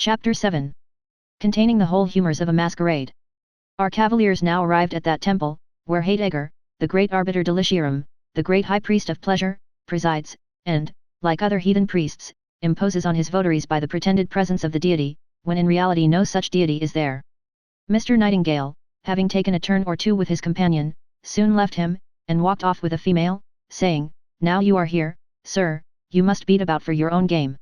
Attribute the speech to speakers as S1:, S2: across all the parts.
S1: Chapter 7. Containing the whole humours of a masquerade. Our cavaliers now arrived at that temple, where Heidegger, the great arbiter deliciarum, the great high priest of pleasure, presides, and, like other heathen priests, imposes on his votaries by the pretended presence of the deity, when in reality no such deity is there. Mr. Nightingale, having taken a turn or two with his companion, soon left him, and walked off with a female, saying, "Now you are here, sir, you must beat about for your own game."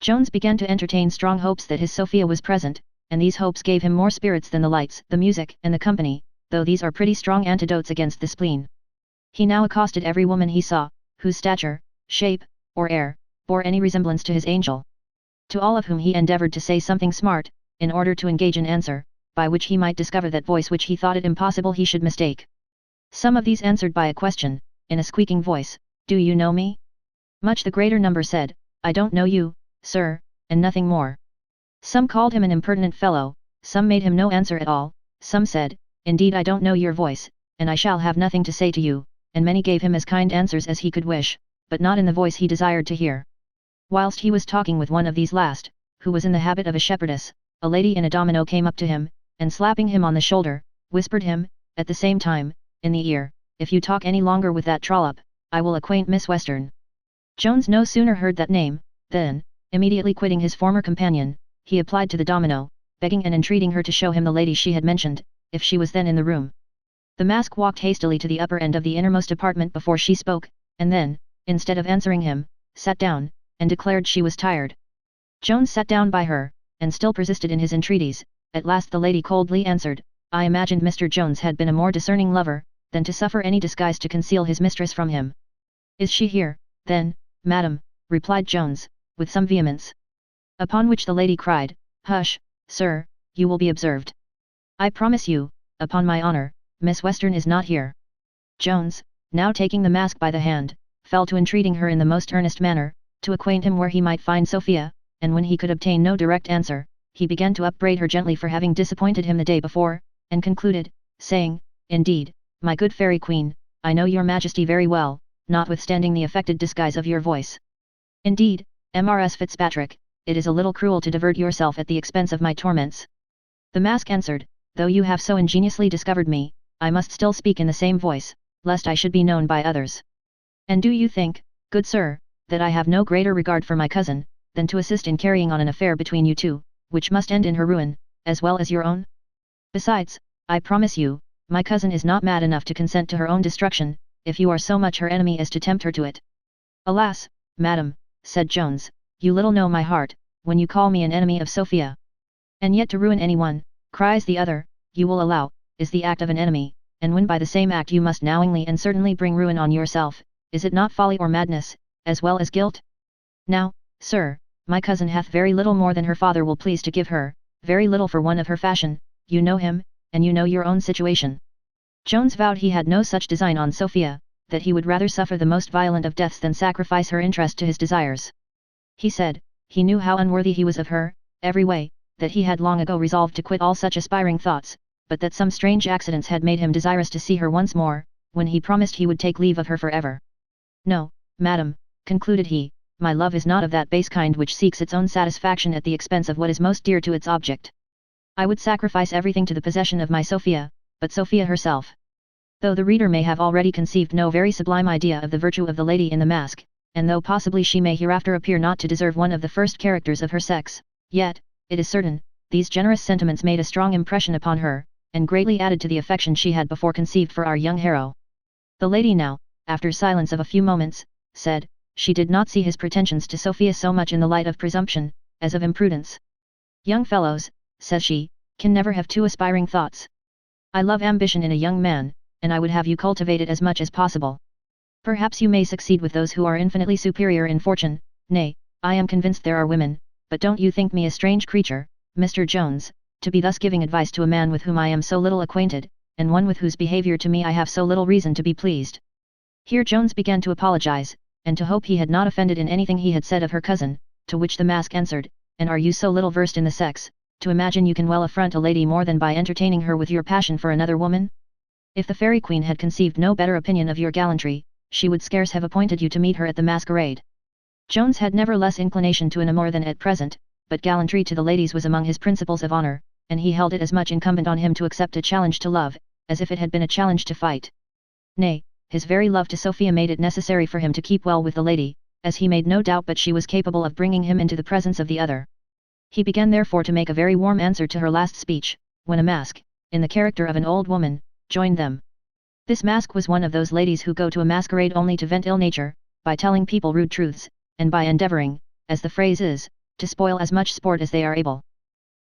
S1: Jones began to entertain strong hopes that his Sophia was present, and these hopes gave him more spirits than the lights, the music, and the company, though these are pretty strong antidotes against the spleen. He now accosted every woman he saw, whose stature, shape, or air, bore any resemblance to his angel. To all of whom he endeavoured to say something smart, in order to engage in answer, by which he might discover that voice which he thought it impossible he should mistake. Some of these answered by a question, in a squeaking voice, "Do you know me?" Much the greater number said, "I don't know you, sir," and nothing more. Some called him an impertinent fellow, some made him no answer at all, some said, "Indeed I don't know your voice, and I shall have nothing to say to you," and many gave him as kind answers as he could wish, but not in the voice he desired to hear. Whilst he was talking with one of these last, who was in the habit of a shepherdess, a lady in a domino came up to him, and slapping him on the shoulder, whispered him, at the same time, in the ear, "If you talk any longer with that trollop, I will acquaint Miss Western." Jones no sooner heard that name, than, immediately quitting his former companion, he applied to the domino, begging and entreating her to show him the lady she had mentioned, if she was then in the room. The mask walked hastily to the upper end of the innermost apartment before she spoke, and then, instead of answering him, sat down, and declared she was tired. Jones sat down by her, and still persisted in his entreaties. At last the lady coldly answered, "I imagined Mr. Jones had been a more discerning lover, than to suffer any disguise to conceal his mistress from him." "Is she here, then, madam?" replied Jones, with some vehemence. Upon which the lady cried, "Hush, sir, you will be observed. I promise you, upon my honour, Miss Western is not here." Jones, now taking the mask by the hand, fell to entreating her in the most earnest manner, to acquaint him where he might find Sophia, and when he could obtain no direct answer, he began to upbraid her gently for having disappointed him the day before, and concluded, saying, "Indeed, my good fairy queen, I know your majesty very well, notwithstanding the affected disguise of your voice. Indeed, Mrs. Fitzpatrick, it is a little cruel to divert yourself at the expense of my torments." The mask answered, "Though you have so ingeniously discovered me, I must still speak in the same voice, lest I should be known by others. And do you think, good sir, that I have no greater regard for my cousin, than to assist in carrying on an affair between you two, which must end in her ruin, as well as your own? Besides, I promise you, my cousin is not mad enough to consent to her own destruction, if you are so much her enemy as to tempt her to it." "Alas, madam," said Jones, "you little know my heart, when you call me an enemy of Sophia. And yet to ruin anyone, cries the other, you will allow, is the act of an enemy, and when by the same act you must knowingly and certainly bring ruin on yourself, is it not folly or madness, as well as guilt? Now, sir, my cousin hath very little more than her father will please to give her, very little for one of her fashion, you know him, and you know your own situation." Jones vowed he had no such design on Sophia, that he would rather suffer the most violent of deaths than sacrifice her interest to his desires. He said, he knew how unworthy he was of her, every way, that he had long ago resolved to quit all such aspiring thoughts, but that some strange accidents had made him desirous to see her once more, when he promised he would take leave of her for ever. "No, madam," concluded he, "my love is not of that base kind which seeks its own satisfaction at the expense of what is most dear to its object. I would sacrifice everything to the possession of my Sophia, but Sophia herself." Though the reader may have already conceived no very sublime idea of the virtue of the lady in the mask, and though possibly she may hereafter appear not to deserve one of the first characters of her sex, yet, it is certain, these generous sentiments made a strong impression upon her, and greatly added to the affection she had before conceived for our young hero. The lady now, after silence of a few moments, said, she did not see his pretensions to Sophia so much in the light of presumption, as of imprudence. "Young fellows," says she, "can never have two aspiring thoughts. I love ambition in a young man, and I would have you cultivate it as much as possible. Perhaps you may succeed with those who are infinitely superior in fortune, nay, I am convinced there are women, but don't you think me a strange creature, Mr. Jones, to be thus giving advice to a man with whom I am so little acquainted, and one with whose behaviour to me I have so little reason to be pleased." Here Jones began to apologize, and to hope he had not offended in anything he had said of her cousin, to which the mask answered, "And are you so little versed in the sex, to imagine you can well affront a lady more than by entertaining her with your passion for another woman? If the fairy queen had conceived no better opinion of your gallantry, she would scarce have appointed you to meet her at the masquerade." Jones had never less inclination to an amour than at present, but gallantry to the ladies was among his principles of honor, and he held it as much incumbent on him to accept a challenge to love, as if it had been a challenge to fight. Nay, his very love to Sophia made it necessary for him to keep well with the lady, as he made no doubt but she was capable of bringing him into the presence of the other. He began therefore to make a very warm answer to her last speech, when a mask, in the character of an old woman, joined them. This mask was one of those ladies who go to a masquerade only to vent ill nature, by telling people rude truths, and by endeavouring, as the phrase is, to spoil as much sport as they are able.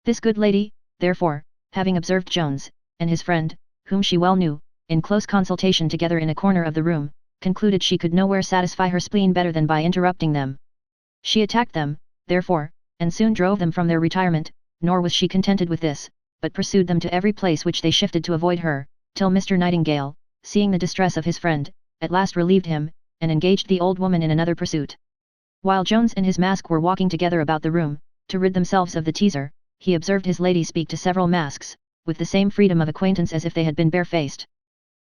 S1: This good lady, therefore, having observed Jones, and his friend, whom she well knew, in close consultation together in a corner of the room, concluded she could nowhere satisfy her spleen better than by interrupting them. She attacked them, therefore, and soon drove them from their retirement, nor was she contented with this, but pursued them to every place which they shifted to avoid her, till Mr. Nightingale, seeing the distress of his friend, at last relieved him, and engaged the old woman in another pursuit. While Jones and his mask were walking together about the room, to rid themselves of the teaser, he observed his lady speak to several masks, with the same freedom of acquaintance as if they had been barefaced.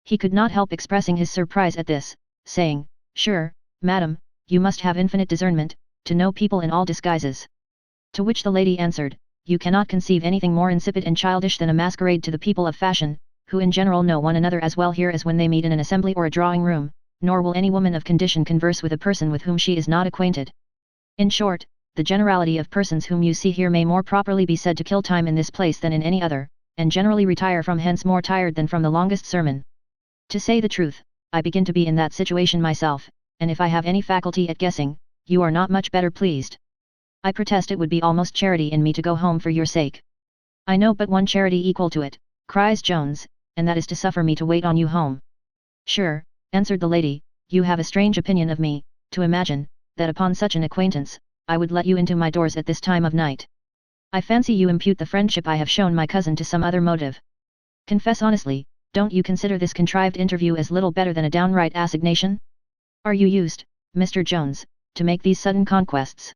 S1: He could not help expressing his surprise at this, saying, "Sure, madam, you must have infinite discernment, to know people in all disguises." To which the lady answered, "You cannot conceive anything more insipid and childish than a masquerade to the people of fashion, who in general know one another as well here as when they meet in an assembly or a drawing room, nor will any woman of condition converse with a person with whom she is not acquainted. In short, the generality of persons whom you see here may more properly be said to kill time in this place than in any other, and generally retire from hence more tired than from the longest sermon. To say the truth, I begin to be in that situation myself, and if I have any faculty at guessing, you are not much better pleased. I protest it would be almost charity in me to go home for your sake." "I know but one charity equal to it," cries Jones, "and that is to suffer me to wait on you home." "Sure," answered the lady, "you have a strange opinion of me, to imagine, that upon such an acquaintance, I would let you into my doors at this time of night. I fancy you impute the friendship I have shown my cousin to some other motive. Confess honestly, don't you consider this contrived interview as little better than a downright assignation? Are you used, Mr. Jones, to make these sudden conquests?"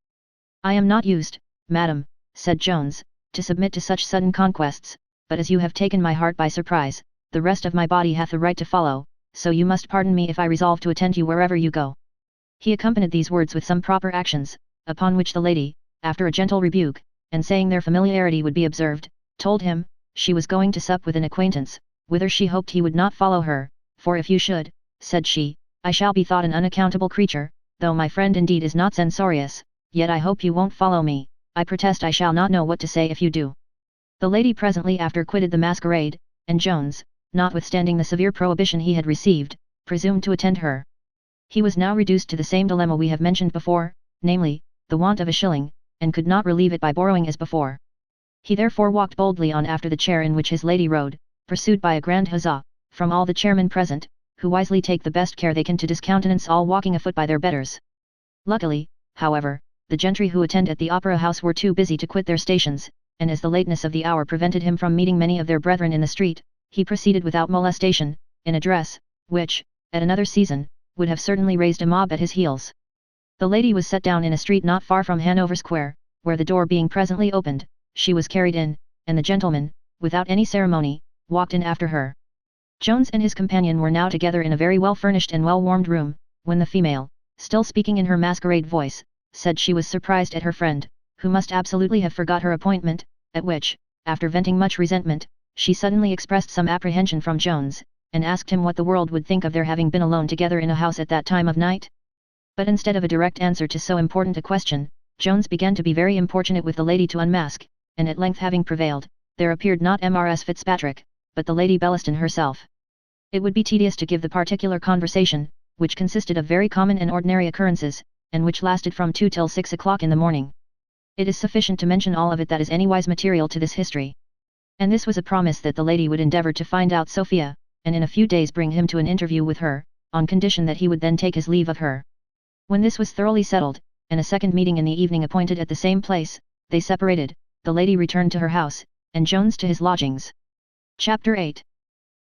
S1: "I am not used, madam," said Jones, "to submit to such sudden conquests, but as you have taken my heart by surprise, the rest of my body hath a right to follow, so you must pardon me if I resolve to attend you wherever you go." He accompanied these words with some proper actions, upon which the lady, after a gentle rebuke, and saying their familiarity would be observed, told him, she was going to sup with an acquaintance, whither she hoped he would not follow her, "for if you should," said she, "I shall be thought an unaccountable creature, though my friend indeed is not censorious, yet I hope you won't follow me, I protest I shall not know what to say if you do." The lady presently after quitted the masquerade, and Jones, notwithstanding the severe prohibition he had received, presumed to attend her. He was now reduced to the same dilemma we have mentioned before, namely, the want of a shilling, and could not relieve it by borrowing as before. He therefore walked boldly on after the chair in which his lady rode, pursued by a grand huzzah, from all the chairmen present, who wisely take the best care they can to discountenance all walking afoot by their betters. Luckily, however, the gentry who attend at the opera house were too busy to quit their stations, and as the lateness of the hour prevented him from meeting many of their brethren in the street, he proceeded without molestation, in a dress, which, at another season, would have certainly raised a mob at his heels. The lady was set down in a street not far from Hanover Square, where the door being presently opened, she was carried in, and the gentleman, without any ceremony, walked in after her. Jones and his companion were now together in a very well-furnished and well-warmed room, when the female, still speaking in her masquerade voice, said she was surprised at her friend, who must absolutely have forgot her appointment, at which, after venting much resentment, she suddenly expressed some apprehension from Jones, and asked him what the world would think of their having been alone together in a house at that time of night. But instead of a direct answer to so important a question, Jones began to be very importunate with the lady to unmask, and at length having prevailed, there appeared not Mrs. Fitzpatrick, but the Lady Bellaston herself. It would be tedious to give the particular conversation, which consisted of very common and ordinary occurrences, and which lasted from 2 till 6 o'clock in the morning. It is sufficient to mention all of it that is anywise material to this history. And this was a promise that the lady would endeavour to find out Sophia, and in a few days bring him to an interview with her, on condition that he would then take his leave of her. When this was thoroughly settled, and a second meeting in the evening appointed at the same place, they separated, the lady returned to her house, and Jones to his lodgings. Chapter 8.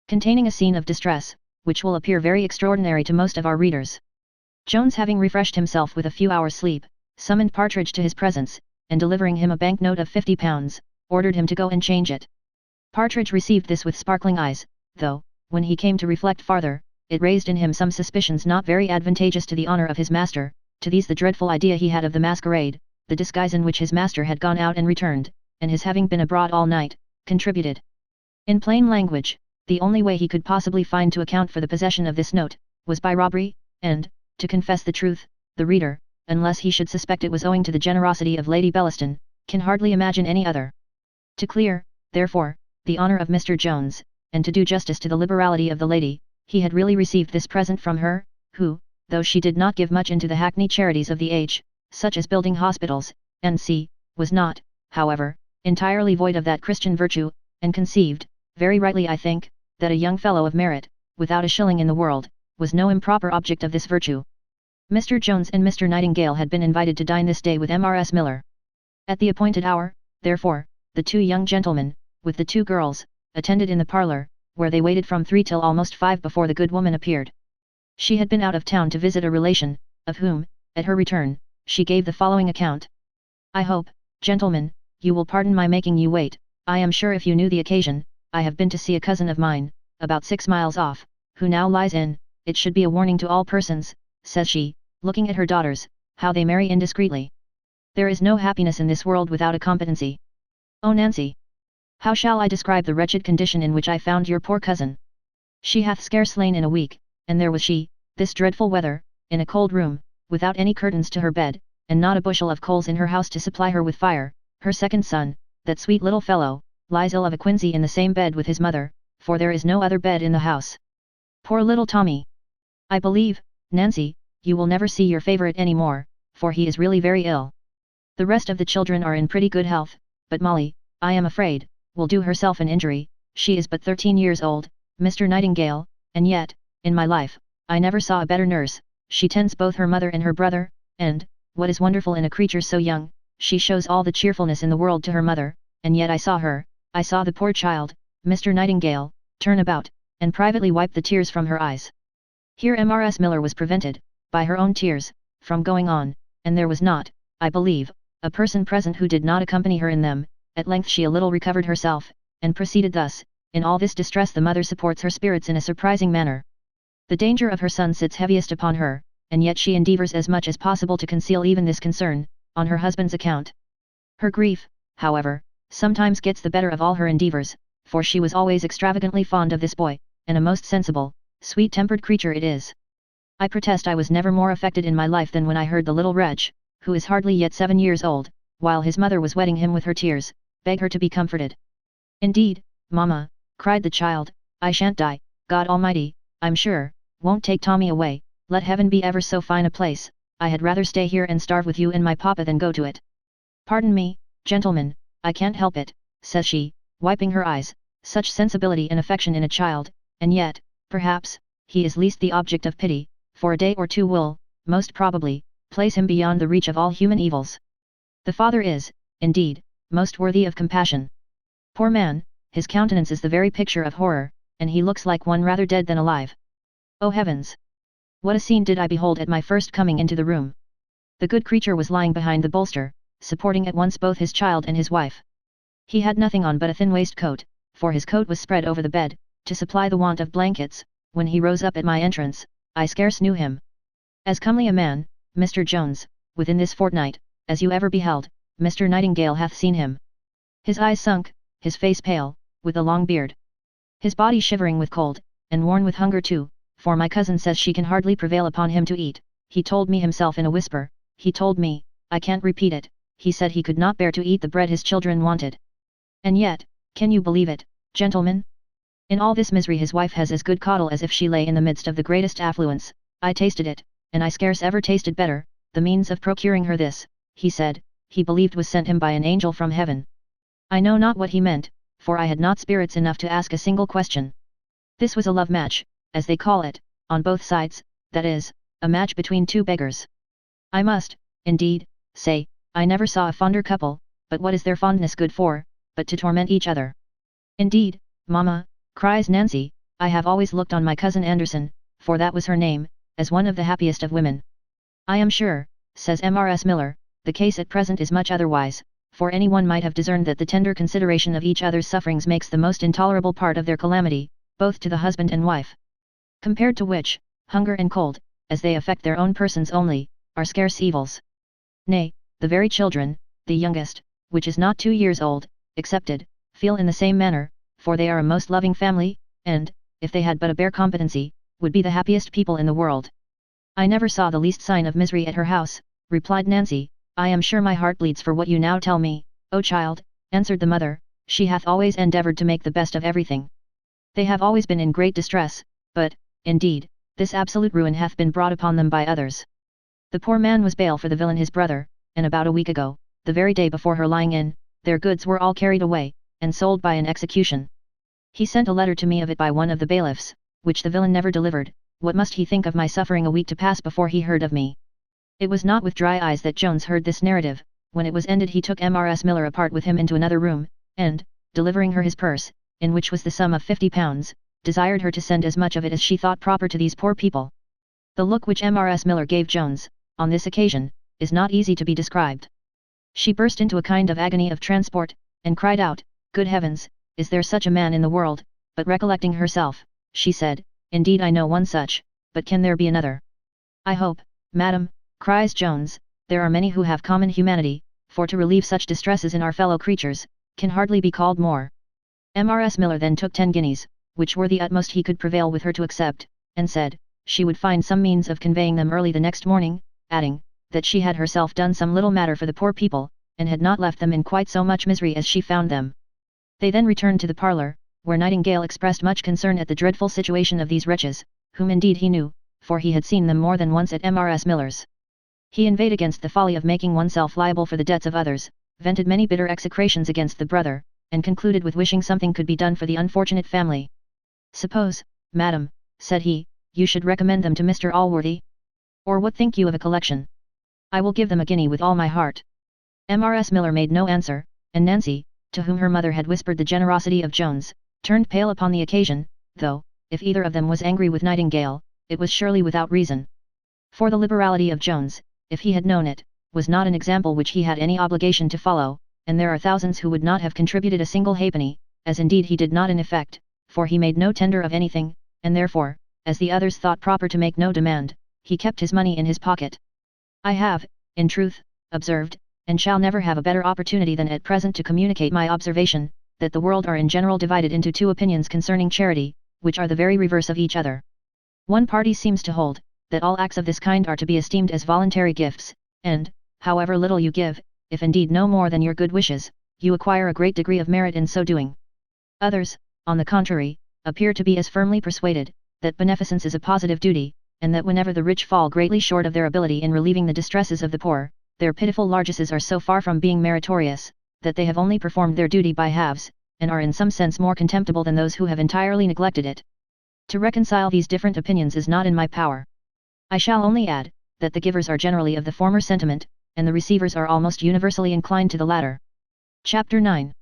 S1: Containing a scene of distress, which will appear very extraordinary to most of our readers. Jones, having refreshed himself with a few hours' sleep, summoned Partridge to his presence, and delivering him a banknote of £50, ordered him to go and change it. Partridge received this with sparkling eyes, though, when he came to reflect farther, it raised in him some suspicions not very advantageous to the honour of his master. To these the dreadful idea he had of the masquerade, the disguise in which his master had gone out and returned, and his having been abroad all night, contributed. In plain language, the only way he could possibly find to account for the possession of this note, was by robbery, and, to confess the truth, the reader, unless he should suspect it was owing to the generosity of Lady Bellaston, can hardly imagine any other. To clear, therefore, the honour of Mr. Jones, and to do justice to the liberality of the lady, he had really received this present from her, who, though she did not give much into the hackneyed charities of the age, such as building hospitals, &c., was not, however, entirely void of that Christian virtue, and conceived, very rightly I think, that a young fellow of merit, without a shilling in the world, was no improper object of this virtue. Mr. Jones and Mr. Nightingale had been invited to dine this day with Mrs. Miller. At the appointed hour, therefore, the two young gentlemen, with the two girls, attended in the parlour, where they waited from 3 till almost 5 before the good woman appeared. She had been out of town to visit a relation, of whom, at her return, she gave the following account. I hope, gentlemen, you will pardon my making you wait. I am sure if you knew the occasion, I have been to see a cousin of mine, about 6 miles off, who now lies in, it should be a warning to all persons, says she, looking at her daughters, how they marry indiscreetly. There is no happiness in this world without a competency. Oh Nancy! How shall I describe the wretched condition in which I found your poor cousin? She hath scarce lain in a week, and there was she, this dreadful weather, in a cold room, without any curtains to her bed, and not a bushel of coals in her house to supply her with fire. Her second son, that sweet little fellow, lies ill of a quinsy in the same bed with his mother, for there is no other bed in the house. Poor little Tommy! I believe, Nancy, you will never see your favourite any more, for he is really very ill. The rest of the children are in pretty good health, but Molly, I am afraid, will do herself an injury. She is but 13 years old, Mr. Nightingale, and yet, in my life, I never saw a better nurse. She tends both her mother and her brother, and, what is wonderful in a creature so young, she shows all the cheerfulness in the world to her mother, and yet I saw the poor child, Mr. Nightingale, turn about, and privately wipe the tears from her eyes. Here Mrs. Miller was prevented, by her own tears, from going on, and there was not, I believe, a person present who did not accompany her in them. At length she a little recovered herself, and proceeded thus. In all this distress the mother supports her spirits in a surprising manner. The danger of her son sits heaviest upon her, and yet she endeavours as much as possible to conceal even this concern, on her husband's account. Her grief, however, sometimes gets the better of all her endeavours, for she was always extravagantly fond of this boy, and a most sensible, sweet-tempered creature it is. I protest I was never more affected in my life than when I heard the little wretch, who is hardly yet 7 years old, while his mother was wetting him with her tears, beg her to be comforted. Indeed, mamma, cried the child, I shan't die, God Almighty, I'm sure, won't take Tommy away. Let heaven be ever so fine a place, I had rather stay here and starve with you and my papa than go to it. Pardon me, gentlemen, I can't help it, says she, wiping her eyes, such sensibility and affection in a child, and yet, perhaps, he is least the object of pity, for a day or two will, most probably, place him beyond the reach of all human evils. The father is, indeed, most worthy of compassion. Poor man, his countenance is the very picture of horror, and he looks like one rather dead than alive. Oh heavens! What a scene did I behold at my first coming into the room! The good creature was lying behind the bolster, supporting at once both his child and his wife. He had nothing on but a thin waistcoat, for his coat was spread over the bed, to supply the want of blankets. When he rose up at my entrance, I scarce knew him. As comely a man, Mr. Jones, within this fortnight, as you ever beheld, Mr. Nightingale hath seen him. His eyes sunk, his face pale, with a long beard. His body shivering with cold, and worn with hunger too, for my cousin says she can hardly prevail upon him to eat. He told me himself in a whisper, he told me, I can't repeat it, he said he could not bear to eat the bread his children wanted. And yet, can you believe it, gentlemen? In all this misery his wife has as good caudle as if she lay in the midst of the greatest affluence. I tasted it, and I scarce ever tasted better. The means of procuring her this, he said, he believed was sent him by an angel from heaven. I know not what he meant, for I had not spirits enough to ask a single question. This was a love match, as they call it, on both sides, that is, a match between two beggars. I must, indeed, say, I never saw a fonder couple, but what is their fondness good for, but to torment each other? Indeed, mamma, cries Nancy, I have always looked on my cousin Anderson, for that was her name, as one of the happiest of women. I am sure, says Mrs. Miller, the case at present is much otherwise, for any one might have discerned that the tender consideration of each other's sufferings makes the most intolerable part of their calamity, both to the husband and wife. Compared to which, hunger and cold, as they affect their own persons only, are scarce evils. Nay, the very children, the youngest, which is not 2 years old, excepted, feel in the same manner, for they are a most loving family, and, if they had but a bare competency, would be the happiest people in the world. I never saw the least sign of misery at her house, replied Nancy. I am sure my heart bleeds for what you now tell me, O child, answered the mother. She hath always endeavoured to make the best of everything. They have always been in great distress, but, indeed, this absolute ruin hath been brought upon them by others. The poor man was bail for the villain his brother, and about a week ago, the very day before her lying in, their goods were all carried away, and sold by an execution. He sent a letter to me of it by one of the bailiffs, which the villain never delivered. What must he think of my suffering a week to pass before he heard of me? It was not with dry eyes that Jones heard this narrative. When it was ended he took Mrs. Miller apart with him into another room, and, delivering her his purse, in which was the sum of £50, desired her to send as much of it as she thought proper to these poor people. The look which Mrs. Miller gave Jones, on this occasion, is not easy to be described. She burst into a kind of agony of transport, and cried out, "Good heavens, is there such a man in the world?" But recollecting herself, she said, "Indeed I know one such, but can there be another?" "I hope, madam," cries Jones, "there are many who have common humanity, for to relieve such distresses in our fellow creatures, can hardly be called more." Mrs. Miller then took 10 guineas, which were the utmost he could prevail with her to accept, and said, she would find some means of conveying them early the next morning, adding, that she had herself done some little matter for the poor people, and had not left them in quite so much misery as she found them. They then returned to the parlour, where Nightingale expressed much concern at the dreadful situation of these wretches, whom indeed he knew, for he had seen them more than once at Mrs. Miller's. He inveighed against the folly of making oneself liable for the debts of others, vented many bitter execrations against the brother, and concluded with wishing something could be done for the unfortunate family. "Suppose, madam," said he, "you should recommend them to Mr. Allworthy? Or what think you of a collection? I will give them a guinea with all my heart." Mrs. Miller made no answer, and Nancy, to whom her mother had whispered the generosity of Jones, turned pale upon the occasion, though, if either of them was angry with Nightingale, it was surely without reason. For the liberality of Jones, if he had known it, was not an example which he had any obligation to follow, and there are thousands who would not have contributed a single halfpenny, as indeed he did not in effect, for he made no tender of anything, and therefore, as the others thought proper to make no demand, he kept his money in his pocket. "I have, in truth, observed, and shall never have a better opportunity than at present to communicate my observation, that the world are in general divided into two opinions concerning charity, which are the very reverse of each other. One party seems to hold, that all acts of this kind are to be esteemed as voluntary gifts, and, however little you give, if indeed no more than your good wishes, you acquire a great degree of merit in so doing. Others, on the contrary, appear to be as firmly persuaded, that beneficence is a positive duty, and that whenever the rich fall greatly short of their ability in relieving the distresses of the poor, their pitiful largesses are so far from being meritorious, that they have only performed their duty by halves, and are in some sense more contemptible than those who have entirely neglected it. To reconcile these different opinions is not in my power. I shall only add, that the givers are generally of the former sentiment, and the receivers are almost universally inclined to the latter. Chapter 9.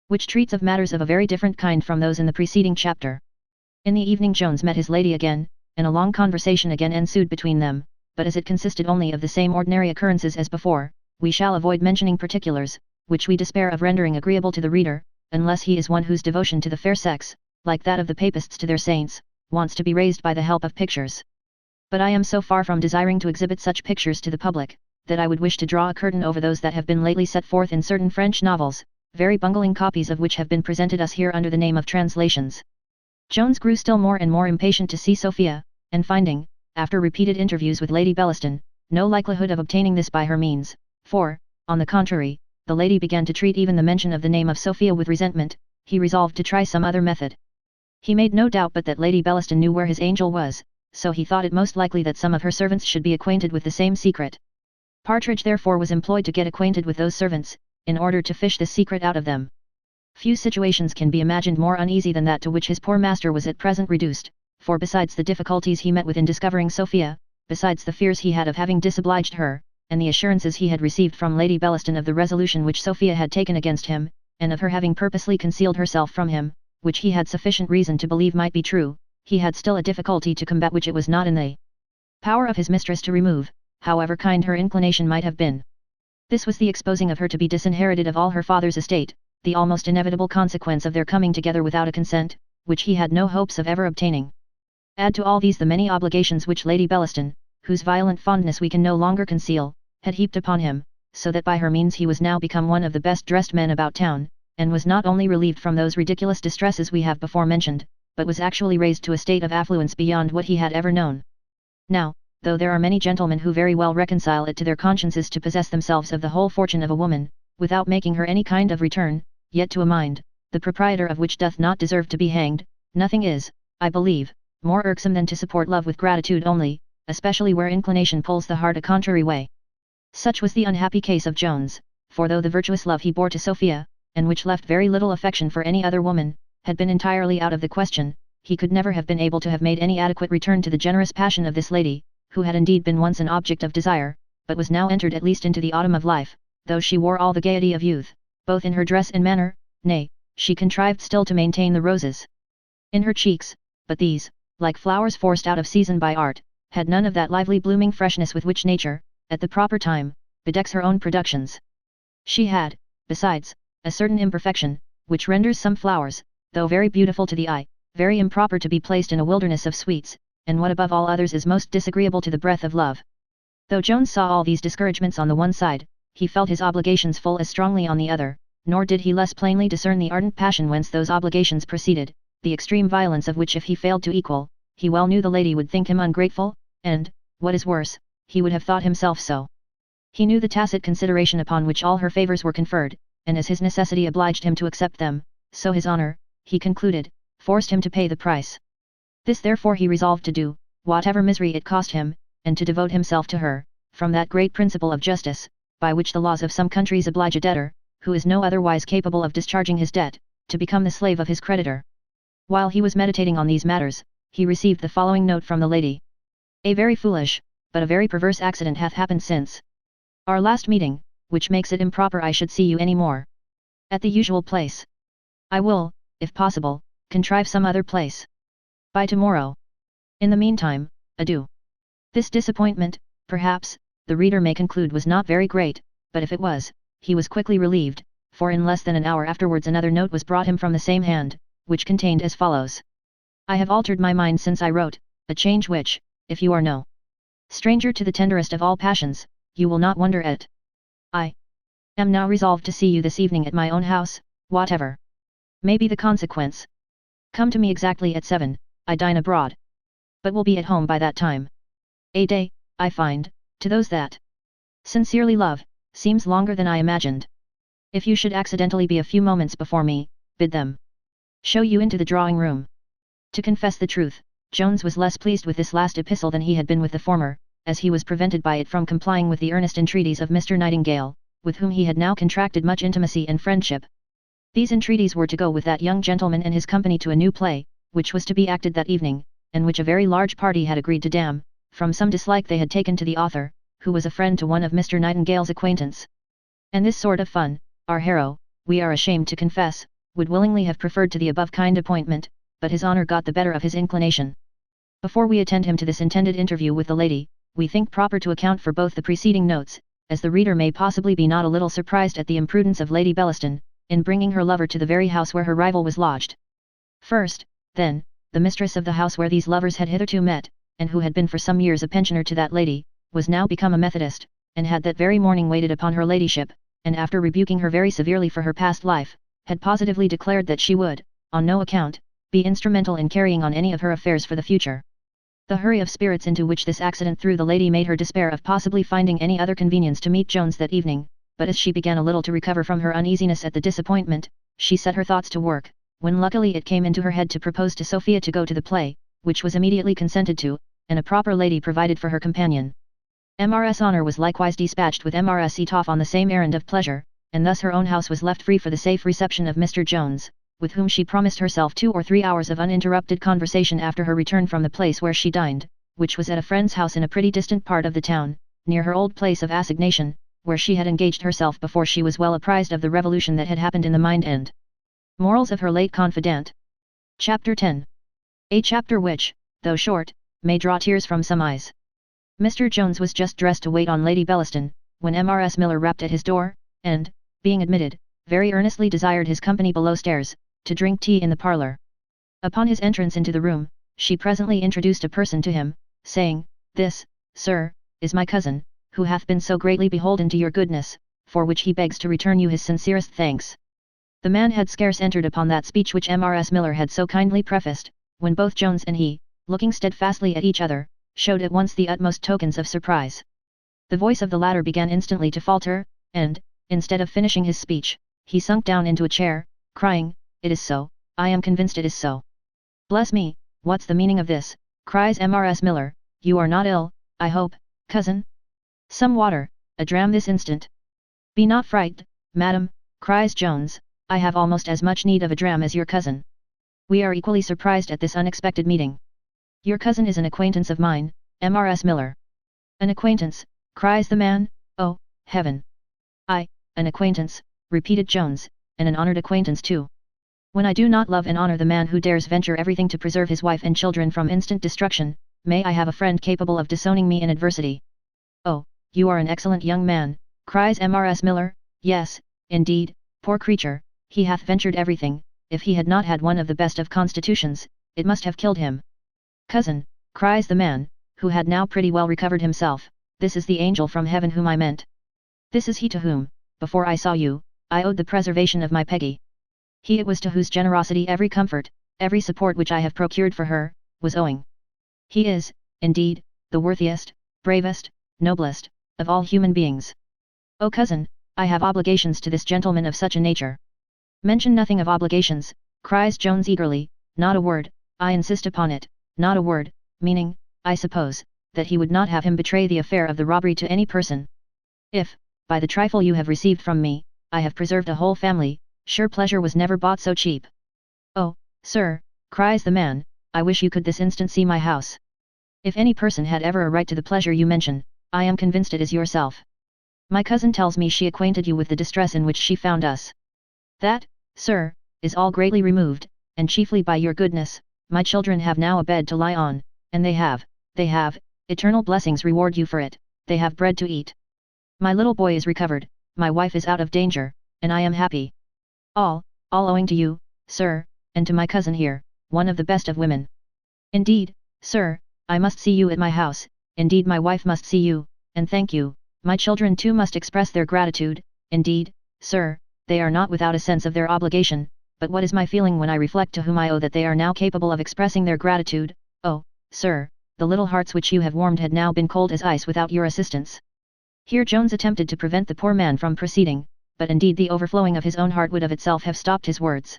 S1: Which treats of matters of a very different kind from those in the preceding chapter. In the evening Jones met his lady again, and a long conversation again ensued between them, but as it consisted only of the same ordinary occurrences as before, we shall avoid mentioning particulars, which we despair of rendering agreeable to the reader, unless he is one whose devotion to the fair sex, like that of the papists to their saints, wants to be raised by the help of pictures. But I am so far from desiring to exhibit such pictures to the public, that I would wish to draw a curtain over those that have been lately set forth in certain French novels, very bungling copies of which have been presented us here under the name of translations. Jones grew still more and more impatient to see Sophia, and finding, after repeated interviews with Lady Bellaston, no likelihood of obtaining this by her means, for, on the contrary, the lady began to treat even the mention of the name of Sophia with resentment, he resolved to try some other method. He made no doubt but that Lady Bellaston knew where his angel was, so he thought it most likely that some of her servants should be acquainted with the same secret. Partridge therefore was employed to get acquainted with those servants, in order to fish this secret out of them. Few situations can be imagined more uneasy than that to which his poor master was at present reduced, for besides the difficulties he met with in discovering Sophia, besides the fears he had of having disobliged her, and the assurances he had received from Lady Bellaston of the resolution which Sophia had taken against him, and of her having purposely concealed herself from him, which he had sufficient reason to believe might be true, he had still a difficulty to combat which it was not in the power of his mistress to remove, however kind her inclination might have been. This was the exposing of her to be disinherited of all her father's estate, the almost inevitable consequence of their coming together without a consent, which he had no hopes of ever obtaining. Add to all these the many obligations which Lady Bellaston, whose violent fondness we can no longer conceal, had heaped upon him, so that by her means he was now become one of the best dressed men about town, and was not only relieved from those ridiculous distresses we have before mentioned, but was actually raised to a state of affluence beyond what he had ever known. Now, though there are many gentlemen who very well reconcile it to their consciences to possess themselves of the whole fortune of a woman, without making her any kind of return, yet to a mind, the proprietor of which doth not deserve to be hanged, nothing is, I believe, more irksome than to support love with gratitude only, especially where inclination pulls the heart a contrary way. Such was the unhappy case of Jones, for though the virtuous love he bore to Sophia, and which left very little affection for any other woman, had been entirely out of the question, he could never have been able to have made any adequate return to the generous passion of this lady, who had indeed been once an object of desire, but was now entered at least into the autumn of life, though she wore all the gaiety of youth, both in her dress and manner, nay, she contrived still to maintain the roses in her cheeks, but these, like flowers forced out of season by art, had none of that lively blooming freshness with which nature, at the proper time, bedecks her own productions. She had, besides, a certain imperfection, which renders some flowers, though very beautiful to the eye, very improper to be placed in a wilderness of sweets, and what above all others is most disagreeable to the breath of love. Though Jones saw all these discouragements on the one side, he felt his obligations full as strongly on the other, nor did he less plainly discern the ardent passion whence those obligations proceeded, the extreme violence of which if he failed to equal, he well knew the lady would think him ungrateful, and, what is worse, he would have thought himself so. He knew the tacit consideration upon which all her favours were conferred, and as his necessity obliged him to accept them, so his honour, he concluded, forced him to pay the price. This therefore he resolved to do, whatever misery it cost him, and to devote himself to her, from that great principle of justice, by which the laws of some countries oblige a debtor, who is no otherwise capable of discharging his debt, to become the slave of his creditor. While he was meditating on these matters, he received the following note from the lady. A very foolish, but a very perverse accident hath happened since our last meeting, which makes it improper I should see you any more at the usual place. I will, if possible, contrive some other place by tomorrow. In the meantime, adieu. This disappointment, perhaps, the reader may conclude was not very great, but if it was, he was quickly relieved, for in less than an hour afterwards another note was brought him from the same hand, which contained as follows. I have altered my mind since I wrote, a change which, if you are no stranger to the tenderest of all passions, you will not wonder at. I am now resolved to see you this evening at my own house, whatever may be the consequence. Come to me exactly at 7, I dine abroad, but will be at home by that time. A day, I find, to those that sincerely love, seems longer than I imagined. If you should accidentally be a few moments before me, bid them show you into the drawing room. To confess the truth, Jones was less pleased with this last epistle than he had been with the former, as he was prevented by it from complying with the earnest entreaties of Mr. Nightingale, with whom he had now contracted much intimacy and friendship. These entreaties were to go with that young gentleman and his company to a new play, which was to be acted that evening, and which a very large party had agreed to damn, from some dislike they had taken to the author, who was a friend to one of Mr. Nightingale's acquaintance. And this sort of fun, our hero, we are ashamed to confess, would willingly have preferred to the above kind appointment, but his honour got the better of his inclination. Before we attend him to this intended interview with the lady, we think proper to account for both the preceding notes, as the reader may possibly be not a little surprised at the imprudence of Lady Bellaston, in bringing her lover to the very house where her rival was lodged. First, then, the mistress of the house where these lovers had hitherto met, and who had been for some years a pensioner to that lady, was now become a Methodist, and had that very morning waited upon her ladyship, and after rebuking her very severely for her past life, had positively declared that she would, on no account, be instrumental in carrying on any of her affairs for the future. The hurry of spirits into which this accident threw the lady made her despair of possibly finding any other convenience to meet Jones that evening, but as she began a little to recover from her uneasiness at the disappointment, she set her thoughts to work, when luckily it came into her head to propose to Sophia to go to the play, which was immediately consented to, and a proper lady provided for her companion. Mrs. Honor was likewise dispatched with Mrs. Etoff on the same errand of pleasure, and thus her own house was left free for the safe reception of Mr. Jones, with whom she promised herself 2 or 3 hours of uninterrupted conversation after her return from the place where she dined, which was at a friend's house in a pretty distant part of the town, near her old place of assignation, where she had engaged herself before she was well apprised of the revolution that had happened in the mind and morals of her late confidant. Chapter 10. A chapter which, though short, may draw tears from some eyes. Mr. Jones was just dressed to wait on Lady Bellaston, when Mrs. Miller rapped at his door, and, being admitted, very earnestly desired his company below stairs, to drink tea in the parlour. Upon his entrance into the room, she presently introduced a person to him, saying, "This, sir, is my cousin, who hath been so greatly beholden to your goodness, for which he begs to return you his sincerest thanks." The man had scarce entered upon that speech which Mrs. Miller had so kindly prefaced, when both Jones and he, looking steadfastly at each other, showed at once the utmost tokens of surprise. The voice of the latter began instantly to falter, and, instead of finishing his speech, he sunk down into a chair, crying, "It is so, I am convinced it is so." "Bless me, what's the meaning of this?" cries Mrs. Miller. "You are not ill, I hope, cousin? Some water, a dram this instant." "Be not frightened, madam," cries Jones, "I have almost as much need of a dram as your cousin. We are equally surprised at this unexpected meeting. Your cousin is an acquaintance of mine, Mrs. Miller." "An acquaintance," cries the man, "oh, heaven!" "An acquaintance," repeated Jones, "and an honoured acquaintance too. When I do not love and honour the man who dares venture everything to preserve his wife and children from instant destruction, may I have a friend capable of disowning me in adversity." "Oh, you are an excellent young man," cries Mrs. Miller. "Yes, indeed, poor creature, he hath ventured everything. If he had not had one of the best of constitutions, it must have killed him." "Cousin," cries the man, who had now pretty well recovered himself, "this is the angel from heaven whom I meant. This is he to whom, before I saw you, I owed the preservation of my Peggy. He it was to whose generosity every comfort, every support which I have procured for her, was owing. He is, indeed, the worthiest, bravest, noblest, of all human beings. Oh cousin, I have obligations to this gentleman of such a nature." "Mention nothing of obligations," cries Jones eagerly, "not a word, I insist upon it, not a word," meaning, I suppose, that he would not have him betray the affair of the robbery to any person. "If, by the trifle you have received from me, I have preserved a whole family, sure pleasure was never bought so cheap." "Oh, sir," cries the man, "I wish you could this instant see my house. If any person had ever a right to the pleasure you mention, I am convinced it is yourself. My cousin tells me she acquainted you with the distress in which she found us. That, sir, is all greatly removed, and chiefly by your goodness. My children have now a bed to lie on, and they have, eternal blessings reward you for it, they have bread to eat. My little boy is recovered, my wife is out of danger, and I am happy. All owing to you, sir, and to my cousin here, one of the best of women. Indeed, sir, I must see you at my house, indeed my wife must see you, and thank you, my children too must express their gratitude, indeed, sir, they are not without a sense of their obligation, but what is my feeling when I reflect to whom I owe that they are now capable of expressing their gratitude? Oh, sir, the little hearts which you have warmed had now been cold as ice without your assistance." Here Jones attempted to prevent the poor man from proceeding, but indeed the overflowing of his own heart would of itself have stopped his words.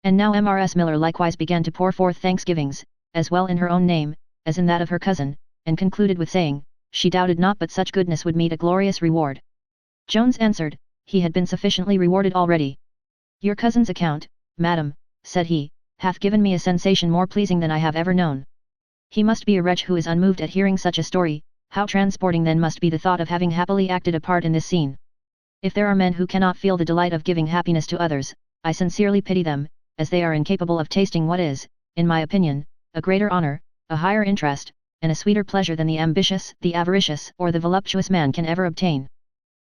S1: And now Mrs. Miller likewise began to pour forth thanksgivings, as well in her own name, as in that of her cousin, and concluded with saying, she doubted not but such goodness would meet a glorious reward. Jones answered, he had been sufficiently rewarded already. "Your cousin's account, madam," said he, "hath given me a sensation more pleasing than I have ever known. He must be a wretch who is unmoved at hearing such a story, how transporting then must be the thought of having happily acted a part in this scene. If there are men who cannot feel the delight of giving happiness to others, I sincerely pity them, as they are incapable of tasting what is, in my opinion, a greater honour, a higher interest, and a sweeter pleasure than the ambitious, the avaricious, or the voluptuous man can ever obtain."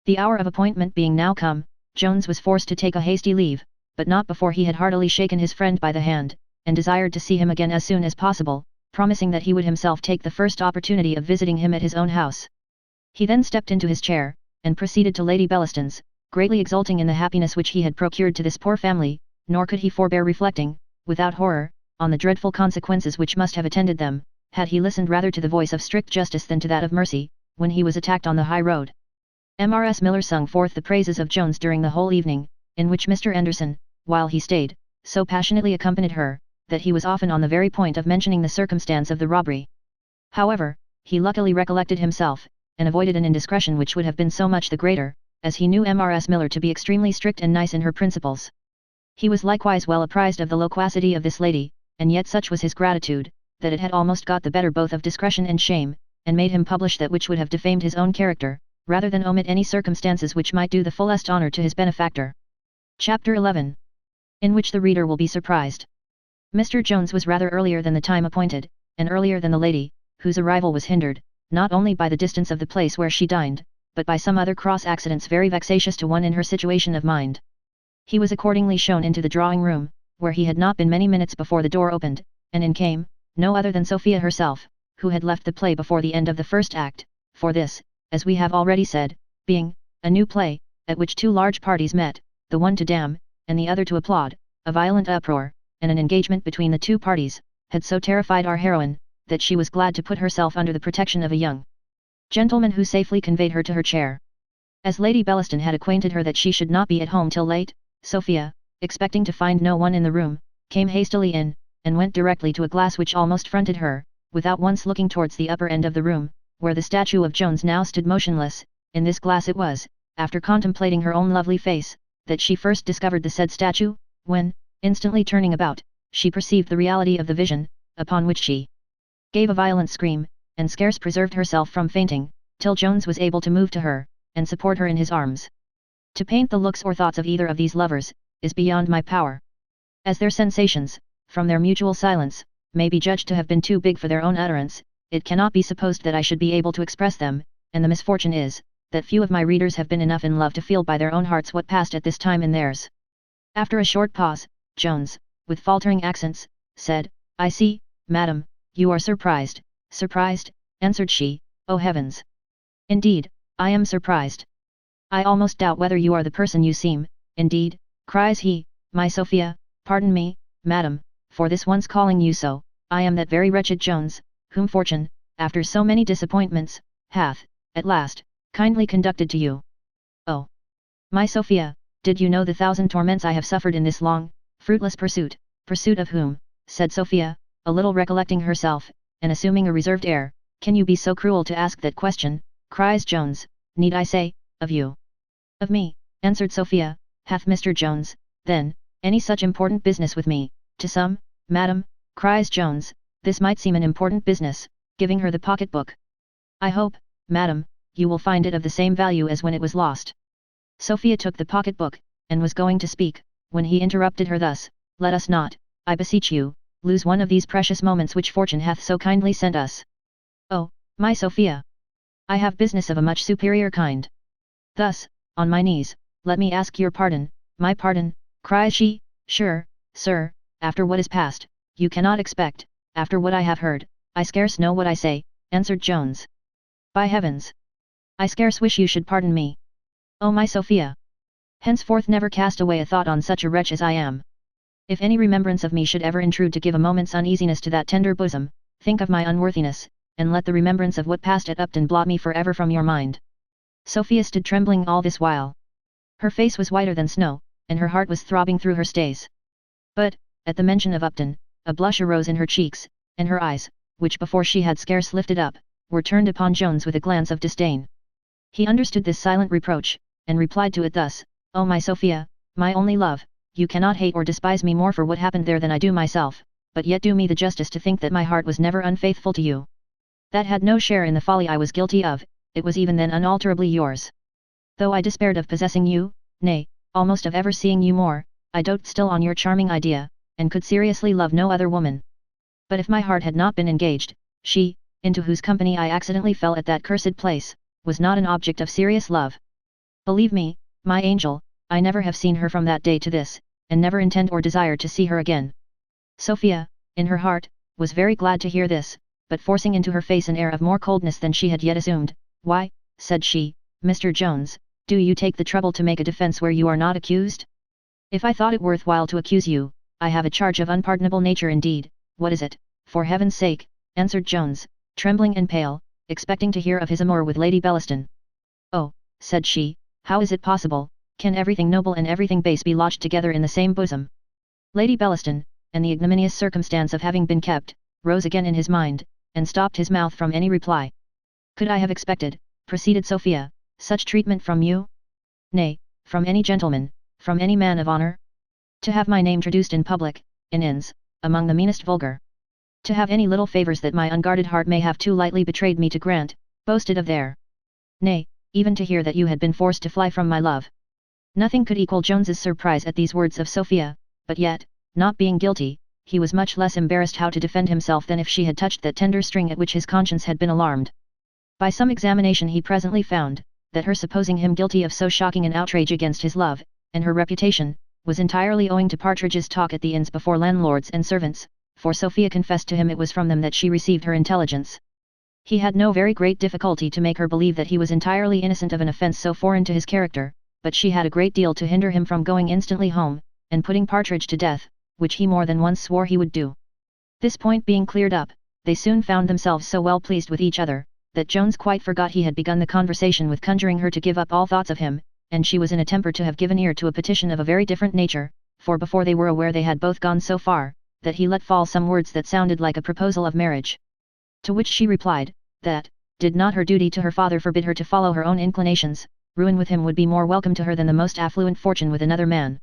S1: The hour of appointment being now come, Jones was forced to take a hasty leave, but not before he had heartily shaken his friend by the hand, and desired to see him again as soon as possible, promising that he would himself take the first opportunity of visiting him at his own house. He then stepped into his chair, and proceeded to Lady Bellaston's, greatly exulting in the happiness which he had procured to this poor family, nor could he forbear reflecting, without horror, on the dreadful consequences which must have attended them, had he listened rather to the voice of strict justice than to that of mercy, when he was attacked on the high road. Mrs. Miller sung forth the praises of Jones during the whole evening, in which Mr. Anderson, while he stayed, so passionately accompanied her, that he was often on the very point of mentioning the circumstance of the robbery. However, he luckily recollected himself, and avoided an indiscretion which would have been so much the greater, as he knew Mrs. Miller to be extremely strict and nice in her principles. He was likewise well apprised of the loquacity of this lady, and yet such was his gratitude, that it had almost got the better both of discretion and shame, and made him publish that which would have defamed his own character, rather than omit any circumstances which might do the fullest honour to his benefactor. Chapter 11. In which the reader will be surprised. Mr. Jones was rather earlier than the time appointed, and earlier than the lady, whose arrival was hindered, not only by the distance of the place where she dined, but by some other cross accidents very vexatious to one in her situation of mind. He was accordingly shown into the drawing room, where he had not been many minutes before the door opened, and in came, no other than Sophia herself, who had left the play before the end of the first act. For this, as we have already said, being a new play, at which two large parties met, the one to damn, and the other to applaud, a violent uproar, and an engagement between the two parties, had so terrified our heroine, that she was glad to put herself under the protection of a young gentleman who safely conveyed her to her chair. As Lady Bellaston had acquainted her that she should not be at home till late, Sophia, expecting to find no one in the room, came hastily in, and went directly to a glass which almost fronted her, without once looking towards the upper end of the room, where the statue of Jones now stood motionless. In this glass it was, after contemplating her own lovely face, that she first discovered the said statue, when, instantly turning about, she perceived the reality of the vision, upon which she gave a violent scream, and scarce preserved herself from fainting, till Jones was able to move to her, and support her in his arms. To paint the looks or thoughts of either of these lovers, is beyond my power. As their sensations, from their mutual silence, may be judged to have been too big for their own utterance, it cannot be supposed that I should be able to express them, and the misfortune is, that few of my readers have been enough in love to feel by their own hearts what passed at this time in theirs. After a short pause, Jones, with faltering accents, said, "I see, madam, you are surprised." "Surprised," answered she, "oh heavens! Indeed, I am surprised. I almost doubt whether you are the person you seem." "Indeed," cries he, "my Sophia, pardon me, madam, for this once calling you so, I am that very wretched Jones, whom fortune, after so many disappointments, hath, at last, kindly conducted to you. Oh! My Sophia, did you know the 1,000 torments I have suffered in this long, fruitless pursuit?" "Pursuit of whom?" said Sophia, a little recollecting herself, and assuming a reserved air. "Can you be so cruel to ask that question?" cries Jones. "Need I say, of you?" "Of me," answered Sophia. "Hath Mr. Jones, then, any such important business with me?" "To some, madam," cries Jones, "this might seem an important business," giving her the pocket-book. "I hope, madam, you will find it of the same value as when it was lost." Sophia took the pocket-book, and was going to speak, when he interrupted her thus: "Let us not, I beseech you, lose one of these precious moments which fortune hath so kindly sent us." "Oh, my Sophia! I have business of a much superior kind. Thus, on my knees, let me ask your pardon." "My pardon," cries she. "Sure, sir, after what is past, you cannot expect, after what I have heard, I scarce know what I say," answered Jones. "By heavens! I scarce wish you should pardon me. Oh my Sophia! Henceforth never cast away a thought on such a wretch as I am. If any remembrance of me should ever intrude to give a moment's uneasiness to that tender bosom, think of my unworthiness, and let the remembrance of what passed at Upton blot me for ever from your mind." Sophia stood trembling all this while. Her face was whiter than snow, and her heart was throbbing through her stays. But, at the mention of Upton, a blush arose in her cheeks, and her eyes, which before she had scarce lifted up, were turned upon Jones with a glance of disdain. He understood this silent reproach, and replied to it thus: "Oh my Sophia, my only love, you cannot hate or despise me more for what happened there than I do myself, but yet do me the justice to think that my heart was never unfaithful to you. That had no share in the folly I was guilty of, it was even then unalterably yours. Though I despaired of possessing you, nay, almost of ever seeing you more, I dote still on your charming idea, and could seriously love no other woman. But if my heart had not been engaged, she, into whose company I accidentally fell at that cursed place, was not an object of serious love. Believe me, my angel, I never have seen her from that day to this, and never intend or desire to see her again." Sophia, in her heart, was very glad to hear this, but forcing into her face an air of more coldness than she had yet assumed, "Why," said she, "Mr. Jones, do you take the trouble to make a defence where you are not accused? If I thought it worth while to accuse you, I have a charge of unpardonable nature indeed." "What is it, for heaven's sake?" answered Jones, trembling and pale, expecting to hear of his amour with Lady Bellaston. "Oh," said she, "how is it possible? Can everything noble and everything base be lodged together in the same bosom?" Lady Bellaston, and the ignominious circumstance of having been kept, rose again in his mind, and stopped his mouth from any reply. "Could I have expected," proceeded Sophia, "such treatment from you? Nay, from any gentleman, from any man of honour? To have my name traduced in public, in inns, among the meanest vulgar? To have any little favours that my unguarded heart may have too lightly betrayed me to grant, boasted of there? Nay, even to hear that you had been forced to fly from my love." Nothing could equal Jones's surprise at these words of Sophia, but yet, not being guilty, he was much less embarrassed how to defend himself than if she had touched that tender string at which his conscience had been alarmed. By some examination he presently found, that her supposing him guilty of so shocking an outrage against his love, and her reputation, was entirely owing to Partridge's talk at the inns before landlords and servants, for Sophia confessed to him it was from them that she received her intelligence. He had no very great difficulty to make her believe that he was entirely innocent of an offence so foreign to his character, but she had a great deal to hinder him from going instantly home, and putting Partridge to death, which he more than once swore he would do. This point being cleared up, they soon found themselves so well pleased with each other, that Jones quite forgot he had begun the conversation with conjuring her to give up all thoughts of him, and she was in a temper to have given ear to a petition of a very different nature, for before they were aware they had both gone so far, that he let fall some words that sounded like a proposal of marriage. To which she replied, that, did not her duty to her father forbid her to follow her own inclinations, ruin with him would be more welcome to her than the most affluent fortune with another man.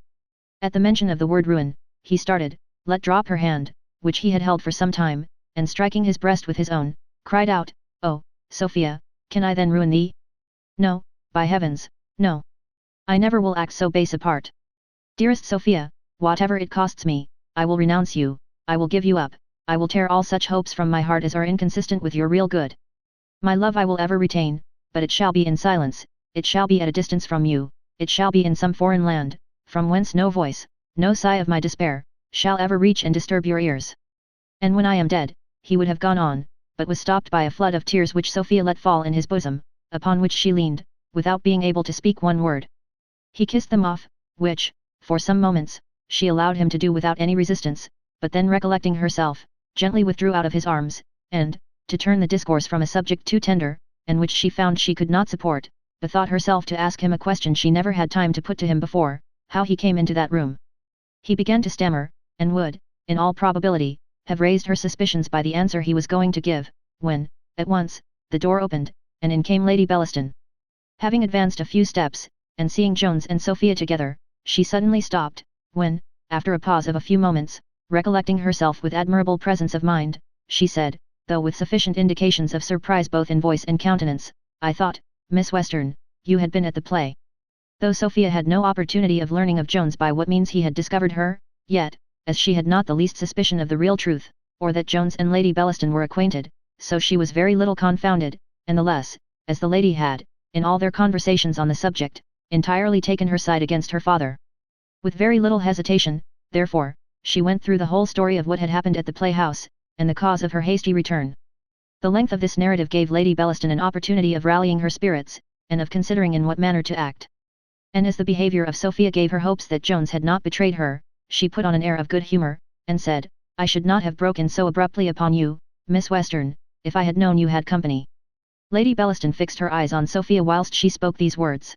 S1: At the mention of the word ruin, he started, let drop her hand, which he had held for some time, and striking his breast with his own, cried out, "Oh, Sophia, can I then ruin thee? No, by heavens, no. I never will act so base a part. Dearest Sophia, whatever it costs me, I will renounce you, I will give you up, I will tear all such hopes from my heart as are inconsistent with your real good. My love I will ever retain, but it shall be in silence, it shall be at a distance from you, it shall be in some foreign land, from whence no voice, no sigh of my despair, shall ever reach and disturb your ears." And when I am dead, he would have gone on, but was stopped by a flood of tears which Sophia let fall in his bosom, upon which she leaned, without being able to speak one word. He kissed them off, which, for some moments, she allowed him to do without any resistance, but then recollecting herself, gently withdrew out of his arms, and, to turn the discourse from a subject too tender, and which she found she could not support, bethought herself to ask him a question she never had time to put to him before, how he came into that room. He began to stammer, and would, in all probability, have raised her suspicions by the answer he was going to give, when, at once, the door opened, and in came Lady Bellaston. Having advanced a few steps, and seeing Jones and Sophia together, she suddenly stopped, when, after a pause of a few moments, recollecting herself with admirable presence of mind, she said, though with sufficient indications of surprise both in voice and countenance, "I thought, Miss Western, you had been at the play." Though Sophia had no opportunity of learning of Jones by what means he had discovered her, yet, as she had not the least suspicion of the real truth, or that Jones and Lady Bellaston were acquainted, so she was very little confounded, and the less, as the lady had, in all their conversations on the subject, entirely taken her side against her father. With very little hesitation, therefore, she went through the whole story of what had happened at the playhouse, and the cause of her hasty return. The length of this narrative gave Lady Bellaston an opportunity of rallying her spirits, and of considering in what manner to act. And as the behaviour of Sophia gave her hopes that Jones had not betrayed her, she put on an air of good humour, and said, "I should not have broken so abruptly upon you, Miss Western, if I had known you had company." Lady Bellaston fixed her eyes on Sophia whilst she spoke these words.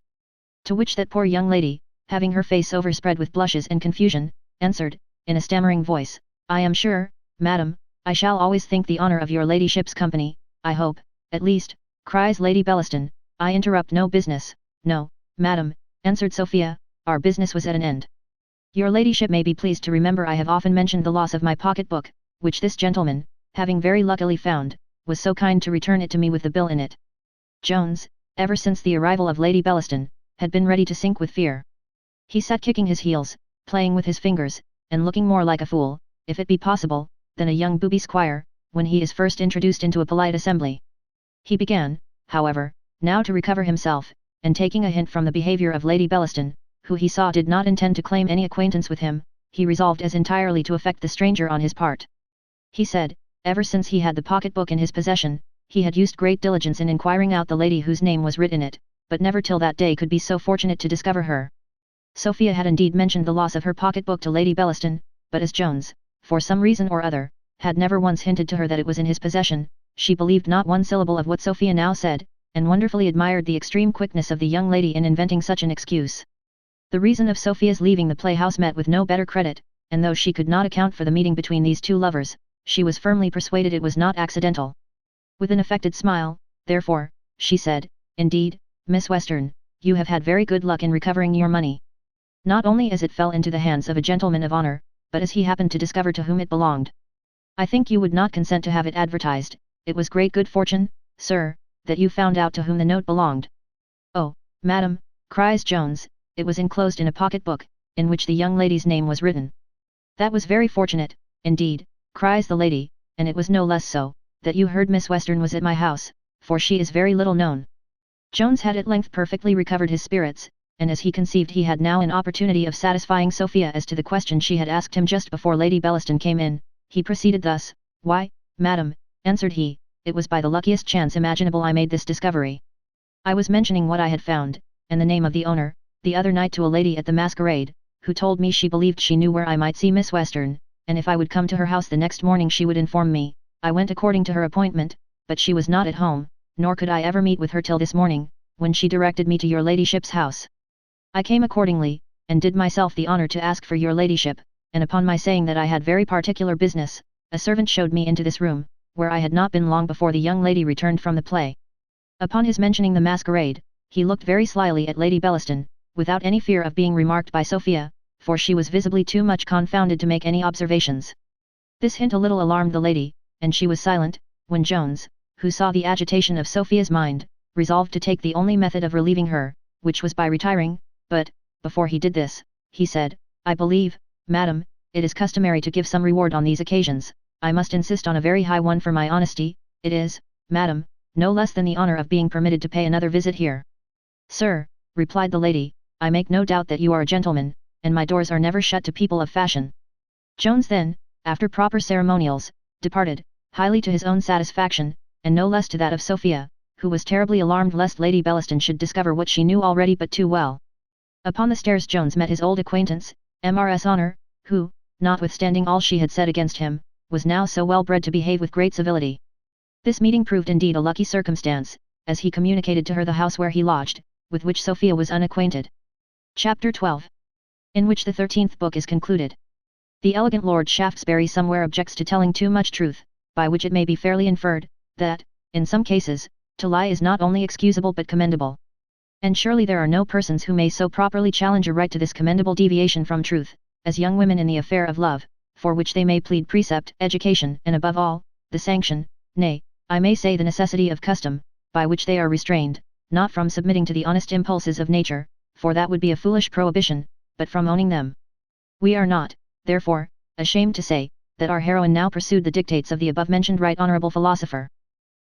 S1: To which that poor young lady, having her face overspread with blushes and confusion, answered, in a stammering voice, "I am sure, madam, I shall always think the honour of your ladyship's company, I hope, at least," cries Lady Bellaston, "I interrupt no business." "No, madam," answered Sophia, "our business was at an end. Your ladyship may be pleased to remember I have often mentioned the loss of my pocket-book, which this gentleman, having very luckily found, was so kind to return it to me with the bill in it." Jones, ever since the arrival of Lady Bellaston, had been ready to sink with fear. He sat kicking his heels, playing with his fingers, and looking more like a fool, if it be possible, than a young booby squire, when he is first introduced into a polite assembly. He began, however, now to recover himself, and taking a hint from the behaviour of Lady Bellaston, who he saw did not intend to claim any acquaintance with him, he resolved as entirely to affect the stranger on his part. He said, ever since he had the pocket-book in his possession, he had used great diligence in inquiring out the lady whose name was writ in it, but never till that day could be so fortunate to discover her. Sophia had indeed mentioned the loss of her pocket-book to Lady Bellaston, but as Jones, for some reason or other, had never once hinted to her that it was in his possession, she believed not one syllable of what Sophia now said, and wonderfully admired the extreme quickness of the young lady in inventing such an excuse. The reason of Sophia's leaving the playhouse met with no better credit, and though she could not account for the meeting between these two lovers, she was firmly persuaded it was not accidental. With an affected smile, therefore, she said, "Indeed, Miss Western, you have had very good luck in recovering your money. Not only as it fell into the hands of a gentleman of honour, but as he happened to discover to whom it belonged. I think you would not consent to have it advertised. It was great good fortune, sir, that you found out to whom the note belonged." "Oh, madam," cries Jones, "it was enclosed in a pocket-book, in which the young lady's name was written." "That was very fortunate, indeed," cries the lady, "and it was no less so, that you heard Miss Western was at my house, for she is very little known." Jones had at length perfectly recovered his spirits, and as he conceived he had now an opportunity of satisfying Sophia as to the question she had asked him just before Lady Bellaston came in, he proceeded thus, "Why, madam," answered he, it was by the luckiest chance imaginable I made this discovery. I was mentioning what I had found, and the name of the owner, the other night to a lady at the masquerade, who told me she believed she knew where I might see Miss Western, and if I would come to her house the next morning she would inform me. I went according to her appointment, but she was not at home, nor could I ever meet with her till this morning, when she directed me to your ladyship's house. I came accordingly, and did myself the honour to ask for your ladyship, and upon my saying that I had very particular business, a servant showed me into this room, where I had not been long before the young lady returned from the play. Upon his mentioning the masquerade, he looked very slyly at Lady Bellaston, without any fear of being remarked by Sophia, for she was visibly too much confounded to make any observations. This hint a little alarmed the lady, and she was silent, when Jones, who saw the agitation of Sophia's mind, resolved to take the only method of relieving her, which was by retiring, but, before he did this, he said, I believe, madam, it is customary to give some reward on these occasions. I must insist on a very high one for my honesty. It is, madam, no less than the honour of being permitted to pay another visit here. Sir, replied the lady, I make no doubt that you are a gentleman, and my doors are never shut to people of fashion. Jones then, after proper ceremonials, departed, highly to his own satisfaction, and no less to that of Sophia, who was terribly alarmed lest Lady Bellaston should discover what she knew already but too well. Upon the stairs Jones met his old acquaintance, Mrs. Honour, who, notwithstanding all she had said against him, was now so well bred to behave with great civility. This meeting proved indeed a lucky circumstance, as he communicated to her the house where he lodged, with which Sophia was unacquainted. Chapter 12. In which the 13th book is concluded. The elegant Lord Shaftesbury somewhere objects to telling too much truth, by which it may be fairly inferred, that, in some cases, to lie is not only excusable but commendable. And surely there are no persons who may so properly challenge a right to this commendable deviation from truth, as young women in the affair of love, for which they may plead precept, education, and above all, the sanction, nay, I may say the necessity of custom, by which they are restrained, not from submitting to the honest impulses of nature, for that would be a foolish prohibition, but from owning them. We are not, therefore, ashamed to say, that our heroine now pursued the dictates of the above-mentioned right honourable philosopher.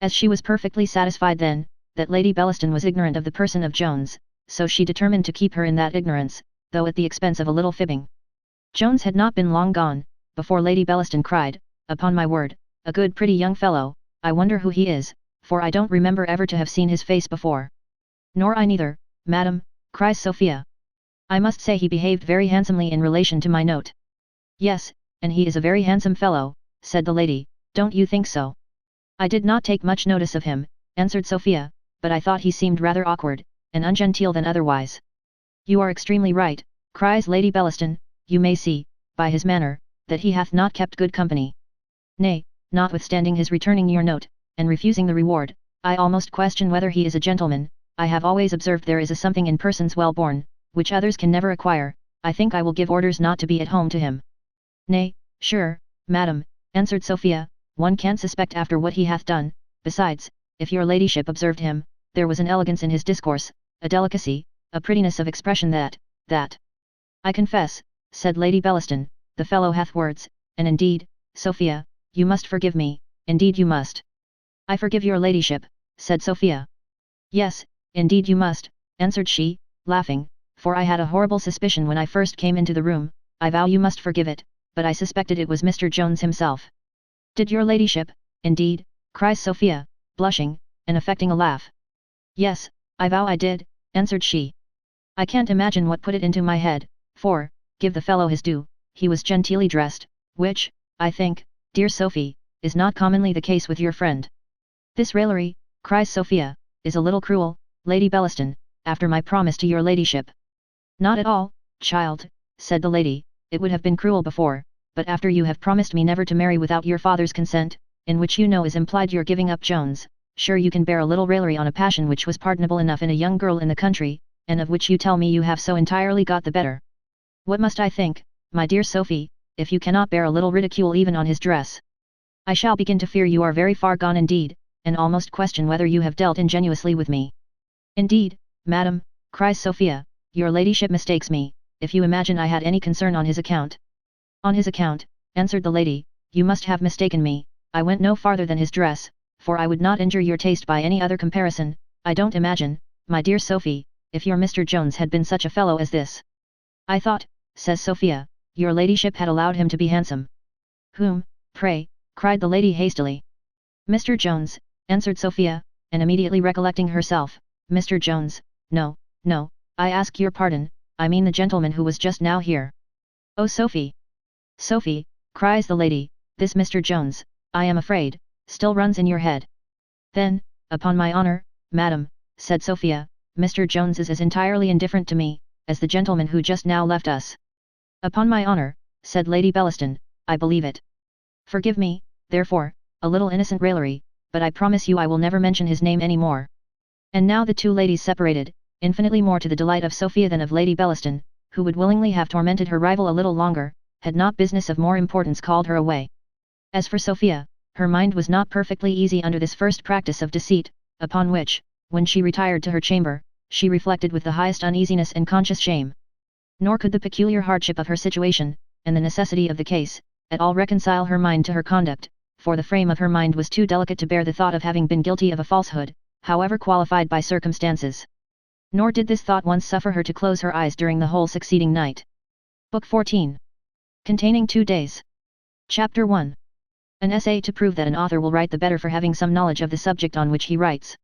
S1: As she was perfectly satisfied then, that Lady Bellaston was ignorant of the person of Jones, so she determined to keep her in that ignorance, though at the expense of a little fibbing. Jones had not been long gone, before Lady Bellaston cried, upon my word, a good pretty young fellow, I wonder who he is, for I don't remember ever to have seen his face before. Nor I neither, madam, cries Sophia. I must say he behaved very handsomely in relation to my note. Yes, and he is a very handsome fellow, said the lady, don't you think so? I did not take much notice of him, answered Sophia, but I thought he seemed rather awkward, and ungenteel than otherwise. You are extremely right, cries Lady Bellaston, you may see, by his manner, that he hath not kept good company. Nay, notwithstanding his returning your note, and refusing the reward, I almost question whether he is a gentleman. I have always observed there is a something in persons well born, which others can never acquire. I think I will give orders not to be at home to him. Nay, sure, madam, answered Sophia, one can't suspect after what he hath done. Besides, if your ladyship observed him, there was an elegance in his discourse, a delicacy, a prettiness of expression that. I confess, said Lady Bellaston, the fellow hath words, and indeed, Sophia, you must forgive me, indeed you must. I forgive your ladyship, said Sophia. Yes, indeed you must, answered she, laughing, for I had a horrible suspicion when I first came into the room. I vow you must forgive it, but I suspected it was Mr. Jones himself. Did your ladyship, indeed, cries Sophia, blushing, and affecting a laugh. Yes, I vow I did, answered she. I can't imagine what put it into my head, for, give the fellow his due, he was genteelly dressed, which, I think, dear Sophie, is not commonly the case with your friend. This raillery, cries Sophia, is a little cruel, Lady Bellaston, after my promise to your ladyship. Not at all, child, said the lady, it would have been cruel before, but after you have promised me never to marry without your father's consent, in which you know is implied your giving up Jones, sure you can bear a little raillery on a passion which was pardonable enough in a young girl in the country, and of which you tell me you have so entirely got the better. What must I think, my dear Sophie, if you cannot bear a little ridicule even on his dress? I shall begin to fear you are very far gone indeed, and almost question whether you have dealt ingenuously with me. Indeed, madam, cries Sophia, your ladyship mistakes me, if you imagine I had any concern on his account. On his account, answered the lady, you must have mistaken me. I went no farther than his dress, for I would not injure your taste by any other comparison. I don't imagine, my dear Sophie, if your Mr. Jones had been such a fellow as this. I thought, says Sophia, your ladyship had allowed him to be handsome. Whom, pray, cried the lady hastily. Mr. Jones, answered Sophia, and immediately recollecting herself, Mr. Jones, no, no, I ask your pardon, I mean the gentleman who was just now here. Oh Sophie! Sophie, cries the lady, this Mr. Jones, I am afraid, still runs in your head. Then, upon my honour, madam, said Sophia, Mr. Jones is as entirely indifferent to me, as the gentleman who just now left us. Upon my honour, said Lady Bellaston, I believe it. Forgive me, therefore, a little innocent raillery, but I promise you I will never mention his name any more. And now the two ladies separated, infinitely more to the delight of Sophia than of Lady Bellaston, who would willingly have tormented her rival a little longer, had not business of more importance called her away. As for Sophia, her mind was not perfectly easy under this first practice of deceit, upon which, when she retired to her chamber, she reflected with the highest uneasiness and conscious shame. Nor could the peculiar hardship of her situation, and the necessity of the case, at all reconcile her mind to her conduct, for the frame of her mind was too delicate to bear the thought of having been guilty of a falsehood, however qualified by circumstances. Nor did this thought once suffer her to close her eyes during the whole succeeding night. Book 14. Containing 2 days. Chapter 1. An essay to prove that an author will write the better for having some knowledge of the subject on which he writes.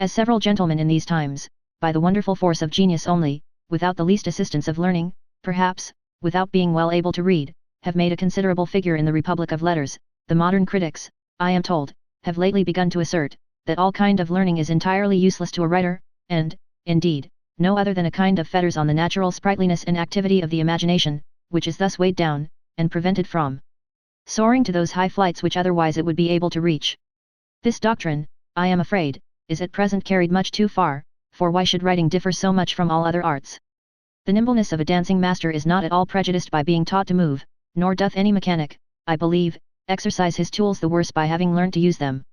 S1: As several gentlemen in these times, by the wonderful force of genius only, without the least assistance of learning, perhaps, without being well able to read, have made a considerable figure in the Republic of Letters, the modern critics, I am told, have lately begun to assert, that all kind of learning is entirely useless to a writer, and, indeed, no other than a kind of fetters on the natural sprightliness and activity of the imagination, which is thus weighed down, and prevented from soaring to those high flights which otherwise it would be able to reach. This doctrine, I am afraid, is at present carried much too far, for why should writing differ so much from all other arts? The nimbleness of a dancing master is not at all prejudiced by being taught to move, nor doth any mechanic, I believe, exercise his tools the worse by having learned to use them.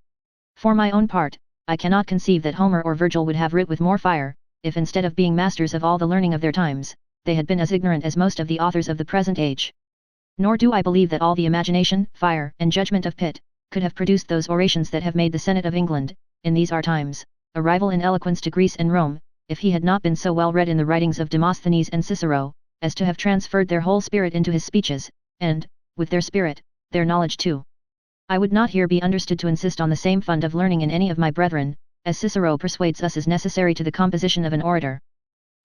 S1: For my own part, I cannot conceive that Homer or Virgil would have writ with more fire, if instead of being masters of all the learning of their times, they had been as ignorant as most of the authors of the present age. Nor do I believe that all the imagination, fire, and judgment of Pitt, could have produced those orations that have made the Senate of England, in these our times, a rival in eloquence to Greece and Rome, if he had not been so well read in the writings of Demosthenes and Cicero, as to have transferred their whole spirit into his speeches, and, with their spirit, their knowledge too. I would not here be understood to insist on the same fund of learning in any of my brethren, as Cicero persuades us is necessary to the composition of an orator.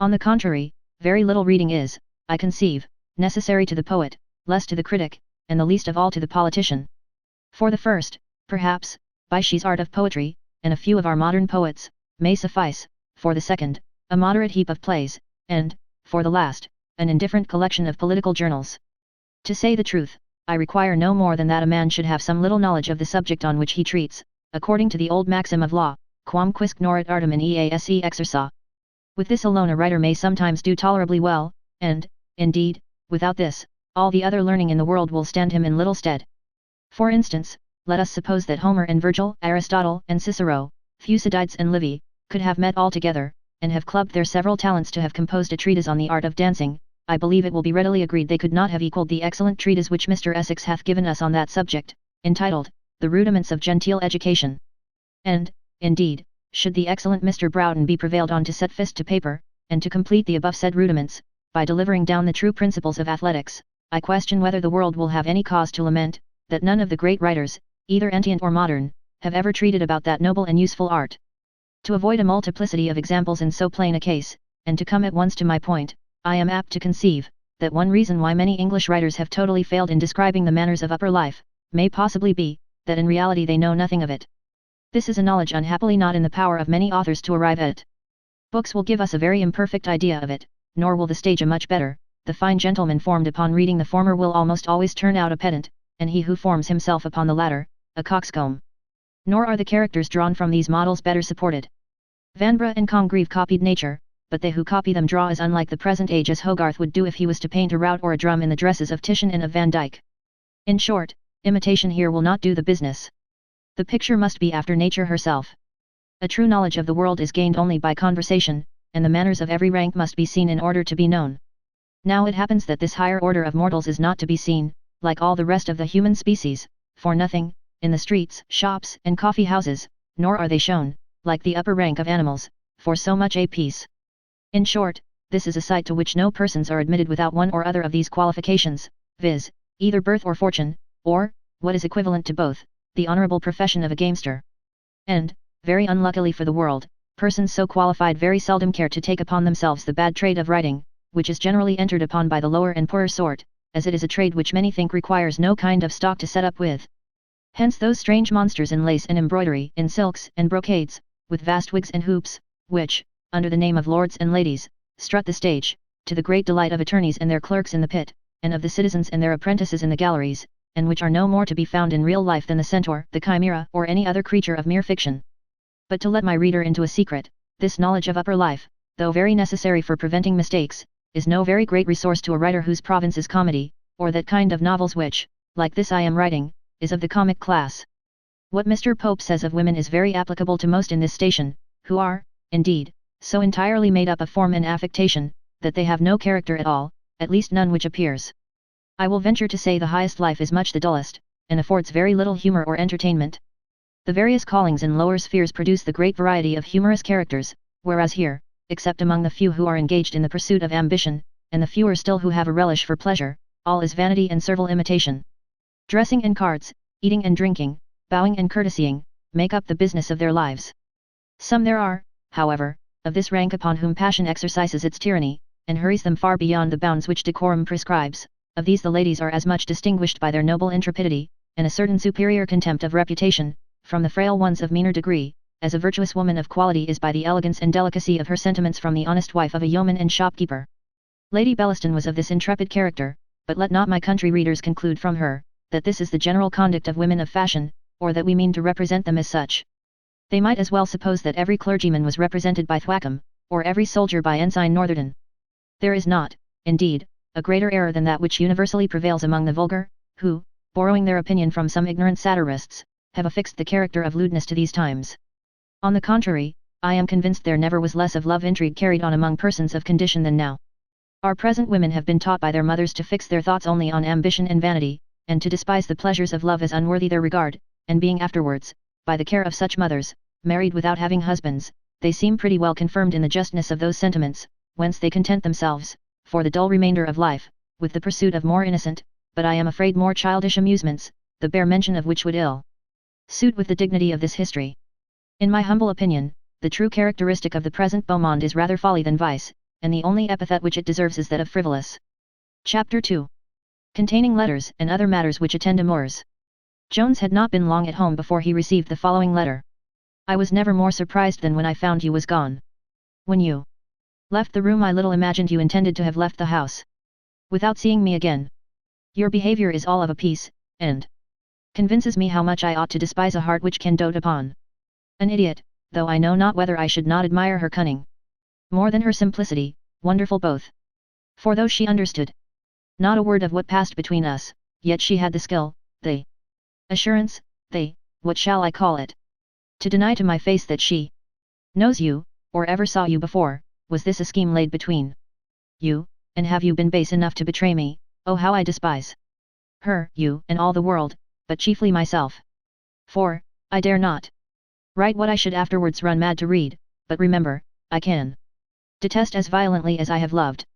S1: On the contrary, very little reading is, I conceive, necessary to the poet, less to the critic, and the least of all to the politician. For the first, perhaps, Bysshe's art of poetry, and a few of our modern poets, may suffice, for the second, a moderate heap of plays, and, for the last, an indifferent collection of political journals. To say the truth, I require no more than that a man should have some little knowledge of the subject on which he treats, according to the old maxim of law, quam quisque norit artem in ease exersa. With this alone a writer may sometimes do tolerably well, and, indeed, without this, all the other learning in the world will stand him in little stead. For instance, let us suppose that Homer and Virgil, Aristotle and Cicero, Thucydides and Livy, could have met all together, and have clubbed their several talents to have composed a treatise on the art of dancing. I believe it will be readily agreed they could not have equalled the excellent treatise which Mr. Essex hath given us on that subject, entitled, The Rudiments of Genteel Education. And, indeed, should the excellent Mr. Broughton be prevailed on to set fist to paper, and to complete the above said rudiments, by delivering down the true principles of athletics, I question whether the world will have any cause to lament, that none of the great writers, either ancient or modern, have ever treated about that noble and useful art. To avoid a multiplicity of examples in so plain a case, and to come at once to my point, I am apt to conceive, that one reason why many English writers have totally failed in describing the manners of upper life, may possibly be, that in reality they know nothing of it. This is a knowledge unhappily not in the power of many authors to arrive at. Books will give us a very imperfect idea of it, nor will the stage a much better. The fine gentleman formed upon reading the former will almost always turn out a pedant, and he who forms himself upon the latter, a coxcomb. Nor are the characters drawn from these models better supported. Vanbrugh and Congreve copied nature, but they who copy them draw as unlike the present age as Hogarth would do if he was to paint a rout or a drum in the dresses of Titian and of Van Dyck. In short, imitation here will not do the business. The picture must be after nature herself. A true knowledge of the world is gained only by conversation, and the manners of every rank must be seen in order to be known. Now it happens that this higher order of mortals is not to be seen, like all the rest of the human species, for nothing, in the streets, shops, and coffee houses, nor are they shown, like the upper rank of animals, for so much a piece. In short, this is a sight to which no persons are admitted without one or other of these qualifications, viz., either birth or fortune, or, what is equivalent to both, the honourable profession of a gamester. And, very unluckily for the world, persons so qualified very seldom care to take upon themselves the bad trade of writing, which is generally entered upon by the lower and poorer sort, as it is a trade which many think requires no kind of stock to set up with. Hence those strange monsters in lace and embroidery, in silks and brocades, with vast wigs and hoops, which, under the name of lords and ladies, strut the stage, to the great delight of attorneys and their clerks in the pit, and of the citizens and their apprentices in the galleries, and which are no more to be found in real life than the centaur, the chimera, or any other creature of mere fiction. But to let my reader into a secret, this knowledge of upper life, though very necessary for preventing mistakes, is no very great resource to a writer whose province is comedy, or that kind of novels which, like this I am writing, is of the comic class. What Mr. Pope says of women is very applicable to most in this station, who are, indeed, so entirely made up of form and affectation, that they have no character at all, at least none which appears. I will venture to say the highest life is much the dullest, and affords very little humour or entertainment. The various callings in lower spheres produce the great variety of humorous characters, whereas here, except among the few who are engaged in the pursuit of ambition, and the fewer still who have a relish for pleasure, all is vanity and servile imitation. Dressing and cards, eating and drinking, bowing and courtesying, make up the business of their lives. Some there are, however, of this rank upon whom passion exercises its tyranny, and hurries them far beyond the bounds which decorum prescribes. Of these the ladies are as much distinguished by their noble intrepidity, and a certain superior contempt of reputation, from the frail ones of meaner degree, as a virtuous woman of quality is by the elegance and delicacy of her sentiments from the honest wife of a yeoman and shopkeeper. Lady Bellaston was of this intrepid character, but let not my country readers conclude from her, that this is the general conduct of women of fashion, or that we mean to represent them as such. They might as well suppose that every clergyman was represented by Thwackum, or every soldier by Ensign Northerton. There is not, indeed, a greater error than that which universally prevails among the vulgar, who, borrowing their opinion from some ignorant satirists, have affixed the character of lewdness to these times. On the contrary, I am convinced there never was less of love intrigue carried on among persons of condition than now. Our present women have been taught by their mothers to fix their thoughts only on ambition and vanity, and to despise the pleasures of love as unworthy their regard, and being afterwards, by the care of such mothers, married without having husbands, they seem pretty well confirmed in the justness of those sentiments, whence they content themselves, for the dull remainder of life, with the pursuit of more innocent, but I am afraid more childish amusements, the bare mention of which would ill suit with the dignity of this history. In my humble opinion, the true characteristic of the present beau monde is rather folly than vice, and the only epithet which it deserves is that of frivolous. Chapter 2. Containing letters and other matters which attend amours. Jones had not been long at home before he received the following letter. I was never more surprised than when I found you was gone. When you left the room I little imagined you intended to have left the house without seeing me again. Your behaviour is all of a piece, and convinces me how much I ought to despise a heart which can dote upon an idiot, though I know not whether I should not admire her cunning more than her simplicity, wonderful both. For though she understood not a word of what passed between us, yet she had the skill, the assurance, what shall I call it? To deny to my face that she knows you, or ever saw you before. Was this a scheme laid between you, and have you been base enough to betray me? Oh, how I despise her, you, and all the world, but chiefly myself. For, I dare not write what I should afterwards run mad to read, but remember, I can detest as violently as I have loved.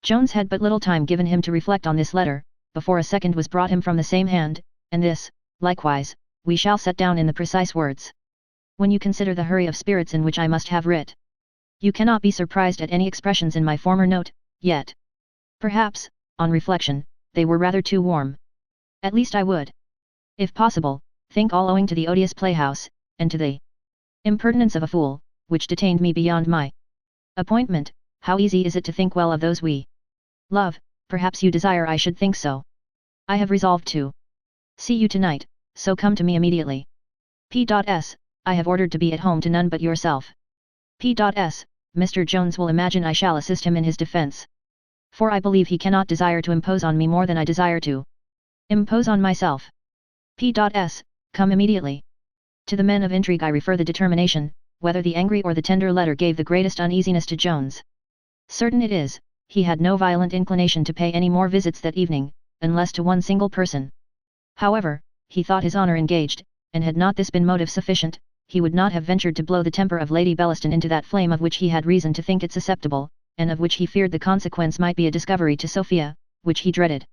S1: Jones had but little time given him to reflect on this letter, before a second was brought him from the same hand, and this, likewise, we shall set down in the precise words. When you consider the hurry of spirits in which I must have writ, you cannot be surprised at any expressions in my former note, yet, perhaps, on reflection, they were rather too warm. At least I would, if possible, think all owing to the odious playhouse, and to the impertinence of a fool, which detained me beyond my appointment. How easy is it to think well of those we love, perhaps you desire I should think so. I have resolved to see you tonight, so come to me immediately. P.S. I have ordered to be at home to none but yourself. P.S. Mr. Jones will imagine I shall assist him in his defence. For I believe he cannot desire to impose on me more than I desire to impose on myself. P.S. Come immediately. To the men of intrigue I refer the determination, whether the angry or the tender letter gave the greatest uneasiness to Jones. Certain it is, he had no violent inclination to pay any more visits that evening, unless to one single person. However, he thought his honour engaged, and had not this been motive sufficient, he would not have ventured to blow the temper of Lady Bellaston into that flame of which he had reason to think it susceptible, and of which he feared the consequence might be a discovery to Sophia, which he dreaded.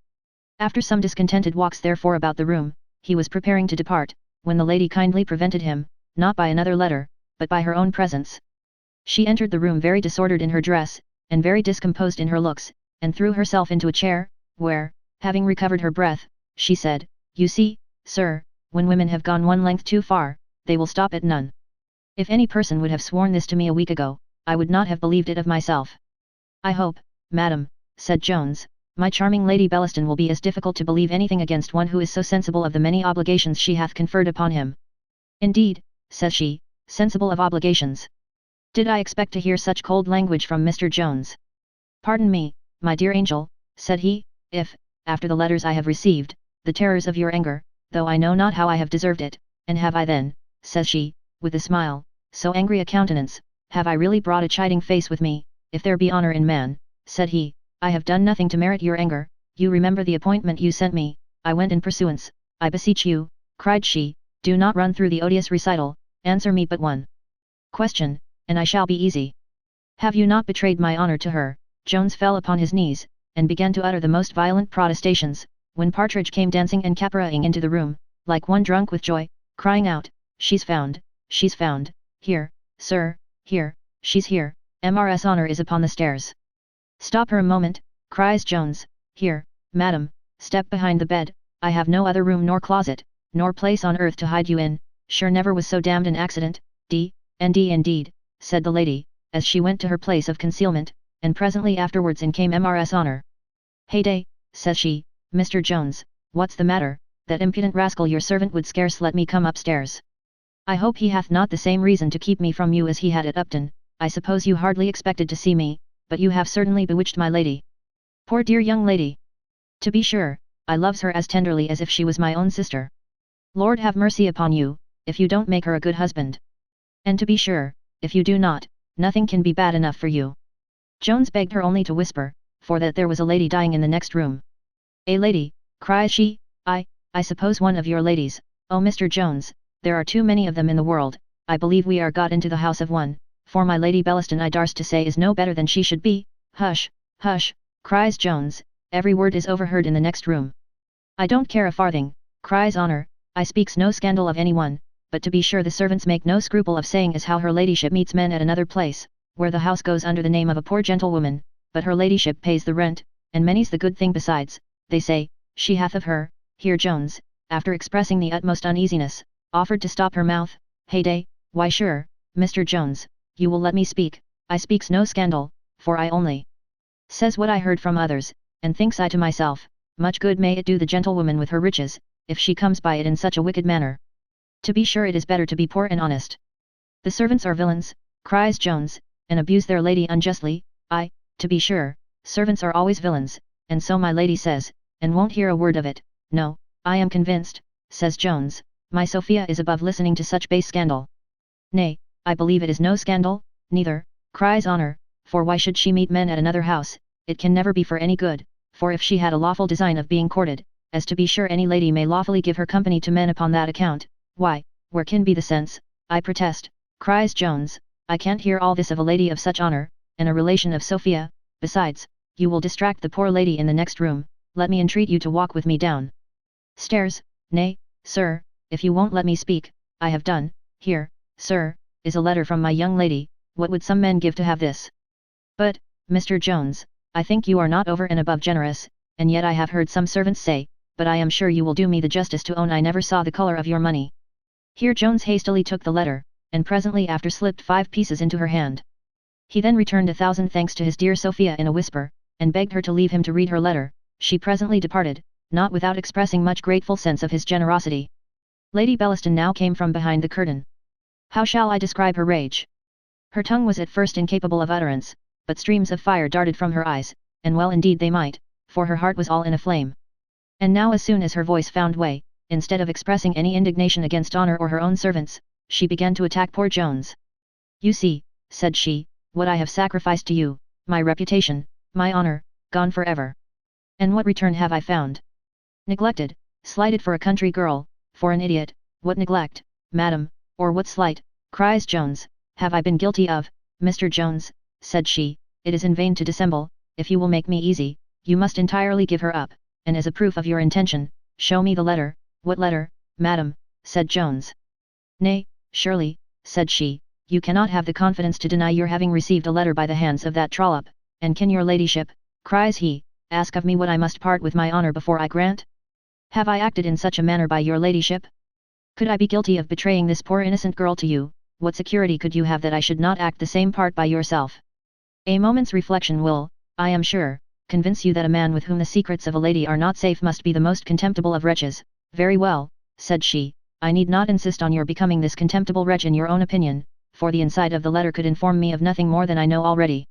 S1: After some discontented walks therefore about the room, he was preparing to depart, when the lady kindly prevented him, not by another letter, but by her own presence. She entered the room very disordered in her dress, and very discomposed in her looks, and threw herself into a chair, where, having recovered her breath, she said, "You see, sir, when women have gone one length too far, they will stop at none. If any person would have sworn this to me a week ago, I would not have believed it of myself." "I hope, madam," said Jones, "my charming Lady Bellaston will be as difficult to believe anything against one who is so sensible of the many obligations she hath conferred upon him." "Indeed," says she, "sensible of obligations. Did I expect to hear such cold language from Mr. Jones? Pardon me, my dear angel," said he, "if, after the letters I have received, the terrors of your anger, though I know not how I have deserved it, and have I then," says she, with a smile, "so angry a countenance, have I really brought a chiding face with me, if there be honour in man," said he, "I have done nothing to merit your anger, you remember the appointment you sent me, I went in pursuance, I beseech you," cried she, "do not run through the odious recital, answer me but one question, and I shall be easy. Have you not betrayed my honour to her?" Jones fell upon his knees, and began to utter the most violent protestations, when Partridge came dancing and caparaiing into the room, like one drunk with joy, crying out, she's found, here, sir, here, she's here, Mrs. Honour is upon the stairs." "Stop her a moment," cries Jones, "here, madam, step behind the bed, I have no other room nor closet, nor place on earth to hide you in, sure never was so damned an accident, indeed, said the lady, as she went to her place of concealment, and presently afterwards in came Mrs. Honour. "Heyday," says she, "Mr. Jones, what's the matter? That impudent rascal your servant would scarce let me come upstairs. I hope he hath not the same reason to keep me from you as he had at Upton. I suppose you hardly expected to see me, but you have certainly bewitched my lady. Poor dear young lady! To be sure, I loves her as tenderly as if she was my own sister. Lord have mercy upon you, if you don't make her a good husband. And to be sure, if you do not, nothing can be bad enough for you." Jones begged her only to whisper, for that there was a lady dying in the next room. "A lady," cries she, I suppose one of your ladies. Oh Mr. Jones, there are too many of them in the world, I believe we are got into the house of one, for my Lady Bellaston I darst to say is no better than she should be." "Hush, hush," cries Jones, "every word is overheard in the next room." "I don't care a farthing," cries Honour, "I speaks no scandal of any one, but to be sure the servants make no scruple of saying as how her ladyship meets men at another place, where the house goes under the name of a poor gentlewoman, but her ladyship pays the rent, and many's the good thing besides, they say, she hath of her." Here Jones, after expressing the utmost uneasiness, offered to stop her mouth. "Heyday, why sure, Mr. Jones, you will let me speak, I speaks no scandal, for I only says what I heard from others, and thinks I to myself, much good may it do the gentlewoman with her riches, if she comes by it in such a wicked manner. To be sure it is better to be poor and honest. The servants are villains," cries Jones, "and abuse their lady unjustly. To be sure, servants are always villains, and so my lady says, and won't hear a word of it. No, I am convinced," says Jones, "my Sophia is above listening to such base scandal." "Nay, I believe it is no scandal, neither," cries Honour, "for why should she meet men at another house? It can never be for any good, for if she had a lawful design of being courted, as to be sure any lady may lawfully give her company to men upon that account, why, where can be the sense? I protest," cries Jones, "I can't hear all this of a lady of such honour, and a relation of Sophia. Besides, you will distract the poor lady in the next room. Let me entreat you to walk with me down stairs." "Nay, sir, if you won't let me speak, I have done. Here, sir, is a letter from my young lady. What would some men give to have this? But, Mr. Jones, I think you are not over and above generous, and yet I have heard some servants say, but I am sure you will do me the justice to own I never saw the colour of your money." Here Jones hastily took the letter, and presently after slipped 5 pieces into her hand. He then returned 1,000 thanks to his dear Sophia in a whisper, and begged her to leave him to read her letter. She presently departed, not without expressing much grateful sense of his generosity. Lady Bellaston now came from behind the curtain. How shall I describe her rage? Her tongue was at first incapable of utterance, but streams of fire darted from her eyes, and well indeed they might, for her heart was all in a flame. And now as soon as her voice found way, instead of expressing any indignation against Honour or her own servants, she began to attack poor Jones. "You see," said she, "what I have sacrificed to you, my reputation, my honour, gone forever. And what return have I found? Neglected, slighted for a country girl, for an idiot. What neglect, madam, or what slight," cries Jones, "have I been guilty of?" "Mr. Jones," said she, "it is in vain to dissemble. If you will make me easy, you must entirely give her up, and as a proof of your intention, show me the letter." "What letter, madam?" said Jones. Nay, surely, said she, you cannot have the confidence to deny your having received a letter by the hands of that trollop, and can your ladyship, cries he, ask of me what I must part with my honour before I grant? Have I acted in such a manner by your ladyship? Could I be guilty of betraying this poor innocent girl to you, what security could you have that I should not act the same part by yourself? A moment's reflection will, I am sure, convince you that a man with whom the secrets of a lady are not safe must be the most contemptible of wretches. Very well, said she, I need not insist on your becoming this contemptible wretch in your own opinion, for the inside of the letter could inform me of nothing more than I know already.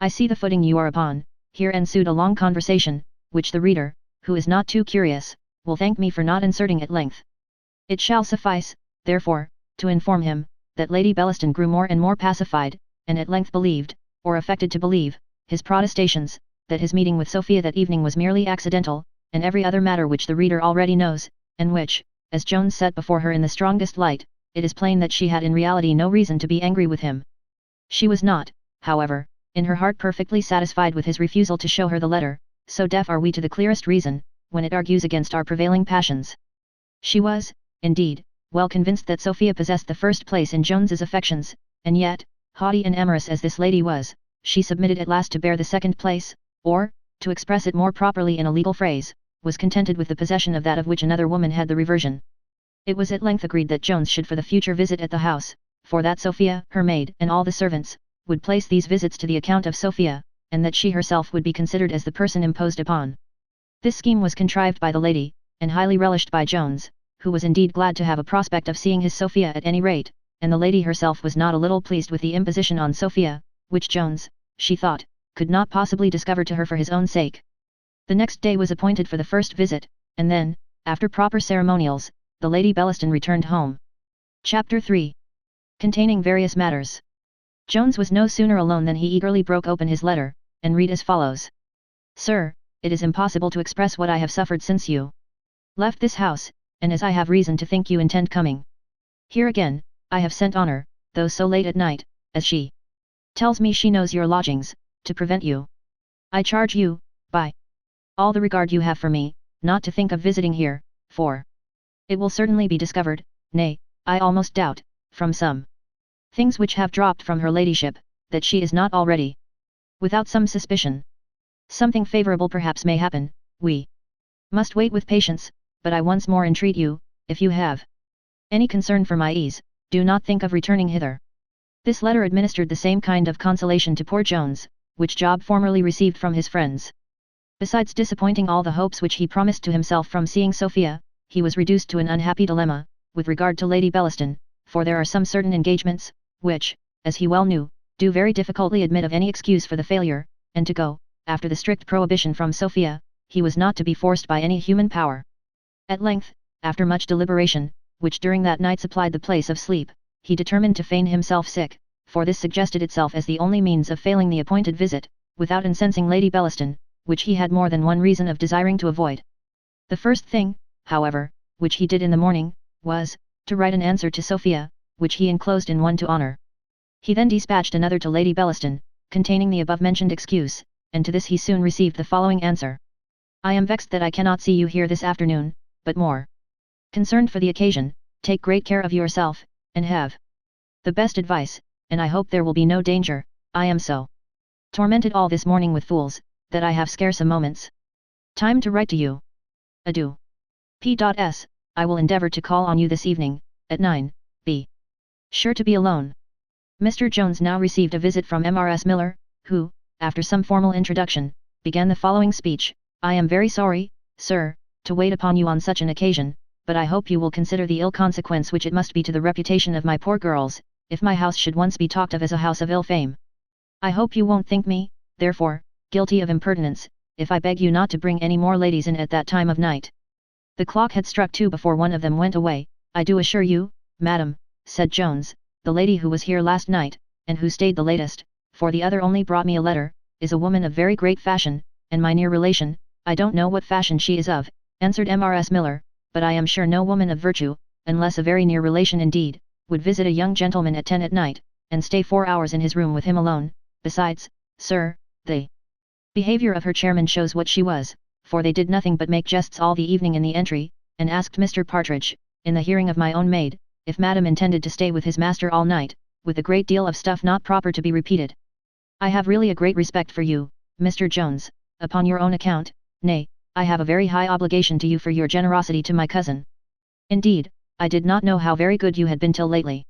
S1: I see the footing you are upon. Here ensued a long conversation, which the reader, who is not too curious, will thank me for not inserting at length. It shall suffice, therefore, to inform him, that Lady Bellaston grew more and more pacified, and at length believed, or affected to believe, his protestations, that his meeting with Sophia that evening was merely accidental, and every other matter which the reader already knows, and which, as Jones set before her in the strongest light, it is plain that she had in reality no reason to be angry with him. She was not, however, in her heart perfectly satisfied with his refusal to show her the letter, so deaf are we to the clearest reason, when it argues against our prevailing passions. She was, indeed, well convinced that Sophia possessed the first place in Jones's affections, and yet, haughty and amorous as this lady was, she submitted at last to bear the second place, or, to express it more properly in a legal phrase, was contented with the possession of that of which another woman had the reversion. It was at length agreed that Jones should for the future visit at the house, for that Sophia, her maid, and all the servants, would place these visits to the account of Sophia, and that she herself would be considered as the person imposed upon. This scheme was contrived by the lady, and highly relished by Jones, who was indeed glad to have a prospect of seeing his Sophia at any rate, and the lady herself was not a little pleased with the imposition on Sophia, which Jones, she thought, could not possibly discover to her for his own sake. The next day was appointed for the first visit, and then, after proper ceremonials, the Lady Bellaston returned home. Chapter 3. Containing various matters. Jones was no sooner alone than he eagerly broke open his letter, and read as follows. Sir, it is impossible to express what I have suffered since you left this house, and as I have reason to think you intend coming here again, I have sent Honour, though so late at night, as she tells me she knows your lodgings, to prevent you. I charge you, by all the regard you have for me, not to think of visiting here, for it will certainly be discovered, nay, I almost doubt, from some things which have dropped from her ladyship, that she is not already without some suspicion. Something favourable perhaps may happen, we must wait with patience, but I once more entreat you, if you have any concern for my ease, do not think of returning hither. This letter administered the same kind of consolation to poor Jones, which Job formerly received from his friends. Besides disappointing all the hopes which he promised to himself from seeing Sophia, he was reduced to an unhappy dilemma, with regard to Lady Bellaston, for there are some certain engagements, which, as he well knew, do very difficultly admit of any excuse for the failure, and to go, after the strict prohibition from Sophia, he was not to be forced by any human power. At length, after much deliberation, which during that night supplied the place of sleep, he determined to feign himself sick, for this suggested itself as the only means of failing the appointed visit, without incensing Lady Bellaston, which he had more than one reason of desiring to avoid. The first thing, however, which he did in the morning, was, to write an answer to Sophia, which he enclosed in one to Honour. He then dispatched another to Lady Bellaston, containing the above-mentioned excuse, and to this he soon received the following answer. I am vexed that I cannot see you here this afternoon, but more concerned for the occasion, take great care of yourself, and have the best advice, and I hope there will be no danger. I am so tormented all this morning with fools, that I have scarce a moment's time to write to you. Adieu. P.S. I will endeavour to call on you this evening, at 9, be sure to be alone. Mr. Jones now received a visit from M.R.S. Miller, who, after some formal introduction, began the following speech. I am very sorry, sir, to wait upon you on such an occasion, but I hope you will consider the ill consequence which it must be to the reputation of my poor girls, if my house should once be talked of as a house of ill fame. I hope you won't think me, therefore, guilty of impertinence, if I beg you not to bring any more ladies in at that time of night. The clock had struck 2 before one of them went away. I do assure you, madam, said Jones, the lady who was here last night, and who stayed the latest, for the other only brought me a letter, is a woman of very great fashion, and my near relation. I don't know what fashion she is of, answered M.R.S. Miller, but I am sure no woman of virtue, unless a very near relation indeed, would visit a young gentleman at 10 at night, and stay 4 hours in his room with him alone. Besides, sir, the behaviour of her chairmen shows what she was, for they did nothing but make jests all the evening in the entry, and asked Mr. Partridge, in the hearing of my own maid, if madam intended to stay with his master all night, with a great deal of stuff not proper to be repeated. I have really a great respect for you, Mr. Jones, upon your own account, nay, I have a very high obligation to you for your generosity to my cousin. Indeed, I did not know how very good you had been till lately.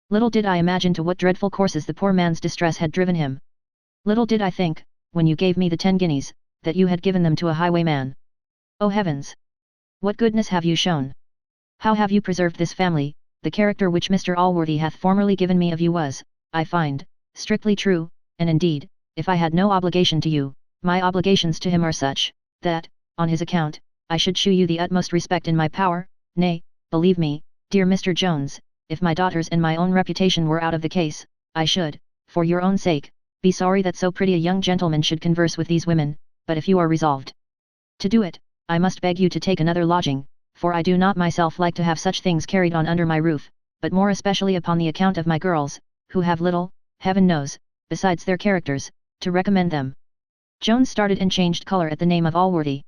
S1: Little did I imagine to what dreadful courses the poor man's distress had driven him. Little did I think, when you gave me the 10 guineas, that you had given them to a highwayman. Oh heavens! What goodness have you shown? How have you preserved this family? The character which Mr. Allworthy hath formerly given me of you was, I find, strictly true, and indeed, if I had no obligation to you, my obligations to him are such, that, on his account, I should shew you the utmost respect in my power. Nay, believe me, dear Mr. Jones, if my daughter's and my own reputation were out of the case, I should, for your own sake, be sorry that so pretty a young gentleman should converse with these women, but if you are resolved to do it, I must beg you to take another lodging, for I do not myself like to have such things carried on under my roof, but more especially upon the account of my girls, who have little, heaven knows, besides their characters, to recommend them. Jones started and changed colour at the name of Allworthy.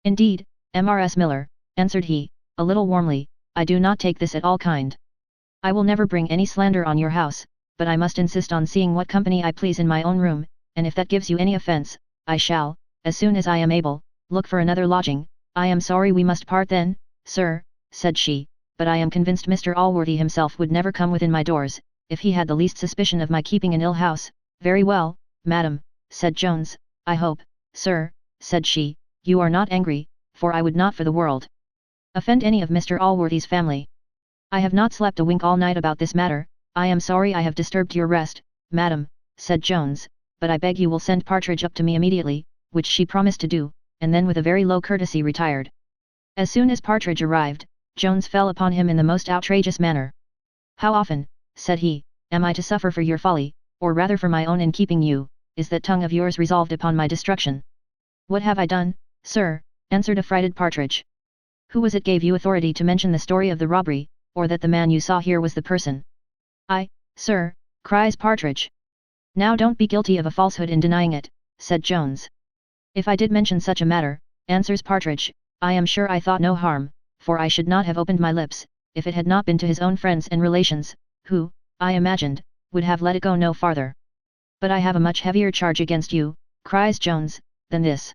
S1: Indeed, Mrs. Miller, answered he, a little warmly, I do not take this at all kind. I will never bring any slander on your house, but I must insist on seeing what company I please in my own room, and if that gives you any offence, I shall, as soon as I am able, look for another lodging. I am sorry we must part then, sir, said she, but I am convinced Mr. Allworthy himself would never come within my doors, if he had the least suspicion of my keeping an ill house. Very well, madam, said Jones, I hope, sir, said she, you are not angry, for I would not for the world offend any of Mr. Allworthy's family. I have not slept a wink all night about this matter. I am sorry I have disturbed your rest, madam, said Jones, but I beg you will send Partridge up to me immediately, which she promised to do, and then with a very low courtesy retired. As soon as Partridge arrived, Jones fell upon him in the most outrageous manner. How often, said he, am I to suffer for your folly, or rather for my own in keeping you? Is that tongue of yours resolved upon my destruction? What have I done, sir? Answered affrighted Partridge. Who was it gave you authority to mention the story of the robbery, or that the man you saw here was the person? I, sir, cries Partridge. Now don't be guilty of a falsehood in denying it, said Jones. If I did mention such a matter, answers Partridge, I am sure I thought no harm, for I should not have opened my lips, if it had not been to his own friends and relations, who, I imagined, would have let it go no farther. But I have a much heavier charge against you, cries Jones, than this.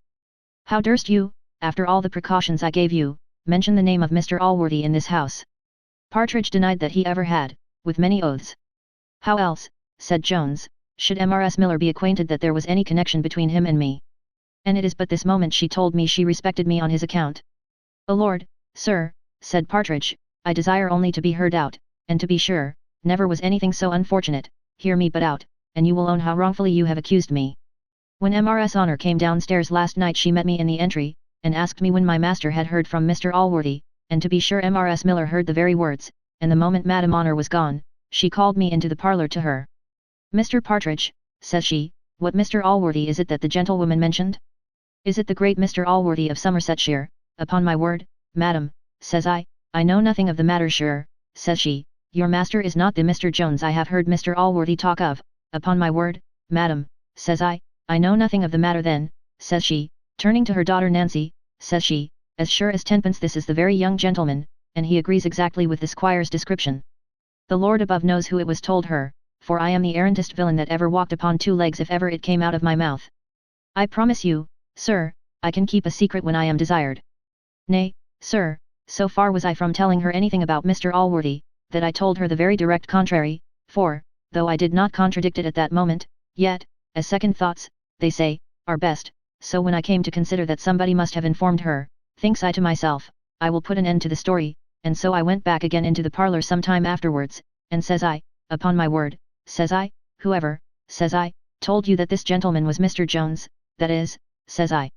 S1: How durst you, after all the precautions I gave you, mention the name of Mr. Allworthy in this house? Partridge denied that he ever had, with many oaths. How else, said Jones, should Mrs. Miller be acquainted that there was any connection between him and me? And it is but this moment she told me she respected me on his account. O Lord, sir, said Partridge, I desire only to be heard out, and to be sure, never was anything so unfortunate. Hear me but out, and you will own how wrongfully you have accused me. When Mrs. Honour came downstairs last night she met me in the entry, and asked me when my master had heard from Mr. Allworthy, and to be sure Mrs. Miller heard the very words, and the moment Madam Honour was gone, she called me into the parlour to her. Mr. Partridge, says she, what Mr. Allworthy is it that the gentlewoman mentioned? Is it the great Mr. Allworthy of Somersetshire? Upon my word, madam, says I know nothing of the matter. Sure, says she, your master is not the Mr. Jones I have heard Mr. Allworthy talk of. Upon my word, madam, says I know nothing of the matter. Then, says she, turning to her daughter Nancy, says she, as sure as tenpence this is the very young gentleman, and he agrees exactly with the squire's description. The Lord above knows who it was told her, for I am the arrantest villain that ever walked upon 2 legs if ever it came out of my mouth. I promise you, sir, I can keep a secret when I am desired. Nay, sir, so far was I from telling her anything about Mr. Allworthy, that I told her the very direct contrary, for, though I did not contradict it at that moment, yet, as second thoughts, they say, are best, so when I came to consider that somebody must have informed her, thinks I to myself, I will put an end to the story, and so I went back again into the parlour some time afterwards, and says I, upon my word, says I, whoever, says I, told you that this gentleman was Mr. Jones, that is, says I,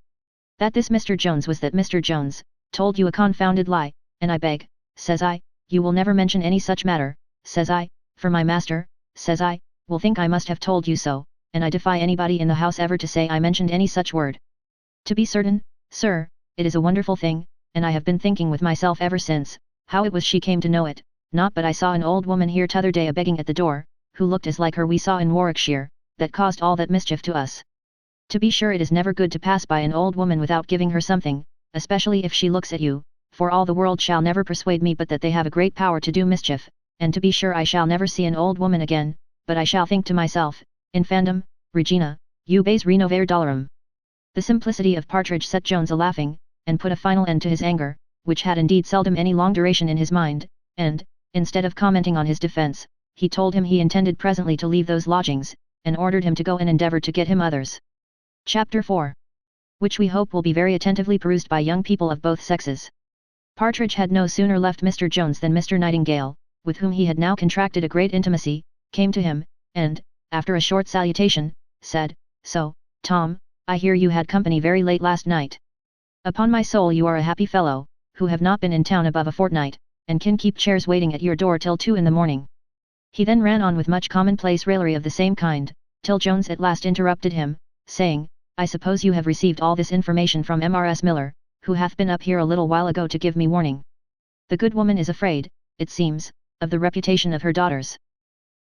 S1: that this Mr. Jones was that Mr. Jones, told you a confounded lie, and I beg, says I, you will never mention any such matter, says I, for my master, says I, will think I must have told you so, and I defy anybody in the house ever to say I mentioned any such word. To be certain, sir, it is a wonderful thing, and I have been thinking with myself ever since, how it was she came to know it, not but I saw an old woman here t'other day a-begging at the door, who looked as like her we saw in Warwickshire, that caused all that mischief to us. To be sure it is never good to pass by an old woman without giving her something, especially if she looks at you, for all the world shall never persuade me but that they have a great power to do mischief, and to be sure I shall never see an old woman again, but I shall think to myself, infandum, Regina, ubes renovare dolorum. The simplicity of Partridge set Jones a-laughing, and put a final end to his anger, which had indeed seldom any long duration in his mind, and, instead of commenting on his defence, he told him he intended presently to leave those lodgings, and ordered him to go and endeavour to get him others. Chapter 4. Which we hope will be very attentively perused by young people of both sexes. Partridge had no sooner left Mr. Jones than Mr. Nightingale, with whom he had now contracted a great intimacy, came to him, and, after a short salutation, said, "So, Tom, I hear you had company very late last night. Upon my soul you are a happy fellow, who have not been in town above a fortnight, and can keep chairs waiting at your door till 2 in the morning." He then ran on with much commonplace raillery of the same kind, till Jones at last interrupted him, saying, "I suppose you have received all this information from Mrs. Miller, who hath been up here a little while ago to give me warning. The good woman is afraid, it seems, of the reputation of her daughters."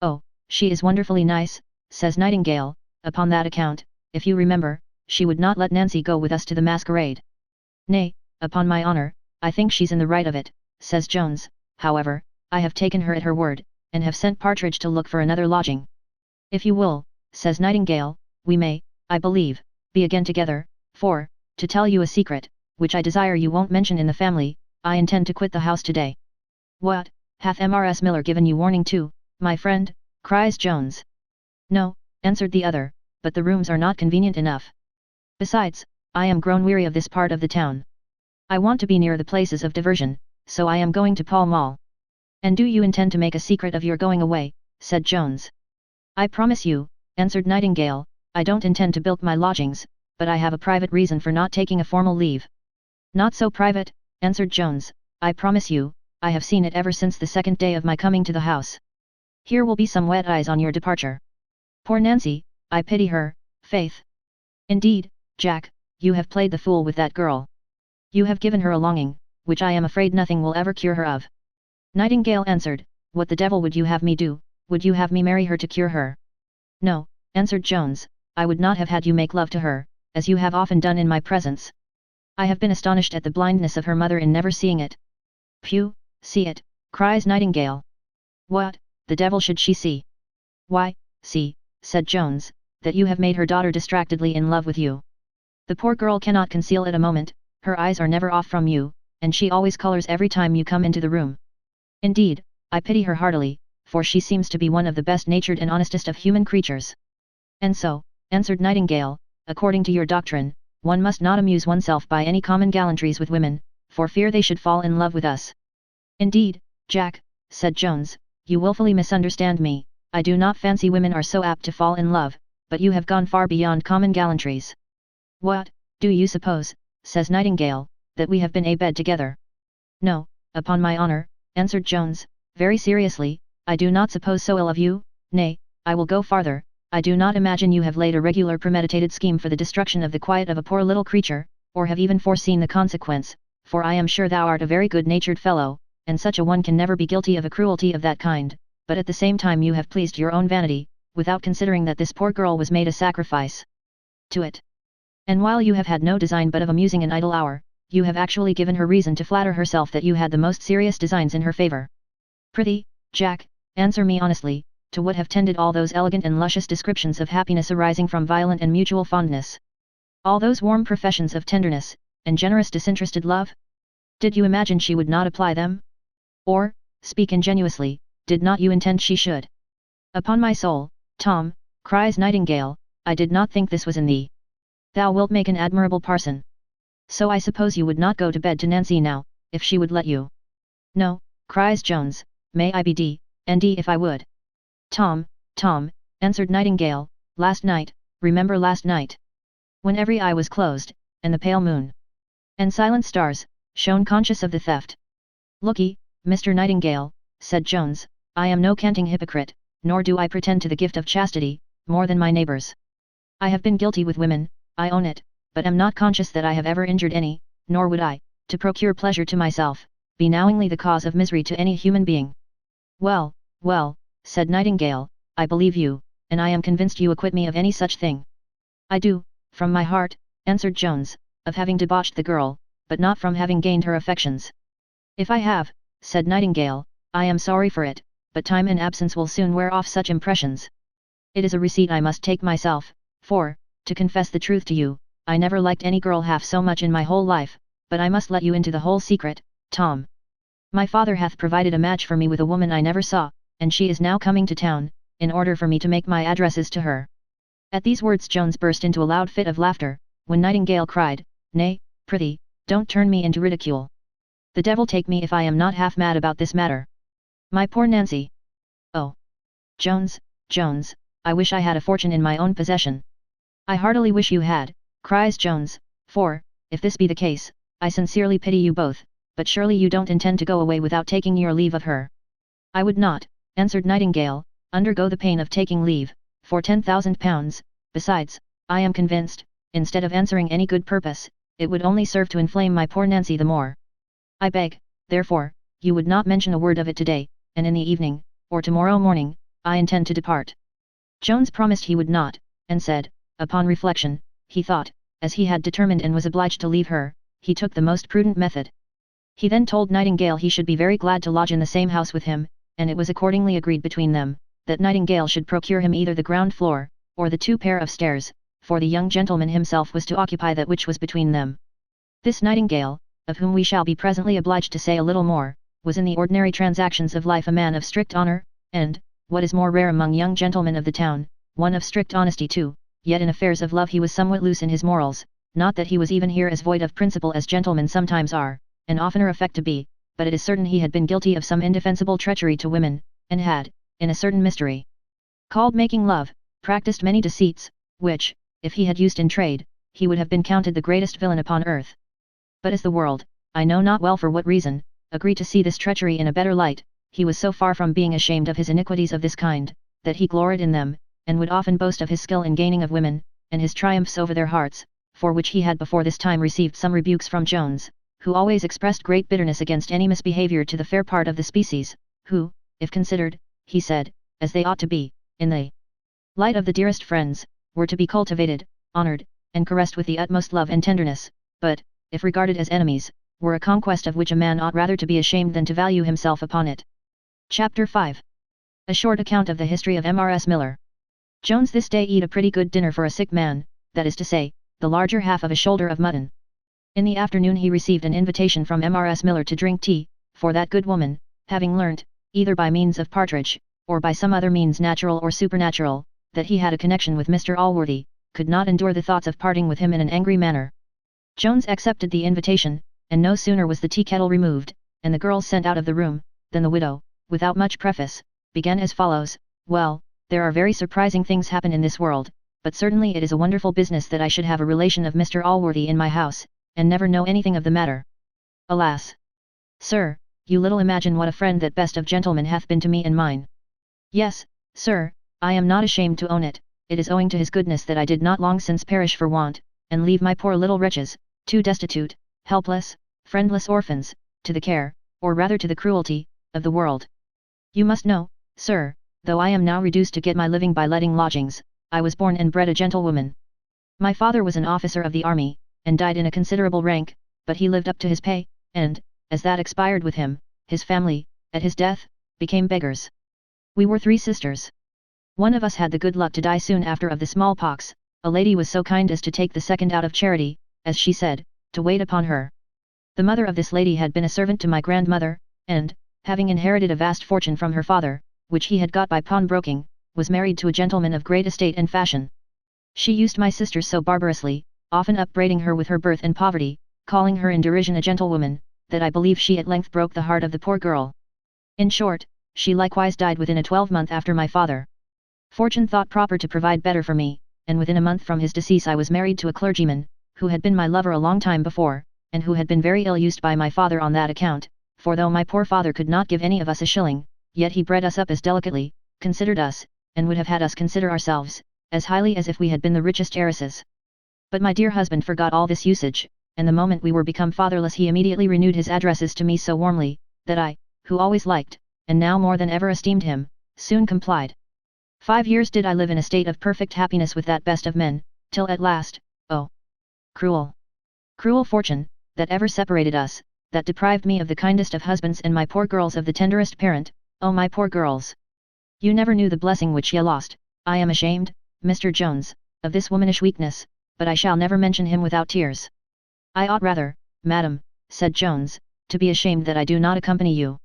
S1: "Oh, she is wonderfully nice," says Nightingale, "upon that account, if you remember, she would not let Nancy go with us to the masquerade." "Nay, upon my honour, I think she's in the right of it," says Jones. "However, I have taken her at her word, and have sent Partridge to look for another lodging. If you will," says Nightingale, "we may, I believe, be again together, for, to tell you a secret, which I desire you won't mention in the family, I intend to quit the house today." "What, hath Mrs. Miller given you warning too, my friend?" cries Jones. "No," answered the other, "but the rooms are not convenient enough. Besides, I am grown weary of this part of the town. I want to be near the places of diversion, so I am going to Pall Mall." "And do you intend to make a secret of your going away?" said Jones. "I promise you," answered Nightingale, "I don't intend to bilk my lodgings, but I have a private reason for not taking a formal leave." "Not so private," answered Jones, "I promise you, I have seen it ever since the second day of my coming to the house. Here will be some wet eyes on your departure. Poor Nancy, I pity her, faith. Indeed, Jack, you have played the fool with that girl. You have given her a longing, which I am afraid nothing will ever cure her of." Nightingale answered, "What the devil would you have me do? Would you have me marry her to cure her?" "No," answered Jones, "I would not have had you make love to her, as you have often done in my presence. I have been astonished at the blindness of her mother in never seeing it." "Phew, see it," cries Nightingale. "What, the devil should she see?" "Why, see," said Jones, "that you have made her daughter distractedly in love with you. The poor girl cannot conceal it a moment, her eyes are never off from you, and she always colours every time you come into the room. Indeed, I pity her heartily, for she seems to be one of the best-natured and honestest of human creatures." "And so," answered Nightingale, "according to your doctrine, one must not amuse oneself by any common gallantries with women, for fear they should fall in love with us." "Indeed, Jack," said Jones, "you wilfully misunderstand me. I do not fancy women are so apt to fall in love, but you have gone far beyond common gallantries." "What, do you suppose," says Nightingale, "that we have been abed together?" "No, upon my honour," answered Jones, very seriously, "I do not suppose so ill of you. Nay, I will go farther, I do not imagine you have laid a regular premeditated scheme for the destruction of the quiet of a poor little creature, or have even foreseen the consequence, for I am sure thou art a very good-natured fellow, and such a one can never be guilty of a cruelty of that kind, but at the same time you have pleased your own vanity, without considering that this poor girl was made a sacrifice to it. And while you have had no design but of amusing an idle hour, you have actually given her reason to flatter herself that you had the most serious designs in her favour. Prithee, Jack, answer me honestly, to what have tended all those elegant and luscious descriptions of happiness arising from violent and mutual fondness? All those warm professions of tenderness, and generous disinterested love? Did you imagine she would not apply them? Or, speak ingenuously, did not you intend she should? Upon my soul, Tom, cries Nightingale, I did not think this was in thee. Thou wilt make an admirable parson. So I suppose you would not go to bed to Nancy now, if she would let you. No, cries Jones, may I be D&D if I would. Tom, answered Nightingale, last night, remember last night. When every eye was closed, and the pale moon and silent stars shone conscious of the theft. Look'ee, Mr. Nightingale, said Jones, I am no canting hypocrite, nor do I pretend to the gift of chastity, more than my neighbours. I have been guilty with women, I own it, but am not conscious that I have ever injured any, nor would I, to procure pleasure to myself, be knowingly the cause of misery to any human being. Well, said Nightingale, I believe you, and I am convinced you acquit me of any such thing. I do, from my heart, answered Jones, of having debauched the girl, but not from having gained her affections. If I have, said Nightingale, I am sorry for it, but time and absence will soon wear off such impressions. It is a receipt I must take myself, for, to confess the truth to you, I never liked any girl half so much in my whole life, but I must let you into the whole secret, Tom. My father hath provided a match for me with a woman I never saw, and she is now coming to town, in order for me to make my addresses to her. At these words Jones burst into a loud fit of laughter, when Nightingale cried, Nay, prithee, don't turn me into ridicule. The devil take me if I am not half mad about this matter. My poor Nancy! Oh! Jones, Jones, I wish I had a fortune in my own possession. I heartily wish you had, cries Jones, for, if this be the case, I sincerely pity you both, but surely you don't intend to go away without taking your leave of her. I would not, answered Nightingale, undergo the pain of taking leave, for £10,000, besides, I am convinced, instead of answering any good purpose, it would only serve to inflame my poor Nancy the more. I beg, therefore, you would not mention a word of it today, and in the evening, or tomorrow morning, I intend to depart. Jones promised he would not, and said, upon reflection, he thought, as he had determined and was obliged to leave her, he took the most prudent method. He then told Nightingale he should be very glad to lodge in the same house with him, and it was accordingly agreed between them, that Nightingale should procure him either the ground floor, or the 2 pair of stairs, for the young gentleman himself was to occupy that which was between them. This Nightingale, of whom we shall be presently obliged to say a little more, was in the ordinary transactions of life a man of strict honour, and, what is more rare among young gentlemen of the town, one of strict honesty too, yet in affairs of love he was somewhat loose in his morals, not that he was even here as void of principle as gentlemen sometimes are, and oftener affect to be, but it is certain he had been guilty of some indefensible treachery to women, and had, in a certain mystery, called making love, practised many deceits, which, if he had used in trade, he would have been counted the greatest villain upon earth. But as the world, I know not well for what reason, agree to see this treachery in a better light, he was so far from being ashamed of his iniquities of this kind, that he gloried in them, and would often boast of his skill in gaining of women, and his triumphs over their hearts, for which he had before this time received some rebukes from Jones, who always expressed great bitterness against any misbehaviour to the fair part of the species, who, if considered, he said, as they ought to be, in the light of the dearest friends, were to be cultivated, honoured, and caressed with the utmost love and tenderness, but, if regarded as enemies, were a conquest of which a man ought rather to be ashamed than to value himself upon it. Chapter 5. A short account of the history of M.R.S. Miller. Jones this day eat a pretty good dinner for a sick man, that is to say, the larger half of a shoulder of mutton. In the afternoon he received an invitation from M.R.S. Miller to drink tea, for that good woman, having learnt, either by means of Partridge, or by some other means natural or supernatural, that he had a connection with Mr. Allworthy, could not endure the thoughts of parting with him in an angry manner. Jones accepted the invitation, and no sooner was the tea kettle removed, and the girls sent out of the room, than the widow, without much preface, began as follows, Well, there are very surprising things happen in this world, but certainly it is a wonderful business that I should have a relation of Mr. Allworthy in my house, and never know anything of the matter. Alas! Sir, you little imagine what a friend that best of gentlemen hath been to me and mine. Yes, sir, I am not ashamed to own it, it is owing to his goodness that I did not long since perish for want, and leave my poor little wretches, 2 destitute, helpless, friendless orphans, to the care, or rather to the cruelty, of the world. You must know, sir, though I am now reduced to get my living by letting lodgings, I was born and bred a gentlewoman. My father was an officer of the army, and died in a considerable rank, but he lived up to his pay, and, as that expired with him, his family, at his death, became beggars. We were 3 sisters. One of us had the good luck to die soon after of the smallpox. A lady was so kind as to take the second out of charity, as she said, to wait upon her. The mother of this lady had been a servant to my grandmother, and, having inherited a vast fortune from her father, which he had got by pawnbroking, was married to a gentleman of great estate and fashion. She used my sister so barbarously, often upbraiding her with her birth and poverty, calling her in derision a gentlewoman, that I believe she at length broke the heart of the poor girl. In short, she likewise died within a 12-month after my father. Fortune thought proper to provide better for me, and within a month from his decease I was married to a clergyman, who had been my lover a long time before, and who had been very ill used by my father on that account, for though my poor father could not give any of us a shilling, yet he bred us up as delicately, considered us, and would have had us consider ourselves, as highly as if we had been the richest heiresses. But my dear husband forgot all this usage, and the moment we were become fatherless he immediately renewed his addresses to me so warmly, that I, who always liked, and now more than ever esteemed him, soon complied. 5 years did I live in a state of perfect happiness with that best of men, till at last, oh! Cruel! Cruel fortune, that ever separated us, that deprived me of the kindest of husbands and my poor girls of the tenderest parent, oh my poor girls! You never knew the blessing which ye lost. I am ashamed, Mr. Jones, of this womanish weakness, but I shall never mention him without tears. I ought rather, madam, said Jones, to be ashamed that I do not accompany you.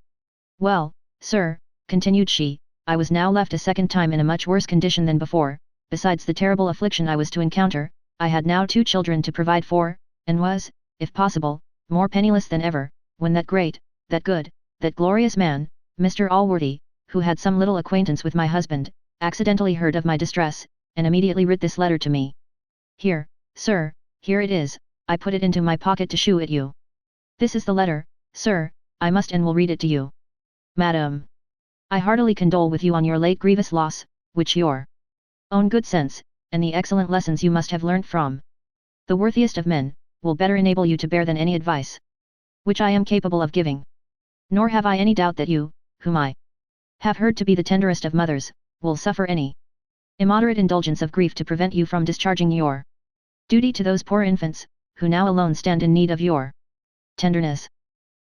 S1: Well, sir, continued she, I was now left a second time in a much worse condition than before. Besides the terrible affliction I was to encounter, I had now 2 children to provide for, and was, if possible, more penniless than ever, when that great, that good, that glorious man, Mr. Allworthy, who had some little acquaintance with my husband, accidentally heard of my distress, and immediately writ this letter to me. Here, sir, here it is, I put it into my pocket to shew it you. This is the letter, sir, I must and will read it to you. Madam, I heartily condole with you on your late grievous loss, which your own good sense, and the excellent lessons you must have learnt from the worthiest of men, will better enable you to bear than any advice which I am capable of giving. Nor have I any doubt that you, whom I have heard to be the tenderest of mothers, will suffer any immoderate indulgence of grief to prevent you from discharging your duty to those poor infants, who now alone stand in need of your tenderness.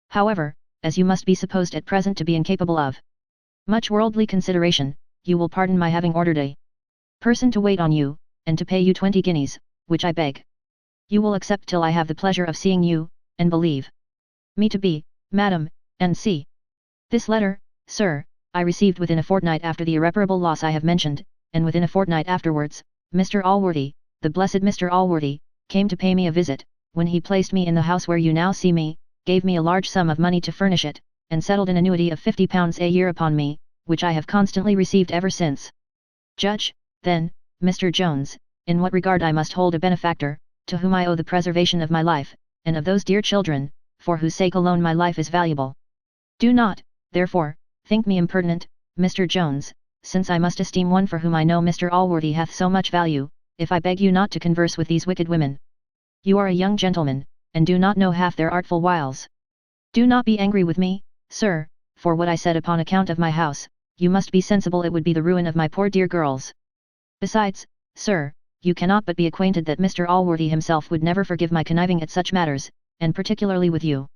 S1: However, as you must be supposed at present to be incapable of much worldly consideration, you will pardon my having ordered a person to wait on you, and to pay you 20 guineas, which I beg you will accept till I have the pleasure of seeing you, and believe me to be, madam, N.C. This letter, sir, I received within a fortnight after the irreparable loss I have mentioned, and within a fortnight afterwards, Mr. Allworthy, the blessed Mr. Allworthy, came to pay me a visit, when he placed me in the house where you now see me, gave me a large sum of money to furnish it, and settled an annuity of £50 a year upon me, which I have constantly received ever since. Judge, then, Mr. Jones, in what regard I must hold a benefactor, to whom I owe the preservation of my life, and of those dear children, for whose sake alone my life is valuable. Do not, therefore, think me impertinent, Mr. Jones, since I must esteem one for whom I know Mr. Allworthy hath so much value, if I beg you not to converse with these wicked women. You are a young gentleman, and do not know half their artful wiles. Do not be angry with me, sir, for what I said upon account of my house. You must be sensible it would be the ruin of my poor dear girls. Besides, sir, you cannot but be acquainted that Mr. Allworthy himself would never forgive my conniving at such matters, and particularly with you.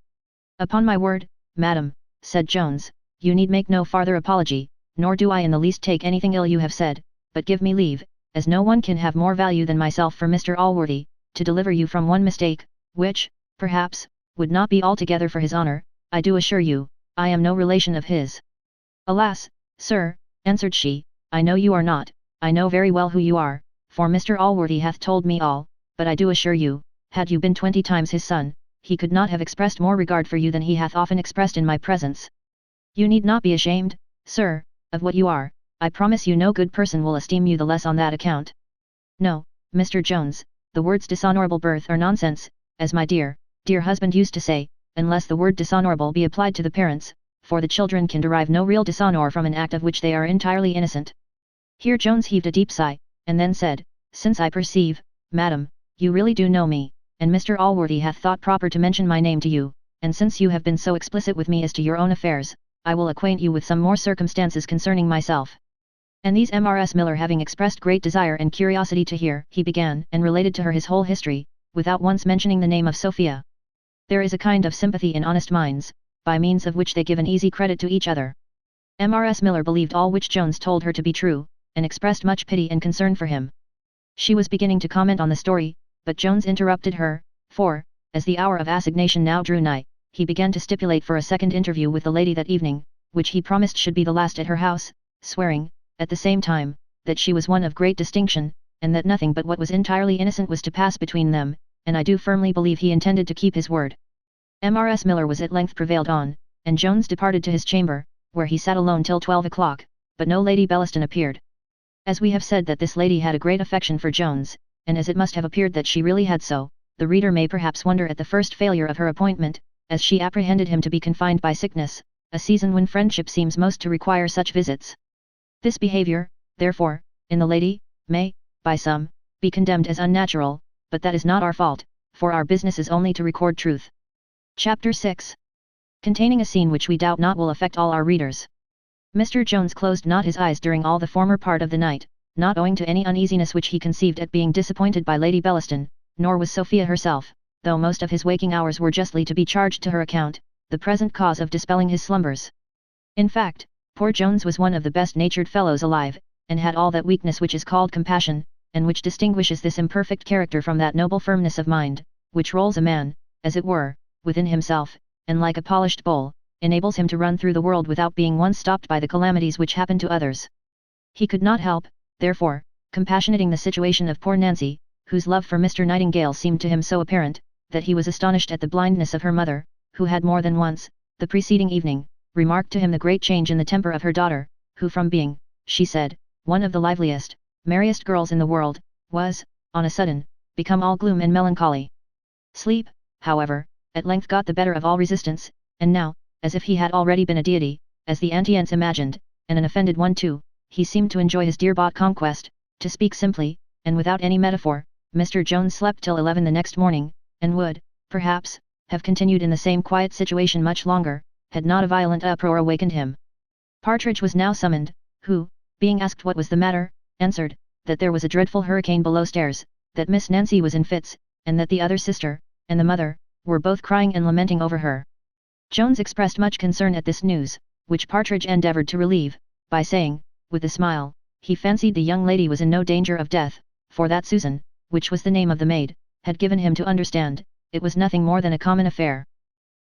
S1: Upon my word, madam, said Jones, you need make no farther apology, nor do I in the least take anything ill you have said, but give me leave, as no one can have more value than myself for Mr. Allworthy, to deliver you from one mistake, which, perhaps, would not be altogether for his honour. I do assure you, I am no relation of his. Alas, sir, answered she, I know you are not, I know very well who you are, for Mr. Allworthy hath told me all, but I do assure you, had you been 20 times his son, he could not have expressed more regard for you than he hath often expressed in my presence. You need not be ashamed, sir, of what you are. I promise you no good person will esteem you the less on that account. No, Mr. Jones, the words dishonourable birth are nonsense, as my dear husband used to say, unless the word dishonourable be applied to the parents, for the children can derive no real dishonour from an act of which they are entirely innocent. Here Jones heaved a deep sigh, and then said, since I perceive, madam, you really do know me, and Mr. Allworthy hath thought proper to mention my name to you, and since you have been so explicit with me as to your own affairs, I will acquaint you with some more circumstances concerning myself. And these Mrs. Miller having expressed great desire and curiosity to hear, he began and related to her his whole history, without once mentioning the name of Sophia. There is a kind of sympathy in honest minds, by means of which they give an easy credit to each other. Mrs. Miller believed all which Jones told her to be true, and expressed much pity and concern for him. She was beginning to comment on the story, but Jones interrupted her, for, as the hour of assignation now drew nigh, he began to stipulate for a second interview with the lady that evening, which he promised should be the last at her house, swearing, at the same time, that she was one of great distinction, and that nothing but what was entirely innocent was to pass between them, and I do firmly believe he intended to keep his word. Mrs. Miller was at length prevailed on, and Jones departed to his chamber, where he sat alone till 12 o'clock, but no Lady Bellaston appeared. As we have said that this lady had a great affection for Jones, and as it must have appeared that she really had so, the reader may perhaps wonder at the first failure of her appointment, as she apprehended him to be confined by sickness, a season when friendship seems most to require such visits. This behaviour, therefore, in the lady, may, by some, be condemned as unnatural, but that is not our fault, for our business is only to record truth. Chapter 6. Containing a scene which we doubt not will affect all our readers. Mr. Jones closed not his eyes during all the former part of the night, not owing to any uneasiness which he conceived at being disappointed by Lady Bellaston, nor was Sophia herself, though most of his waking hours were justly to be charged to her account, the present cause of dispelling his slumbers. In fact, poor Jones was one of the best-natured fellows alive, and had all that weakness which is called compassion, and which distinguishes this imperfect character from that noble firmness of mind, which rolls a man, as it were, within himself, and like a polished bowl, enables him to run through the world without being once stopped by the calamities which happen to others. He could not help, therefore, compassionating the situation of poor Nancy, whose love for Mr. Nightingale seemed to him so apparent, that he was astonished at the blindness of her mother, who had more than once, the preceding evening, remarked to him the great change in the temper of her daughter, who from being, she said, one of the liveliest, merriest girls in the world, was, on a sudden, become all gloom and melancholy. Sleep, however, at length got the better of all resistance, and now, as if he had already been a deity, as the Antients imagined, and an offended one too, he seemed to enjoy his dear-bought conquest. To speak simply, and without any metaphor, Mr. Jones slept till 11 the next morning, and would, perhaps, have continued in the same quiet situation much longer, had not a violent uproar awakened him. Partridge was now summoned, who, being asked what was the matter, answered, that there was a dreadful hurricane below stairs, that Miss Nancy was in fits, and that the other sister, and the mother, were both crying and lamenting over her. Jones expressed much concern at this news, which Partridge endeavoured to relieve, by saying, with a smile, he fancied the young lady was in no danger of death, for that Susan, which was the name of the maid, had given him to understand, it was nothing more than a common affair.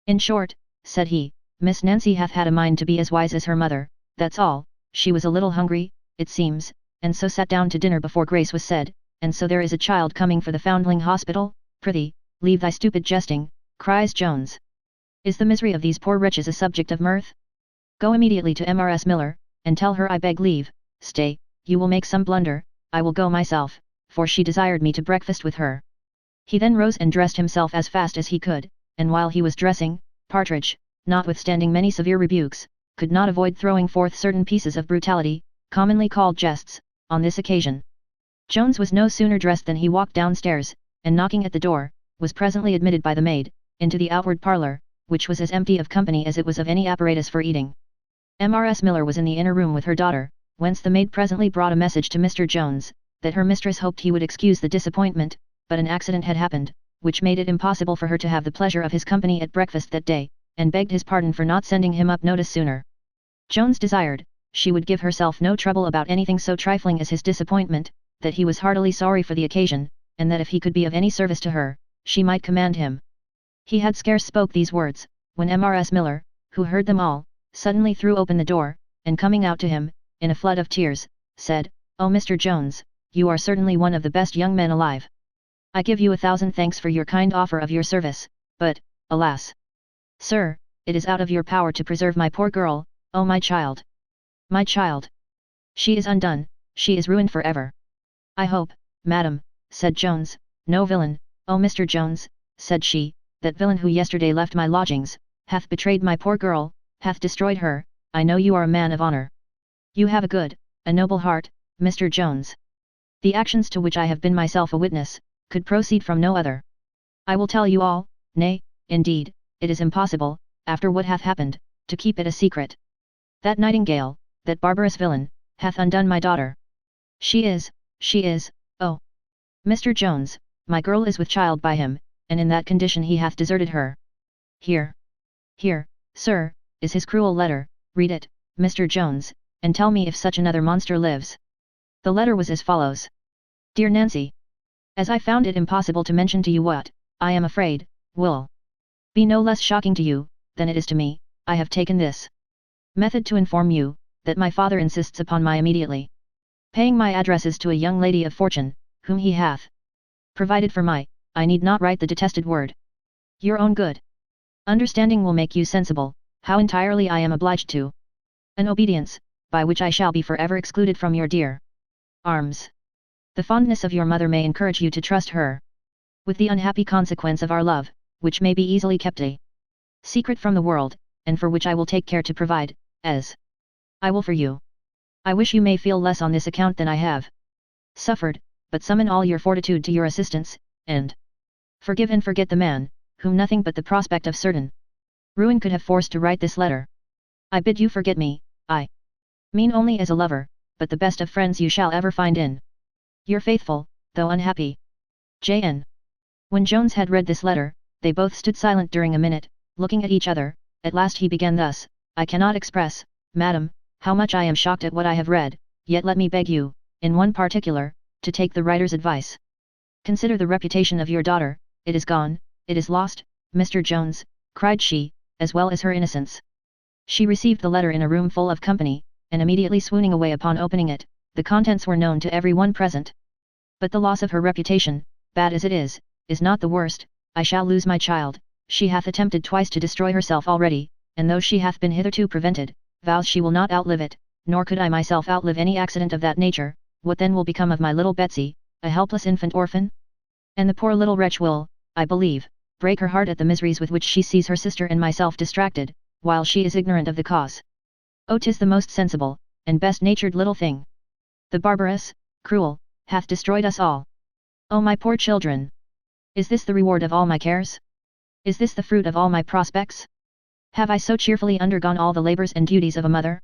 S1: In short, said he, Miss Nancy hath had a mind to be as wise as her mother, that's all. She was a little hungry, it seems, and so sat down to dinner before grace was said, and so there is a child coming for the Foundling Hospital. Prithee, leave thy stupid jesting, cries Jones. Is the misery of these poor wretches a subject of mirth? Go immediately to Mrs. Miller, and tell her I beg leave. Stay, you will make some blunder, I will go myself, for she desired me to breakfast with her. He then rose and dressed himself as fast as he could, and while he was dressing, Partridge, notwithstanding many severe rebukes, could not avoid throwing forth certain pieces of brutality, commonly called jests, on this occasion. Jones was no sooner dressed than he walked downstairs, and knocking at the door, was presently admitted by the maid, into the outward parlour, which was as empty of company as it was of any apparatus for eating. Mrs. Miller was in the inner room with her daughter, whence the maid presently brought a message to Mr. Jones, that her mistress hoped he would excuse the disappointment, but an accident had happened, which made it impossible for her to have the pleasure of his company at breakfast that day, and begged his pardon for not sending him up notice sooner. Jones desired, she would give herself no trouble about anything so trifling as his disappointment, that he was heartily sorry for the occasion, and that if he could be of any service to her, she might command him. He had scarce spoke these words, when Mrs. Miller, who heard them all, suddenly threw open the door, and coming out to him, in a flood of tears, said, "Oh Mr. Jones, you are certainly one of the best young men alive. I give you 1,000 thanks for your kind offer of your service, but, alas! Sir, it is out of your power to preserve my poor girl. Oh my child! My child! She is undone, she is ruined for ever." "I hope, madam," said Jones, "no villain, oh Mr. Jones," said she, "that villain who yesterday left my lodgings, hath betrayed my poor girl, hath destroyed her. I know you are a man of honour. You have a good, a noble heart, Mr. Jones. The actions to which I have been myself a witness, could proceed from no other. I will tell you all, nay, indeed, it is impossible, after what hath happened, to keep it a secret. That Nightingale, that barbarous villain, hath undone my daughter. She is, oh! Mr. Jones, my girl is with child by him, and in that condition he hath deserted her. Here, sir, is his cruel letter, read it, Mr. Jones, and tell me if such another monster lives." The letter was as follows. "Dear Nancy, as I found it impossible to mention to you what, I am afraid, will be no less shocking to you, than it is to me, I have taken this method to inform you, that my father insists upon my immediately paying my addresses to a young lady of fortune, whom he hath provided for I need not write the detested word. Your own good understanding will make you sensible, how entirely I am obliged to an obedience, by which I shall be forever excluded from your dear arms. The fondness of your mother may encourage you to trust her with the unhappy consequence of our love, which may be easily kept a secret from the world, and for which I will take care to provide, as I will for you. I wish you may feel less on this account than I have suffered, but summon all your fortitude to your assistance, and forgive and forget the man, whom nothing but the prospect of certain ruin could have forced to write this letter. I bid you forget me, I mean only as a lover, but the best of friends you shall ever find in your faithful, though unhappy, J.N. When Jones had read this letter, they both stood silent during a minute, looking at each other. At last he began thus: I cannot express, madam, how much I am shocked at what I have read, yet let me beg you, in one particular, to take the writer's advice. Consider the reputation of your daughter, it is gone, it is lost, Mr. Jones, cried she, as well as her innocence. She received the letter in a room full of company, and immediately swooning away upon opening it, the contents were known to every one present. But the loss of her reputation, bad as it is not the worst. I shall lose my child. She hath attempted twice to destroy herself already, and though she hath been hitherto prevented, vows she will not outlive it, nor could I myself outlive any accident of that nature. What then will become of my little Betsy, a helpless infant orphan? And the poor little wretch will, I believe, break her heart at the miseries with which she sees her sister and myself distracted, while she is ignorant of the cause. Oh, 'tis the most sensible, and best-natured little thing. The barbarous, cruel, hath destroyed us all. Oh, my poor children! Is this the reward of all my cares? Is this the fruit of all my prospects? Have I so cheerfully undergone all the labors and duties of a mother?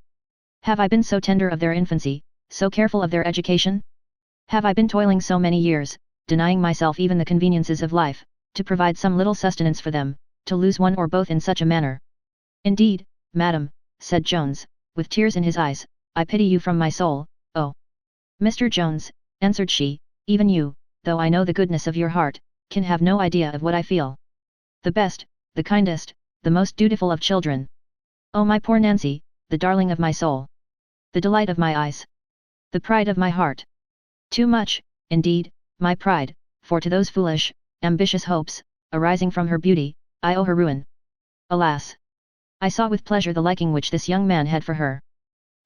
S1: Have I been so tender of their infancy, so careful of their education? Have I been toiling so many years, denying myself even the conveniences of life, to provide some little sustenance for them, to lose one or both in such a manner? Indeed, madam, said Jones, with tears in his eyes, I pity you from my soul. Oh! Mr. Jones, answered she, even you, though I know the goodness of your heart, can have no idea of what I feel. The best, the kindest, the most dutiful of children. Oh, my poor Nancy, the darling of my soul. The delight of my eyes. The pride of my heart. Too much, indeed, my pride, for to those foolish, ambitious hopes, arising from her beauty, I owe her ruin. Alas! I saw with pleasure the liking which this young man had for her.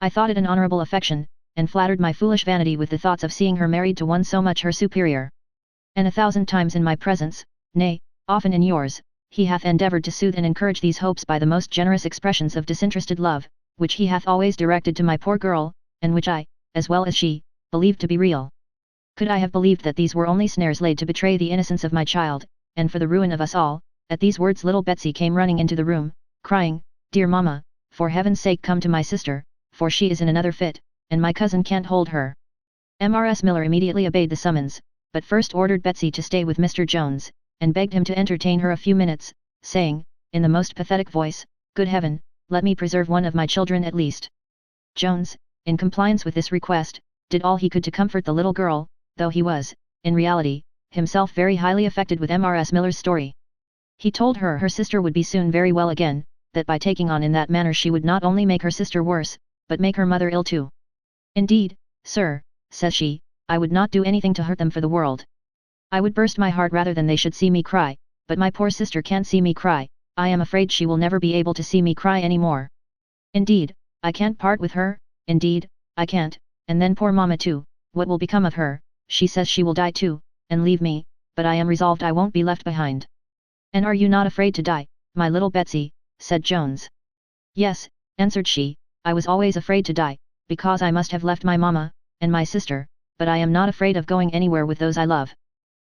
S1: I thought it an honourable affection, and flattered my foolish vanity with the thoughts of seeing her married to one so much her superior. And 1,000 times in my presence, nay, often in yours, he hath endeavoured to soothe and encourage these hopes by the most generous expressions of disinterested love, which he hath always directed to my poor girl, and which I, as well as she, believed to be real. Could I have believed that these were only snares laid to betray the innocence of my child, and for the ruin of us all? At these words little Betsy came running into the room, crying, Dear mamma, for heaven's sake come to my sister, for she is in another fit, and my cousin can't hold her. Mrs. Miller immediately obeyed the summons, but first ordered Betsy to stay with Mr. Jones, and begged him to entertain her a few minutes, saying, in the most pathetic voice, Good heaven, let me preserve one of my children at least. Jones, in compliance with this request, did all he could to comfort the little girl, though he was, in reality, himself very highly affected with Mrs. Miller's story. He told her her sister would be soon very well again, that by taking on in that manner she would not only make her sister worse, but make her mother ill too. Indeed, sir, says she, I would not do anything to hurt them for the world. I would burst my heart rather than they should see me cry, but my poor sister can't see me cry. I am afraid she will never be able to see me cry any more. Indeed, I can't part with her, indeed, I can't, and then poor mamma too, what will become of her? She says she will die too, and leave me, but I am resolved I won't be left behind. And are you not afraid to die, my little Betsy? Said Jones. Yes, answered she, I was always afraid to die, because I must have left my mamma, and my sister, but I am not afraid of going anywhere with those I love.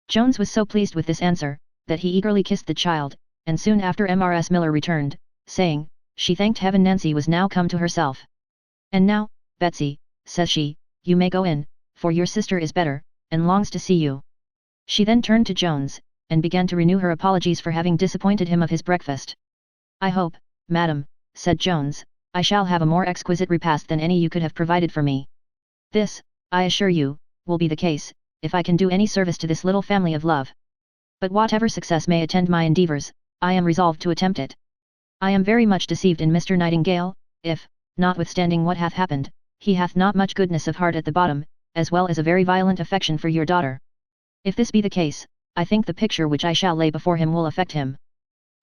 S1: Jones was so pleased with this answer, that he eagerly kissed the child, and soon after Mrs. Miller returned, saying, she thanked heaven Nancy was now come to herself. And now, Betsy, says she, you may go in, for your sister is better, and longs to see you. She then turned to Jones, and began to renew her apologies for having disappointed him of his breakfast. I hope, madam, said Jones, I shall have a more exquisite repast than any you could have provided for me. This, I assure you, will be the case, if I can do any service to this little family of love. But whatever success may attend my endeavours, I am resolved to attempt it. I am very much deceived in Mr. Nightingale, if, notwithstanding what hath happened, he hath not much goodness of heart at the bottom, as well as a very violent affection for your daughter. If this be the case, I think the picture which I shall lay before him will affect him.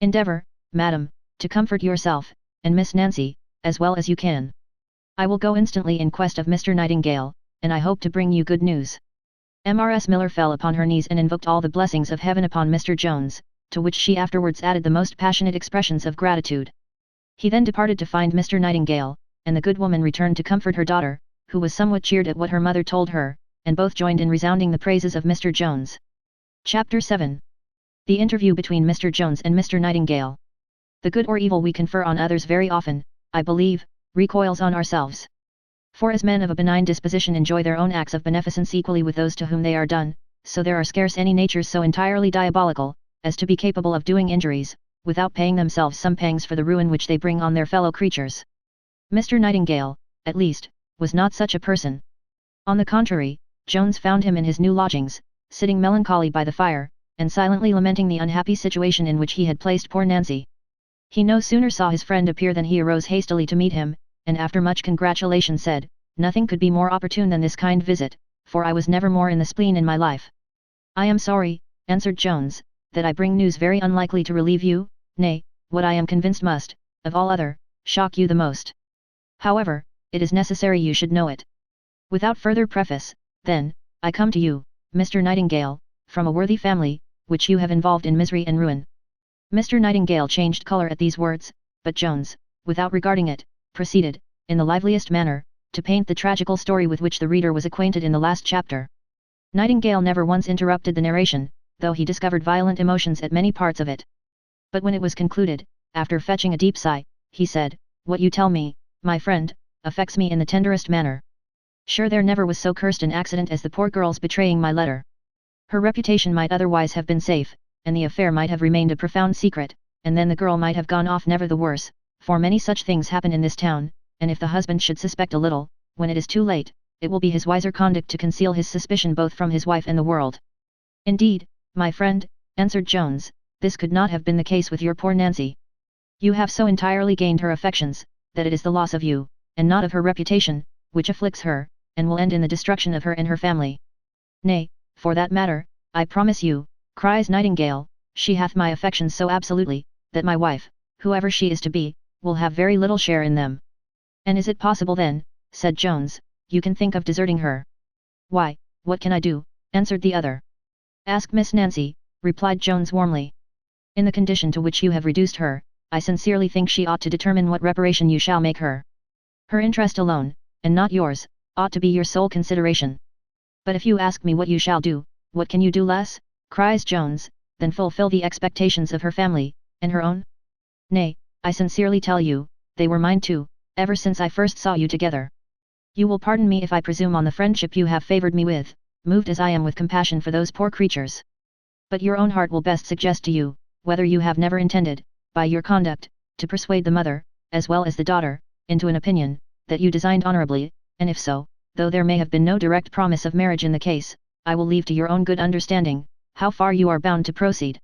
S1: Endeavour, madam, to comfort yourself, and Miss Nancy, as well as you can. I will go instantly in quest of Mr. Nightingale, and I hope to bring you good news. Mrs. Miller fell upon her knees and invoked all the blessings of heaven upon Mr. Jones, to which she afterwards added the most passionate expressions of gratitude. He then departed to find Mr. Nightingale, and the good woman returned to comfort her daughter, who was somewhat cheered at what her mother told her, and both joined in resounding the praises of Mr. Jones. Chapter 7. The interview between Mr. Jones and Mr. Nightingale. The good or evil we confer on others very often, I believe, recoils on ourselves. For as men of a benign disposition enjoy their own acts of beneficence equally with those to whom they are done, so there are scarce any natures so entirely diabolical, as to be capable of doing injuries, without paying themselves some pangs for the ruin which they bring on their fellow creatures. Mr. Nightingale, at least, was not such a person. On the contrary, Jones found him in his new lodgings, sitting melancholy by the fire, and silently lamenting the unhappy situation in which he had placed poor Nancy. He no sooner saw his friend appear than he arose hastily to meet him, and after much congratulation said, "Nothing could be more opportune than this kind visit, for I was never more in the spleen in my life." "I am sorry," answered Jones, "that I bring news very unlikely to relieve you, nay, what I am convinced must, of all other, shock you the most. However, it is necessary you should know it. Without further preface, then, I come to you, Mr. Nightingale, from a worthy family, which you have involved in misery and ruin." Mr. Nightingale changed colour at these words, but Jones, without regarding it, proceeded, in the liveliest manner, to paint the tragical story with which the reader was acquainted in the last chapter. Nightingale never once interrupted the narration, though he discovered violent emotions at many parts of it. But when it was concluded, after fetching a deep sigh, he said, "What you tell me, my friend, affects me in the tenderest manner. Sure there never was so cursed an accident as the poor girl's betraying my letter. Her reputation might otherwise have been safe, and the affair might have remained a profound secret, and then the girl might have gone off never the worse, for many such things happen in this town, and if the husband should suspect a little, when it is too late, it will be his wiser conduct to conceal his suspicion both from his wife and the world." "Indeed, my friend," answered Jones, "this could not have been the case with your poor Nancy. You have so entirely gained her affections, that it is the loss of you, and not of her reputation, which afflicts her, and will end in the destruction of her and her family." "Nay, for that matter, I promise you," cries Nightingale, "she hath my affections so absolutely, that my wife, whoever she is to be, will have very little share in them." "And is it possible then," said Jones, "you can think of deserting her?" "Why, what can I do?" answered the other. "Ask Miss Nancy," replied Jones warmly. "In the condition to which you have reduced her, I sincerely think she ought to determine what reparation you shall make her. Her interest alone, and not yours, ought to be your sole consideration. But if you ask me what you shall do, what can you do less, cries Jones, than fulfill the expectations of her family, and her own? Nay, I sincerely tell you, they were mine too, ever since I first saw you together. You will pardon me if I presume on the friendship you have favoured me with, moved as I am with compassion for those poor creatures. But your own heart will best suggest to you, whether you have never intended, by your conduct, to persuade the mother, as well as the daughter, into an opinion, that you designed honourably, and if so, though there may have been no direct promise of marriage in the case, I will leave to your own good understanding, how far you are bound to proceed."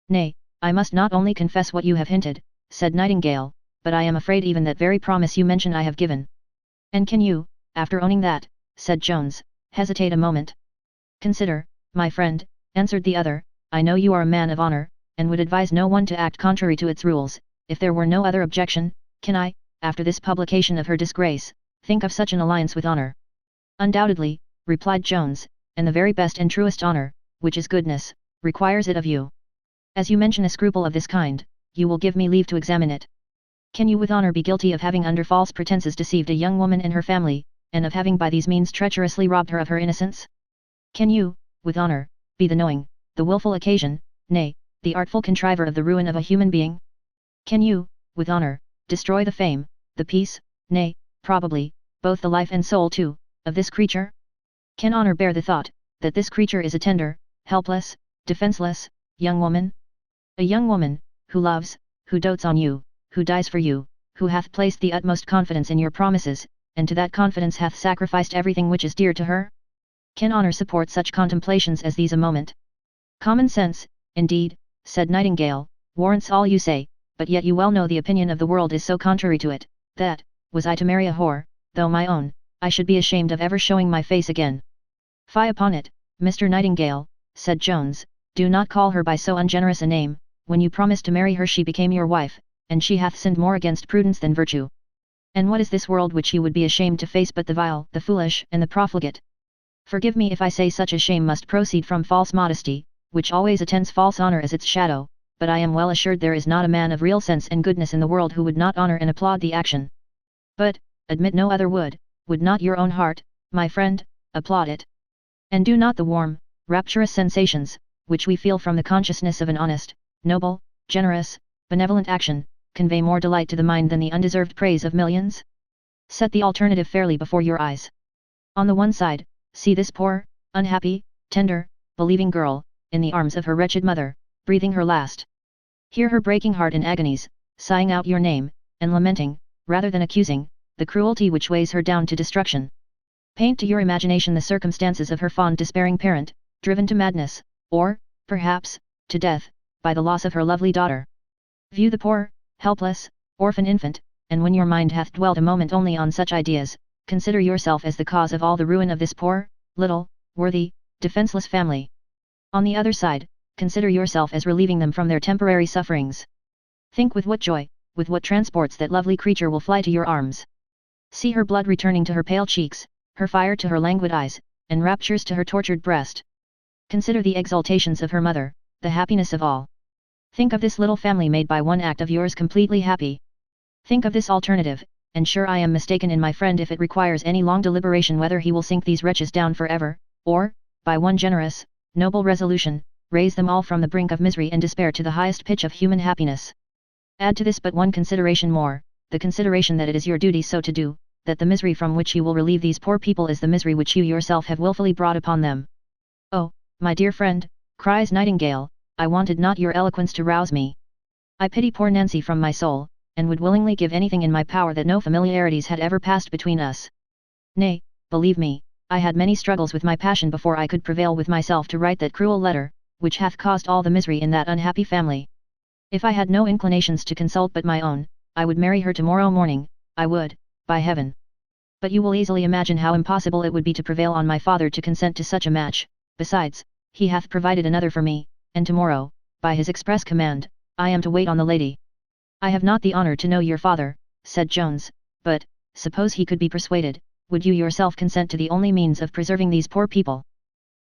S1: "Nay, I must not only confess what you have hinted," said Nightingale, "but I am afraid even that very promise you mention I have given." "And can you, after owning that," said Jones, "hesitate a moment?" "Consider, my friend," answered the other, "I know you are a man of honour, and would advise no one to act contrary to its rules. If there were no other objection, can I, after this publication of her disgrace, think of such an alliance with honour?" "Undoubtedly," replied Jones, "and the very best and truest honour, which is goodness, requires it of you. As you mention a scruple of this kind, you will give me leave to examine it. Can you with honour be guilty of having under false pretences deceived a young woman and her family, and of having by these means treacherously robbed her of her innocence? Can you, with honour, be the knowing, the wilful occasion, nay, the artful contriver of the ruin of a human being? Can you, with honour, destroy the fame, the peace, nay, probably, both the life and soul too, of this creature? Can honour bear the thought, that this creature is a tender, helpless, defenceless, young woman? A young woman, who loves, who dotes on you, who dies for you, who hath placed the utmost confidence in your promises, and to that confidence hath sacrificed everything which is dear to her? Can honour support such contemplations as these a moment? Common sense, indeed, said Nightingale, warrants all you say, but yet you well know the opinion of the world is so contrary to it, that, was I to marry a whore, though my own, I should be ashamed of ever showing my face again." "Fie upon it, Mr. Nightingale," said Jones, "do not call her by so ungenerous a name. When you promised to marry her she became your wife, and she hath sinned more against prudence than virtue. And what is this world which you would be ashamed to face but the vile, the foolish, and the profligate? Forgive me if I say such a shame must proceed from false modesty, which always attends false honour as its shadow, but I am well assured there is not a man of real sense and goodness in the world who would not honour and applaud the action. But, admit no other would not your own heart, my friend, applaud it? And do not the warm, rapturous sensations, which we feel from the consciousness of an honest, noble, generous, benevolent action, convey more delight to the mind than the undeserved praise of millions? Set the alternative fairly before your eyes. On the one side, see this poor, unhappy, tender, believing girl, in the arms of her wretched mother, breathing her last. Hear her breaking heart in agonies, sighing out your name, and lamenting, rather than accusing, the cruelty which weighs her down to destruction. Paint to your imagination the circumstances of her fond despairing parent, driven to madness, or, perhaps, to death, by the loss of her lovely daughter. View the poor, helpless, orphan infant, and when your mind hath dwelt a moment only on such ideas, consider yourself as the cause of all the ruin of this poor, little, worthy, defenseless family. On the other side, consider yourself as relieving them from their temporary sufferings. Think with what joy, with what transports that lovely creature will fly to your arms. See her blood returning to her pale cheeks, her fire to her languid eyes, and raptures to her tortured breast. Consider the exaltations of her mother, the happiness of all. Think of this little family made by one act of yours completely happy. Think of this alternative, and sure I am mistaken in my friend if it requires any long deliberation whether he will sink these wretches down forever, or, by one generous, noble resolution, raise them all from the brink of misery and despair to the highest pitch of human happiness. Add to this but one consideration more, the consideration that it is your duty so to do, that the misery from which you will relieve these poor people is the misery which you yourself have wilfully brought upon them. Oh, my dear friend, cries Nightingale, I wanted not your eloquence to rouse me. I pity poor Nancy from my soul, and would willingly give anything in my power that no familiarities had ever passed between us. Nay, believe me, I had many struggles with my passion before I could prevail with myself to write that cruel letter, which hath caused all the misery in that unhappy family. If I had no inclinations to consult but my own, I would marry her tomorrow morning, I would, by heaven. But you will easily imagine how impossible it would be to prevail on my father to consent to such a match. Besides, he hath provided another for me, and tomorrow, by his express command, I am to wait on the lady. I have not the honour to know your father, said Jones, but, suppose he could be persuaded, would you yourself consent to the only means of preserving these poor people?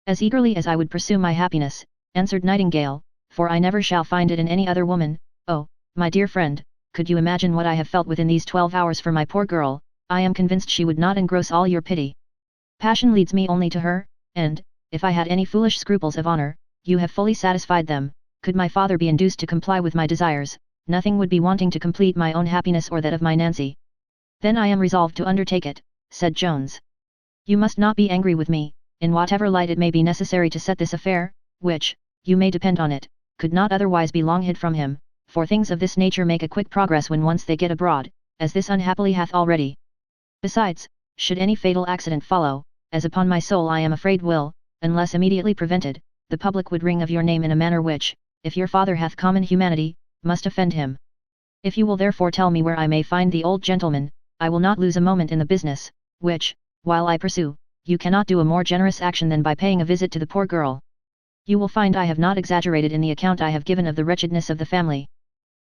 S1: As eagerly as I would pursue my happiness, answered Nightingale, for I never shall find it in any other woman. Oh, my dear friend, could you imagine what I have felt within these 12 hours for my poor girl? I am convinced she would not engross all your pity. Passion leads me only to her, and, if I had any foolish scruples of honour, you have fully satisfied them. Could my father be induced to comply with my desires, nothing would be wanting to complete my own happiness or that of my Nancy. Then I am resolved to undertake it, said Jones. You must not be angry with me, in whatever light it may be necessary to set this affair, which, you may depend on it, could not otherwise be long hid from him, for things of this nature make a quick progress when once they get abroad, as this unhappily hath already. Besides, should any fatal accident follow, as upon my soul I am afraid will, unless immediately prevented, the public would ring of your name in a manner which, if your father hath common humanity, must offend him. If you will therefore tell me where I may find the old gentleman, I will not lose a moment in the business, which, while I pursue, you cannot do a more generous action than by paying a visit to the poor girl. You will find I have not exaggerated in the account I have given of the wretchedness of the family.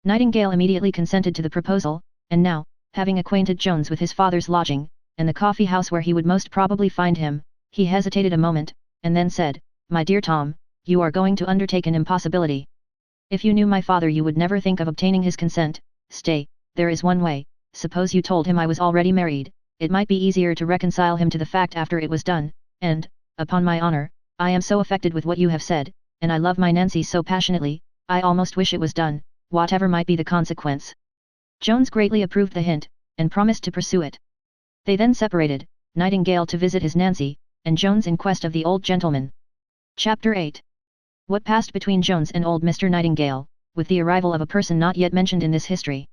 S1: Nightingale immediately consented to the proposal, and now, having acquainted Jones with his father's lodging, and the coffee house where he would most probably find him, he hesitated a moment, and then said, My dear Tom, you are going to undertake an impossibility. If you knew my father you would never think of obtaining his consent. Stay, there is one way. Suppose you told him I was already married, it might be easier to reconcile him to the fact after it was done, and, upon my honour, I am so affected with what you have said, and I love my Nancy so passionately, I almost wish it was done, whatever might be the consequence. Jones greatly approved the hint, and promised to pursue it. They then separated, Nightingale to visit his Nancy, and Jones in quest of the old gentleman. Chapter 8. What passed between Jones and old Mr. Nightingale, with the arrival of a person not yet mentioned in this history.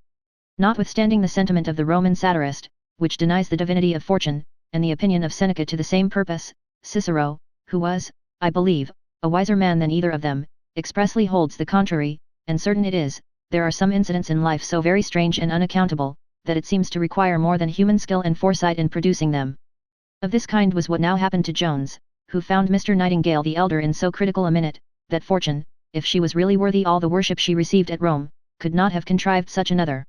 S1: Notwithstanding the sentiment of the Roman satirist, which denies the divinity of fortune, and the opinion of Seneca to the same purpose, Cicero, who was, I believe, a wiser man than either of them, expressly holds the contrary, and certain it is, there are some incidents in life so very strange and unaccountable, that it seems to require more than human skill and foresight in producing them. Of this kind was what now happened to Jones, who found Mr. Nightingale the elder in so critical a minute, that fortune, if she was really worthy all the worship she received at Rome, could not have contrived such another.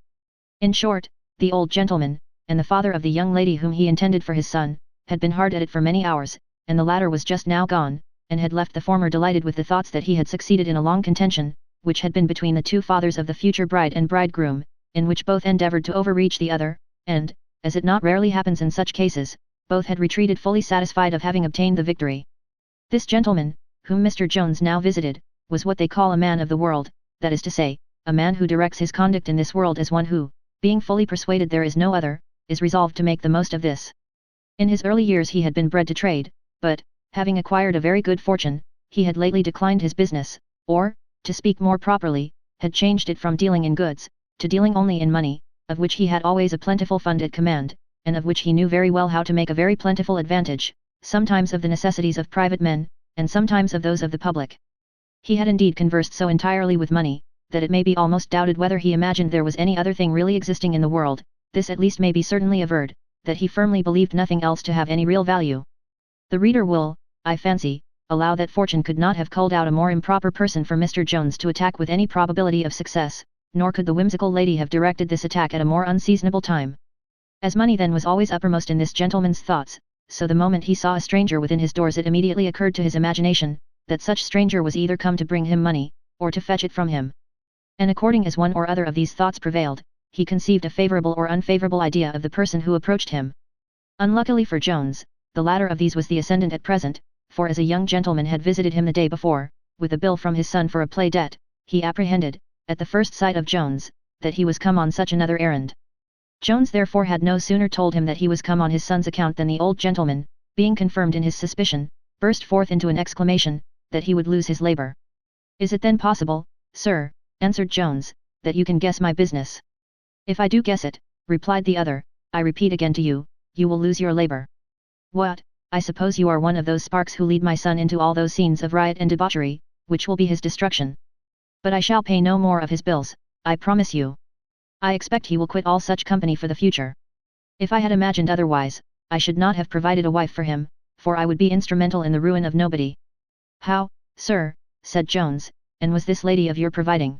S1: In short, the old gentleman, and the father of the young lady whom he intended for his son, had been hard at it for many hours, and the latter was just now gone, and had left the former delighted with the thoughts that he had succeeded in a long contention, which had been between the two fathers of the future bride and bridegroom, in which both endeavoured to overreach the other, and, as it not rarely happens in such cases, both had retreated fully satisfied of having obtained the victory. This gentleman, whom Mr. Jones now visited, was what they call a man of the world, that is to say, a man who directs his conduct in this world as one who, being fully persuaded there is no other, is resolved to make the most of this. In his early years he had been bred to trade, but, having acquired a very good fortune, he had lately declined his business, or, to speak more properly, had changed it from dealing in goods, to dealing only in money, of which he had always a plentiful fund at command, and of which he knew very well how to make a very plentiful advantage, sometimes of the necessities of private men, and sometimes of those of the public. He had indeed conversed so entirely with money, that it may be almost doubted whether he imagined there was any other thing really existing in the world. This at least may be certainly averred, that he firmly believed nothing else to have any real value. The reader will, I fancy, allow that fortune could not have culled out a more improper person for Mr. Jones to attack with any probability of success, nor could the whimsical lady have directed this attack at a more unseasonable time. As money then was always uppermost in this gentleman's thoughts, so the moment he saw a stranger within his doors it immediately occurred to his imagination, that such stranger was either come to bring him money, or to fetch it from him. And according as one or other of these thoughts prevailed, he conceived a favourable or unfavourable idea of the person who approached him. Unluckily for Jones, the latter of these was the ascendant at present, for as a young gentleman had visited him the day before, with a bill from his son for a play debt, he apprehended, at the first sight of Jones, that he was come on such another errand. Jones therefore had no sooner told him that he was come on his son's account than the old gentleman, being confirmed in his suspicion, burst forth into an exclamation, that he would lose his labour. "Is it then possible, sir," answered Jones, "that you can guess my business?" "If I do guess it," replied the other, "I repeat again to you, you will lose your labour." "What, I suppose you are one of those sparks who lead my son into all those scenes of riot and debauchery, which will be his destruction. But I shall pay no more of his bills, I promise you. I expect he will quit all such company for the future. If I had imagined otherwise, I should not have provided a wife for him, for I would be instrumental in the ruin of nobody." "How, sir," said Jones, "and was this lady of your providing?"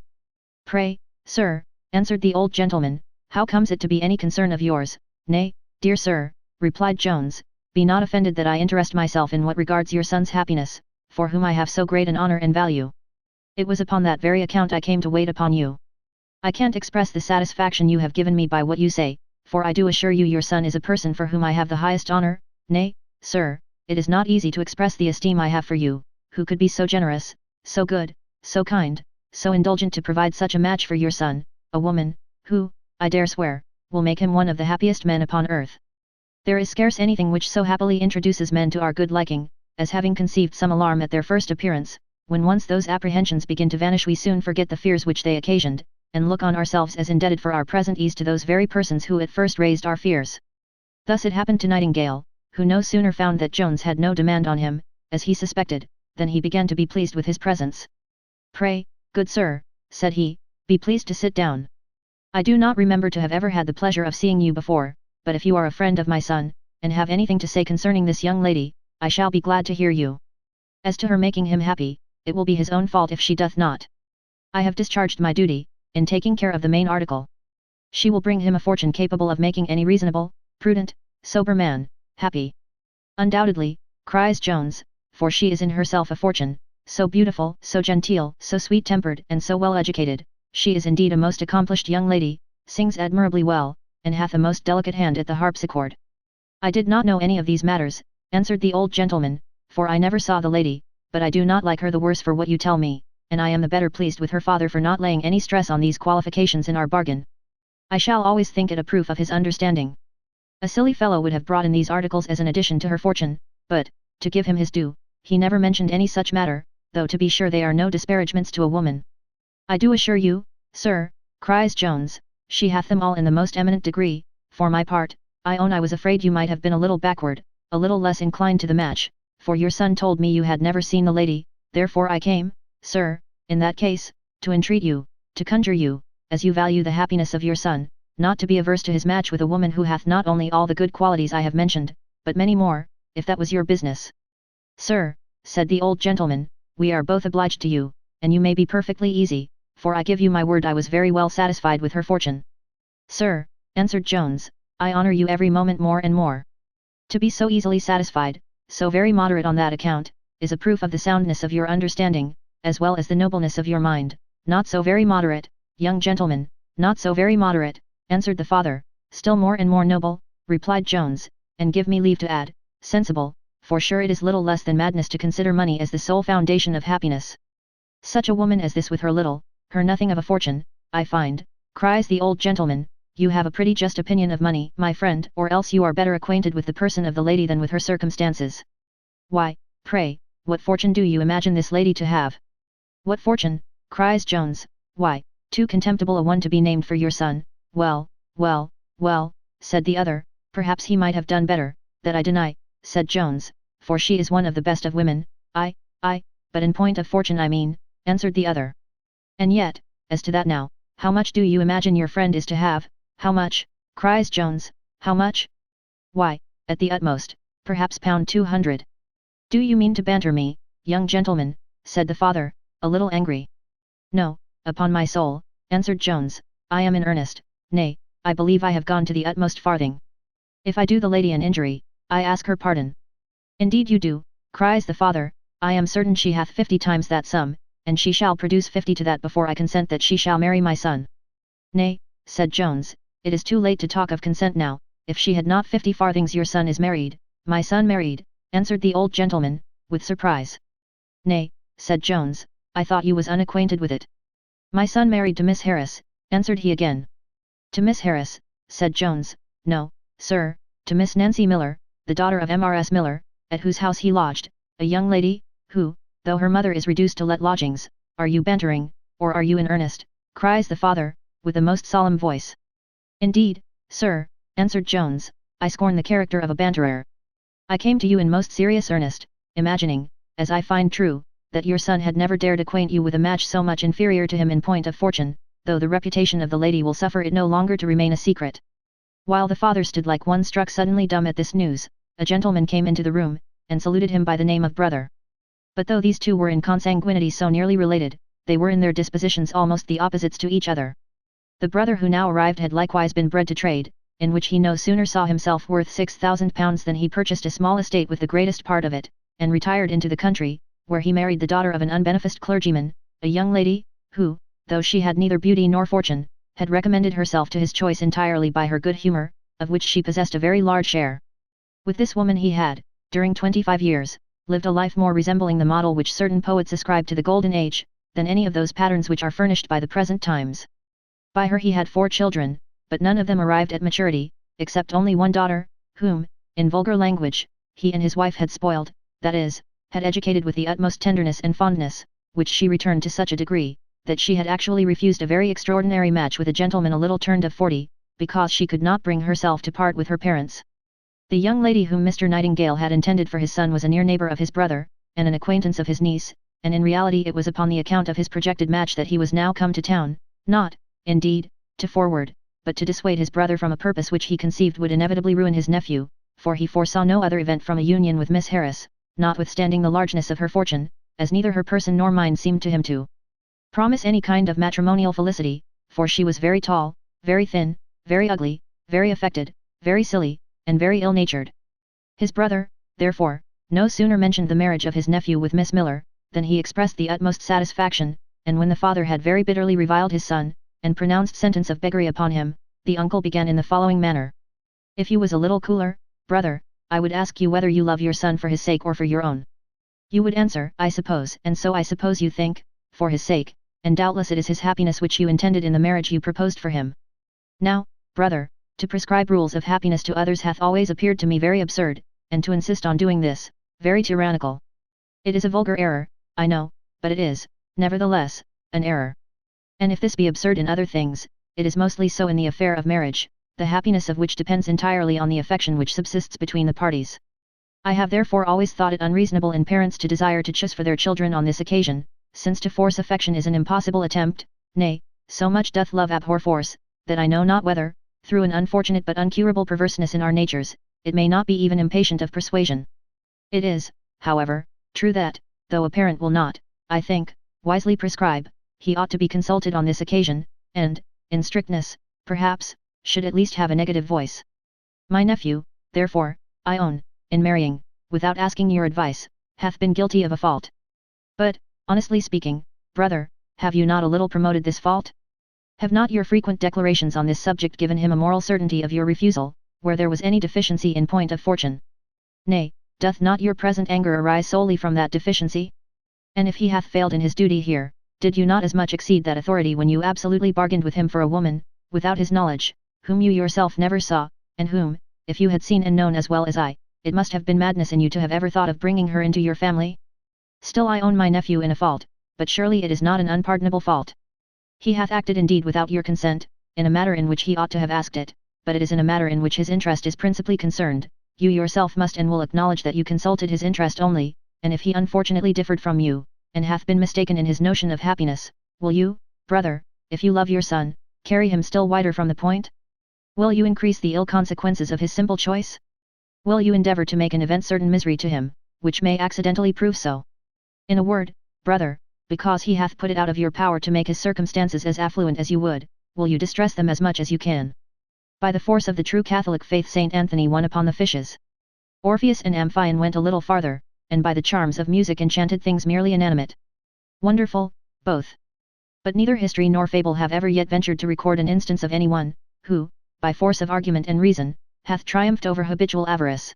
S1: "Pray, sir," answered the old gentleman, "how comes it to be any concern of yours?" "Nay, dear sir," replied Jones, "be not offended that I interest myself in what regards your son's happiness, for whom I have so great an honour and value. It was upon that very account I came to wait upon you. I can't express the satisfaction you have given me by what you say, for I do assure you your son is a person for whom I have the highest honour. Nay, sir, it is not easy to express the esteem I have for you, who could be so generous, so good, so kind, so indulgent to provide such a match for your son, a woman, who, I dare swear, will make him one of the happiest men upon earth. There is scarce anything which so happily introduces men to our good liking, as having conceived some alarm at their first appearance. When once those apprehensions begin to vanish we soon forget the fears which they occasioned, and look on ourselves as indebted for our present ease to those very persons who at first raised our fears. Thus it happened to Nightingale, who no sooner found that Jones had no demand on him, as he suspected, than he began to be pleased with his presence. "Pray, good sir," said he, "be pleased to sit down. I do not remember to have ever had the pleasure of seeing you before, but if you are a friend of my son, and have anything to say concerning this young lady, I shall be glad to hear you. As to her making him happy, it will be his own fault if she doth not. I have discharged my duty, in taking care of the main article. She will bring him a fortune capable of making any reasonable, prudent, sober man, happy." "Undoubtedly," cries Jones, "for she is in herself a fortune, so beautiful, so genteel, so sweet-tempered, and so well educated. She is indeed a most accomplished young lady, sings admirably well, and hath a most delicate hand at the harpsichord." "I did not know any of these matters," answered the old gentleman, "for I never saw the lady, but I do not like her the worse for what you tell me, and I am the better pleased with her father for not laying any stress on these qualifications in our bargain. I shall always think it a proof of his understanding. A silly fellow would have brought in these articles as an addition to her fortune, but, to give him his due, he never mentioned any such matter, though to be sure they are no disparagements to a woman. I do assure you, sir," cries Jones, "she hath them all in the most eminent degree. For my part, I own I was afraid you might have been a little backward, a little less inclined to the match, for your son told me you had never seen the lady, therefore I came, sir, in that case, to entreat you, to conjure you, as you value the happiness of your son, not to be averse to his match with a woman who hath not only all the good qualities I have mentioned, but many more, if that was your business." "Sir," said the old gentleman, "we are both obliged to you, and you may be perfectly easy, for I give you my word I was very well satisfied with her fortune." "Sir," answered Jones, "I honour you every moment more and more. To be so easily satisfied, so very moderate on that account, is a proof of the soundness of your understanding, as well as the nobleness of your mind. Not so very moderate, young gentleman, not so very moderate," answered the father. "Still more and more noble," replied Jones, "and give me leave to add, sensible, for sure it is little less than madness to consider money as the sole foundation of happiness. Such a woman as this with her little, her nothing of a fortune, I find," cries the old gentleman, "you have a pretty just opinion of money, my friend, or else you are better acquainted with the person of the lady than with her circumstances. Why, pray, what fortune do you imagine this lady to have? What fortune, cries Jones, why, too contemptible a one to be named for your son. Well, well, well, said the other, perhaps he might have done better, that I deny, said Jones, for she is one of the best of women. I, but in point of fortune I mean, answered the other. And yet, as to that now, how much do you imagine your friend is to have? How much, cries Jones, how much? Why, at the utmost, perhaps £200. Do you mean to banter me, young gentleman, said the father, a little angry. No, upon my soul, answered Jones, I am in earnest, nay, I believe I have gone to the utmost farthing. If I do the lady an injury, I ask her pardon. Indeed you do, cries the father, I am certain she hath 50 times that sum, and she shall produce 50 to that before I consent that she shall marry my son. Nay, said Jones, it is too late to talk of consent now, if she had not 50 farthings your son is married. My son married, answered the old gentleman, with surprise. Nay, said Jones, I thought you was unacquainted with it. My son married to Miss Harris, answered he again. To Miss Harris, said Jones, no, sir, to Miss Nancy Miller, the daughter of M.R.S. Miller, at whose house he lodged, a young lady, who, though her mother is reduced to let lodgings. Are you bantering, or are you in earnest, cries the father, with a most solemn voice. Indeed, sir, answered Jones, I scorn the character of a banterer. I came to you in most serious earnest, imagining, as I find true, that your son had never dared acquaint you with a match so much inferior to him in point of fortune, though the reputation of the lady will suffer it no longer to remain a secret. While the father stood like one struck suddenly dumb at this news, a gentleman came into the room, and saluted him by the name of brother. But though these two were in consanguinity so nearly related, they were in their dispositions almost the opposites to each other. The brother who now arrived had likewise been bred to trade, in which he no sooner saw himself worth £6,000 than he purchased a small estate with the greatest part of it, and retired into the country, where he married the daughter of an unbeneficed clergyman, a young lady, who, though she had neither beauty nor fortune, had recommended herself to his choice entirely by her good humour, of which she possessed a very large share. With this woman he had, during 25 years, lived a life more resembling the model which certain poets ascribe to the Golden Age, than any of those patterns which are furnished by the present times. By her he had 4 children, but none of them arrived at maturity, except only one daughter, whom, in vulgar language, he and his wife had spoiled, that is, had educated with the utmost tenderness and fondness, which she returned to such a degree, that she had actually refused a very extraordinary match with a gentleman a little turned of 40, because she could not bring herself to part with her parents. The young lady whom Mr. Nightingale had intended for his son was a near neighbour of his brother, and an acquaintance of his niece, and in reality it was upon the account of his projected match that he was now come to town, not, indeed, to forward, but to dissuade his brother from a purpose which he conceived would inevitably ruin his nephew, for he foresaw no other event from a union with Miss Harris, notwithstanding the largeness of her fortune, as neither her person nor mind seemed to him to promise any kind of matrimonial felicity, for she was very tall, very thin, very ugly, very affected, very silly, and very ill-natured. His brother, therefore, no sooner mentioned the marriage of his nephew with Miss Miller, than he expressed the utmost satisfaction, and when the father had very bitterly reviled his son, and pronounced sentence of beggary upon him, the uncle began in the following manner. If you was a little cooler, brother, I would ask you whether you love your son for his sake or for your own. You would answer, I suppose, and so I suppose you think, for his sake, and doubtless it is his happiness which you intended in the marriage you proposed for him. Now, brother, to prescribe rules of happiness to others hath always appeared to me very absurd, and to insist on doing this, very tyrannical. It is a vulgar error, I know, but it is, nevertheless, an error. And if this be absurd in other things, it is mostly so in the affair of marriage, the happiness of which depends entirely on the affection which subsists between the parties. I have therefore always thought it unreasonable in parents to desire to choose for their children on this occasion, since to force affection is an impossible attempt, nay, so much doth love abhor force, that I know not whether, through an unfortunate but uncurable perverseness in our natures, it may not be even impatient of persuasion. It is, however, true that, though a parent will not, I think, wisely prescribe, he ought to be consulted on this occasion, and, in strictness, perhaps, should at least have a negative voice. My nephew, therefore, I own, in marrying, without asking your advice, hath been guilty of a fault. But, honestly speaking, brother, have you not a little promoted this fault? Have not your frequent declarations on this subject given him a moral certainty of your refusal, where there was any deficiency in point of fortune? Nay, doth not your present anger arise solely from that deficiency? And if he hath failed in his duty here, did you not as much exceed that authority when you absolutely bargained with him for a woman, without his knowledge, whom you yourself never saw, and whom, if you had seen and known as well as I, it must have been madness in you to have ever thought of bringing her into your family? Still I own my nephew in a fault, but surely it is not an unpardonable fault. He hath acted indeed without your consent, in a matter in which he ought to have asked it, but it is in a matter in which his interest is principally concerned. You yourself must and will acknowledge that you consulted his interest only, and if he unfortunately differed from you, and hath been mistaken in his notion of happiness, will you, brother, if you love your son, carry him still wider from the point? Will you increase the ill consequences of his simple choice? Will you endeavour to make an event certain misery to him, which may accidentally prove so? In a word, brother, because he hath put it out of your power to make his circumstances as affluent as you would, will you distress them as much as you can? By the force of the true Catholic faith Saint Anthony won upon the fishes. Orpheus and Amphion went a little farther, and by the charms of music enchanted things merely inanimate. Wonderful, both. But neither history nor fable have ever yet ventured to record an instance of anyone, who, by force of argument and reason, hath triumphed over habitual avarice.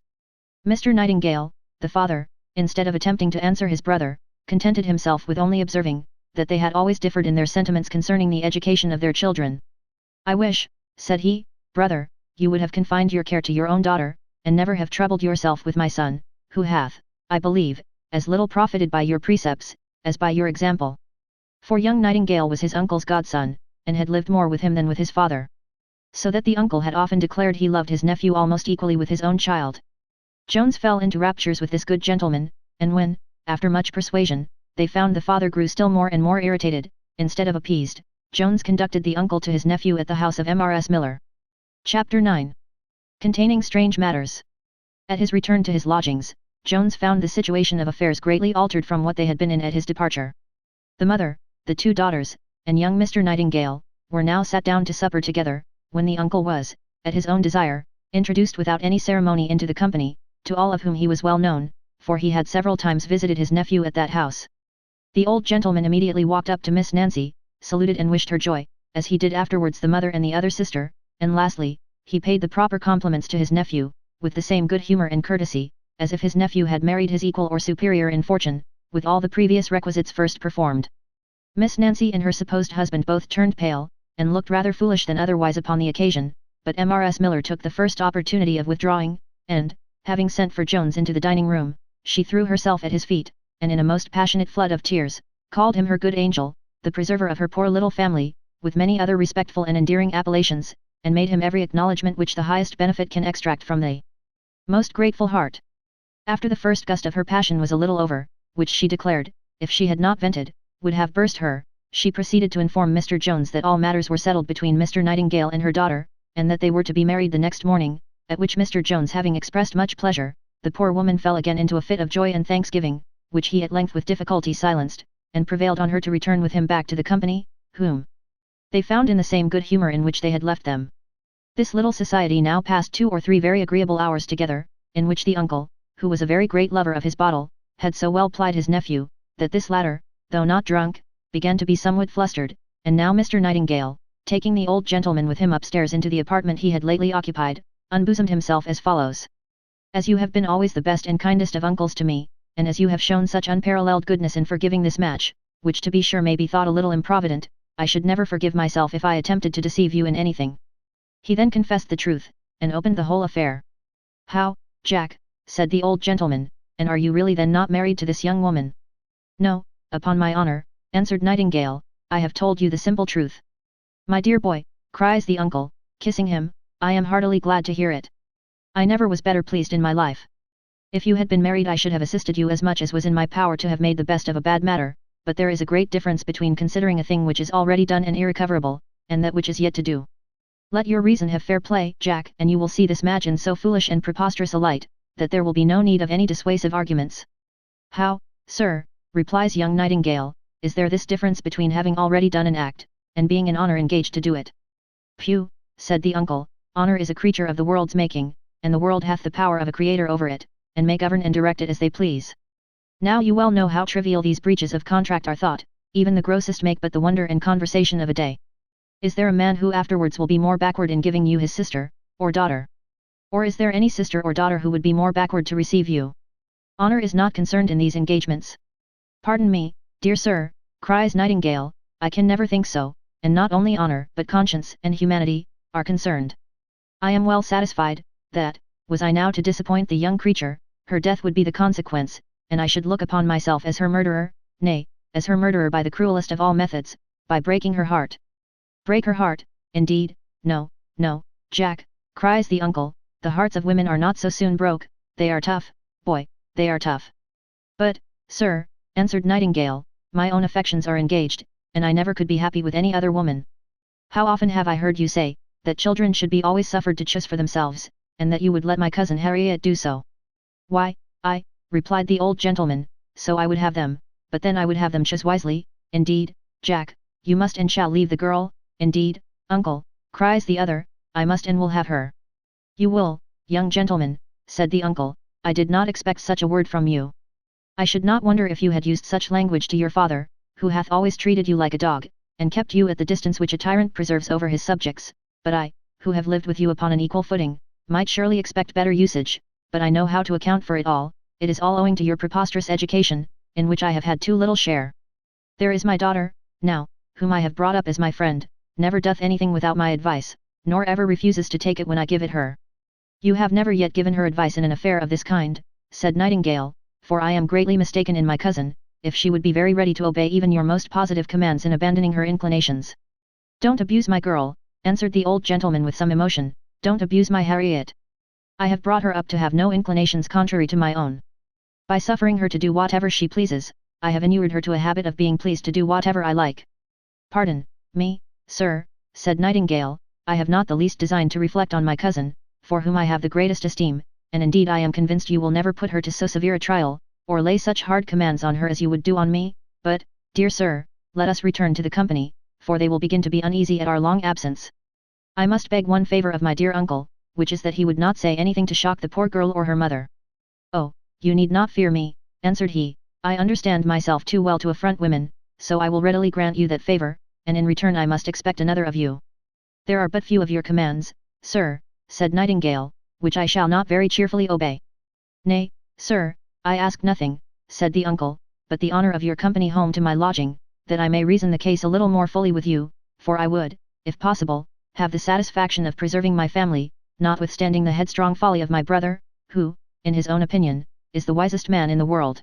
S1: Mr. Nightingale, the father, instead of attempting to answer his brother, contented himself with only observing, that they had always differed in their sentiments concerning the education of their children. I wish, said he, brother, you would have confined your care to your own daughter, and never have troubled yourself with my son, who hath, I believe, as little profited by your precepts, as by your example. For young Nightingale was his uncle's godson, and had lived more with him than with his father. So that the uncle had often declared he loved his nephew almost equally with his own child. Jones fell into raptures with this good gentleman, and when, after much persuasion, they found the father grew still more and more irritated, instead of appeased, Jones conducted the uncle to his nephew at the house of Mrs. Miller. Chapter 9. Containing strange matters. At his return to his lodgings, Jones found the situation of affairs greatly altered from what they had been in at his departure. The mother, the two daughters, and young Mr. Nightingale, were now sat down to supper together, when the uncle was, at his own desire, introduced without any ceremony into the company, to all of whom he was well known, for he had several times visited his nephew at that house. The old gentleman immediately walked up to Miss Nancy, saluted and wished her joy, as he did afterwards the mother and the other sister, and lastly, he paid the proper compliments to his nephew, with the same good humour and courtesy, as if his nephew had married his equal or superior in fortune, with all the previous requisites first performed. Miss Nancy and her supposed husband both turned pale, and looked rather foolish than otherwise upon the occasion, but Mrs. Miller took the first opportunity of withdrawing, and, having sent for Jones into the dining room, she threw herself at his feet, and in a most passionate flood of tears, called him her good angel, the preserver of her poor little family, with many other respectful and endearing appellations, and made him every acknowledgment which the highest benefit can extract from the most grateful heart. After the first gust of her passion was a little over, which she declared, if she had not vented, would have burst her, she proceeded to inform Mr. Jones that all matters were settled between Mr. Nightingale and her daughter, and that they were to be married the next morning, at which Mr. Jones having expressed much pleasure, the poor woman fell again into a fit of joy and thanksgiving, which he at length with difficulty silenced, and prevailed on her to return with him back to the company, whom they found in the same good humour in which they had left them. This little society now passed 2 or 3 very agreeable hours together, in which the uncle, who was a very great lover of his bottle, had so well plied his nephew, that this latter, though not drunk, began to be somewhat flustered, and now Mr. Nightingale, taking the old gentleman with him upstairs into the apartment he had lately occupied, unbosomed himself as follows. As you have been always the best and kindest of uncles to me, and as you have shown such unparalleled goodness in forgiving this match, which to be sure may be thought a little improvident, I should never forgive myself if I attempted to deceive you in anything. He then confessed the truth, and opened the whole affair. How, Jack, said the old gentleman, and are you really then not married to this young woman? No, upon my honour, answered Nightingale, I have told you the simple truth. My dear boy, cries the uncle, kissing him, I am heartily glad to hear it. I never was better pleased in my life. If you had been married I should have assisted you as much as was in my power to have made the best of a bad matter, but there is a great difference between considering a thing which is already done and irrecoverable, and that which is yet to do. Let your reason have fair play, Jack, and you will see this match in so foolish and preposterous a light, that there will be no need of any dissuasive arguments. How, sir, replies young Nightingale, is there this difference between having already done an act, and being in honour engaged to do it? Phew, said the uncle, honour is a creature of the world's making, and the world hath the power of a creator over it, and may govern and direct it as they please. Now you well know how trivial these breaches of contract are thought, even the grossest make but the wonder and conversation of a day. Is there a man who afterwards will be more backward in giving you his sister, or daughter? Or is there any sister or daughter who would be more backward to receive you? Honour is not concerned in these engagements. Pardon me, dear sir, cries Nightingale, I can never think so, and not only honour but conscience and humanity, are concerned. I am well satisfied, that, was I now to disappoint the young creature, her death would be the consequence, and I should look upon myself as her murderer, nay, as her murderer by the cruelest of all methods, by breaking her heart. Break her heart, indeed, no, no, Jack, cries the uncle, the hearts of women are not so soon broke, they are tough, boy, they are tough. But, sir, answered Nightingale, my own affections are engaged, and I never could be happy with any other woman. How often have I heard you say, that children should be always suffered to choose for themselves, and that you would let my cousin Harriet do so? Why, replied the old gentleman, so I would have them, but then I would have them choose wisely. Indeed, Jack, you must and shall leave the girl. Indeed, uncle, cries the other, I must and will have her. You will, young gentleman, said the uncle, I did not expect such a word from you. I should not wonder if you had used such language to your father, who hath always treated you like a dog, and kept you at the distance which a tyrant preserves over his subjects, but I, who have lived with you upon an equal footing, might surely expect better usage, but I know how to account for it all. It is all owing to your preposterous education, in which I have had too little share. There is my daughter, now, whom I have brought up as my friend, never doth anything without my advice, nor ever refuses to take it when I give it her. You have never yet given her advice in an affair of this kind, said Nightingale, for I am greatly mistaken in my cousin, if she would be very ready to obey even your most positive commands in abandoning her inclinations. Don't abuse my girl, answered the old gentleman with some emotion, don't abuse my Harriet. I have brought her up to have no inclinations contrary to my own. By suffering her to do whatever she pleases, I have inured her to a habit of being pleased to do whatever I like. Pardon me, sir, said Nightingale, I have not the least design to reflect on my cousin, for whom I have the greatest esteem, and indeed I am convinced you will never put her to so severe a trial, or lay such hard commands on her as you would do on me, but, dear sir, let us return to the company, for they will begin to be uneasy at our long absence. I must beg one favour of my dear uncle, which is that he would not say anything to shock the poor girl or her mother. Oh, you need not fear me, answered he, I understand myself too well to affront women, so I will readily grant you that favour, and in return I must expect another of you. There are but few of your commands, sir, said Nightingale, which I shall not very cheerfully obey. Nay, sir, I ask nothing, said the uncle, but the honour of your company home to my lodging, that I may reason the case a little more fully with you, for I would, if possible, have the satisfaction of preserving my family, notwithstanding the headstrong folly of my brother, who, in his own opinion, is the wisest man in the world.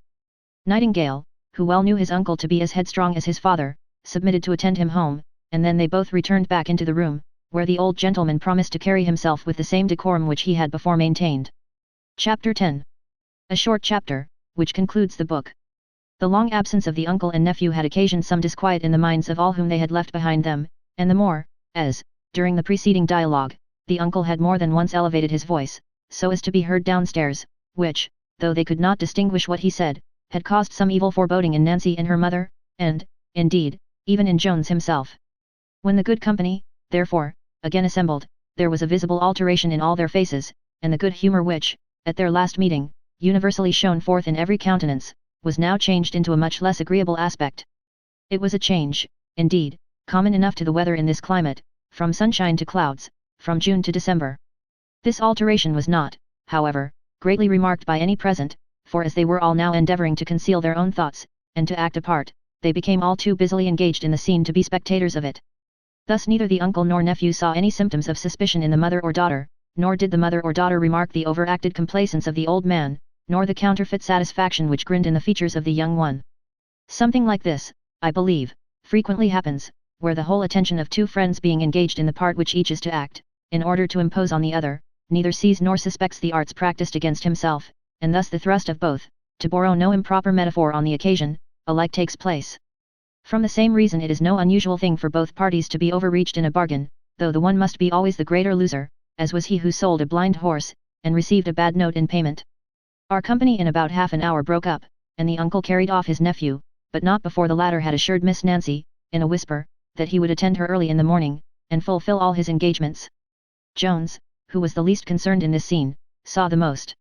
S1: Nightingale, who well knew his uncle to be as headstrong as his father, submitted to attend him home, and then they both returned back into the room, where the old gentleman promised to carry himself with the same decorum which he had before maintained. Chapter 10. A short chapter, which concludes the book. The long absence of the uncle and nephew had occasioned some disquiet in the minds of all whom they had left behind them, and the more, as, during the preceding dialogue, the uncle had more than once elevated his voice, so as to be heard downstairs, which, though they could not distinguish what he said, had caused some evil foreboding in Nancy and her mother, and, indeed, even in Jones himself. When the good company, therefore, again assembled, there was a visible alteration in all their faces, and the good humour which, at their last meeting, universally shone forth in every countenance, was now changed into a much less agreeable aspect. It was a change, indeed, common enough to the weather in this climate, from sunshine to clouds, from June to December. This alteration was not, however, greatly remarked by any present, for as they were all now endeavouring to conceal their own thoughts, and to act a part, they became all too busily engaged in the scene to be spectators of it. Thus neither the uncle nor nephew saw any symptoms of suspicion in the mother or daughter, nor did the mother or daughter remark the overacted complacence of the old man, nor the counterfeit satisfaction which grinned in the features of the young one. Something like this, I believe, frequently happens, where the whole attention of two friends being engaged in the part which each is to act, in order to impose on the other, neither sees nor suspects the arts practised against himself, and thus the thrust of both, to borrow no improper metaphor on the occasion, alike takes place. From the same reason it is no unusual thing for both parties to be overreached in a bargain, though the one must be always the greater loser, as was he who sold a blind horse, and received a bad note in payment. Our company in about half an hour broke up, and the uncle carried off his nephew, but not before the latter had assured Miss Nancy, in a whisper, that he would attend her early in the morning, and fulfill all his engagements. Jones, who was the least concerned in this scene, saw the most.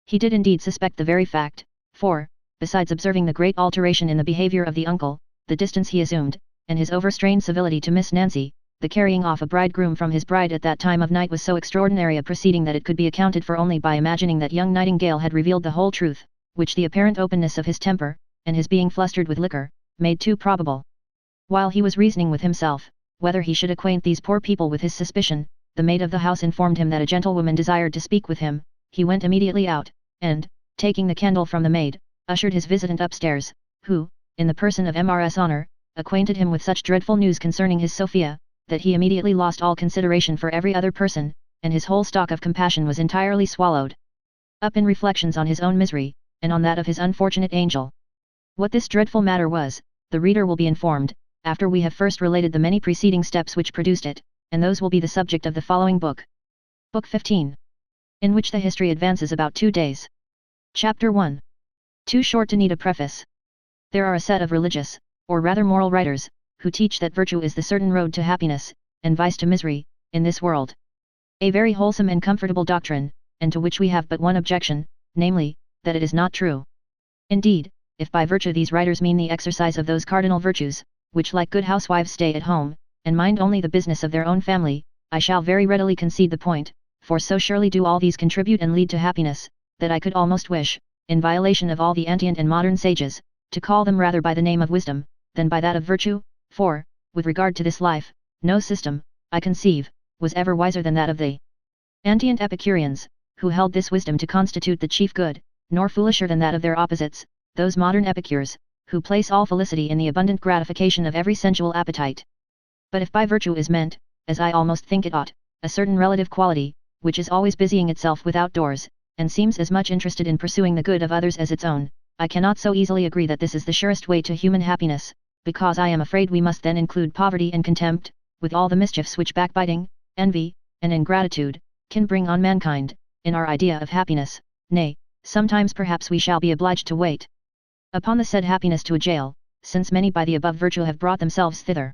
S1: He did indeed suspect the very fact, for, besides observing the great alteration in the behaviour of the uncle, the distance he assumed, and his overstrained civility to Miss Nancy, the carrying off a bridegroom from his bride at that time of night was so extraordinary a proceeding that it could be accounted for only by imagining that young Nightingale had revealed the whole truth, which the apparent openness of his temper, and his being flustered with liquor, made too probable. While he was reasoning with himself, whether he should acquaint these poor people with his suspicion, the maid of the house informed him that a gentlewoman desired to speak with him. He went immediately out, and, taking the candle from the maid, ushered his visitant upstairs, who, in the person of Mrs. Honor, acquainted him with such dreadful news concerning his Sophia, that he immediately lost all consideration for every other person, and his whole stock of compassion was entirely swallowed up in reflections on his own misery, and on that of his unfortunate angel. What this dreadful matter was, the reader will be informed, after we have first related the many preceding steps which produced it, and those will be the subject of the following book. Book 15. In which the history advances about 2 days. Chapter 1. Too short to need a preface. There are a set of religious, or rather moral writers, who teach that virtue is the certain road to happiness, and vice to misery, in this world. A very wholesome and comfortable doctrine, and to which we have but one objection, namely, that it is not true. Indeed, if by virtue these writers mean the exercise of those cardinal virtues, which like good housewives stay at home, and mind only the business of their own family, I shall very readily concede the point, for so surely do all these contribute and lead to happiness, that I could almost wish, in violation of all the antient and modern sages, to call them rather by the name of wisdom, than by that of virtue, for, with regard to this life, no system, I conceive, was ever wiser than that of the antient Epicureans, who held this wisdom to constitute the chief good, nor foolisher than that of their opposites, those modern epicures, who place all felicity in the abundant gratification of every sensual appetite. But if by virtue is meant, as I almost think it ought, a certain relative quality, which is always busying itself without doors, and seems as much interested in pursuing the good of others as its own, I cannot so easily agree that this is the surest way to human happiness, because I am afraid we must then include poverty and contempt, with all the mischiefs which backbiting, envy, and ingratitude, can bring on mankind, in our idea of happiness. Nay, sometimes perhaps we shall be obliged to wait upon the said happiness to a jail, since many by the above virtue have brought themselves thither.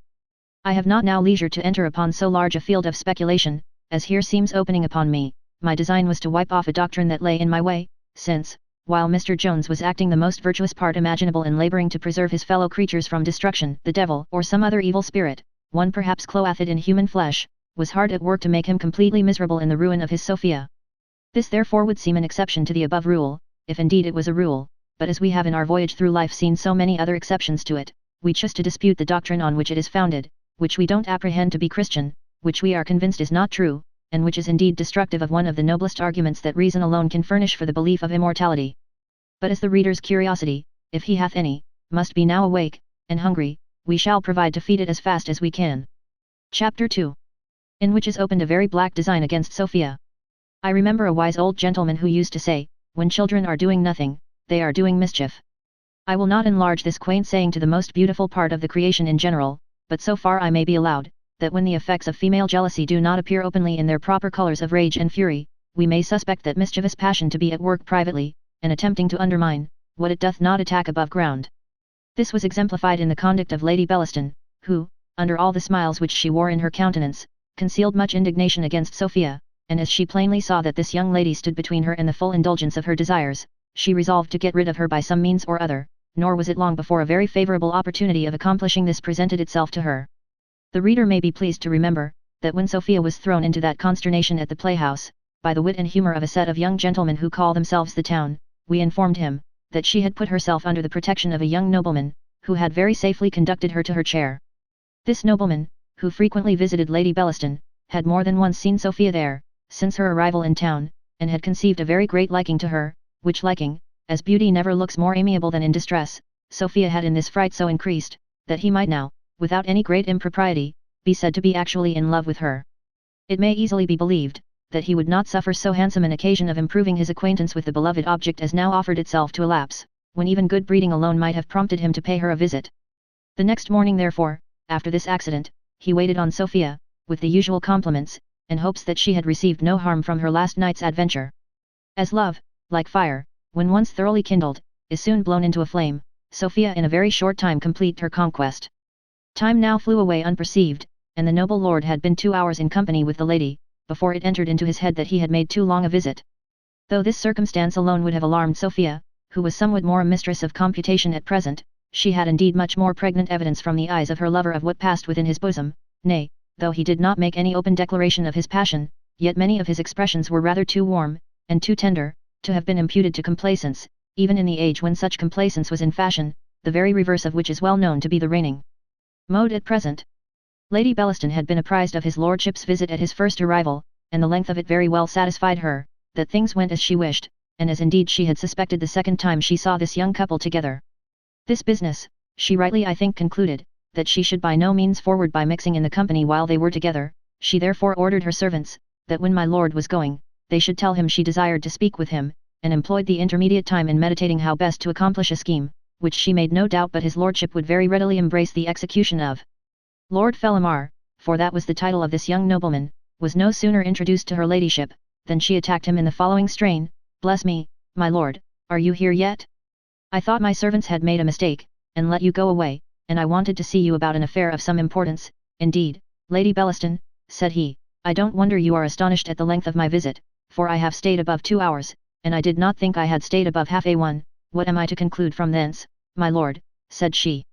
S1: I have not now leisure to enter upon so large a field of speculation, as here seems opening upon me. My design was to wipe off a doctrine that lay in my way, since, while Mr. Jones was acting the most virtuous part imaginable in labouring to preserve his fellow creatures from destruction, the devil or some other evil spirit, one perhaps clothed in human flesh, was hard at work to make him completely miserable in the ruin of his Sophia. This therefore would seem an exception to the above rule, if indeed it was a rule, but as we have in our voyage through life seen so many other exceptions to it, we choose to dispute the doctrine on which it is founded, which we don't apprehend to be Christian, which we are convinced is not true, and which is indeed destructive of one of the noblest arguments that reason alone can furnish for the belief of immortality. But as the reader's curiosity, if he hath any, must be now awake, and hungry, we shall provide to feed it as fast as we can. Chapter 2. In which is opened a very black design against Sophia. I remember a wise old gentleman who used to say, when children are doing nothing, they are doing mischief. I will not enlarge this quaint saying to the most beautiful part of the creation in general, but so far I may be allowed, that when the effects of female jealousy do not appear openly in their proper colours of rage and fury, we may suspect that mischievous passion to be at work privately, and attempting to undermine, what it doth not attack above ground. This was exemplified in the conduct of Lady Bellaston, who, under all the smiles which she wore in her countenance, concealed much indignation against Sophia, and as she plainly saw that this young lady stood between her and the full indulgence of her desires, she resolved to get rid of her by some means or other, nor was it long before a very favourable opportunity of accomplishing this presented itself to her. The reader may be pleased to remember, that when Sophia was thrown into that consternation at the playhouse, by the wit and humour of a set of young gentlemen who call themselves the town, we informed him, that she had put herself under the protection of a young nobleman, who had very safely conducted her to her chair. This nobleman, who frequently visited Lady Bellaston, had more than once seen Sophia there, since her arrival in town, and had conceived a very great liking to her, which liking, as beauty never looks more amiable than in distress, Sophia had in this fright so increased, that he might now, without any great impropriety, be said to be actually in love with her. It may easily be believed, that he would not suffer so handsome an occasion of improving his acquaintance with the beloved object as now offered itself to elapse, when even good breeding alone might have prompted him to pay her a visit. The next morning therefore, after this accident, he waited on Sophia, with the usual compliments, and hopes that she had received no harm from her last night's adventure. As love, like fire, when once thoroughly kindled, is soon blown into a flame, Sophia in a very short time completed her conquest. Time now flew away unperceived, and the noble lord had been 2 hours in company with the lady, before it entered into his head that he had made too long a visit. Though this circumstance alone would have alarmed Sophia, who was somewhat more a mistress of computation at present, she had indeed much more pregnant evidence from the eyes of her lover of what passed within his bosom. Nay, though he did not make any open declaration of his passion, yet many of his expressions were rather too warm, and too tender, to have been imputed to complaisance, even in the age when such complaisance was in fashion, the very reverse of which is well known to be the reigning mode at present. Lady Bellaston had been apprised of his lordship's visit at his first arrival, and the length of it very well satisfied her, that things went as she wished, and as indeed she had suspected the second time she saw this young couple together. This business, she rightly I think concluded, that she should by no means forward by mixing in the company while they were together, she therefore ordered her servants, that when my lord was going, they should tell him she desired to speak with him, and employed the intermediate time in meditating how best to accomplish a scheme, which she made no doubt but his lordship would very readily embrace the execution of. Lord Fellamar, for that was the title of this young nobleman, was no sooner introduced to her ladyship, than she attacked him in the following strain: "Bless me, my lord, are you here yet? I thought my servants had made a mistake, and let you go away, and I wanted to see you about an affair of some importance. Indeed, Lady Bellaston," said he, "I don't wonder you are astonished at the length of my visit, for I have stayed above 2 hours, and I did not think I had stayed above half a one. What am I to conclude from thence, my lord?" said she.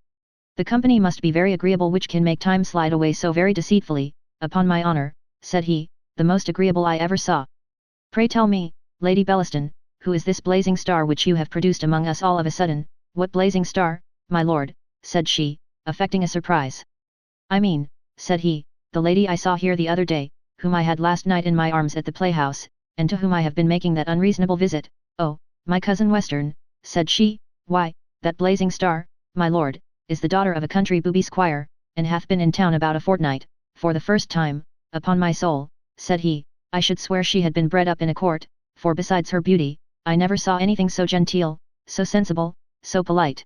S1: "The company must be very agreeable which can make time slide away so very deceitfully. Upon my honour," said he, "the most agreeable I ever saw. Pray tell me, Lady Bellaston, who is this blazing star which you have produced among us all of a sudden?" "What blazing star, my lord?" said she, affecting a surprise. "I mean," said he, "the lady I saw here the other day, whom I had last night in my arms at the playhouse, and to whom I have been making that unreasonable visit." "Oh, my cousin Western," said she. "Why, that blazing star, my lord, is the daughter of a country booby squire, and hath been in town about a fortnight, for the first time. Upon my soul," said he, "I should swear she had been bred up in a court, for besides her beauty, I never saw anything so genteel, so sensible, so polite."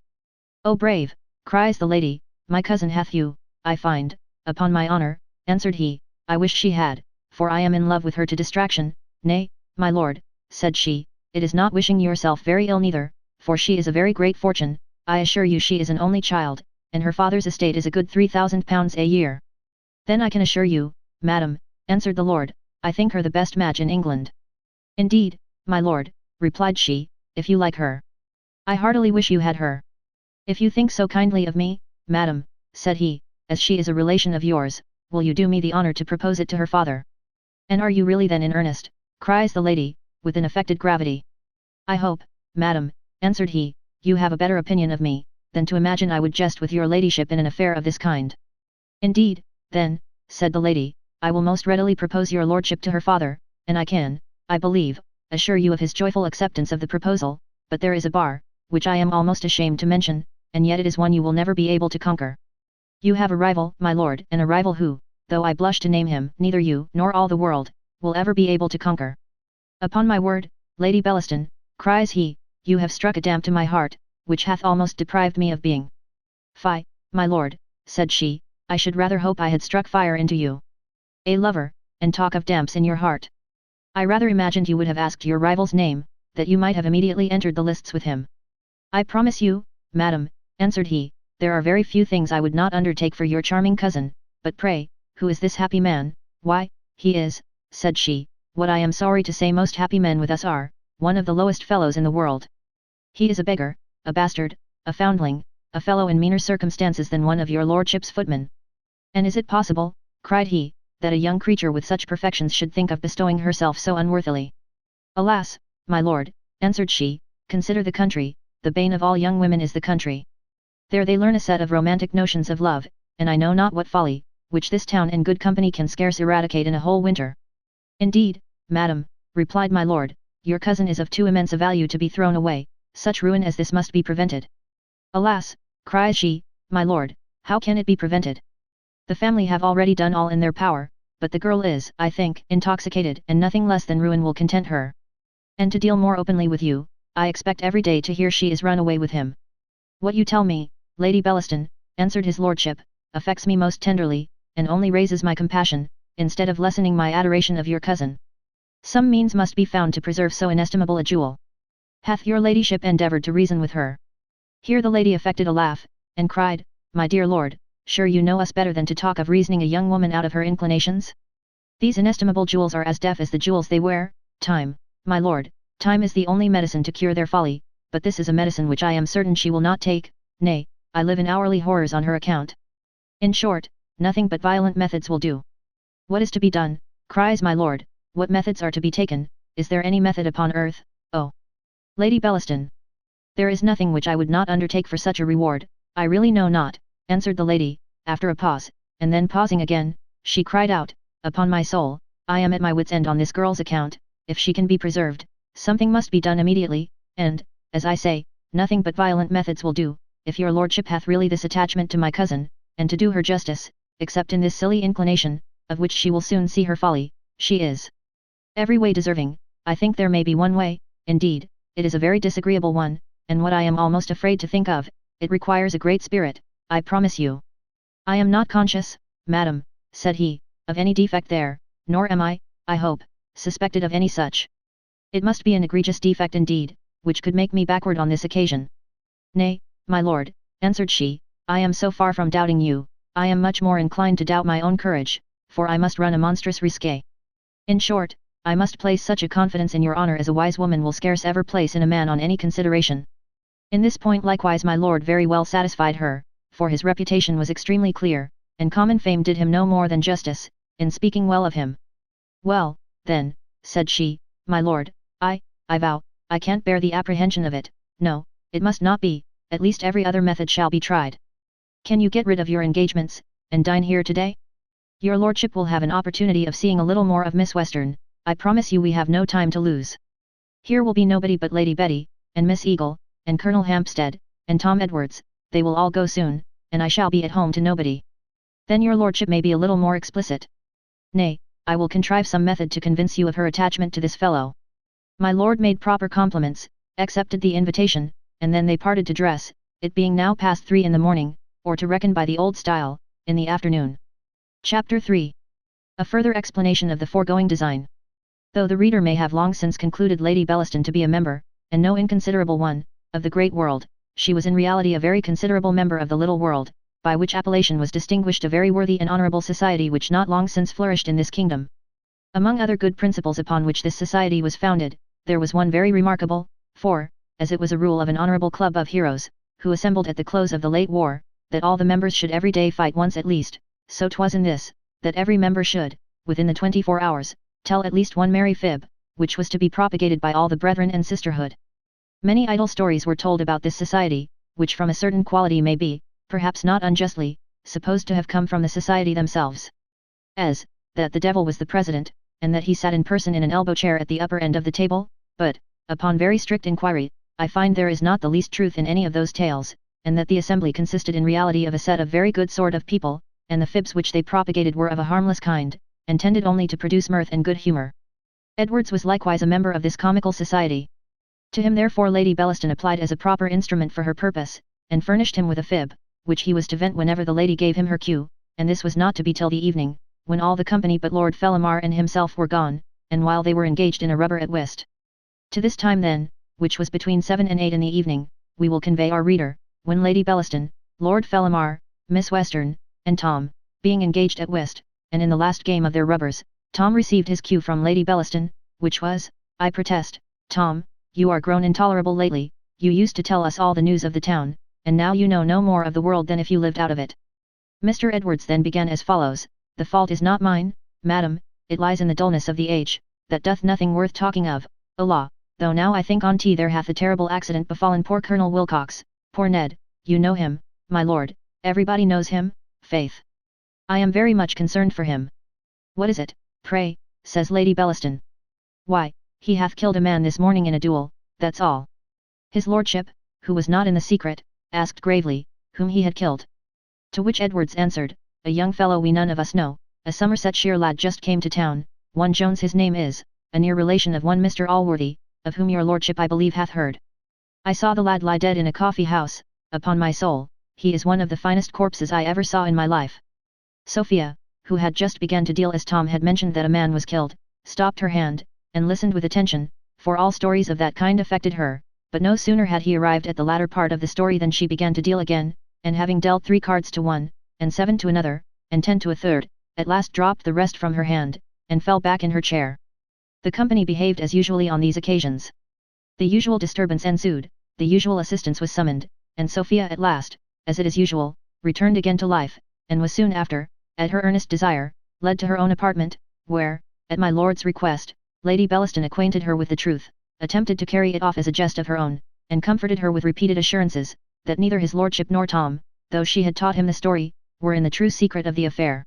S1: "Oh brave," cries the lady, "my cousin hath you, I find." "Upon my honour," answered he, "I wish she had, for I am in love with her to distraction." "Nay, my lord," said she, "it is not wishing yourself very ill neither, for she is a very great fortune. I assure you she is an only child, and her father's estate is a good £3,000 a year." "Then I can assure you, madam," answered the lord, "I think her the best match in England." "Indeed, my lord," replied she, "if you like her, I heartily wish you had her." "If you think so kindly of me, madam," said he, "as she is a relation of yours, will you do me the honour to propose it to her father?" "And are you really then in earnest?" cries the lady, with an affected gravity. "I hope, madam," answered he, "you have a better opinion of me, than to imagine I would jest with your ladyship in an affair of this kind." "Indeed, then," said the lady, "I will most readily propose your lordship to her father, and I can, I believe, assure you of his joyful acceptance of the proposal, but there is a bar, which I am almost ashamed to mention, and yet it is one you will never be able to conquer. You have a rival, my lord, and a rival who, though I blush to name him, neither you, nor all the world, will ever be able to conquer." "Upon my word, Lady Bellaston," cries he, "you have struck a damp to my heart, which hath almost deprived me of being." "Fie, my lord," said she, "I should rather hope I had struck fire into you. A lover, and talk of damps in your heart. I rather imagined you would have asked your rival's name, that you might have immediately entered the lists with him." "I promise you, madam," answered he, "there are very few things I would not undertake for your charming cousin, but pray, who is this happy man?" "Why, he is," said she, "what I am sorry to say most happy men with us are, one of the lowest fellows in the world. He is a beggar, a bastard, a foundling, a fellow in meaner circumstances than one of your lordship's footmen." "And is it possible," cried he, "that a young creature with such perfections should think of bestowing herself so unworthily?" "Alas, my lord," answered she, "consider the country, the bane of all young women is the country. There they learn a set of romantic notions of love, and I know not what folly, which this town and good company can scarce eradicate in a whole winter." "Indeed, madam," replied my lord, "your cousin is of too immense a value to be thrown away, such ruin as this must be prevented." "Alas," cries she, "my lord, how can it be prevented? The family have already done all in their power, but the girl is, I think, intoxicated, and nothing less than ruin will content her. And to deal more openly with you, I expect every day to hear she is run away with him." "What you tell me, Lady Bellaston," answered his lordship, "affects me most tenderly, and only raises my compassion, instead of lessening my adoration of your cousin. Some means must be found to preserve so inestimable a jewel. Hath your ladyship endeavoured to reason with her?" Here the lady affected a laugh, and cried, "My dear lord, sure you know us better than to talk of reasoning a young woman out of her inclinations? These inestimable jewels are as deaf as the jewels they wear. Time, my lord, time is the only medicine to cure their folly, but this is a medicine which I am certain she will not take. Nay, I live in hourly horrors on her account. In short, nothing but violent methods will do." "What is to be done?" cries my lord, "what methods are to be taken? Is there any method upon earth, oh, Lady Bellaston?" "There is nothing which I would not undertake for such a reward, I really know not," answered the lady, after a pause, and then pausing again, she cried out, "Upon my soul, I am at my wits' end on this girl's account. If she can be preserved, something must be done immediately, and, as I say, nothing but violent methods will do, if your lordship hath really this attachment to my cousin, and to do her justice, except in this silly inclination, of which she will soon see her folly, she is every way deserving. I think there may be one way, indeed, it is a very disagreeable one, and what I am almost afraid to think of, it requires a great spirit, I promise you. I am not conscious, madam, said he, of any defect there, nor am I hope, suspected of any such. It must be an egregious defect indeed, which could make me backward on this occasion. Nay, my lord, answered she, I am so far from doubting you, I am much more inclined to doubt my own courage, for I must run a monstrous risque. In short, I must place such a confidence in your honour as a wise woman will scarce ever place in a man on any consideration. In this point likewise my lord very well satisfied her, for his reputation was extremely clear, and common fame did him no more than justice, in speaking well of him. Well, then, said she, my lord, I vow, I can't bear the apprehension of it, no, it must not be, at least every other method shall be tried. Can you get rid of your engagements, and dine here today? Your lordship will have an opportunity of seeing a little more of Miss Western, I promise you we have no time to lose. Here will be nobody but Lady Betty, and Miss Eagle, and Colonel Hampstead, and Tom Edwards, they will all go soon, and I shall be at home to nobody. Then your lordship may be a little more explicit. Nay, I will contrive some method to convince you of her attachment to this fellow. My lord made proper compliments, accepted the invitation, and then they parted to dress, it being now past 3 in the morning, or to reckon by the old style, in the afternoon. Chapter 3. A further explanation of the foregoing design. Though the reader may have long since concluded Lady Bellaston to be a member, and no inconsiderable one, of the great world, she was in reality a very considerable member of the little world, by which appellation was distinguished a very worthy and honourable society which not long since flourished in this kingdom. Among other good principles upon which this society was founded, there was one very remarkable, for, as it was a rule of an honourable club of heroes, who assembled at the close of the late war, that all the members should every day fight once at least, so 'twas in this, that every member should, within the 24 hours, tell at least one merry fib, which was to be propagated by all the brethren and sisterhood. Many idle stories were told about this society, which from a certain quality may be, perhaps not unjustly, supposed to have come from the society themselves. As, that the devil was the president, and that he sat in person in an elbow chair at the upper end of the table, but, upon very strict inquiry, I find there is not the least truth in any of those tales, and that the assembly consisted in reality of a set of very good sort of people, and the fibs which they propagated were of a harmless kind, and tended only to produce mirth and good humour. Edwards was likewise a member of this comical society. To him therefore Lady Bellaston applied as a proper instrument for her purpose, and furnished him with a fib, which he was to vent whenever the lady gave him her cue, and this was not to be till the evening, when all the company but Lord Fellamar and himself were gone, and while they were engaged in a rubber at whist. To this time then, which was between 7 and 8 in the evening, we will convey our reader, when Lady Bellaston, Lord Fellamar, Miss Western, and Tom, being engaged at whist, and in the last game of their rubbers, Tom received his cue from Lady Bellaston, which was, I protest, Tom, you are grown intolerable lately, you used to tell us all the news of the town, and now you know no more of the world than if you lived out of it. Mr. Edwards then began as follows, the fault is not mine, madam, it lies in the dullness of the age, that doth nothing worth talking of, Allah, though now I think on't there hath a terrible accident befallen poor Colonel Wilcox, poor Ned, you know him, my lord, everybody knows him, faith. I am very much concerned for him. What is it, pray, says Lady Bellaston. Why, he hath killed a man this morning in a duel, that's all. His lordship, who was not in the secret, asked gravely, whom he had killed. To which Edwards answered, a young fellow we none of us know, a Somersetshire lad just came to town, one Jones his name is, a near relation of one Mr. Allworthy, of whom your lordship I believe hath heard. I saw the lad lie dead in a coffee house, upon my soul, he is one of the finest corpses I ever saw in my life. Sophia, who had just begun to deal as Tom had mentioned that a man was killed, stopped her hand, and listened with attention, for all stories of that kind affected her, but no sooner had he arrived at the latter part of the story than she began to deal again, and having dealt 3 cards to one, and 7 to another, and 10 to a third, at last dropped the rest from her hand, and fell back in her chair. The company behaved as usually on these occasions. The usual disturbance ensued, the usual assistance was summoned, and Sophia at last, as it is usual, returned again to life, and was soon after, at her earnest desire, led to her own apartment, where, at my lord's request, Lady Bellaston acquainted her with the truth, attempted to carry it off as a jest of her own, and comforted her with repeated assurances, that neither his lordship nor Tom, though she had taught him the story, were in the true secret of the affair.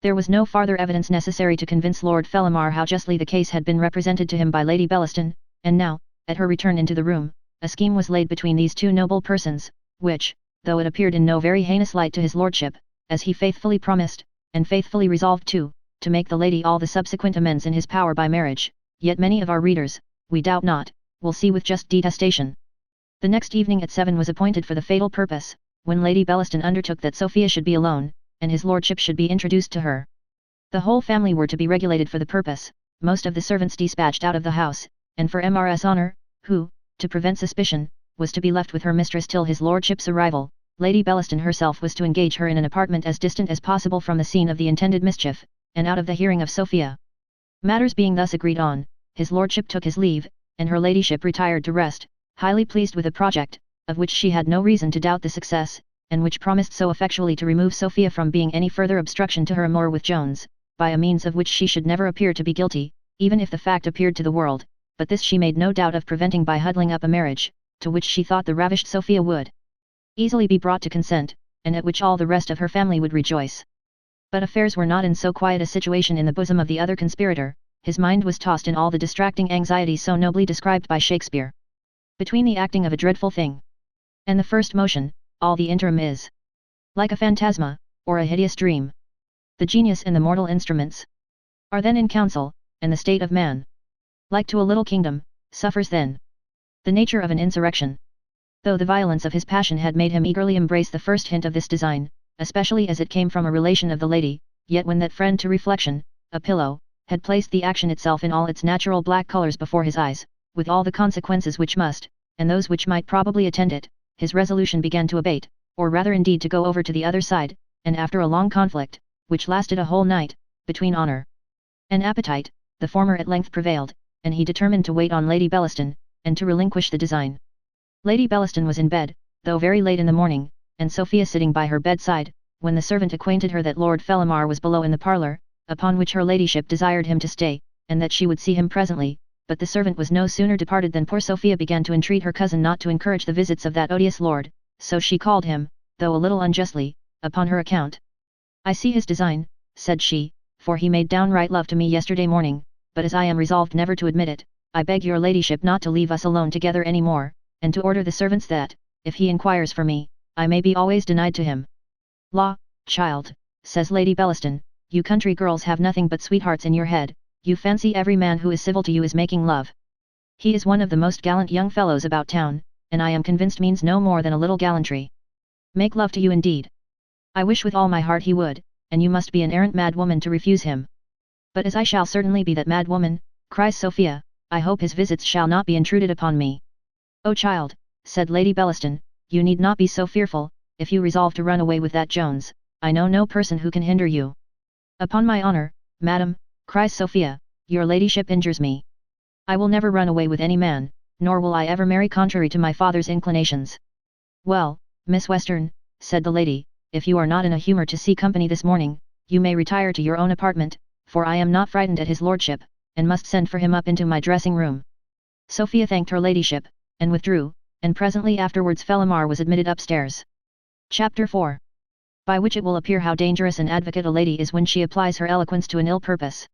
S1: There was no farther evidence necessary to convince Lord Fellamar how justly the case had been represented to him by Lady Bellaston, And now, at her return into the room, a scheme was laid between these two noble persons, which, though it appeared in no very heinous light to his lordship, as he faithfully promised, and faithfully resolved to make the lady all the subsequent amends in his power by marriage, yet many of our readers, we doubt not, will see with just detestation. The next evening at 7 was appointed for the fatal purpose, when Lady Bellaston undertook that Sophia should be alone, and his lordship should be introduced to her. The whole family were to be regulated for the purpose, most of the servants dispatched out of the house, and for Mrs. Honour, who, to prevent suspicion, was to be left with her mistress till his lordship's arrival, Lady Bellaston herself was to engage her in an apartment as distant as possible from the scene of the intended mischief, and out of the hearing of Sophia. Matters being thus agreed on, his lordship took his leave, and her ladyship retired to rest, highly pleased with a project, of which she had no reason to doubt the success, and which promised so effectually to remove Sophia from being any further obstruction to her amour with Jones, by a means of which she should never appear to be guilty, even if the fact appeared to the world, but this she made no doubt of preventing by huddling up a marriage, to which she thought the ravished Sophia would easily be brought to consent, and at which all the rest of her family would rejoice. But affairs were not in so quiet a situation in the bosom of the other conspirator, his mind was tossed in all the distracting anxieties so nobly described by Shakespeare. Between the acting of a dreadful thing and the first motion, all the interim is like a phantasma, or a hideous dream. The genius and the mortal instruments are then in council, and the state of man, like to a little kingdom, suffers then the nature of an insurrection. Though the violence of his passion had made him eagerly embrace the first hint of this design, especially as it came from a relation of the lady, yet when that friend to reflection, a pillow, had placed the action itself in all its natural black colours before his eyes, with all the consequences which must, and those which might probably attend it, his resolution began to abate, or rather indeed to go over to the other side, and after a long conflict, which lasted a whole night, between honour and appetite, the former at length prevailed, and he determined to wait on Lady Bellaston, and to relinquish the design. Lady Bellaston was in bed, though very late in the morning, and Sophia sitting by her bedside, when the servant acquainted her that Lord Fellamar was below in the parlour, upon which her ladyship desired him to stay, and that she would see him presently, but the servant was no sooner departed than poor Sophia began to entreat her cousin not to encourage the visits of that odious lord, so she called him, though a little unjustly, upon her account. I see his design, said she, for he made downright love to me yesterday morning, but as I am resolved never to admit it, I beg your ladyship not to leave us alone together any more, and to order the servants that, if he inquires for me, I may be always denied to him. La, child, says Lady Bellaston, you country girls have nothing but sweethearts in your head, you fancy every man who is civil to you is making love. He is one of the most gallant young fellows about town, and I am convinced means no more than a little gallantry. Make love to you indeed. I wish with all my heart he would, and you must be an arrant mad woman to refuse him. But as I shall certainly be that mad woman, cries Sophia, I hope his visits shall not be intruded upon me. Oh child, said Lady Bellaston, you need not be so fearful, if you resolve to run away with that Jones, I know no person who can hinder you. Upon my honour, madam, cries Sophia, your ladyship injures me. I will never run away with any man, nor will I ever marry contrary to my father's inclinations. Well, Miss Western, said the lady, if you are not in a humour to see company this morning, you may retire to your own apartment, for I am not frightened at his lordship, and must send for him up into my dressing room. Sophia thanked her ladyship, and withdrew, and presently afterwards Fellamar was admitted upstairs. Chapter 4. By which it will appear how dangerous an advocate a lady is when she applies her eloquence to an ill purpose.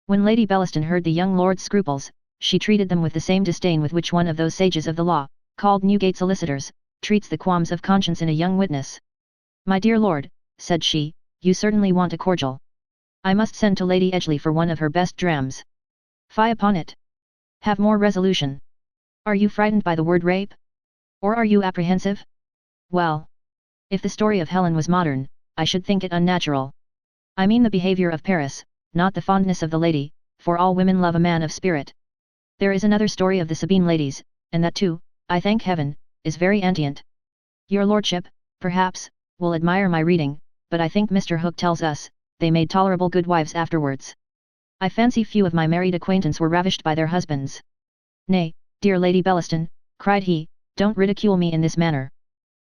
S1: When Lady Bellaston heard the young lord's scruples, she treated them with the same disdain with which one of those sages of the law, called Newgate solicitors, treats the qualms of conscience in a young witness. My dear lord, said she, you certainly want a cordial. I must send to Lady Edgley for one of her best drams. Fie upon it. Have more resolution. Are you frightened by the word rape? Or are you apprehensive? Well, if the story of Helen was modern, I should think it unnatural. I mean the behaviour of Paris, not the fondness of the lady, for all women love a man of spirit. There is another story of the Sabine ladies, and that too, I thank heaven, is very antient. Your lordship, perhaps, will admire my reading, but I think Mr. Hooke tells us, they made tolerable good wives afterwards. I fancy few of my married acquaintance were ravished by their husbands. Nay, dear Lady Bellaston, cried he, don't ridicule me in this manner.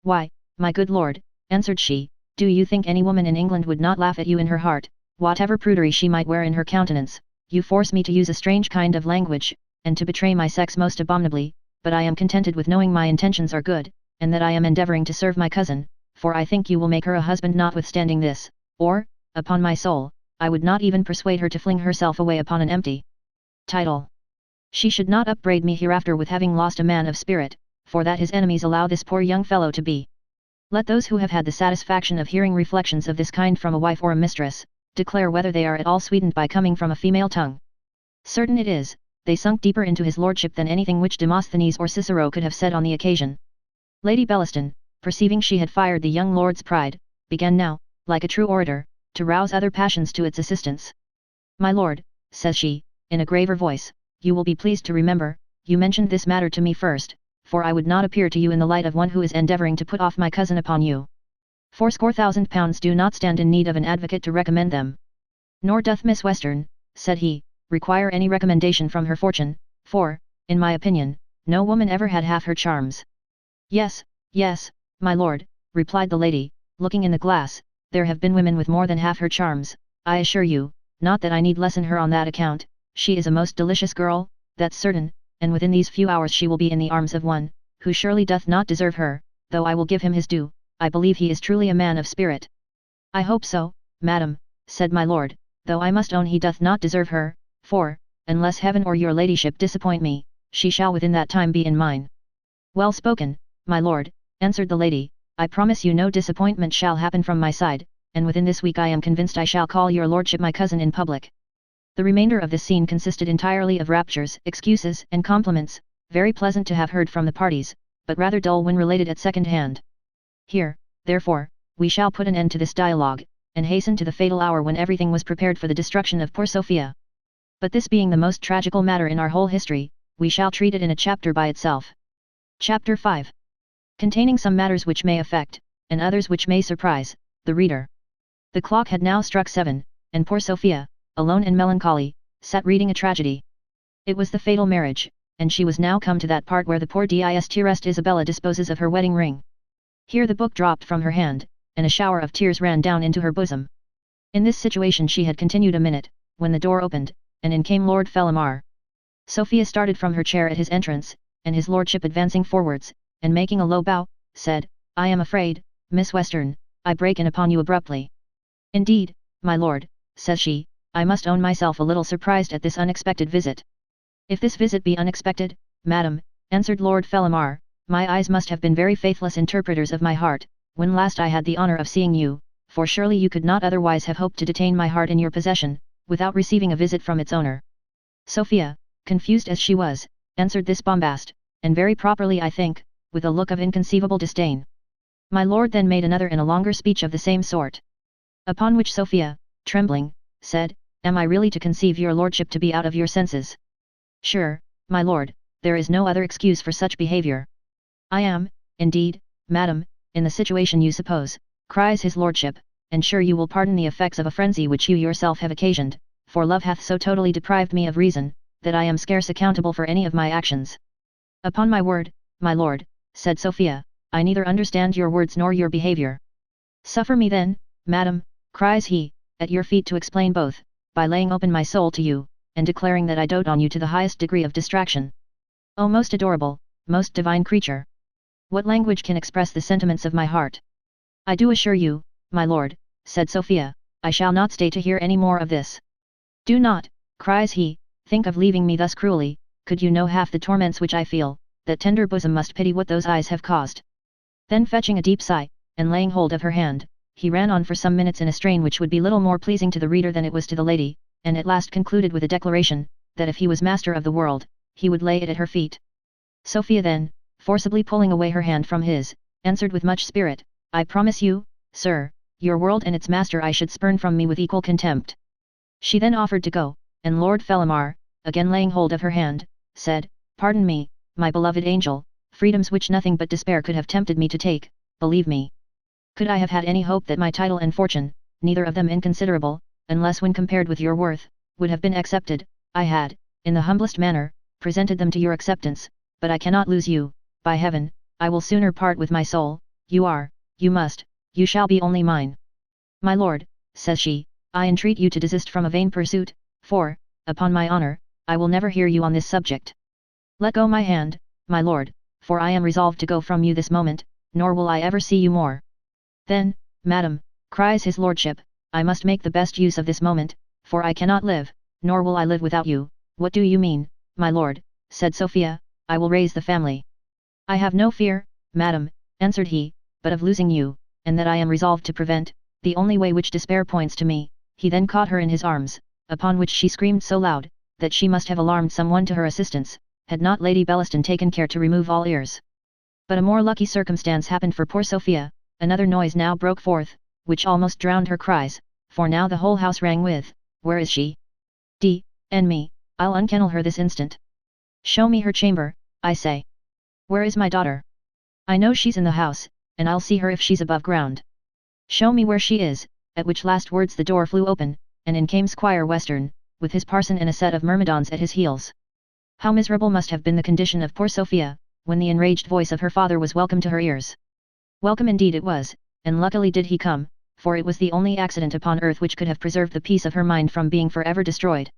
S1: Why, my good lord, answered she, do you think any woman in England would not laugh at you in her heart, whatever prudery she might wear in her countenance? You force me to use a strange kind of language, and to betray my sex most abominably, but I am contented with knowing my intentions are good, and that I am endeavouring to serve my cousin, for I think you will make her a husband notwithstanding this, or, upon my soul, I would not even persuade her to fling herself away upon an empty title. She should not upbraid me hereafter with having lost a man of spirit, for that his enemies allow this poor young fellow to be. Let those who have had the satisfaction of hearing reflections of this kind from a wife or a mistress, declare whether they are at all sweetened by coming from a female tongue. Certain it is, they sunk deeper into his lordship than anything which Demosthenes or Cicero could have said on the occasion. Lady Bellaston, perceiving she had fired the young lord's pride, began now, like a true orator, to rouse other passions to its assistance. My lord, says she, in a graver voice, you will be pleased to remember, you mentioned this matter to me first, for I would not appear to you in the light of one who is endeavouring to put off my cousin upon you. £80,000 do not stand in need of an advocate to recommend them. Nor doth Miss Western, said he, require any recommendation from her fortune, for, in my opinion, no woman ever had half her charms. Yes, yes, my lord, replied the lady, looking in the glass, there have been women with more than half her charms, I assure you, not that I need lessen her on that account, she is a most delicious girl, that's certain, and within these few hours she will be in the arms of one, who surely doth not deserve her, though I will give him his due, I believe he is truly a man of spirit. I hope so, madam, said my lord, though I must own he doth not deserve her, for, unless heaven or your ladyship disappoint me, she shall within that time be in mine. Well spoken, my lord, answered the lady, I promise you no disappointment shall happen from my side, and within this week I am convinced I shall call your lordship my cousin in public. The remainder of this scene consisted entirely of raptures, excuses, and compliments, very pleasant to have heard from the parties, but rather dull when related at second hand. Here, therefore, we shall put an end to this dialogue, and hasten to the fatal hour when everything was prepared for the destruction of poor Sophia. But this being the most tragical matter in our whole history, we shall treat it in a chapter by itself. Chapter 5. Containing some matters which may affect, and others which may surprise, the reader. The clock had now struck 7, and poor Sophia, alone and melancholy, sat reading a tragedy. It was the fatal marriage, and she was now come to that part where the poor dearest Isabella disposes of her wedding ring. Here the book dropped from her hand, and a shower of tears ran down into her bosom. In this situation she had continued a minute, when the door opened, and in came Lord Fellamar. Sophia started from her chair at his entrance, and his lordship advancing forwards, and making a low bow, said, I am afraid, Miss Western, I break in upon you abruptly. Indeed, my lord, says she, I must own myself a little surprised at this unexpected visit. If this visit be unexpected, madam, answered Lord Fellamar, my eyes must have been very faithless interpreters of my heart, when last I had the honour of seeing you, for surely you could not otherwise have hoped to detain my heart in your possession, without receiving a visit from its owner. Sophia, confused as she was, answered this bombast, and very properly I think, with a look of inconceivable disdain. My lord then made another and a longer speech of the same sort. Upon which Sophia, trembling, said, Am I really to conceive your lordship to be out of your senses? Sure, my lord, there is no other excuse for such behaviour. I am, indeed, madam, in the situation you suppose, cries his lordship, and sure you will pardon the effects of a frenzy which you yourself have occasioned, for love hath so totally deprived me of reason, that I am scarce accountable for any of my actions. Upon my word, my lord, said Sophia, I neither understand your words nor your behaviour. Suffer me then, madam, cries he, at your feet to explain both, by laying open my soul to you, and declaring that I dote on you to the highest degree of distraction. O most adorable, most divine creature! What language can express the sentiments of my heart? I do assure you, my lord, said Sophia, I shall not stay to hear any more of this. Do not, cries he, think of leaving me thus cruelly, could you know half the torments which I feel, that tender bosom must pity what those eyes have caused. Then fetching a deep sigh, and laying hold of her hand, he ran on for some minutes in a strain which would be little more pleasing to the reader than it was to the lady, and at last concluded with a declaration, that if he was master of the world, he would lay it at her feet. Sophia then, forcibly pulling away her hand from his, answered with much spirit, I promise you, sir, your world and its master I should spurn from me with equal contempt. She then offered to go, and Lord Fellamar, again laying hold of her hand, said, Pardon me, my beloved angel, freedoms which nothing but despair could have tempted me to take, believe me. Could I have had any hope that my title and fortune, neither of them inconsiderable, unless when compared with your worth, would have been accepted, I had, in the humblest manner, presented them to your acceptance, but I cannot lose you, by heaven, I will sooner part with my soul, you are, you must, you shall be only mine. My lord, says she, I entreat you to desist from a vain pursuit, for, upon my honour, I will never hear you on this subject. Let go my hand, my lord, for I am resolved to go from you this moment, nor will I ever see you more. Then, madam, cries his lordship, I must make the best use of this moment, for I cannot live, nor will I live without you. What do you mean, my lord, said Sophia, I will raise the family. I have no fear, madam, answered he, but of losing you, and that I am resolved to prevent, the only way which despair points to me. He then caught her in his arms, upon which she screamed so loud, that she must have alarmed someone to her assistance, had not Lady Bellaston taken care to remove all ears. But a more lucky circumstance happened for poor Sophia. Another noise now broke forth, which almost drowned her cries, for now the whole house rang with, Where is she? Me, I'll unkennel her this instant. Show me her chamber, I say. Where is my daughter? I know she's in the house, and I'll see her if she's above ground. Show me where she is, at which last words the door flew open, and in came Squire Western, with his parson and a set of myrmidons at his heels. How miserable must have been the condition of poor Sophia, when the enraged voice of her father was welcome to her ears. Welcome indeed it was, and luckily did he come, for it was the only accident upon earth which could have preserved the peace of her mind from being forever destroyed.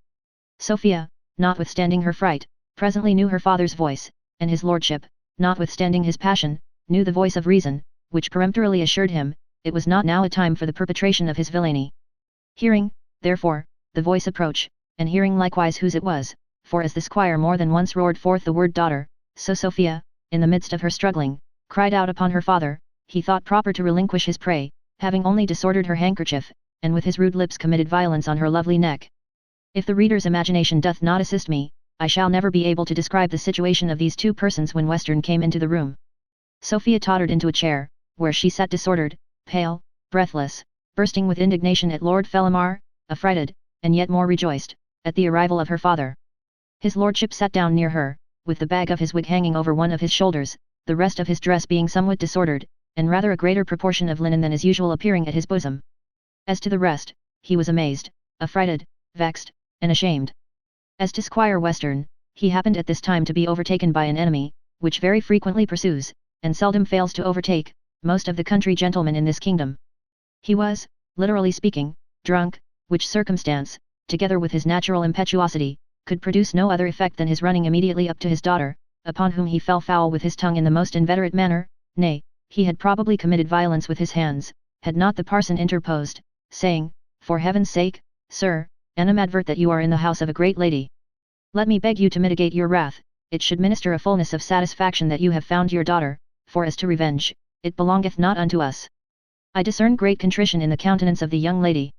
S1: Sophia, notwithstanding her fright, presently knew her father's voice, and his lordship, notwithstanding his passion, knew the voice of reason, which peremptorily assured him, it was not now a time for the perpetration of his villainy. Hearing, therefore, the voice approach, and hearing likewise whose it was, for as the squire more than once roared forth the word daughter, so Sophia, in the midst of her struggling, cried out upon her father. He thought proper to relinquish his prey, having only disordered her handkerchief, and with his rude lips committed violence on her lovely neck. If the reader's imagination doth not assist me, I shall never be able to describe the situation of these two persons when Western came into the room. Sophia tottered into a chair, where she sat disordered, pale, breathless, bursting with indignation at Lord Fellamar, affrighted, and yet more rejoiced, at the arrival of her father. His lordship sat down near her, with the bag of his wig hanging over one of his shoulders, the rest of his dress being somewhat disordered, and rather a greater proportion of linen than is usual appearing at his bosom. As to the rest, he was amazed, affrighted, vexed, and ashamed. As to Squire Western, he happened at this time to be overtaken by an enemy, which very frequently pursues, and seldom fails to overtake, most of the country gentlemen in this kingdom. He was, literally speaking, drunk, which circumstance, together with his natural impetuosity, could produce no other effect than his running immediately up to his daughter, upon whom he fell foul with his tongue in the most inveterate manner. Nay, he had probably committed violence with his hands, had not the parson interposed, saying, For heaven's sake, sir, animadvert that you are in the house of a great lady. Let me beg you to mitigate your wrath, it should minister a fullness of satisfaction that you have found your daughter, for as to revenge, it belongeth not unto us. I discern great contrition in the countenance of the young lady.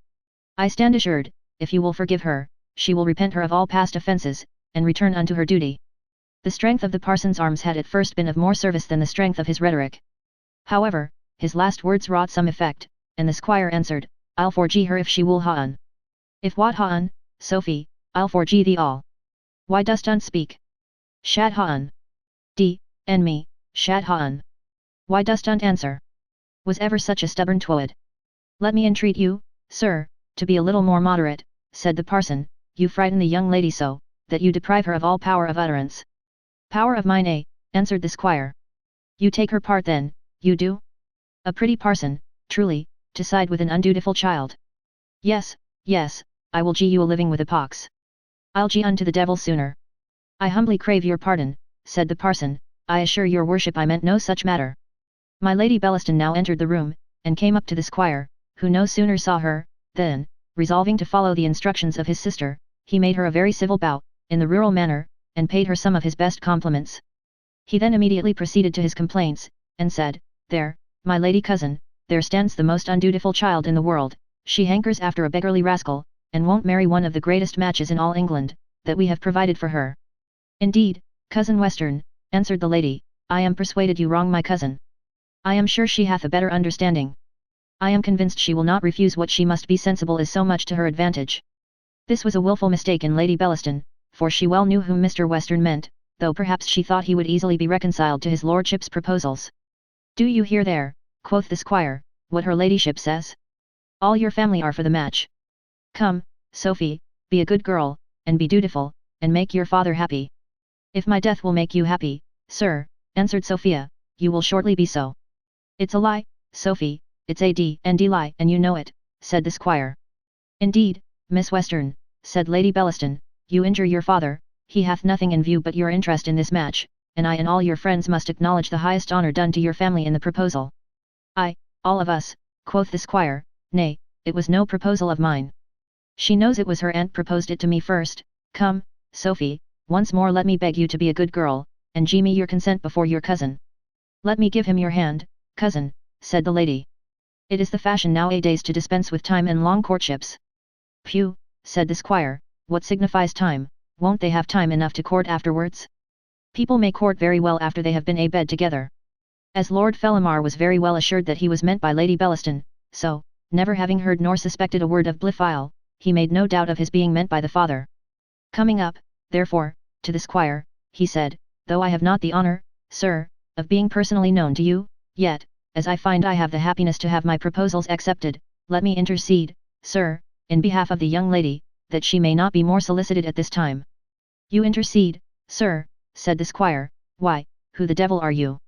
S1: I stand assured, if you will forgive her, she will repent her of all past offences, and return unto her duty. The strength of the parson's arms had at first been of more service than the strength of his rhetoric. However, his last words wrought some effect, and the squire answered, I'll forgie her if she will ha'n. If what ha'n, Sophie, I'll forgie thee all. Why dost unspeak? Shat ha'n. And me, shat ha'n. Why dost answer? Was ever such a stubborn twoad? Let me entreat you, sir, to be a little more moderate, said the parson. You frighten the young lady so, that you deprive her of all power of utterance. Power of mine, answered the squire. You take her part then, you do? A pretty parson, truly, to side with an undutiful child. Yes, I will gee you a living with a pox. I'll gee unto the devil sooner. I humbly crave your pardon, said the parson, I assure your worship I meant no such matter. My Lady Bellaston now entered the room, and came up to the squire, who no sooner saw her, than, resolving to follow the instructions of his sister, he made her a very civil bow, in the rural manner, and paid her some of his best compliments. He then immediately proceeded to his complaints, and said, There, my lady cousin, there stands the most undutiful child in the world, she hankers after a beggarly rascal, and won't marry one of the greatest matches in all England, that we have provided for her. Indeed, cousin Western, answered the lady, I am persuaded you wrong my cousin. I am sure she hath a better understanding. I am convinced she will not refuse what she must be sensible is so much to her advantage. This was a wilful mistake in Lady Bellaston, for she well knew whom Mr. Western meant, though perhaps she thought he would easily be reconciled to his lordship's proposals. Do you hear there, quoth the squire, what her ladyship says? All your family are for the match. Come, Sophie, be a good girl, and be dutiful, and make your father happy. If my death will make you happy, sir, answered Sophia, you will shortly be so. It's a lie, Sophie, it's a d lie, and you know it, said the squire. Indeed, Miss Western, said Lady Bellaston, you injure your father, he hath nothing in view but your interest in this match, and I and all your friends must acknowledge the highest honour done to your family in the proposal. All of us, quoth the squire, nay, it was no proposal of mine. She knows it was her aunt proposed it to me first. Come, Sophie, once more let me beg you to be a good girl, and give me your consent before your cousin. Let me give him your hand, cousin, said the lady. It is the fashion nowadays to dispense with time and long courtships. Phew, said the squire, what signifies time, won't they have time enough to court afterwards? People may court very well after they have been abed together. As Lord Fellamar was very well assured that he was meant by Lady Bellaston, so, never having heard nor suspected a word of Blifil, he made no doubt of his being meant by the father. Coming up, therefore, to the squire, he said, though I have not the honour, sir, of being personally known to you, yet, as I find I have the happiness to have my proposals accepted, let me intercede, sir, in behalf of the young lady, that she may not be more solicited at this time. You intercede, sir, said the squire, why, who the devil are you?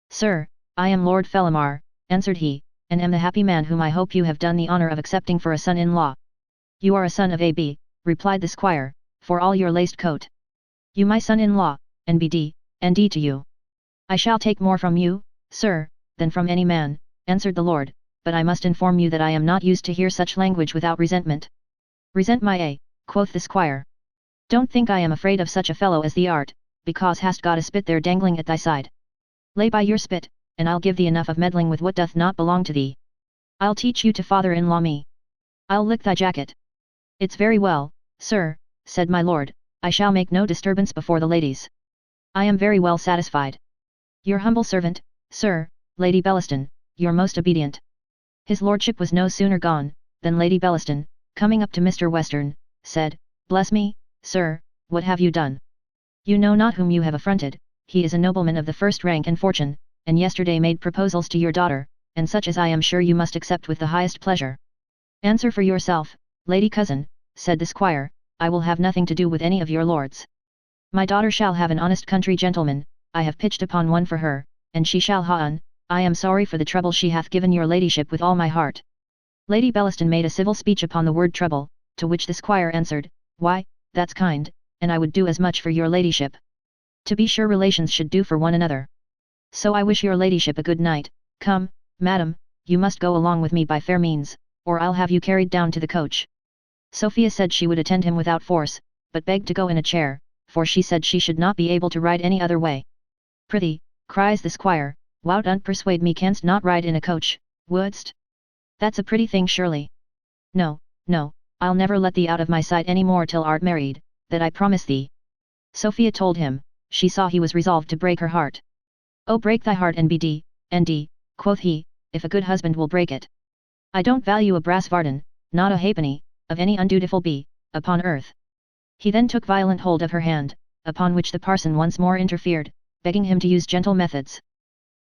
S1: Sir, I am Lord Fellamar, answered he, and am the happy man whom I hope you have done the honour of accepting for a son-in-law. You are a son of A.B., replied the squire, for all your laced coat. You my son-in-law, and B.D., and D to you. I shall take more from you, sir, than from any man, answered the lord, but I must inform you that I am not used to hear such language without resentment. Resent my A, quoth the squire. Don't think I am afraid of such a fellow as thee art, because hast got a spit there dangling at thy side. Lay by your spit, and I'll give thee enough of meddling with what doth not belong to thee. I'll teach you to father-in-law me. I'll lick thy jacket. It's very well, sir, said my lord, I shall make no disturbance before the ladies. I am very well satisfied. Your humble servant, sir, Lady Bellaston, your most obedient. His lordship was no sooner gone, than Lady Bellaston, coming up to Mr. Western, said, Bless me, sir, what have you done? You know not whom you have affronted, he is a nobleman of the first rank and fortune, and yesterday made proposals to your daughter, and such as I am sure you must accept with the highest pleasure. Answer for yourself, lady cousin, said the squire, I will have nothing to do with any of your lords. My daughter shall have an honest country gentleman, I have pitched upon one for her, and she shall ha on, I am sorry for the trouble she hath given your ladyship with all my heart. Lady Bellaston made a civil speech upon the word trouble, to which the squire answered, Why, that's kind, and I would do as much for your ladyship. To be sure relations should do for one another. So I wish your ladyship a good night. Come, madam, you must go along with me by fair means, or I'll have you carried down to the coach. Sophia said she would attend him without force, but begged to go in a chair, for she said she should not be able to ride any other way. Prithee, cries the squire, wout unt persuade me canst not ride in a coach, wouldst? That's a pretty thing surely. No, no, I'll never let thee out of my sight any more till art married, that I promise thee. Sophia told him, she saw he was resolved to break her heart. Oh break thy heart and be D, quoth he, if a good husband will break it. I don't value a brass varden, not a halfpenny, of any undutiful be, upon earth. He then took violent hold of her hand, upon which the parson once more interfered, begging him to use gentle methods.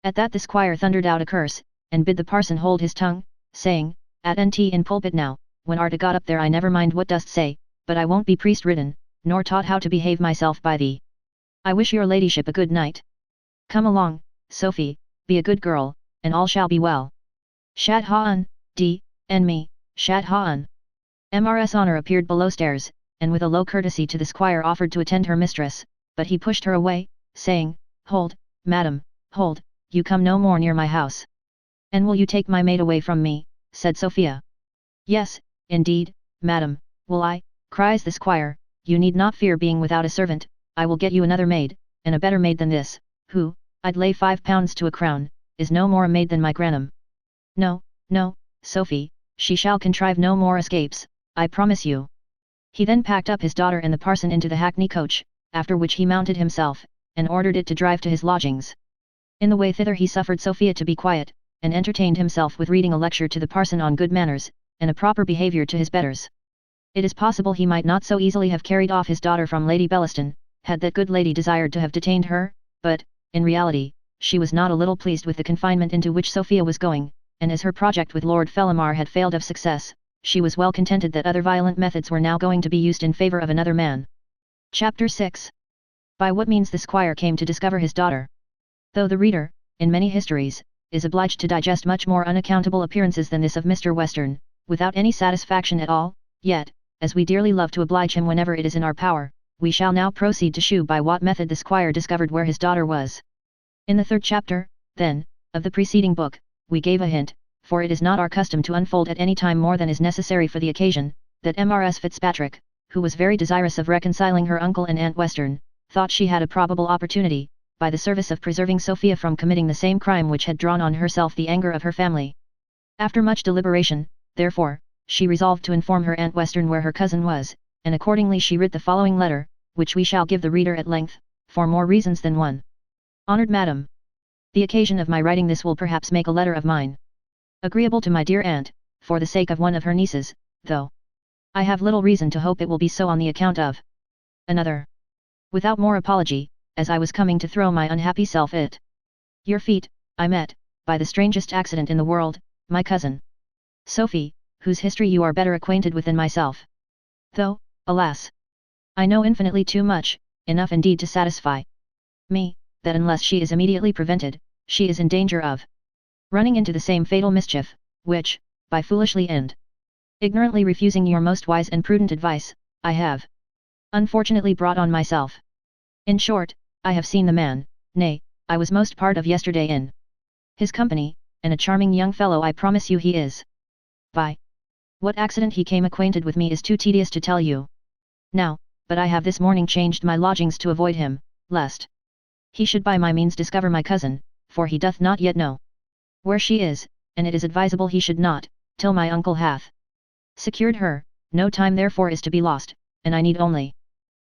S1: At that the squire thundered out a curse, and bid the parson hold his tongue, saying, At nt in pulpit now, when art got up there I never mind what dost say, but I won't be priest-ridden, nor taught how to behave myself by thee. I wish your ladyship a good night. Come along, Sophie, be a good girl, and all shall be well. Shat ha-un, and me, shat ha-un. Mrs. Honor appeared below stairs, and with a low courtesy to the squire offered to attend her mistress, but he pushed her away, saying, Hold, madam, hold, you come no more near my house. And will you take my maid away from me, said Sophia. Yes, indeed, madam, will I, cries the squire, you need not fear being without a servant, I will get you another maid, and a better maid than this, who, I'd lay 5 pounds to a crown, is no more a maid than my granum. No, no, Sophie, she shall contrive no more escapes, I promise you. He then packed up his daughter and the parson into the hackney coach, after which he mounted himself, and ordered it to drive to his lodgings. In the way thither he suffered Sophia to be quiet, and entertained himself with reading a lecture to the parson on good manners, and a proper behaviour to his betters. It is possible he might not so easily have carried off his daughter from Lady Bellaston, had that good lady desired to have detained her, but, in reality, she was not a little pleased with the confinement into which Sophia was going, and as her project with Lord Fellamar had failed of success, she was well contented that other violent methods were now going to be used in favour of another man. Chapter 6. By what means the squire came to discover his daughter. Though the reader, in many histories, is obliged to digest much more unaccountable appearances than this of Mr. Western, without any satisfaction at all, yet, as we dearly love to oblige him whenever it is in our power, we shall now proceed to shew by what method the squire discovered where his daughter was. In the 3rd chapter, then, of the preceding book, we gave a hint, for it is not our custom to unfold at any time more than is necessary for the occasion, that Mrs. Fitzpatrick, who was very desirous of reconciling her uncle and Aunt Western, thought she had a probable opportunity, by the service of preserving Sophia from committing the same crime which had drawn on herself the anger of her family. After much deliberation, therefore, she resolved to inform her Aunt Western where her cousin was, and accordingly she writ the following letter, which we shall give the reader at length, for more reasons than one. Honored Madam, the occasion of my writing this will perhaps make a letter of mine agreeable to my dear aunt, for the sake of one of her nieces, though I have little reason to hope it will be so on the account of another. Without more apology, as I was coming to throw my unhappy self at your feet, I met, by the strangest accident in the world, my cousin Sophie, whose history you are better acquainted with than myself. Though, alas! I know infinitely too much, enough indeed to satisfy me, that unless she is immediately prevented, she is in danger of running into the same fatal mischief, which, by foolishly and ignorantly refusing your most wise and prudent advice, I have unfortunately brought on myself. In short, I have seen the man, nay, I was most part of yesterday in his company, and a charming young fellow I promise you he is. By what accident he came acquainted with me is too tedious to tell you now, but I have this morning changed my lodgings to avoid him, lest he should by my means discover my cousin, for he doth not yet know where she is, and it is advisable he should not, till my uncle hath secured her. No time therefore is to be lost, and I need only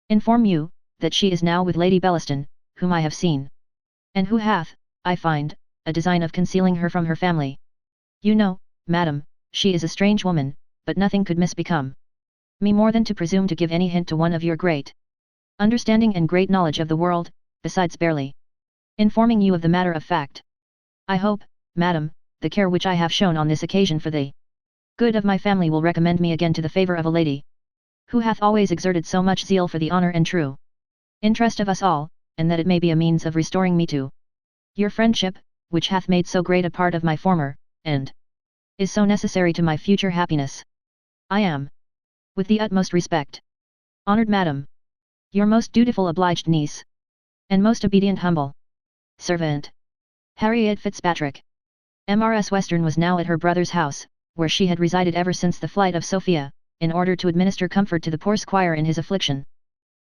S1: inform you, that she is now with Lady Bellaston, whom I have seen, and who hath, I find, a design of concealing her from her family. You know, madam, she is a strange woman, but nothing could misbecome me more than to presume to give any hint to one of your great understanding and great knowledge of the world, besides barely informing you of the matter of fact. I hope, madam, the care which I have shown on this occasion for the good of my family will recommend me again to the favour of a lady who hath always exerted so much zeal for the honour and true interest of us all, and that it may be a means of restoring me to your friendship, which hath made so great a part of my former, and is so necessary to my future happiness. I am, with the utmost respect, honoured madam, your most dutiful obliged niece, and most obedient humble servant, Harriet Fitzpatrick. Mrs. Western was now at her brother's house, where she had resided ever since the flight of Sophia, in order to administer comfort to the poor squire in his affliction.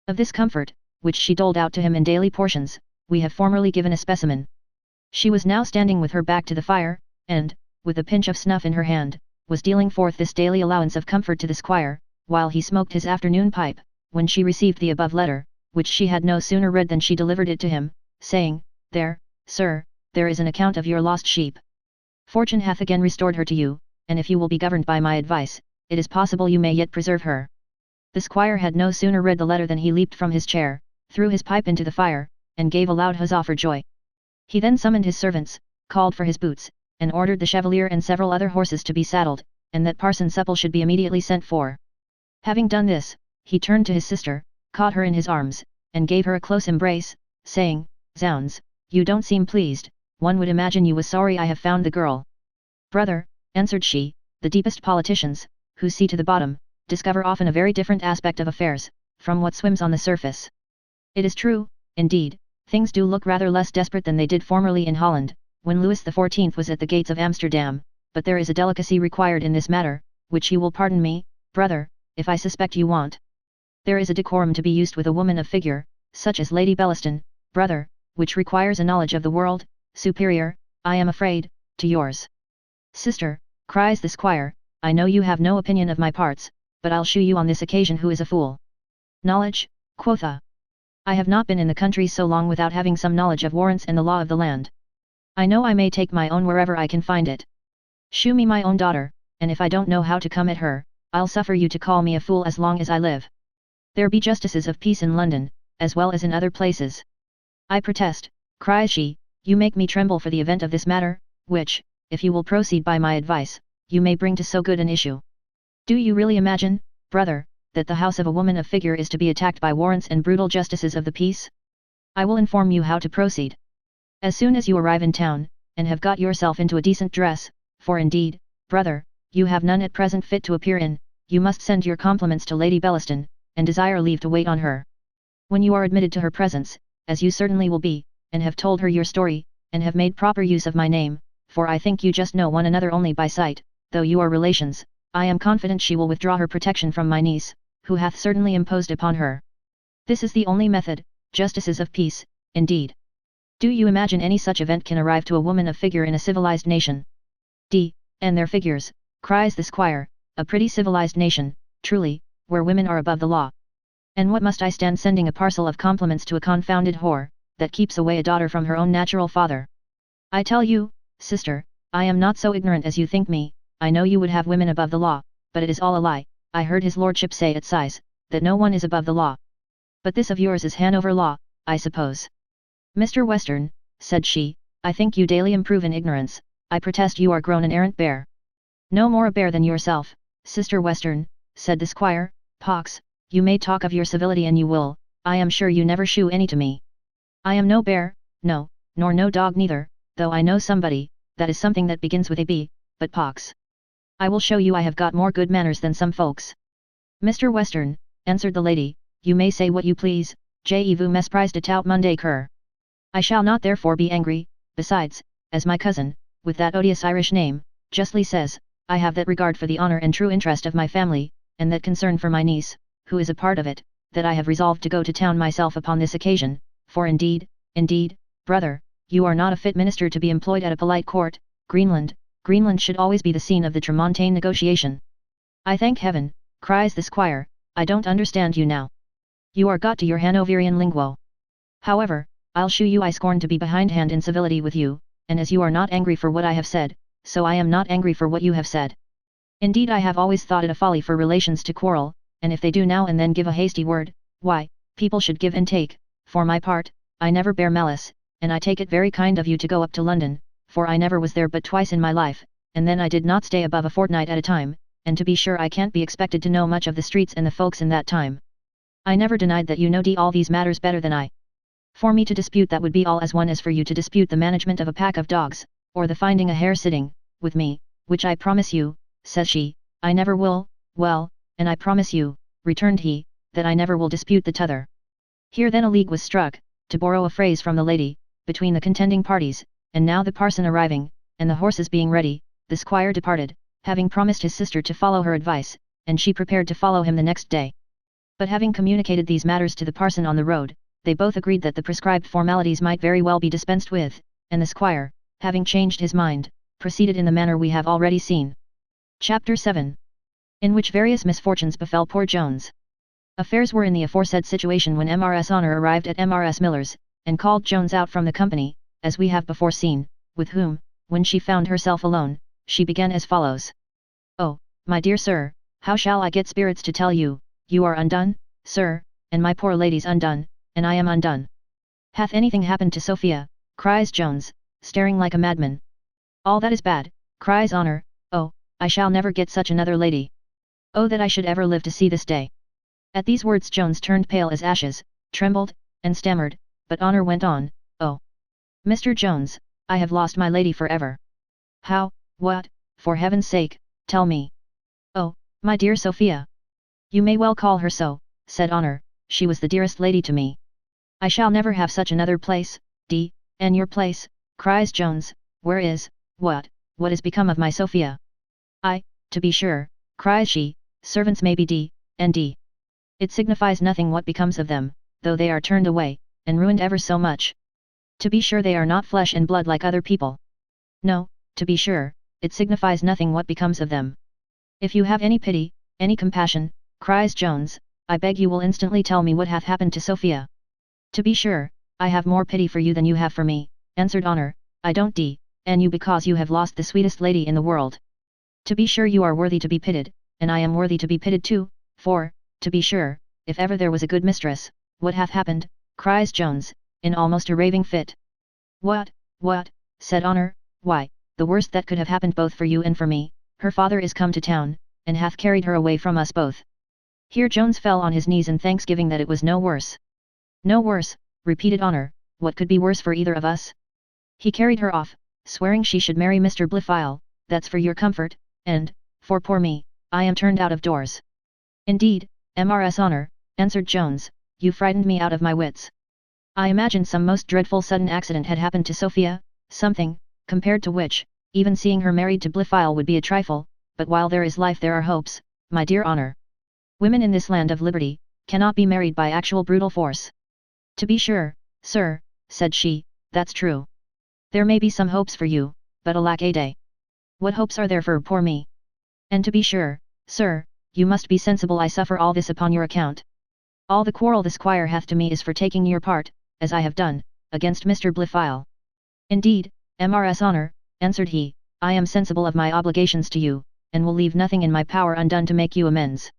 S1: Of this comfort, which she doled out to him in daily portions, we have formerly given a specimen. She was now standing with her back to the fire, and, with a pinch of snuff in her hand, was dealing forth this daily allowance of comfort to the squire, while he smoked his afternoon pipe, when she received the above letter, which she had no sooner read than she delivered it to him, saying, There, sir, there is an account of your lost sheep. Fortune hath again restored her to you, and if you will be governed by my advice, it is possible you may yet preserve her. The squire had no sooner read the letter than he leaped from his chair, threw his pipe into the fire, and gave a loud huzzah for joy. He then summoned his servants, called for his boots, and ordered the Chevalier and several other horses to be saddled, and that Parson Supple should be immediately sent for. Having done this, he turned to his sister, caught her in his arms, and gave her a close embrace, saying, Zounds, you don't seem pleased, one would imagine you was sorry I have found the girl. Brother, answered she, the deepest politicians, who see to the bottom, discover often a very different aspect of affairs, from what swims on the surface. It is true, indeed, things do look rather less desperate than they did formerly in Holland, when Louis XIV was at the gates of Amsterdam, but there is a delicacy required in this matter, which you will pardon me, brother, if I suspect you want. There is a decorum to be used with a woman of figure, such as Lady Bellaston, brother, which requires a knowledge of the world, superior, I am afraid, to yours. Sister, cries the squire, I know you have no opinion of my parts, but I'll shew you on this occasion who is a fool. Knowledge, quotha! I have not been in the country so long without having some knowledge of warrants and the law of the land. I know I may take my own wherever I can find it. Shew me my own daughter, and if I don't know how to come at her, I'll suffer you to call me a fool as long as I live. There be justices of peace in London, as well as in other places. I protest, cries she, you make me tremble for the event of this matter, which, if you will proceed by my advice, you may bring to so good an issue. Do you really imagine, brother, that the house of a woman of figure is to be attacked by warrants and brutal justices of the peace? I will inform you how to proceed. As soon as you arrive in town, and have got yourself into a decent dress, for indeed, brother, you have none at present fit to appear in, you must send your compliments to Lady Bellaston, and desire leave to wait on her. When you are admitted to her presence, as you certainly will be, and have told her your story, and have made proper use of my name, for I think you just know one another only by sight, though you are relations, I am confident she will withdraw her protection from my niece, who hath certainly imposed upon her. This is the only method, justices of peace, indeed. Do you imagine any such event can arrive to a woman of figure in a civilized nation? And their figures, cries the squire, a pretty civilized nation, truly, where women are above the law. And what must I stand sending a parcel of compliments to a confounded whore, that keeps away a daughter from her own natural father? I tell you, sister, I am not so ignorant as you think me. I know you would have women above the law, but it is all a lie. I heard his lordship say at size, that no one is above the law. But this of yours is Hanover law, I suppose. Mr. Western, said she, I think you daily improve in ignorance. I protest you are grown an arrant bear. No more a bear than yourself, Sister Western, said the squire. Pox, you may talk of your civility and you will, I am sure you never shew any to me. I am no bear, no, nor no dog neither, though I know somebody, that is something that begins with a B, but pox. I will show you I have got more good manners than some folks. Mr. Western, answered the lady, you may say what you please, je vous mesprise de tout monde cur. I shall not therefore be angry, besides, as my cousin, with that odious Irish name, justly says, I have that regard for the honour and true interest of my family, and that concern for my niece, who is a part of it, that I have resolved to go to town myself upon this occasion, for indeed, brother, you are not a fit minister to be employed at a polite court. Greenland should always be the scene of the Tramontane negotiation. I thank heaven, cries the squire, I don't understand you now. You are got to your Hanoverian linguo. However, I'll shew you I scorn to be behindhand in civility with you, and as you are not angry for what I have said, so I am not angry for what you have said. Indeed I have always thought it a folly for relations to quarrel, and if they do now and then give a hasty word, why, people should give and take. For my part, I never bear malice, and I take it very kind of you to go up to London, for I never was there but twice in my life, and then I did not stay above a fortnight at a time, and to be sure I can't be expected to know much of the streets and the folks in that time. I never denied that you know all these matters better than I. For me to dispute that would be all as one as for you to dispute the management of a pack of dogs, or the finding a hare sitting, with me, which I promise you, says she, I never will. Well, and I promise you, returned he, that I never will dispute the t'other. Here then a league was struck, to borrow a phrase from the lady, between the contending parties, and now the parson arriving, and the horses being ready, the squire departed, having promised his sister to follow her advice, and she prepared to follow him the next day. But having communicated these matters to the parson on the road, they both agreed that the prescribed formalities might very well be dispensed with, and the squire, having changed his mind, proceeded in the manner we have already seen. Chapter 7. In which various misfortunes befell poor Jones. Affairs were in the aforesaid situation when Mrs. Honor arrived at Mrs. Miller's, and called Jones out from the company, as we have before seen, with whom, when she found herself alone, she began as follows. Oh, my dear sir, how shall I get spirits to tell you, you are undone, sir, and my poor lady's undone, and I am undone. Hath anything happened to Sophia, cries Jones, staring like a madman. All that is bad, cries Honor, oh, I shall never get such another lady. Oh that I should ever live to see this day. At these words Jones turned pale as ashes, trembled, and stammered, but Honor went on, oh. Mr. Jones, I have lost my lady for ever. How, what, for heaven's sake, tell me. Oh, my dear Sophia. You may well call her so, said Honor, she was the dearest lady to me. I shall never have such another place, and your place, cries Jones, where is, what is become of my Sophia? To be sure, cries she, servants may be D. It signifies nothing what becomes of them, though they are turned away, and ruined ever so much. To be sure they are not flesh and blood like other people. No, to be sure, it signifies nothing what becomes of them. If you have any pity, any compassion, cries Jones, I beg you will instantly tell me what hath happened to Sophia. To be sure, I have more pity for you than you have for me, answered Honor, I don't and you because you have lost the sweetest lady in the world. To be sure you are worthy to be pitied, and I am worthy to be pitied too, for, to be sure, if ever there was a good mistress, what hath happened, cries Jones, in almost a raving fit. What, said Honor, why, the worst that could have happened both for you and for me, her father is come to town, and hath carried her away from us both. Here Jones fell on his knees in thanksgiving that it was no worse. No worse, repeated Honor, what could be worse for either of us? He carried her off, swearing she should marry Mr. Blifil, that's for your comfort, and, for poor me, I am turned out of doors. Indeed, Mrs. Honor, answered Jones, you frightened me out of my wits. I imagined some most dreadful sudden accident had happened to Sophia, something, compared to which, even seeing her married to Blifil would be a trifle, but while there is life there are hopes, my dear Honor. Women in this land of liberty, cannot be married by actual brutal force. To be sure, sir, said she, that's true. There may be some hopes for you, but alack a day. What hopes are there for poor me? And to be sure, sir, you must be sensible I suffer all this upon your account. All the quarrel the squire hath to me is for taking your part, as I have done, against Mr. Blifil. Indeed, Mrs. Honor, answered he, I am sensible of my obligations to you, and will leave nothing in my power undone to make you amends.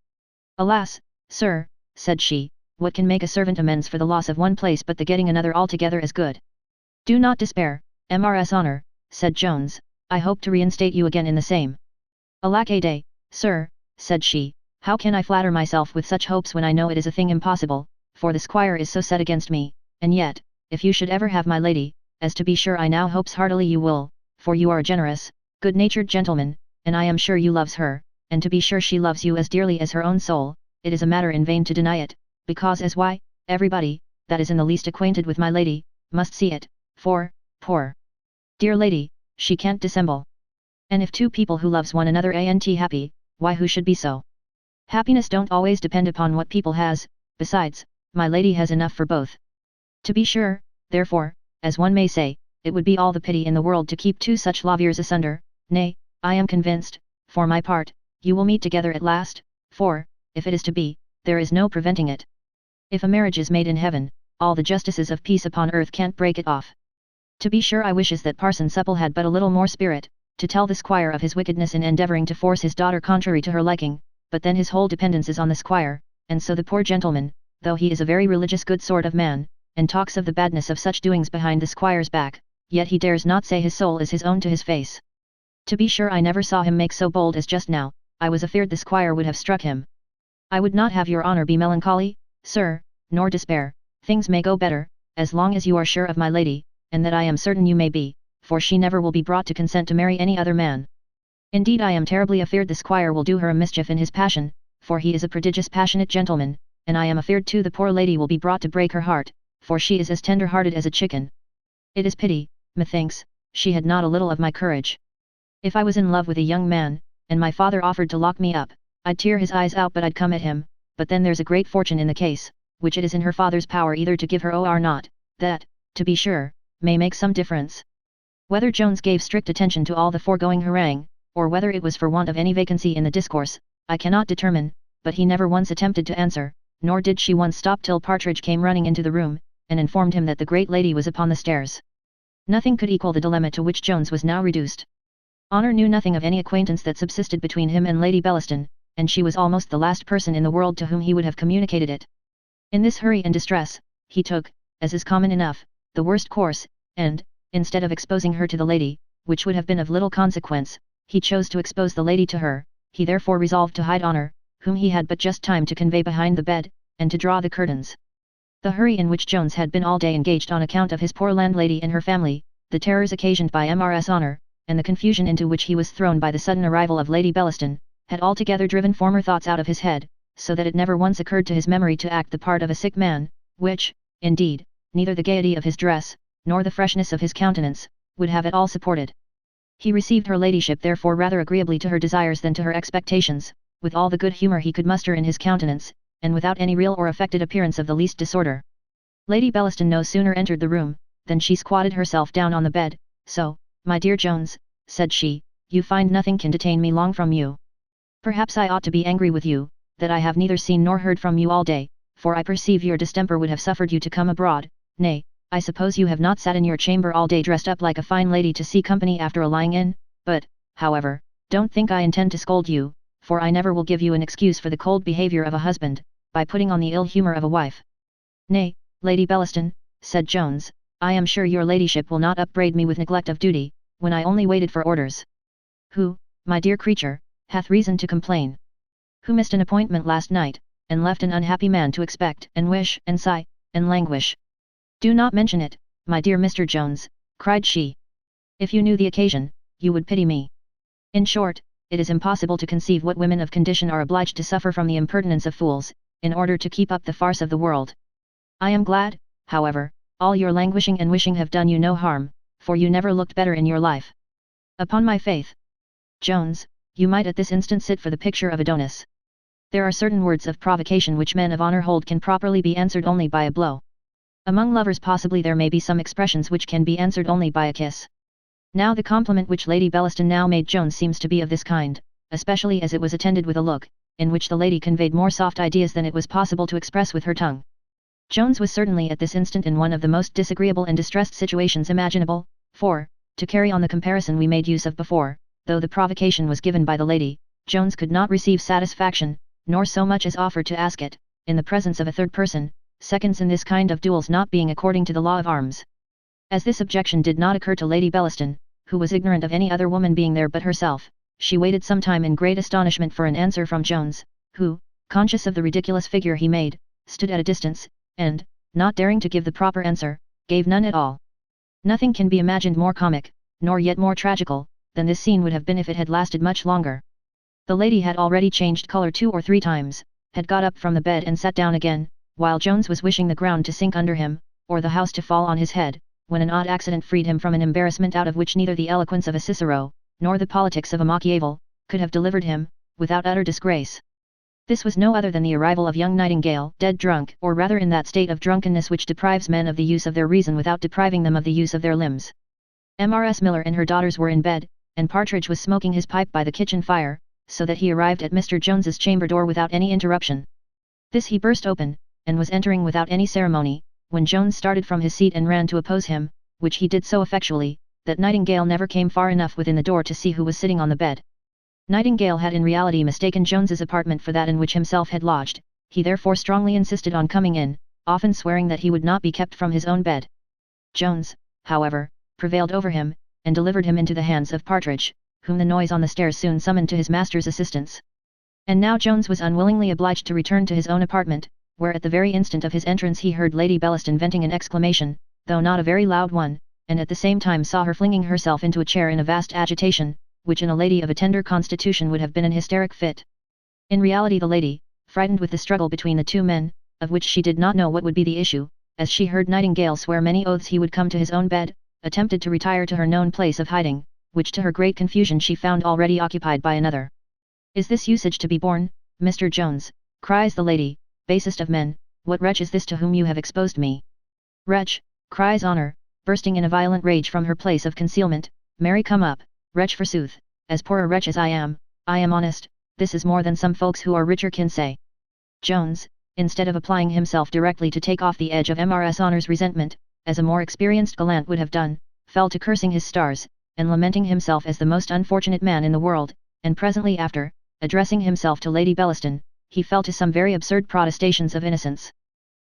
S1: Alas, sir, said she, what can make a servant amends for the loss of one place but the getting another altogether as good? Do not despair, Mrs. Honor, said Jones, I hope to reinstate you again in the same. Alack a day, sir, said she, how can I flatter myself with such hopes when I know it is a thing impossible, for the squire is so set against me, and yet, if you should ever have my lady, as to be sure I now hopes heartily you will, for you are a generous, good-natured gentleman, and I am sure you loves her, and to be sure she loves you as dearly as her own soul, it is a matter in vain to deny it, because as why, everybody, that is in the least acquainted with my lady, must see it, for, poor dear lady, she can't dissemble. And if two people who loves one another ain't happy, why who should be so? Happiness don't always depend upon what people has, besides, my lady has enough for both. To be sure, therefore, as one may say, it would be all the pity in the world to keep two such loviers asunder, nay, I am convinced, for my part, you will meet together at last, for, if it is to be, there is no preventing it. If a marriage is made in heaven, all the justices of peace upon earth can't break it off. To be sure I wishes that Parson Supple had but a little more spirit, to tell the squire of his wickedness in endeavouring to force his daughter contrary to her liking, but then his whole dependence is on the squire, and so the poor gentleman, though he is a very religious good sort of man, and talks of the badness of such doings behind the squire's back, yet he dares not say his soul is his own to his face. To be sure I never saw him make so bold as just now, I was afeard the squire would have struck him. I would not have your honour be melancholy, sir, nor despair, things may go better, as long as you are sure of my lady, and that I am certain you may be, for she never will be brought to consent to marry any other man. Indeed I am terribly afeard the squire will do her a mischief in his passion, for he is a prodigious passionate gentleman, and I am afeard too the poor lady will be brought to break her heart, for she is as tender-hearted as a chicken. It is pity, methinks, she had not a little of my courage. If I was in love with a young man, and my father offered to lock me up, I'd tear his eyes out but I'd come at him, but then there's a great fortune in the case, which it is in her father's power either to give her or not, that, to be sure, may make some difference. Whether Jones gave strict attention to all the foregoing harangue, or whether it was for want of any vacancy in the discourse, I cannot determine, but he never once attempted to answer, nor did she once stop till Partridge came running into the room, and informed him that the great lady was upon the stairs. Nothing could equal the dilemma to which Jones was now reduced. Honor knew nothing of any acquaintance that subsisted between him and Lady Bellaston, and she was almost the last person in the world to whom he would have communicated it. In this hurry and distress, he took, as is common enough, the worst course, and, instead of exposing her to the lady, which would have been of little consequence, he chose to expose the lady to her. He therefore resolved to hide Honor, whom he had but just time to convey behind the bed, and to draw the curtains. The hurry in which Jones had been all day engaged on account of his poor landlady and her family, the terrors occasioned by Mrs. Honor, and the confusion into which he was thrown by the sudden arrival of Lady Bellaston, had altogether driven former thoughts out of his head, so that it never once occurred to his memory to act the part of a sick man, which, indeed, neither the gaiety of his dress, nor the freshness of his countenance, would have at all supported. He received her ladyship therefore rather agreeably to her desires than to her expectations, with all the good humour he could muster in his countenance, and without any real or affected appearance of the least disorder. Lady Bellaston no sooner entered the room, than she squatted herself down on the bed. So, my dear Jones, said she, you find nothing can detain me long from you. Perhaps I ought to be angry with you, that I have neither seen nor heard from you all day, for I perceive your distemper would have suffered you to come abroad. Nay, I suppose you have not sat in your chamber all day dressed up like a fine lady to see company after a lying in, but, however, don't think I intend to scold you, for I never will give you an excuse for the cold behaviour of a husband, by putting on the ill humour of a wife. Nay, Lady Bellaston, said Jones, I am sure your ladyship will not upbraid me with neglect of duty, when I only waited for orders. Who, my dear creature, hath reason to complain? Who missed an appointment last night, and left an unhappy man to expect, and wish, and sigh, and languish? Do not mention it, my dear Mr. Jones, cried she. If you knew the occasion, you would pity me. In short, it is impossible to conceive what women of condition are obliged to suffer from the impertinence of fools, in order to keep up the farce of the world. I am glad, however, all your languishing and wishing have done you no harm, for you never looked better in your life. Upon my faith, Jones, you might at this instant sit for the picture of Adonis. There are certain words of provocation which men of honor hold can properly be answered only by a blow. Among lovers possibly there may be some expressions which can be answered only by a kiss. Now the compliment which Lady Bellaston now made Jones seems to be of this kind, especially as it was attended with a look, in which the lady conveyed more soft ideas than it was possible to express with her tongue. Jones was certainly at this instant in one of the most disagreeable and distressed situations imaginable, for, to carry on the comparison we made use of before, though the provocation was given by the lady, Jones could not receive satisfaction, nor so much as offer to ask it, in the presence of a third person, seconds in this kind of duels not being according to the law of arms. As this objection did not occur to Lady Bellaston, who was ignorant of any other woman being there but herself, she waited some time in great astonishment for an answer from Jones, who, conscious of the ridiculous figure he made, stood at a distance, and, not daring to give the proper answer, gave none at all. Nothing can be imagined more comic, nor yet more tragical, than this scene would have been if it had lasted much longer. The lady had already changed colour 2 or 3 times, had got up from the bed and sat down again, while Jones was wishing the ground to sink under him, or the house to fall on his head, when an odd accident freed him from an embarrassment out of which neither the eloquence of a Cicero, nor the politics of a Machiavel, could have delivered him, without utter disgrace. This was no other than the arrival of young Nightingale, dead drunk, or rather in that state of drunkenness which deprives men of the use of their reason without depriving them of the use of their limbs. Mrs. Miller and her daughters were in bed, and Partridge was smoking his pipe by the kitchen fire, so that he arrived at Mr. Jones's chamber door without any interruption. This he burst open, and was entering without any ceremony, when Jones started from his seat and ran to oppose him, which he did so effectually, that Nightingale never came far enough within the door to see who was sitting on the bed. Nightingale had in reality mistaken Jones's apartment for that in which himself had lodged, he therefore strongly insisted on coming in, often swearing that he would not be kept from his own bed. Jones, however, prevailed over him, and delivered him into the hands of Partridge, whom the noise on the stairs soon summoned to his master's assistance. And now Jones was unwillingly obliged to return to his own apartment, where at the very instant of his entrance he heard Lady Bellaston venting an exclamation, though not a very loud one, and at the same time saw her flinging herself into a chair in a vast agitation, which in a lady of a tender constitution would have been an hysteric fit. In reality the lady, frightened with the struggle between the two men, of which she did not know what would be the issue, as she heard Nightingale swear many oaths he would come to his own bed, attempted to retire to her known place of hiding, which to her great confusion she found already occupied by another. "Is this usage to be borne, Mr. Jones?" cries the lady, "basest of men, what wretch is this to whom you have exposed me?" "Wretch," cries Honour, bursting in a violent rage from her place of concealment, "marry come up, wretch forsooth, as poor a wretch as I am honest, this is more than some folks who are richer can say." Jones, instead of applying himself directly to take off the edge of Mrs. Honour's resentment, as a more experienced gallant would have done, fell to cursing his stars, and lamenting himself as the most unfortunate man in the world, and presently after, addressing himself to Lady Bellaston, he fell to some very absurd protestations of innocence.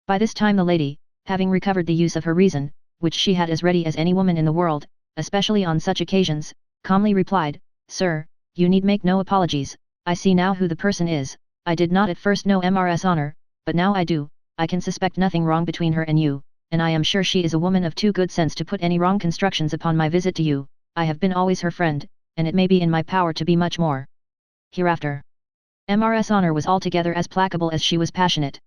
S1: By this time the lady, having recovered the use of her reason, which she had as ready as any woman in the world, especially on such occasions, calmly replied, "Sir, you need make no apologies, I see now who the person is. I did not at first know Mrs. Honour, but now I do. I can suspect nothing wrong between her and you, and I am sure she is a woman of too good sense to put any wrong constructions upon my visit to you. I have been always her friend, and it may be in my power to be much more hereafter." Mrs. Honour was altogether as placable as she was passionate.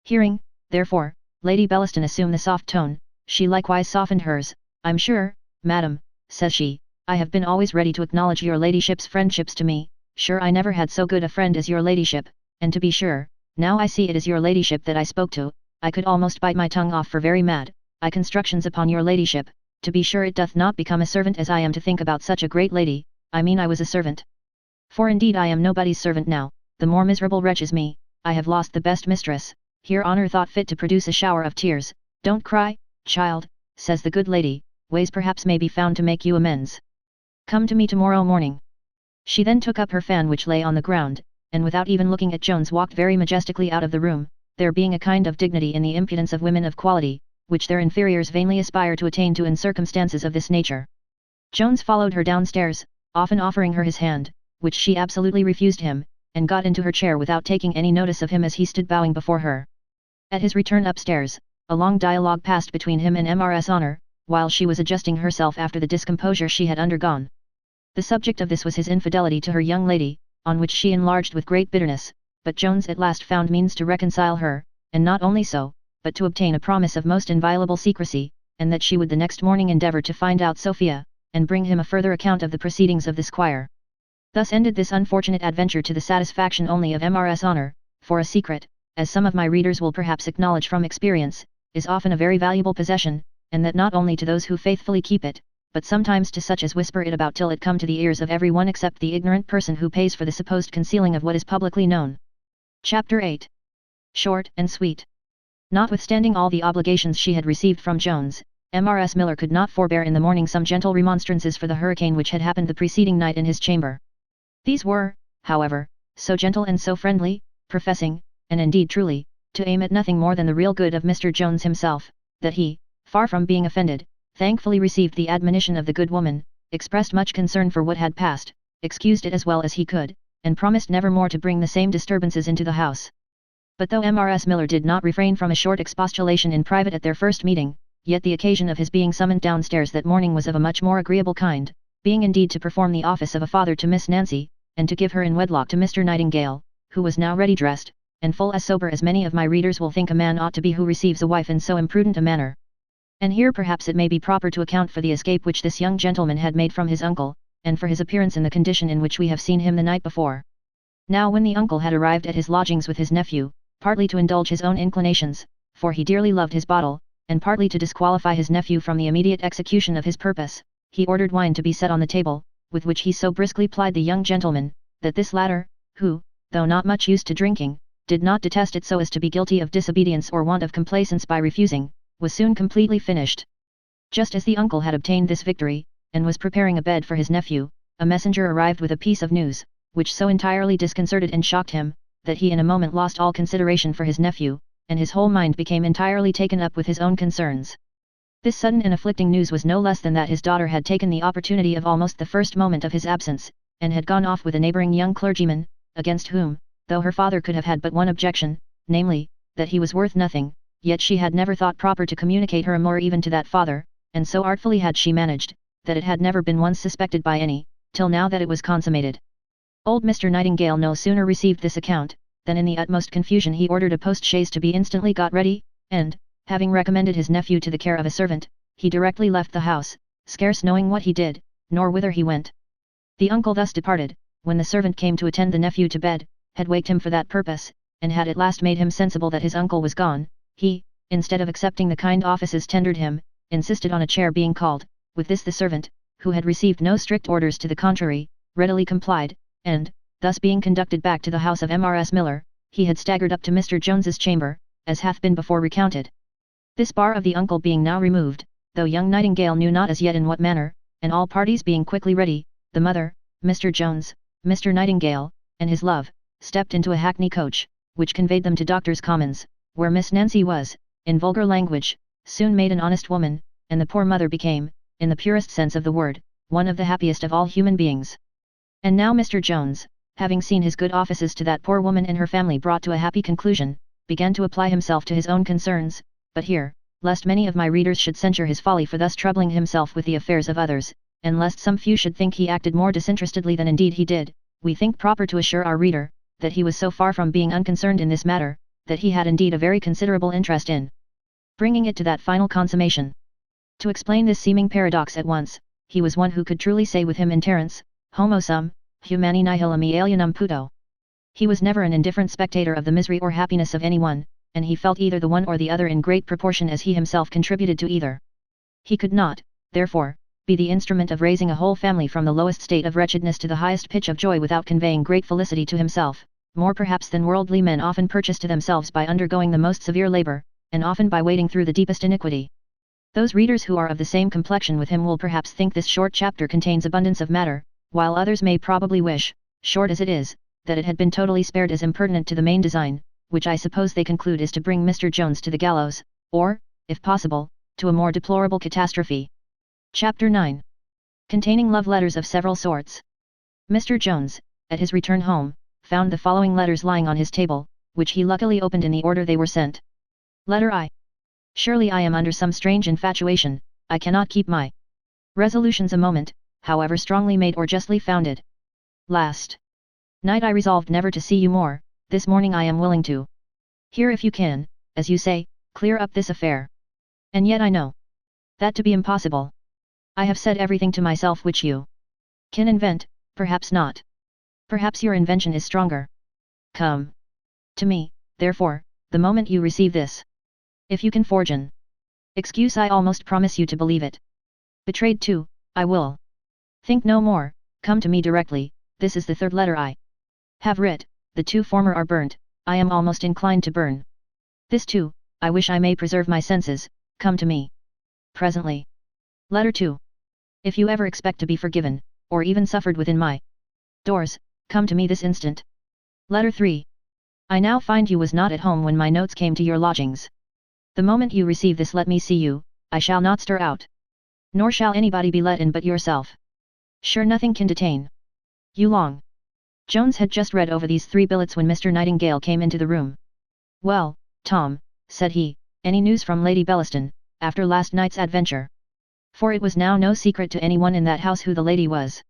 S1: Hearing, therefore, Lady Bellaston assume the soft tone, she likewise softened hers. "I'm sure, madam," says she, "I have been always ready to acknowledge your ladyship's friendships to me, sure I never had so good a friend as your ladyship, and to be sure, now I see it is your ladyship that I spoke to, I could almost bite my tongue off for very mad, I constructions upon your ladyship, to be sure it doth not become a servant as I am to think about such a great lady, I mean I was a servant. For indeed I am nobody's servant now, the more miserable wretch is me, I have lost the best mistress." Here Honour thought fit to produce a shower of tears. "Don't cry, child," says the good lady, "ways perhaps may be found to make you amends. Come to me tomorrow morning." She then took up her fan which lay on the ground, and without even looking at Jones walked very majestically out of the room, there being a kind of dignity in the impudence of women of quality, which their inferiors vainly aspire to attain to in circumstances of this nature. Jones followed her downstairs, often offering her his hand, which she absolutely refused him, and got into her chair without taking any notice of him as he stood bowing before her. At his return upstairs, a long dialogue passed between him and Mrs. Honour, while she was adjusting herself after the discomposure she had undergone. The subject of this was his infidelity to her young lady, on which she enlarged with great bitterness, but Jones at last found means to reconcile her, and not only so, but to obtain a promise of most inviolable secrecy, and that she would the next morning endeavour to find out Sophia, and bring him a further account of the proceedings of the squire. Thus ended this unfortunate adventure to the satisfaction only of Mrs. Honor, for a secret, as some of my readers will perhaps acknowledge from experience, is often a very valuable possession, and that not only to those who faithfully keep it, but sometimes to such as whisper it about till it come to the ears of every one except the ignorant person who pays for the supposed concealing of what is publicly known. Chapter 8. Short and sweet. Notwithstanding all the obligations she had received from Jones, Mrs. Miller could not forbear in the morning some gentle remonstrances for the hurricane which had happened the preceding night in his chamber. These were, however, so gentle and so friendly, professing, and indeed truly, to aim at nothing more than the real good of Mr. Jones himself, that he, far from being offended, thankfully received the admonition of the good woman, expressed much concern for what had passed, excused it as well as he could, and promised never more to bring the same disturbances into the house. But though Mrs. Miller did not refrain from a short expostulation in private at their first meeting, yet the occasion of his being summoned downstairs that morning was of a much more agreeable kind, being indeed to perform the office of a father to Miss Nancy, and to give her in wedlock to Mr. Nightingale, who was now ready dressed, and full as sober as many of my readers will think a man ought to be who receives a wife in so imprudent a manner. And here perhaps it may be proper to account for the escape which this young gentleman had made from his uncle, and for his appearance in the condition in which we have seen him the night before. Now when the uncle had arrived at his lodgings with his nephew, partly to indulge his own inclinations, for he dearly loved his bottle, and partly to disqualify his nephew from the immediate execution of his purpose, he ordered wine to be set on the table, with which he so briskly plied the young gentleman, that this latter, who, though not much used to drinking, did not detest it so as to be guilty of disobedience or want of complaisance by refusing, was soon completely finished. Just as the uncle had obtained this victory, and was preparing a bed for his nephew, a messenger arrived with a piece of news, which so entirely disconcerted and shocked him, that he in a moment lost all consideration for his nephew, and his whole mind became entirely taken up with his own concerns. This sudden and afflicting news was no less than that his daughter had taken the opportunity of almost the first moment of his absence, and had gone off with a neighbouring young clergyman, against whom, though her father could have had but one objection, namely, that he was worth nothing, yet she had never thought proper to communicate her amour even to that father, and so artfully had she managed, that it had never been once suspected by any, till now that it was consummated. Old Mr. Nightingale no sooner received this account, than in the utmost confusion he ordered a post-chaise to be instantly got ready, and, having recommended his nephew to the care of a servant, he directly left the house, scarce knowing what he did, nor whither he went. The uncle thus departed, when the servant came to attend the nephew to bed, had waked him for that purpose, and had at last made him sensible that his uncle was gone, he, instead of accepting the kind offices tendered him, insisted on a chair being called. With this the servant, who had received no strict orders to the contrary, readily complied, and, thus being conducted back to the house of Mrs. Miller, he had staggered up to Mr. Jones's chamber, as hath been before recounted. This bar of the uncle being now removed, though young Nightingale knew not as yet in what manner, and all parties being quickly ready, the mother, Mr. Jones, Mr. Nightingale, and his love, stepped into a hackney coach, which conveyed them to Doctors' Commons, where Miss Nancy was, in vulgar language, soon made an honest woman, and the poor mother became, in the purest sense of the word, one of the happiest of all human beings. And now Mr. Jones, having seen his good offices to that poor woman and her family brought to a happy conclusion, began to apply himself to his own concerns, but here, lest many of my readers should censure his folly for thus troubling himself with the affairs of others, and lest some few should think he acted more disinterestedly than indeed he did, we think proper to assure our reader, that he was so far from being unconcerned in this matter, that he had indeed a very considerable interest in bringing it to that final consummation. To explain this seeming paradox at once, he was one who could truly say with him in Terence, Homo sum, humani nihilum alienum puto. He was never an indifferent spectator of the misery or happiness of anyone, and he felt either the one or the other in great proportion as he himself contributed to either. He could not, therefore, be the instrument of raising a whole family from the lowest state of wretchedness to the highest pitch of joy without conveying great felicity to himself, more perhaps than worldly men often purchase to themselves by undergoing the most severe labour, and often by wading through the deepest iniquity. Those readers who are of the same complexion with him will perhaps think this short chapter contains abundance of matter, while others may probably wish, short as it is, that it had been totally spared as impertinent to the main design, which I suppose they conclude is to bring Mr. Jones to the gallows, or, if possible, to a more deplorable catastrophe. Chapter 9. Containing love letters of several sorts. Mr. Jones, at his return home, found the following letters lying on his table, which he luckily opened in the order they were sent. Letter I. Surely I am under some strange infatuation, I cannot keep my resolutions a moment, however strongly made or justly founded. Last night I resolved never to see you more, this morning I am willing to hear if you can, as you say, clear up this affair. And yet I know that to be impossible. I have said everything to myself which you can invent, perhaps not. Perhaps your invention is stronger. Come to me, therefore, the moment you receive this. If you can forge an excuse, I almost promise you to believe it. Betrayed too, I will. Think no more, come to me directly. This is the third letter I have writ, the two former are burnt, I am almost inclined to burn. This too, I wish I may preserve my senses, come to me. Presently. Letter 2. If you ever expect to be forgiven, or even suffered within my doors, come to me this instant. Letter 3. I now find you was not at home when my notes came to your lodgings. The moment you receive this, let me see you, I shall not stir out. Nor shall anybody be let in but yourself. Sure nothing can detain you long. Jones had just read over these 3 billets when Mr. Nightingale came into the room. Well, Tom, said he, any news from Lady Bellaston, after last night's adventure? For it was now no secret to anyone in that house who the lady was.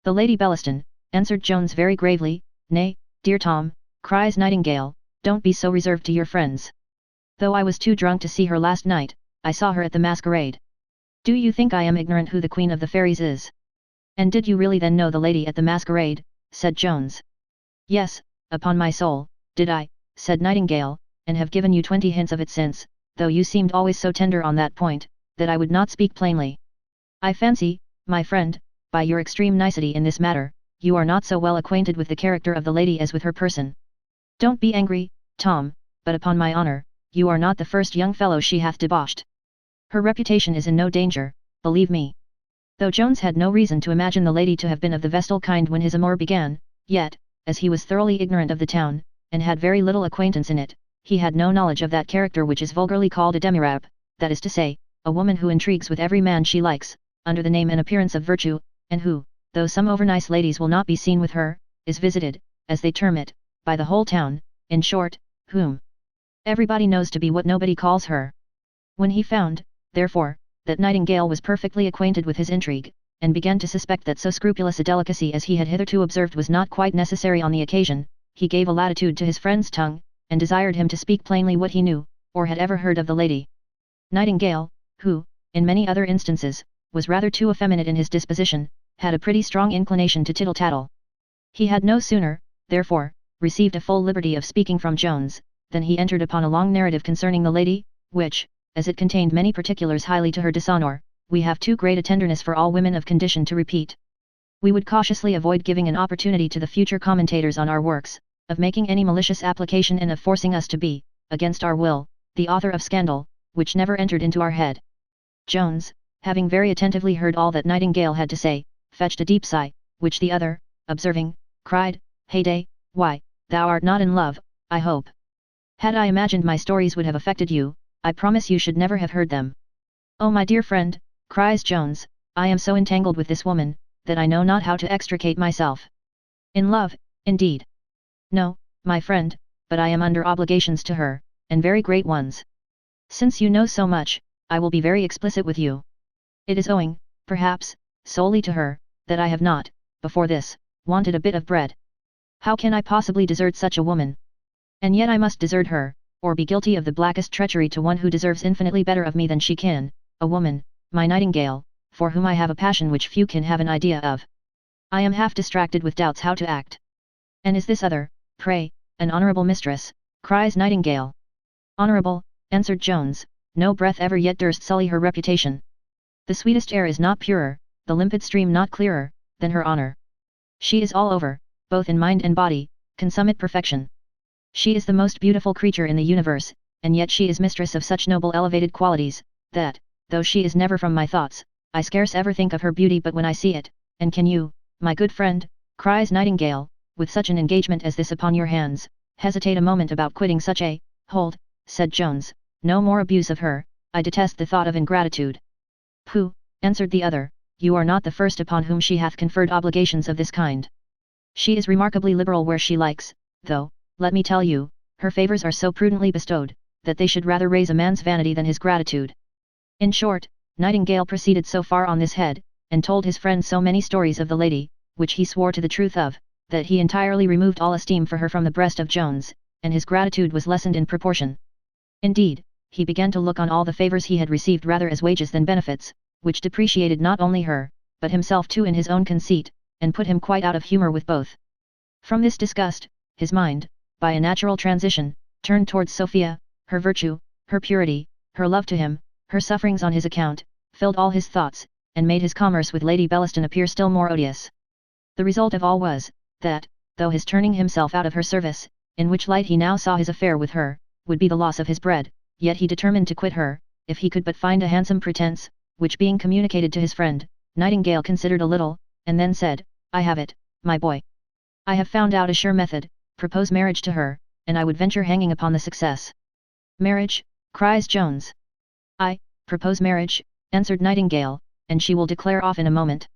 S1: The Lady Bellaston, answered Jones very gravely. Nay, dear Tom, cries Nightingale, don't be so reserved to your friends. Though I was too drunk to see her last night, I saw her at the masquerade. Do you think I am ignorant who the Queen of the Fairies is? And did you really then know the lady at the masquerade? Said Jones. Yes, upon my soul, did I, said Nightingale, and have given you 20 hints of it since, though you seemed always so tender on that point, that I would not speak plainly. I fancy, my friend, by your extreme nicety in this matter, you are not so well acquainted with the character of the lady as with her person. Don't be angry, Tom, but upon my honour, you are not the first young fellow she hath debauched. Her reputation is in no danger, believe me. Though Jones had no reason to imagine the lady to have been of the vestal kind when his amour began, yet, as he was thoroughly ignorant of the town, and had very little acquaintance in it, he had no knowledge of that character which is vulgarly called a demi-rab, that is to say, a woman who intrigues with every man she likes, under the name and appearance of virtue, and who, though some overnice ladies will not be seen with her, is visited, as they term it, by the whole town, in short, whom everybody knows to be what nobody calls her. When he found, therefore, that Nightingale was perfectly acquainted with his intrigue, and began to suspect that so scrupulous a delicacy as he had hitherto observed was not quite necessary on the occasion, he gave a latitude to his friend's tongue, and desired him to speak plainly what he knew, or had ever heard of the lady. Nightingale, who, in many other instances, was rather too effeminate in his disposition, had a pretty strong inclination to tittle-tattle. He had no sooner, therefore, received a full liberty of speaking from Jones, than he entered upon a long narrative concerning the lady, which, as it contained many particulars highly to her dishonour, we have too great a tenderness for all women of condition to repeat. We would cautiously avoid giving an opportunity to the future commentators on our works, of making any malicious application and of forcing us to be, against our will, the author of scandal, which never entered into our head. Jones, having very attentively heard all that Nightingale had to say, fetched a deep sigh, which the other, observing, cried, Heyday, why, thou art not in love, I hope. Had I imagined my stories would have affected you, I promise you should never have heard them. Oh my dear friend, cries Jones, I am so entangled with this woman, that I know not how to extricate myself. In love, indeed. No, my friend, but I am under obligations to her, and very great ones. Since you know so much, I will be very explicit with you. It is owing, perhaps, solely to her, that I have not, before this, wanted a bit of bread. How can I possibly desert such a woman? And yet I must desert her, or be guilty of the blackest treachery to one who deserves infinitely better of me than she can, a woman, my Nightingale, for whom I have a passion which few can have an idea of. I am half distracted with doubts how to act. And is this other, pray, an honourable mistress, cries Nightingale. Honourable, answered Jones, no breath ever yet durst sully her reputation. The sweetest air is not purer, the limpid stream not clearer, than her honour. She is all over, both in mind and body, consummate perfection. She is the most beautiful creature in the universe, and yet she is mistress of such noble elevated qualities, that, though she is never from my thoughts, I scarce ever think of her beauty but when I see it, and can you, my good friend, cries Nightingale, with such an engagement as this upon your hands, hesitate a moment about quitting such a, hold, said Jones, no more abuse of her, I detest the thought of ingratitude. Pooh, answered the other, you are not the first upon whom she hath conferred obligations of this kind. She is remarkably liberal where she likes, though, let me tell you, her favours are so prudently bestowed, that they should rather raise a man's vanity than his gratitude. In short, Nightingale proceeded so far on this head, and told his friend so many stories of the lady, which he swore to the truth of, that he entirely removed all esteem for her from the breast of Jones, and his gratitude was lessened in proportion. Indeed, he began to look on all the favours he had received rather as wages than benefits, which depreciated not only her, but himself too in his own conceit, and put him quite out of humour with both. From this disgust, his mind, by a natural transition, turned towards Sophia, her virtue, her purity, her love to him, her sufferings on his account, filled all his thoughts, and made his commerce with Lady Bellaston appear still more odious. The result of all was, that, though his turning himself out of her service, in which light he now saw his affair with her, would be the loss of his bread, yet he determined to quit her, if he could but find a handsome pretence, which being communicated to his friend, Nightingale considered a little, and then said, I have it, my boy. I have found out a sure method, propose marriage to her, and I would venture hanging upon the success. Marriage, cries Jones. I propose marriage, answered Nightingale, and she will declare off in a moment.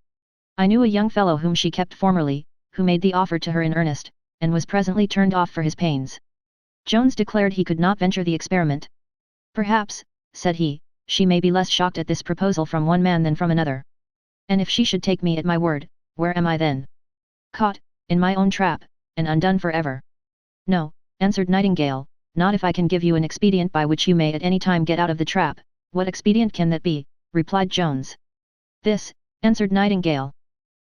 S1: I knew a young fellow whom she kept formerly, who made the offer to her in earnest, and was presently turned off for his pains. Jones declared he could not venture the experiment. Perhaps, said he, she may be less shocked at this proposal from one man than from another. And if she should take me at my word, where am I then? Caught, in my own trap, and undone for ever. No, answered Nightingale, not if I can give you an expedient by which you may at any time get out of the trap. What expedient can that be? Replied Jones. This, answered Nightingale.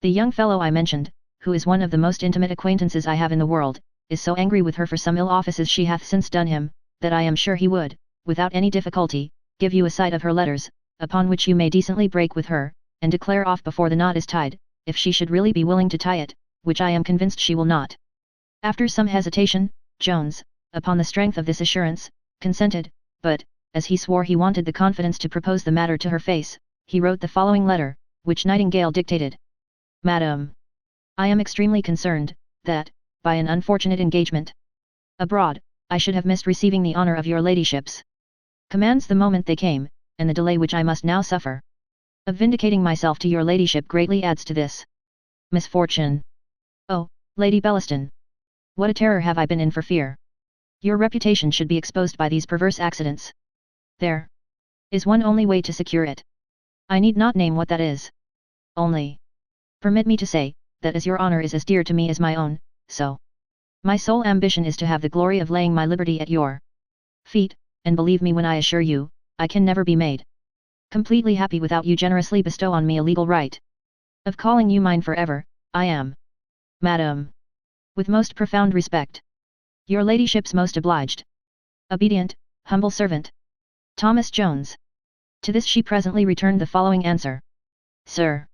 S1: The young fellow I mentioned, who is one of the most intimate acquaintances I have in the world, is so angry with her for some ill offices she hath since done him, that I am sure he would, without any difficulty, give you a sight of her letters, upon which you may decently break with her, and declare off before the knot is tied, if she should really be willing to tie it, which I am convinced she will not. After some hesitation, Jones, upon the strength of this assurance, consented, but, as he swore he wanted the confidence to propose the matter to her face, he wrote the following letter, which Nightingale dictated. Madam, I am extremely concerned, that, by an unfortunate engagement abroad, I should have missed receiving the honour of your ladyships commands the moment they came, and the delay which I must now suffer of vindicating myself to your ladyship greatly adds to this misfortune. Oh, Lady Bellaston! What a terror have I been in for fear! Your reputation should be exposed by these perverse accidents. There is one only way to secure it. I need not name what that is. Only permit me to say, that as your honour is as dear to me as my own, so my sole ambition is to have the glory of laying my liberty at your feet, and believe me when I assure you, I can never be made completely happy without you generously bestow on me a legal right of calling you mine for ever. I am, Madam, with most profound respect, your ladyship's most obliged, obedient, humble servant, Thomas Jones. To this she presently returned the following answer. Sir,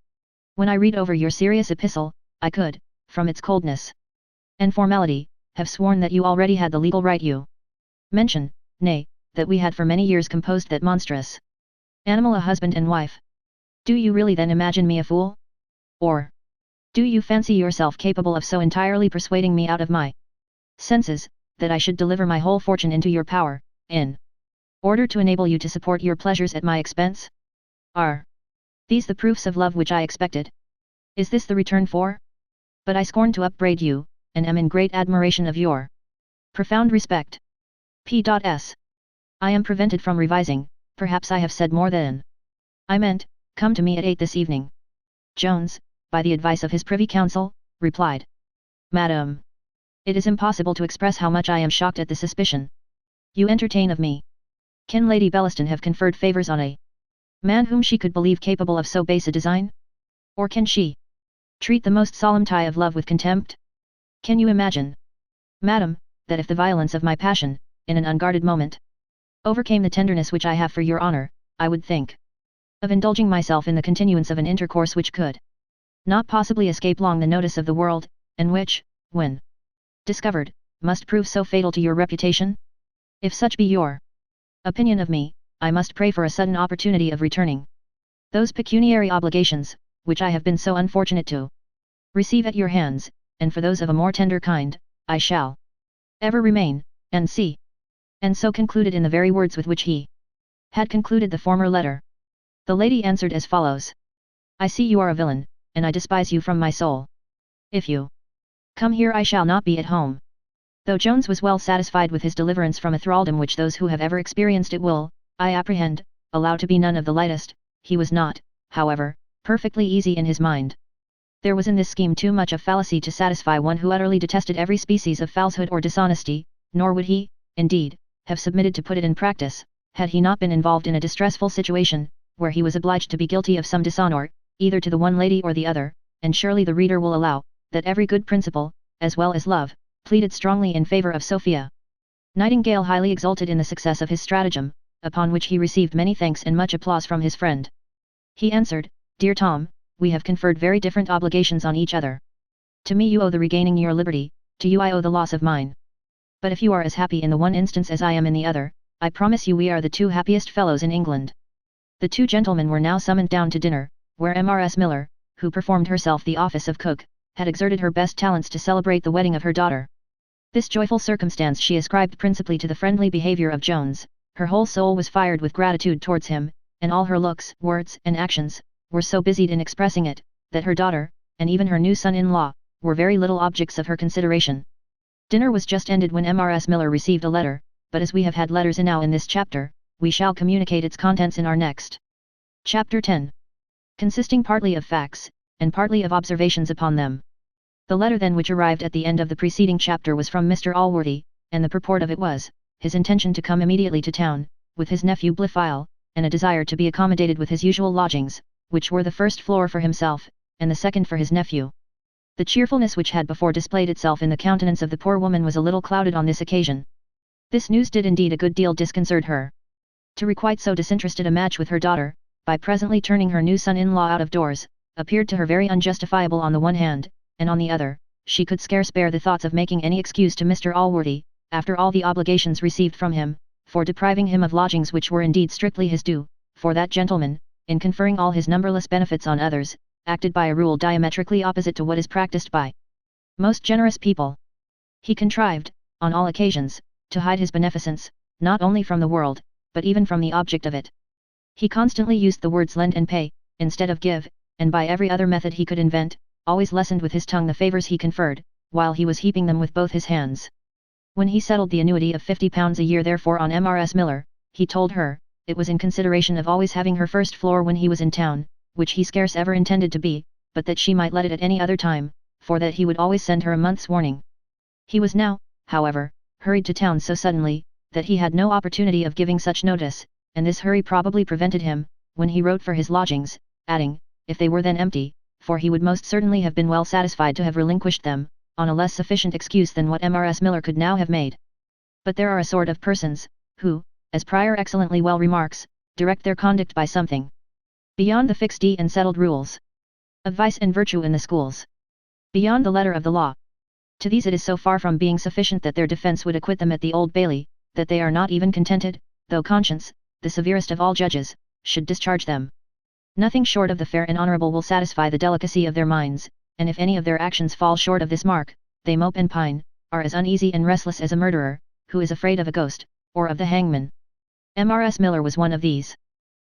S1: when I read over your serious epistle, I could, from its coldness and formality, have sworn that you already had the legal right you mention, nay, that we had for many years composed that monstrous animal a husband and wife. Do you really then imagine me a fool? Or do you fancy yourself capable of so entirely persuading me out of my senses, that I should deliver my whole fortune into your power, in order to enable you to support your pleasures at my expense? Are these the proofs of love which I expected? Is this the return for? But I scorn to upbraid you, and am in great admiration of your profound respect. P.S. I am prevented from revising, perhaps I have said more than I meant. Come to me at 8 this evening. Jones, by the advice of his privy council, replied. Madam, it is impossible to express how much I am shocked at the suspicion you entertain of me. Can Lady Bellaston have conferred favours on a man whom she could believe capable of so base a design? Or can she treat the most solemn tie of love with contempt? Can you imagine, Madam, that if the violence of my passion, in an unguarded moment, overcame the tenderness which I have for your honour, I would think of indulging myself in the continuance of an intercourse which could not possibly escape long the notice of the world, and which, when discovered, must prove so fatal to your reputation? If such be your opinion of me, I must pray for a sudden opportunity of returning those pecuniary obligations, which I have been so unfortunate to receive at your hands, and for those of a more tender kind, I shall ever remain, N.C. And so concluded in the very words with which he had concluded the former letter. The lady answered as follows. I see you are a villain, and I despise you from my soul. If you come here I shall not be at home. Though Jones was well satisfied with his deliverance from a thraldom which those who have ever experienced it will, I apprehend, allow to be none of the lightest, he was not, however, perfectly easy in his mind. There was in this scheme too much of fallacy to satisfy one who utterly detested every species of falsehood or dishonesty, nor would he, indeed, have submitted to put it in practice, had he not been involved in a distressful situation, where he was obliged to be guilty of some dishonour, either to the one lady or the other, and surely the reader will allow, that every good principle, as well as love, pleaded strongly in favour of Sophia. Nightingale highly exulted in the success of his stratagem, upon which he received many thanks and much applause from his friend. He answered, "Dear Tom, we have conferred very different obligations on each other. To me you owe the regaining your liberty, to you I owe the loss of mine. But if you are as happy in the one instance as I am in the other, I promise you we are the two happiest fellows in England." The two gentlemen were now summoned down to dinner, where Mrs. Miller, who performed herself the office of cook, had exerted her best talents to celebrate the wedding of her daughter. This joyful circumstance she ascribed principally to the friendly behaviour of Jones. Her whole soul was fired with gratitude towards him, and all her looks, words, and actions, were so busied in expressing it, that her daughter, and even her new son-in-law, were very little objects of her consideration. Dinner was just ended when Mrs. Miller received a letter, but as we have had letters enow in this chapter, we shall communicate its contents in our next. Chapter 10. Consisting partly of facts, and partly of observations upon them. The letter then which arrived at the end of the preceding chapter was from Mr. Allworthy, and the purport of it was, his intention to come immediately to town, with his nephew Blifil, and a desire to be accommodated with his usual lodgings, which were the first floor for himself, and the second for his nephew. The cheerfulness which had before displayed itself in the countenance of the poor woman was a little clouded on this occasion. This news did indeed a good deal disconcert her. To requite so disinterested a match with her daughter, by presently turning her new son-in-law out of doors, appeared to her very unjustifiable on the one hand, and on the other, she could scarce bear the thoughts of making any excuse to Mr. Allworthy, after all the obligations received from him, for depriving him of lodgings which were indeed strictly his due, for that gentleman, in conferring all his numberless benefits on others, acted by a rule diametrically opposite to what is practised by most generous people. He contrived, on all occasions, to hide his beneficence, not only from the world, but even from the object of it. He constantly used the words lend and pay, instead of give, and by every other method he could invent, always lessened with his tongue the favours he conferred, while he was heaping them with both his hands. When he settled the annuity of £50 a year therefore on Mrs. Miller, he told her, it was in consideration of always having her first floor when he was in town, which he scarce ever intended to be, but that she might let it at any other time, for that he would always send her a month's warning. He was now, however, hurried to town so suddenly, that he had no opportunity of giving such notice, and this hurry probably prevented him, when he wrote for his lodgings, adding, if they were then empty, for he would most certainly have been well satisfied to have relinquished them, on a less sufficient excuse than what Mrs. Miller could now have made. But there are a sort of persons, who, as Prior excellently well remarks, direct their conduct by something beyond the fixed and settled rules of vice and virtue in the schools, beyond the letter of the law. To these it is so far from being sufficient that their defence would acquit them at the Old Bailey, that they are not even contented, though conscience, the severest of all judges, should discharge them. Nothing short of the fair and honourable will satisfy the delicacy of their minds, and if any of their actions fall short of this mark, they mope and pine, are as uneasy and restless as a murderer, who is afraid of a ghost, or of the hangman. Mrs. Miller was one of these.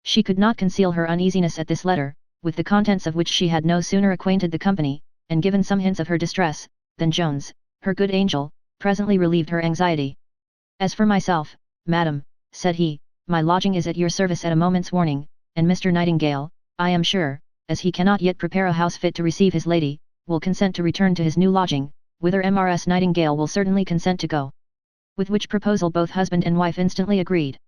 S1: She could not conceal her uneasiness at this letter, with the contents of which she had no sooner acquainted the company, and given some hints of her distress, than Jones, her good angel, presently relieved her anxiety. As for myself, madam, said he, my lodging is at your service at a moment's warning, and Mr. Nightingale, I am sure, as he cannot yet prepare a house fit to receive his lady, will consent to return to his new lodging, whither Mrs. Nightingale will certainly consent to go. With which proposal both husband and wife instantly agreed.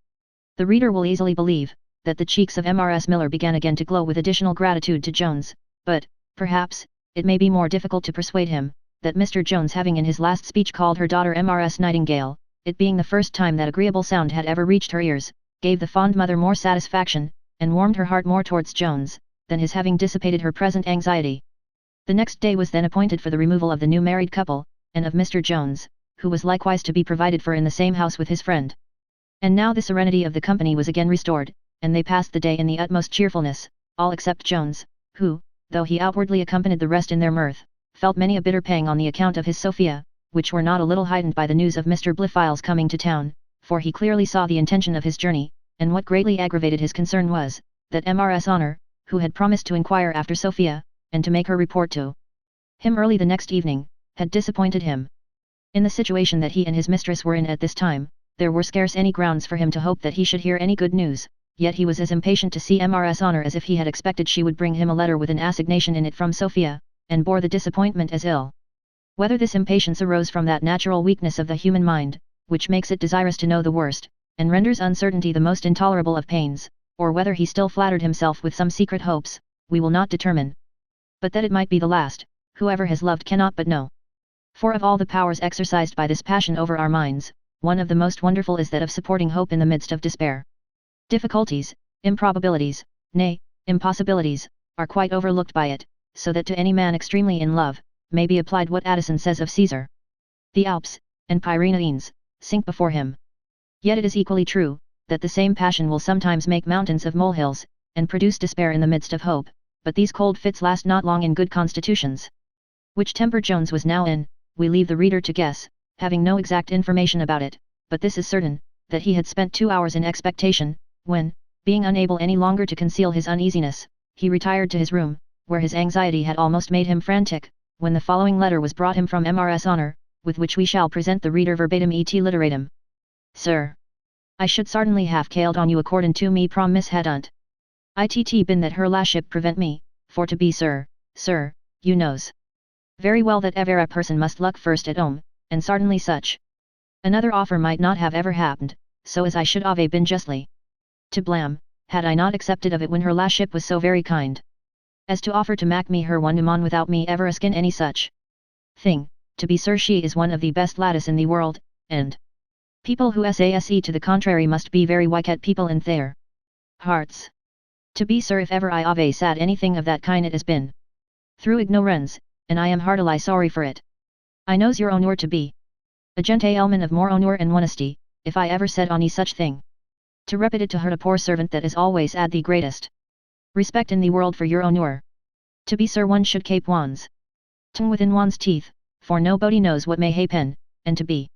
S1: The reader will easily believe, that the cheeks of Mrs. Miller began again to glow with additional gratitude to Jones, but, perhaps, it may be more difficult to persuade him, that Mr. Jones having in his last speech called her daughter Mrs. Nightingale, it being the first time that agreeable sound had ever reached her ears, gave the fond mother more satisfaction, and warmed her heart more towards Jones, than his having dissipated her present anxiety. The next day was then appointed for the removal of the new married couple, and of Mr. Jones, who was likewise to be provided for in the same house with his friend. And now the serenity of the company was again restored, and they passed the day in the utmost cheerfulness, all except Jones, who, though he outwardly accompanied the rest in their mirth, felt many a bitter pang on the account of his Sophia, which were not a little heightened by the news of Mr. Blifil's coming to town, for he clearly saw the intention of his journey, and what greatly aggravated his concern was, that Mrs. Honour, who had promised to inquire after Sophia, and to make her report to him early the next evening, had disappointed him. In the situation that he and his mistress were in at this time, there were scarce any grounds for him to hope that he should hear any good news, yet he was as impatient to see Mrs. Honour as if he had expected she would bring him a letter with an assignation in it from Sophia, and bore the disappointment as ill. Whether this impatience arose from that natural weakness of the human mind, which makes it desirous to know the worst, and renders uncertainty the most intolerable of pains, or whether he still flattered himself with some secret hopes, we will not determine. But that it might be the last, whoever has loved cannot but know. For of all the powers exercised by this passion over our minds, one of the most wonderful is that of supporting hope in the midst of despair. Difficulties, improbabilities, nay, impossibilities, are quite overlooked by it, so that to any man extremely in love, may be applied what Addison says of Caesar. The Alps, and Pyrenees, sink before him. Yet it is equally true, that the same passion will sometimes make mountains of molehills, and produce despair in the midst of hope, but these cold fits last not long in good constitutions. Which temper Jones was now in, we leave the reader to guess, having no exact information about it, but this is certain, that he had spent 2 hours in expectation, when, being unable any longer to conceal his uneasiness, he retired to his room, where his anxiety had almost made him frantic, when the following letter was brought him from Mrs. Honor, with which we shall present the reader verbatim et literatum. Sir, I should certainly have called on you according to me promise hadn't. It been that her laship prevent me, for to be sir, you knows very well that ever a person must look first at 'ome, and certainly such another offer might not have ever happened, so as I should have been justly to blame, had I not accepted of it when her laship was so very kind as to offer to mak me her one woman without me ever askin any such thing. To be sure she is one of the best laddies in the world, and people who say to the contrary must be very wicked people in their hearts. To be sure if ever I have said anything of that kind it has been through ignorance, and I am heartily sorry for it. I knows your honour to be a gentleman of more honour and honesty, if I ever said any such thing. To repeat it to her a poor servant that is always at the greatest respect in the world for your honour. To be sure one should keep one's tongue within one's teeth, for nobody knows what may happen, and to be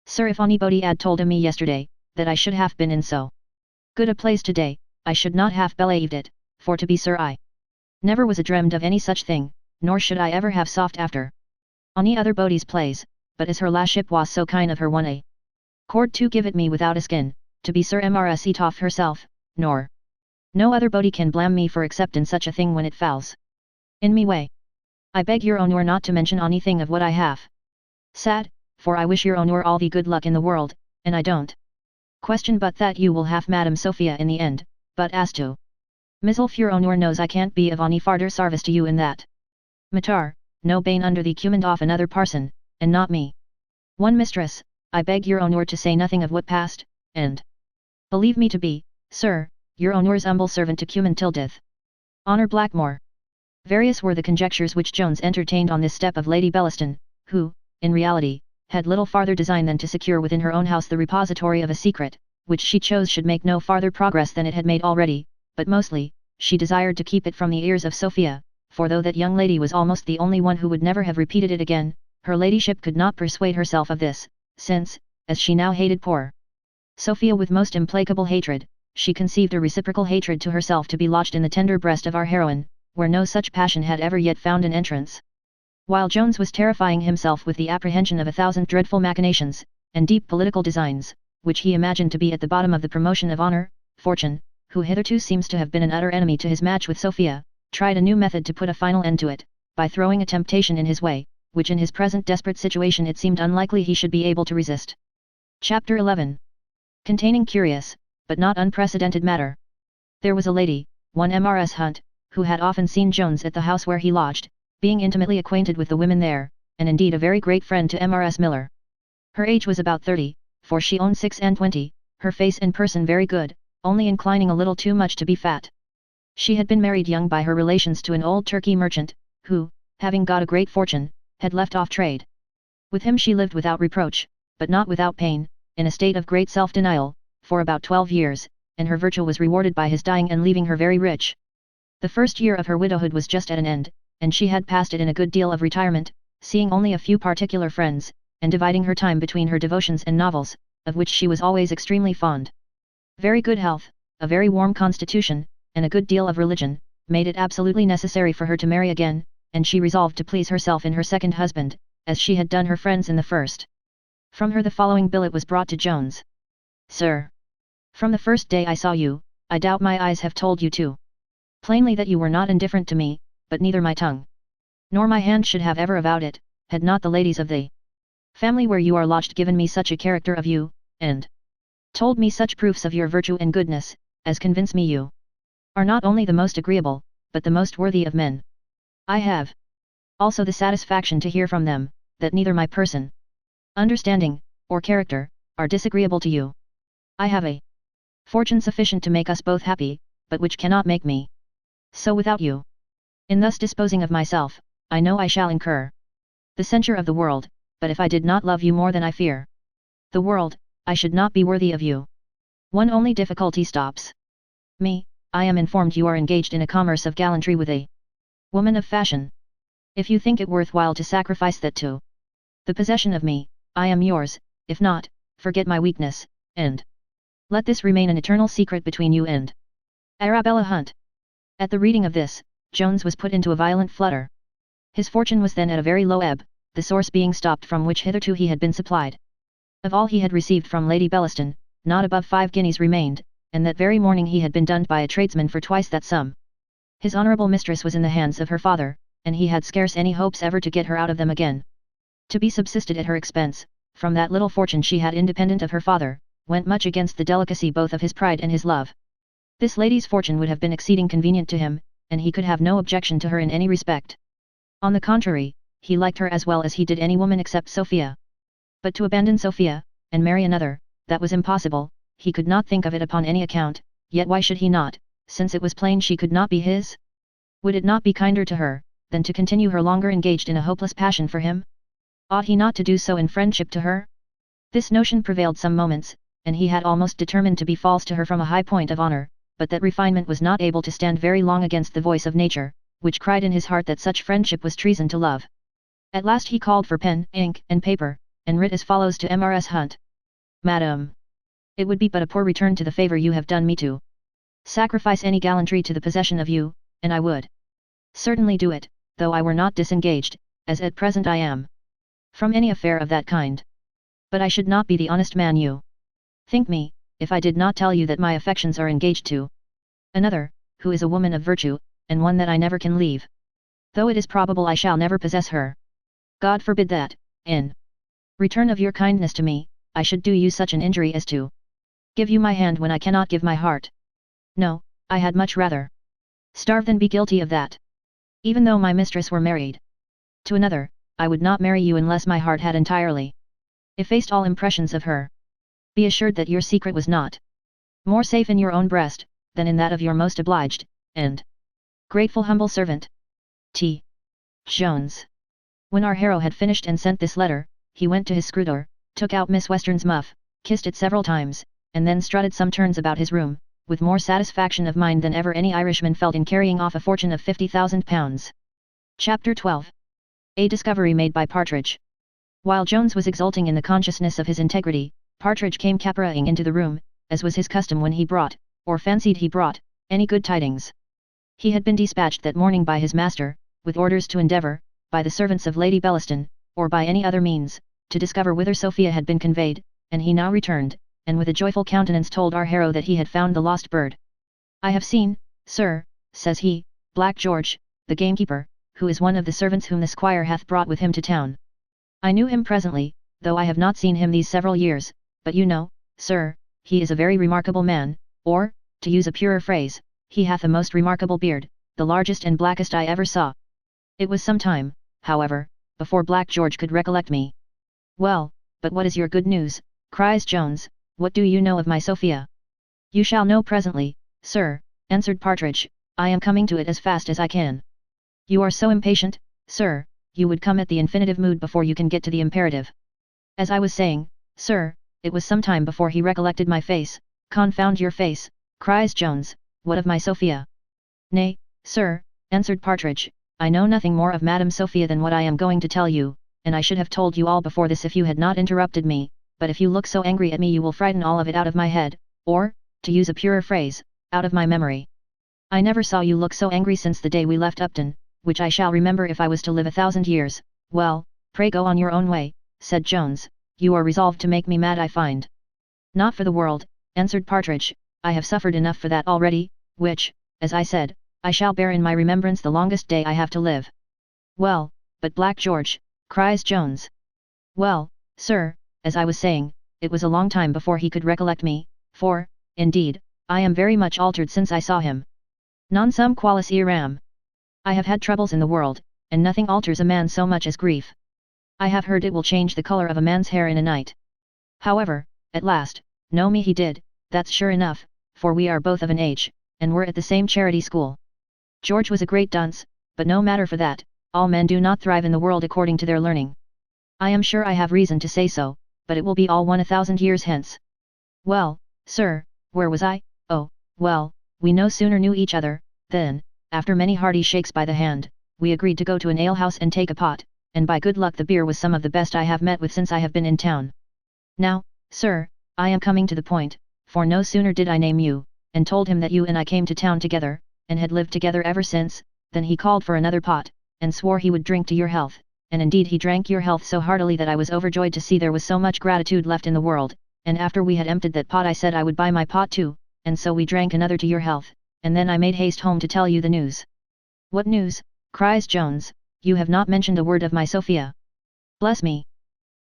S1: sir if anybody had told me yesterday, that I should have been in so good a place today, I should not have believed it, for to be sure I never was a dreamed of any such thing, nor should I ever have soft after any other body's plays, but as her laship was so kind of her one a cord to give it me without a skin, to be sir Mrs. Etoff herself, nor no other body can blame me for accepting such a thing when it falls in me way. I beg your honour not to mention anything of what I have said, for I wish your honour all the good luck in the world, and I don't question but that you will have Madam Sophia in the end, but as to myself your honour knows I can't be of any farther service to you in that matter, no bane under the command of another parson, and not me one mistress. I beg your honour to say nothing of what passed, and believe me to be, sir, your honour's humble servant to cumin till death. Honour Blackmore. Various were the conjectures which Jones entertained on this step of Lady Bellaston, who, in reality, had little farther design than to secure within her own house the repository of a secret, which she chose should make no farther progress than it had made already, but mostly, she desired to keep it from the ears of Sophia, for though that young lady was almost the only one who would never have repeated it again, her ladyship could not persuade herself of this, since, as she now hated poor Sophia with most implacable hatred, she conceived a reciprocal hatred to herself to be lodged in the tender breast of our heroine, where no such passion had ever yet found an entrance. While Jones was terrifying himself with the apprehension of 1,000 dreadful machinations, and deep political designs, which he imagined to be at the bottom of the promotion of honour, Fortune, who hitherto seems to have been an utter enemy to his match with Sophia, tried a new method to put a final end to it, by throwing a temptation in his way, which in his present desperate situation it seemed unlikely he should be able to resist. Chapter 11. Containing curious, but not unprecedented matter. There was a lady, one Mrs. Hunt, who had often seen Jones at the house where he lodged, being intimately acquainted with the women there, and indeed a very great friend to Mrs. Miller. Her age was about 30, for she owned 26, her face and person very good, only inclining a little too much to be fat. She had been married young by her relations to an old Turkey merchant, who, having got a great fortune, had left off trade. With him she lived without reproach, but not without pain, in a state of great self-denial, for about 12 years, and her virtue was rewarded by his dying and leaving her very rich. The first year of her widowhood was just at an end, and she had passed it in a good deal of retirement, seeing only a few particular friends, and dividing her time between her devotions and novels, of which she was always extremely fond. Very good health, a very warm constitution, and a good deal of religion, made it absolutely necessary for her to marry again, and she resolved to please herself in her second husband, as she had done her friends in the first. From her the following billet was brought to Jones. Sir, from the first day I saw you, I doubt my eyes have told you too plainly that you were not indifferent to me, but neither my tongue nor my hand should have ever avowed it, had not the ladies of the family where you are lodged given me such a character of you, and told me such proofs of your virtue and goodness, as convince me you are not only the most agreeable, but the most worthy of men. I have also the satisfaction to hear from them, that neither my person, understanding, or character, are disagreeable to you. I have a fortune sufficient to make us both happy, but which cannot make me so without you. In thus disposing of myself, I know I shall incur the censure of the world, but if I did not love you more than I fear the world, I should not be worthy of you. One only difficulty stops me. I am informed you are engaged in a commerce of gallantry with a woman of fashion. If you think it worthwhile to sacrifice that to the possession of me, I am yours. If not, forget my weakness, and let this remain an eternal secret between you and Arabella Hunt. At the reading of this, Jones was put into a violent flutter. His fortune was then at a very low ebb, the source being stopped from which hitherto he had been supplied. Of all he had received from Lady Bellaston, not above 5 guineas remained, and that very morning he had been dunned by a tradesman for twice that sum. His honourable mistress was in the hands of her father, and he had scarce any hopes ever to get her out of them again. To be subsisted at her expense, from that little fortune she had independent of her father, went much against the delicacy both of his pride and his love. This lady's fortune would have been exceeding convenient to him, and he could have no objection to her in any respect. On the contrary, he liked her as well as he did any woman except Sophia. But to abandon Sophia, and marry another, that was impossible. He could not think of it upon any account, yet why should he not, since it was plain she could not be his? Would it not be kinder to her, than to continue her longer engaged in a hopeless passion for him? Ought he not to do so in friendship to her? This notion prevailed some moments, and he had almost determined to be false to her from a high point of honour, but that refinement was not able to stand very long against the voice of nature, which cried in his heart that such friendship was treason to love. At last he called for pen, ink, and paper, and writ as follows to Mrs. Hunt. Madam, it would be but a poor return to the favour you have done me to sacrifice any gallantry to the possession of you, and I would certainly do it, though I were not disengaged, as at present I am, from any affair of that kind. But I should not be the honest man you think me, if I did not tell you that my affections are engaged to another, who is a woman of virtue, and one that I never can leave. Though it is probable I shall never possess her. God forbid that, in return of your kindness to me, I should do you such an injury as to give you my hand when I cannot give my heart. No, I had much rather starve than be guilty of that. Even though my mistress were married to another, I would not marry you unless my heart had entirely effaced all impressions of her. Be assured that your secret was not more safe in your own breast, than in that of your most obliged, and grateful humble servant, T. Jones. When our hero had finished and sent this letter, he went to his screwdoor, took out Miss Western's muff, kissed it several times, and then strutted some turns about his room, with more satisfaction of mind than ever any Irishman felt in carrying off a fortune of £50,000. Chapter 12. A discovery made by Partridge. While Jones was exulting in the consciousness of his integrity, Partridge came caperahing into the room, as was his custom when he brought, or fancied he brought, any good tidings. He had been dispatched that morning by his master, with orders to endeavour, by the servants of Lady Bellaston, or by any other means, to discover whither Sophia had been conveyed, and he now returned, and with a joyful countenance told our hero that he had found the lost bird. I have seen, sir, says he, Black George, the gamekeeper, who is one of the servants whom the squire hath brought with him to town. I knew him presently, though I have not seen him these several years, but you know, sir, he is a very remarkable man, or, to use a purer phrase, he hath a most remarkable beard, the largest and blackest I ever saw. It was some time, however, before Black George could recollect me. Well, but what is your good news, cries Jones, what do you know of my Sophia? You shall know presently, sir, answered Partridge, I am coming to it as fast as I can. You are so impatient, sir, you would come at the infinitive mood before you can get to the imperative. As I was saying, sir, it was some time before he recollected my face. Confound your face, cries Jones, what of my Sophia? Nay, sir, answered Partridge, I know nothing more of Madam Sophia than what I am going to tell you, and I should have told you all before this if you had not interrupted me, but if you look so angry at me you will frighten all of it out of my head, or, to use a purer phrase, out of my memory. I never saw you look so angry since the day we left Upton, which I shall remember if I was to live 1,000 years. Well, pray go on your own way, said Jones, you are resolved to make me mad I find. Not for the world, answered Partridge, I have suffered enough for that already, which, as I said, I shall bear in my remembrance the longest day I have to live. Well, but Black George, cries Jones. Well, sir, as I was saying, it was a long time before he could recollect me, for, indeed, I am very much altered since I saw him. Non sum qualis eram. I have had troubles in the world, and nothing alters a man so much as grief. I have heard it will change the color of a man's hair in a night. However, at last, know me he did, that's sure enough, for we are both of an age, and were at the same charity school. George was a great dunce, but no matter for that, all men do not thrive in the world according to their learning. I am sure I have reason to say so, but it will be all 1,000 years hence. Well, sir, where was I? Oh, well, we no sooner knew each other, than, after many hearty shakes by the hand, we agreed to go to an alehouse and take a pot, and by good luck the beer was some of the best I have met with since I have been in town. Now, sir, I am coming to the point, for no sooner did I name you, and told him that you and I came to town together, and had lived together ever since, then he called for another pot, and swore he would drink to your health, and indeed he drank your health so heartily that I was overjoyed to see there was so much gratitude left in the world, and after we had emptied that pot I said I would buy my pot too, and so we drank another to your health, and then I made haste home to tell you the news. What news? Cries Jones, you have not mentioned a word of my Sophia. Bless me!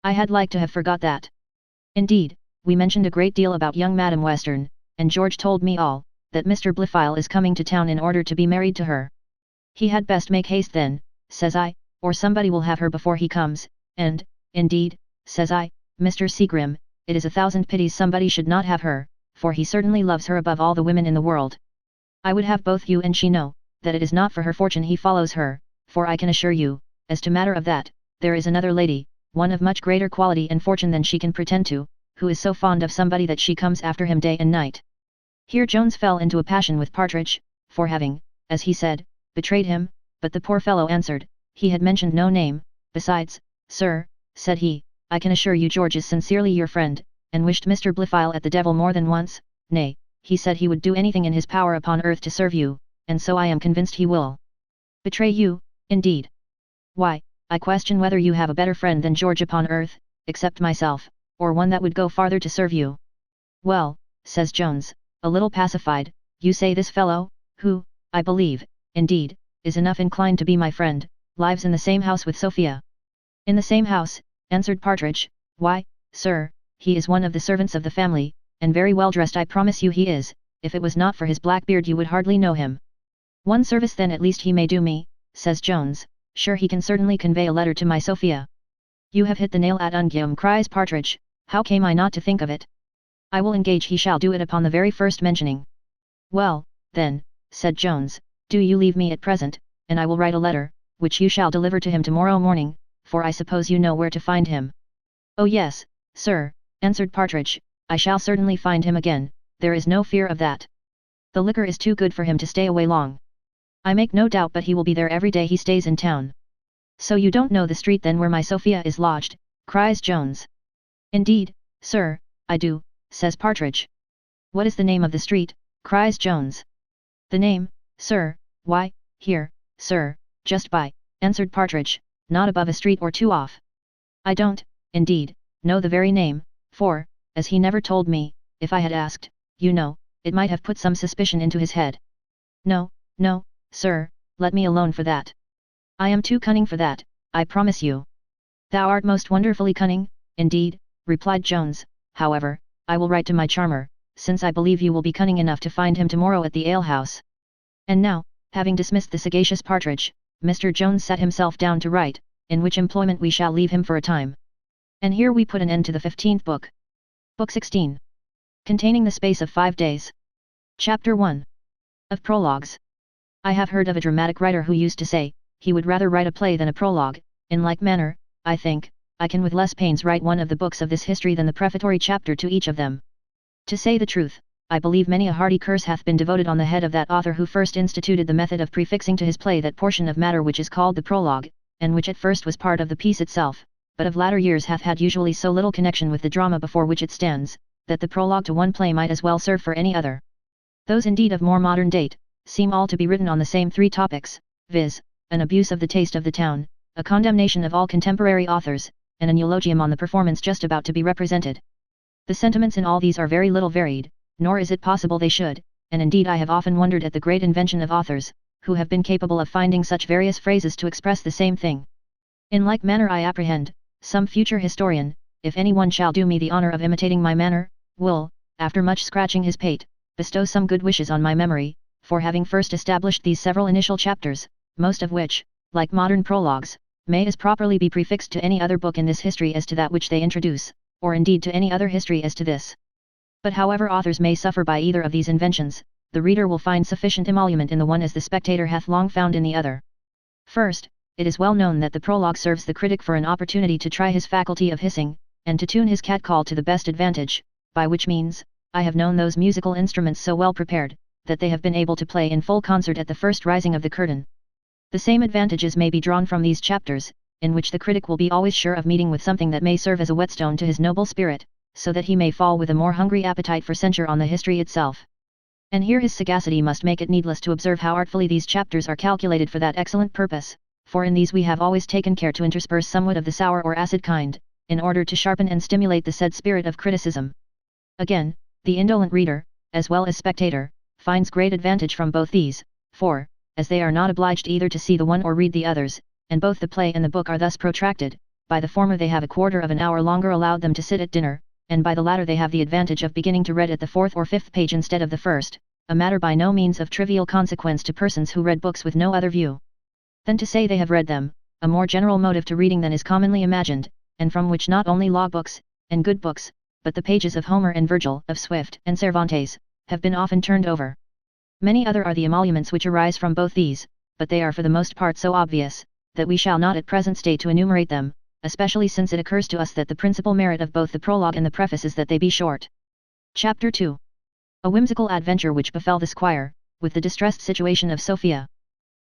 S1: I had like to have forgot that. Indeed, we mentioned a great deal about young Madam Western, and George told me all, that Mr. Blifil is coming to town in order to be married to her. He had best make haste then, says I, or somebody will have her before he comes, and, indeed, says I, Mr. Seagrim, it is 1,000 pities somebody should not have her, for he certainly loves her above all the women in the world. I would have both you and she know, that it is not for her fortune he follows her, for I can assure you, as to matter of that, there is another lady, one of much greater quality and fortune than she can pretend to, who is so fond of somebody that she comes after him day and night. Here Jones fell into a passion with Partridge, for having, as he said, betrayed him, but the poor fellow answered, he had mentioned no name. Besides, sir, said he, I can assure you George is sincerely your friend, and wished Mr. Blifil at the devil more than once, nay, he said he would do anything in his power upon earth to serve you, and so I am convinced he will. Betray you, indeed. Why, I question whether you have a better friend than George upon earth, except myself, or one that would go farther to serve you. Well, says Jones, a little pacified, you say this fellow, who, I believe, indeed, is enough inclined to be my friend, lives in the same house with Sophia. In the same house, answered Partridge, why, sir, he is one of the servants of the family, and very well dressed I promise you he is, if it was not for his black beard you would hardly know him. One service then at least he may do me, says Jones, sure he can certainly convey a letter to my Sophia. You have hit the nail at unguem, cries Partridge, how came I not to think of it? I will engage he shall do it upon the very first mentioning. Well, then, said Jones, do you leave me at present, and I will write a letter, which you shall deliver to him tomorrow morning, for I suppose you know where to find him. Oh yes, sir, answered Partridge, I shall certainly find him again, there is no fear of that. The liquor is too good for him to stay away long. I make no doubt but he will be there every day he stays in town. So you don't know the street then where my Sophia is lodged, cries Jones. Indeed, sir, I do, says Partridge. What is the name of the street, cries Jones. The name, sir, why, here, sir, just by, answered Partridge, not above a street or two off. I don't, indeed, know the very name, for, as he never told me, if I had asked, you know, it might have put some suspicion into his head. No, no, sir, let me alone for that. I am too cunning for that, I promise you. Thou art most wonderfully cunning, indeed, replied Jones, however, I will write to my charmer, since I believe you will be cunning enough to find him tomorrow at the alehouse. And now, having dismissed the sagacious Partridge, Mr. Jones sat himself down to write, in which employment we shall leave him for a time. And here we put an end to the 15th book. Book 16. Containing the space of 5 days. Chapter 1. Of Prologues. I have heard of a dramatic writer who used to say, he would rather write a play than a prologue. In like manner, I think, I can with less pains write one of the books of this history than the prefatory chapter to each of them. To say the truth, I believe many a hearty curse hath been devoted on the head of that author who first instituted the method of prefixing to his play that portion of matter which is called the prologue, and which at first was part of the piece itself, but of latter years hath had usually so little connection with the drama before which it stands, that the prologue to one play might as well serve for any other. Those indeed of more modern date, seem all to be written on the same 3 topics, viz., an abuse of the taste of the town, a condemnation of all contemporary authors, and an eulogium on the performance just about to be represented. The sentiments in all these are very little varied, nor is it possible they should, and indeed I have often wondered at the great invention of authors, who have been capable of finding such various phrases to express the same thing. In like manner I apprehend, some future historian, if any one shall do me the honor of imitating my manner, will, after much scratching his pate, bestow some good wishes on my memory, for having first established these several initial chapters, most of which, like modern prologues, may as properly be prefixed to any other book in this history as to that which they introduce, or indeed to any other history as to this. But however authors may suffer by either of these inventions, the reader will find sufficient emolument in the one as the spectator hath long found in the other. First, it is well known that the prologue serves the critic for an opportunity to try his faculty of hissing, and to tune his catcall to the best advantage, by which means, I have known those musical instruments so well prepared, that they have been able to play in full concert at the first rising of the curtain. The same advantages may be drawn from these chapters, in which the critic will be always sure of meeting with something that may serve as a whetstone to his noble spirit, so that he may fall with a more hungry appetite for censure on the history itself. And here his sagacity must make it needless to observe how artfully these chapters are calculated for that excellent purpose, for in these we have always taken care to intersperse somewhat of the sour or acid kind, in order to sharpen and stimulate the said spirit of criticism. Again, the indolent reader, as well as spectator, finds great advantage from both these, for, as they are not obliged either to see the one or read the others, and both the play and the book are thus protracted, by the former they have a quarter of an hour longer allowed them to sit at dinner, and by the latter they have the advantage of beginning to read at the 4th or 5th page instead of the first, a matter by no means of trivial consequence to persons who read books with no other view than to say they have read them, a more general motive to reading than is commonly imagined, and from which not only law books, and good books, but the pages of Homer and Virgil, of Swift and Cervantes, have been often turned over. Many other are the emoluments which arise from both these, but they are for the most part so obvious, that we shall not at present stay to enumerate them, especially since it occurs to us that the principal merit of both the prologue and the preface is that they be short. Chapter 2. A whimsical adventure which befell the squire, with the distressed situation of Sophia.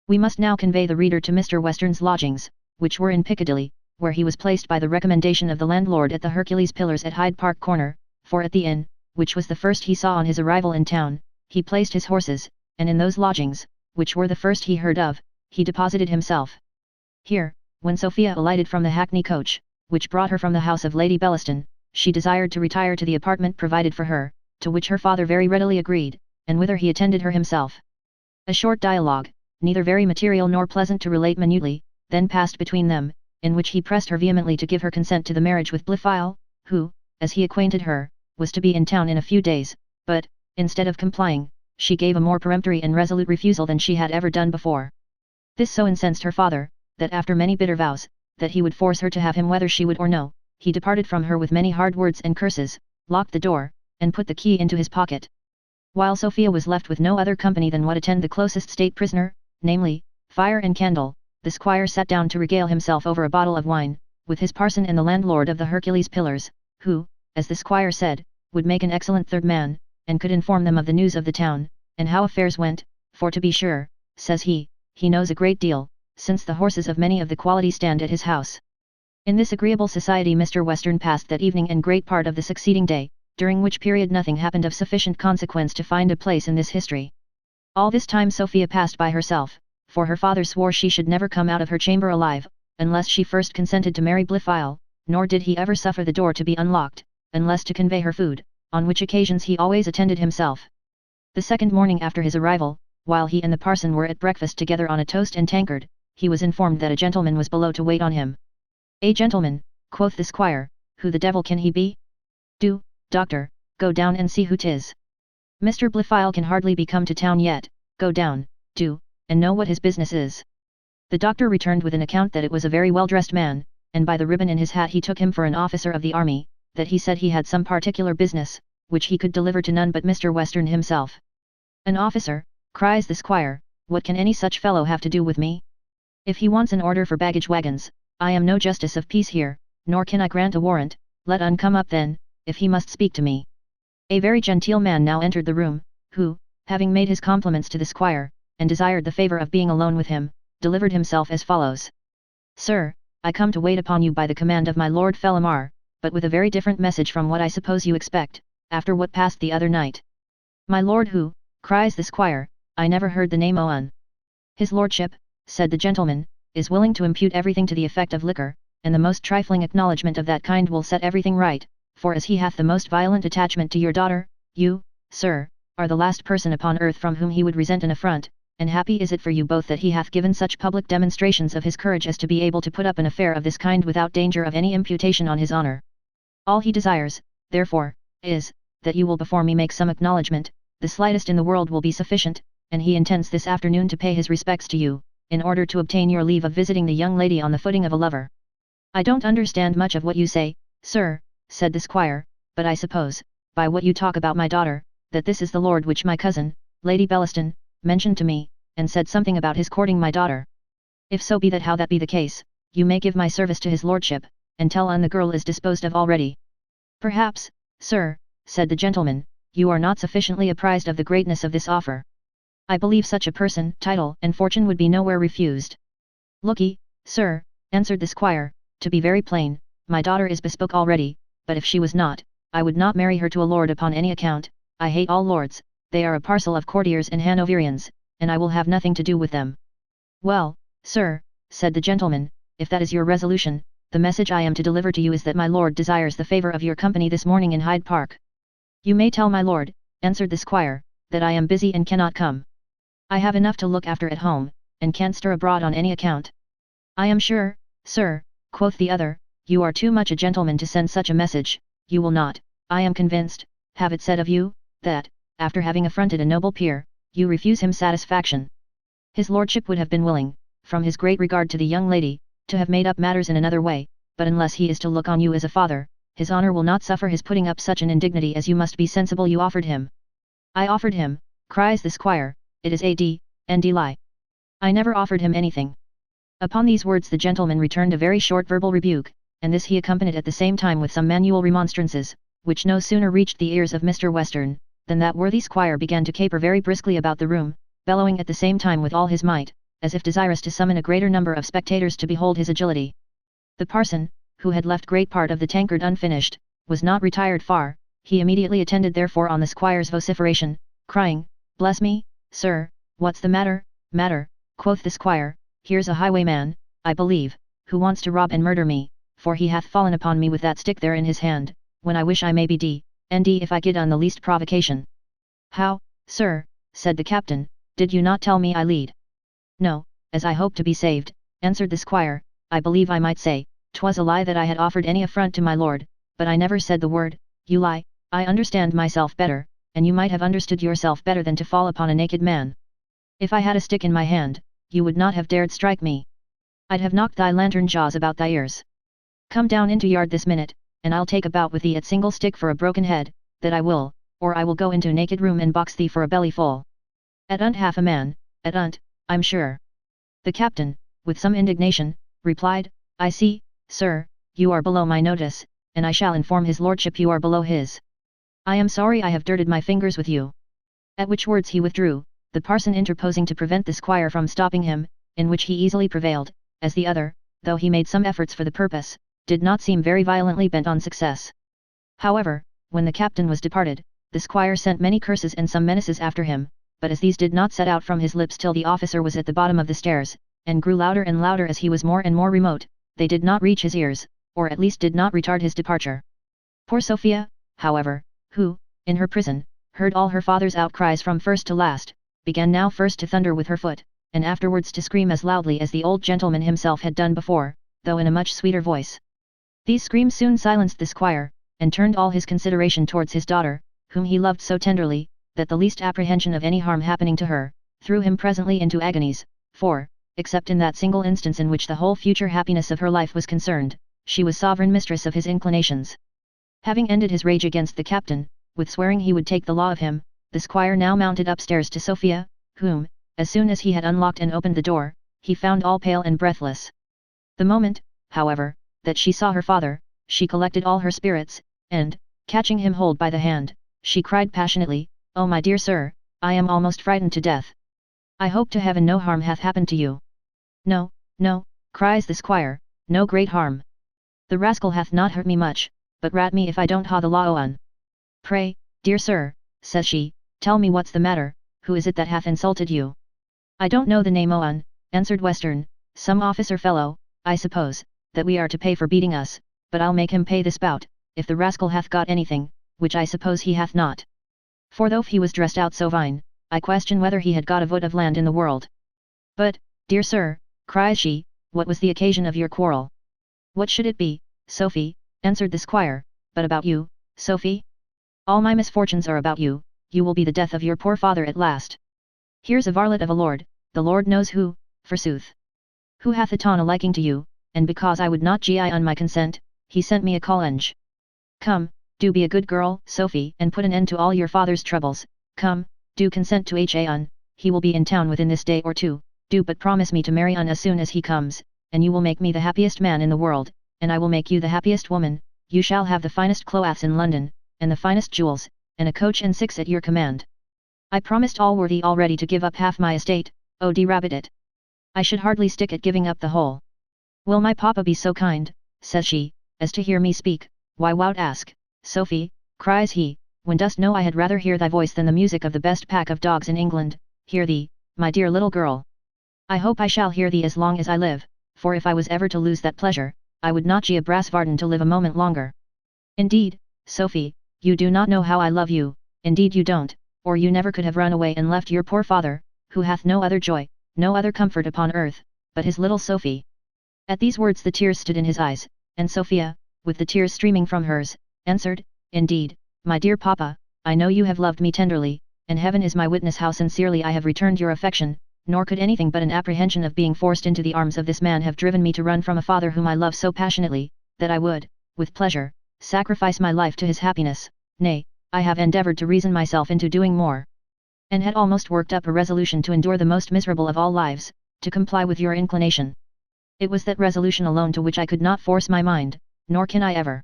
S1: We must now convey the reader to Mr. Western's lodgings, which were in Piccadilly, where he was placed by the recommendation of the landlord at the Hercules Pillars at Hyde Park Corner, for at the inn, which was the first he saw on his arrival in town, he placed his horses, and in those lodgings, which were the first he heard of, he deposited himself. Here, when Sophia alighted from the hackney coach, which brought her from the house of Lady Bellaston, she desired to retire to the apartment provided for her, to which her father very readily agreed, and whither he attended her himself. A short dialogue, neither very material nor pleasant to relate minutely, then passed between them, in which he pressed her vehemently to give her consent to the marriage with Blifil, who, as he acquainted her, was to be in town in a few days, but, instead of complying, she gave a more peremptory and resolute refusal than she had ever done before. This so incensed her father, that after many bitter vows, that he would force her to have him whether she would or no, he departed from her with many hard words and curses, locked the door, and put the key into his pocket. While Sophia was left with no other company than what attend the closest state prisoner, namely, fire and candle, the squire sat down to regale himself over a bottle of wine, with his parson and the landlord of the Hercules Pillars, who, as the squire said, would make an excellent third man, and could inform them of the news of the town, and how affairs went, for to be sure, says he knows a great deal, since the horses of many of the quality stand at his house. In this agreeable society Mr. Western passed that evening and great part of the succeeding day, during which period nothing happened of sufficient consequence to find a place in this history. All this time Sophia passed by herself, for her father swore she should never come out of her chamber alive, unless she first consented to marry Blifil, nor did he ever suffer the door to be unlocked, unless to convey her food, on which occasions he always attended himself. The second morning after his arrival, while he and the parson were at breakfast together on a toast and tankard, he was informed that a gentleman was below to wait on him. "A gentleman," quoth the squire, "who the devil can he be? Do, doctor, go down and see who 'tis. Mr. Blifil can hardly be come to town yet, go down, do, and know what his business is." The doctor returned with an account that it was a very well-dressed man, and by the ribbon in his hat he took him for an officer of the army, that he said he had some particular business, which he could deliver to none but Mr. Western himself. "An officer," cries the squire, "what can any such fellow have to do with me? If he wants an order for baggage wagons, I am no justice of peace here, nor can I grant a warrant, let un come up then, if he must speak to me." A very genteel man now entered the room, who, having made his compliments to the squire, and desired the favour of being alone with him, delivered himself as follows: "Sir, I come to wait upon you by the command of my Lord Fellamar, but with a very different message from what I suppose you expect, after what passed the other night." "My lord who?" cries the squire, "I never heard the name o'un." "His lordship," said the gentleman, "is willing to impute everything to the effect of liquor, and the most trifling acknowledgment of that kind will set everything right, for as he hath the most violent attachment to your daughter, you, sir, are the last person upon earth from whom he would resent an affront, and happy is it for you both that he hath given such public demonstrations of his courage as to be able to put up an affair of this kind without danger of any imputation on his honour. All he desires, therefore, is, that you will before me make some acknowledgment, the slightest in the world will be sufficient, and he intends this afternoon to pay his respects to you, in order to obtain your leave of visiting the young lady on the footing of a lover. I don't understand much of what you say, sir, said the squire, but I suppose, by what you talk about my daughter, that this is the lord which my cousin, Lady Bellaston, mentioned to me, and said something about his courting my daughter. If so be that how that be the case, you may give my service to his lordship, and tell the girl is disposed of already. Perhaps, sir, said the gentleman, you are not sufficiently apprised of the greatness of this offer. I believe such a person, title, and fortune would be nowhere refused. Lookee, sir, answered the squire, to be very plain, my daughter is bespoke already, but if she was not, I would not marry her to a lord upon any account. I hate all lords, they are a parcel of courtiers and Hanoverians, and I will have nothing to do with them. Well, sir, said the gentleman, if that is your resolution, the message I am to deliver to you is that my lord desires the favour of your company this morning in Hyde Park. You may tell my lord, answered the squire, that I am busy and cannot come. I have enough to look after at home, and can't stir abroad on any account. I am sure, sir, quoth the other, you are too much a gentleman to send such a message. You will not, I am convinced, have it said of you, that, after having affronted a noble peer, you refuse him satisfaction. His lordship would have been willing, from his great regard to the young lady, to have made up matters in another way, but unless he is to look on you as a father, his honour will not suffer his putting up such an indignity as you must be sensible you offered him. I offered him, cries the squire, it is a lie. I never offered him anything. Upon these words the gentleman returned a very short verbal rebuke, and this he accompanied at the same time with some manual remonstrances, which no sooner reached the ears of Mr. Western, than that worthy squire began to caper very briskly about the room, bellowing at the same time with all his might, as if desirous to summon a greater number of spectators to behold his agility. The parson, who had left great part of the tankard unfinished, was not retired far, he immediately attended therefore on the squire's vociferation, crying, bless me, sir, what's the matter? Matter, quoth the squire, here's a highwayman, I believe, who wants to rob and murder me, for he hath fallen upon me with that stick there in his hand, when I wish I may be d if I get on the least provocation. How, sir, said the captain, did you not tell me I lead? No, as I hope to be saved, answered the squire, I believe I might say, 'twas a lie that I had offered any affront to my lord, but I never said the word, you lie, I understand myself better, and you might have understood yourself better than to fall upon a naked man. If I had a stick in my hand, you would not have dared strike me. I'd have knocked thy lantern jaws about thy ears. Come down into yard this minute, and I'll take a bout with thee at single stick for a broken head, that I will, or I will go into naked room and box thee for a belly full. At half a man, at I'm sure. The captain, with some indignation, replied, I see, sir, you are below my notice, and I shall inform his lordship you are below his. I am sorry I have dirted my fingers with you. At which words he withdrew, the parson interposing to prevent the squire from stopping him, in which he easily prevailed, as the other, though he made some efforts for the purpose, did not seem very violently bent on success. However, when the captain was departed, the squire sent many curses and some menaces after him, but as these did not set out from his lips till the officer was at the bottom of the stairs, and grew louder and louder as he was more and more remote, they did not reach his ears, or at least did not retard his departure. Poor Sophia, however, who, in her prison, heard all her father's outcries from first to last, began now first to thunder with her foot, and afterwards to scream as loudly as the old gentleman himself had done before, though in a much sweeter voice. These screams soon silenced the squire, and turned all his consideration towards his daughter, whom he loved so tenderly, that the least apprehension of any harm happening to her, threw him presently into agonies, for, except in that single instance in which the whole future happiness of her life was concerned, she was sovereign mistress of his inclinations. Having ended his rage against the captain, with swearing he would take the law of him, the squire now mounted upstairs to Sophia, whom, as soon as he had unlocked and opened the door, he found all pale and breathless. The moment, however, that she saw her father, she collected all her spirits, and, catching him hold by the hand, she cried passionately, Oh my dear sir, I am almost frightened to death. I hope to heaven no harm hath happened to you. No, no, cries the squire, no great harm. The rascal hath not hurt me much, but rat me if I don't ha the law on. Pray, dear sir, says she, tell me what's the matter, who is it that hath insulted you? I don't know the name on, answered Western, some officer fellow, I suppose, that we are to pay for beating us, but I'll make him pay the spout, if the rascal hath got anything, which I suppose he hath not. For though he was dressed out so fine, I question whether he had got a voot of land in the world. But, dear sir, cries she, what was the occasion of your quarrel? What should it be, Sophy, answered the squire, but about you, Sophy? All my misfortunes are about you, you will be the death of your poor father at last. Here's a varlet of a lord, the Lord knows who, forsooth. Who hath a ton a liking to you, and because I would not gi on my consent, he sent me a challenge. Come, do be a good girl, Sophie, and put an end to all your father's troubles. Come, do consent to Han, he will be in town within this day or two, do but promise me to marry as soon as he comes, and you will make me the happiest man in the world, and I will make you the happiest woman. You shall have the finest clothes in London, and the finest jewels, and a coach and 6 at your command. I promised Allworthy already to give up half my estate, oh de-rabbit it. I should hardly stick at giving up the whole. Will my papa be so kind, says she, as to hear me speak? Why wout ask, Sophie, cries he, when dost know I had rather hear thy voice than the music of the best pack of dogs in England, hear thee, my dear little girl. I hope I shall hear thee as long as I live, for if I was ever to lose that pleasure, I would not gi a brass varden to live a moment longer. Indeed, Sophie, you do not know how I love you, indeed you don't, or you never could have run away and left your poor father, who hath no other joy, no other comfort upon earth, but his little Sophie. At these words the tears stood in his eyes, and Sophia, with the tears streaming from hers, answered, Indeed, my dear papa, I know you have loved me tenderly, and heaven is my witness how sincerely I have returned your affection, nor could anything but an apprehension of being forced into the arms of this man have driven me to run from a father whom I love so passionately, that I would, with pleasure, sacrifice my life to his happiness. Nay, I have endeavoured to reason myself into doing more, and had almost worked up a resolution to endure the most miserable of all lives, to comply with your inclination. It was that resolution alone to which I could not force my mind, nor can I ever.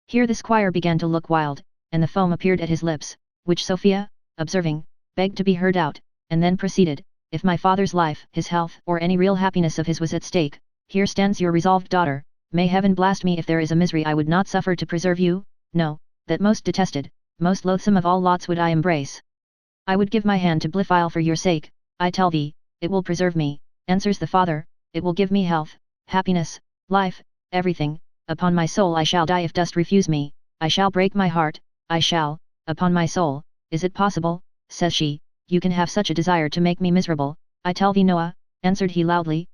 S1: Here the squire began to look wild, and the foam appeared at his lips, which Sophia, observing, begged to be heard out, and then proceeded, If my father's life, his health, or any real happiness of his was at stake, here stands your resolved daughter. May heaven blast me if there is a misery I would not suffer to preserve you. No, that most detested, most loathsome of all lots would I embrace. I would give my hand to Blifil for your sake. I tell thee, it will preserve me, answers the father, it will give me health, happiness, life, everything. Upon my soul I shall die if dost refuse me, I shall break my heart, I shall, upon my soul. Is it possible, says she, you can have such a desire to make me miserable? I tell thee Noah, answered he loudly,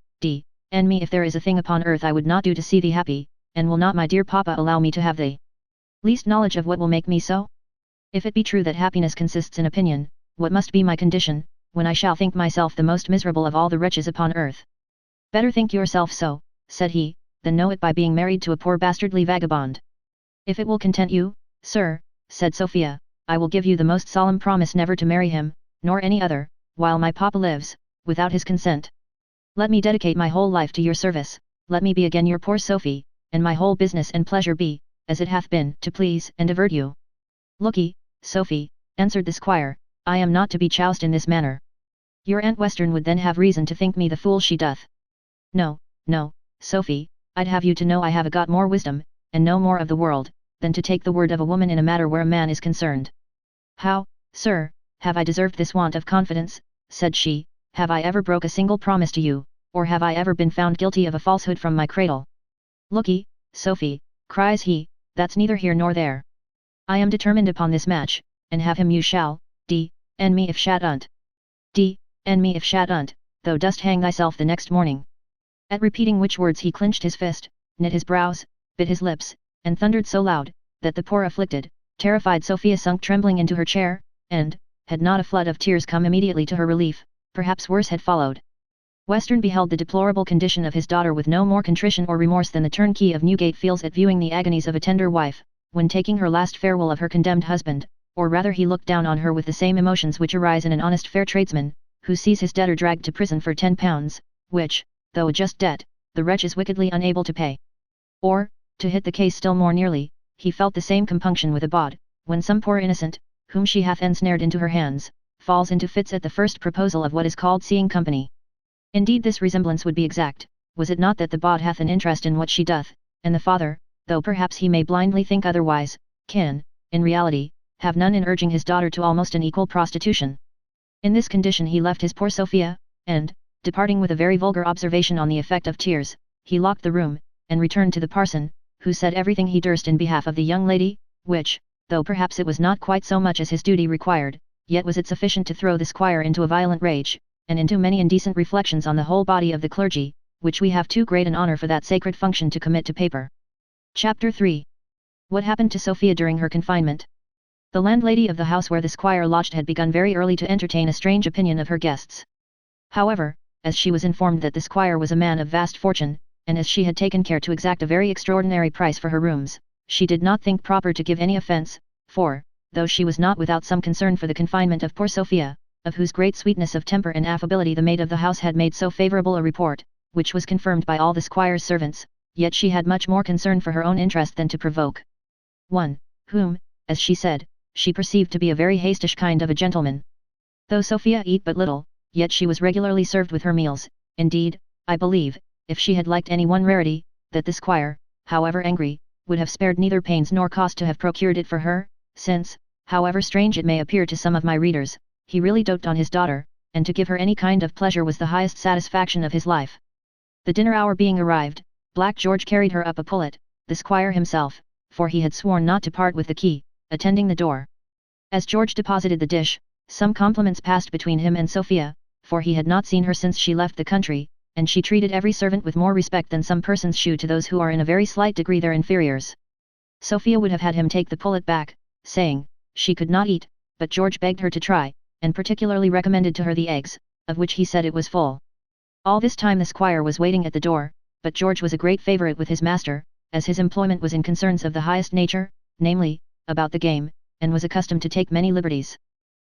S1: and me if there is a thing upon earth I would not do to see thee happy, and will not my dear papa allow me to have the least knowledge of what will make me so? If it be true that happiness consists in opinion, what must be my condition, when I shall think myself the most miserable of all the wretches upon earth? Better think yourself so, said he, than know it by being married to a poor bastardly vagabond. If it will content you, sir, said Sophia, I will give you the most solemn promise never to marry him, nor any other, while my papa lives, without his consent. Let me dedicate my whole life to your service, let me be again your poor Sophie, and my whole business and pleasure be, as it hath been, to please and divert you. Look'ee, Sophie, answered the squire, I am not to be choused in this manner. Your Aunt Western would then have reason to think me the fool she doth. No, no, Sophie, I'd have you to know I have got more wisdom, and know more of the world, than to take the word of a woman in a matter where a man is concerned. How, sir, have I deserved this want of confidence, said she, have I ever broke a single promise to you, or have I ever been found guilty of a falsehood from my cradle? Look'ee, Sophie, cries he, that's neither here nor there. I am determined upon this match, and have him you shall, and me if shat unt. And me if shat unt, thou dost hang thyself the next morning. At repeating which words he clenched his fist, knit his brows, bit his lips, and thundered so loud, that the poor afflicted, terrified Sophia sunk trembling into her chair, and, had not a flood of tears come immediately to her relief, perhaps worse had followed. Western beheld the deplorable condition of his daughter with no more contrition or remorse than the turnkey of Newgate feels at viewing the agonies of a tender wife, when taking her last farewell of her condemned husband, or rather he looked down on her with the same emotions which arise in an honest fair tradesman, who sees his debtor dragged to prison for £10, which, though a just debt, the wretch is wickedly unable to pay. Or, to hit the case still more nearly, he felt the same compunction with a bawd, when some poor innocent, whom she hath ensnared into her hands, falls into fits at the first proposal of what is called seeing company. Indeed this resemblance would be exact, was it not that the bawd hath an interest in what she doth, and the father, though perhaps he may blindly think otherwise, can, in reality, have none in urging his daughter to almost an equal prostitution. In this condition he left his poor Sophia, and, departing with a very vulgar observation on the effect of tears, he locked the room, and returned to the parson, who said everything he durst in behalf of the young lady, which, though perhaps it was not quite so much as his duty required, yet was it sufficient to throw the squire into a violent rage, and into many indecent reflections on the whole body of the clergy, which we have too great an honour for that sacred function to commit to paper. Chapter 3. What happened to Sophia during her confinement? The landlady of the house where the squire lodged had begun very early to entertain a strange opinion of her guests. However, as she was informed that the squire was a man of vast fortune, and as she had taken care to exact a very extraordinary price for her rooms, she did not think proper to give any offence, for, though she was not without some concern for the confinement of poor Sophia, of whose great sweetness of temper and affability the maid of the house had made so favourable a report, which was confirmed by all the squire's servants, yet she had much more concern for her own interest than to provoke one, whom, as she said, she perceived to be a very hastish kind of a gentleman. Though Sophia eat but little, yet she was regularly served with her meals. Indeed, I believe, if she had liked any one rarity, that the squire, however angry, would have spared neither pains nor cost to have procured it for her, since, however strange it may appear to some of my readers, he really doted on his daughter, and to give her any kind of pleasure was the highest satisfaction of his life. The dinner hour being arrived, Black George carried her up a pullet, the squire himself, for he had sworn not to part with the key, attending the door. As George deposited the dish, some compliments passed between him and Sophia, for he had not seen her since she left the country, and she treated every servant with more respect than some persons shew to those who are in a very slight degree their inferiors. Sophia would have had him take the pullet back, saying, she could not eat, but George begged her to try, and particularly recommended to her the eggs, of which he said it was full. All this time the squire was waiting at the door, but George was a great favourite with his master, as his employment was in concerns of the highest nature, namely, about the game, and was accustomed to take many liberties.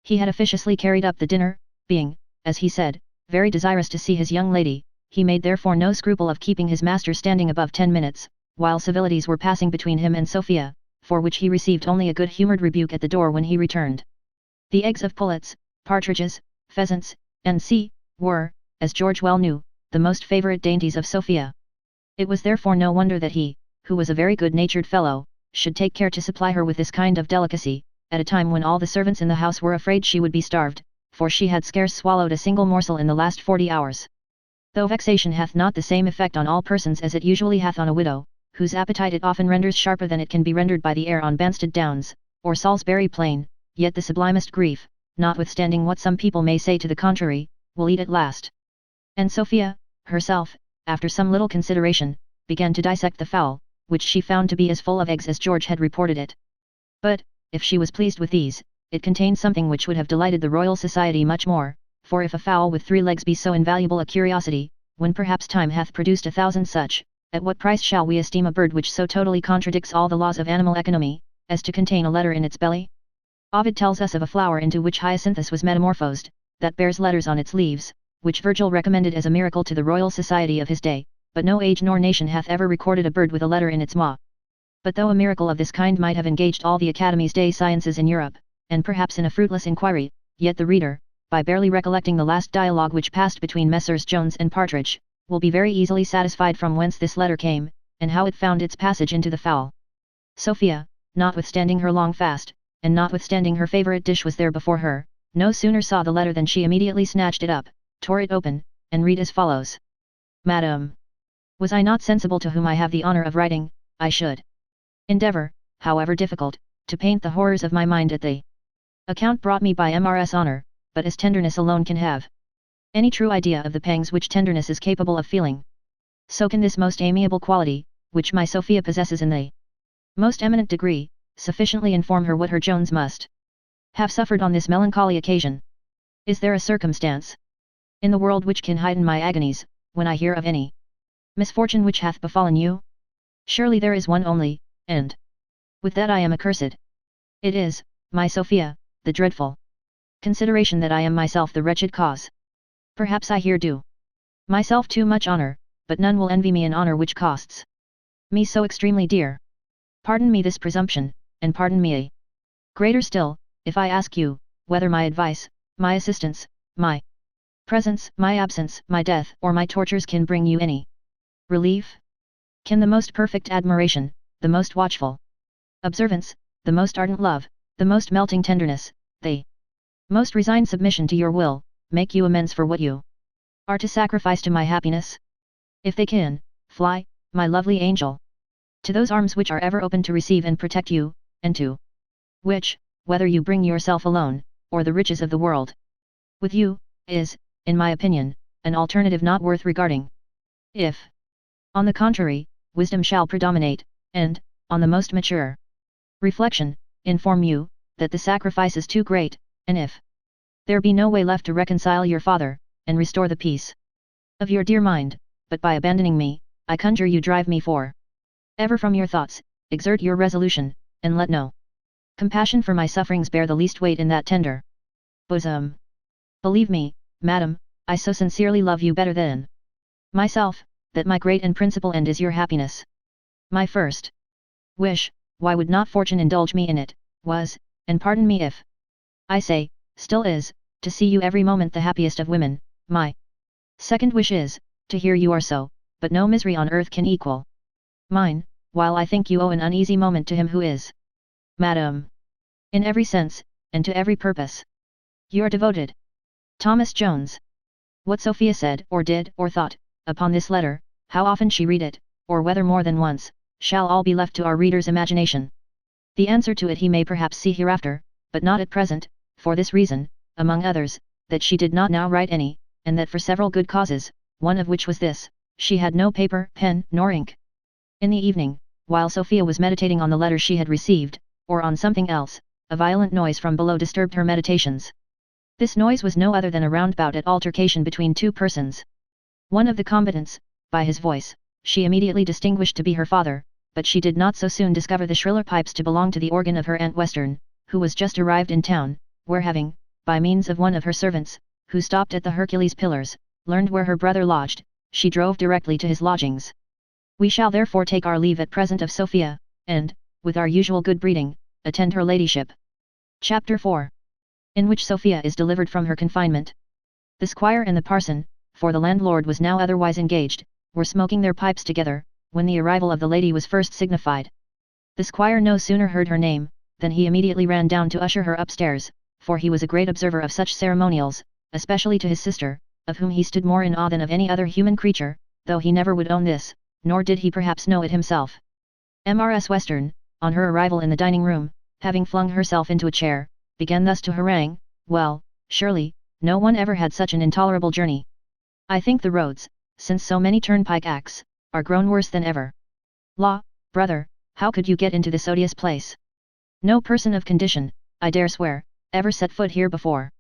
S1: He had officiously carried up the dinner, being, as he said, very desirous to see his young lady. He made therefore no scruple of keeping his master standing above 10 minutes, while civilities were passing between him and Sophia, for which he received only a good-humoured rebuke at the door when he returned. The eggs of pullets, partridges, pheasants, and were, as George well knew, the most favourite dainties of Sophia. It was therefore no wonder that he, who was a very good-natured fellow, should take care to supply her with this kind of delicacy, at a time when all the servants in the house were afraid she would be starved, for she had scarce swallowed a single morsel in the last 40 hours. Though vexation hath not the same effect on all persons as it usually hath on a widow, whose appetite it often renders sharper than it can be rendered by the air on Banstead Downs, or Salisbury Plain, yet the sublimest grief, notwithstanding what some people may say to the contrary, will eat at last. And Sophia, herself, after some little consideration, began to dissect the fowl, which she found to be as full of eggs as George had reported it. But, if she was pleased with these, it contained something which would have delighted the Royal Society much more, for if a fowl with 3 legs be so invaluable a curiosity, when perhaps time hath produced 1,000 such, at what price shall we esteem a bird which so totally contradicts all the laws of animal economy, as to contain a letter in its belly? Ovid tells us of a flower into which Hyacinthus was metamorphosed, that bears letters on its leaves, which Virgil recommended as a miracle to the Royal Society of his day, but no age nor nation hath ever recorded a bird with a letter in its maw. But though a miracle of this kind might have engaged all the Academy's day sciences in Europe, and perhaps in a fruitless inquiry, yet the reader, by barely recollecting the last dialogue which passed between Messrs. Jones and Partridge, will be very easily satisfied from whence this letter came, and how it found its passage into the fowl. Sophia, notwithstanding her long fast, and notwithstanding her favourite dish was there before her, no sooner saw the letter than she immediately snatched it up, tore it open, and read as follows. Madam, was I not sensible to whom I have the honour of writing, I should endeavour, however difficult, to paint the horrors of my mind at the account brought me by Mrs. Honour, but as tenderness alone can have any true idea of the pangs which tenderness is capable of feeling, so can this most amiable quality, which my Sophia possesses in the most eminent degree, sufficiently inform her what her Jones must have suffered on this melancholy occasion. Is there a circumstance in the world which can heighten my agonies, when I hear of any misfortune which hath befallen you? Surely there is one only, and with that I am accursed. It is, my Sophia, the dreadful consideration that I am myself the wretched cause. Perhaps I here do myself too much honour, but none will envy me an honour which costs me so extremely dear. Pardon me this presumption, and pardon me a greater still, if I ask you, whether my advice, my assistance, my presence, my absence, my death, or my tortures can bring you any relief? Can the most perfect admiration, the most watchful observance, the most ardent love, the most melting tenderness, the most resigned submission to your will, make you amends for what you are to sacrifice to my happiness? If they can, fly, my lovely angel, to those arms which are ever open to receive and protect you, and to which, whether you bring yourself alone, or the riches of the world with you, is, in my opinion, an alternative not worth regarding. If, on the contrary, wisdom shall predominate, and, on the most mature reflection, inform you, that the sacrifice is too great, and if there be no way left to reconcile your father, and restore the peace of your dear mind, but by abandoning me, I conjure you drive me for ever from your thoughts, exert your resolution, and let no compassion for my sufferings bear the least weight in that tender bosom. Believe me, madam, I so sincerely love you better than myself, that my great and principal end is your happiness. My first wish, why would not fortune indulge me in it, was, and pardon me if I say, still is, to see you every moment the happiest of women. My second wish is, to hear you are so, but no misery on earth can equal mine, while I think you owe an uneasy moment to him who is, madam, in every sense, and to every purpose, your devoted Thomas Jones. What Sophia said, or did, or thought, upon this letter, how often she read it, or whether more than once, shall all be left to our reader's imagination. The answer to it he may perhaps see hereafter, but not at present, for this reason, among others, that she did not now write any, and that for several good causes, one of which was this, she had no paper, pen, nor ink. In the evening, while Sophia was meditating on the letter she had received, or on something else, a violent noise from below disturbed her meditations. This noise was no other than a roundabout at altercation between two persons. One of the combatants, by his voice, she immediately distinguished to be her father, but she did not so soon discover the shriller pipes to belong to the organ of her Aunt Western, who was just arrived in town, where having, by means of one of her servants, who stopped at the Hercules Pillars, learned where her brother lodged, she drove directly to his lodgings. We shall therefore take our leave at present of Sophia, and, with our usual good breeding, attend her ladyship. Chapter 4. In which Sophia is delivered from her confinement. The squire and the parson, for the landlord was now otherwise engaged, were smoking their pipes together, when the arrival of the lady was first signified. The squire no sooner heard her name, than he immediately ran down to usher her upstairs, for he was a great observer of such ceremonials, especially to his sister, of whom he stood more in awe than of any other human creature, though he never would own this, nor did he perhaps know it himself. Mrs. Western, on her arrival in the dining room, having flung herself into a chair, began thus to harangue, "Well, surely, no one ever had such an intolerable journey. I think the roads, since so many turnpike acts, are grown worse than ever. Law, brother, how could you get into this odious place? No person of condition, I dare swear, ever set foot here before."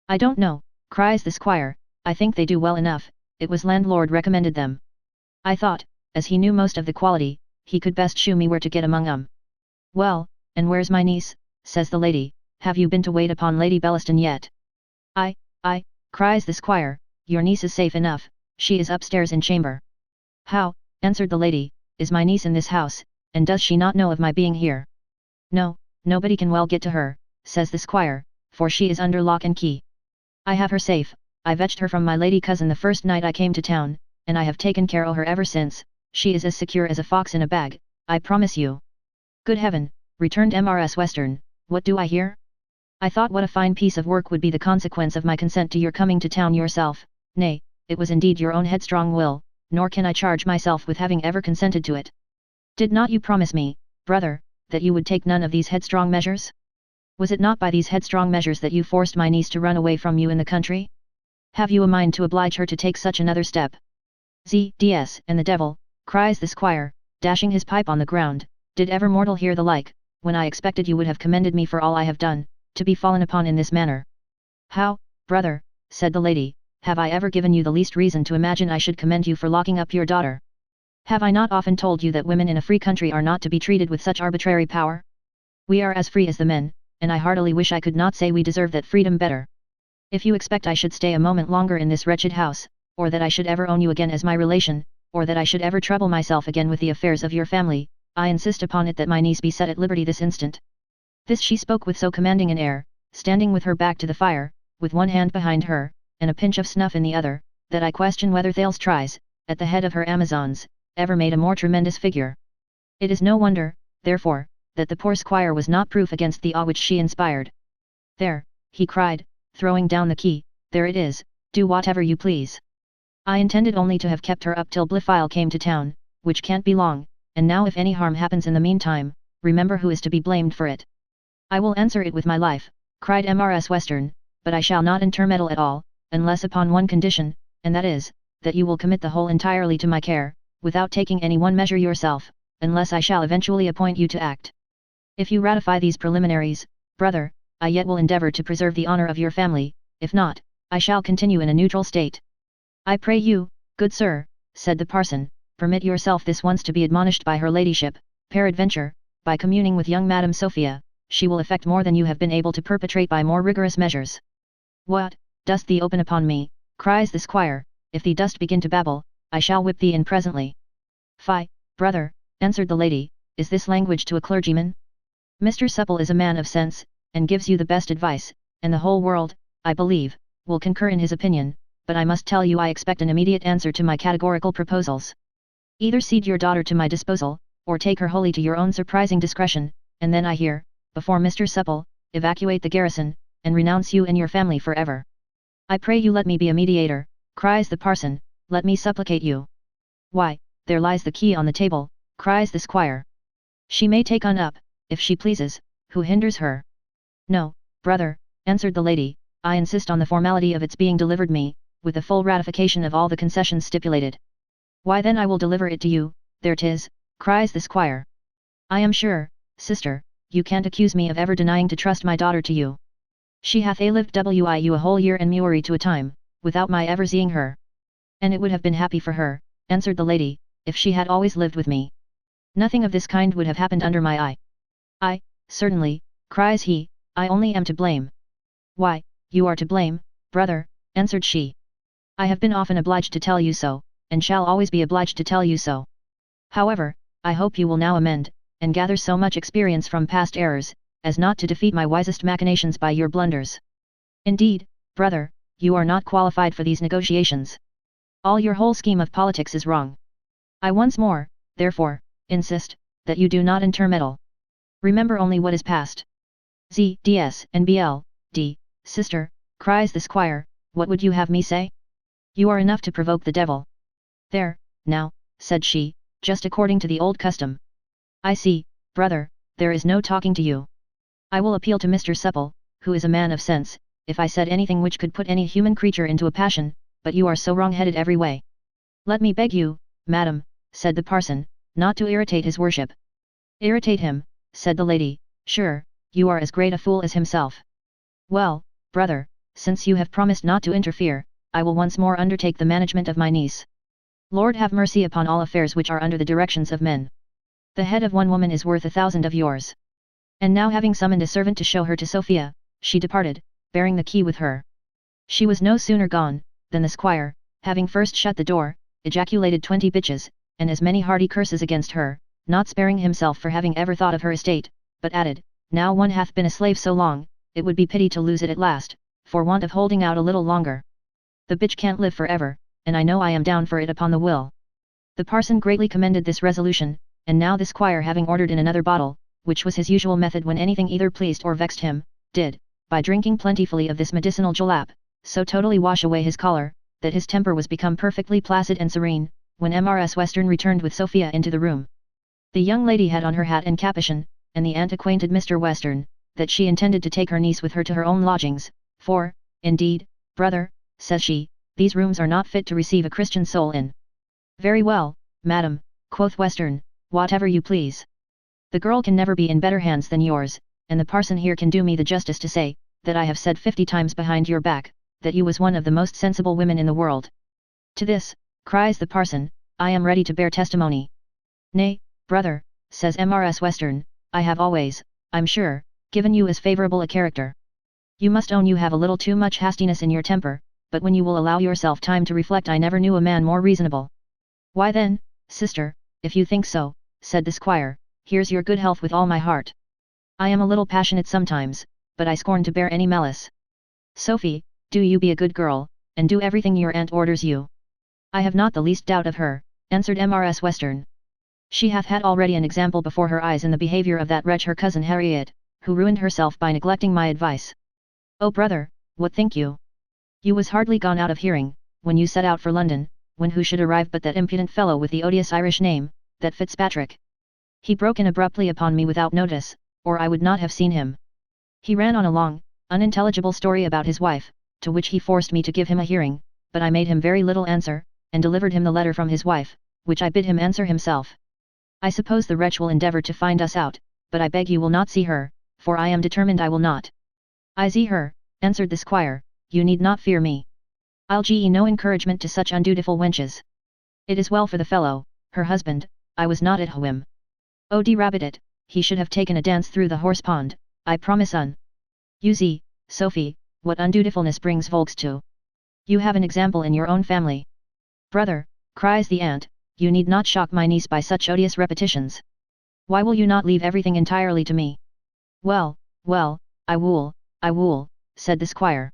S1: "I don't know," cries the squire, "I think they do well enough, it was landlord recommended them. I thought, as he knew most of the quality, he could best shew me where to get among 'em." "Well, and where's my niece?" says the lady, "have you been to wait upon Lady Bellaston yet?" I, cries the squire, "your niece is safe enough, she is upstairs in chamber." "How," answered the lady, "is my niece in this house, and does she not know of my being here?" "No, nobody can well get to her," says the squire, "for she is under lock and key. I have her safe, I fetched her from my lady cousin the first night I came to town, and I have taken care o' her ever since, she is as secure as a fox in a bag, I promise you." "Good heaven," returned Mrs. Western, "what do I hear? I thought what a fine piece of work would be the consequence of my consent to your coming to town yourself. Nay, it was indeed your own headstrong will, nor can I charge myself with having ever consented to it. Did not you promise me, brother, that you would take none of these headstrong measures? Was it not by these headstrong measures that you forced my niece to run away from you in the country? Have you a mind to oblige her to take such another step?" "Z.D.S. and the devil," cries the squire, dashing his pipe on the ground, "did ever mortal hear the like, when I expected you would have commended me for all I have done, to be fallen upon in this manner." "How, brother," said the lady, "have I ever given you the least reason to imagine I should commend you for locking up your daughter? Have I not often told you that women in a free country are not to be treated with such arbitrary power? We are as free as the men, and I heartily wish I could not say we deserve that freedom better. If you expect I should stay a moment longer in this wretched house, or that I should ever own you again as my relation, or that I should ever trouble myself again with the affairs of your family, I insist upon it that my niece be set at liberty this instant." This she spoke with so commanding an air, standing with her back to the fire, with one hand behind her, and a pinch of snuff in the other, that I question whether Thales tries, at the head of her Amazons, ever made a more tremendous figure. It is no wonder, therefore, that the poor squire was not proof against the awe which she inspired. "There," he cried, throwing down the key, "there it is, do whatever you please. I intended only to have kept her up till Blifil came to town, which can't be long, and now if any harm happens in the meantime, remember who is to be blamed for it." "I will answer it with my life," cried Mrs. Western, "but I shall not intermeddle at all, unless upon one condition, and that is, that you will commit the whole entirely to my care, without taking any one measure yourself, unless I shall eventually appoint you to act. If you ratify these preliminaries, brother, I yet will endeavour to preserve the honour of your family, if not, I shall continue in a neutral state. I pray you, Good sir, said the parson, permit yourself this once to be admonished by her ladyship, peradventure, by communing with young Madam Sophia, she will effect more than you have been able to perpetrate by more rigorous measures. What, dost thee open upon me, cries the squire, if thee dost begin to babble, I shall whip thee in presently. Fie, brother, answered the lady, is this language to a clergyman? Mr. Supple is a man of sense, and gives you the best advice, and the whole world, I believe, will concur in his opinion, but I must tell you I expect an immediate answer to my categorical proposals. Either cede your daughter to my disposal, or take her wholly to your own surprising discretion, and then I hear, before Mr. Supple, evacuate the garrison, and renounce you and your family forever. I pray you let me be a mediator, cries the parson, let me supplicate you. Why, there lies the key on the table, cries the squire. She may take on up, if she pleases, who hinders her? No, brother, answered the lady, I insist on the formality of its being delivered me, with the full ratification of all the concessions stipulated. Why then I will deliver it to you, there 'tis, cries the squire. I am sure, sister, you can't accuse me of ever denying to trust my daughter to you. She hath lived wiu a whole year and muery to a time, without my ever seeing her. And it would have been happy for her, answered the lady, if she had always lived with me. Nothing of this kind would have happened under my eye. I, certainly, cries he, I only am to blame. Why, you are to blame, brother, answered she. I have been often obliged to tell you so, and shall always be obliged to tell you so. However, I hope you will now amend, and gather so much experience from past errors, as not to defeat my wisest machinations by your blunders. Indeed, brother, you are not qualified for these negotiations. All your whole scheme of politics is wrong. I once more, therefore, insist, that you do not intermeddle. Remember only what is past. Z.D.S. and B.L.D., sister, cries the squire, what would you have me say? You are enough to provoke the devil. There, now, said she, just according to the old custom. I see, brother, there is no talking to you. I will appeal to Mr. Supple, who is a man of sense, if I said anything which could put any human creature into a passion, but you are so wrong-headed every way. Let me beg you, madam, said the parson, not to irritate his worship. Irritate him, said the lady, sure, you are as great a fool as himself. Well, brother, since you have promised not to interfere, I will once more undertake the management of my niece. Lord have mercy upon all affairs which are under the directions of men. The head of one woman is worth 1,000 of yours. And now having summoned a servant to show her to Sophia, she departed, bearing the key with her. She was no sooner gone, than the squire, having first shut the door, ejaculated 20 bitches, and as many hearty curses against her, not sparing himself for having ever thought of her estate, but added, now one hath been a slave so long, it would be pity to lose it at last, for want of holding out a little longer. The bitch can't live forever, and I know I am down for it upon the will. The parson greatly commended this resolution, and now the squire having ordered in another bottle, which was his usual method when anything either pleased or vexed him, did, by drinking plentifully of this medicinal julap, so totally wash away his choler, that his temper was become perfectly placid and serene, when Mrs. Western returned with Sophia into the room. The young lady had on her hat and capuchin, and the aunt acquainted Mr. Western, that she intended to take her niece with her to her own lodgings, for, indeed, brother, says she, these rooms are not fit to receive a Christian soul in. Very well, madam, quoth Western, whatever you please. The girl can never be in better hands than yours, and the parson here can do me the justice to say, that I have said 50 times behind your back, that you was one of the most sensible women in the world. To this, cries the parson, I am ready to bear testimony. Nay, brother, says Mrs. Western, I have always, I'm sure, given you as favourable a character. You must own you have a little too much hastiness in your temper, but when you will allow yourself time to reflect I never knew a man more reasonable. Why then, sister, if you think so, said the squire, here's your good health with all my heart. I am a little passionate sometimes, but I scorn to bear any malice. Sophie, do you be a good girl, and do everything your aunt orders you. I have not the least doubt of her, answered Mrs. Western. She hath had already an example before her eyes in the behaviour of that wretch her cousin Harriet, who ruined herself by neglecting my advice. Oh brother, what think you? You was hardly gone out of hearing, when you set out for London, when who should arrive but that impudent fellow with the odious Irish name, that Fitzpatrick. He broke in abruptly upon me without notice, or I would not have seen him. He ran on a long, unintelligible story about his wife, to which he forced me to give him a hearing, but I made him very little answer, and delivered him the letter from his wife, which I bid him answer himself. I suppose the wretch will endeavour to find us out, but I beg you will not see her, for I am determined I will not. I see her, answered the squire, you need not fear me. I'll ge no encouragement to such undutiful wenches. It is well for the fellow, her husband, I was not at home. Oh rabbit it, he should have taken a dance through the horse pond, I promise Uz, Sophie, what undutifulness brings volks to. You have an example in your own family. Brother, cries the aunt, you need not shock my niece by such odious repetitions. Why will you not leave everything entirely to me? Well, I wool, said the squire.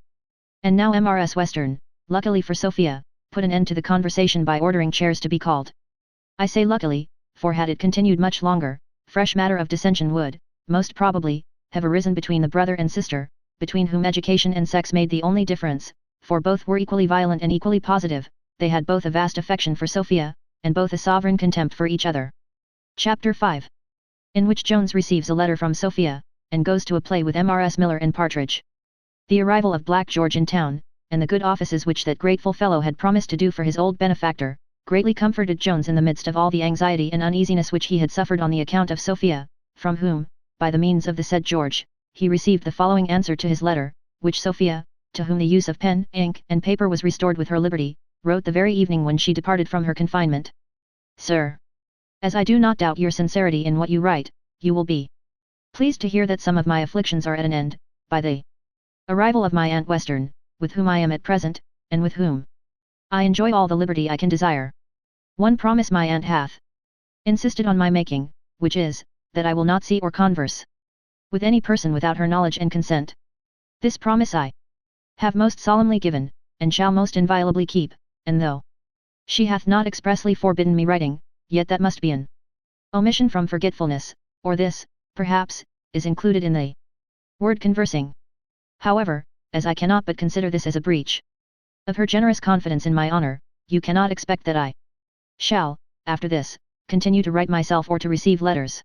S1: And now Mrs. Western, luckily for Sophia, put an end to the conversation by ordering chairs to be called. I say luckily, for had it continued much longer, fresh matter of dissension would, most probably, have arisen between the brother and sister, between whom education and sex made the only difference, for both were equally violent and equally positive, they had both a vast affection for Sophia, and both a sovereign contempt for each other. Chapter 5. In which Jones receives a letter from Sophia, and goes to a play with Mrs. Miller and Partridge. The arrival of Black George in town, and the good offices which that grateful fellow had promised to do for his old benefactor, greatly comforted Jones in the midst of all the anxiety and uneasiness which he had suffered on the account of Sophia, from whom, by the means of the said George, he received the following answer to his letter, which Sophia, to whom the use of pen, ink, and paper was restored with her liberty, wrote the very evening when she departed from her confinement. Sir, as I do not doubt your sincerity in what you write, you will be pleased to hear that some of my afflictions are at an end, by the arrival of my Aunt Western, with whom I am at present, and with whom I enjoy all the liberty I can desire. One promise my aunt hath insisted on my making, which is, that I will not see or converse with any person without her knowledge and consent. This promise I have most solemnly given, and shall most inviolably keep, and though she hath not expressly forbidden me writing, yet that must be an omission from forgetfulness, or this, perhaps, is included in the word conversing. However, as I cannot but consider this as a breach of her generous confidence in my honor, you cannot expect that I shall, after this, continue to write myself or to receive letters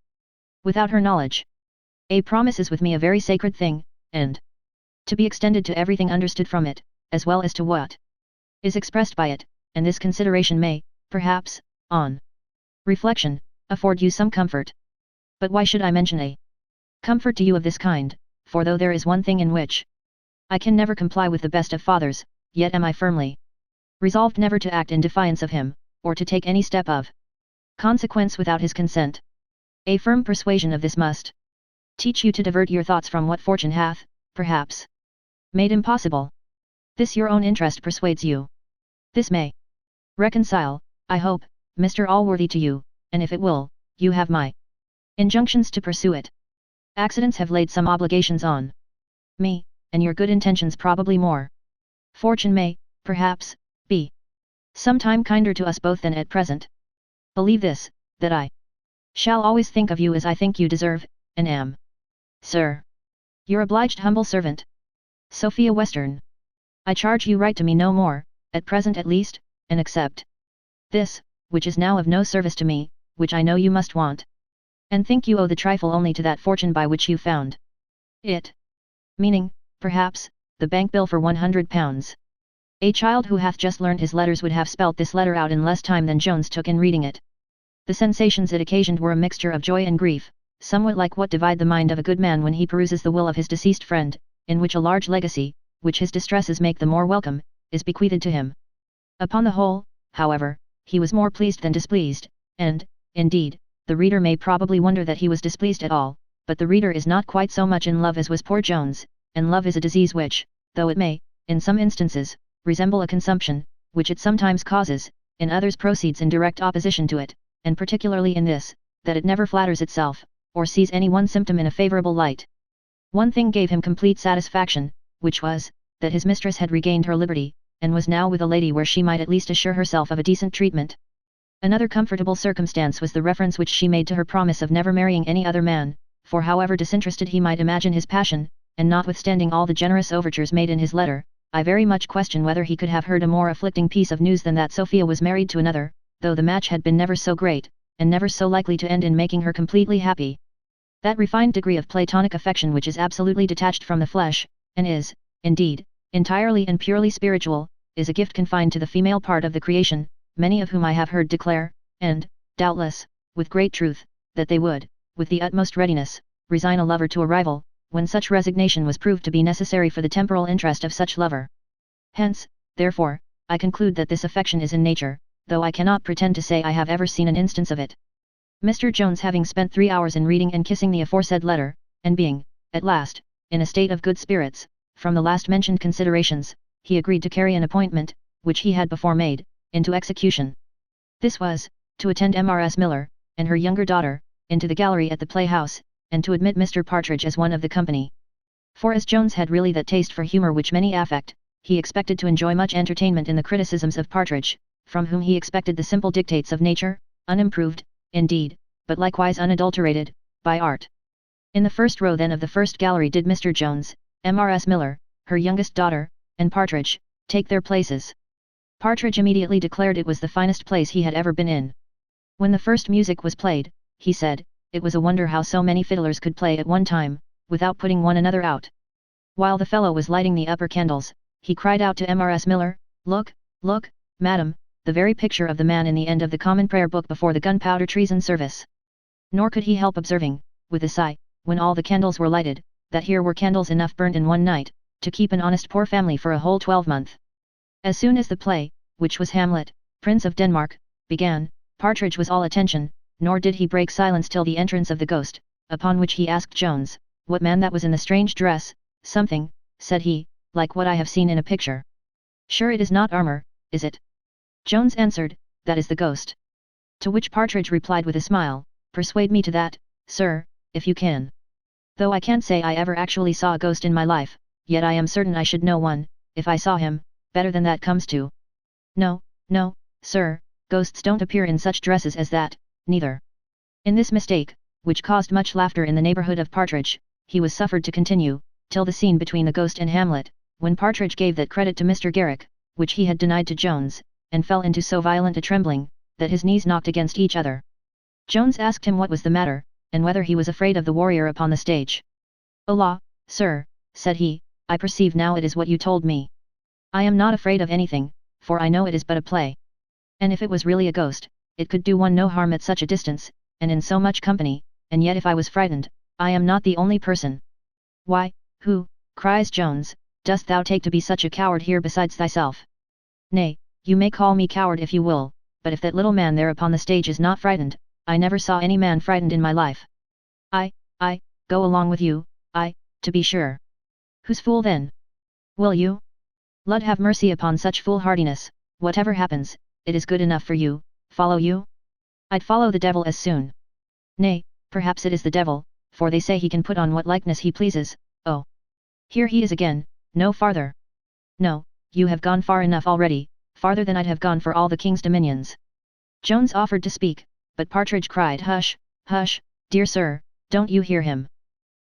S1: without her knowledge. A promise is with me a very sacred thing, and to be extended to everything understood from it, as well as to what is expressed by it, and this consideration may, perhaps, on reflection, afford you some comfort. But why should I mention a comfort to you of this kind, for though there is one thing in which I can never comply with the best of fathers, yet am I firmly resolved never to act in defiance of him, or to take any step of consequence without his consent. A firm persuasion of this must teach you to divert your thoughts from what fortune hath, perhaps, made impossible. This your own interest persuades you. This may reconcile, I hope, Mr. Allworthy to you, and if it will, you have my injunctions to pursue it. Accidents have laid some obligations on me, and your good intentions probably more. Fortune may, perhaps, be sometime kinder to us both than at present. Believe this, that I shall always think of you as I think you deserve, and am, Sir, your obliged humble servant, Sophia Western. I charge you write to me no more, at present at least, and accept this, which is now of no service to me, which I know you must want. And think you owe the trifle only to that fortune by which you found it. Meaning, perhaps, the bank bill for £100. A child who hath just learned his letters would have spelt this letter out in less time than Jones took in reading it. The sensations it occasioned were a mixture of joy and grief, somewhat like what divide the mind of a good man when he peruses the will of his deceased friend, in which a large legacy, which his distresses make the more welcome, is bequeathed to him. Upon the whole, however, he was more pleased than displeased, and, indeed, the reader may probably wonder that he was displeased at all, but the reader is not quite so much in love as was poor Jones, and love is a disease which, though it may, in some instances, resemble a consumption, which it sometimes causes, in others proceeds in direct opposition to it, and particularly in this, that it never flatters itself, or sees any one symptom in a favourable light. One thing gave him complete satisfaction, which was, that his mistress had regained her liberty, and was now with a lady where she might at least assure herself of a decent treatment. Another comfortable circumstance was the reference which she made to her promise of never marrying any other man, for however disinterested he might imagine his passion, and notwithstanding all the generous overtures made in his letter, I very much question whether he could have heard a more afflicting piece of news than that Sophia was married to another, though the match had been never so great, and never so likely to end in making her completely happy. That refined degree of platonic affection which is absolutely detached from the flesh, and is, indeed, entirely and purely spiritual, is a gift confined to the female part of the creation, many of whom I have heard declare, and, doubtless, with great truth, that they would, with the utmost readiness, resign a lover to a rival, when such resignation was proved to be necessary for the temporal interest of such lover. Hence, therefore, I conclude that this affection is in nature, though I cannot pretend to say I have ever seen an instance of it. Mr. Jones, having spent 3 hours in reading and kissing the aforesaid letter, and being, at last, in a state of good spirits, from the last mentioned considerations, he agreed to carry an appointment, which he had before made, into execution. This was, to attend Mrs. Miller, and her younger daughter, into the gallery at the playhouse, and to admit Mr. Partridge as one of the company. For as Jones had really that taste for humour which many affect, he expected to enjoy much entertainment in the criticisms of Partridge, from whom he expected the simple dictates of nature, unimproved, indeed, but likewise unadulterated, by art. In the first row then of the first gallery did Mr. Jones, Mrs. Miller, her youngest daughter, and Partridge, take their places. Partridge immediately declared it was the finest place he had ever been in. When the first music was played, he said, it was a wonder how so many fiddlers could play at one time, without putting one another out. While the fellow was lighting the upper candles, he cried out to Mrs. Miller, "Look, look, madam, the very picture of the man in the end of the common prayer book before the gunpowder treason service." Nor could he help observing, with a sigh, when all the candles were lighted, that here were candles enough burned in one night, to keep an honest poor family for a whole 12-month. As soon as the play, which was Hamlet, Prince of Denmark, began, Partridge was all attention, nor did he break silence till the entrance of the ghost, upon which he asked Jones, what man that was in the strange dress. "Something," said he, "like what I have seen in a picture." "Sure it is not armour, is it?" Jones answered, "That is the ghost." To which Partridge replied with a smile, "Persuade me to that, sir, if you can. Though I can't say I ever actually saw a ghost in my life, yet I am certain I should know one, if I saw him, better than that comes to." "No, no, sir, ghosts don't appear in such dresses as that, neither." In this mistake, which caused much laughter in the neighbourhood of Partridge, he was suffered to continue, till the scene between the ghost and Hamlet, when Partridge gave that credit to Mr. Garrick, which he had denied to Jones, and fell into so violent a trembling, that his knees knocked against each other. Jones asked him what was the matter, and whether he was afraid of the warrior upon the stage. "Allah, sir," said he, "I perceive now it is what you told me. I am not afraid of anything, for I know it is but a play. And if it was really a ghost, it could do one no harm at such a distance, and in so much company, and yet if I was frightened, I am not the only person." "Why, who," cries Jones, "dost thou take to be such a coward here besides thyself?" "Nay, you may call me coward if you will, but if that little man there upon the stage is not frightened, I never saw any man frightened in my life." I, go along with you, to be sure." "Who's fool then? Will you? Lud have mercy upon such foolhardiness. Whatever happens, it is good enough for you. Follow you? I'd follow the devil as soon." "Nay, perhaps it is the devil, for they say he can put on what likeness he pleases. Oh! Here he is again, no farther." "No, you have gone far enough already, farther than I'd have gone for all the king's dominions." Jones offered to speak, but Partridge cried, "Hush, hush, dear sir, don't you hear him?"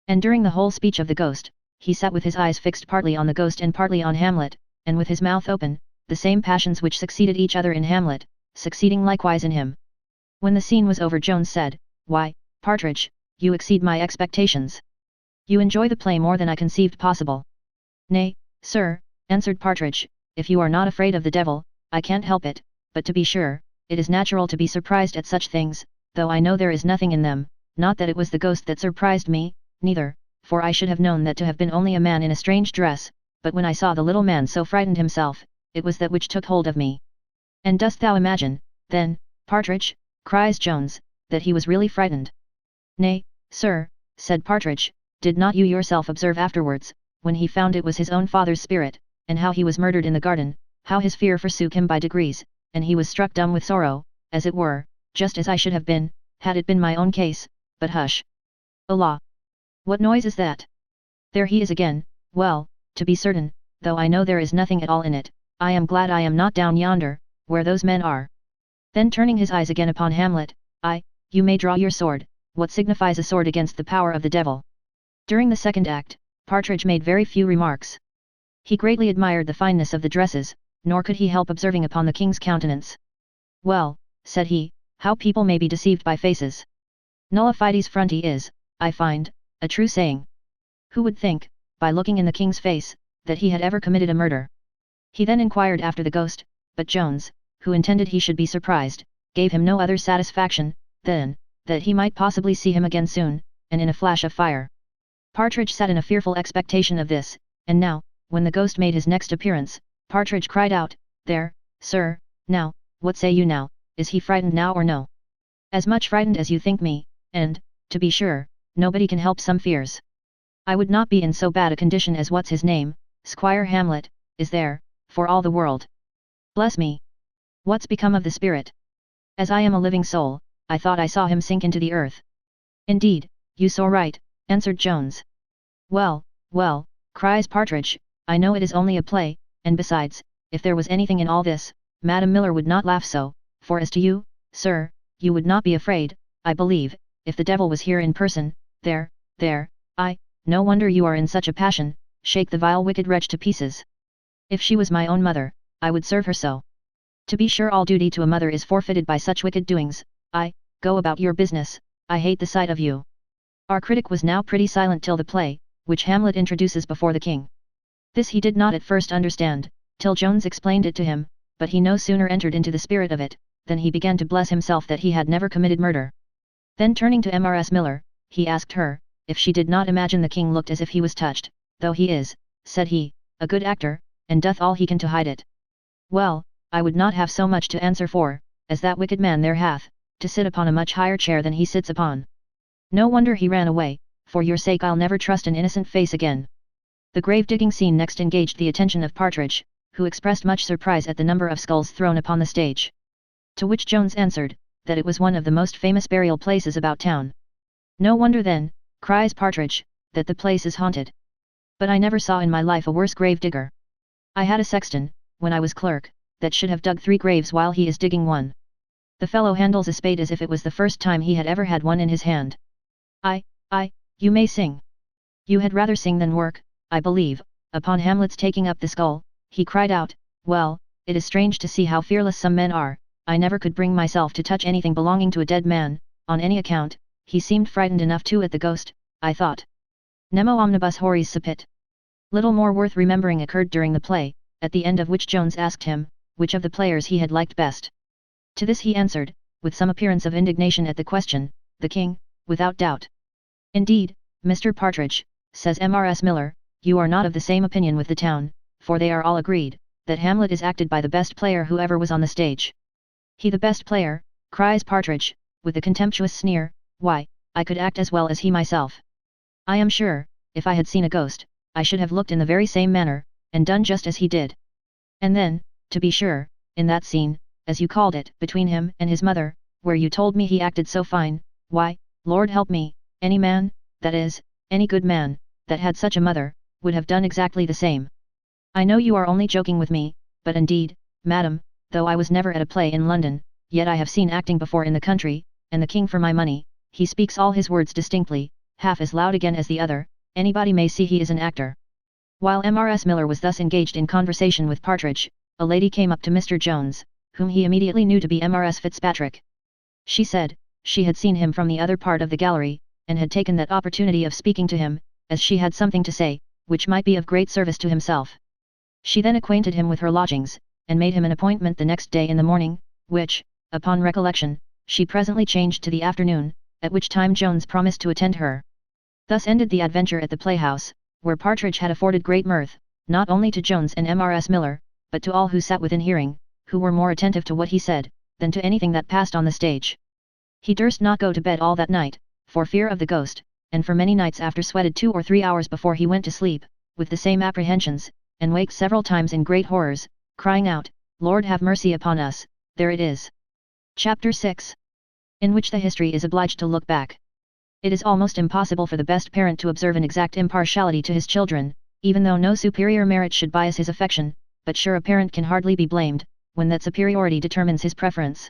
S1: And during the whole speech of the ghost, he sat with his eyes fixed partly on the ghost and partly on Hamlet, and with his mouth open, the same passions which succeeded each other in Hamlet, succeeding likewise in him. When the scene was over, Jones said, "Why, Partridge, you exceed my expectations. You enjoy the play more than I conceived possible." "Nay, sir," answered Partridge, "if you are not afraid of the devil, I can't help it, but to be sure, it is natural to be surprised at such things, though I know there is nothing in them, not that it was the ghost that surprised me, neither, for I should have known that to have been only a man in a strange dress, but when I saw the little man so frightened himself, it was that which took hold of me." "And dost thou imagine, then, Partridge," cries Jones, "that he was really frightened?" "Nay, sir," said Partridge, "did not you yourself observe afterwards, when he found it was his own father's spirit, and how he was murdered in the garden, how his fear forsook him by degrees, and he was struck dumb with sorrow, as it were, just as I should have been, had it been my own case, but hush! Allah! What noise is that? There he is again. Well, to be certain, though I know there is nothing at all in it, I am glad I am not down yonder, where those men are." Then turning his eyes again upon Hamlet, "You may draw your sword, what signifies a sword against the power of the devil?" During the second act, Partridge made very few remarks. He greatly admired the fineness of the dresses, nor could he help observing upon the king's countenance. "Well," said he, "how people may be deceived by faces. Nulla fides fronti is, I find, a true saying. Who would think, by looking in the king's face, that he had ever committed a murder?" He then inquired after the ghost, but Jones, who intended he should be surprised, gave him no other satisfaction, than, that he might possibly see him again soon, and in a flash of fire. Partridge sat in a fearful expectation of this, and now, when the ghost made his next appearance, Partridge cried out, "There, sir, now, what say you now, is he frightened now or no?" "As much frightened as you think me, and, to be sure, nobody can help some fears. I would not be in so bad a condition as what's his name, Squire Hamlet, is there, for all the world. Bless me! What's become of the spirit? As I am a living soul, I thought I saw him sink into the earth." "Indeed, you saw right," answered Jones. "Well, well," cries Partridge, "I know it is only a play, and besides, if there was anything in all this, Madam Miller would not laugh so, for as to you, sir, you would not be afraid, I believe, if the devil was here in person. There, no wonder you are in such a passion, shake the vile wicked wretch to pieces. If she was my own mother, I would serve her so. To be sure all duty to a mother is forfeited by such wicked doings. Go about your business, I hate the sight of you." Our critic was now pretty silent till the play, which Hamlet introduces before the king. This he did not at first understand, till Jones explained it to him, but he no sooner entered into the spirit of it, than he began to bless himself that he had never committed murder. Then turning to Mrs. Miller, he asked her, if she did not imagine the king looked as if he was touched, though he is, said he, a good actor, and doth all he can to hide it. "Well, I would not have so much to answer for, as that wicked man there hath, to sit upon a much higher chair than he sits upon. No wonder he ran away, for your sake I'll never trust an innocent face again." The grave-digging scene next engaged the attention of Partridge, who expressed much surprise at the number of skulls thrown upon the stage. To which Jones answered, that it was one of the most famous burial places about town. "No wonder then," cries Partridge, "that the place is haunted. But I never saw in my life a worse grave digger. I had a sexton, when I was clerk, that should have dug 3 graves while he is digging one. The fellow handles a spade as if it was the first time he had ever had one in his hand. You may sing. You had rather sing than work, I believe." Upon Hamlet's taking up the skull, he cried out, "Well, it is strange to see how fearless some men are. I never could bring myself to touch anything belonging to a dead man, on any account. He seemed frightened enough too at the ghost, I thought. Nemo omnibus horis sapit." Little more worth remembering occurred during the play, at the end of which Jones asked him, which of the players he had liked best. To this he answered, with some appearance of indignation at the question, "The king, without doubt." "Indeed, Mr. Partridge," says Mrs. Miller, "you are not of the same opinion with the town, for they are all agreed, that Hamlet is acted by the best player who ever was on the stage." "He the best player," cries Partridge, with a contemptuous sneer, "why, I could act as well as he myself. I am sure, if I had seen a ghost, I should have looked in the very same manner, and done just as he did. And then, to be sure, in that scene, as you called it, between him and his mother, where you told me he acted so fine, why, Lord help me, any man, that is, any good man, that had such a mother, would have done exactly the same. I know you are only joking with me, but indeed, madam, though I was never at a play in London, yet I have seen acting before in the country, and the king for my money, he speaks all his words distinctly, half as loud again as the other, anybody may see he is an actor." While Mrs. Miller was thus engaged in conversation with Partridge, a lady came up to Mr. Jones, whom he immediately knew to be Mrs. Fitzpatrick. She said, she had seen him from the other part of the gallery, and had taken that opportunity of speaking to him, as she had something to say, which might be of great service to himself. She then acquainted him with her lodgings, and made him an appointment the next day in the morning, which, upon recollection, she presently changed to the afternoon, at which time Jones promised to attend her. Thus ended the adventure at the playhouse, where Partridge had afforded great mirth, not only to Jones and Mrs. Miller, but to all who sat within hearing, who were more attentive to what he said, than to anything that passed on the stage. He durst not go to bed all that night, for fear of the ghost, and for many nights after sweated 2 or 3 hours before he went to sleep, with the same apprehensions, and waked several times in great horrors, crying out, "Lord have mercy upon us, there it is." Chapter 6. In which the history is obliged to look back. It is almost impossible for the best parent to observe an exact impartiality to his children, even though no superior merit should bias his affection, but sure a parent can hardly be blamed, when that superiority determines his preference.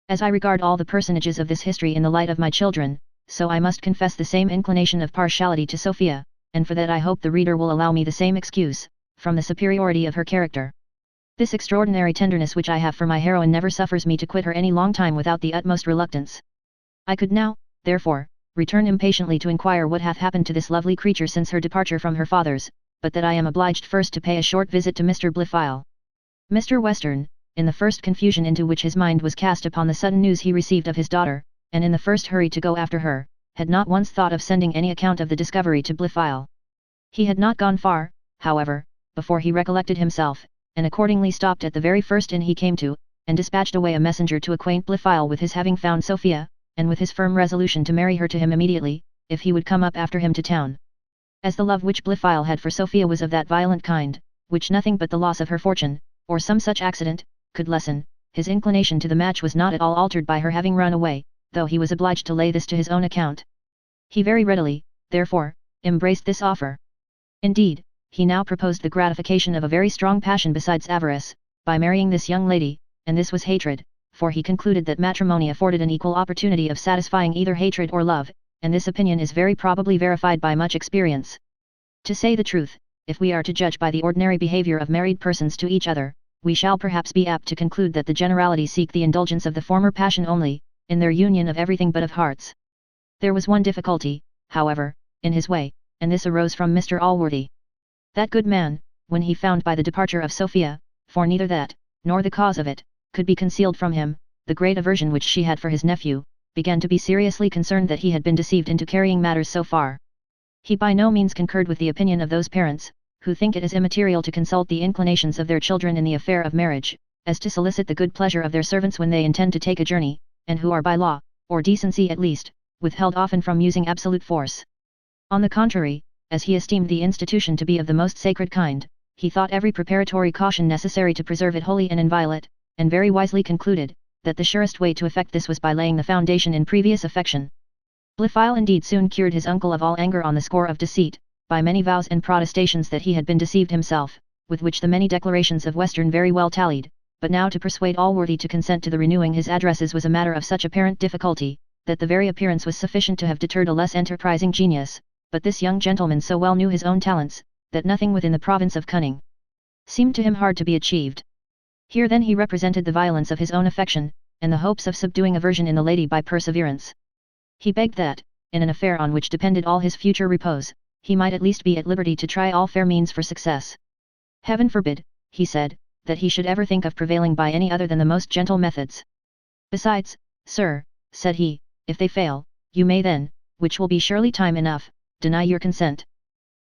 S1: As I regard all the personages of this history in the light of my children, so I must confess the same inclination of partiality to Sophia, and for that I hope the reader will allow me the same excuse, from the superiority of her character. This extraordinary tenderness which I have for my heroine never suffers me to quit her any long time without the utmost reluctance. I could now, therefore, return impatiently to inquire what hath happened to this lovely creature since her departure from her father's, but that I am obliged first to pay a short visit to Mr. Blifil. Mr. Western, in the first confusion into which his mind was cast upon the sudden news he received of his daughter, and in the first hurry to go after her, had not once thought of sending any account of the discovery to Blifil. He had not gone far, however, before he recollected himself, and accordingly stopped at the very first inn he came to, and dispatched away a messenger to acquaint Blifil with his having found Sophia, and with his firm resolution to marry her to him immediately, if he would come up after him to town. As the love which Blifil had for Sophia was of that violent kind, which nothing but the loss of her fortune, or some such accident, could lessen, his inclination to the match was not at all altered by her having run away, though he was obliged to lay this to his own account. He very readily, therefore, embraced this offer. Indeed, he now proposed the gratification of a very strong passion besides avarice, by marrying this young lady, and this was hatred, for he concluded that matrimony afforded an equal opportunity of satisfying either hatred or love, and this opinion is very probably verified by much experience. To say the truth, if we are to judge by the ordinary behavior of married persons to each other, we shall perhaps be apt to conclude that the generality seek the indulgence of the former passion only, in their union of everything but of hearts. There was one difficulty, however, in his way, and this arose from Mr. Allworthy. That good man, when he found by the departure of Sophia, for neither that, nor the cause of it, could be concealed from him, the great aversion which she had for his nephew, began to be seriously concerned that he had been deceived into carrying matters so far. He by no means concurred with the opinion of those parents, who think it is immaterial to consult the inclinations of their children in the affair of marriage, as to solicit the good pleasure of their servants when they intend to take a journey, and who are by law, or decency at least, withheld often from using absolute force. On the contrary, as he esteemed the institution to be of the most sacred kind, he thought every preparatory caution necessary to preserve it holy and inviolate, and very wisely concluded, that the surest way to effect this was by laying the foundation in previous affection. Blifil indeed soon cured his uncle of all anger on the score of deceit, by many vows and protestations that he had been deceived himself, with which the many declarations of Western very well tallied, but now to persuade Allworthy to consent to the renewing his addresses was a matter of such apparent difficulty, that the very appearance was sufficient to have deterred a less enterprising genius, but this young gentleman so well knew his own talents, that nothing within the province of cunning seemed to him hard to be achieved. Here then he represented the violence of his own affection, and the hopes of subduing aversion in the lady by perseverance. He begged that, in an affair on which depended all his future repose, he might at least be at liberty to try all fair means for success. Heaven forbid, he said, that he should ever think of prevailing by any other than the most gentle methods. Besides, sir, said he, if they fail, you may then, which will be surely time enough, deny your consent.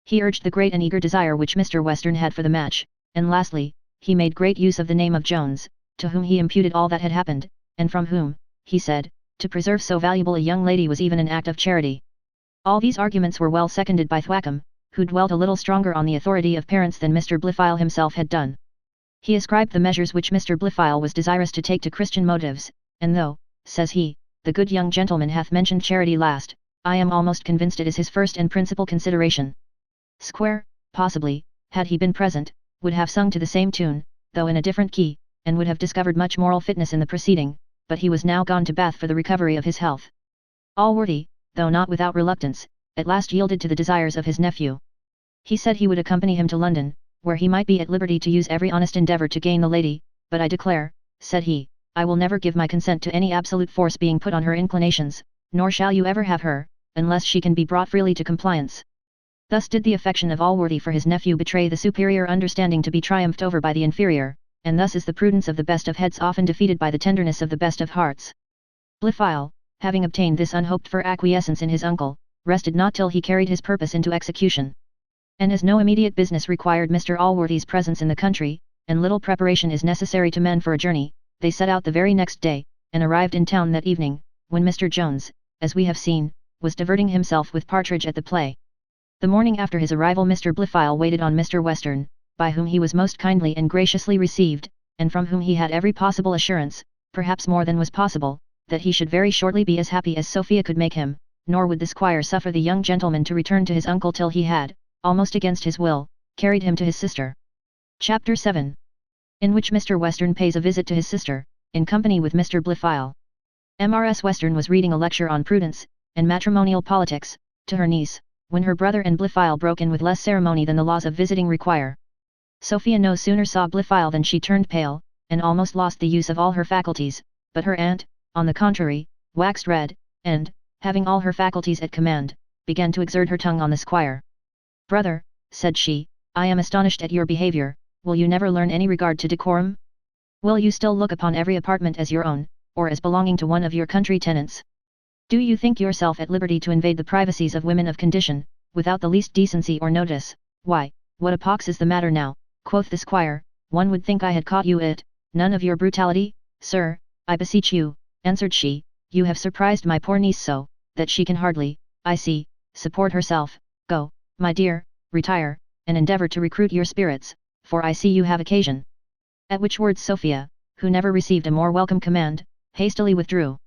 S1: He urged the great and eager desire which Mr. Western had for the match, and lastly, he made great use of the name of Jones, to whom he imputed all that had happened, and from whom, he said, to preserve so valuable a young lady was even an act of charity. All these arguments were well seconded by Thwackum, who dwelt a little stronger on the authority of parents than Mr. Blifil himself had done. He ascribed the measures which Mr. Blifil was desirous to take to Christian motives, and though, says he, the good young gentleman hath mentioned charity last, I am almost convinced it is his first and principal consideration. Square, possibly, had he been present, would have sung to the same tune, though in a different key, and would have discovered much moral fitness in the proceeding, but he was now gone to Bath for the recovery of his health. Allworthy, though not without reluctance, at last yielded to the desires of his nephew. He said he would accompany him to London, where he might be at liberty to use every honest endeavour to gain the lady, but I declare, said he, I will never give my consent to any absolute force being put on her inclinations, nor shall you ever have her, unless she can be brought freely to compliance. Thus did the affection of Allworthy for his nephew betray the superior understanding to be triumphed over by the inferior, and thus is the prudence of the best of heads often defeated by the tenderness of the best of hearts. Blifil, having obtained this unhoped for acquiescence in his uncle, rested not till he carried his purpose into execution. And as no immediate business required Mr. Allworthy's presence in the country, and little preparation is necessary to men for a journey, they set out the very next day, and arrived in town that evening, when Mr. Jones, as we have seen, was diverting himself with Partridge at the play. The morning after his arrival Mr. Blifil waited on Mr. Western, by whom he was most kindly and graciously received, and from whom he had every possible assurance, perhaps more than was possible, that he should very shortly be as happy as Sophia could make him, nor would the squire suffer the young gentleman to return to his uncle till he had, almost against his will, carried him to his sister. Chapter 7. In which Mr. Western pays a visit to his sister, in company with Mr. Blifil. Mrs. Western was reading a lecture on prudence, and matrimonial politics, to her niece, when her brother and Blifil broke in with less ceremony than the laws of visiting require. Sophia no sooner saw Blifil than she turned pale, and almost lost the use of all her faculties, but her aunt, on the contrary, waxed red, and, having all her faculties at command, began to exert her tongue on the squire. Brother, said she, I am astonished at your behaviour, will you never learn any regard to decorum? Will you still look upon every apartment as your own, or as belonging to one of your country tenants? Do you think yourself at liberty to invade the privacies of women of condition, without the least decency or notice? Why, what a pox is the matter now, quoth the squire, one would think I had caught you it, none of your brutality, sir, I beseech you, answered she, you have surprised my poor niece so, that she can hardly, I see, support herself, go, my dear, retire, and endeavour to recruit your spirits, for I see you have occasion. At which words Sophia, who never received a more welcome command, hastily withdrew.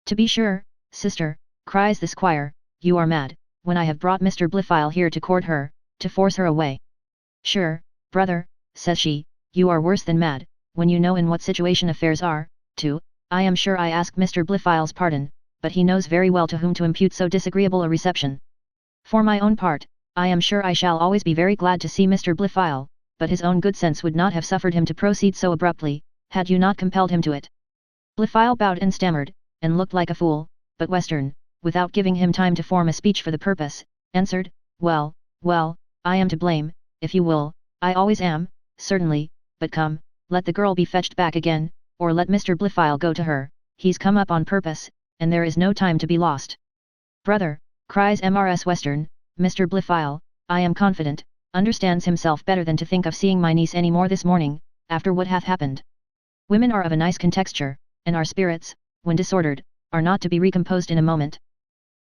S1: To be sure, sister, cries the squire, you are mad, when I have brought Mr. Blifil here to court her, to force her away. Sure, brother, says she, you are worse than mad, when you know in what situation affairs are, too. I am sure I ask Mr. Blifil's pardon, but he knows very well to whom to impute so disagreeable a reception. For my own part, I am sure I shall always be very glad to see Mr. Blifil, but his own good sense would not have suffered him to proceed so abruptly, had you not compelled him to it. Blifil bowed and stammered, and looked like a fool, but Western, without giving him time to form a speech for the purpose, answered, well, well, I am to blame, if you will, I always am, certainly, but come, let the girl be fetched back again, or let Mr. Blifil go to her, he's come up on purpose, and there is no time to be lost. Brother, cries Mrs. Western, Mr. Blifil, I am confident, understands himself better than to think of seeing my niece any more this morning, after what hath happened. Women are of a nice contexture, and our spirits, when disordered, are not to be recomposed in a moment.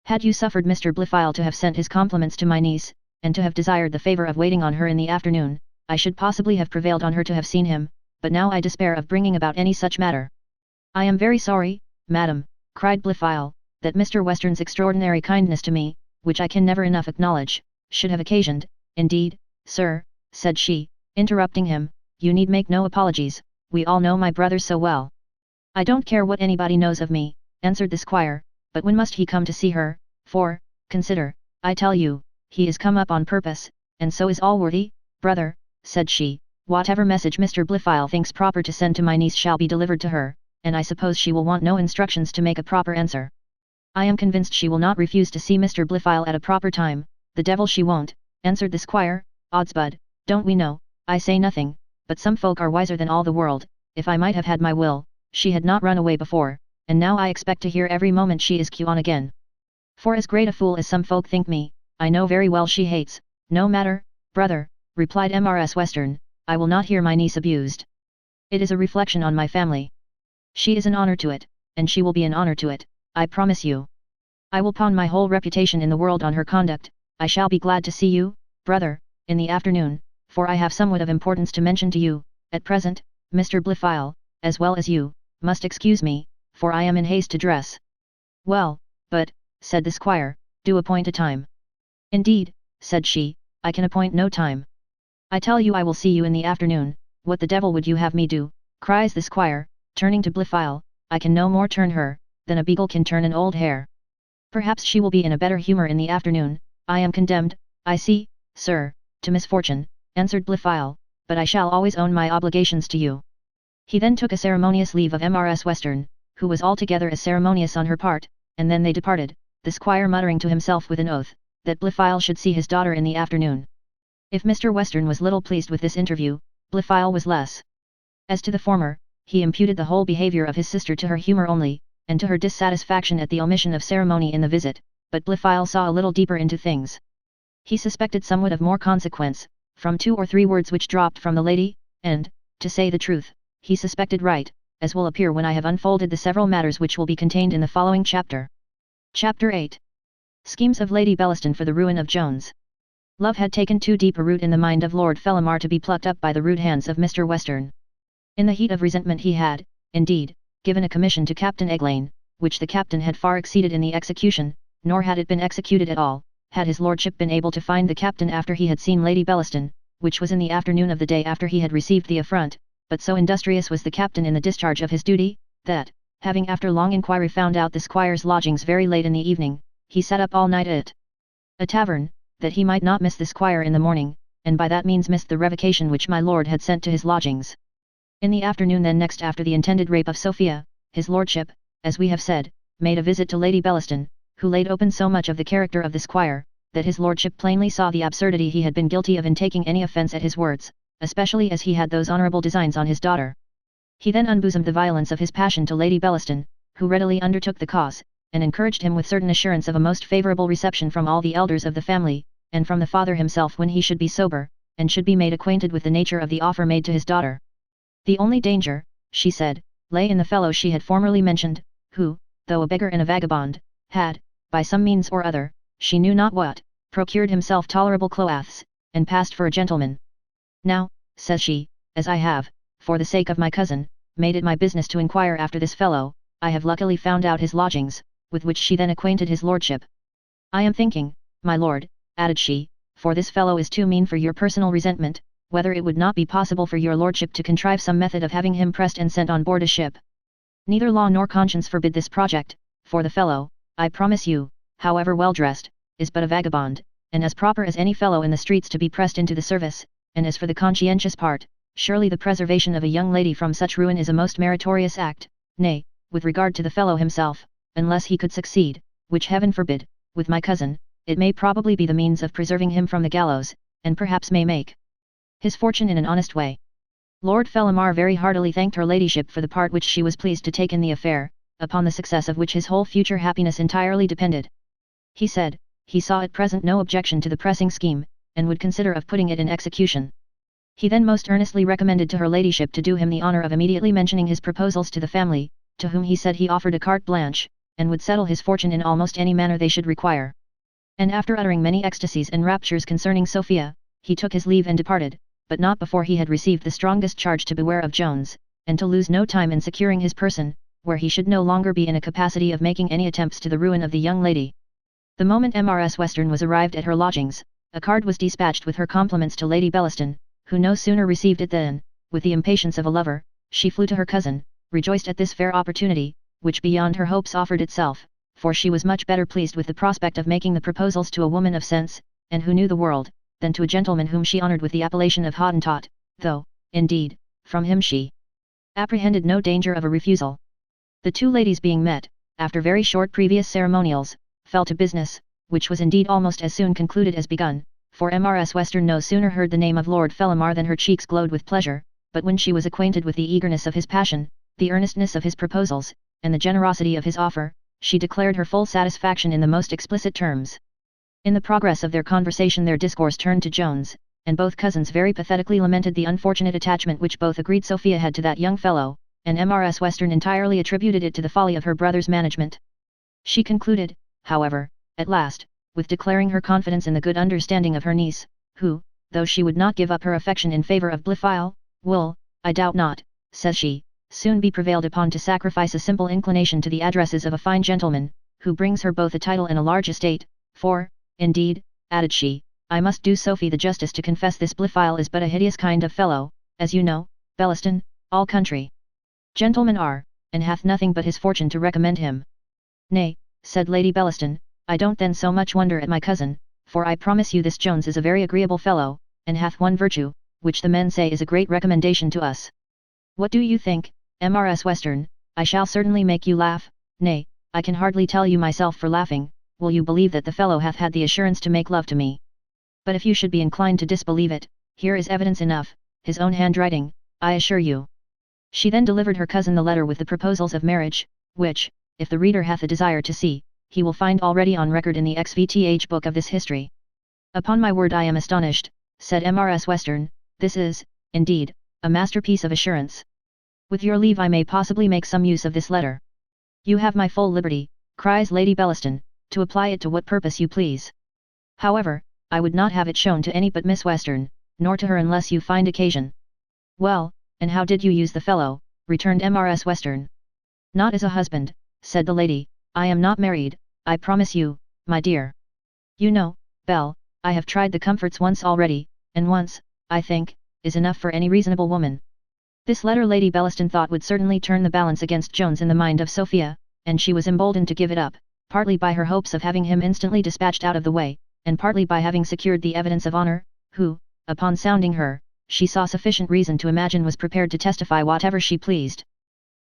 S1: Had you suffered Mr. Blifil to have sent his compliments to my niece, and to have desired the favour of waiting on her in the afternoon, I should possibly have prevailed on her to have seen him, but now I despair of bringing about any such matter. I am very sorry, madam, cried Blifil, that Mr. Western's extraordinary kindness to me, which I can never enough acknowledge, should have occasioned, indeed, sir, said she, interrupting him, you need make no apologies, we all know my brother so well. I don't care what anybody knows of me, answered the squire, but when must he come to see her, for, consider, I tell you, he is come up on purpose, and so is Allworthy, brother, said she, whatever message Mr. Blifil thinks proper to send to my niece shall be delivered to her, and I suppose she will want no instructions to make a proper answer. I am convinced she will not refuse to see Mr. Blifil at a proper time, the devil she won't, answered the squire, Oddsbud, don't we know, I say nothing, but some folk are wiser than all the world, if I might have had my will, she had not run away before, and now I expect to hear every moment she is on again. For as great a fool as some folk think me, I know very well she hates, no matter, brother, replied Mrs. Western, I will not hear my niece abused. It is a reflection on my family. She is an honour to it, and she will be an honour to it, I promise you. I will pawn my whole reputation in the world on her conduct. I shall be glad to see you, brother, in the afternoon, for I have somewhat of importance to mention to you. At present, Mr. Blifil, as well as you, must excuse me, for I am in haste to dress. Well, but, said the squire, do appoint a time. Indeed, said she, I can appoint no time. I tell you I will see you in the afternoon. What the devil would you have me do, cries the squire, turning to Blifil, I can no more turn her, than a beagle can turn an old hare. Perhaps she will be in a better humour in the afternoon, I am condemned, I see, sir, to misfortune, answered Blifil, but I shall always own my obligations to you. He then took a ceremonious leave of Mrs. Western, who was altogether as ceremonious on her part, and then they departed, the squire muttering to himself with an oath, that Blifil should see his daughter in the afternoon. If Mr. Western was little pleased with this interview, Blifil was less. As to the former, he imputed the whole behaviour of his sister to her humour only, and to her dissatisfaction at the omission of ceremony in the visit, but Blifil saw a little deeper into things. He suspected somewhat of more consequence, from 2 or 3 words which dropped from the lady, and, to say the truth, he suspected right, as will appear when I have unfolded the several matters which will be contained in the following chapter. Chapter 8. Schemes of Lady Bellaston for the ruin of Jones. Love had taken too deep a root in the mind of Lord Fellamar to be plucked up by the rude hands of Mr. Western. In the heat of resentment he had, indeed, given a commission to Captain Eglane, which the captain had far exceeded in the execution, nor had it been executed at all, had his lordship been able to find the captain after he had seen Lady Bellaston, which was in the afternoon of the day after he had received the affront, but so industrious was the captain in the discharge of his duty, that, having after long inquiry found out the squire's lodgings very late in the evening, he sat up all night at a tavern, that he might not miss the squire in the morning, and by that means missed the revocation which my lord had sent to his lodgings. In the afternoon then next after the intended rape of Sophia, his lordship, as we have said, made a visit to Lady Bellaston, who laid open so much of the character of the squire, that his lordship plainly saw the absurdity he had been guilty of in taking any offence at his words, especially as he had those honourable designs on his daughter. He then unbosomed the violence of his passion to Lady Bellaston, who readily undertook the cause, and encouraged him with certain assurance of a most favourable reception from all the elders of the family, and from the father himself when he should be sober, and should be made acquainted with the nature of the offer made to his daughter. The only danger, she said, lay in the fellow she had formerly mentioned, who, though a beggar and a vagabond, had, by some means or other, she knew not what, procured himself tolerable clothes, and passed for a gentleman. Now, says she, as I have, for the sake of my cousin, made it my business to inquire after this fellow, I have luckily found out his lodgings, with which she then acquainted his lordship. I am thinking, my lord, added she, for this fellow is too mean for your personal resentment, whether it would not be possible for your lordship to contrive some method of having him pressed and sent on board a ship. Neither law nor conscience forbid this project, for the fellow, I promise you, however well dressed, is but a vagabond, and as proper as any fellow in the streets to be pressed into the service, and as for the conscientious part, surely the preservation of a young lady from such ruin is a most meritorious act, nay, with regard to the fellow himself, unless he could succeed, which heaven forbid, with my cousin, it may probably be the means of preserving him from the gallows, and perhaps may make his fortune in an honest way. Lord Fellamar very heartily thanked her ladyship for the part which she was pleased to take in the affair, upon the success of which his whole future happiness entirely depended. He said, he saw at present no objection to the pressing scheme, and would consider of putting it in execution. He then most earnestly recommended to her ladyship to do him the honour of immediately mentioning his proposals to the family, to whom he said he offered a carte blanche, and would settle his fortune in almost any manner they should require. And after uttering many ecstasies and raptures concerning Sophia, he took his leave and departed, but not before he had received the strongest charge to beware of Jones, and to lose no time in securing his person, where he should no longer be in a capacity of making any attempts to the ruin of the young lady. The moment Mrs. Western was arrived at her lodgings, a card was dispatched with her compliments to Lady Bellaston, who no sooner received it than, with the impatience of a lover, she flew to her cousin, rejoiced at this fair opportunity, which beyond her hopes offered itself, for she was much better pleased with the prospect of making the proposals to a woman of sense, and who knew the world, than to a gentleman whom she honoured with the appellation of Hottentot, though, indeed, from him she apprehended no danger of a refusal. The two ladies being met, after very short previous ceremonials, fell to business, which was indeed almost as soon concluded as begun, for Mrs. Western no sooner heard the name of Lord Fellamar than her cheeks glowed with pleasure, but when she was acquainted with the eagerness of his passion, the earnestness of his proposals, and the generosity of his offer, she declared her full satisfaction in the most explicit terms. In the progress of their conversation their discourse turned to Jones, and both cousins very pathetically lamented the unfortunate attachment which both agreed Sophia had to that young fellow, and Mrs. Western entirely attributed it to the folly of her brother's management. She concluded, however, at last, with declaring her confidence in the good understanding of her niece, who, though she would not give up her affection in favour of Blifil, will, I doubt not, says she, soon be prevailed upon to sacrifice a simple inclination to the addresses of a fine gentleman, who brings her both a title and a large estate, for, indeed, added she, I must do Sophie the justice to confess this Blifil is but a hideous kind of fellow, as you know, Bellaston, all country gentlemen are, and hath nothing but his fortune to recommend him. Nay, said Lady Bellaston, I don't then so much wonder at my cousin, for I promise you this Jones is a very agreeable fellow, and hath one virtue, which the men say is a great recommendation to us. What do you think, Mrs. Western? I shall certainly make you laugh, nay, I can hardly tell you myself for laughing. Will you believe that the fellow hath had the assurance to make love to me? But if you should be inclined to disbelieve it, here is evidence enough, his own handwriting, I assure you. She then delivered her cousin the letter with the proposals of marriage, which, if the reader hath a desire to see, he will find already on record in the XVTH book of this history. Upon my word I am astonished, said Mrs. Western, this is, indeed, a masterpiece of assurance. With your leave I may possibly make some use of this letter. You have my full liberty, cries Lady Bellaston, to apply it to what purpose you please. However, I would not have it shown to any but Miss Western, nor to her unless you find occasion. Well, and how did you use the fellow, returned Mrs. Western. Not as a husband, said the lady, I am not married, I promise you, my dear. You know, Belle, I have tried the comforts once already, and once, I think, is enough for any reasonable woman. This letter Lady Bellaston thought would certainly turn the balance against Jones in the mind of Sophia, and she was emboldened to give it up, partly by her hopes of having him instantly dispatched out of the way, and partly by having secured the evidence of honour, who, upon sounding her, she saw sufficient reason to imagine was prepared to testify whatever she pleased.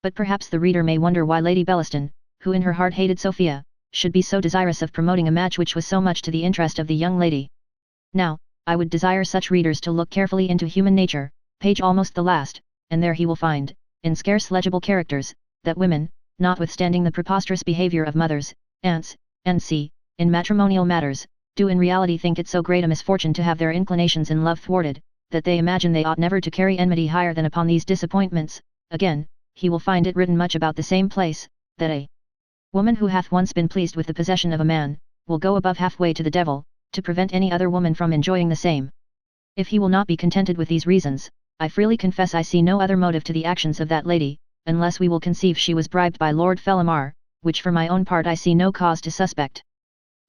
S1: But perhaps the reader may wonder why Lady Bellaston, who in her heart hated Sophia, should be so desirous of promoting a match which was so much to the interest of the young lady. Now, I would desire such readers to look carefully into Human Nature, page almost the last, and there he will find, in scarce legible characters, that women, notwithstanding the preposterous behaviour of mothers, aunts, and in matrimonial matters, do in reality think it so great a misfortune to have their inclinations in love thwarted, that they imagine they ought never to carry enmity higher than upon these disappointments. Again, he will find it written much about the same place, that a woman who hath once been pleased with the possession of a man, will go above halfway to the devil, to prevent any other woman from enjoying the same. If he will not be contented with these reasons, I freely confess I see no other motive to the actions of that lady, unless we will conceive she was bribed by Lord Fellamar, which for my own part I see no cause to suspect.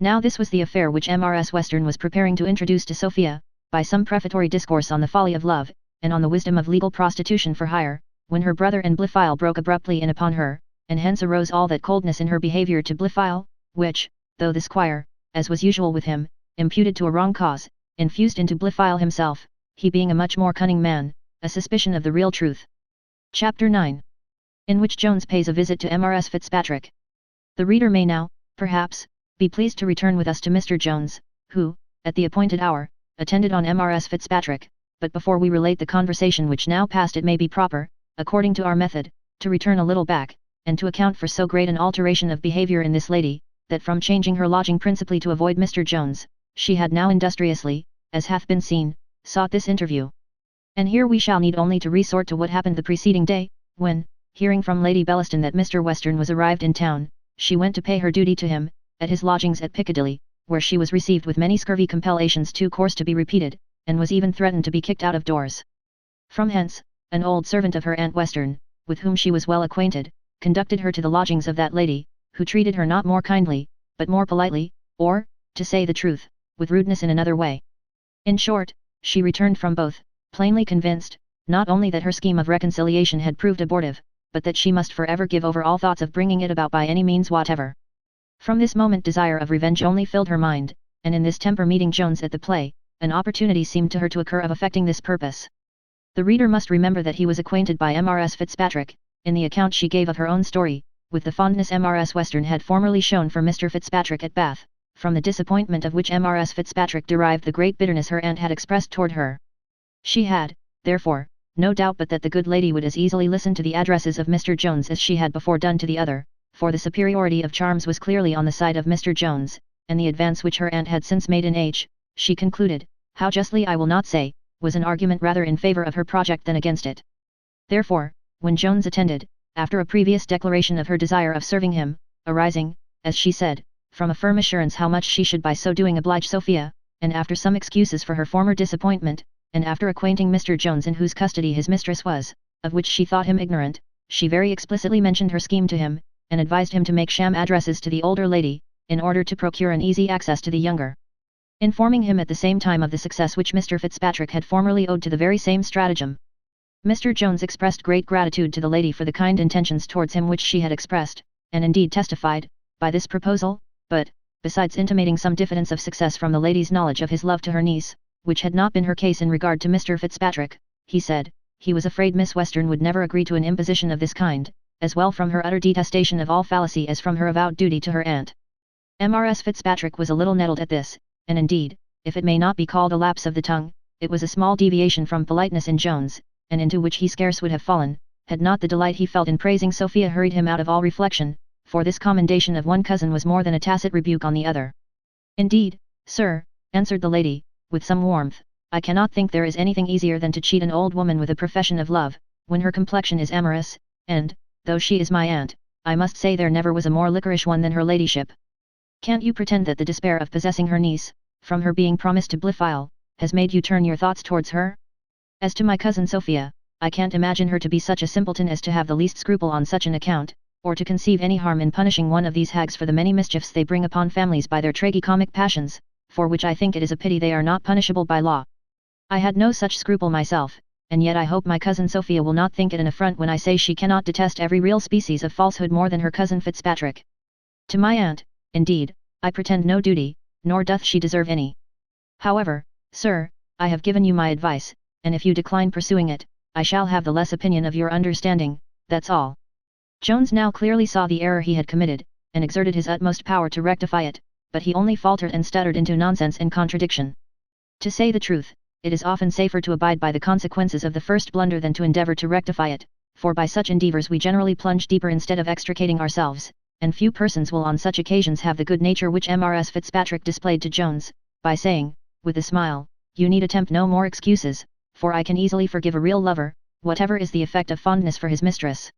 S1: Now this was the affair which Mrs. Western was preparing to introduce to Sophia, by some prefatory discourse on the folly of love, and on the wisdom of legal prostitution for hire, when her brother and Blifil broke abruptly in upon her, and hence arose all that coldness in her behaviour to Blifil, which, though the squire, as was usual with him, imputed to a wrong cause, infused into Blifil himself, he being a much more cunning man, a suspicion of the real truth. Chapter 9. In which Jones pays a visit to Mrs. Fitzpatrick. The reader may now, perhaps, be pleased to return with us to Mr. Jones, who, at the appointed hour, attended on Mrs. Fitzpatrick, but before we relate the conversation which now passed it may be proper, according to our method, to return a little back, and to account for so great an alteration of behaviour in this lady, that from changing her lodging principally to avoid Mr. Jones, she had now industriously, as hath been seen, sought this interview. And here we shall need only to resort to what happened the preceding day, when, hearing from Lady Bellaston that Mr. Western was arrived in town, she went to pay her duty to him, at his lodgings at Piccadilly, where she was received with many scurvy compellations too coarse to be repeated, and was even threatened to be kicked out of doors. From hence, an old servant of her Aunt Western, with whom she was well acquainted, conducted her to the lodgings of that lady, who treated her not more kindly, but more politely, or, to say the truth, with rudeness in another way. In short, she returned from both, plainly convinced, not only that her scheme of reconciliation had proved abortive, but that she must forever give over all thoughts of bringing it about by any means whatever. From this moment desire of revenge only filled her mind, and in this temper meeting Jones at the play, an opportunity seemed to her to occur of effecting this purpose. The reader must remember that he was acquainted by Mrs. Fitzpatrick, in the account she gave of her own story, with the fondness Mrs. Western had formerly shown for Mr. Fitzpatrick at Bath, from the disappointment of which Mrs. Fitzpatrick derived the great bitterness her aunt had expressed toward her. She had, therefore, no doubt but that the good lady would as easily listen to the addresses of Mr. Jones as she had before done to the other, for the superiority of charms was clearly on the side of Mr. Jones, and the advance which her aunt had since made in age, she concluded, how justly I will not say, was an argument rather in favour of her project than against it. Therefore, when Jones attended, after a previous declaration of her desire of serving him, arising, as she said, from a firm assurance how much she should by so doing oblige Sophia, and after some excuses for her former disappointment, and after acquainting Mr. Jones in whose custody his mistress was, of which she thought him ignorant, she very explicitly mentioned her scheme to him, and advised him to make sham addresses to the older lady, in order to procure an easy access to the younger. Informing him at the same time of the success which Mr. Fitzpatrick had formerly owed to the very same stratagem. Mr. Jones expressed great gratitude to the lady for the kind intentions towards him which she had expressed, and indeed testified, by this proposal, but, besides intimating some diffidence of success from the lady's knowledge of his love to her niece, which had not been her case in regard to Mr. Fitzpatrick, he said, he was afraid Miss Western would never agree to an imposition of this kind, as well from her utter detestation of all fallacy as from her avowed duty to her aunt. Mrs. Fitzpatrick was a little nettled at this, and indeed, if it may not be called a lapse of the tongue, it was a small deviation from politeness in Jones, and into which he scarce would have fallen, had not the delight he felt in praising Sophia hurried him out of all reflection, for this commendation of one cousin was more than a tacit rebuke on the other. Indeed, sir, answered the lady, with some warmth, I cannot think there is anything easier than to cheat an old woman with a profession of love, when her complexion is amorous, and, though she is my aunt, I must say there never was a more liquorish one than her ladyship. Can't you pretend that the despair of possessing her niece, from her being promised to Blifil, has made you turn your thoughts towards her? As to my cousin Sophia, I can't imagine her to be such a simpleton as to have the least scruple on such an account, or to conceive any harm in punishing one of these hags for the many mischiefs they bring upon families by their tragi-comic passions, for which I think it is a pity they are not punishable by law. I had no such scruple myself, and yet I hope my cousin Sophia will not think it an affront when I say she cannot detest every real species of falsehood more than her cousin Fitzpatrick. To my aunt, indeed, I pretend no duty, nor doth she deserve any. However, sir, I have given you my advice, and if you decline pursuing it, I shall have the less opinion of your understanding, that's all. Jones now clearly saw the error he had committed, and exerted his utmost power to rectify it, but he only faltered and stuttered into nonsense and contradiction. To say the truth, it is often safer to abide by the consequences of the first blunder than to endeavour to rectify it, for by such endeavours we generally plunge deeper instead of extricating ourselves, and few persons will on such occasions have the good nature which Mrs. Fitzpatrick displayed to Jones, by saying, with a smile, "You need attempt no more excuses, for I can easily forgive a real lover, whatever is the effect of fondness for his mistress."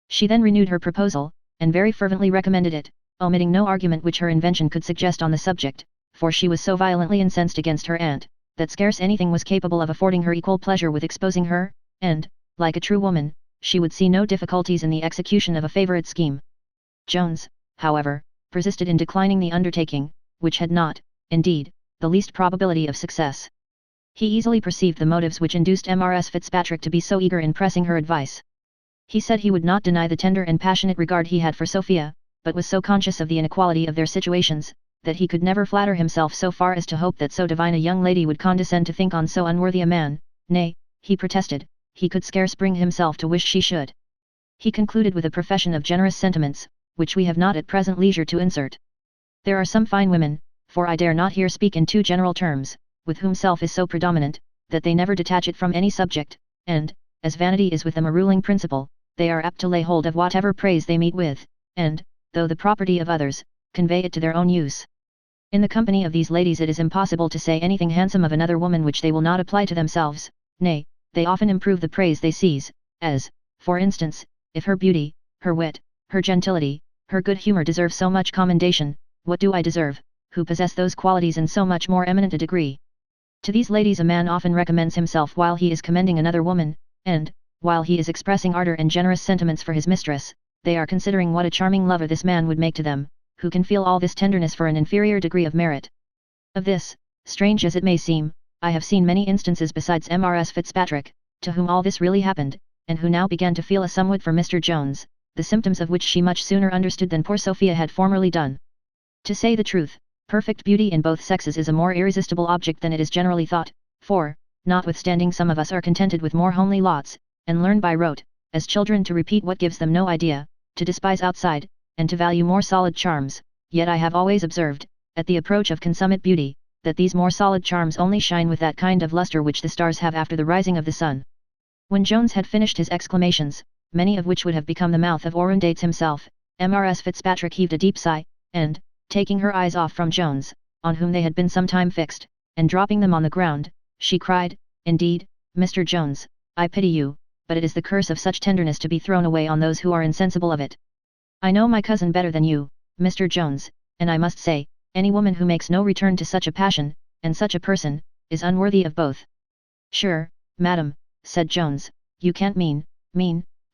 S1: She then renewed her proposal, and very fervently recommended it, omitting no argument which her invention could suggest on the subject, for she was so violently incensed against her aunt, that scarce anything was capable of affording her equal pleasure with exposing her, and, like a true woman, she would see no difficulties in the execution of a favourite scheme. Jones, however, persisted in declining the undertaking, which had not, indeed, the least probability of success. He easily perceived the motives which induced Mrs. Fitzpatrick to be so eager in pressing her advice. He said he would not deny the tender and passionate regard he had for Sophia, but was so conscious of the inequality of their situations, that he could never flatter himself so far as to hope that so divine a young lady would condescend to think on so unworthy a man. Nay, he protested, he could scarce bring himself to wish she should. He concluded with a profession of generous sentiments, which we have not at present leisure to insert. There are some fine women, for I dare not here speak in too general terms, with whom self is so predominant, that they never detach it from any subject, and, as vanity is with them a ruling principle, they are apt to lay hold of whatever praise they meet with, and, though the property of others, convey it to their own use. In the company of these ladies it is impossible to say anything handsome of another woman which they will not apply to themselves, nay, they often improve the praise they seize, as, for instance, if her beauty, her wit, her gentility, her good humour deserve so much commendation, what do I deserve, who possess those qualities in so much more eminent a degree? To these ladies a man often recommends himself while he is commending another woman, and, while he is expressing ardour and generous sentiments for his mistress, they are considering what a charming lover this man would make to them, who can feel all this tenderness for an inferior degree of merit. Of this, strange as it may seem, I have seen many instances besides Mrs. Fitzpatrick, to whom all this really happened, and who now began to feel a somewhat for Mr. Jones, the symptoms of which she much sooner understood than poor Sophia had formerly done. To say the truth, perfect beauty in both sexes is a more irresistible object than it is generally thought, for, notwithstanding some of us are contented with more homely lots, and learn by rote, as children to repeat what gives them no idea, to despise outside, and to value more solid charms, yet I have always observed, at the approach of consummate beauty, that these more solid charms only shine with that kind of lustre which the stars have after the rising of the sun. When Jones had finished his exclamations, many of which would have become the mouth of Orondates himself, Mrs. Fitzpatrick heaved a deep sigh, and, taking her eyes off from Jones, on whom they had been some time fixed, and dropping them on the ground, she cried, "Indeed, Mr. Jones, I pity you, but it is the curse of such tenderness to be thrown away on those who are insensible of it. I know my cousin better than you, Mr. Jones, and I must say, any woman who makes no return to such a passion, and such a person, is unworthy of both." "Sure, madam," said Jones, "you can't mean,"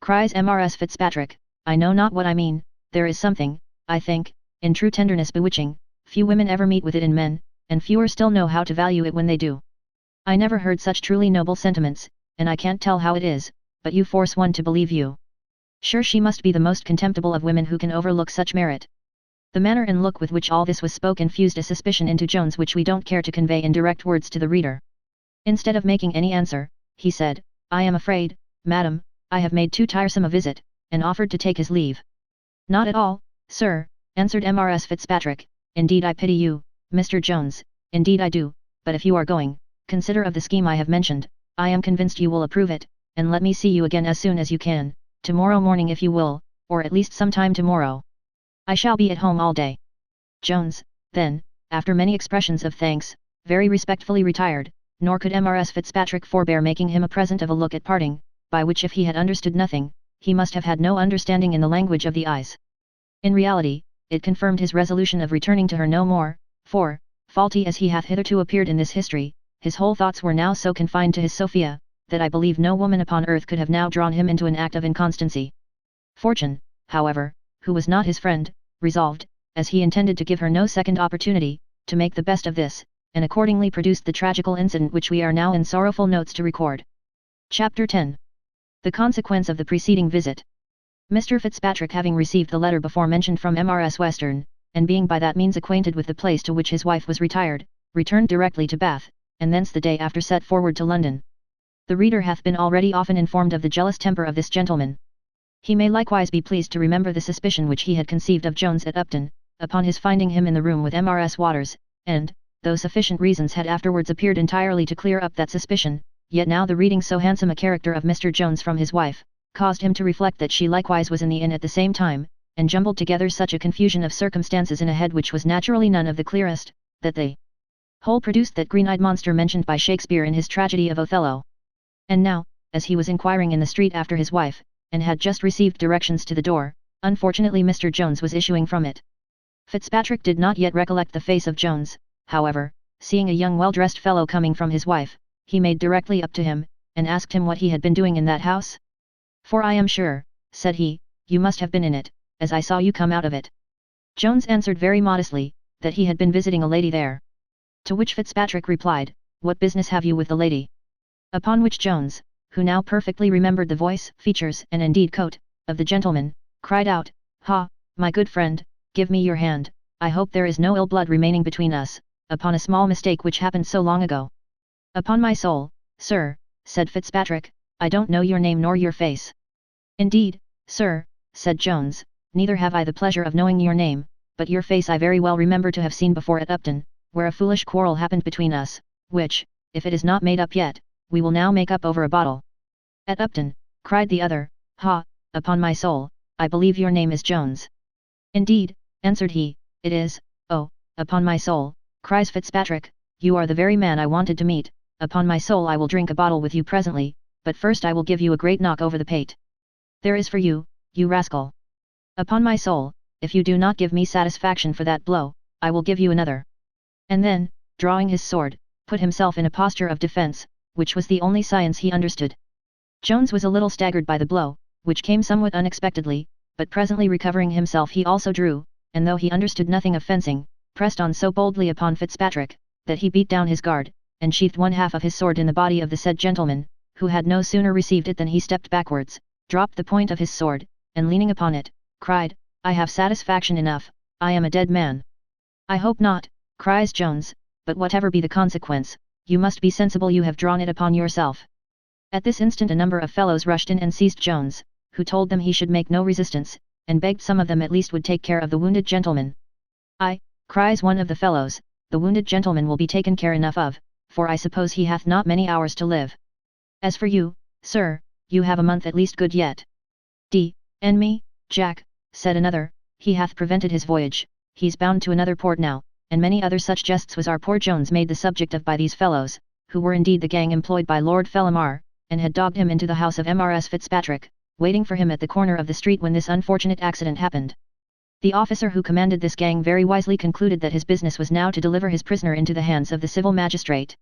S1: cries Mrs. Fitzpatrick, "I know not what I mean, there is something, I think, in true tenderness bewitching, few women ever meet with it in men, and fewer still know how to value it when they do. I never heard such truly noble sentiments, and I can't tell how it is, but you force one to believe you. Sure she must be the most contemptible of women who can overlook such merit." The manner and look with which all this was spoke infused a suspicion into Jones which we don't care to convey in direct words to the reader. Instead of making any answer, he said, "I am afraid, madam, I have made too tiresome a visit," and offered to take his leave. "Not at all, sir," answered Mrs. Fitzpatrick, "indeed I pity you, Mr. Jones, indeed I do, but if you are going, consider of the scheme I have mentioned, I am convinced you will approve it, and let me see you again as soon as you can, tomorrow morning if you will, or at least some time tomorrow. I shall be at home all day." Jones, then, after many expressions of thanks, very respectfully retired, nor could Mrs. Fitzpatrick forbear making him a present of a look at parting, by which if he had understood nothing, he must have had no understanding in the language of the eyes. In reality, it confirmed his resolution of returning to her no more, for, faulty as he hath hitherto appeared in this history, his whole thoughts were now so confined to his Sophia, that I believe no woman upon earth could have now drawn him into an act of inconstancy. Fortune, however, who was not his friend, resolved, as he intended to give her no second opportunity, to make the best of this, and accordingly produced the tragical incident which we are now in sorrowful notes to record. Chapter 10. The consequence of the preceding visit. Mr. Fitzpatrick having received the letter before mentioned from Mrs. Western, and being by that means acquainted with the place to which his wife was retired, returned directly to Bath, and thence the day after set forward to London. The reader hath been already often informed of the jealous temper of this gentleman. He may likewise be pleased to remember the suspicion which he had conceived of Jones at Upton, upon his finding him in the room with Mrs. Waters, and, though sufficient reasons had afterwards appeared entirely to clear up that suspicion, yet now the reading so handsome a character of Mr. Jones from his wife, caused him to reflect that she likewise was in the inn at the same time, and jumbled together such a confusion of circumstances in a head which was naturally none of the clearest, that the whole produced that green-eyed monster mentioned by Shakespeare in his tragedy of Othello. And now, as he was inquiring in the street after his wife, and had just received directions to the door, unfortunately Mr. Jones was issuing from it. Fitzpatrick did not yet recollect the face of Jones, however, seeing a young well-dressed fellow coming from his wife, he made directly up to him, and asked him what he had been doing in that house. "For I am sure," said he, "you must have been in it, as I saw you come out of it." Jones answered very modestly, that he had been visiting a lady there. To which Fitzpatrick replied, "What business have you with the lady?" Upon which Jones, who now perfectly remembered the voice, features, and indeed coat, of the gentleman, cried out, "Ha, my good friend, give me your hand, I hope there is no ill blood remaining between us, upon a small mistake which happened so long ago." "Upon my soul, sir," said Fitzpatrick, "I don't know your name nor your face." "Indeed, sir," said Jones, "neither have I the pleasure of knowing your name, but your face I very well remember to have seen before at Upton, where a foolish quarrel happened between us, which, if it is not made up yet, we will now make up over a bottle." "At Upton," cried the other, "ha, upon my soul, I believe your name is Jones." "Indeed," answered he, "it is." "Oh, upon my soul," cries Fitzpatrick, "you are the very man I wanted to meet. Upon my soul I will drink a bottle with you presently, but first I will give you a great knock over the pate. There is for you, you rascal. Upon my soul, if you do not give me satisfaction for that blow, I will give you another." And then, drawing his sword, put himself in a posture of defense, which was the only science he understood. Jones was a little staggered by the blow, which came somewhat unexpectedly, but presently recovering himself he also drew, and though he understood nothing of fencing, pressed on so boldly upon Fitzpatrick, that he beat down his guard, and sheathed one half of his sword in the body of the said gentleman, who had no sooner received it than he stepped backwards, dropped the point of his sword, and leaning upon it, cried, "I have satisfaction enough, I am a dead man." "I hope not," cries Jones, "but whatever be the consequence, you must be sensible you have drawn it upon yourself." At this instant a number of fellows rushed in and seized Jones, who told them he should make no resistance, and begged some of them at least would take care of the wounded gentleman. "Ay," cries one of the fellows, "the wounded gentleman will be taken care enough of, for I suppose he hath not many hours to live. As for you, sir, you have a month at least good yet." "And me, Jack," said another, "he hath prevented his voyage, he's bound to another port now," and many other such jests was our poor Jones made the subject of by these fellows, who were indeed the gang employed by Lord Fellamar, and had dogged him into the house of Mrs. Fitzpatrick, waiting for him at the corner of the street when this unfortunate accident happened. The officer who commanded this gang very wisely concluded that his business was now to deliver his prisoner into the hands of the civil magistrate.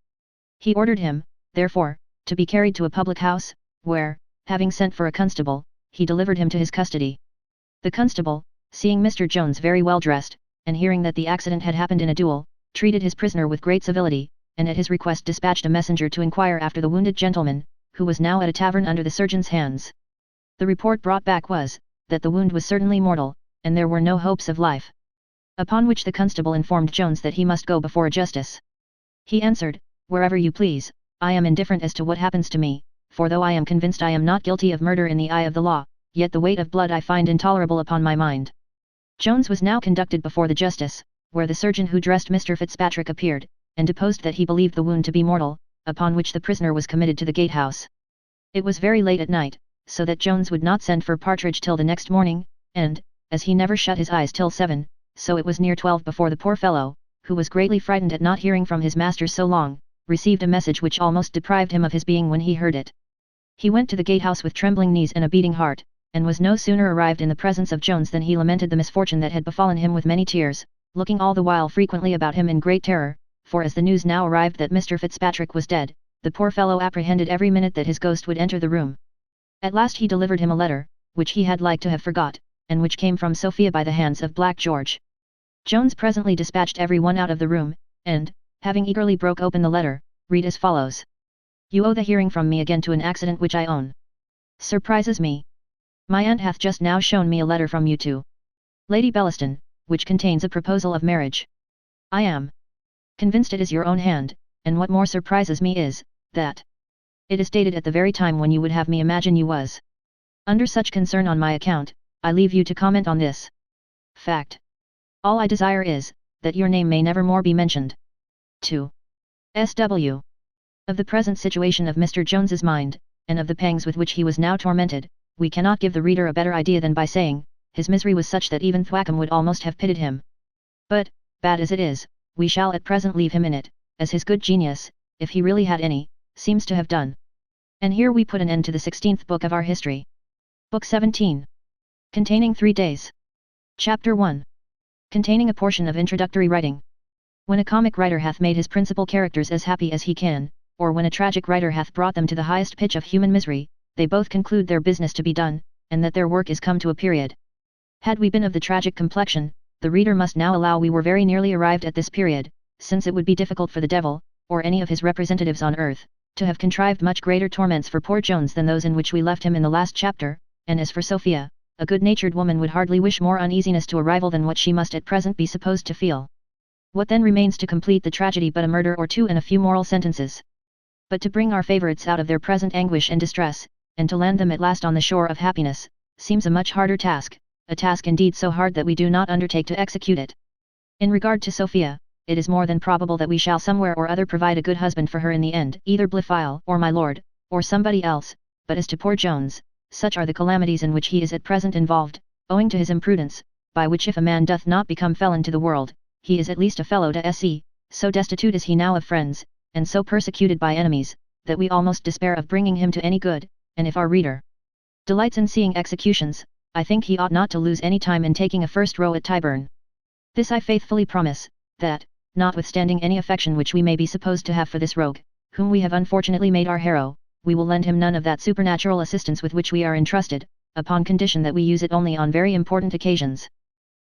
S1: He ordered him, therefore, to be carried to a public house, where, having sent for a constable, he delivered him to his custody. The constable, seeing Mr. Jones very well dressed, and hearing that the accident had happened in a duel, treated his prisoner with great civility, and at his request dispatched a messenger to inquire after the wounded gentleman, who was now at a tavern under the surgeon's hands. The report brought back was, that the wound was certainly mortal, and there were no hopes of life. Upon which the constable informed Jones that he must go before a justice. He answered, "Wherever you please, I am indifferent as to what happens to me, for though I am convinced I am not guilty of murder in the eye of the law, yet the weight of blood I find intolerable upon my mind." Jones was now conducted before the justice, where the surgeon who dressed Mr. Fitzpatrick appeared, and deposed that he believed the wound to be mortal, upon which the prisoner was committed to the gatehouse. It was very late at night, so that Jones would not send for Partridge till the next morning, and, as he never shut his eyes till 7, so it was near 12 before the poor fellow, who was greatly frightened at not hearing from his master so long, received a message which almost deprived him of his being when he heard it. He went to the gatehouse with trembling knees and a beating heart, and was no sooner arrived in the presence of Jones than he lamented the misfortune that had befallen him with many tears, looking all the while frequently about him in great terror, for as the news now arrived that Mr. Fitzpatrick was dead, the poor fellow apprehended every minute that his ghost would enter the room. At last he delivered him a letter, which he had like to have forgot, and which came from Sophia by the hands of Black George. Jones presently dispatched every one out of the room, and, having eagerly broke open the letter, read as follows. "You owe the hearing from me again to an accident which I own. Surprises me. My aunt hath just now shown me a letter from you to Lady Bellaston, which contains a proposal of marriage. I am convinced it is your own hand, and what more surprises me is, that it is dated at the very time when you would have me imagine you was under such concern on my account. I leave you to comment on this fact. All I desire is, that your name may never more be mentioned. 2. S.W. Of the present situation of Mr. Jones's mind, and of the pangs with which he was now tormented, we cannot give the reader a better idea than by saying, his misery was such that even Thwackum would almost have pitied him. But, bad as it is, we shall at present leave him in it, as his good genius, if he really had any, seems to have done. And here we put an end to the 16th book of our history. Book 17. Containing 3 days. Chapter 1. Containing a portion of introductory writing. When a comic writer hath made his principal characters as happy as he can, or when a tragic writer hath brought them to the highest pitch of human misery, they both conclude their business to be done, and that their work is come to a period. Had we been of the tragic complexion, the reader must now allow we were very nearly arrived at this period, since it would be difficult for the devil, or any of his representatives on earth, to have contrived much greater torments for poor Jones than those in which we left him in the last chapter, and as for Sophia, a good-natured woman would hardly wish more uneasiness to a rival than what she must at present be supposed to feel. What then remains to complete the tragedy but a murder or two and a few moral sentences? But to bring our favourites out of their present anguish and distress, and to land them at last on the shore of happiness, seems a much harder task, a task indeed so hard that we do not undertake to execute it. In regard to Sophia, it is more than probable that we shall somewhere or other provide a good husband for her in the end, either Blifil, or my lord, or somebody else, but as to poor Jones, such are the calamities in which he is at present involved, owing to his imprudence, by which if a man doth not become felon to the world, he is at least a fellow to se, so destitute is he now of friends, and so persecuted by enemies, that we almost despair of bringing him to any good, and if our reader delights in seeing executions, I think he ought not to lose any time in taking a first row at Tyburn. This I faithfully promise, that, notwithstanding any affection which we may be supposed to have for this rogue, whom we have unfortunately made our hero, we will lend him none of that supernatural assistance with which we are entrusted, upon condition that we use it only on very important occasions.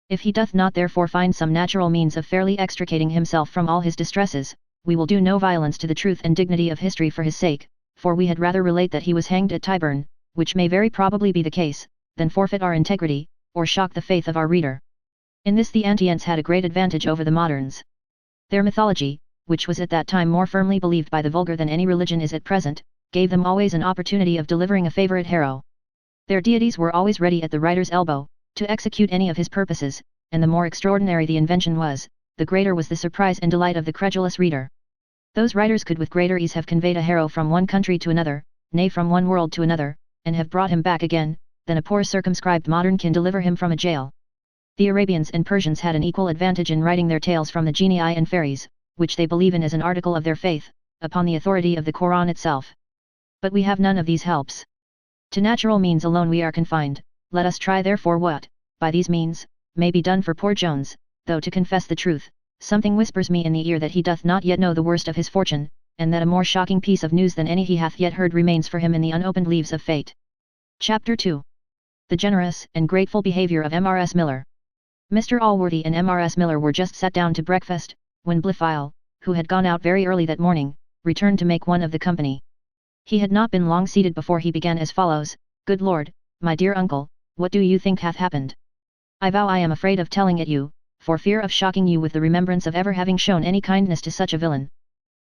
S1: If he doth not therefore find some natural means of fairly extricating himself from all his distresses, we will do no violence to the truth and dignity of history for his sake, for we had rather relate that he was hanged at Tyburn, which may very probably be the case, than forfeit our integrity, or shock the faith of our reader. In this the Antients had a great advantage over the moderns. Their mythology, which was at that time more firmly believed by the vulgar than any religion is at present, gave them always an opportunity of delivering a favourite hero. Their deities were always ready at the writer's elbow, to execute any of his purposes, and the more extraordinary the invention was, the greater was the surprise and delight of the credulous reader. Those writers could with greater ease have conveyed a hero from one country to another, nay from one world to another, and have brought him back again, than a poor circumscribed modern can deliver him from a jail. The Arabians and Persians had an equal advantage in writing their tales from the genii and fairies, which they believe in as an article of their faith, upon the authority of the Koran itself. But we have none of these helps. To natural means alone we are confined. Let us try therefore what, by these means, may be done for poor Jones, though to confess the truth, something whispers me in the ear that he doth not yet know the worst of his fortune, and that a more shocking piece of news than any he hath yet heard remains for him in the unopened leaves of fate. Chapter 2. The generous and grateful behaviour of M.R.S. Miller. Mr. Allworthy and M.R.S. Miller were just sat down to breakfast, when Blifil, who had gone out very early that morning, returned to make one of the company. He had not been long seated before he began as follows: "Good Lord, my dear uncle, what do you think hath happened? I vow I am afraid of telling it you, for fear of shocking you with the remembrance of ever having shown any kindness to such a villain."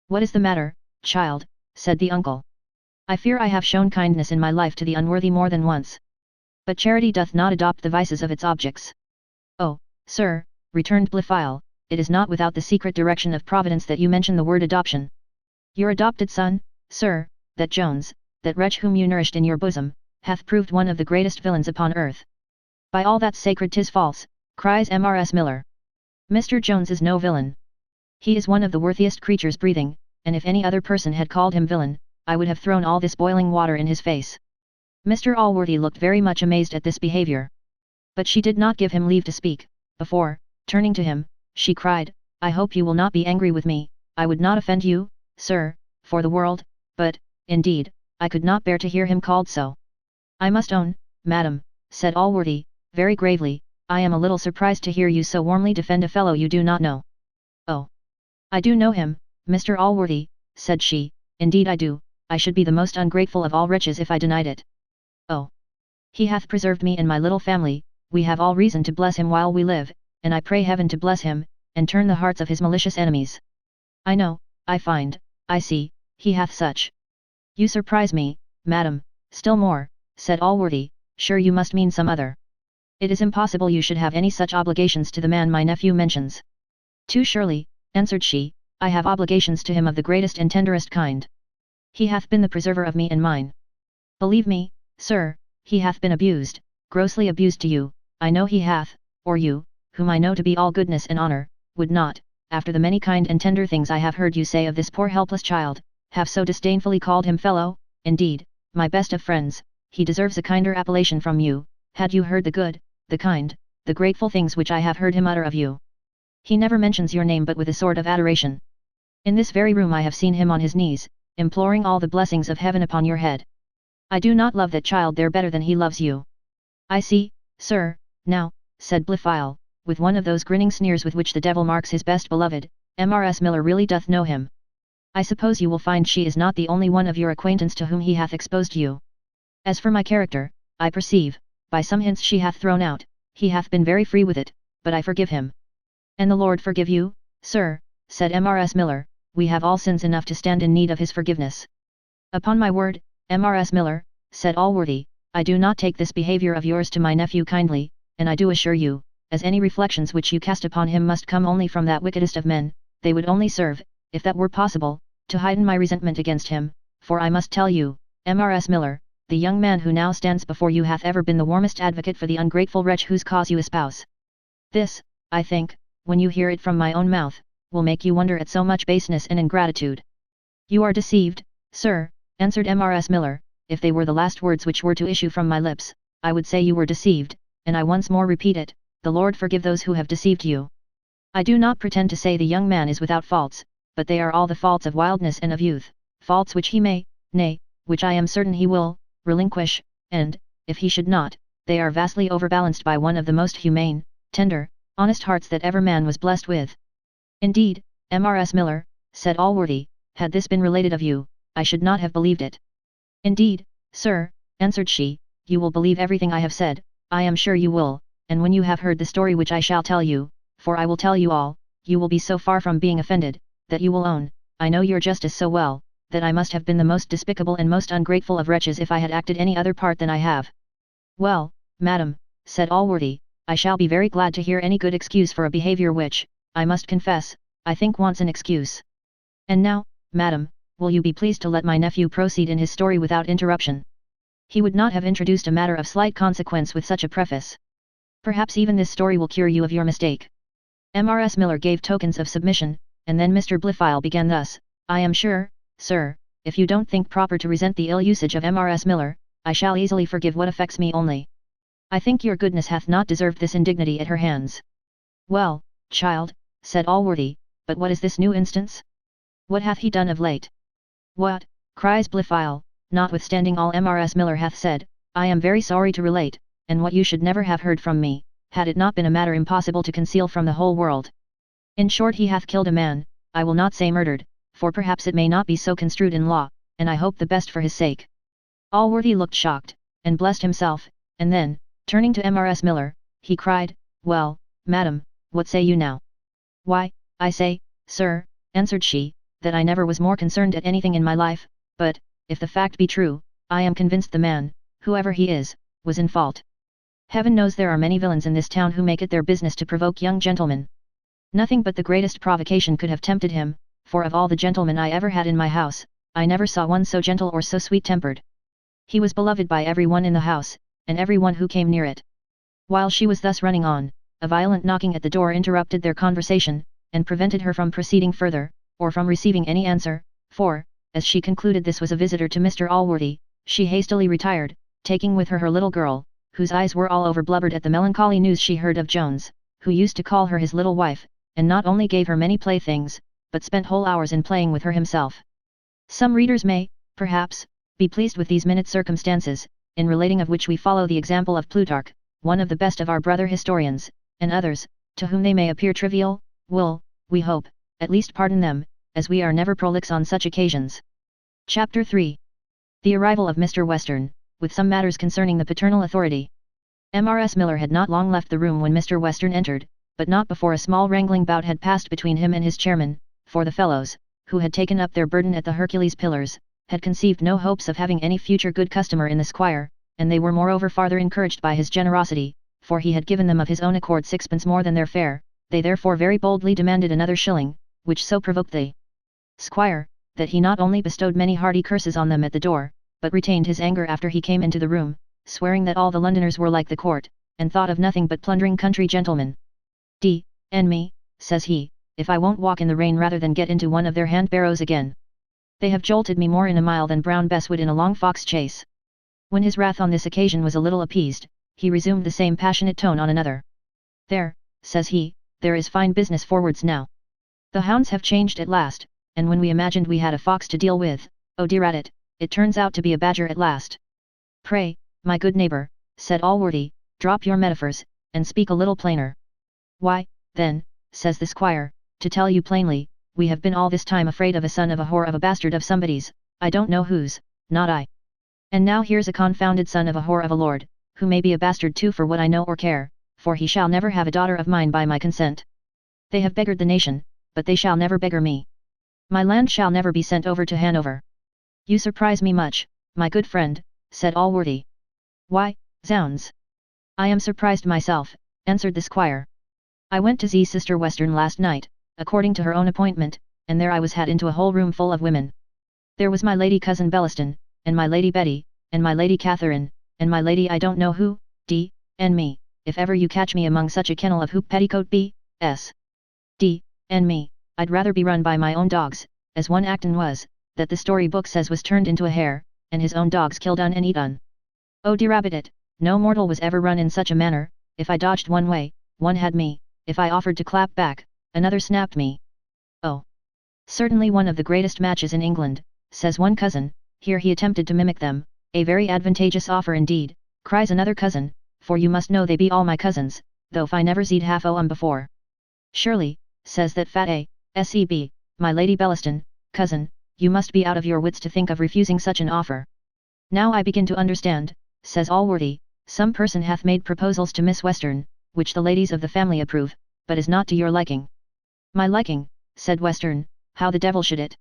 S1: "What is the matter, child?" said the uncle. "I fear I have shown kindness in my life to the unworthy more than once. But charity doth not adopt the vices of its objects." "Oh, sir," returned Blifil, "it is not without the secret direction of Providence that you mention the word adoption. Your adopted son, sir, that Jones, that wretch whom you nourished in your bosom, hath proved one of the greatest villains upon earth." "By all that's sacred 'tis false," cries M.R.S. Miller. "Mr. Jones is no villain. He is one of the worthiest creatures breathing, and if any other person had called him villain, I would have thrown all this boiling water in his face." Mr. Allworthy looked very much amazed at this behaviour. But she did not give him leave to speak, before, turning to him, she cried, "I hope you will not be angry with me. I would not offend you, sir, for the world, but, indeed, I could not bear to hear him called so." "I must own, madam," said Allworthy, very gravely, "I am a little surprised to hear you so warmly defend a fellow you do not know." "Oh, I do know him, Mr. Allworthy," said she, "indeed I do. I should be the most ungrateful of all wretches if I denied it. Oh, he hath preserved me and my little family. We have all reason to bless him while we live, and I pray heaven to bless him, and turn the hearts of his malicious enemies. I know, I find, I see, he hath such." "You surprise me, madam, still more," said Allworthy, "sure you must mean some other. It is impossible you should have any such obligations to the man my nephew mentions." "Too surely," answered she, "I have obligations to him of the greatest and tenderest kind. He hath been the preserver of me and mine. Believe me, sir, he hath been abused, grossly abused to you, I know he hath, or you, whom I know to be all goodness and honour, would not, after the many kind and tender things I have heard you say of this poor helpless child, have so disdainfully called him fellow. Indeed, my best of friends, he deserves a kinder appellation from you, had you heard the good, the kind, the grateful things which I have heard him utter of you. He never mentions your name but with a sort of adoration. In this very room I have seen him on his knees, imploring all the blessings of heaven upon your head. I do not love that child there better than he loves you. I see, sir, now, said Blifil, with one of those grinning sneers with which the devil marks his best beloved, Mrs. Miller really doth know him. I suppose you will find she is not the only one of your acquaintance to whom he hath exposed you. As for my character, I perceive, by some hints she hath thrown out, he hath been very free with it, but I forgive him. And the Lord forgive you, sir, said Mrs. Miller, we have all sins enough to stand in need of his forgiveness. Upon my word, Mrs. Miller, said Allworthy, I do not take this behaviour of yours to my nephew kindly, and I do assure you, as any reflections which you cast upon him must come only from that wickedest of men, they would only serve, if that were possible, to heighten my resentment against him, for I must tell you, Mrs. Miller, the young man who now stands before you hath ever been the warmest advocate for the ungrateful wretch whose cause you espouse. This, I think, when you hear it from my own mouth, will make you wonder at so much baseness and ingratitude. You are deceived, sir, answered Mrs. Miller, if they were the last words which were to issue from my lips, I would say you were deceived, and I once more repeat it, the Lord forgive those who have deceived you. I do not pretend to say the young man is without faults, but they are all the faults of wildness and of youth, faults which he may, nay, which I am certain he will, relinquish, and, if he should not, they are vastly overbalanced by one of the most humane, tender, honest hearts that ever man was blessed with. Indeed, Mrs. Miller, said Allworthy, had this been related of you, I should not have believed it. Indeed, sir, answered she, you will believe everything I have said, I am sure you will, and when you have heard the story which I shall tell you, for I will tell you all, you will be so far from being offended, that you will own, I know your justice so well, that I must have been the most despicable and most ungrateful of wretches if I had acted any other part than I have. Well, madam, said Allworthy, I shall be very glad to hear any good excuse for a behaviour which, I must confess, I think wants an excuse. And now, madam, will you be pleased to let my nephew proceed in his story without interruption? He would not have introduced a matter of slight consequence with such a preface. Perhaps even this story will cure you of your mistake. Mrs. Miller gave tokens of submission, and then Mr. Blifil began thus, I am sure, sir, if you don't think proper to resent the ill usage of Mrs. Miller, I shall easily forgive what affects me only. I think your goodness hath not deserved this indignity at her hands. Well, child, said Allworthy, but what is this new instance? What hath he done of late? What, cries Blifil, notwithstanding all Mrs. Miller hath said, I am very sorry to relate, and what you should never have heard from me, had it not been a matter impossible to conceal from the whole world. In short, he hath killed a man, I will not say murdered, for perhaps it may not be so construed in law, and I hope the best for his sake. Allworthy looked shocked, and blessed himself, and then, turning to Mrs. Miller, he cried, well, madam, what say you now? Why, I say, sir, answered she, that I never was more concerned at anything in my life, but, if the fact be true, I am convinced the man, whoever he is, was in fault. Heaven knows there are many villains in this town who make it their business to provoke young gentlemen. Nothing but the greatest provocation could have tempted him, for of all the gentlemen I ever had in my house, I never saw one so gentle or so sweet-tempered. He was beloved by every one in the house, and every one who came near it. While she was thus running on, a violent knocking at the door interrupted their conversation, and prevented her from proceeding further, or from receiving any answer, for, as she concluded this was a visitor to Mr. Allworthy, she hastily retired, taking with her her little girl, whose eyes were all over blubbered at the melancholy news she heard of Jones, who used to call her his little wife, and not only gave her many playthings, but spent whole hours in playing with her himself. Some readers may, perhaps, be pleased with these minute circumstances, in relating of which we follow the example of Plutarch, one of the best of our brother historians, and others, to whom they may appear trivial, will, we hope, at least pardon them, as we are never prolix on such occasions. Chapter 3. The arrival of Mr. Western, with some matters concerning the paternal authority. Mrs. Miller had not long left the room when Mr. Western entered, but not before a small wrangling bout had passed between him and his chairman, for the fellows, who had taken up their burden at the Hercules Pillars, had conceived no hopes of having any future good customer in the squire, and they were moreover farther encouraged by his generosity, for he had given them of his own accord 6 more than their fare. They therefore very boldly demanded another shilling, which so provoked the squire, that he not only bestowed many hearty curses on them at the door, but retained his anger after he came into the room, swearing that all the Londoners were like the court, and thought of nothing but plundering country gentlemen. And me, says he, if I won't walk in the rain rather than get into one of their hand barrows again. They have jolted me more in a mile than Brown Bess would in a long fox chase. When his wrath on this occasion was a little appeased, he resumed the same passionate tone on another. There, says he, there is fine business forwards now. The hounds have changed at last, and when we imagined we had a fox to deal with, oh dear at it, it turns out to be a badger at last. Pray, my good neighbour, said Allworthy, drop your metaphors, and speak a little plainer. Why, then, says the squire, to tell you plainly, we have been all this time afraid of a son of a whore of a bastard of somebody's, I don't know whose, not I. And now here's a confounded son of a whore of a lord, who may be a bastard too for what I know or care, for he shall never have a daughter of mine by my consent. They have beggared the nation, but they shall never beggar me. My land shall never be sent over to Hanover. You surprise me much, my good friend, said Allworthy. Why, zounds! I am surprised myself, answered the squire. I went to see Sister Western last night, according to her own appointment, and there I was had into a whole room full of women. There was my lady cousin Bellaston, and my lady Betty, and my lady Catherine, and my lady I don't know who, and me, if ever you catch me among such a kennel of hoop petticoat and me, I'd rather be run by my own dogs, as one Acton was, that the story book says was turned into a hare, and his own dogs killed and eat un. Oh dear rabbit it, no mortal was ever run in such a manner, if I dodged one way, one had me, if I offered to clap back, another snapped me. Oh! Certainly one of the greatest matches in England, says one cousin, here he attempted to mimic them, a very advantageous offer indeed, cries another cousin, for you must know they be all my cousins, though I never seed half o' 'em before. Surely, says that fat A.S.E.B., my lady Bellaston, cousin, you must be out of your wits to think of refusing such an offer. Now I begin to understand, says Allworthy, some person hath made proposals to Miss Western, which the ladies of the family approve, but is not to your liking. My liking, said Western, how the devil should it?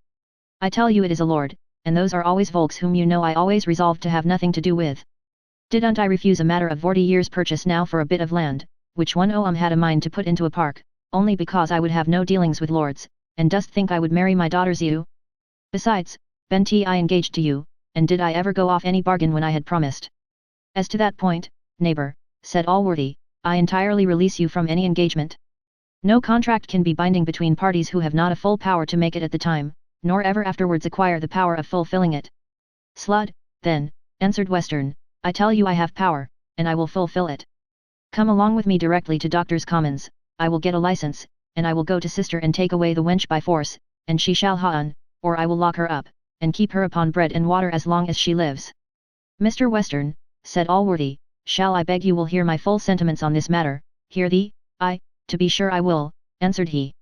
S1: I tell you it is a lord, and those are always volks whom you know I always resolved to have nothing to do with. Didn't I refuse a matter of 40 years' purchase now for a bit of land, which one had a mind to put into a park, only because I would have no dealings with lords, and dost think I would marry my daughter's you? Besides, ben't I engaged to you, and did I ever go off any bargain when I had promised? As to that point, neighbour, said Allworthy, I entirely release you from any engagement. No contract can be binding between parties who have not a full power to make it at the time, nor ever afterwards acquire the power of fulfilling it. Slud, then, answered Western, I tell you I have power, and I will fulfill it. Come along with me directly to Doctor's Commons, I will get a license, and I will go to sister and take away the wench by force, and she shall ha un, or I will lock her up, and keep her upon bread and water as long as she lives. Mr. Western, said Allworthy, shall I beg you will hear my full sentiments on this matter? Hear thee? To be sure I will, answered he.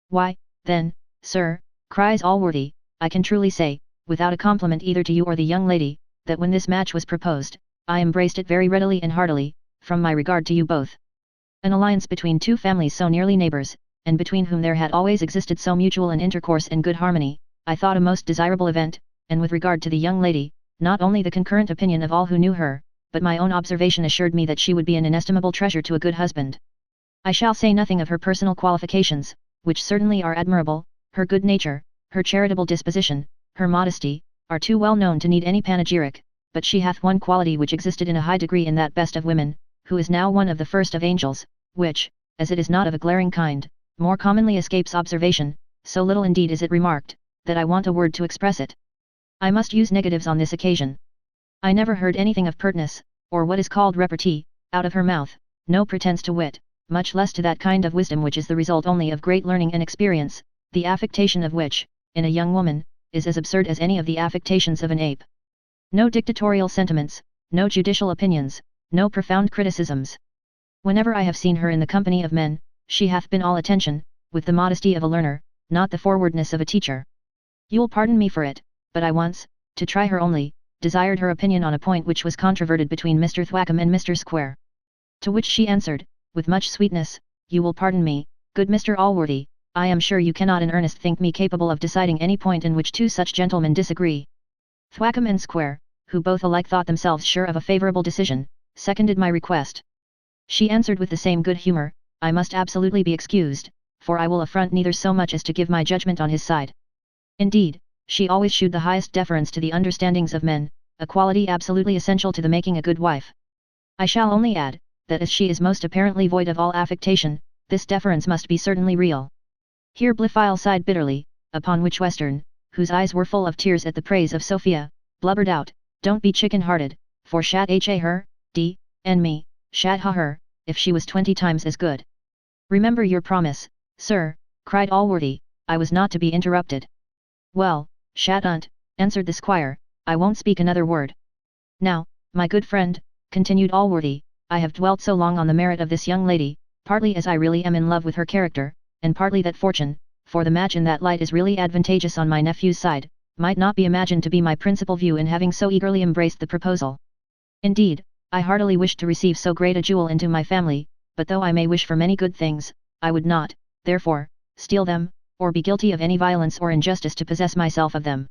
S1: Why, then, sir, cries Allworthy, I can truly say, without a compliment either to you or the young lady, that when this match was proposed, I embraced it very readily and heartily, from my regard to you both. An alliance between two families so nearly neighbours, and between whom there had always existed so mutual an intercourse and good harmony, I thought a most desirable event, and with regard to the young lady, not only the concurrent opinion of all who knew her, but my own observation assured me that she would be an inestimable treasure to a good husband. I shall say nothing of her personal qualifications, which certainly are admirable, her good nature, her charitable disposition, her modesty, are too well known to need any panegyric, but she hath one quality which existed in a high degree in that best of women, who is now one of the first of angels, which, as it is not of a glaring kind, more commonly escapes observation, so little indeed is it remarked, that I want a word to express it. I must use negatives on this occasion. I never heard anything of pertness, or what is called repartee, out of her mouth, no pretence to wit, much less to that kind of wisdom which is the result only of great learning and experience, the affectation of which, in a young woman, is as absurd as any of the affectations of an ape. No dictatorial sentiments, no judicial opinions, no profound criticisms. Whenever I have seen her in the company of men, she hath been all attention, with the modesty of a learner, not the forwardness of a teacher. You'll pardon me for it, but I once, to try her only, desired her opinion on a point which was controverted between Mr. Thwackum and Mr. Square. To which she answered, with much sweetness, you will pardon me, good Mr. Allworthy, I am sure you cannot in earnest think me capable of deciding any point in which two such gentlemen disagree. Thwackum and Square, who both alike thought themselves sure of a favourable decision, seconded my request. She answered with the same good humour, I must absolutely be excused, for I will affront neither so much as to give my judgment on his side. Indeed, she always shewed the highest deference to the understandings of men, a quality absolutely essential to the making a good wife. I shall only add, that as she is most apparently void of all affectation, this deference must be certainly real. Here Blifil sighed bitterly, upon which Western, whose eyes were full of tears at the praise of Sophia, blubbered out, "Don't be chicken-hearted, for shat ha her, and me, shat ha her, if she was 20 times as good." "Remember your promise, sir," cried Allworthy, "I was not to be interrupted." "Well, shat unt," answered the squire, "I won't speak another word. Now, my good friend," continued Allworthy, "I have dwelt so long on the merit of this young lady, partly as I really am in love with her character, and partly that fortune, for the match in that light is really advantageous on my nephew's side, might not be imagined to be my principal view in having so eagerly embraced the proposal. Indeed, I heartily wish to receive so great a jewel into my family, but though I may wish for many good things, I would not, therefore, steal them, or be guilty of any violence or injustice to possess myself of them.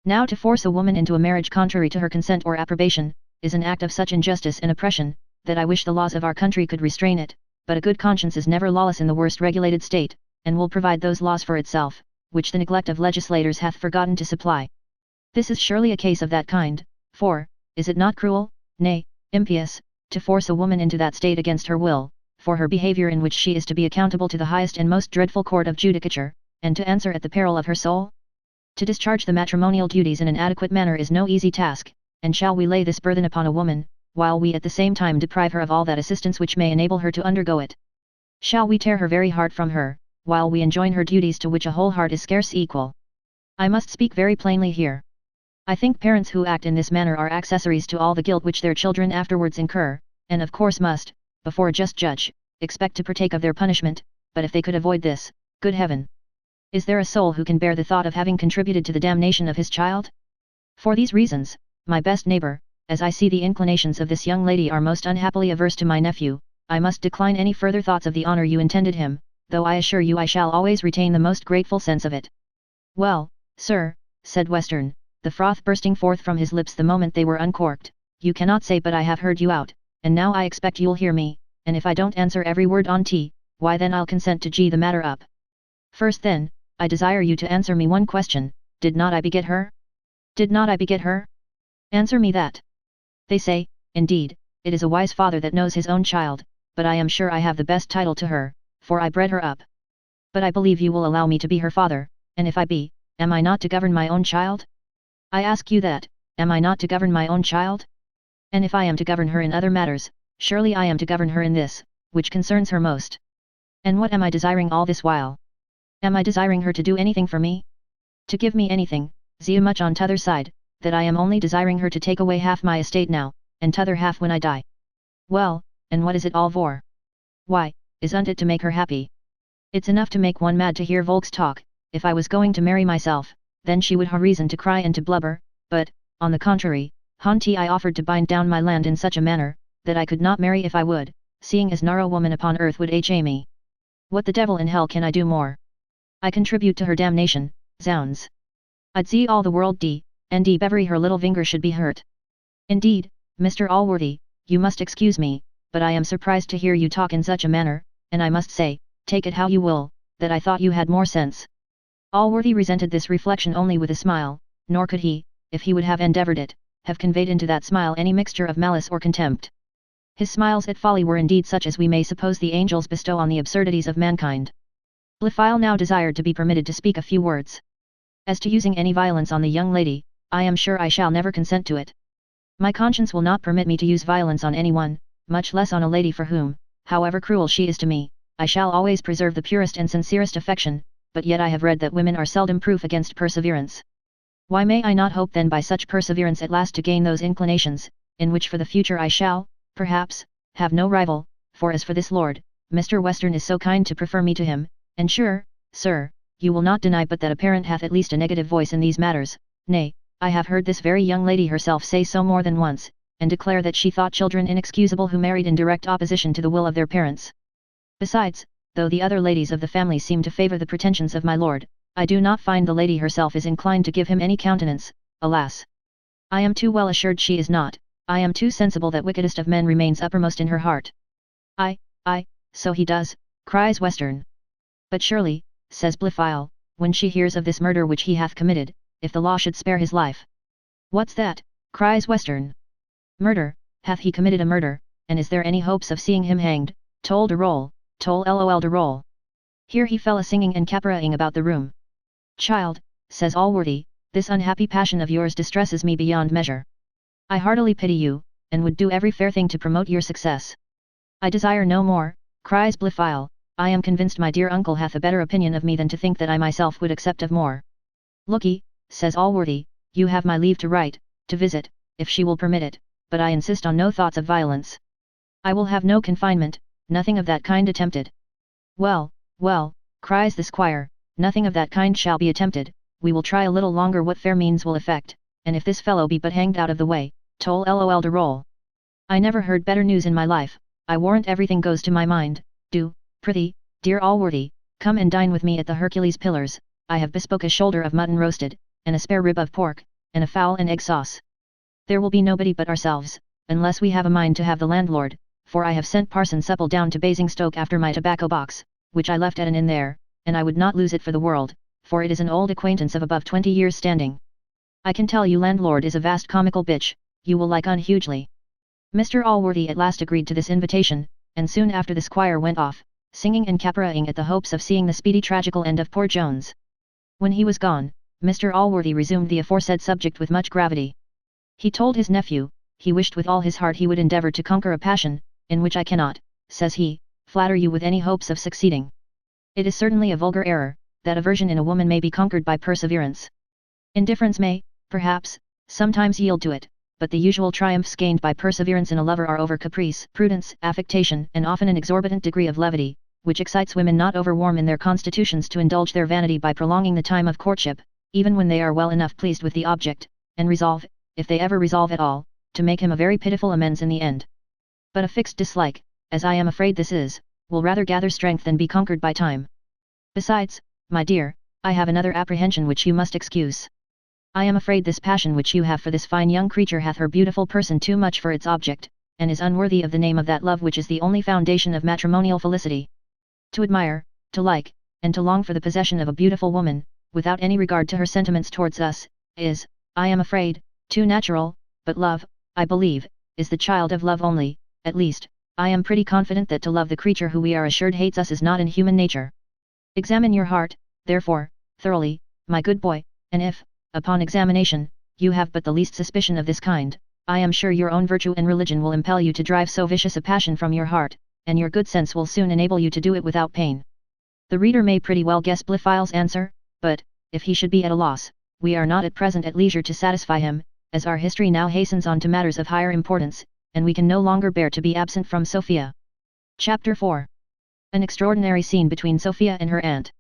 S1: Now to force a woman into a marriage contrary to her consent or approbation, is an act of such injustice and oppression, that I wish the laws of our country could restrain it, but a good conscience is never lawless in the worst regulated state, and will provide those laws for itself, which the neglect of legislators hath forgotten to supply. This is surely a case of that kind, for, is it not cruel, nay, impious, to force a woman into that state against her will, for her behaviour in which she is to be accountable to the highest and most dreadful court of judicature, and to answer at the peril of her soul? To discharge the matrimonial duties in an adequate manner is no easy task, and shall we lay this burthen upon a woman, while we at the same time deprive her of all that assistance which may enable her to undergo it? Shall we tear her very heart from her, while we enjoin her duties to which a whole heart is scarce equal? I must speak very plainly here. I think parents who act in this manner are accessories to all the guilt which their children afterwards incur, and of course must, before a just judge, expect to partake of their punishment, but if they could avoid this, good heaven! Is there a soul who can bear the thought of having contributed to the damnation of his child? For these reasons, my best neighbour, as I see the inclinations of this young lady are most unhappily averse to my nephew, I must decline any further thoughts of the honour you intended him, though I assure you I shall always retain the most grateful sense of it. Well, sir, said Western, the froth bursting forth from his lips the moment they were uncorked, you cannot say but I have heard you out, and now I expect you'll hear me, and if I don't answer every word on T, why then I'll consent to G the matter up. First then, I desire you to answer me one question, did not I beget her? Did not I beget her? Answer me that. They say, indeed, it is a wise father that knows his own child, but I am sure I have the best title to her, for I bred her up. But I believe you will allow me to be her father, and if I be, am I not to govern my own child? I ask you that, am I not to govern my own child? And if I am to govern her in other matters, surely I am to govern her in this, which concerns her most. And what am I desiring all this while? Am I desiring her to do anything for me? To give me anything, zia much on t'other side, that I am only desiring her to take away half my estate now, and t'other half when I die. Well, and what is it all for? Why, isn't it to make her happy? It's enough to make one mad to hear volks talk. If I was going to marry myself, then she would ha reason to cry and to blubber, but, on the contrary, Hanti I offered to bind down my land in such a manner, that I could not marry if I would, seeing as naro woman upon earth would ha me. What the devil in hell can I do more? I contribute to her damnation, zounds. I'd see all the world and bevery her little finger should be hurt. Indeed, Mr. Allworthy, you must excuse me, but I am surprised to hear you talk in such a manner, and I must say, take it how you will, that I thought you had more sense. Allworthy resented this reflection only with a smile, nor could he, if he would have endeavoured it, have conveyed into that smile any mixture of malice or contempt. His smiles at folly were indeed such as we may suppose the angels bestow on the absurdities of mankind. Blifil now desired to be permitted to speak a few words. As to using any violence on the young lady, I am sure I shall never consent to it. My conscience will not permit me to use violence on anyone, much less on a lady for whom, however cruel she is to me, I shall always preserve the purest and sincerest affection, but yet I have read that women are seldom proof against perseverance. Why may I not hope then by such perseverance at last to gain those inclinations, in which for the future I shall, perhaps, have no rival, for as for this lord, Mr. Western is so kind to prefer me to him, and sure, sir, you will not deny but that a parent hath at least a negative voice in these matters, nay, I have heard this very young lady herself say so more than once, and declare that she thought children inexcusable who married in direct opposition to the will of their parents. Besides, though the other ladies of the family seem to favour the pretensions of my lord, I do not find the lady herself is inclined to give him any countenance, alas! I am too well assured she is not, I am too sensible that wickedest of men remains uppermost in her heart. Ay, so he does, cries Western. But surely, says Blifil, when she hears of this murder which he hath committed, if the law should spare his life. What's that, cries Western. Murder, hath he committed a murder, and is there any hopes of seeing him hanged? Toll de roll, toll lol de roll. Here he fell a-singing and caperaing about the room. Child, says Allworthy, this unhappy passion of yours distresses me beyond measure. I heartily pity you, and would do every fair thing to promote your success. I desire no more, cries Blifil, I am convinced my dear uncle hath a better opinion of me than to think that I myself would accept of more. Lookee, says Allworthy, you have my leave to write, to visit, if she will permit it, but I insist on no thoughts of violence. I will have no confinement, nothing of that kind attempted. Well, well, cries the squire, nothing of that kind shall be attempted, we will try a little longer what fair means will effect, and if this fellow be but hanged out of the way, toll lol de roll. I never heard better news in my life, I warrant everything goes to my mind, do, prithee, dear Allworthy, come and dine with me at the Hercules Pillars, I have bespoke a shoulder of mutton roasted, and a spare rib of pork, and a fowl and egg sauce. There will be nobody but ourselves, unless we have a mind to have the landlord, for I have sent Parson Supple down to Basingstoke after my tobacco box, which I left at an inn there, and I would not lose it for the world, for it is an old acquaintance of above 20 years standing. I can tell you landlord is a vast comical bitch, you will like un hugely. Mr. Allworthy at last agreed to this invitation, and soon after the squire went off, singing and caperaing at the hopes of seeing the speedy tragical end of poor Jones. When he was gone, Mr. Allworthy resumed the aforesaid subject with much gravity. He told his nephew, he wished with all his heart he would endeavour to conquer a passion, in which I cannot, says he, flatter you with any hopes of succeeding. It is certainly a vulgar error, that aversion in a woman may be conquered by perseverance. Indifference may, perhaps, sometimes yield to it, but the usual triumphs gained by perseverance in a lover are over caprice, prudence, affectation, and often an exorbitant degree of levity, which excites women not over-warm in their constitutions to indulge their vanity by prolonging the time of courtship, even when they are well enough pleased with the object, and resolve, if they ever resolve at all, to make him a very pitiful amends in the end. But a fixed dislike, as I am afraid this is, will rather gather strength than be conquered by time. Besides, my dear, I have another apprehension which you must excuse. I am afraid this passion which you have for this fine young creature hath her beautiful person too much for its object, and is unworthy of the name of that love which is the only foundation of matrimonial felicity. To admire, to like, and to long for the possession of a beautiful woman, without any regard to her sentiments towards us, is, I am afraid, too natural, but love, I believe, is the child of love only, at least, I am pretty confident that to love the creature who we are assured hates us is not in human nature. Examine your heart, therefore, thoroughly, my good boy, and if, upon examination, you have but the least suspicion of this kind, I am sure your own virtue and religion will impel you to drive so vicious a passion from your heart, and your good sense will soon enable you to do it without pain. The reader may pretty well guess Blifil's answer, but, if he should be at a loss, we are not at present at leisure to satisfy him, as our history now hastens on to matters of higher importance, and we can no longer bear to be absent from Sophia. Chapter 4. An extraordinary scene between Sophia and her aunt.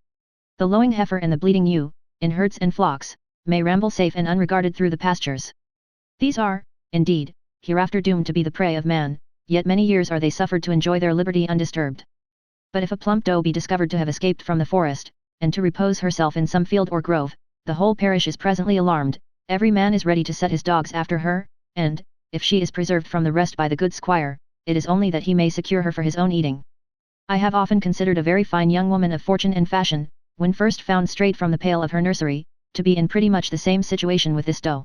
S1: The lowing heifer and the bleating ewe, in herds and flocks, may ramble safe and unregarded through the pastures. These are, indeed, hereafter doomed to be the prey of man, yet many years are they suffered to enjoy their liberty undisturbed. But if a plump doe be discovered to have escaped from the forest, and to repose herself in some field or grove, the whole parish is presently alarmed, every man is ready to set his dogs after her, and, if she is preserved from the rest by the good squire, it is only that he may secure her for his own eating. I have often considered a very fine young woman of fortune and fashion, when first found straight from the pail of her nursery, to be in pretty much the same situation with this doe.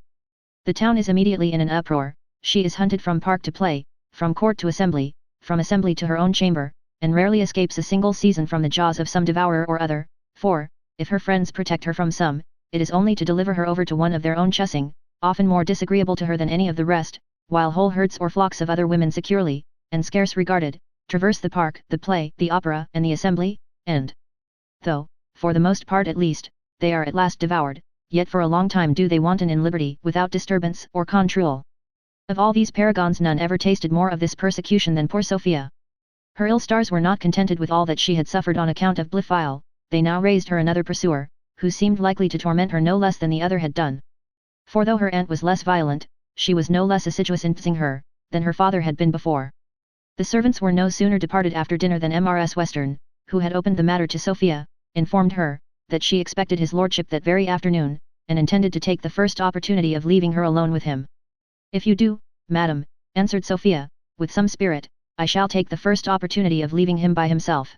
S1: The town is immediately in an uproar, she is hunted from park to play, from court to assembly, from assembly to her own chamber, and rarely escapes a single season from the jaws of some devourer or other, for, if her friends protect her from some, it is only to deliver her over to one of their own chussing, often more disagreeable to her than any of the rest, while whole herds or flocks of other women securely, and scarce regarded, traverse the park, the play, the opera, and the assembly, and though, for the most part at least, they are at last devoured, yet for a long time do they wanton in liberty without disturbance or control. Of all these paragons none ever tasted more of this persecution than poor Sophia. Her ill stars were not contented with all that she had suffered on account of Blifil, they now raised her another pursuer, who seemed likely to torment her no less than the other had done. For though her aunt was less violent, she was no less assiduous in teasing her, than her father had been before. The servants were no sooner departed after dinner than Mrs. Western, who had opened the matter to Sophia, informed her, that she expected his lordship that very afternoon, and intended to take the first opportunity of leaving her alone with him. If you do, madam, answered Sophia, with some spirit, I shall take the first opportunity of leaving him by himself.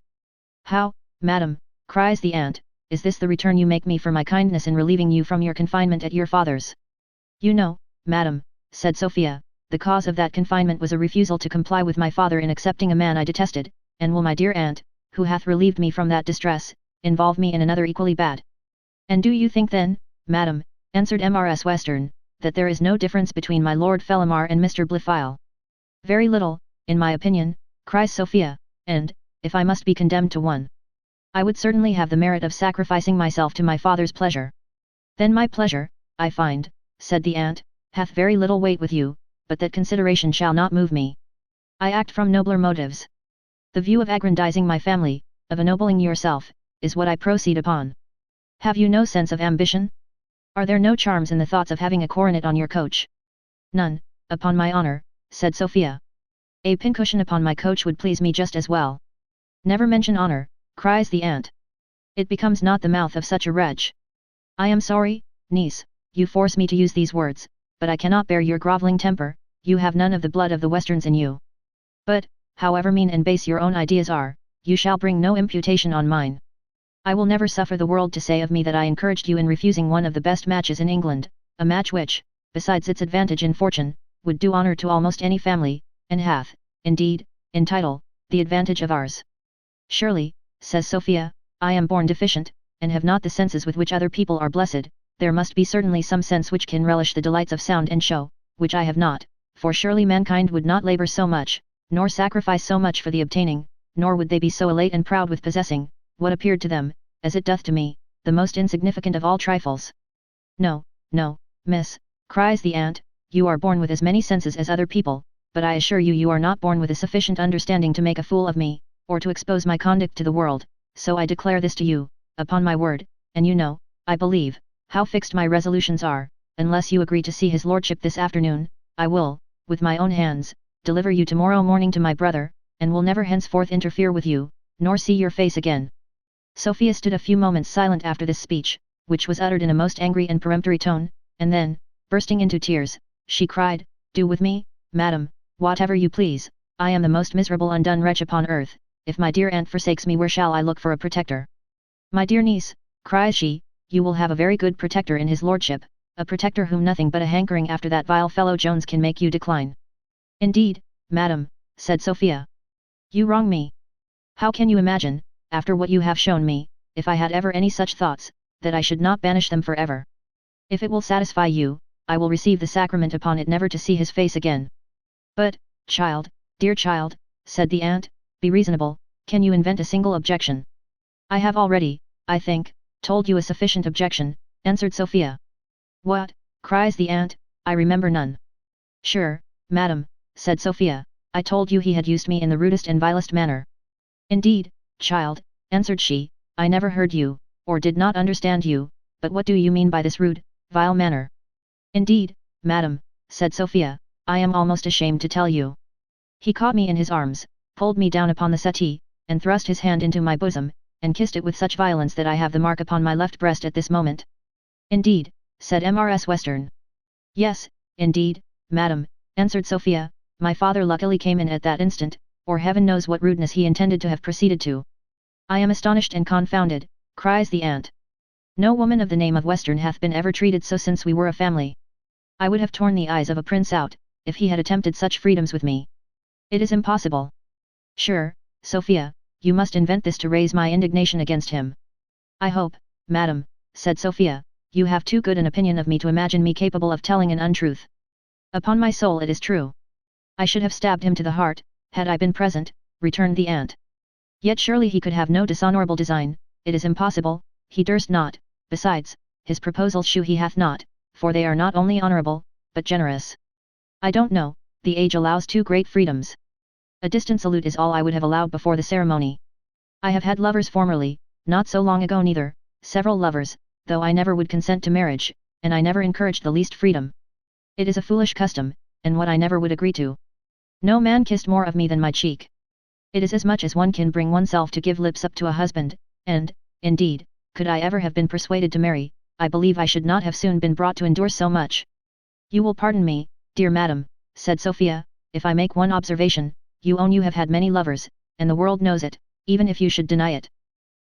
S1: How, madam, cries the aunt, is this the return you make me for my kindness in relieving you from your confinement at your father's? You know, madam, said Sophia, the cause of that confinement was a refusal to comply with my father in accepting a man I detested, and will my dear aunt, who hath relieved me from that distress, involve me in another equally bad? And do you think then, madam, answered Mrs. Western, that there is no difference between my Lord Fellamar and Mr. Blifil? Very little, in my opinion, cries Sophia, and, if I must be condemned to one, I would certainly have the merit of sacrificing myself to my father's pleasure. Then my pleasure, I find, said the aunt, hath very little weight with you, but that consideration shall not move me. I act from nobler motives. The view of aggrandizing my family, of ennobling yourself, is what I proceed upon. Have you no sense of ambition? Are there no charms in the thoughts of having a coronet on your coach? None, upon my honour, said Sophia. A pincushion upon my coach would please me just as well. Never mention honour, cries the aunt. It becomes not the mouth of such a wretch. I am sorry, niece, you force me to use these words, but I cannot bear your grovelling temper, you have none of the blood of the Westerns in you. But, however mean and base your own ideas are, you shall bring no imputation on mine. I will never suffer the world to say of me that I encouraged you in refusing one of the best matches in England, a match which, besides its advantage in fortune, would do honour to almost any family, and hath, indeed, in title, the advantage of ours. Surely, says Sophia, I am born deficient, and have not the senses with which other people are blessed, there must be certainly some sense which can relish the delights of sound and show, which I have not, for surely mankind would not labour so much, nor sacrifice so much for the obtaining, nor would they be so elate and proud with possessing, what appeared to them, as it doth to me, the most insignificant of all trifles. No, no, miss, cries the aunt, you are born with as many senses as other people, but I assure you you are not born with a sufficient understanding to make a fool of me, or to expose my conduct to the world, so I declare this to you, upon my word, and you know, I believe, how fixed my resolutions are, unless you agree to see his lordship this afternoon, I will, with my own hands, deliver you tomorrow morning to my brother, and will never henceforth interfere with you, nor see your face again. Sophia stood a few moments silent after this speech, which was uttered in a most angry and peremptory tone, and then, bursting into tears, she cried, do with me, madam, whatever you please, I am the most miserable undone wretch upon earth, if my dear aunt forsakes me where shall I look for a protector? My dear niece, cries she, you will have a very good protector in his lordship, a protector whom nothing but a hankering after that vile fellow Jones can make you decline. Indeed, madam, said Sophia. You wrong me. How can you imagine, after what you have shown me, if I had ever any such thoughts, that I should not banish them forever? If it will satisfy you, I will receive the sacrament upon it never to see his face again. But, child, dear child, said the aunt, be reasonable, can you invent a single objection? I have already, I think, told you a sufficient objection, answered Sophia. What, cries the aunt, I remember none. Sure, madam, said Sophia, I told you he had used me in the rudest and vilest manner. Indeed, child, answered she, I never heard you, or did not understand you, but what do you mean by this rude, vile manner? Indeed, madam, said Sophia, I am almost ashamed to tell you. He caught me in his arms, pulled me down upon the settee, and thrust his hand into my bosom, and kissed it with such violence that I have the mark upon my left breast at this moment. Indeed, said Mrs. Western. Yes, indeed, madam, answered Sophia, my father luckily came in at that instant, or heaven knows what rudeness he intended to have proceeded to. I am astonished and confounded, cries the aunt. No woman of the name of Western hath been ever treated so since we were a family. I would have torn the eyes of a prince out, if he had attempted such freedoms with me. It is impossible. Sure, Sophia, you must invent this to raise my indignation against him. I hope, madam, said Sophia, you have too good an opinion of me to imagine me capable of telling an untruth. Upon my soul it is true. I should have stabbed him to the heart, had I been present, returned the aunt. Yet surely he could have no dishonourable design, it is impossible, he durst not, besides, his proposals shew he hath not, for they are not only honourable, but generous. I don't know, the age allows too great freedoms. A distant salute is all I would have allowed before the ceremony. I have had lovers formerly, not so long ago neither, several lovers, though I never would consent to marriage, and I never encouraged the least freedom. It is a foolish custom, and what I never would agree to. No man kissed more of me than my cheek. It is as much as one can bring oneself to give lips up to a husband, and, indeed, could I ever have been persuaded to marry, I believe I should not have soon been brought to endure so much. You will pardon me, dear madam, said Sophia, if I make one observation, you own you have had many lovers, and the world knows it, even if you should deny it.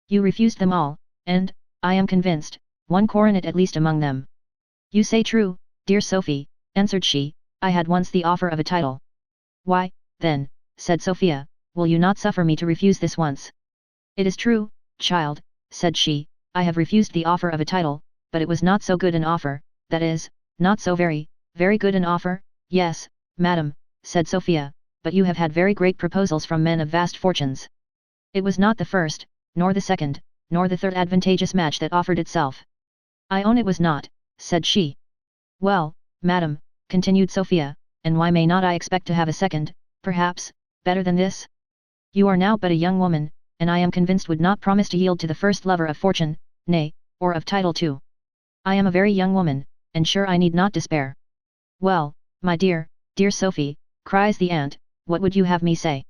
S1: You refused them all, and, I am convinced, one coronet at least among them. You say true, dear Sophie, answered she, I had once the offer of a title. Why, then, said Sophia, will you not suffer me to refuse this once? It is true, child, said she, I have refused the offer of a title, but it was not so good an offer, that is, not so very, very good an offer. Yes, madam, said Sophia, but you have had very great proposals from men of vast fortunes. It was not the first, nor the second, nor the third advantageous match that offered itself. I own it was not, said she. Well, madam, continued Sophia, and why may not I expect to have a second, perhaps, better than this? You are now but a young woman, and I am convinced would not promise to yield to the first lover of fortune, nay, or of title too. I am a very young woman, and sure I need not despair. Well, my dear, dear Sophie, cries the aunt, what would you have me say?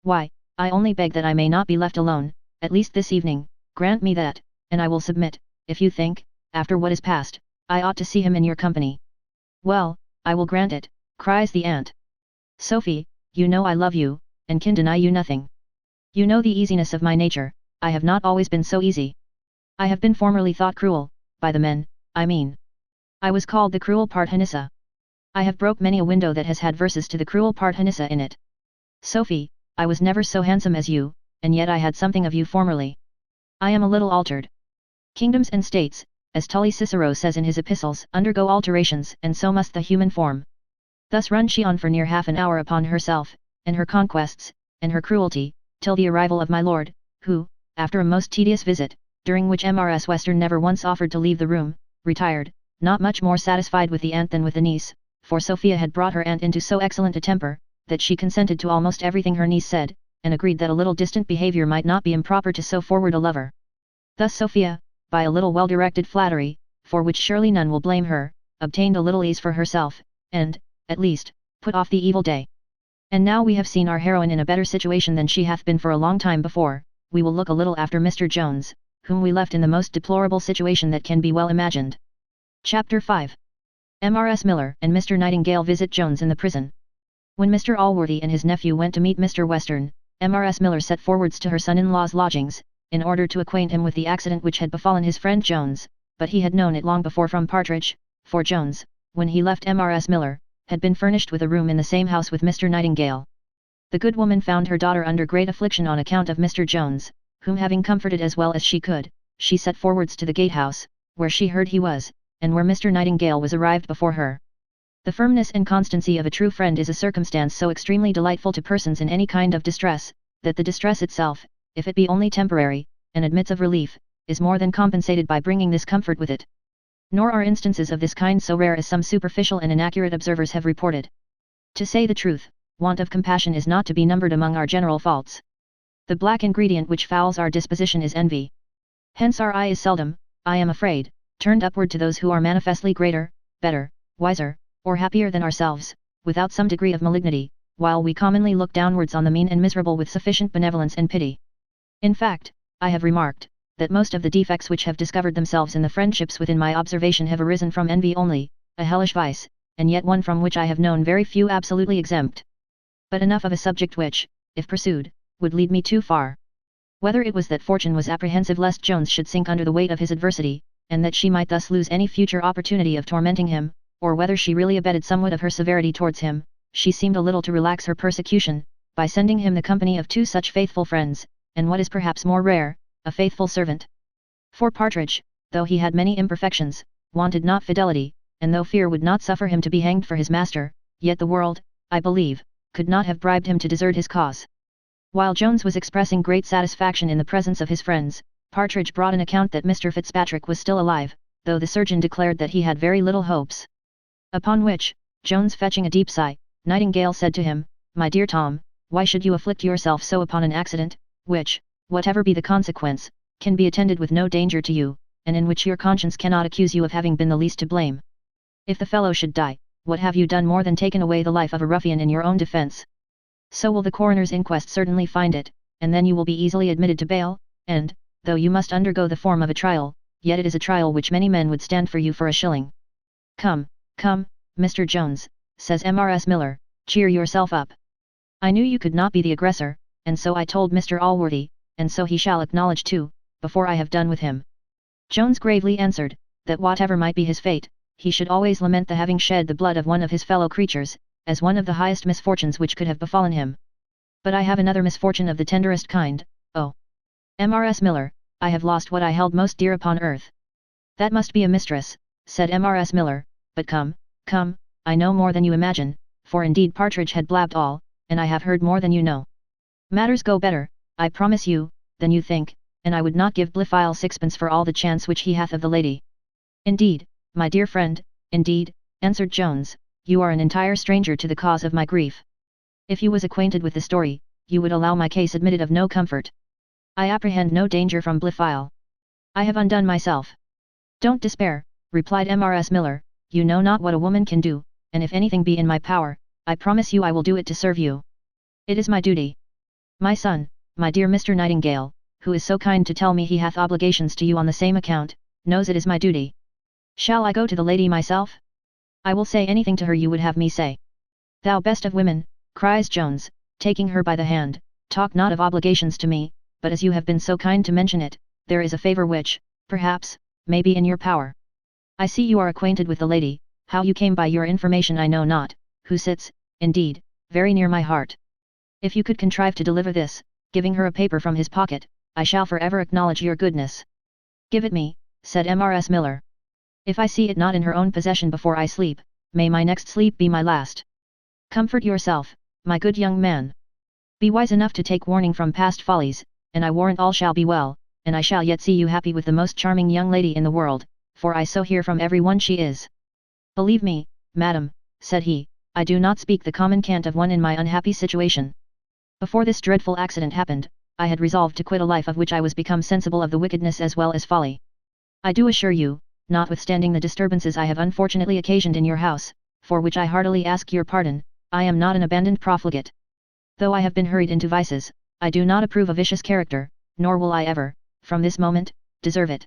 S1: Why, I only beg that I may not be left alone, at least this evening, grant me that, and I will submit, if you think, after what is past, I ought to see him in your company. Well, I will grant it, cries the aunt. Sophie, you know I love you, and can deny you nothing. You know the easiness of my nature, I have not always been so easy. I have been formerly thought cruel, by the men, I mean. I was called the cruel Parthenissa. I have broke many a window that has had verses to the cruel Parthenissa in it. Sophie, I was never so handsome as you, and yet I had something of you formerly. I am a little altered. Kingdoms and states, as Tully Cicero says in his epistles, undergo alterations, and so must the human form. Thus run she on for near half an hour upon herself, and her conquests, and her cruelty, till the arrival of my lord, who, after a most tedious visit, during which Mrs. Western never once offered to leave the room, retired, not much more satisfied with the aunt than with the niece, for Sophia had brought her aunt into so excellent a temper, that she consented to almost everything her niece said, and agreed that a little distant behaviour might not be improper to so forward a lover. Thus Sophia, by a little well-directed flattery, for which surely none will blame her, obtained a little ease for herself, and, at least, put off the evil day. And now we have seen our heroine in a better situation than she hath been for a long time before, we will look a little after Mr. Jones, whom we left in the most deplorable situation that can be well imagined. Chapter 5. Mrs. Miller and Mr. Nightingale visit Jones in the prison. When Mr. Allworthy and his nephew went to meet Mr. Western, Mrs. Miller set forwards to her son-in-law's lodgings, in order to acquaint him with the accident which had befallen his friend Jones, but he had known it long before from Partridge, for Jones, when he left Mrs. Miller, had been furnished with a room in the same house with Mr. Nightingale. The good woman found her daughter under great affliction on account of Mr. Jones, whom having comforted as well as she could, she set forwards to the gatehouse, where she heard he was, and where Mr. Nightingale was arrived before her. The firmness and constancy of a true friend is a circumstance so extremely delightful to persons in any kind of distress, that the distress itself, if it be only temporary, and admits of relief, is more than compensated by bringing this comfort with it. Nor are instances of this kind so rare as some superficial and inaccurate observers have reported. To say the truth, want of compassion is not to be numbered among our general faults. The black ingredient which fouls our disposition is envy. Hence our eye is seldom, I am afraid, turned upward to those who are manifestly greater, better, wiser, or happier than ourselves, without some degree of malignity, while we commonly look downwards on the mean and miserable with sufficient benevolence and pity. In fact, I have remarked, that most of the defects which have discovered themselves in the friendships within my observation have arisen from envy only, a hellish vice, and yet one from which I have known very few absolutely exempt. But enough of a subject which, if pursued, would lead me too far. Whether it was that fortune was apprehensive lest Jones should sink under the weight of his adversity, and that she might thus lose any future opportunity of tormenting him, or whether she really abated somewhat of her severity towards him, she seemed a little to relax her persecution, by sending him the company of two such faithful friends, and what is perhaps more rare, a faithful servant. For Partridge, though he had many imperfections, wanted not fidelity, and though fear would not suffer him to be hanged for his master, yet the world, I believe, could not have bribed him to desert his cause. While Jones was expressing great satisfaction in the presence of his friends, Partridge brought an account that Mr. Fitzpatrick was still alive, though the surgeon declared that he had very little hopes. Upon which, Jones fetching a deep sigh, Nightingale said to him, "My dear Tom, why should you afflict yourself so upon an accident, which, whatever be the consequence, can be attended with no danger to you, and in which your conscience cannot accuse you of having been the least to blame? If the fellow should die, what have you done more than taken away the life of a ruffian in your own defence? So will the coroner's inquest certainly find it, and then you will be easily admitted to bail, and, though you must undergo the form of a trial, yet it is a trial which many men would stand for you for a shilling. Come, come, Mr. Jones, says Mrs. Miller, cheer yourself up. I knew you could not be the aggressor, and so I told Mr. Allworthy, and so he shall acknowledge too, before I have done with him." Jones gravely answered, that whatever might be his fate, he should always lament the having shed the blood of one of his fellow creatures, as one of the highest misfortunes which could have befallen him. But I have another misfortune of the tenderest kind, oh! M.R.S. Miller, I have lost what I held most dear upon earth. That must be a mistress, said M.R.S. Miller, but come, I know more than you imagine, for indeed Partridge had blabbed all, and I have heard more than you know. Matters go better, I promise you, than you think, and I would not give Blifil sixpence for all the chance which he hath of the lady. Indeed, my dear friend, indeed, answered Jones, you are an entire stranger to the cause of my grief. If you was acquainted with the story, you would allow my case admitted of no comfort. I apprehend no danger from Blifil. I have undone myself. Don't despair, replied M.R.S. Miller, you know not what a woman can do, and if anything be in my power, I promise you I will do it to serve you. It is my duty. My son, my dear Mr. Nightingale, who is so kind to tell me he hath obligations to you on the same account, knows it is my duty. Shall I go to the lady myself? I will say anything to her you would have me say. Thou best of women, cries Jones, taking her by the hand, talk not of obligations to me, but as you have been so kind to mention it, there is a favour which, perhaps, may be in your power. I see you are acquainted with the lady, how you came by your information I know not, who sits, indeed, very near my heart. If you could contrive to deliver this, giving her a paper from his pocket, I shall forever acknowledge your goodness. Give it me, said M.R.S. Miller. If I see it not in her own possession before I sleep, may my next sleep be my last. Comfort yourself, my good young man. Be wise enough to take warning from past follies, and I warrant all shall be well, and I shall yet see you happy with the most charming young lady in the world, for I so hear from every one she is. Believe me, madam, said he, I do not speak the common cant of one in my unhappy situation. Before this dreadful accident happened, I had resolved to quit a life of which I was become sensible of the wickedness as well as folly. I do assure you, notwithstanding the disturbances I have unfortunately occasioned in your house, for which I heartily ask your pardon, I am not an abandoned profligate. Though I have been hurried into vices, I do not approve a vicious character, nor will I ever, from this moment, deserve it.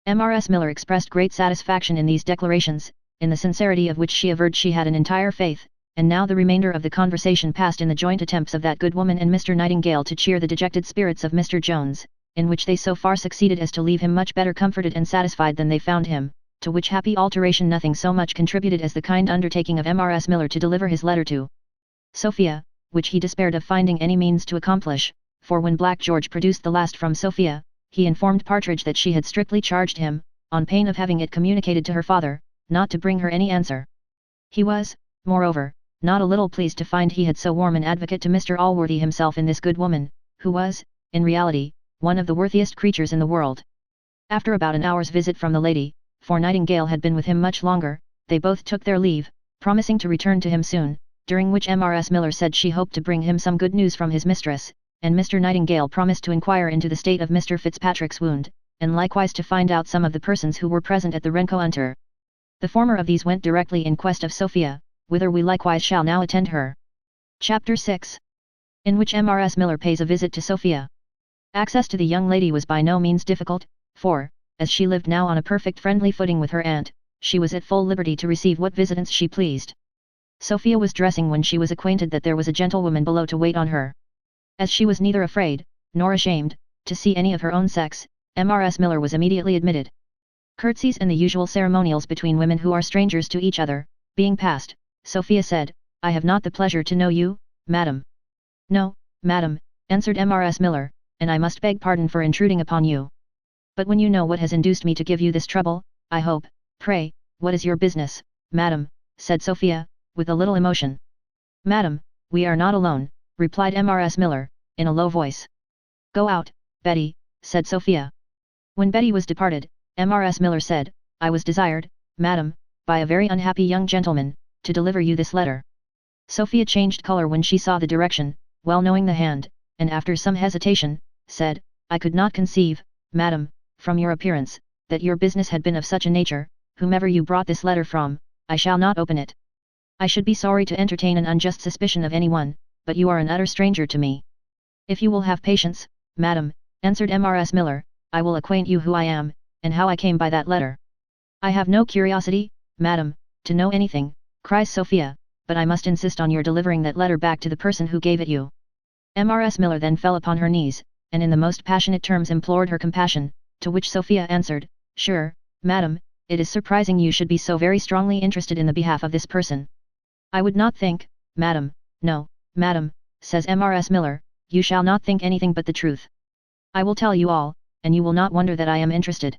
S1: M.R.S. Miller expressed great satisfaction in these declarations, in the sincerity of which she averred she had an entire faith, and now the remainder of the conversation passed in the joint attempts of that good woman and Mr. Nightingale to cheer the dejected spirits of Mr. Jones, in which they so far succeeded as to leave him much better comforted and satisfied than they found him, to which happy alteration nothing so much contributed as the kind undertaking of M.R.S. Miller to deliver his letter to Sophia, which he despaired of finding any means to accomplish, for when Black George produced the last from Sophia, he informed Partridge that she had strictly charged him, on pain of having it communicated to her father, not to bring her any answer. He was, moreover, not a little pleased to find he had so warm an advocate to Mr. Allworthy himself in this good woman, who was, in reality, one of the worthiest creatures in the world. After about an hour's visit from the lady, for Nightingale had been with him much longer, they both took their leave, promising to return to him soon, during which M.R.S. Miller said she hoped to bring him some good news from his mistress, and Mr. Nightingale promised to inquire into the state of Mr. Fitzpatrick's wound, and likewise to find out some of the persons who were present at the rencontre. The former of these went directly in quest of Sophia, whither we likewise shall now attend her. Chapter 6. In which M.R.S. Miller pays a visit to Sophia. Access to the young lady was by no means difficult, for, as she lived now on a perfect friendly footing with her aunt, she was at full liberty to receive what visitants she pleased. Sophia was dressing when she was acquainted that there was a gentlewoman below to wait on her. As she was neither afraid, nor ashamed, to see any of her own sex, M.R.S. Miller was immediately admitted. Curtsies and the usual ceremonials between women who are strangers to each other, being passed, Sophia said, I have not the pleasure to know you, madam. No, madam, answered M.R.S. Miller, and I must beg pardon for intruding upon you. But when you know what has induced me to give you this trouble, I hope, pray, what is your business, madam, said Sophia, with a little emotion. Madam, we are not alone, replied M.R.S. Miller, in a low voice. Go out, Betty, said Sophia. When Betty was departed, M.R.S. Miller said, I was desired, madam, by a very unhappy young gentleman, to deliver you this letter. Sophia changed colour when she saw the direction, well knowing the hand, and after some hesitation, said, I could not conceive, madam, from your appearance, that your business had been of such a nature, whomever you brought this letter from, I shall not open it. I should be sorry to entertain an unjust suspicion of any one, but you are an utter stranger to me. If you will have patience, madam, answered M.R.S. Miller, I will acquaint you who I am, and how I came by that letter. I have no curiosity, madam, to know anything, cries Sophia, but I must insist on your delivering that letter back to the person who gave it you. M.R.S. Miller then fell upon her knees, and in the most passionate terms implored her compassion, to which Sophia answered, Sure, madam, it is surprising you should be so very strongly interested in the behalf of this person. I would not think, madam, no, madam, says Mrs. Miller, you shall not think anything but the truth. I will tell you all, and you will not wonder that I am interested.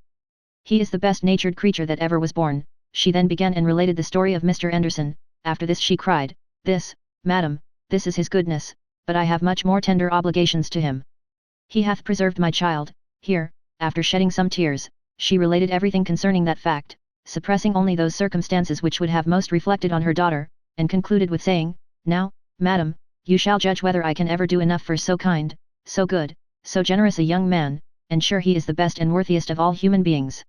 S1: He is the best-natured creature that ever was born. She then began and related the story of Mr. Anderson. After this she cried, this, madam, this is his goodness, but I have much more tender obligations to him. He hath preserved my child. Here, after shedding some tears, she related everything concerning that fact, suppressing only those circumstances which would have most reflected on her daughter, and concluded with saying, now, madam, you shall judge whether I can ever do enough for so kind, so good, so generous a young man, and sure he is the best and worthiest of all human beings.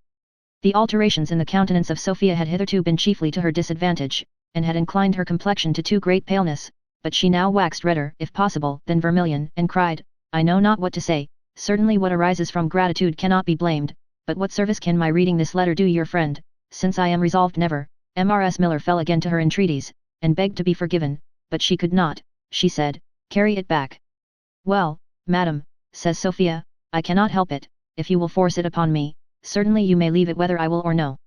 S1: The alterations in the countenance of Sophia had hitherto been chiefly to her disadvantage, and had inclined her complexion to too great paleness, but she now waxed redder, if possible, than vermilion, and cried, I know not what to say, certainly what arises from gratitude cannot be blamed, but what service can my reading this letter do your friend, since I am resolved never. Mrs. Miller fell again to her entreaties, and begged to be forgiven, but she could not, she said, carry it back. Well, madam, says Sophia, I cannot help it, if you will force it upon me, certainly you may leave it whether I will or no.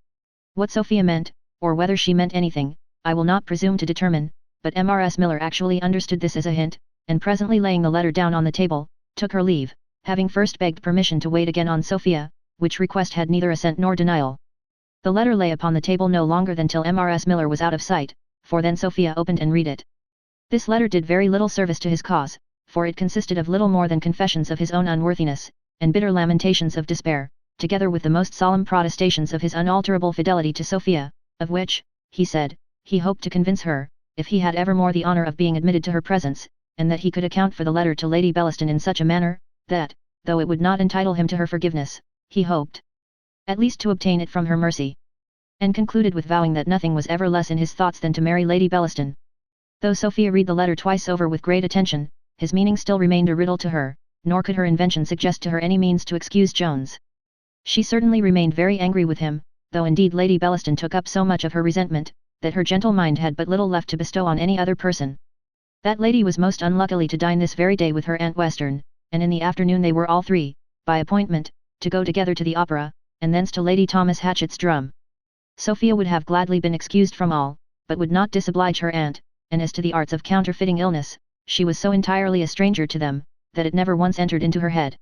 S1: What Sophia meant, or whether she meant anything, I will not presume to determine, but Mrs. Miller actually understood this as a hint, and presently laying the letter down on the table, took her leave, having first begged permission to wait again on Sophia, which request had neither assent nor denial. The letter lay upon the table no longer than till Mrs. Miller was out of sight, for then Sophia opened and read it. This letter did very little service to his cause, for it consisted of little more than confessions of his own unworthiness, and bitter lamentations of despair, together with the most solemn protestations of his unalterable fidelity to Sophia, of which, he said, he hoped to convince her, if he had ever more the honour of being admitted to her presence, and that he could account for the letter to Lady Bellaston in such a manner, that, though it would not entitle him to her forgiveness, he hoped at least to obtain it from her mercy. And concluded with vowing that nothing was ever less in his thoughts than to marry Lady Bellaston. Though Sophia read the letter twice over with great attention, his meaning still remained a riddle to her, nor could her invention suggest to her any means to excuse Jones. She certainly remained very angry with him, though indeed Lady Bellaston took up so much of her resentment, that her gentle mind had but little left to bestow on any other person. That lady was most unluckily to dine this very day with her Aunt Western, and in the afternoon they were all three, by appointment, to go together to the opera, and thence to Lady Thomas Hatchett's drum. Sophia would have gladly been excused from all, but would not disoblige her aunt, and as to the arts of counterfeiting illness, she was so entirely a stranger to them, that it never once entered into her head.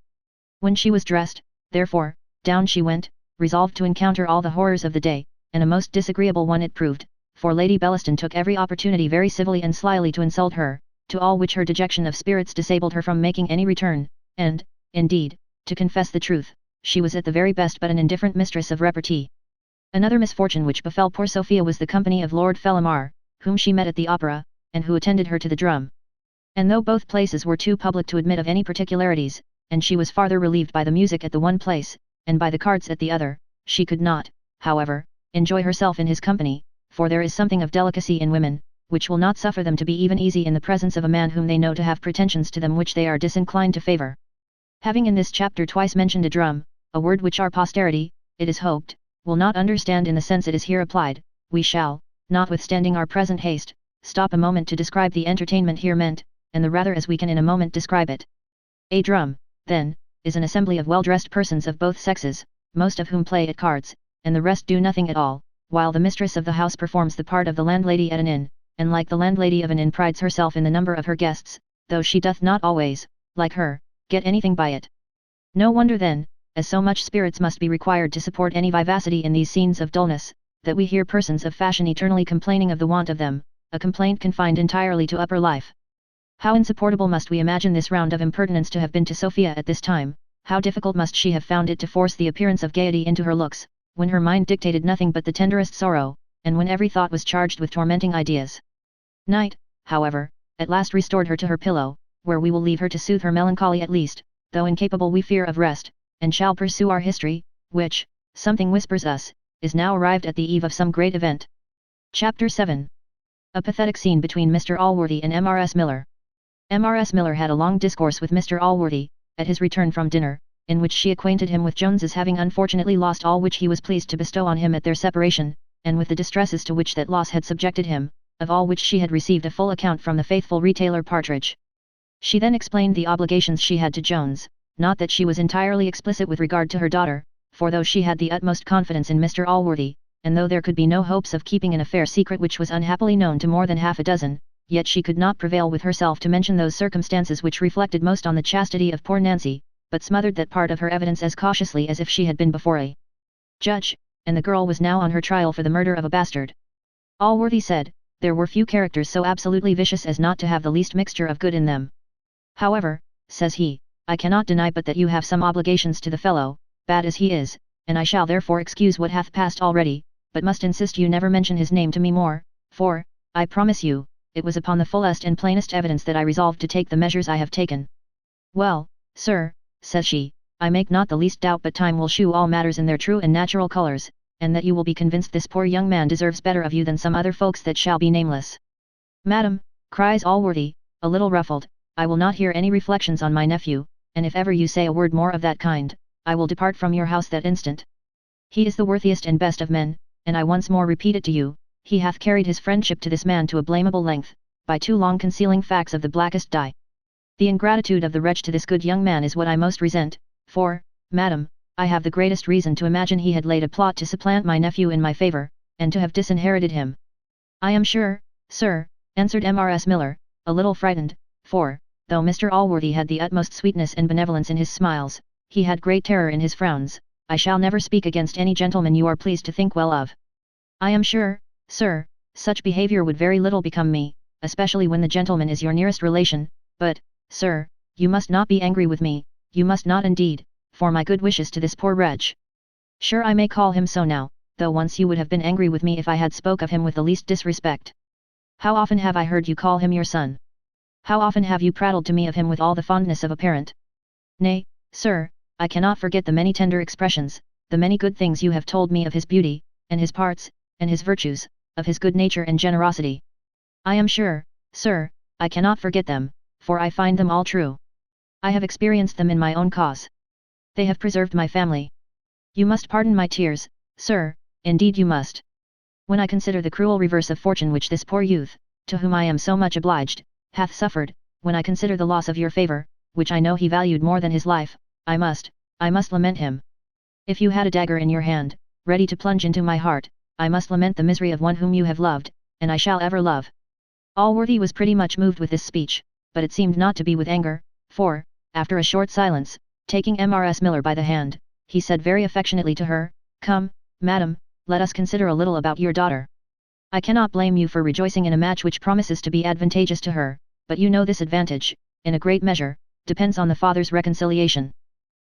S1: When she was dressed, therefore, down she went, resolved to encounter all the horrors of the day, and a most disagreeable one it proved, for Lady Bellaston took every opportunity very civilly and slyly to insult her, to all which her dejection of spirits disabled her from making any return, and, indeed, to confess the truth, she was at the very best but an indifferent mistress of repartee. Another misfortune which befell poor Sophia was the company of Lord Fellamar, whom she met at the opera, and who attended her to the drum. And though both places were too public to admit of any particularities, and she was farther relieved by the music at the one place, and by the cards at the other, she could not, however, enjoy herself in his company, for there is something of delicacy in women, which will not suffer them to be even easy in the presence of a man whom they know to have pretensions to them which they are disinclined to favour. Having in this chapter twice mentioned a drum, a word which our posterity, it is hoped, will not understand in the sense it is here applied, we shall, notwithstanding our present haste, stop a moment to describe the entertainment here meant, and the rather as we can in a moment describe it. A drum, then, is an assembly of well-dressed persons of both sexes, most of whom play at cards, and the rest do nothing at all, while the mistress of the house performs the part of the landlady at an inn, and like the landlady of an inn prides herself in the number of her guests, though she doth not always, like her, get anything by it. No wonder then, as so much spirits must be required to support any vivacity in these scenes of dullness, that we hear persons of fashion eternally complaining of the want of them, a complaint confined entirely to upper life. How insupportable must we imagine this round of impertinence to have been to Sophia at this time, how difficult must she have found it to force the appearance of gaiety into her looks, when her mind dictated nothing but the tenderest sorrow, and when every thought was charged with tormenting ideas. Night, however, at last restored her to her pillow, where we will leave her to soothe her melancholy at least, though incapable we fear of rest, and shall pursue our history, which, something whispers us, is now arrived at the eve of some great event. Chapter 7. A pathetic scene between Mr. Allworthy and Mrs. Miller. Mrs. Miller had a long discourse with Mr. Allworthy, at his return from dinner, in which she acquainted him with Jones's having unfortunately lost all which he was pleased to bestow on him at their separation, and with the distresses to which that loss had subjected him, of all which she had received a full account from the faithful retailer Partridge. She then explained the obligations she had to Jones, not that she was entirely explicit with regard to her daughter, for though she had the utmost confidence in Mr. Allworthy, and though there could be no hopes of keeping an affair secret which was unhappily known to more than half a dozen, yet she could not prevail with herself to mention those circumstances which reflected most on the chastity of poor Nancy, but smothered that part of her evidence as cautiously as if she had been before a judge, and the girl was now on her trial for the murder of a bastard. Allworthy said, there were few characters so absolutely vicious as not to have the least mixture of good in them. However, says he, I cannot deny but that you have some obligations to the fellow, bad as he is, and I shall therefore excuse what hath passed already, but must insist you never mention his name to me more, for, I promise you, it was upon the fullest and plainest evidence that I resolved to take the measures I have taken. Well, sir, says she, I make not the least doubt but time will shew all matters in their true and natural colours, and that you will be convinced this poor young man deserves better of you than some other folks that shall be nameless. Madam, cries Allworthy, a little ruffled, I will not hear any reflections on my nephew, and if ever you say a word more of that kind, I will depart from your house that instant. He is the worthiest and best of men, and I once more repeat it to you, he hath carried his friendship to this man to a blamable length, by too long concealing facts of the blackest dye. The ingratitude of the wretch to this good young man is what I most resent, for, madam, I have the greatest reason to imagine he had laid a plot to supplant my nephew in my favour, and to have disinherited him. I am sure, sir, answered M.R.S. Miller, a little frightened, for, though Mr. Allworthy had the utmost sweetness and benevolence in his smiles, he had great terror in his frowns. I shall never speak against any gentleman you are pleased to think well of. I am sure, sir, such behaviour would very little become me, especially when the gentleman is your nearest relation, but, sir, you must not be angry with me, you must not indeed, for my good wishes to this poor wretch. Sure I may call him so now, though once you would have been angry with me if I had spoke of him with the least disrespect. How often have I heard you call him your son? How often have you prattled to me of him with all the fondness of a parent? Nay, sir, I cannot forget the many tender expressions, the many good things you have told me of his beauty, and his parts, and his virtues, of his good nature and generosity. I am sure, sir, I cannot forget them, for I find them all true. I have experienced them in my own cause. They have preserved my family. You must pardon my tears, sir, indeed you must. When I consider the cruel reverse of fortune which this poor youth, to whom I am so much obliged, hath suffered, when I consider the loss of your favour, which I know he valued more than his life, I must lament him. If you had a dagger in your hand, ready to plunge into my heart, I must lament the misery of one whom you have loved, and I shall ever love. Allworthy was pretty much moved with this speech, but it seemed not to be with anger, for, after a short silence, taking M.R.S. Miller by the hand, he said very affectionately to her, Come, madam, let us consider a little about your daughter. I cannot blame you for rejoicing in a match which promises to be advantageous to her, but you know this advantage, in a great measure, depends on the father's reconciliation.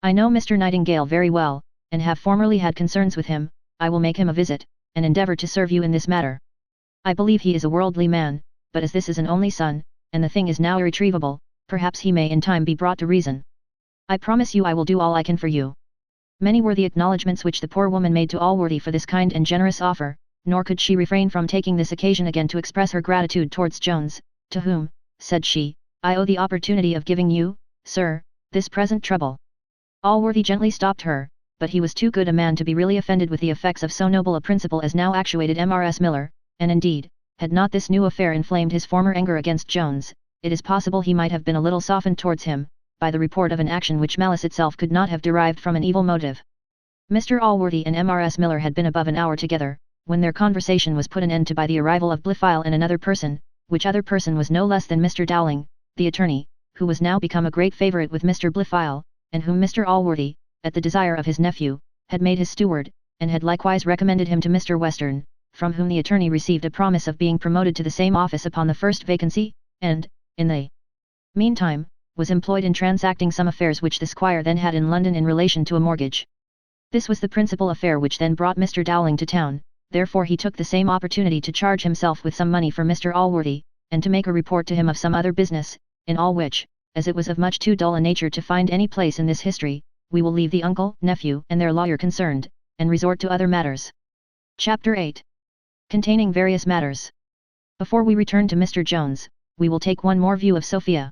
S1: I know Mr. Nightingale very well, and have formerly had concerns with him. I will make him a visit, and endeavour to serve you in this matter. I believe he is a worldly man, but as this is an only son, and the thing is now irretrievable, perhaps he may in time be brought to reason. I promise you I will do all I can for you. Many were the acknowledgments which the poor woman made to Allworthy for this kind and generous offer, nor could she refrain from taking this occasion again to express her gratitude towards Jones, to whom, said she, I owe the opportunity of giving you, sir, this present trouble. Allworthy gently stopped her, but he was too good a man to be really offended with the effects of so noble a principle as now actuated M.R.S. Miller, and indeed, had not this new affair inflamed his former anger against Jones, it is possible he might have been a little softened towards him, by the report of an action which malice itself could not have derived from an evil motive. Mr. Allworthy and M.R.S. Miller had been above an hour together, when their conversation was put an end to by the arrival of Blifil and another person, which other person was no less than Mr. Dowling, the attorney, who was now become a great favourite with Mr. Blifil, and whom Mr. Allworthy, at the desire of his nephew, had made his steward, and had likewise recommended him to Mr. Western, from whom the attorney received a promise of being promoted to the same office upon the first vacancy, and, in the meantime, was employed in transacting some affairs which the squire then had in London in relation to a mortgage. This was the principal affair which then brought Mr. Dowling to town, therefore he took the same opportunity to charge himself with some money for Mr. Allworthy, and to make a report to him of some other business, in all which, as it was of much too dull a nature to find any place in this history, we will leave the uncle, nephew and their lawyer concerned, and resort to other matters. Chapter 8. Containing various matters. Before we return to Mr. Jones, we will take one more view of Sophia.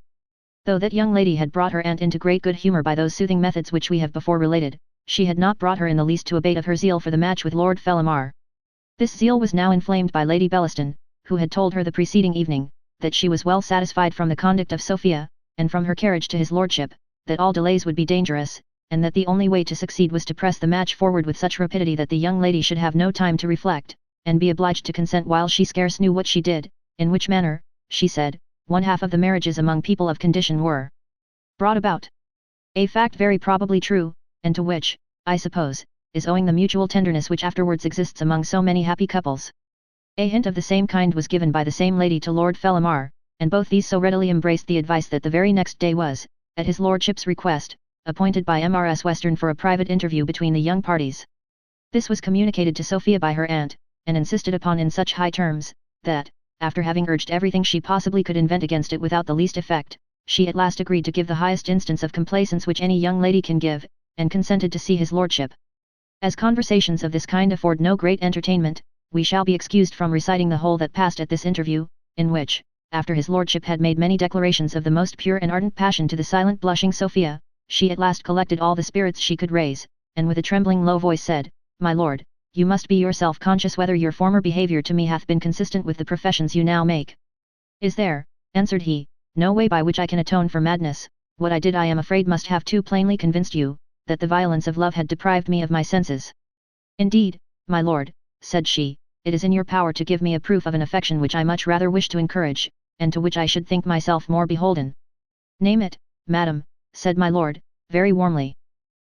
S1: Though that young lady had brought her aunt into great good humour by those soothing methods which we have before related, she had not brought her in the least to abate of her zeal for the match with Lord Fellamar. This zeal was now inflamed by Lady Bellaston, who had told her the preceding evening, that she was well satisfied from the conduct of Sophia, and from her carriage to his lordship, that all delays would be dangerous, and that the only way to succeed was to press the match forward with such rapidity that the young lady should have no time to reflect, and be obliged to consent while she scarce knew what she did, in which manner, she said, one half of the marriages among people of condition were brought about. A fact very probably true, and to which, I suppose, is owing the mutual tenderness which afterwards exists among so many happy couples. A hint of the same kind was given by the same lady to Lord Fellamar, and both these so readily embraced the advice that the very next day was, at his lordship's request, appointed by Mrs. Western for a private interview between the young parties. This was communicated to Sophia by her aunt, and insisted upon in such high terms, that, after having urged everything she possibly could invent against it without the least effect, she at last agreed to give the highest instance of complaisance which any young lady can give, and consented to see his lordship. As conversations of this kind afford no great entertainment, we shall be excused from reciting the whole that passed at this interview, in which, after his lordship had made many declarations of the most pure and ardent passion to the silent blushing Sophia, she at last collected all the spirits she could raise, and with a trembling low voice said, "My lord, you must be yourself conscious whether your former behaviour to me hath been consistent with the professions you now make." "Is there," answered he, "no way by which I can atone for madness? What I did I am afraid must have too plainly convinced you, that the violence of love had deprived me of my senses." "Indeed, my lord," said she, "it is in your power to give me a proof of an affection which I much rather wish to encourage, and to which I should think myself more beholden." "Name it, madam," said my lord, very warmly.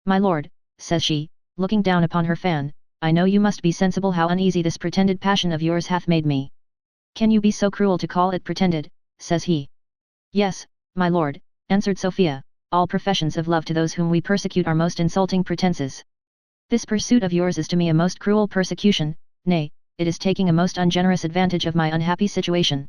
S1: "My lord," says she, looking down upon her fan, "I know you must be sensible how uneasy this pretended passion of yours hath made me." "Can you be so cruel to call it pretended?" says he. "Yes, my lord," answered Sophia, "all professions of love to those whom we persecute are most insulting pretences. This pursuit of yours is to me a most cruel persecution, nay, it is taking a most ungenerous advantage of my unhappy situation.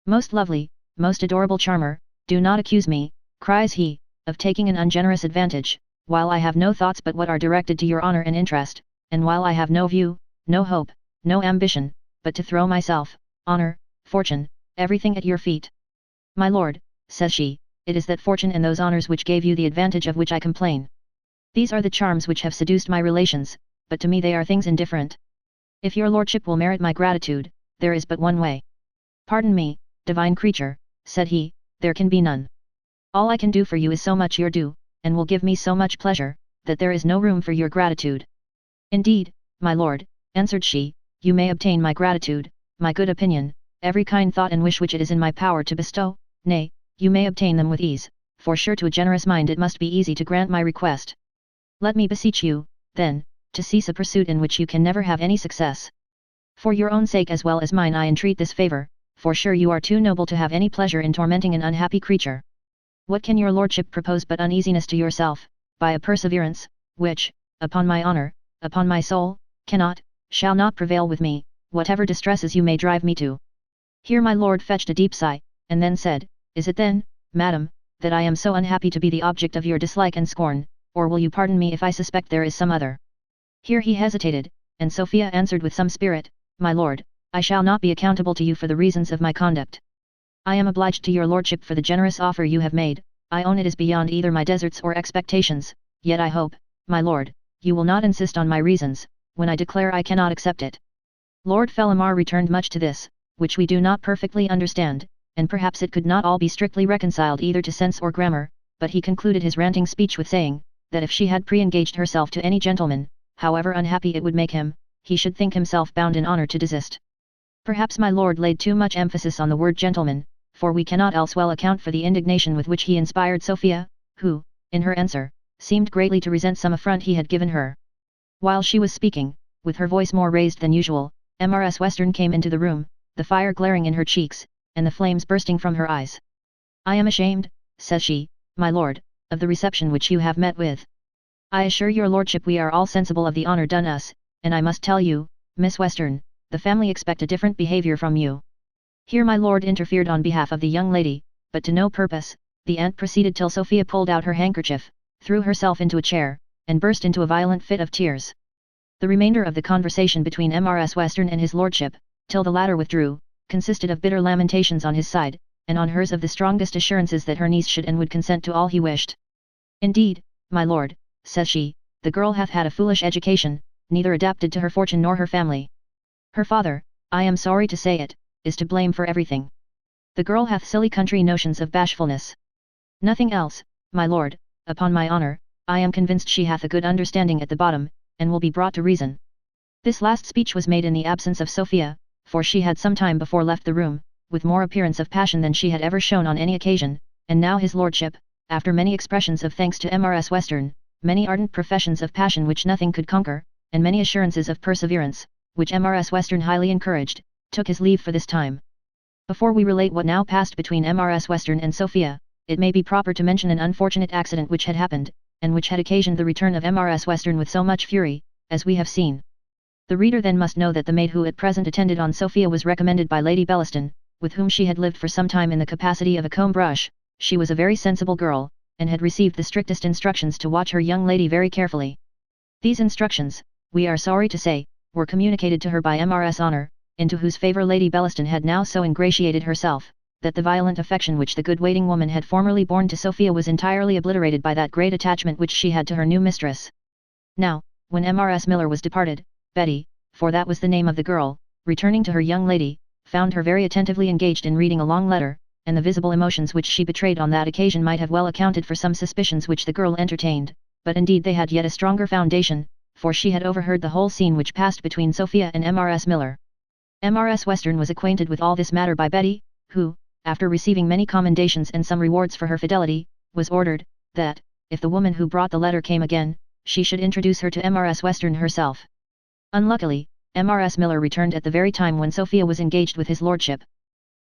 S1: Most lovely, most adorable charmer, do not accuse me," cries he, "of taking an ungenerous advantage, while I have no thoughts but what are directed to your honour and interest, and while I have no view, no hope, no ambition, but to throw myself, honour, fortune, everything at your feet." "My lord," says she, "it is that fortune and those honours which gave you the advantage of which I complain. These are the charms which have seduced my relations, but to me they are things indifferent. If your lordship will merit my gratitude, there is but one way." "Pardon me, divine creature," said he, "there can be none. All I can do for you is so much your due, and will give me so much pleasure, that there is no room for your gratitude." "Indeed, my lord," answered she, "you may obtain my gratitude, my good opinion, every kind thought and wish which it is in my power to bestow, nay, you may obtain them with ease, for sure to a generous mind it must be easy to grant my request. Let me beseech you, then, to cease a pursuit in which you can never have any success. For your own sake as well as mine I entreat this favour, for sure you are too noble to have any pleasure in tormenting an unhappy creature. What can your lordship propose but uneasiness to yourself, by a perseverance, which, upon my honour, upon my soul, cannot, shall not prevail with me, whatever distresses you may drive me to." Here my lord fetched a deep sigh, and then said, "Is it then, madam, that I am so unhappy to be the object of your dislike and scorn, or will you pardon me if I suspect there is some other?" Here he hesitated, and Sophia answered with some spirit, "My lord, I shall not be accountable to you for the reasons of my conduct. I am obliged to your lordship for the generous offer you have made, I own it is beyond either my deserts or expectations, yet I hope, my lord, you will not insist on my reasons, when I declare I cannot accept it." Lord Fellamar returned much to this, which we do not perfectly understand, and perhaps it could not all be strictly reconciled either to sense or grammar, but he concluded his ranting speech with saying, that if she had pre-engaged herself to any gentleman, however unhappy it would make him, he should think himself bound in honour to desist. Perhaps my lord laid too much emphasis on the word gentleman, for we cannot else well account for the indignation with which he inspired Sophia, who, in her answer, seemed greatly to resent some affront he had given her. While she was speaking, with her voice more raised than usual, Mrs. Western came into the room, the fire glaring in her cheeks, and the flames bursting from her eyes. "I am ashamed," says she, "my lord, of the reception which you have met with. I assure your lordship we are all sensible of the honour done us, and I must tell you, Miss Western, the family expect a different behaviour from you." Here my lord interfered on behalf of the young lady, but to no purpose. The aunt proceeded till Sophia pulled out her handkerchief, threw herself into a chair, and burst into a violent fit of tears. The remainder of the conversation between Mrs. Western and his lordship, till the latter withdrew, consisted of bitter lamentations on his side, and on hers of the strongest assurances that her niece should and would consent to all he wished. "Indeed, my lord," says she, "the girl hath had a foolish education, neither adapted to her fortune nor her family. Her father, I am sorry to say it, is to blame for everything. The girl hath silly country notions of bashfulness. Nothing else, my lord, upon my honour, I am convinced she hath a good understanding at the bottom, and will be brought to reason. This last speech was made in the absence of Sophia, for she had some time before left the room, with more appearance of passion than she had ever shown on any occasion, and now his lordship, after many expressions of thanks to Mrs. Western, many ardent professions of passion which nothing could conquer, and many assurances of perseverance, which Mrs. Western highly encouraged, took his leave for this time. Before we relate what now passed between Mrs. Western and Sophia, it may be proper to mention an unfortunate accident which had happened, and which had occasioned the return of Mrs. Western with so much fury, as we have seen. The reader then must know that the maid who at present attended on Sophia was recommended by Lady Bellaston, with whom she had lived for some time in the capacity of a comb brush. She was a very sensible girl, and had received the strictest instructions to watch her young lady very carefully. These instructions, we are sorry to say, were communicated to her by Mrs. Honour, into whose favour Lady Bellaston had now so ingratiated herself, that the violent affection which the good waiting woman had formerly borne to Sophia was entirely obliterated by that great attachment which she had to her new mistress. Now, when Mrs. Miller was departed, Betty, for that was the name of the girl, returning to her young lady, found her very attentively engaged in reading a long letter, and the visible emotions which she betrayed on that occasion might have well accounted for some suspicions which the girl entertained, but indeed they had yet a stronger foundation, for she had overheard the whole scene which passed between Sophia and Mrs. Miller. Mrs. Western was acquainted with all this matter by Betty, who, after receiving many commendations and some rewards for her fidelity, was ordered, that, if the woman who brought the letter came again, she should introduce her to Mrs. Western herself. Unluckily, Mrs. Miller returned at the very time when Sophia was engaged with his lordship.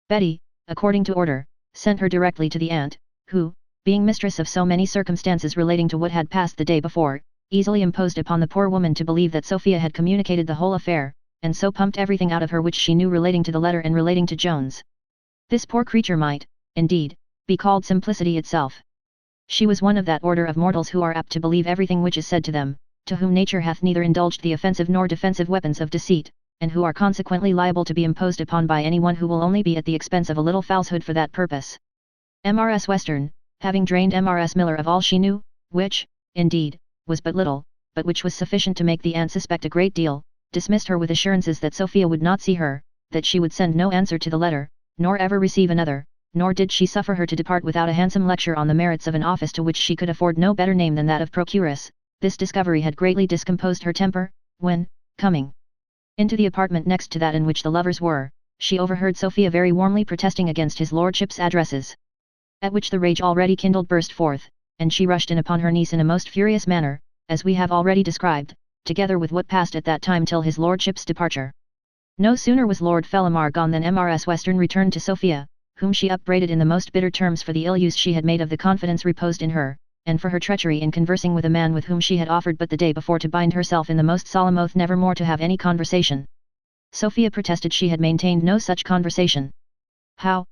S1: Betty, according to order, sent her directly to the aunt, who, being mistress of so many circumstances relating to what had passed the day before, easily imposed upon the poor woman to believe that Sophia had communicated the whole affair, and so pumped everything out of her which she knew relating to the letter and relating to Jones. This poor creature might, indeed, be called simplicity itself. She was one of that order of mortals who are apt to believe everything which is said to them, to whom nature hath neither indulged the offensive nor defensive weapons of deceit, and who are consequently liable to be imposed upon by any one who will only be at the expense of a little falsehood for that purpose. Mrs. Western, having drained Mrs. Miller of all she knew, which, indeed, was but little, but which was sufficient to make the aunt suspect a great deal, dismissed her with assurances that Sophia would not see her, that she would send no answer to the letter, nor ever receive another, nor did she suffer her to depart without a handsome lecture on the merits of an office to which she could afford no better name than that of procuress. This discovery had greatly discomposed her temper, when, coming into the apartment next to that in which the lovers were, she overheard Sophia very warmly protesting against his lordship's addresses. At which the rage already kindled burst forth, and she rushed in upon her niece in a most furious manner, as we have already described, together with what passed at that time till his lordship's departure. No sooner was Lord Fellamar gone than Mrs. Western returned to Sophia, whom she upbraided in the most bitter terms for the ill use she had made of the confidence reposed in her, and for her treachery in conversing with a man with whom she had offered but the day before to bind herself in the most solemn oath never more to have any conversation. Sophia protested she had maintained no such conversation. How?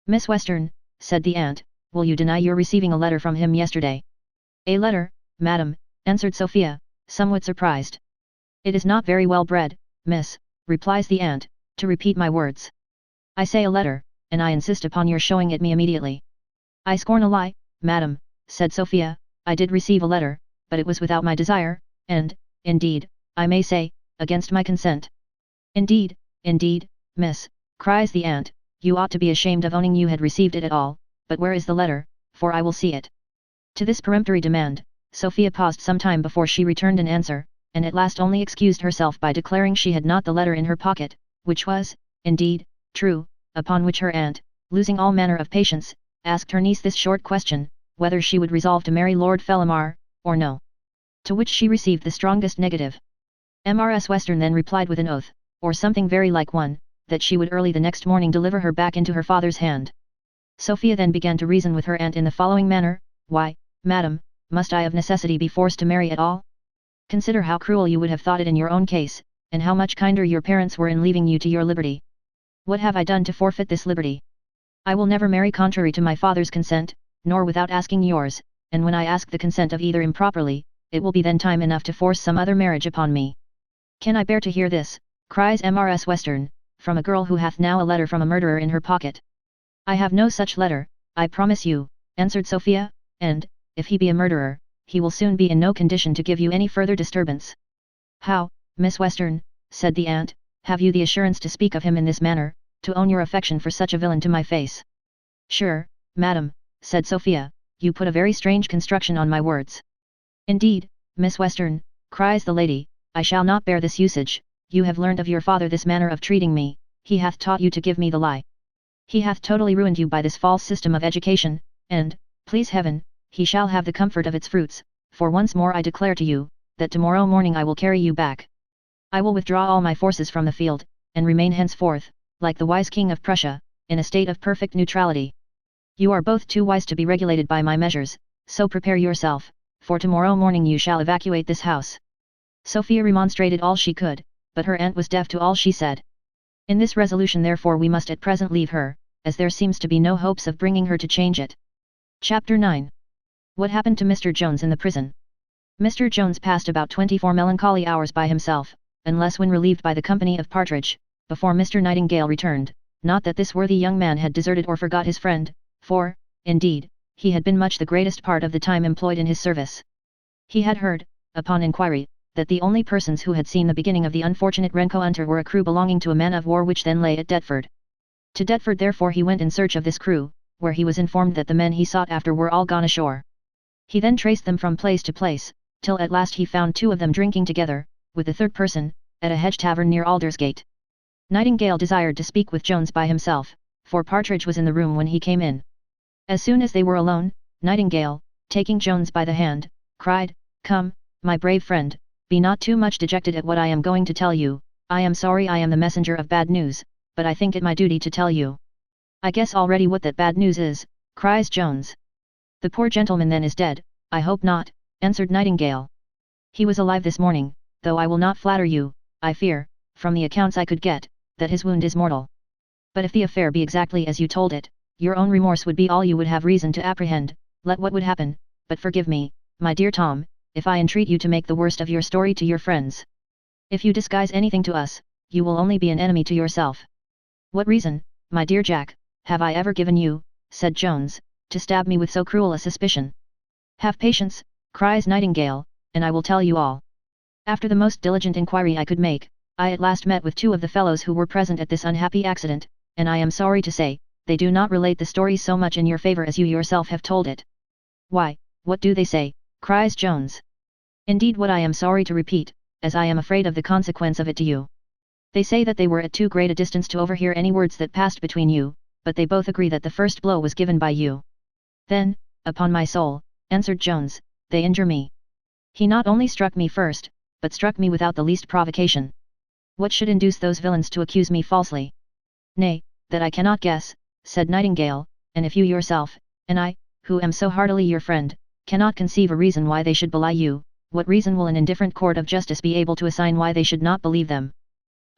S1: Miss Western, said the aunt, will you deny your receiving a letter from him yesterday? A letter, madam, answered Sophia, somewhat surprised. It is not very well bred, miss, replies the aunt, to repeat my words. I say a letter, and I insist upon your showing it me immediately. I scorn a lie, madam, said Sophia, I did receive a letter, but it was without my desire, and, indeed, I may say, against my consent. Indeed, miss, cries the aunt, you ought to be ashamed of owning you had received it at all, but where is the letter, for I will see it. To this peremptory demand, Sophia paused some time before she returned an answer, and at last only excused herself by declaring she had not the letter in her pocket, which was, indeed, true, upon which her aunt, losing all manner of patience, asked her niece this short question, whether she would resolve to marry Lord Fellamar, or no. To which she received the strongest negative. Mrs. Western then replied with an oath, or something very like one, that she would early the next morning deliver her back into her father's hand. Sophia then began to reason with her aunt in the following manner, why, madam, must I of necessity be forced to marry at all? Consider how cruel you would have thought it in your own case, and how much kinder your parents were in leaving you to your liberty. What have I done to forfeit this liberty? I will never marry contrary to my father's consent, nor without asking yours, and when I ask the consent of either improperly, it will be then time enough to force some other marriage upon me. Can I bear to hear this, cries Mrs. Western, from a girl who hath now a letter from a murderer in her pocket? I have no such letter, I promise you, answered Sophia, and, if he be a murderer, he will soon be in no condition to give you any further disturbance. How, Miss Western, said the aunt, have you the assurance to speak of him in this manner, to own your affection for such a villain to my face? Sure, madam, said Sophia, you put a very strange construction on my words. Indeed, Miss Western, cries the lady, I shall not bear this usage. You have learnt of your father this manner of treating me, he hath taught you to give me the lie. He hath totally ruined you by this false system of education, and, please heaven, he shall have the comfort of its fruits, for once more I declare to you, that tomorrow morning I will carry you back. I will withdraw all my forces from the field, and remain henceforth, like the wise King of Prussia, in a state of perfect neutrality. You are both too wise to be regulated by my measures, so prepare yourself, for tomorrow morning you shall evacuate this house. Sophia remonstrated all she could, but her aunt was deaf to all she said. In this resolution therefore we must at present leave her, as there seems to be no hopes of bringing her to change it. Chapter 9. What happened to Mr. Jones in the prison? Mr. Jones passed about 24 melancholy hours by himself, unless when relieved by the company of Partridge, before Mr. Nightingale returned. Not that this worthy young man had deserted or forgot his friend, for, indeed, he had been much the greatest part of the time employed in his service. He had heard, upon inquiry, that the only persons who had seen the beginning of the unfortunate rencontre were a crew belonging to a man of war which then lay at Deptford. To Deptford therefore he went in search of this crew, where he was informed that the men he sought after were all gone ashore. He then traced them from place to place, till at last he found two of them drinking together, with the third person, at a hedge tavern near Aldersgate. Nightingale desired to speak with Jones by himself, for Partridge was in the room when he came in. As soon as they were alone, Nightingale, taking Jones by the hand, cried, Come, my brave friend, be not too much dejected at what I am going to tell you. I am sorry I am the messenger of bad news, but I think it my duty to tell you. I guess already what that bad news is, cries Jones. The poor gentleman then is dead. I hope not, answered Nightingale. He was alive this morning, though I will not flatter you, I fear, from the accounts I could get, that his wound is mortal. But if the affair be exactly as you told it, your own remorse would be all you would have reason to apprehend, let what would happen, but forgive me, my dear Tom, if I entreat you to make the worst of your story to your friends. If you disguise anything to us, you will only be an enemy to yourself. What reason, my dear Jack, have I ever given you, said Jones, to stab me with so cruel a suspicion? Have patience, cries Nightingale, and I will tell you all. After the most diligent inquiry I could make, I at last met with two of the fellows who were present at this unhappy accident, and I am sorry to say, they do not relate the story so much in your favour as you yourself have told it. Why, what do they say, cries Jones. Indeed what I am sorry to repeat, as I am afraid of the consequence of it to you. They say that they were at too great a distance to overhear any words that passed between you, but they both agree that the first blow was given by you. Then, upon my soul, answered Jones, they injure me. He not only struck me first, but struck me without the least provocation. What should induce those villains to accuse me falsely? Nay, that I cannot guess, said Nightingale, and if you yourself, and I, who am so heartily your friend, cannot conceive a reason why they should belie you, what reason will an indifferent court of justice be able to assign why they should not believe them?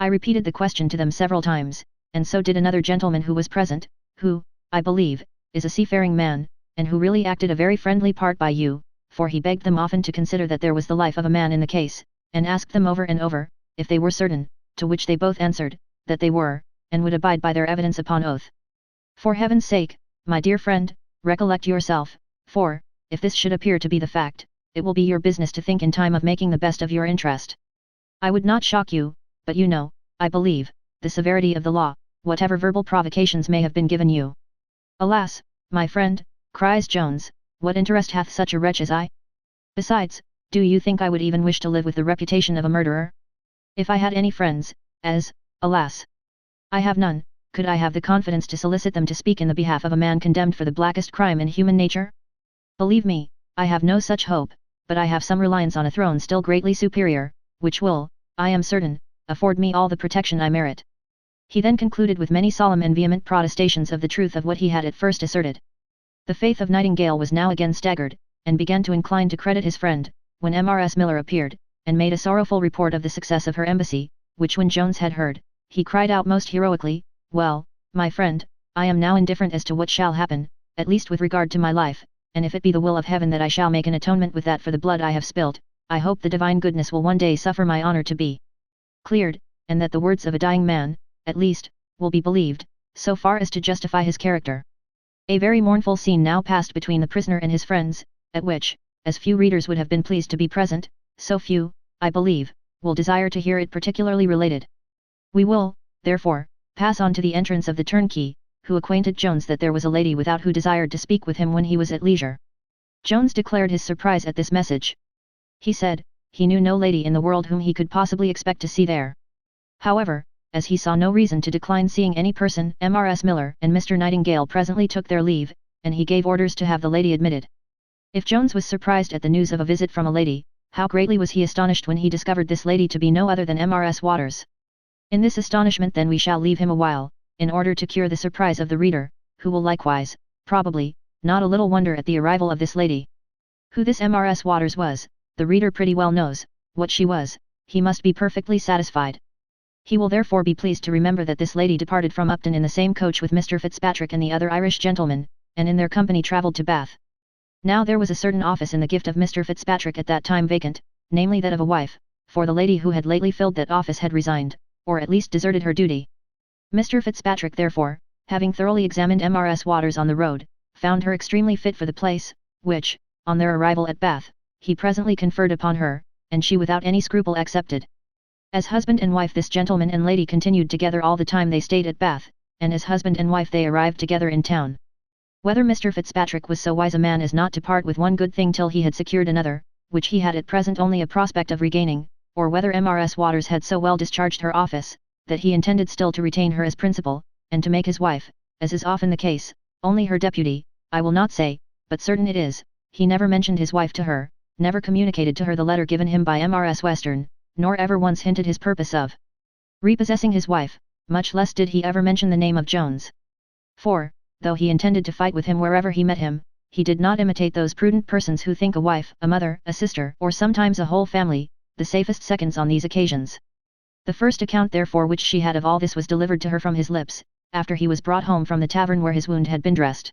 S1: I repeated the question to them several times, and so did another gentleman who was present, who, I believe, is a seafaring man, and who really acted a very friendly part by you, for he begged them often to consider that there was the life of a man in the case, and asked them over and over, if they were certain, to which they both answered, that they were, and would abide by their evidence upon oath. For heaven's sake, my dear friend, recollect yourself, for, if this should appear to be the fact, it will be your business to think in time of making the best of your interest. I would not shock you, but you know, I believe, the severity of the law, whatever verbal provocations may have been given you. Alas, my friend, cries Jones, what interest hath such a wretch as I? Besides, do you think I would even wish to live with the reputation of a murderer? If I had any friends, as, alas, I have none, could I have the confidence to solicit them to speak in the behalf of a man condemned for the blackest crime in human nature? Believe me, I have no such hope, but I have some reliance on a throne still greatly superior, which will, I am certain, afford me all the protection I merit. He then concluded with many solemn and vehement protestations of the truth of what he had at first asserted. The faith of Nightingale was now again staggered, and began to incline to credit his friend, when Mrs. Miller appeared, and made a sorrowful report of the success of her embassy, which when Jones had heard, he cried out most heroically, Well, my friend, I am now indifferent as to what shall happen, at least with regard to my life, and if it be the will of heaven that I shall make an atonement with that for the blood I have spilt, I hope the divine goodness will one day suffer my honour to be cleared, and that the words of a dying man, at least, will be believed, so far as to justify his character. A very mournful scene now passed between the prisoner and his friends, at which, as few readers would have been pleased to be present, so few, I believe, will desire to hear it particularly related. We will, therefore, pass on to the entrance of the turnkey, who acquainted Jones that there was a lady without who desired to speak with him when he was at leisure. Jones declared his surprise at this message. He said, he knew no lady in the world whom he could possibly expect to see there. However, as he saw no reason to decline seeing any person, Mrs. Miller and Mr. Nightingale presently took their leave, and he gave orders to have the lady admitted. If Jones was surprised at the news of a visit from a lady, how greatly was he astonished when he discovered this lady to be no other than Mrs. Waters. In this astonishment then we shall leave him a while, in order to cure the surprise of the reader, who will likewise, probably, not a little wonder at the arrival of this lady. Who this Mrs. Waters was, the reader pretty well knows. What she was, he must be perfectly satisfied. He will therefore be pleased to remember that this lady departed from Upton in the same coach with Mr. Fitzpatrick and the other Irish gentleman, and in their company travelled to Bath. Now there was a certain office in the gift of Mr. Fitzpatrick at that time vacant, namely that of a wife, for the lady who had lately filled that office had resigned, or at least deserted her duty. Mr. Fitzpatrick therefore, having thoroughly examined Mrs. Waters on the road, found her extremely fit for the place, which, on their arrival at Bath, he presently conferred upon her, and she without any scruple accepted. As husband and wife this gentleman and lady continued together all the time they stayed at Bath, and as husband and wife they arrived together in town. Whether Mr. Fitzpatrick was so wise a man as not to part with one good thing till he had secured another, which he had at present only a prospect of regaining, or whether Mrs. Waters had so well discharged her office, that he intended still to retain her as principal, and to make his wife, as is often the case, only her deputy, I will not say, but certain it is, he never mentioned his wife to her, never communicated to her the letter given him by Mrs. Western, nor ever once hinted his purpose of repossessing his wife, much less did he ever mention the name of Jones. For, though he intended to fight with him wherever he met him, he did not imitate those prudent persons who think a wife, a mother, a sister, or sometimes a whole family, the safest seconds on these occasions. The first account therefore which she had of all this was delivered to her from his lips, after he was brought home from the tavern where his wound had been dressed.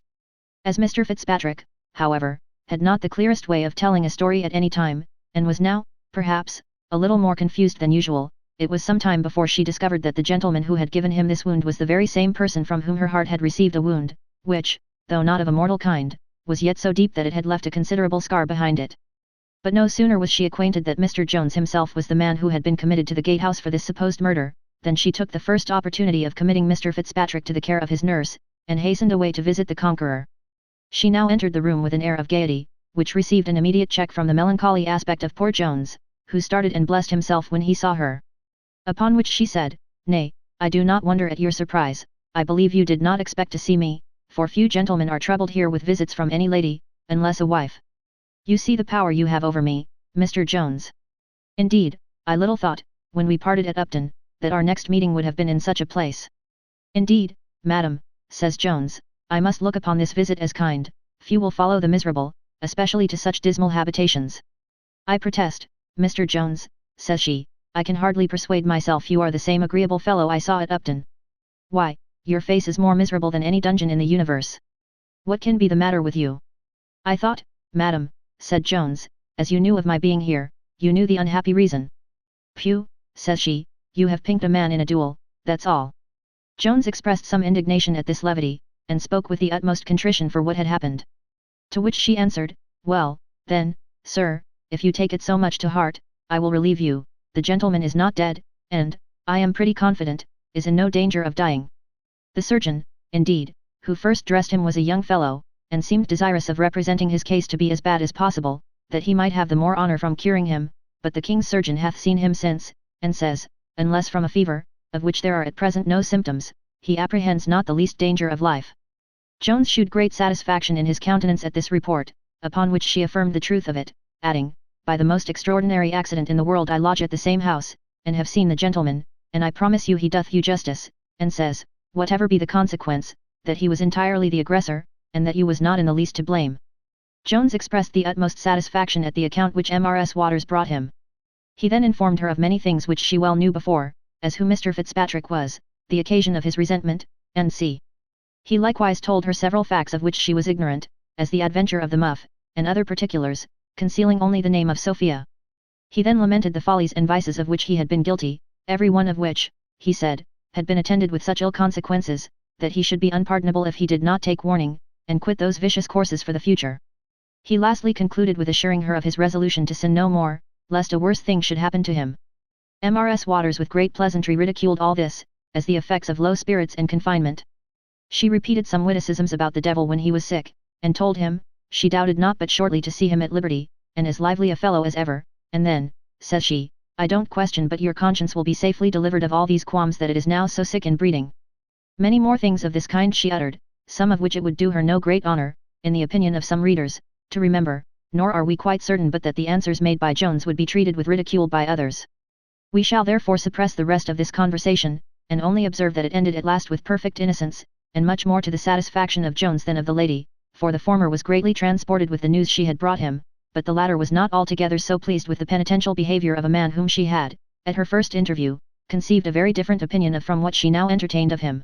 S1: As Mr. Fitzpatrick, however, had not the clearest way of telling a story at any time, and was now, perhaps, a little more confused than usual, it was some time before she discovered that the gentleman who had given him this wound was the very same person from whom her heart had received a wound, which, though not of a mortal kind, was yet so deep that it had left a considerable scar behind it. But no sooner was she acquainted that Mr. Jones himself was the man who had been committed to the gatehouse for this supposed murder, than she took the first opportunity of committing Mr. Fitzpatrick to the care of his nurse, and hastened away to visit the conqueror. She now entered the room with an air of gaiety, which received an immediate check from the melancholy aspect of poor Jones, who started and blessed himself when he saw her. Upon which she said, "Nay, I do not wonder at your surprise, I believe you did not expect to see me, for few gentlemen are troubled here with visits from any lady, unless a wife. You see the power you have over me, Mr. Jones. Indeed, I little thought, when we parted at Upton, that our next meeting would have been in such a place." "Indeed, madam," says Jones, "I must look upon this visit as kind, few will follow the miserable, especially to such dismal habitations." "I protest, Mr. Jones," says she, "I can hardly persuade myself you are the same agreeable fellow I saw at Upton. Why, your face is more miserable than any dungeon in the universe. What can be the matter with you?" "I thought, madam," said Jones, "as you knew of my being here, you knew the unhappy reason." "Phew," says she, "you have pinked a man in a duel, that's all." Jones expressed some indignation at this levity, and spoke with the utmost contrition for what had happened. To which she answered, "Well, then, sir, if you take it so much to heart, I will relieve you. The gentleman is not dead, and, I am pretty confident, is in no danger of dying. The surgeon, indeed, who first dressed him was a young fellow, and seemed desirous of representing his case to be as bad as possible, that he might have the more honour from curing him, but the king's surgeon hath seen him since, and says, unless from a fever, of which there are at present no symptoms, he apprehends not the least danger of life." Jones shewed great satisfaction in his countenance at this report, upon which she affirmed the truth of it, adding, "By the most extraordinary accident in the world I lodge at the same house, and have seen the gentleman, and I promise you he doth you justice, and says, whatever be the consequence, that he was entirely the aggressor, and that you was not in the least to blame." Jones expressed the utmost satisfaction at the account which Mrs. Waters brought him. He then informed her of many things which she well knew before, as who Mr. Fitzpatrick was, the occasion of his resentment, and he likewise told her several facts of which she was ignorant, as the adventure of the muff, and other particulars, concealing only the name of Sophia. He then lamented the follies and vices of which he had been guilty, every one of which, he said, had been attended with such ill consequences, that he should be unpardonable if he did not take warning, and quit those vicious courses for the future. He lastly concluded with assuring her of his resolution to sin no more, lest a worse thing should happen to him. Mrs. Waters with great pleasantry ridiculed all this, as the effects of low spirits and confinement. She repeated some witticisms about the devil when he was sick, and told him, she doubted not but shortly to see him at liberty, and as lively a fellow as ever, and then, says she, I don't question but your conscience will be safely delivered of all these qualms that it is now so sick in breeding. Many more things of this kind she uttered, some of which it would do her no great honour, in the opinion of some readers, to remember, nor are we quite certain but that the answers made by Jones would be treated with ridicule by others. We shall therefore suppress the rest of this conversation, and only observe that it ended at last with perfect innocence, and much more to the satisfaction of Jones than of the lady, for the former was greatly transported with the news she had brought him, but the latter was not altogether so pleased with the penitential behaviour of a man whom she had, at her first interview, conceived a very different opinion of from what she now entertained of him.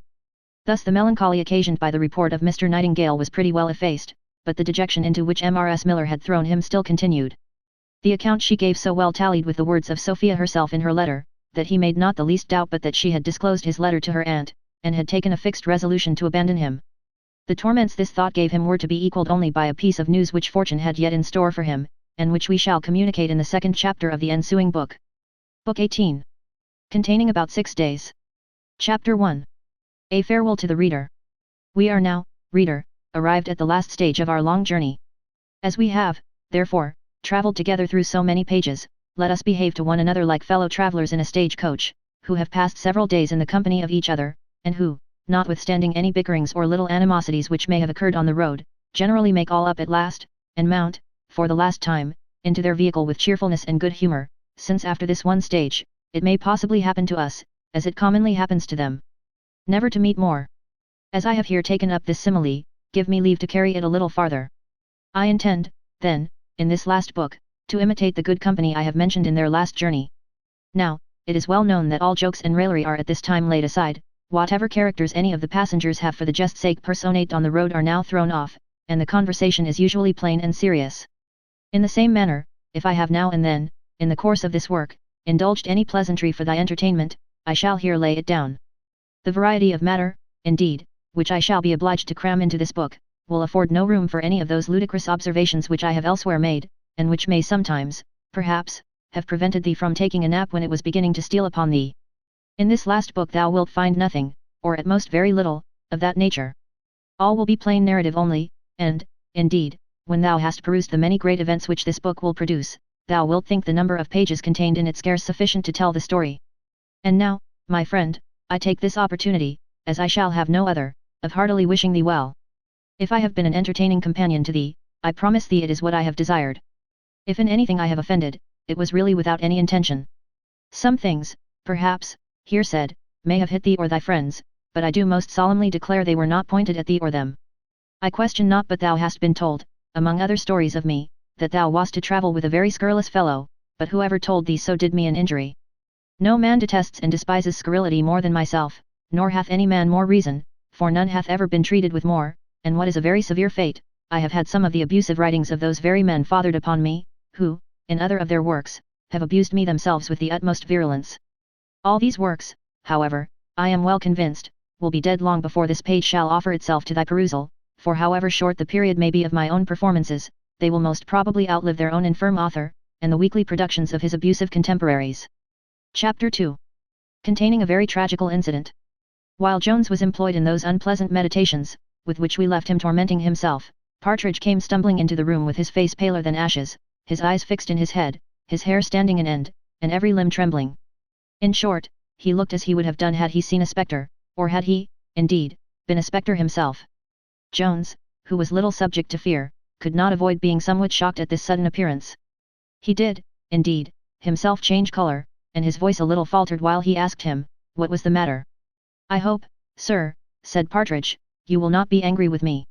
S1: Thus the melancholy occasioned by the report of Mr. Nightingale was pretty well effaced, but the dejection into which Mrs. Miller had thrown him still continued. The account she gave so well tallied with the words of Sophia herself in her letter, that he made not the least doubt but that she had disclosed his letter to her aunt, and had taken a fixed resolution to abandon him. The torments this thought gave him were to be equalled only by a piece of news which fortune had yet in store for him, and which we shall communicate in the second chapter of the ensuing book. Book 18. Containing about 6 days. Chapter 1. A farewell to the reader. We are now, reader, arrived at the last stage of our long journey. As we have, therefore, travelled together through so many pages, let us behave to one another like fellow travellers in a stage coach, who have passed several days in the company of each other, and who, notwithstanding any bickerings or little animosities which may have occurred on the road, generally make all up at last, and mount, for the last time, into their vehicle with cheerfulness and good humour, since after this one stage, it may possibly happen to us, as it commonly happens to them, never to meet more. As I have here taken up this simile, give me leave to carry it a little farther. I intend, then, in this last book, to imitate the good company I have mentioned in their last journey. Now, it is well known that all jokes and raillery are at this time laid aside, whatever characters any of the passengers have for the jest sake personate on the road are now thrown off, and the conversation is usually plain and serious. In the same manner, if I have now and then, in the course of this work, indulged any pleasantry for thy entertainment, I shall here lay it down. The variety of matter, indeed, which I shall be obliged to cram into this book, will afford no room for any of those ludicrous observations which I have elsewhere made, and which may sometimes, perhaps, have prevented thee from taking a nap when it was beginning to steal upon thee. In this last book thou wilt find nothing, or at most very little, of that nature. All will be plain narrative only, and, indeed, when thou hast perused the many great events which this book will produce, thou wilt think the number of pages contained in it scarce sufficient to tell the story. And now, my friend, I take this opportunity, as I shall have no other, of heartily wishing thee well. If I have been an entertaining companion to thee, I promise thee it is what I have desired. If in anything I have offended, it was really without any intention. Some things, perhaps, here said, may have hit thee or thy friends, but I do most solemnly declare they were not pointed at thee or them. I question not but thou hast been told, among other stories of me, that thou wast to travel with a very scurrilous fellow, but whoever told thee so did me an injury. No man detests and despises scurrility more than myself, nor hath any man more reason, for none hath ever been treated with more, and what is a very severe fate, I have had some of the abusive writings of those very men fathered upon me, who, in other of their works, have abused me themselves with the utmost virulence. All these works, however, I am well convinced, will be dead long before this page shall offer itself to thy perusal, for however short the period may be of my own performances, they will most probably outlive their own infirm author, and the weekly productions of his abusive contemporaries. Chapter 2. Containing a very tragical incident. While Jones was employed in those unpleasant meditations, with which we left him tormenting himself, Partridge came stumbling into the room with his face paler than ashes, his eyes fixed in his head, his hair standing in end, and every limb trembling. In short, he looked as he would have done had he seen a spectre, or had he, indeed, been a spectre himself. Jones, who was little subject to fear, could not avoid being somewhat shocked at this sudden appearance. He did, indeed, himself change colour, and his voice a little faltered while he asked him, what was the matter? I hope, sir, said Partridge, you will not be angry with me.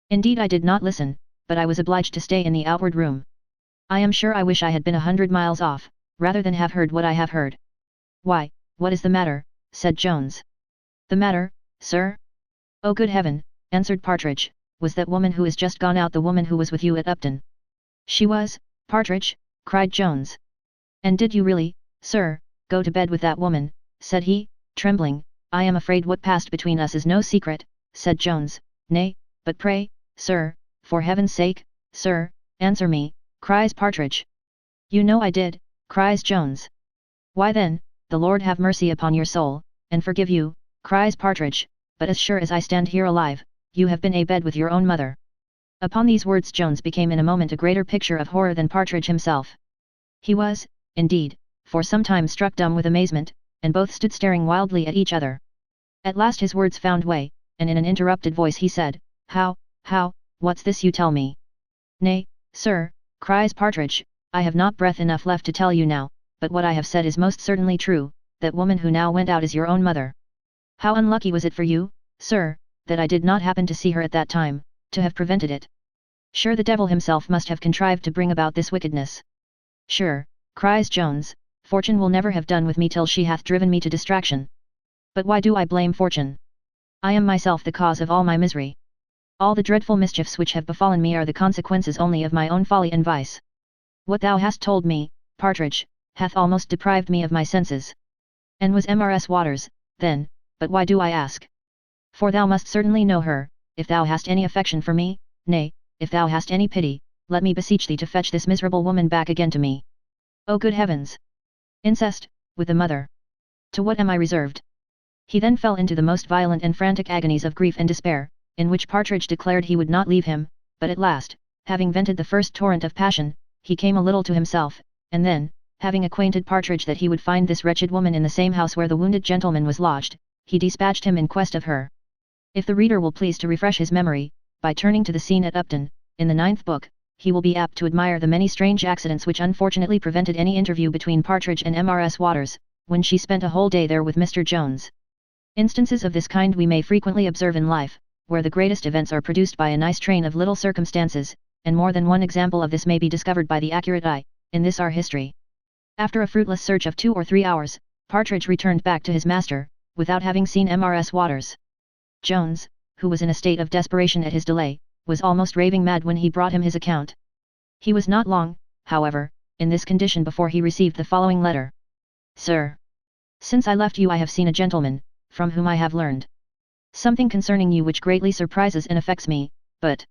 S1: Indeed I did not listen, but I was obliged to stay in the outward room. I am sure I wish I had been 100 miles off, rather than have heard what I have heard. Why, what is the matter? Said Jones. The matter, sir? Oh good heaven, answered Partridge, was that woman who is just gone out the woman who was with you at Upton? She was, Partridge, cried Jones. And did you really, sir, go to bed with that woman? Said he, trembling. I am afraid what passed between us is no secret, said Jones. Nay, but pray, sir, for heaven's sake, sir, answer me, cries Partridge. You know I did, cries Jones. Why then, the Lord have mercy upon your soul, and forgive you, cries Partridge, but as sure as I stand here alive, you have been a bed with your own mother. Upon these words Jones became in a moment a greater picture of horror than Partridge himself. He was, indeed, for some time struck dumb with amazement, and both stood staring wildly at each other. At last his words found way, and in an interrupted voice he said, How, what's this you tell me? Nay, sir, cries Partridge, I have not breath enough left to tell you now, but what I have said is most certainly true, that woman who now went out is your own mother. How unlucky was it for you, sir, that I did not happen to see her at that time, to have prevented it. Sure the devil himself must have contrived to bring about this wickedness. Sure, cries Jones, Fortune will never have done with me till she hath driven me to distraction. But why do I blame Fortune? I am myself the cause of all my misery. All the dreadful mischiefs which have befallen me are the consequences only of my own folly and vice. What thou hast told me, Partridge, hath almost deprived me of my senses. And was Mrs. Waters, then, but why do I ask? For thou must certainly know her, if thou hast any affection for me, nay, if thou hast any pity, let me beseech thee to fetch this miserable woman back again to me. Oh good heavens! Incest, with the mother! To what am I reserved? He then fell into the most violent and frantic agonies of grief and despair, in which Partridge declared he would not leave him, but at last, having vented the first torrent of passion, he came a little to himself, and then, having acquainted Partridge that he would find this wretched woman in the same house where the wounded gentleman was lodged, he dispatched him in quest of her. If the reader will please to refresh his memory, by turning to the scene at Upton, in the 9th book, he will be apt to admire the many strange accidents which unfortunately prevented any interview between Partridge and Mrs. Waters, when she spent a whole day there with Mr. Jones. Instances of this kind we may frequently observe in life, where the greatest events are produced by a nice train of little circumstances, and more than one example of this may be discovered by the accurate eye, in this our history. After a fruitless search of 2 or 3 hours, Partridge returned back to his master, without having seen Mrs. Waters. Jones, who was in a state of desperation at his delay, was almost raving mad when he brought him his account. He was not long, however, in this condition before he received the following letter. Sir, since I left you I have seen a gentleman, from whom I have learned something concerning you which greatly surprises and affects me, but,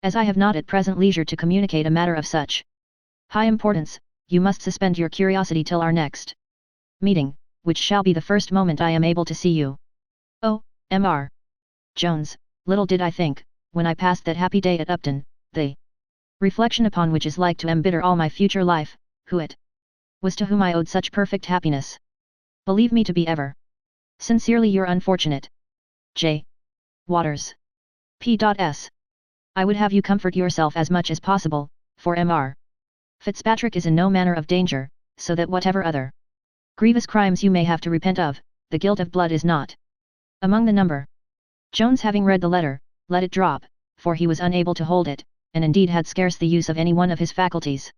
S1: as I have not at present leisure to communicate a matter of such high importance, you must suspend your curiosity till our next meeting, which shall be the first moment I am able to see you. Oh, Mr. Jones, little did I think, when I passed that happy day at Upton, the reflection upon which is like to embitter all my future life, who it was to whom I owed such perfect happiness. Believe me to be ever sincerely your unfortunate J. Waters. P.S. I would have you comfort yourself as much as possible, for Mr. Fitzpatrick is in no manner of danger, so that whatever other grievous crimes you may have to repent of, the guilt of blood is not among the number. Jones, having read the letter, let it drop, for he was unable to hold it, and indeed had scarce the use of any one of his faculties.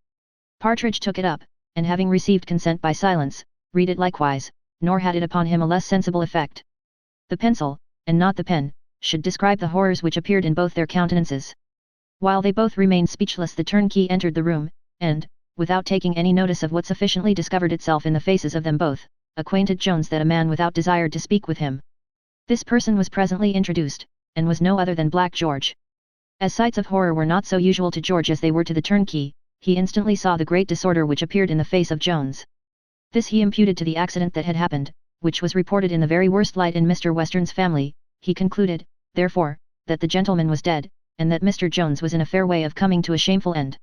S1: Partridge took it up, and having received consent by silence, read it likewise, nor had it upon him a less sensible effect. The pencil, and not the pen, should describe the horrors which appeared in both their countenances. While they both remained speechless the turnkey entered the room, and, without taking any notice of what sufficiently discovered itself in the faces of them both, acquainted Jones that a man without desired to speak with him. This person was presently introduced, and was no other than Black George. As sights of horror were not so usual to George as they were to the turnkey, he instantly saw the great disorder which appeared in the face of Jones. This he imputed to the accident that had happened, which was reported in the very worst light in Mr. Western's family. He concluded, therefore, that the gentleman was dead, and that Mr. Jones was in a fair way of coming to a shameful end.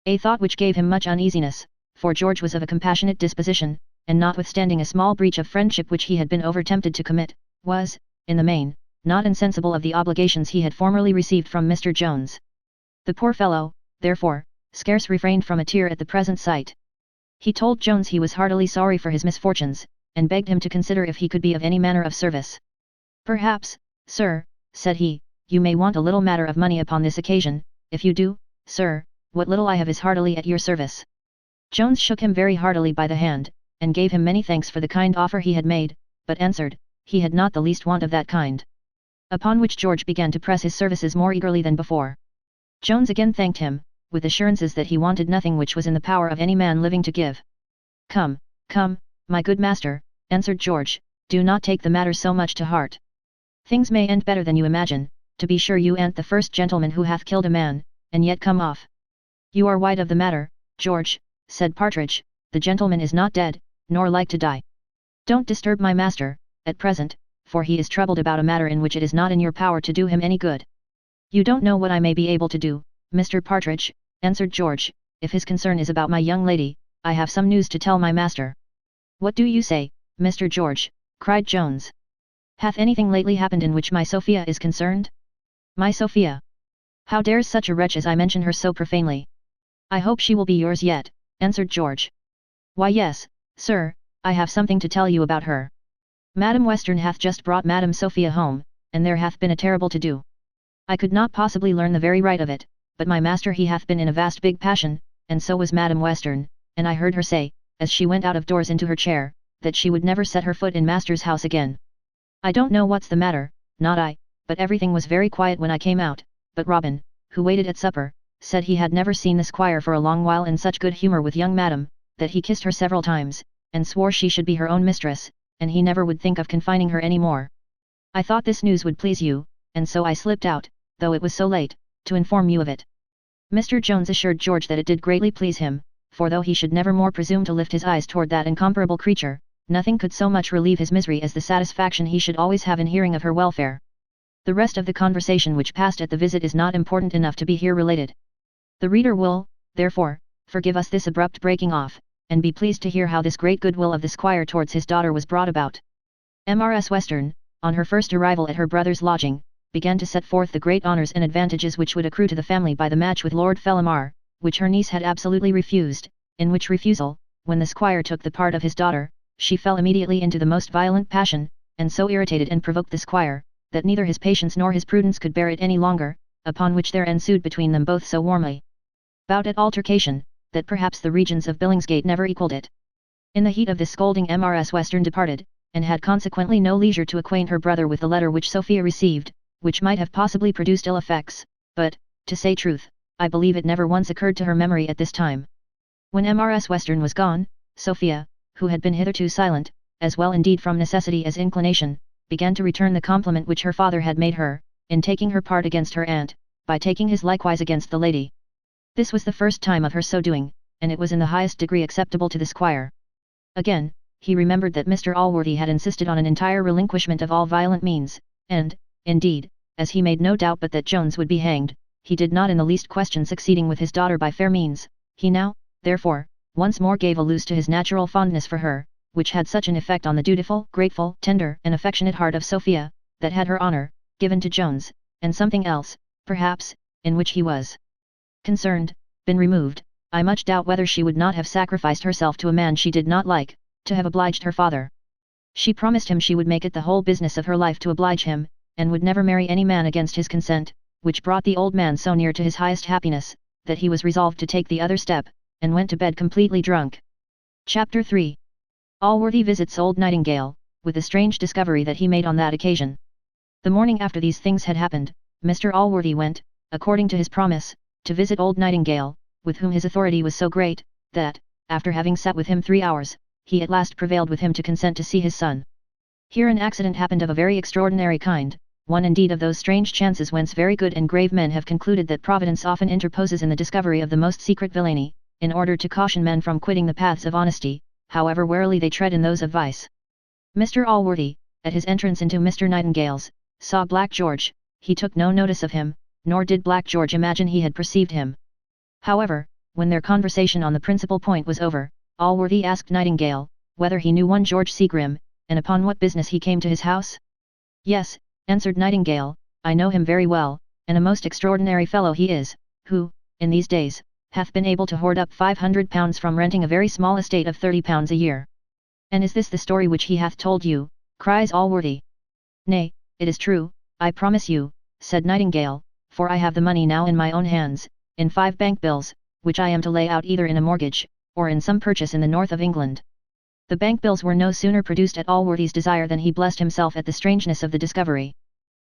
S1: A thought which gave him much uneasiness, for George was of a compassionate disposition, and notwithstanding a small breach of friendship which he had been over-tempted to commit, was, in the main, not insensible of the obligations he had formerly received from Mr. Jones. The poor fellow, therefore, scarce refrained from a tear at the present sight. He told Jones he was heartily sorry for his misfortunes, and begged him to consider if he could be of any manner of service. Perhaps, sir, said he, you may want a little matter of money upon this occasion. If you do, sir, what little I have is heartily at your service. Jones shook him very heartily by the hand, and gave him many thanks for the kind offer he had made, but answered, he had not the least want of that kind. Upon which George began to press his services more eagerly than before. Jones again thanked him, with assurances that he wanted nothing which was in the power of any man living to give. Come, my good master, answered George, do not take the matter so much to heart. Things may end better than you imagine. To be sure you an't the first gentleman who hath killed a man, and yet come off. You are wide of the matter, George, said Partridge, the gentleman is not dead, nor like to die. Don't disturb my master, at present, for he is troubled about a matter in which it is not in your power to do him any good. You don't know what I may be able to do, Mr. Partridge, answered George. If his concern is about my young lady, I have some news to tell my master. What do you say, Mr. George? Cried Jones. Hath anything lately happened in which my Sophia is concerned? My Sophia? How dares such a wretch as I mention her so profanely? I hope she will be yours yet, answered George. Why yes, sir, I have something to tell you about her. Madam Western hath just brought Madam Sophia home, and there hath been a terrible to-do. I could not possibly learn the very right of it, but my master he hath been in a vast big passion, and so was Madam Western, and I heard her say, as she went out of doors into her chair, that she would never set her foot in master's house again. I don't know what's the matter, not I, but everything was very quiet when I came out, but Robin, who waited at supper, said he had never seen the squire for a long while in such good humour with young madam, that he kissed her several times, and swore she should be her own mistress, and he never would think of confining her any more. I thought this news would please you, and so I slipped out, though it was so late, to inform you of it. Mr. Jones assured George that it did greatly please him, for though he should never more presume to lift his eyes toward that incomparable creature, nothing could so much relieve his misery as the satisfaction he should always have in hearing of her welfare. The rest of the conversation which passed at the visit is not important enough to be here related. The reader will, therefore, forgive us this abrupt breaking off, and be pleased to hear how this great goodwill of the squire towards his daughter was brought about. Mrs. Western, on her first arrival at her brother's lodging, began to set forth the great honours and advantages which would accrue to the family by the match with Lord Fellamar, which her niece had absolutely refused, in which refusal, when the squire took the part of his daughter, she fell immediately into the most violent passion, and so irritated and provoked the squire, that neither his patience nor his prudence could bear it any longer, upon which there ensued between them both so warmly bout at altercation, that perhaps the regions of Billingsgate never equalled it. In the heat of this scolding Mrs. Western departed, and had consequently no leisure to acquaint her brother with the letter which Sophia received, which might have possibly produced ill effects, but, to say truth, I believe it never once occurred to her memory at this time. When Mrs. Western was gone, Sophia, who had been hitherto silent, as well indeed from necessity as inclination, began to return the compliment which her father had made her, in taking her part against her aunt, by taking his likewise against the lady. This was the first time of her so doing, and it was in the highest degree acceptable to the squire. Again, he remembered that Mr. Allworthy had insisted on an entire relinquishment of all violent means, and, indeed, as he made no doubt but that Jones would be hanged, he did not in the least question succeeding with his daughter by fair means. He now, therefore, once more gave a loose to his natural fondness for her, which had such an effect on the dutiful, grateful, tender, and affectionate heart of Sophia, that had her honour given to Jones, and something else, perhaps, in which he was concerned, been removed, I much doubt whether she would not have sacrificed herself to a man she did not like, to have obliged her father. She promised him she would make it the whole business of her life to oblige him, and would never marry any man against his consent, which brought the old man so near to his highest happiness, that he was resolved to take the other step, and went to bed completely drunk. Chapter 3. Allworthy visits old Nightingale, with the strange discovery that he made on that occasion. The morning after these things had happened, Mr. Allworthy went, according to his promise, to visit old Nightingale, with whom his authority was so great, that, after having sat with him 3 hours, he at last prevailed with him to consent to see his son. Here an accident happened of a very extraordinary kind, one indeed of those strange chances whence very good and grave men have concluded that Providence often interposes in the discovery of the most secret villainy, in order to caution men from quitting the paths of honesty, however warily they tread in those of vice. Mr. Allworthy, at his entrance into Mr. Nightingale's, saw Black George. He took no notice of him, nor did Black George imagine he had perceived him. However, when their conversation on the principal point was over, Allworthy asked Nightingale, whether he knew one George Seagrim, and upon what business he came to his house? Yes, answered Nightingale, I know him very well, and a most extraordinary fellow he is, who, in these days, hath been able to hoard up £500 from renting a very small estate of £30 a year. And is this the story which he hath told you? Cries Allworthy. Nay, it is true, I promise you, said Nightingale, for I have the money now in my own hands, in 5 bank bills, which I am to lay out either in a mortgage, or in some purchase in the north of England. The bank bills were no sooner produced at Allworthy's desire than he blessed himself at the strangeness of the discovery.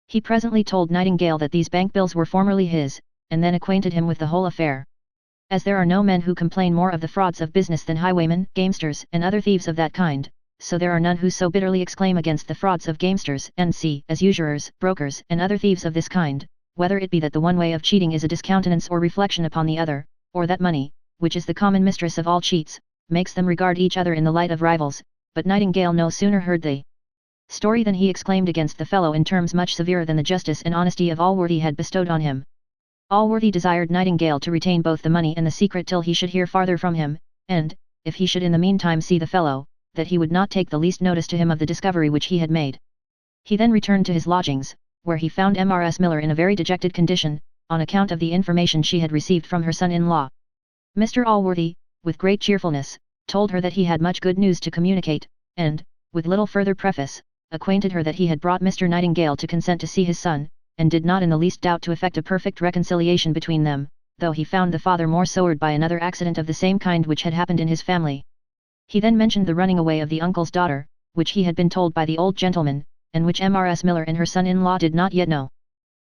S1: He presently told Nightingale that these bank bills were formerly his, and then acquainted him with the whole affair. As there are no men who complain more of the frauds of business than highwaymen, gamesters, and other thieves of that kind, so there are none who so bitterly exclaim against the frauds of gamesters, and see, as usurers, brokers, and other thieves of this kind, whether it be that the one way of cheating is a discountenance or reflection upon the other, or that money, which is the common mistress of all cheats, makes them regard each other in the light of rivals. But Nightingale no sooner heard the story. Then he exclaimed against the fellow in terms much severer than the justice and honesty of Allworthy had bestowed on him. Allworthy desired Nightingale to retain both the money and the secret till he should hear farther from him, and, if he should in the meantime see the fellow, that he would not take the least notice to him of the discovery which he had made. He then returned to his lodgings, where he found Mrs. Miller in a very dejected condition, on account of the information she had received from her son-in-law. Mr. Allworthy, with great cheerfulness, told her that he had much good news to communicate, and, with little further preface, acquainted her that he had brought Mr. Nightingale to consent to see his son, and did not in the least doubt to effect a perfect reconciliation between them, though he found the father more soured by another accident of the same kind which had happened in his family. He then mentioned the running away of the uncle's daughter, which he had been told by the old gentleman, and which Mrs. Miller and her son-in-law did not yet know.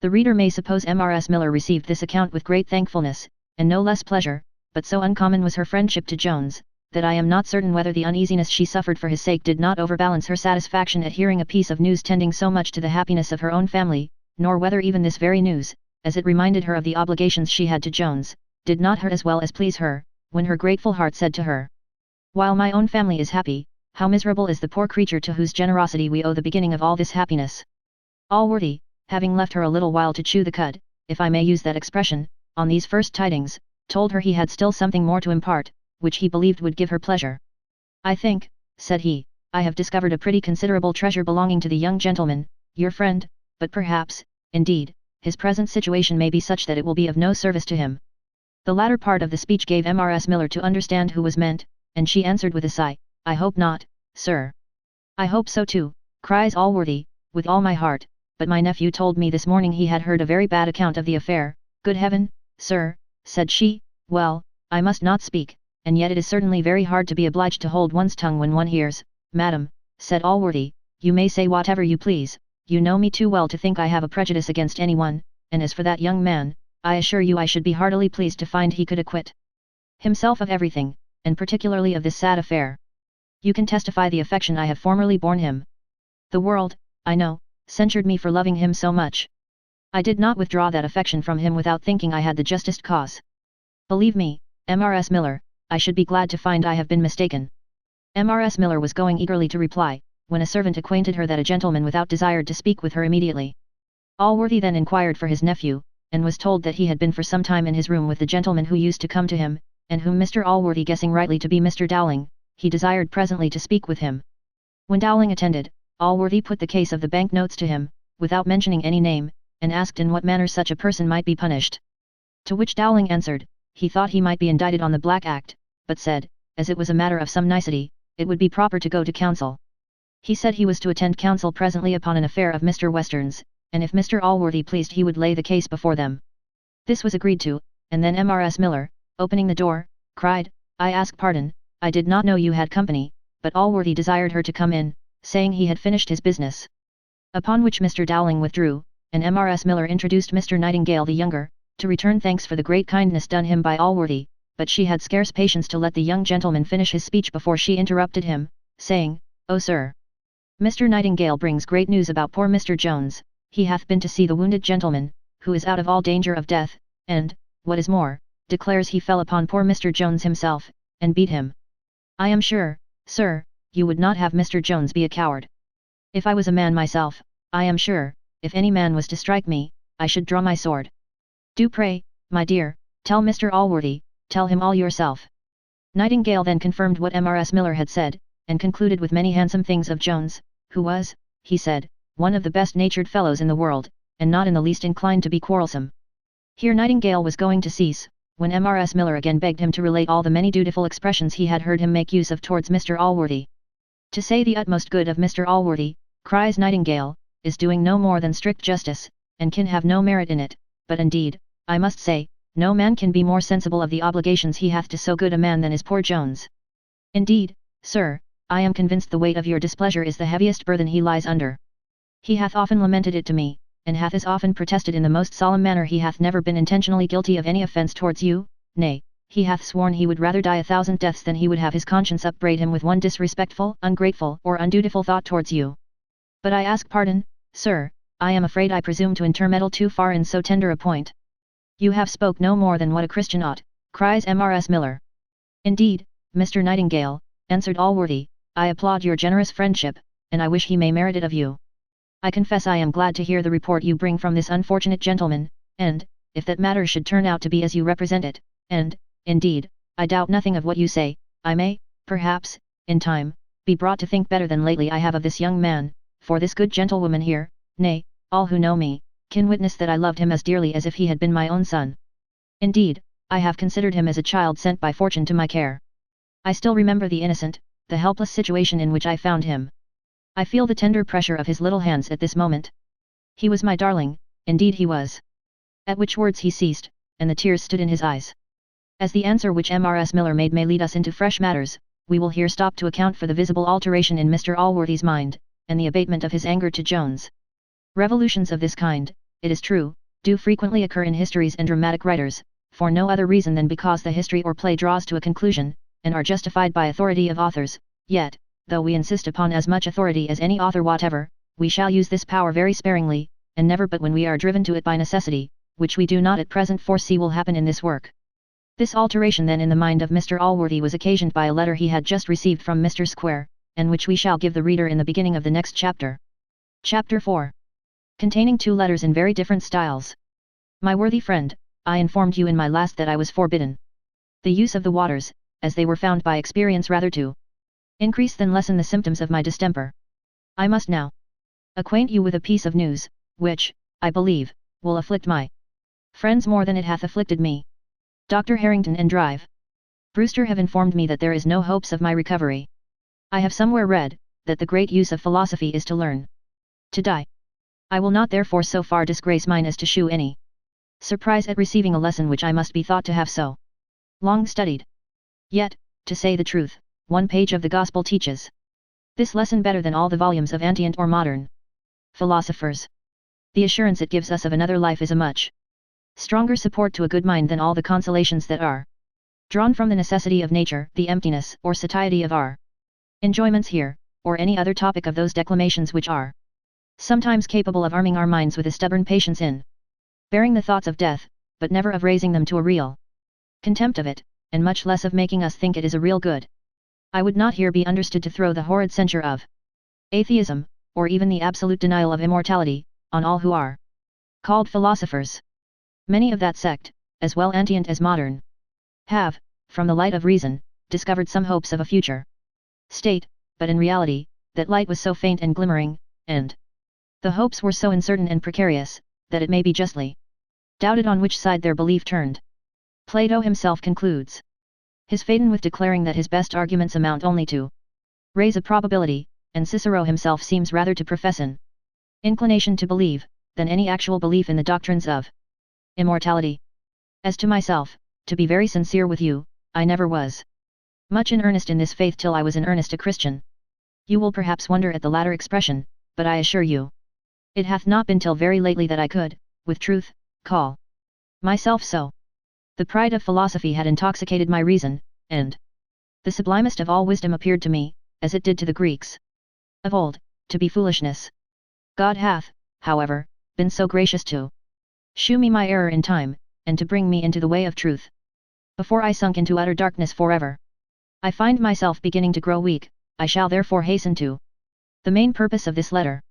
S1: The reader may suppose Mrs. Miller received this account with great thankfulness, and no less pleasure, but so uncommon was her friendship to Jones, that I am not certain whether the uneasiness she suffered for his sake did not overbalance her satisfaction at hearing a piece of news tending so much to the happiness of her own family, nor whether even this very news, as it reminded her of the obligations she had to Jones, did not hurt as well as please her, when her grateful heart said to her, "While my own family is happy, how miserable is the poor creature to whose generosity we owe the beginning of all this happiness." Allworthy, having left her a little while to chew the cud, if I may use that expression, on these first tidings, told her he had still something more to impart, which he believed would give her pleasure. "I think," said he, "I have discovered a pretty considerable treasure belonging to the young gentleman, your friend, but perhaps, indeed, his present situation may be such that it will be of no service to him." The latter part of the speech gave Mrs. Miller to understand who was meant, and she answered with a sigh, "I hope not, sir." "I hope so too," cries Allworthy, "with all my heart, but my nephew told me this morning he had heard a very bad account of the affair." "Good heaven, sir," said she, "well, I must not speak, and yet it is certainly very hard to be obliged to hold one's tongue when one hears." "Madam," said Allworthy, "you may say whatever you please, you know me too well to think I have a prejudice against anyone, and as for that young man, I assure you I should be heartily pleased to find he could acquit himself of everything, and particularly of this sad affair. You can testify the affection I have formerly borne him. The world, I know, censured me for loving him so much. I did not withdraw that affection from him without thinking I had the justest cause. Believe me, Mrs. Miller, I should be glad to find I have been mistaken." Mrs. Miller was going eagerly to reply, when a servant acquainted her that a gentleman without desired to speak with her immediately. Allworthy then inquired for his nephew, and was told that he had been for some time in his room with the gentleman who used to come to him, and whom Mr. Allworthy guessing rightly to be Mr. Dowling, he desired presently to speak with him. When Dowling attended, Allworthy put the case of the bank notes to him, without mentioning any name, and asked in what manner such a person might be punished. To which Dowling answered, he thought he might be indicted on the Black Act, but said, as it was a matter of some nicety, it would be proper to go to council. He said he was to attend council presently upon an affair of Mr. Western's, and if Mr. Allworthy pleased he would lay the case before them. This was agreed to, and then Mrs. Miller, opening the door, cried, "I ask pardon, I did not know you had company," but Allworthy desired her to come in, saying he had finished his business. Upon which Mr. Dowling withdrew, and Mrs. Miller introduced Mr. Nightingale the younger, to return thanks for the great kindness done him by Allworthy, but she had scarce patience to let the young gentleman finish his speech before she interrupted him, saying, "Oh sir! Mr. Nightingale brings great news about poor Mr. Jones. He hath been to see the wounded gentleman, who is out of all danger of death, and, what is more, declares he fell upon poor Mr. Jones himself, and beat him. I am sure, sir, you would not have Mr. Jones be a coward. If I was a man myself, I am sure, if any man was to strike me, I should draw my sword. Do pray, my dear, tell Mr. Allworthy, tell him all yourself." Nightingale then confirmed what Mrs. Miller had said, and concluded with many handsome things of Jones, who was, he said, one of the best-natured fellows in the world, and not in the least inclined to be quarrelsome. Here Nightingale was going to cease, when Mrs. Miller again begged him to relate all the many dutiful expressions he had heard him make use of towards Mr. Allworthy. "To say the utmost good of Mr. Allworthy," cries Nightingale, "is doing no more than strict justice, and can have no merit in it, but indeed, I must say, no man can be more sensible of the obligations he hath to so good a man than is poor Jones. Indeed, sir, I am convinced the weight of your displeasure is the heaviest burthen he lies under. He hath often lamented it to me, and hath as often protested in the most solemn manner he hath never been intentionally guilty of any offence towards you, nay, he hath sworn he would rather die 1,000 deaths than he would have his conscience upbraid him with one disrespectful, ungrateful or undutiful thought towards you. But I ask pardon, sir, I am afraid I presume to intermeddle too far in so tender a point. You have spoke no more than what a Christian ought," cries Mrs. Miller. "Indeed, Mr. Nightingale," answered Allworthy, "I applaud your generous friendship, and I wish he may merit it of you. I confess I am glad to hear the report you bring from this unfortunate gentleman, and, if that matter should turn out to be as you represent it, and, indeed, I doubt nothing of what you say, I may, perhaps, in time, be brought to think better than lately I have of this young man, for this good gentlewoman here, nay, all who know me, can witness that I loved him as dearly as if he had been my own son. Indeed, I have considered him as a child sent by fortune to my care. I still remember the innocent, the helpless situation in which I found him. I feel the tender pressure of his little hands at this moment. He was my darling, indeed he was. At which words he ceased, and the tears stood in his eyes. As the answer which Mrs. Miller made may lead us into fresh matters, we will here stop to account for the visible alteration in Mr. Allworthy's mind, and the abatement of his anger to Jones. Revolutions of this kind, it is true, do frequently occur in histories and dramatic writers, for no other reason than because the history or play draws to a conclusion, and are justified by authority of authors, yet, though we insist upon as much authority as any author whatever, we shall use this power very sparingly, and never but when we are driven to it by necessity, which we do not at present foresee will happen in this work. This alteration then in the mind of Mr. Allworthy was occasioned by a letter he had just received from Mr. Square, and which we shall give the reader in the beginning of the next chapter. Chapter 4. Containing 2 letters in very different styles. My worthy friend, I informed you in my last that I was forbidden the use of the waters, as they were found by experience rather to increase than lessen the symptoms of my distemper. I must now acquaint you with a piece of news, which, I believe, will afflict my friends more than it hath afflicted me. Dr. Harrington and Drive Brewster have informed me that there is no hopes of my recovery. I have somewhere read, that the great use of philosophy is to learn to die. I will not therefore so far disgrace mine as to shew any surprise at receiving a lesson which I must be thought to have so long studied. Yet, to say the truth, 1 page of the Gospel teaches this lesson better than all the volumes of antient or modern philosophers. The assurance it gives us of another life is a much stronger support to a good mind than all the consolations that are drawn from the necessity of nature, the emptiness or satiety of our enjoyments here, or any other topic of those declamations which are sometimes capable of arming our minds with a stubborn patience in bearing the thoughts of death, but never of raising them to a real contempt of it, and much less of making us think it is a real good. I would not here be understood to throw the horrid censure of atheism, or even the absolute denial of immortality, on all who are called philosophers. Many of that sect, as well antient as modern, have, from the light of reason, discovered some hopes of a future state, but in reality, that light was so faint and glimmering, and the hopes were so uncertain and precarious, that it may be justly doubted on which side their belief turned. Plato himself concludes his Phaedon with declaring that his best arguments amount only to raise a probability, and Cicero himself seems rather to profess an inclination to believe, than any actual belief in the doctrines of immortality. As to myself, to be very sincere with you, I never was much in earnest in this faith till I was in earnest a Christian. You will perhaps wonder at the latter expression, but I assure you, it hath not been till very lately that I could, with truth, call myself so. The pride of philosophy had intoxicated my reason, and the sublimest of all wisdom appeared to me, as it did to the Greeks of old, to be foolishness. God hath, however, been so gracious to shew me my error in time, and to bring me into the way of truth, before I sunk into utter darkness forever. I find myself beginning to grow weak, I shall therefore hasten to the main purpose of this letter.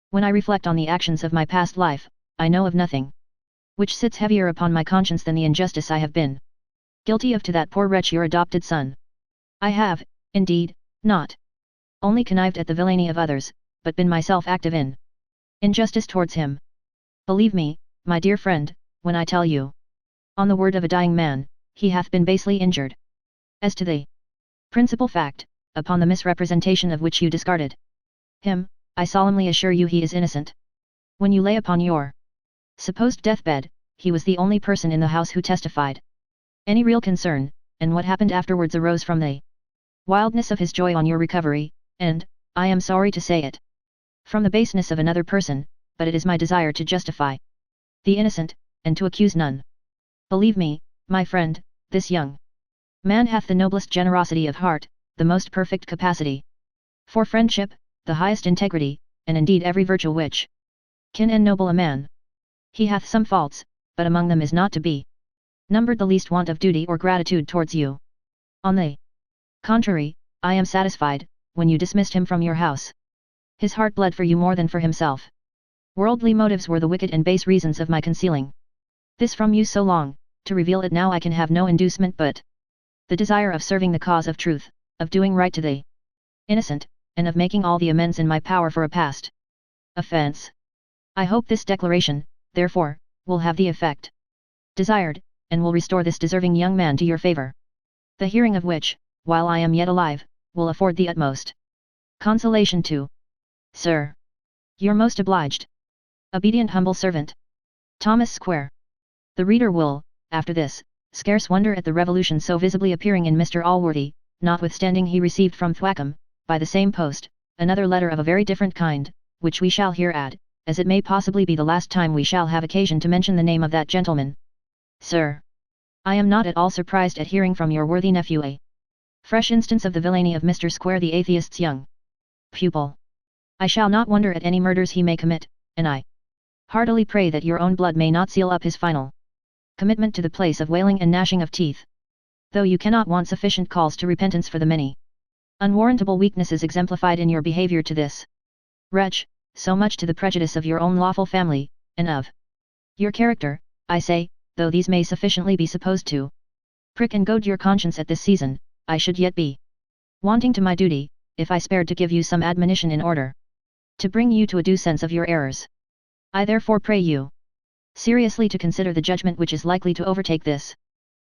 S1: When I reflect on the actions of my past life, I know of nothing which sits heavier upon my conscience than the injustice I have been guilty of to that poor wretch your adopted son. I have, indeed, not only connived at the villainy of others, but been myself active in injustice towards him. Believe me, my dear friend, when I tell you, on the word of a dying man, he hath been basely injured. As to the principal fact, upon the misrepresentation of which you discarded him, I solemnly assure you he is innocent. When you lay upon your supposed deathbed, he was the only person in the house who testified any real concern, and what happened afterwards arose from the wildness of his joy on your recovery, and, I am sorry to say it, from the baseness of another person, but it is my desire to justify the innocent, and to accuse none. Believe me, my friend, this young man hath the noblest generosity of heart, the most perfect capacity for friendship, the highest integrity, and indeed every virtue which can ennoble a man. He hath some faults, but among them is not to be numbered the least want of duty or gratitude towards you. On the contrary, I am satisfied, when you dismissed him from your house, His heart bled for you more than for himself. Worldly motives were the wicked and base reasons of my concealing this from you so long. To reveal it now I can have no inducement but the desire of serving the cause of truth, of doing right to the innocent, and of making all the amends in my power for a past offense. I hope this declaration, therefore, will have the effect desired, and will restore this deserving young man to your favor. The hearing of which, while I am yet alive, will afford the utmost consolation to, Sir, your most obliged, obedient humble servant, Thomas Square. The reader will, after this, scarce wonder at the revolution so visibly appearing in Mr. Allworthy, notwithstanding he received from Thwackum, by the same post, another letter of a very different kind, which we shall here add, as it may possibly be the last time we shall have occasion to mention the name of that gentleman. Sir, I am not at all surprised at hearing from your worthy nephew a fresh instance of the villainy of Mr. Square the atheist's young pupil. I shall not wonder at any murders he may commit, and I heartily pray that your own blood may not seal up his final commitment to the place of wailing and gnashing of teeth. Though you cannot want sufficient calls to repentance for the many unwarrantable weaknesses exemplified in your behavior to this wretch, so much to the prejudice of your own lawful family, and of your character, I say, though these may sufficiently be supposed to prick and goad your conscience at this season, I should yet be wanting to my duty, if I spared to give you some admonition in order to bring you to a due sense of your errors. I therefore pray you seriously to consider the judgment which is likely to overtake this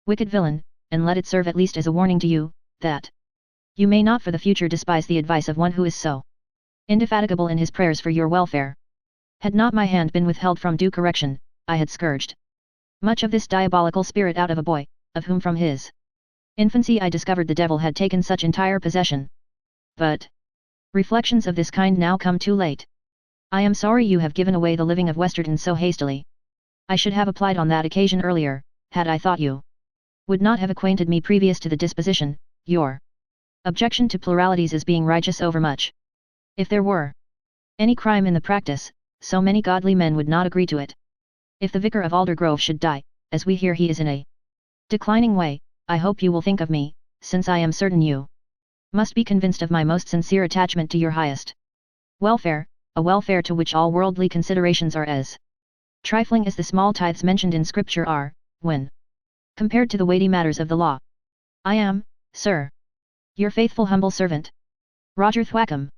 S1: wicked villain, and let it serve at least as a warning to you, that you may not for the future despise the advice of one who is so indefatigable in his prayers for your welfare. Had not my hand been withheld from due correction, I had scourged much of this diabolical spirit out of a boy, of whom from his infancy I discovered the devil had taken such entire possession. But reflections of this kind now come too late. I am sorry you have given away the living of Westerton so hastily. I should have applied on that occasion earlier, had I thought you would not have acquainted me previous to the disposition. Your objection to pluralities is being righteous overmuch. If there were any crime in the practice, so many godly men would not agree to it. If the vicar of Aldergrove should die, as we hear he is in a declining way, I hope you will think of me, since I am certain you must be convinced of my most sincere attachment to your highest welfare, a welfare to which all worldly considerations are as trifling as the small tithes mentioned in Scripture are, when compared to the weighty matters of the law. I am, Sir, your faithful humble servant, Roger Thwackum.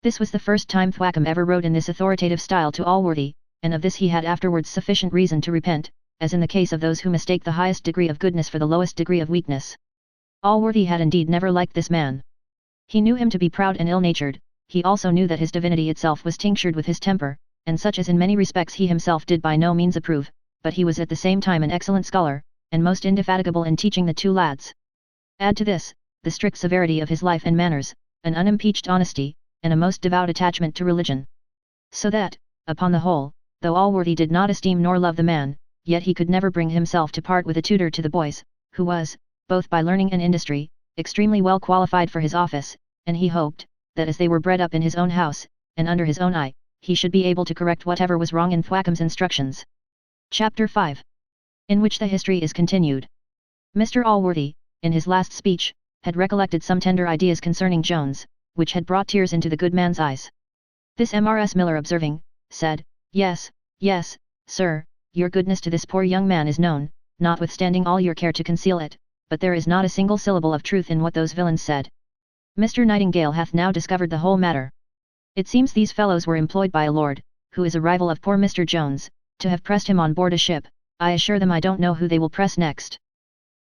S1: This was the first time Thwackum ever wrote in this authoritative style to Allworthy, and of this he had afterwards sufficient reason to repent, as in the case of those who mistake the highest degree of goodness for the lowest degree of weakness. Allworthy had indeed never liked this man. He knew him to be proud and ill-natured, he also knew that his divinity itself was tinctured with his temper, and such as in many respects he himself did by no means approve, but he was at the same time an excellent scholar, and most indefatigable in teaching the two lads. Add to this, the strict severity of his life and manners, an unimpeached honesty, and a most devout attachment to religion. So that, upon the whole, though Allworthy did not esteem nor love the man, yet he could never bring himself to part with a tutor to the boys, who was, both by learning and industry, extremely well qualified for his office, and he hoped, that as they were bred up in his own house, and under his own eye, he should be able to correct whatever was wrong in Thwackham's instructions. Chapter 5. In which the history is continued. Mr. Allworthy, in his last speech, had recollected some tender ideas concerning Jones, which had brought tears into the good man's eyes. This M.R.S. Miller observing, said, Yes, yes, sir, your goodness to this poor young man is known, notwithstanding all your care to conceal it, but there is not a single syllable of truth in what those villains said. Mr. Nightingale hath now discovered the whole matter. It seems these fellows were employed by a lord, who is a rival of poor Mr. Jones, to have pressed him on board a ship. I assure them I don't know who they will press next.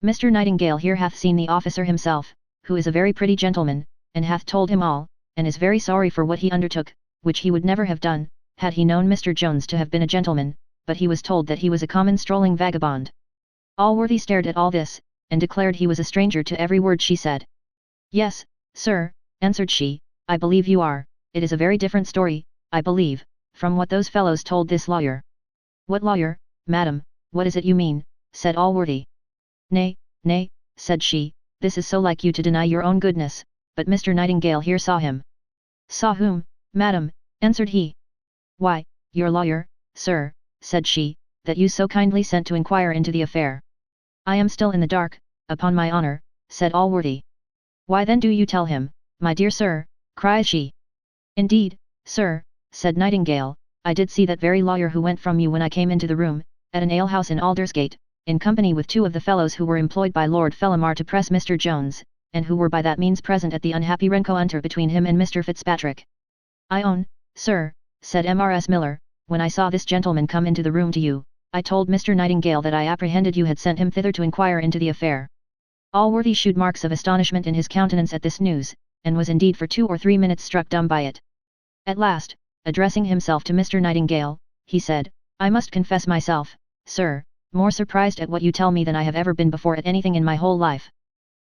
S1: Mr. Nightingale here hath seen the officer himself, who is a very pretty gentleman, and hath told him all, and is very sorry for what he undertook, which he would never have done, had he known Mr. Jones to have been a gentleman, but he was told that he was a common strolling vagabond. Allworthy stared at all this, and declared he was a stranger to every word she said. Yes, sir, answered she, I believe you are. It is a very different story, I believe, from what those fellows told this lawyer. What lawyer, madam, what is it you mean, said Allworthy. Nay, nay, said she, this is so like you to deny your own goodness, but Mr. Nightingale here saw him. Saw whom, madam, answered he. Why, your lawyer, sir, said she, that you so kindly sent to inquire into the affair. I am still in the dark, upon my honour, said Allworthy. Why then do you tell him, my dear sir, cried she. Indeed, Sir, said Nightingale, I did see that very lawyer who went from you when I came into the room, at an alehouse in Aldersgate, in company with 2 of the fellows who were employed by Lord Fellamar to press Mr. Jones, and who were by that means present at the unhappy rencounter between him and Mr. Fitzpatrick. I own, sir, said Mrs. Miller, when I saw this gentleman come into the room to you, I told Mr. Nightingale that I apprehended you had sent him thither to inquire into the affair. Allworthy shewed marks of astonishment in his countenance at this news, and was indeed for 2 or 3 minutes struck dumb by it. At last, addressing himself to Mr. Nightingale, he said, I must confess myself, sir, more surprised at what you tell me than I have ever been before at anything in my whole life.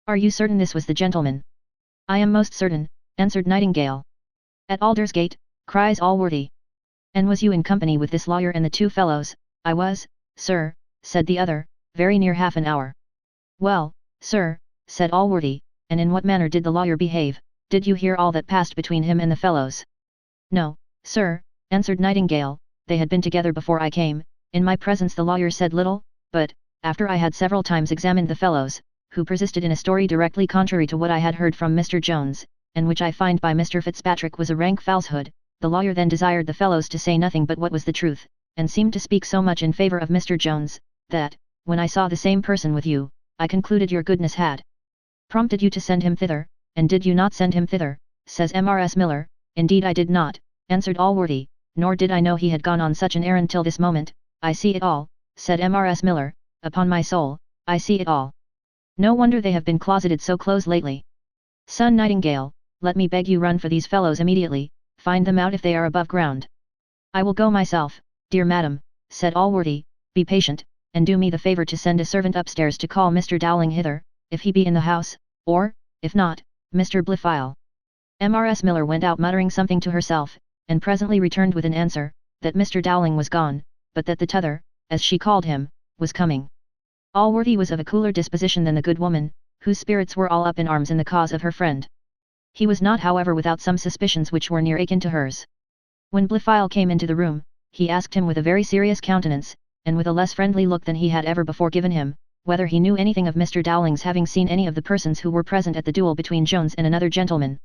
S1: Are you certain this was the gentleman? I am most certain, answered Nightingale. At Aldersgate, cries Allworthy. And was you in company with this lawyer and the 2 fellows? I was, sir, said the other, very near half an hour. Well, sir, said Allworthy, and in what manner did the lawyer behave? Did you hear all that passed between him and the fellows? No, sir, answered Nightingale, they had been together before I came. In my presence the lawyer said little, but, after I had several times examined the fellows, who persisted in a story directly contrary to what I had heard from Mr. Jones, and which I find by Mr. Fitzpatrick was a rank falsehood, the lawyer then desired the fellows to say nothing but what was the truth, and seemed to speak so much in favour of Mr. Jones, that, when I saw the same person with you, I concluded your goodness had prompted you to send him thither, and did you not send him thither, says Mrs. Miller. Indeed I did not, answered Allworthy, nor did I know he had gone on such an errand till this moment. I see it all, said Mrs. Miller, upon my soul, I see it all. No wonder they have been closeted so close lately. Son Nightingale, let me beg you run for these fellows immediately, find them out if they are above ground. I will go myself, dear madam, said Allworthy, be patient, and do me the favour to send a servant upstairs to call Mr. Dowling hither, if he be in the house, or, if not, Mr. Blifil. Mrs. Miller went out muttering something to herself, and presently returned with an answer, that Mr. Dowling was gone, but that the t'other, as she called him, was coming. Allworthy was of a cooler disposition than the good woman, whose spirits were all up in arms in the cause of her friend. He was not however without some suspicions which were near akin to hers. When Blifil came into the room, he asked him with a very serious countenance, and with a less friendly look than he had ever before given him, whether he knew anything of Mr. Dowling's having seen any of the persons who were present at the duel between Jones and another gentleman.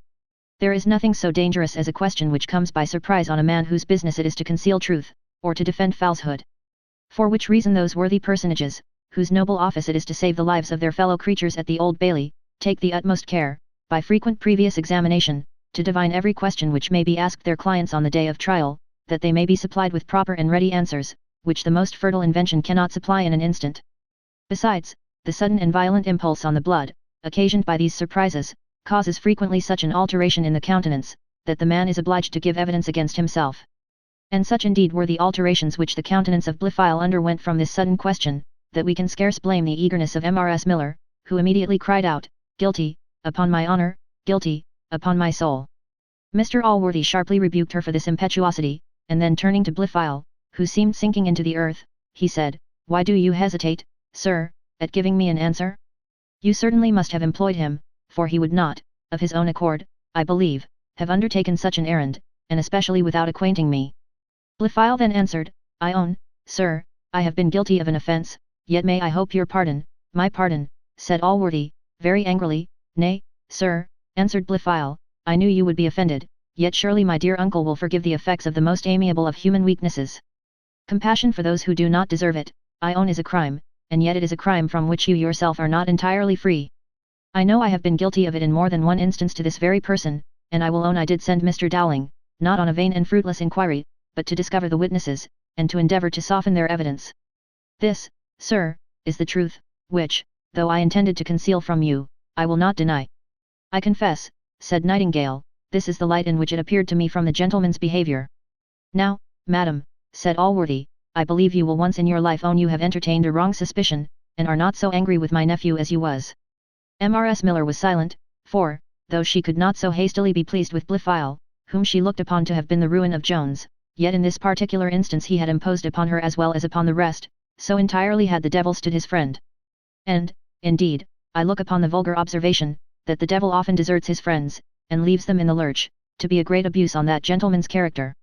S1: There is nothing so dangerous as a question which comes by surprise on a man whose business it is to conceal truth, or to defend falsehood. For which reason those worthy personages, whose noble office it is to save the lives of their fellow creatures at the Old Bailey, take the utmost care, by frequent previous examination, to divine every question which may be asked their clients on the day of trial, that they may be supplied with proper and ready answers, which the most fertile invention cannot supply in an instant. Besides, the sudden and violent impulse on the blood, occasioned by these surprises, causes frequently such an alteration in the countenance, that the man is obliged to give evidence against himself. And such indeed were the alterations which the countenance of Blifil underwent from this sudden question, that we can scarce blame the eagerness of Mrs. Miller, who immediately cried out, Guilty, upon my honour, guilty, upon my soul. Mr. Allworthy sharply rebuked her for this impetuosity, and then turning to Blifil, who seemed sinking into the earth, he said, Why do you hesitate, sir, at giving me an answer? You certainly must have employed him, for he would not, of his own accord, I believe, have undertaken such an errand, and especially without acquainting me. Blifil then answered, I own, sir, I have been guilty of an offence, yet may I hope your pardon. My pardon, said Allworthy, very angrily. Nay, sir, answered Blifil, I knew you would be offended, yet surely my dear uncle will forgive the effects of the most amiable of human weaknesses. Compassion for those who do not deserve it, I own is a crime, and yet it is a crime from which you yourself are not entirely free. I know I have been guilty of it in more than one instance to this very person, and I will own I did send Mr. Dowling, not on a vain and fruitless inquiry, but to discover the witnesses, and to endeavour to soften their evidence. This, sir, is the truth, which, though I intended to conceal from you, I will not deny. I confess, said Nightingale, this is the light in which it appeared to me from the gentleman's behaviour. Now, madam, said Allworthy, I believe you will once in your life own you have entertained a wrong suspicion, and are not so angry with my nephew as you was. Mrs. Miller was silent, for, though she could not so hastily be pleased with Blifil, whom she looked upon to have been the ruin of Jones, yet in this particular instance he had imposed upon her as well as upon the rest, so entirely had the devil stood his friend. And, indeed, I look upon the vulgar observation, that the devil often deserts his friends, and leaves them in the lurch, to be a great abuse on that gentleman's character.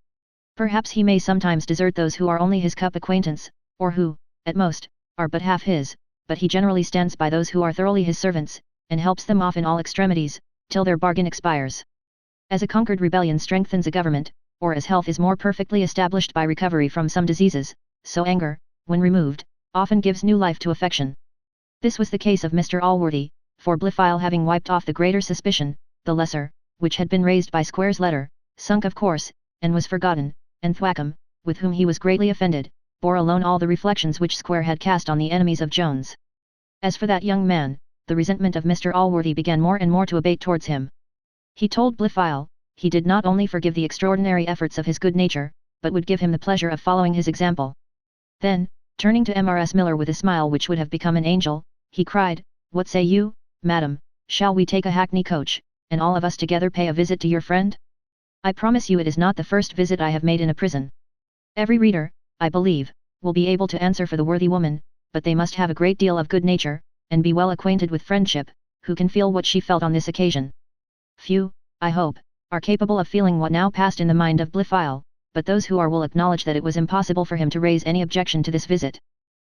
S1: Perhaps he may sometimes desert those who are only his cup acquaintance, or who, at most, are but half his, but he generally stands by those who are thoroughly his servants, and helps them off in all extremities, till their bargain expires. As a conquered rebellion strengthens a government, or as health is more perfectly established by recovery from some diseases, so anger, when removed, often gives new life to affection. This was the case of Mr. Allworthy, for Blifil having wiped off the greater suspicion, the lesser, which had been raised by Square's letter, sunk of course, and was forgotten, and Thwackum, with whom he was greatly offended, bore alone all the reflections which Square had cast on the enemies of Jones. As for that young man, the resentment of Mr. Allworthy began more and more to abate towards him. He told Blifil, he did not only forgive the extraordinary efforts of his good nature, but would give him the pleasure of following his example. Then, turning to Mrs. Miller with a smile which would have become an angel, he cried, "What say you, madam, shall we take a hackney coach, and all of us together pay a visit to your friend? I promise you it is not the first visit I have made in a prison." Every reader, I believe, will be able to answer for the worthy woman, but they must have a great deal of good nature, and be well acquainted with friendship, who can feel what she felt on this occasion. Few, I hope, are capable of feeling what now passed in the mind of Blifil, but those who are will acknowledge that it was impossible for him to raise any objection to this visit.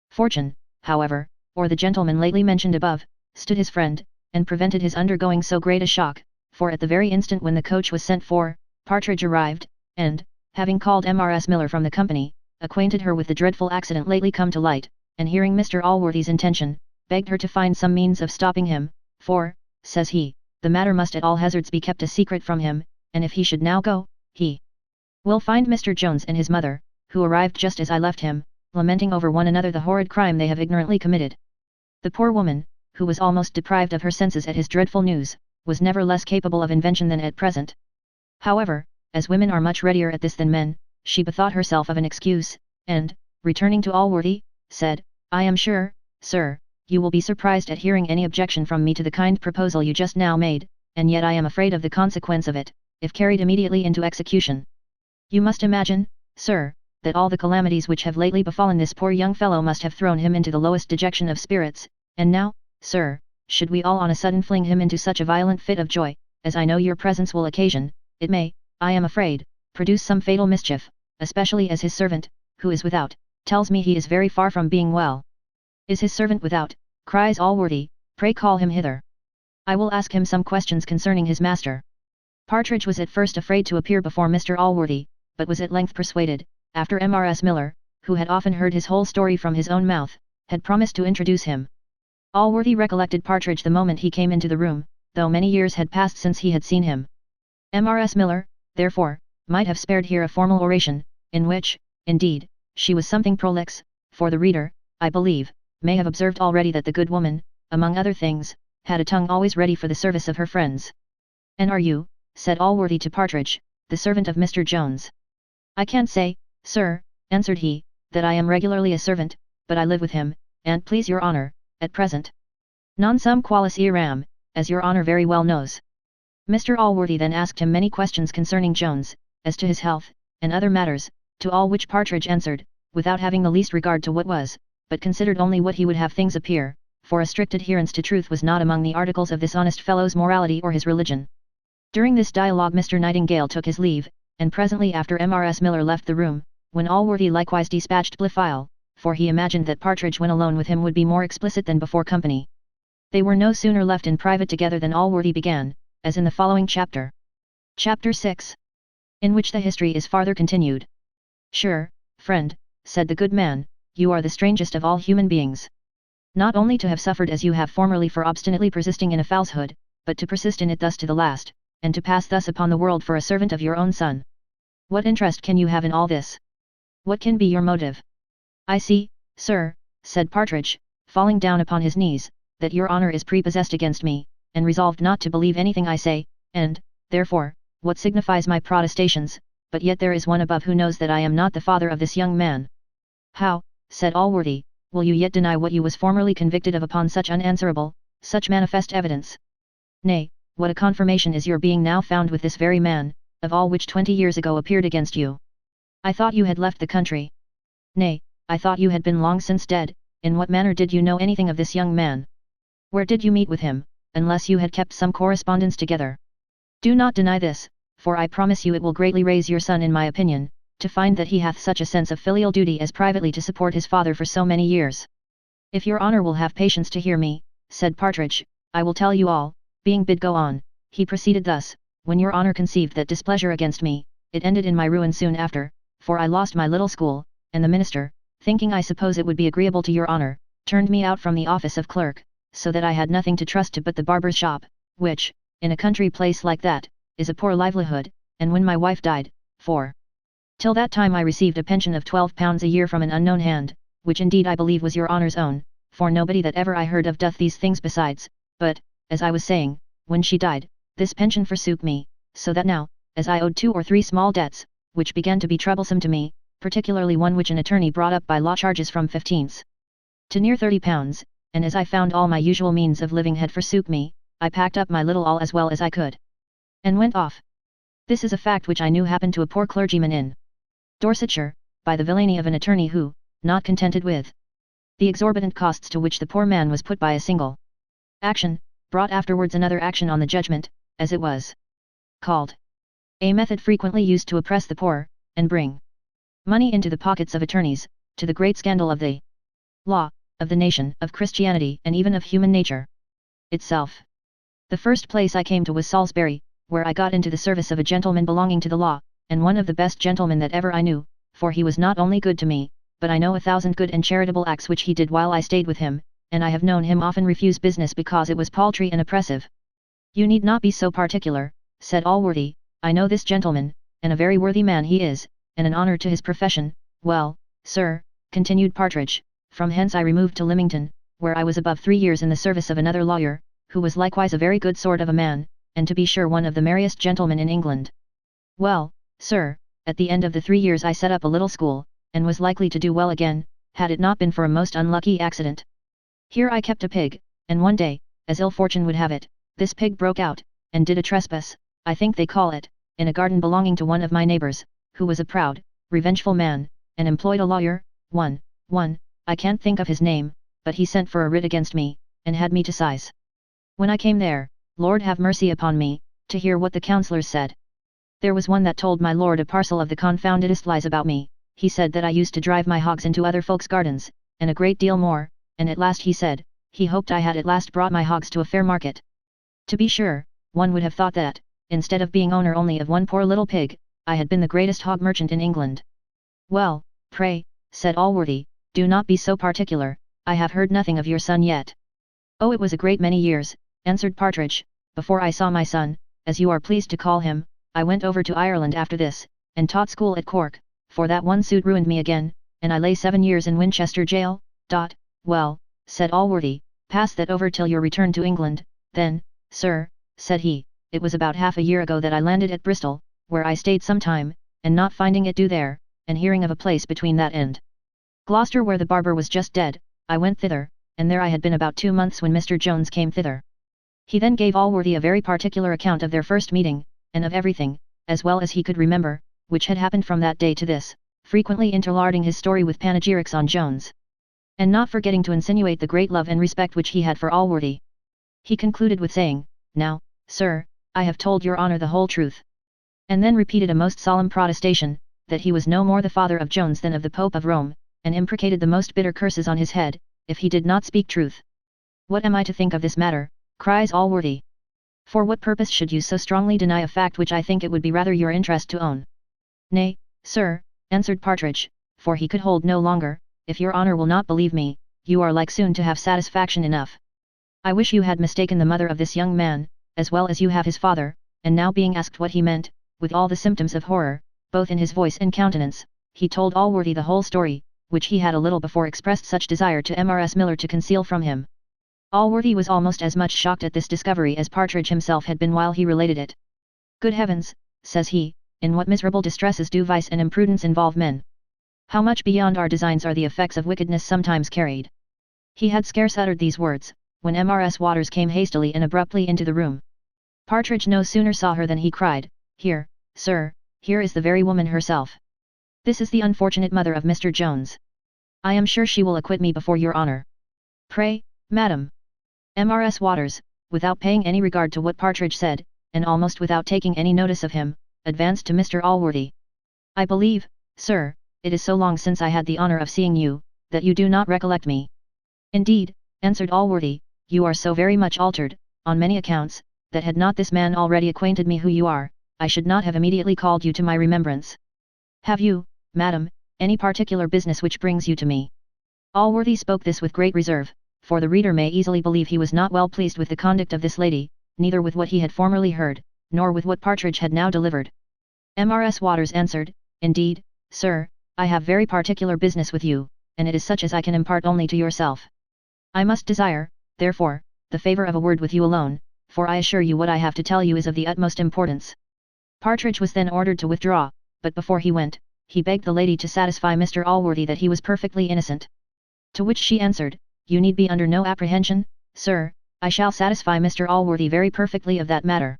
S1: Fortune, however, or the gentleman lately mentioned above, stood his friend, and prevented his undergoing so great a shock, for at the very instant when the coach was sent for, Partridge arrived, and, having called Mrs. Miller from the company, acquainted her with the dreadful accident lately come to light, and hearing Mr. Allworthy's intention, begged her to find some means of stopping him, for, says he, the matter must at all hazards be kept a secret from him, and if he should now go, he will find Mr. Jones and his mother, who arrived just as I left him, lamenting over one another the horrid crime they have ignorantly committed. The poor woman, who was almost deprived of her senses at his dreadful news, was never less capable of invention than at present. However, as women are much readier at this than men, she bethought herself of an excuse, and, returning to Allworthy, said, "I am sure, sir, you will be surprised at hearing any objection from me to the kind proposal you just now made, and yet I am afraid of the consequence of it, if carried immediately into execution. You must imagine, sir, that all the calamities which have lately befallen this poor young fellow must have thrown him into the lowest dejection of spirits, and now, sir, should we all on a sudden fling him into such a violent fit of joy, as I know your presence will occasion, it may, I am afraid, produce some fatal mischief, especially as his servant, who is without, tells me he is very far from being well." "Is his servant without?" cries Allworthy, "pray call him hither. I will ask him some questions concerning his master." Partridge was at first afraid to appear before Mr. Allworthy, but was at length persuaded, after Mrs. Miller, who had often heard his whole story from his own mouth, had promised to introduce him. Allworthy recollected Partridge the moment he came into the room, though many years had passed since he had seen him. Mrs. Miller, therefore, might have spared here a formal oration, in which, indeed, she was something prolix, for the reader, I believe, may have observed already that the good woman, among other things, had a tongue always ready for the service of her friends. "And are you," said Allworthy to Partridge, "the servant of Mr. Jones?" "I can't say, sir," answered he, "that I am regularly a servant, but I live with him, and please your honour, at present. Non sum qualis eram, as your honour very well knows." Mr. Allworthy then asked him many questions concerning Jones, as to his health, and other matters, to all which Partridge answered, without having the least regard to what was, but considered only what he would have things appear, for a strict adherence to truth was not among the articles of this honest fellow's morality or his religion. During this dialogue Mr. Nightingale took his leave, and presently after Mrs. Miller left the room, when Allworthy likewise dispatched Blifil, for he imagined that Partridge when alone with him would be more explicit than before company. They were no sooner left in private together than Allworthy began, as in the following chapter. Chapter 6. In which the history is farther continued. "Sure, friend," said the good man, "you are the strangest of all human beings. Not only to have suffered as you have formerly for obstinately persisting in a falsehood, but to persist in it thus to the last, and to pass thus upon the world for a servant of your own son. What interest can you have in all this? What can be your motive?" "I see, sir," said Partridge, falling down upon his knees, "that your honour is prepossessed against me, and resolved not to believe anything I say, and, therefore, what signifies my protestations, but yet there is one above who knows that I am not the father of this young man." "How," said Allworthy, "will you yet deny what you was formerly convicted of upon such unanswerable, such manifest evidence? Nay, what a confirmation is your being now found with this very man, of all which 20 years ago appeared against you. I thought you had left the country. Nay, I thought you had been long since dead. In what manner did you know anything of this young man? Where did you meet with him, unless you had kept some correspondence together? Do not deny this, for I promise you it will greatly raise your son in my opinion, to find that he hath such a sense of filial duty as privately to support his father for so many years." "If your honour will have patience to hear me," said Partridge, "I will tell you all." Being bid go on, he proceeded thus: "When your honour conceived that displeasure against me, it ended in my ruin soon after, for I lost my little school, and the minister, thinking I suppose it would be agreeable to your honor, turned me out from the office of clerk, so that I had nothing to trust to but the barber's shop, which, in a country place like that, is a poor livelihood, and when my wife died, till that time I received a pension of £12 a year from an unknown hand, which indeed I believe was your honour's own, for nobody that ever I heard of doth these things besides, but, as I was saying, when she died, this pension forsook me, so that now, as I owed 2 or 3 small debts, which began to be troublesome to me, particularly one which an attorney brought up by law charges from 15s to near £30, and as I found all my usual means of living had forsook me, I packed up my little all as well as I could, and went off. This is a fact which I knew happened to a poor clergyman in Dorsetshire, by the villainy of an attorney who, not contented with the exorbitant costs to which the poor man was put by a single action, brought afterwards another action on the judgment, as it was called, a method frequently used to oppress the poor, and bring money into the pockets of attorneys, to the great scandal of the law, of the nation, of Christianity, and even of human nature itself. The first place I came to was Salisbury, where I got into the service of a gentleman belonging to the law, and one of the best gentlemen that ever I knew, for he was not only good to me, but I know 1,000 good and charitable acts which he did while I stayed with him, and I have known him often refuse business because it was paltry and oppressive. You need not be so particular, said Allworthy, I know this gentleman, and a very worthy man he is, and an honour to his profession. Well, sir, continued Partridge, from hence I removed to Lymington, where I was above 3 years in the service of another lawyer, who was likewise a very good sort of a man, and to be sure one of the merriest gentlemen in England. Well, sir, at the end of the 3 years I set up a little school, and was likely to do well again, had it not been for a most unlucky accident. Here I kept a pig, and one day, as ill fortune would have it, this pig broke out, and did a trespass, I think they call it, in a garden belonging to one of my neighbours, who was a proud, revengeful man, and employed a lawyer, one, I can't think of his name, but he sent for a writ against me, and had me to size. When I came there, Lord have mercy upon me, to hear what the counsellors said. There was one that told my lord a parcel of the confoundedest lies about me. He said that I used to drive my hogs into other folks' gardens, and a great deal more, and at last he said, he hoped I had at last brought my hogs to a fair market. To be sure, one would have thought that, instead of being owner only of one poor little pig, I had been the greatest hog merchant in England. Well, pray, said Allworthy, do not be so particular, I have heard nothing of your son yet. Oh, it was a great many years, answered Partridge, before I saw my son, as you are pleased to call him. I went over to Ireland after this, and taught school at Cork, for that one suit ruined me again, and I lay 7 years in Winchester jail. Well, said Allworthy, pass that over till your return to England. Then, sir, said he, it was about half a year ago that I landed at Bristol, where I stayed some time, and not finding it do there, and hearing of a place between that and Gloucester where the barber was just dead, I went thither, and there I had been about 2 months when Mr. Jones came thither. He then gave Allworthy a very particular account of their first meeting, and of everything, as well as he could remember, which had happened from that day to this, frequently interlarding his story with panegyrics on Jones, and not forgetting to insinuate the great love and respect which he had for Allworthy. He concluded with saying, Now, sir, I have told your honour the whole truth. And then repeated a most solemn protestation, that he was no more the father of Jones than of the Pope of Rome, and imprecated the most bitter curses on his head, if he did not speak truth. What am I to think of this matter? Cries Allworthy. For what purpose should you so strongly deny a fact which I think it would be rather your interest to own? Nay, sir, answered Partridge, for he could hold no longer, if your honour will not believe me, you are like soon to have satisfaction enough. I wish you had mistaken the mother of this young man, as well as you have his father, and now being asked what he meant, with all the symptoms of horror, both in his voice and countenance, he told Allworthy the whole story, which he had a little before expressed such desire to Mrs. Miller to conceal from him. Allworthy was almost as much shocked at this discovery as Partridge himself had been while he related it. Good heavens, says he, in what miserable distresses do vice and imprudence involve men! How much beyond our designs are the effects of wickedness sometimes carried! He had scarce uttered these words, when Mrs. Waters came hastily and abruptly into the room. Partridge no sooner saw her than he cried, Here, sir, here is the very woman herself. This is the unfortunate mother of Mr. Jones. I am sure she will acquit me before your honour. Pray, madam. Mrs. Waters, without paying any regard to what Partridge said, and almost without taking any notice of him, advanced to Mr. Allworthy. I believe, sir, it is so long since I had the honour of seeing you, that you do not recollect me. Indeed, answered Allworthy, you are so very much altered, on many accounts, that had not this man already acquainted me who you are, I should not have immediately called you to my remembrance. Have you, madam, any particular business which brings you to me? Allworthy spoke this with great reserve, for the reader may easily believe he was not well pleased with the conduct of this lady, neither with what he had formerly heard, nor with what Partridge had now delivered. Mrs. Waters answered, Indeed, sir, I have very particular business with you, and it is such as I can impart only to yourself. I must desire, therefore, the favour of a word with you alone, for I assure you what I have to tell you is of the utmost importance. Partridge was then ordered to withdraw, but before he went, he begged the lady to satisfy Mr. Allworthy that he was perfectly innocent. To which she answered, You need be under no apprehension, sir, I shall satisfy Mr. Allworthy very perfectly of that matter.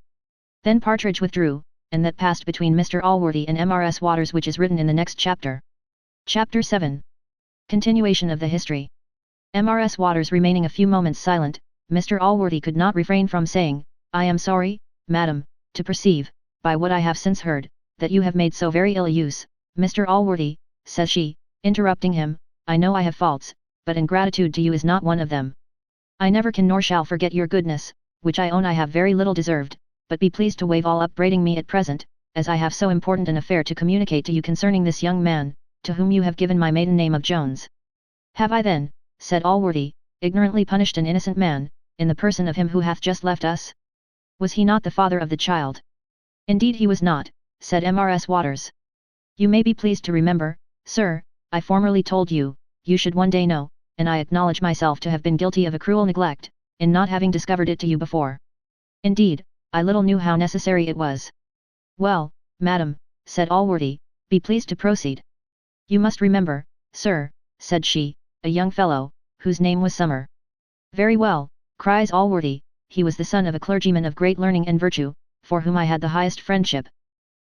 S1: Then Partridge withdrew, and that passed between Mr. Allworthy and Mrs. Waters, which is written in the next chapter. Chapter 7. Continuation of the history. Mrs. Waters remaining a few moments silent, Mr. Allworthy could not refrain from saying, I am sorry, madam, to perceive, by what I have since heard, that you have made so very ill a use. Mr. Allworthy, says she, interrupting him, I know I have faults, but ingratitude to you is not one of them. I never can nor shall forget your goodness, which I own I have very little deserved, but be pleased to waive all upbraiding me at present, as I have so important an affair to communicate to you concerning this young man, to whom you have given my maiden name of Jones. Have I then, said Allworthy, ignorantly punished an innocent man, in the person of him who hath just left us? Was he not the father of the child? Indeed he was not, said Mrs. Waters. You may be pleased to remember, sir, I formerly told you, you should one day know, and I acknowledge myself to have been guilty of a cruel neglect, in not having discovered it to you before. Indeed, I little knew how necessary it was. Well, madam, said Allworthy, be pleased to proceed. You must remember, sir, said she, a young fellow, whose name was Summer. Very well, cries Allworthy, he was the son of a clergyman of great learning and virtue, for whom I had the highest friendship.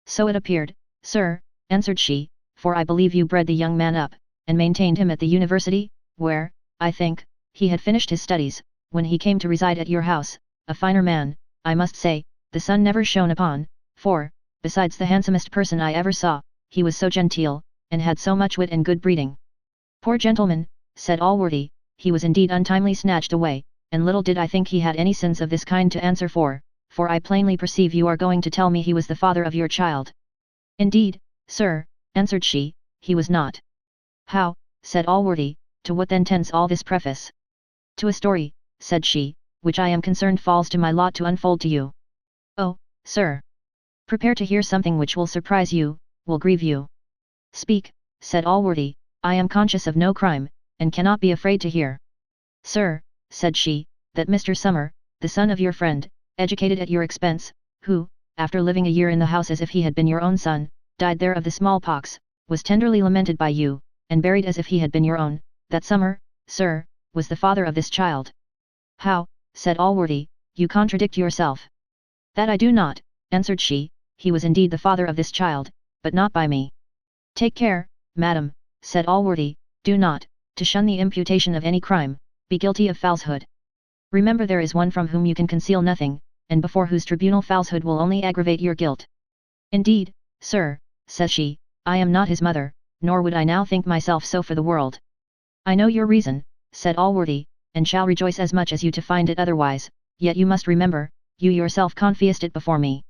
S1: So it appeared, sir, answered she, for I believe you bred the young man up, and maintained him at the university, where, I think, he had finished his studies, when he came to reside at your house, a finer man, I must say, the sun never shone upon, for, besides the handsomest person I ever saw, he was so genteel, and had so much wit and good breeding. Poor gentleman, said Allworthy, he was indeed untimely snatched away, and little did I think he had any sins of this kind to answer for I plainly perceive you are going to tell me he was the father of your child. Indeed, sir, answered she, he was not. How, said Allworthy, to what then tends all this preface? To a story, said she, which I am concerned falls to my lot to unfold to you. Oh, sir! Prepare to hear something which will surprise you, will grieve you. Speak, said Allworthy, I am conscious of no crime, and cannot be afraid to hear. Sir, said she, that Mr. Summer, the son of your friend, educated at your expense, who, after living a year in the house as if he had been your own son, died there of the smallpox, was tenderly lamented by you, and buried as if he had been your own, that Summer, sir, was the father of this child. How, said Allworthy, you contradict yourself. That I do not, answered she, he was indeed the father of this child, but not by me. Take care, madam, said Allworthy, do not, to shun the imputation of any crime, be guilty of falsehood. Remember there is one from whom you can conceal nothing, and before whose tribunal falsehood will only aggravate your guilt. Indeed, sir, says she, I am not his mother, nor would I now think myself so for the world. I know your reason, said Allworthy, and shall rejoice as much as you to find it otherwise, yet you must remember, you yourself confessed it before me.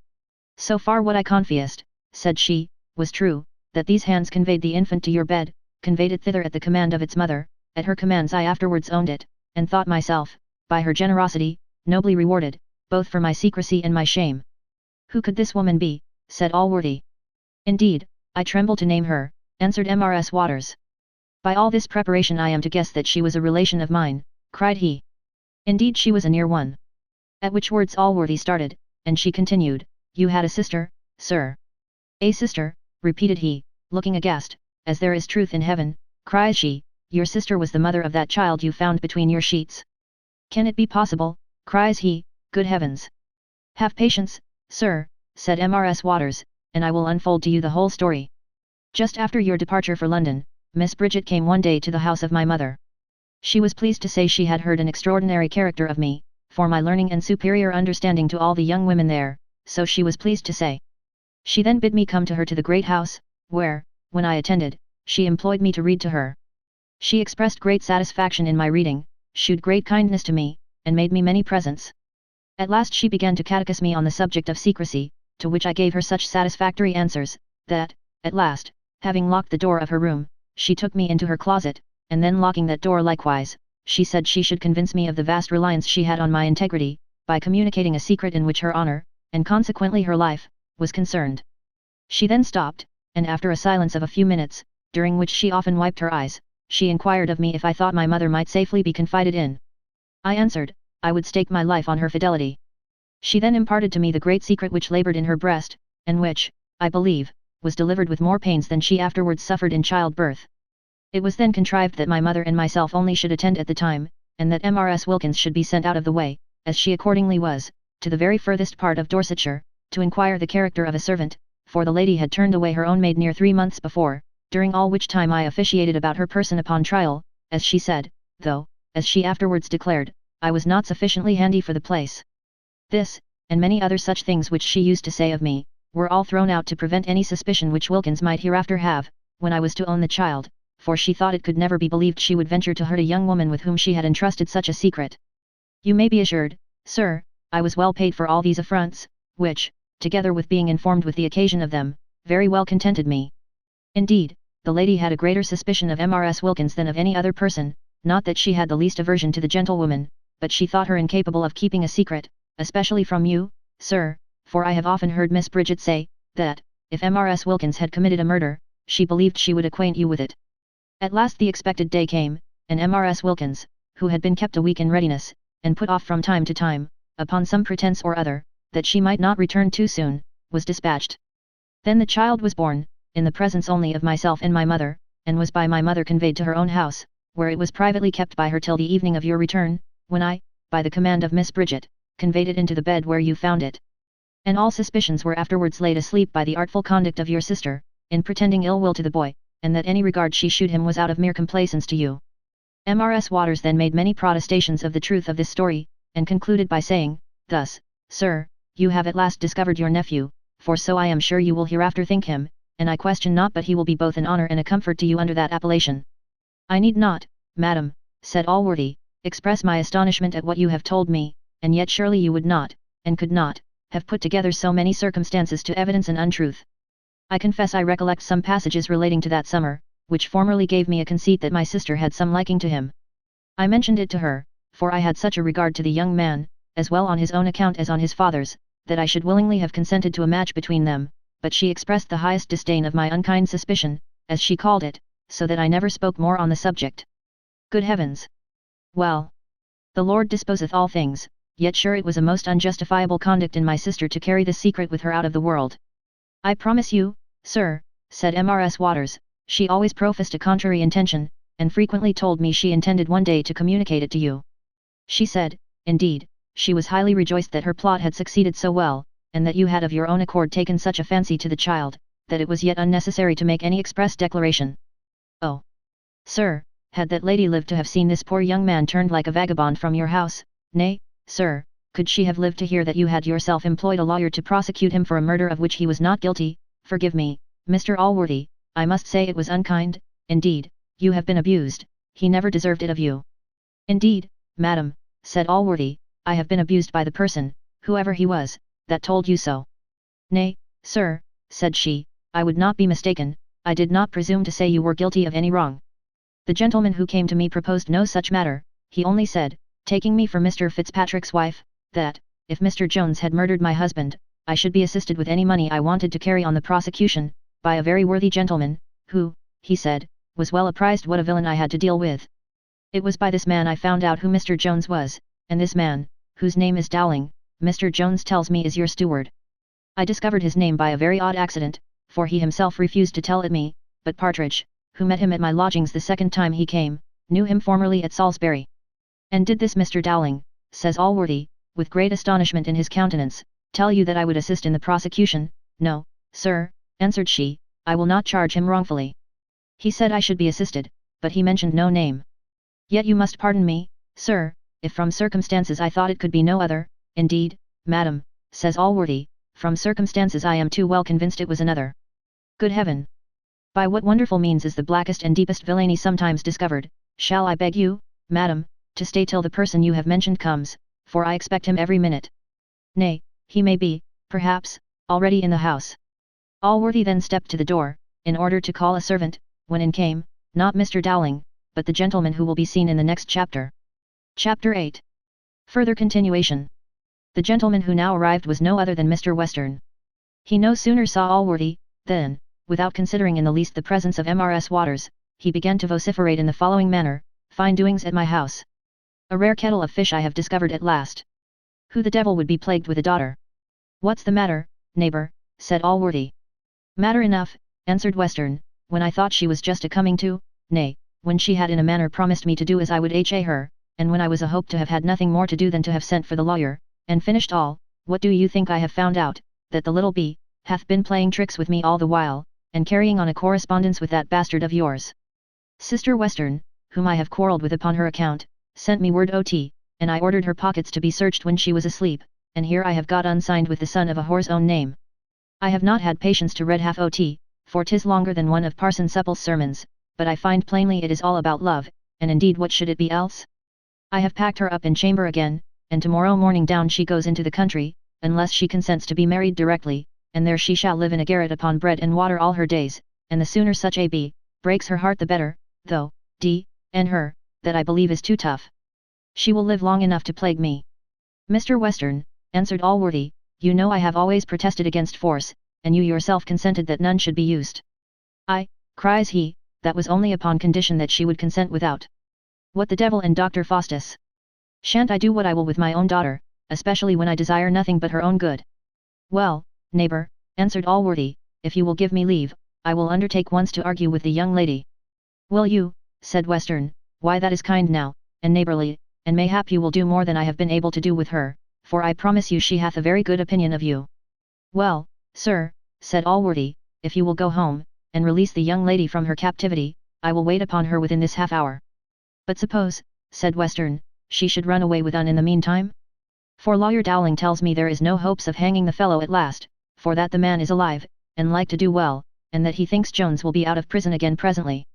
S1: So far what I confessed, said she, was true, that these hands conveyed the infant to your bed, conveyed it thither at the command of its mother, at her commands I afterwards owned it, and thought myself, by her generosity, nobly rewarded, both for my secrecy and my shame. Who could this woman be, said Allworthy. Indeed, I tremble to name her, answered Mrs. Waters. By all this preparation I am to guess that she was a relation of mine, cried he. Indeed she was a near one. At which words Allworthy started, and she continued, You had a sister, sir. A sister, repeated he, looking aghast, as there is truth in heaven, cries she, your sister was the mother of that child you found between your sheets. Can it be possible, cries he, good heavens. Have patience, sir, said Mrs. Waters, and I will unfold to you the whole story. Just after your departure for London, Miss Bridget came one day to the house of my mother. She was pleased to say she had heard an extraordinary character of me, for my learning and superior understanding to all the young women there, so she was pleased to say. She then bid me come to her to the great house, where, when I attended, she employed me to read to her. She expressed great satisfaction in my reading, shewed great kindness to me, and made me many presents. At last she began to catechise me on the subject of secrecy, to which I gave her such satisfactory answers, that, at last, having locked the door of her room, she took me into her closet, and then locking that door likewise, she said she should convince me of the vast reliance she had on my integrity, by communicating a secret in which her honor, and consequently her life, was concerned. She then stopped, and after a silence of a few minutes, during which she often wiped her eyes, she inquired of me if I thought my mother might safely be confided in. I answered, I would stake my life on her fidelity. She then imparted to me the great secret which labored in her breast, and which, I believe, was delivered with more pains than she afterwards suffered in childbirth. It was then contrived that my mother and myself only should attend at the time, and that Mrs. Wilkins should be sent out of the way, as she accordingly was, to the very furthest part of Dorsetshire, to inquire the character of a servant, for the lady had turned away her own maid near 3 months before, during all which time I officiated about her person upon trial, as she said, though, as she afterwards declared, I was not sufficiently handy for the place. This, and many other such things which she used to say of me, were all thrown out to prevent any suspicion which Wilkins might hereafter have, when I was to own the child, for she thought it could never be believed she would venture to hurt a young woman with whom she had entrusted such a secret. You may be assured, sir, I was well paid for all these affronts, which, together with being informed with the occasion of them, very well contented me. Indeed, the lady had a greater suspicion of Mrs. Wilkins than of any other person, not that she had the least aversion to the gentlewoman, but she thought her incapable of keeping a secret, especially from you, sir, for I have often heard Miss Bridget say, that, if Mrs. Wilkins had committed a murder, she believed she would acquaint you with it. At last the expected day came, and Mrs. Wilkins, who had been kept a week in readiness, and put off from time to time, upon some pretence or other, that she might not return too soon, was dispatched. Then the child was born, in the presence only of myself and my mother, and was by my mother conveyed to her own house, where it was privately kept by her till the evening of your return, when I, by the command of Miss Bridget, conveyed it into the bed where you found it. And all suspicions were afterwards laid asleep by the artful conduct of your sister, in pretending ill will to the boy, and that any regard she shewed him was out of mere complaisance to you. Mrs. Waters then made many protestations of the truth of this story, and concluded by saying, thus, Sir, you have at last discovered your nephew, for so I am sure you will hereafter think him, and I question not but he will be both an honour and a comfort to you under that appellation. I need not, madam, said Allworthy, express my astonishment at what you have told me, and yet surely you would not, and could not, have put together so many circumstances to evidence an untruth. I confess I recollect some passages relating to that summer, which formerly gave me a conceit that my sister had some liking to him. I mentioned it to her, for I had such a regard to the young man, as well on his own account as on his father's, that I should willingly have consented to a match between them, but she expressed the highest disdain of my unkind suspicion, as she called it, so that I never spoke more on the subject. Good heavens! Well, the Lord disposeth all things, yet sure it was a most unjustifiable conduct in my sister to carry this secret with her out of the world. I promise you, sir, said Mrs. Waters, she always professed a contrary intention, and frequently told me she intended one day to communicate it to you. She said, indeed, she was highly rejoiced that her plot had succeeded so well, and that you had of your own accord taken such a fancy to the child, that it was yet unnecessary to make any express declaration. Oh! Sir, had that lady lived to have seen this poor young man turned like a vagabond from your house, nay, sir, could she have lived to hear that you had yourself employed a lawyer to prosecute him for a murder of which he was not guilty, forgive me, Mr. Allworthy, I must say it was unkind, indeed, you have been abused, he never deserved it of you. Indeed, madam, said Allworthy, I have been abused by the person, whoever he was, that told you so. Nay, sir, said she, I would not be mistaken, I did not presume to say you were guilty of any wrong. The gentleman who came to me proposed no such matter, he only said, taking me for Mr. Fitzpatrick's wife, that, if Mr. Jones had murdered my husband, I should be assisted with any money I wanted to carry on the prosecution, by a very worthy gentleman, who, he said, was well apprised what a villain I had to deal with. It was by this man I found out who Mr. Jones was, and this man, whose name is Dowling, Mr. Jones tells me is your steward. I discovered his name by a very odd accident, for he himself refused to tell it me, but Partridge, who met him at my lodgings the second time he came, knew him formerly at Salisbury. And did this Mr. Dowling, says Allworthy, with great astonishment in his countenance, tell you that I would assist in the prosecution? No, sir, answered she, I will not charge him wrongfully. He said I should be assisted, but he mentioned no name. Yet you must pardon me, sir, if from circumstances I thought it could be no other. Indeed, madam, says Allworthy, from circumstances I am too well convinced it was another. Good heaven! By what wonderful means is the blackest and deepest villainy sometimes discovered, shall I beg you, madam, to stay till the person you have mentioned comes, for I expect him every minute. Nay, he may be, perhaps, already in the house. Allworthy then stepped to the door, in order to call a servant, when in came, not Mr. Dowling, but the gentleman who will be seen in the next chapter. Chapter 8. Further continuation. The gentleman who now arrived was no other than Mr. Western. He no sooner saw Allworthy, than, without considering in the least the presence of Mrs. Waters, he began to vociferate in the following manner: "Fine doings at my house! A rare kettle of fish I have discovered at last! Who the devil would be plagued with a daughter?" "What's the matter, neighbour?" said Allworthy. "Matter enough," answered Western, "when I thought she was just a coming to, nay, when she had in a manner promised me to do as I would ha her, and when I was a hope to have had nothing more to do than to have sent for the lawyer, and finished all, what do you think I have found out? That the little b hath been playing tricks with me all the while, and carrying on a correspondence with that bastard of yours. Sister Western, whom I have quarrelled with upon her account, sent me word ot, and I ordered her pockets to be searched when she was asleep, and here I have got unsigned with the son of a whore's own name. I have not had patience to read half ot, for 'tis longer than one of Parson Supple's sermons, but I find plainly it is all about love, and indeed what should it be else? I have packed her up in chamber again, and tomorrow morning down she goes into the country, unless she consents to be married directly, and there she shall live in a garret upon bread and water all her days, and the sooner such a b breaks her heart the better, though, and her, that I believe is too tough. She will live long enough to plague me." "Mr. Western," answered Allworthy, "you know I have always protested against force, and you yourself consented that none should be used." "Aye," cries he, "that was only upon condition that she would consent without. What the devil and Dr. Faustus! Shan't I do what I will with my own daughter, especially when I desire nothing but her own good?" "Well, neighbour," answered Allworthy, "if you will give me leave, I will undertake once to argue with the young lady." "Will you?" said Western, "why that is kind now, and neighbourly, and mayhap you will do more than I have been able to do with her, for I promise you she hath a very good opinion of you." "Well, sir," said Allworthy, "if you will go home, and release the young lady from her captivity, I will wait upon her within this half hour." "But suppose," said Western, "she should run away with in the meantime? For lawyer Dowling tells me there is no hopes of hanging the fellow at last, for that the man is alive, and like to do well, and that he thinks Jones will be out of prison again presently."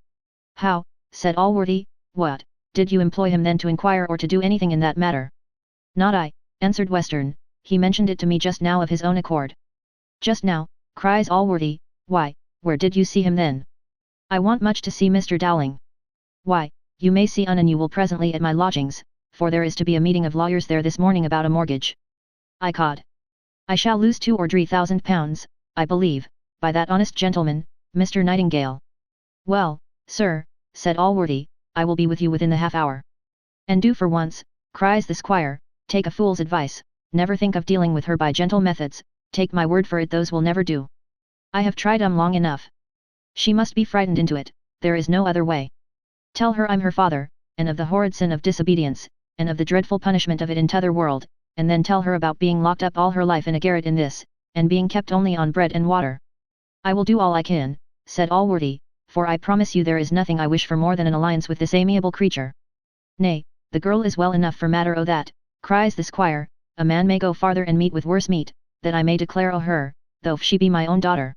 S1: "How?" said Allworthy, "what, did you employ him then to inquire or to do anything in that matter?" "Not I," answered Western, "he mentioned it to me just now of his own accord." "Just now," cries Allworthy, "why, where did you see him then?" "I want much to see Mr. Dowling." "Why, you may see and you will presently at my lodgings, for there is to be a meeting of lawyers there this morning about a mortgage. Icod! I shall lose 2 or 3,000 pounds, I believe, by that honest gentleman, Mr. Nightingale." "Well, sir," said Allworthy, "I will be with you within the half hour." "And do for once," cries the squire, "take a fool's advice, never think of dealing with her by gentle methods, take my word for it those will never do. I have tried long enough. She must be frightened into it, there is no other way. Tell her I'm her father, and of the horrid sin of disobedience, and of the dreadful punishment of it in t'other world, and then tell her about being locked up all her life in a garret in this, and being kept only on bread and water." "I will do all I can," said Allworthy, "for I promise you there is nothing I wish for more than an alliance with this amiable creature." "Nay, the girl is well enough for matter o' that," cries the squire, "a man may go farther and meet with worse meat, that I may declare o' her, though she be my own daughter.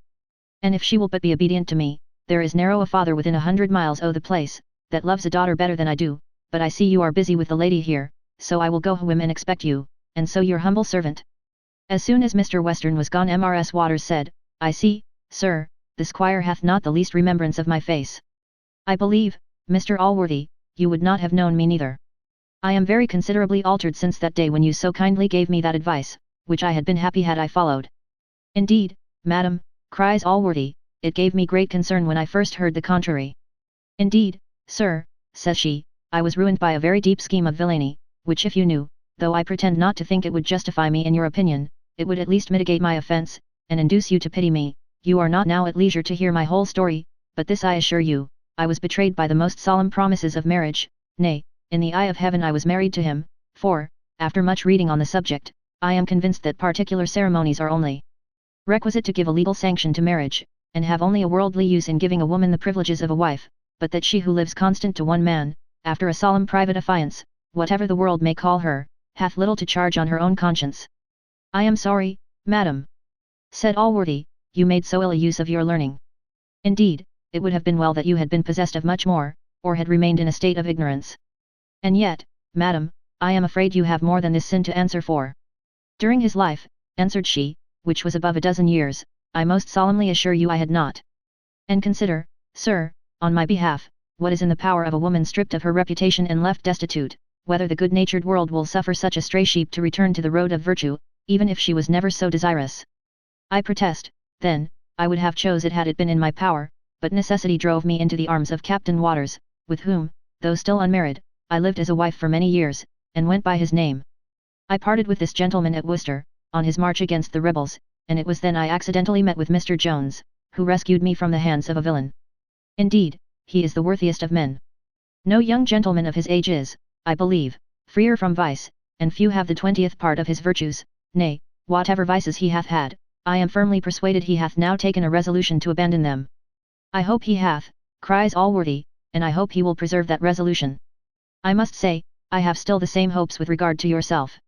S1: And if she will but be obedient to me, there is narrow a father within 100 miles o' the place, that loves a daughter better than I do, but I see you are busy with the lady here, so I will go home and expect you, and so your humble servant." As soon as Mr. Western was gone, Mrs. Waters said, "I see, sir, the squire hath not the least remembrance of my face. I believe, Mr. Allworthy, you would not have known me neither. I am very considerably altered since that day when you so kindly gave me that advice, which I had been happy had I followed." "Indeed, madam," cries Allworthy, "it gave me great concern when I first heard the contrary. Indeed, sir, says she, I was ruined by a very deep scheme of villainy, which if you knew, though I pretend not to think it would justify me in your opinion, it would at least mitigate my offence, and induce you to pity me. You are not now at leisure to hear my whole story, but this I assure you, I was betrayed by the most solemn promises of marriage, nay, in the eye of heaven I was married to him, for, after much reading on the subject, I am convinced that particular ceremonies are only requisite to give a legal sanction to marriage, and have only a worldly use in giving a woman the privileges of a wife, but that she who lives constant to one man, after a solemn private affiance, whatever the world may call her, hath little to charge on her own conscience." "I am sorry, madam," said Allworthy, "you made so ill a use of your learning. Indeed, it would have been well that you had been possessed of much more, or had remained in a state of ignorance. And yet, madam, I am afraid you have more than this sin to answer for." "During his life," answered she, which was above a dozen years, I most solemnly assure you I had not. And consider, sir, on my behalf, what is in the power of a woman stripped of her reputation and left destitute, whether the good-natured world will suffer such a stray sheep to return to the road of virtue, even if she was never so desirous. I protest, then, I would have chose it had it been in my power, but necessity drove me into the arms of Captain Waters, with whom, though still unmarried, I lived as a wife for many years, and went by his name. I parted with this gentleman at Worcester, on his march against the rebels, and it was then I accidentally met with Mr. Jones, who rescued me from the hands of a villain. Indeed, he is the worthiest of men. No young gentleman of his age is, I believe, freer from vice, and few have the 20th part of his virtues, nay, whatever vices he hath had, I am firmly persuaded he hath now taken a resolution to abandon them. I hope he hath, cries Allworthy, and I hope he will preserve that resolution. I must say, I have still the same hopes with regard to yourself.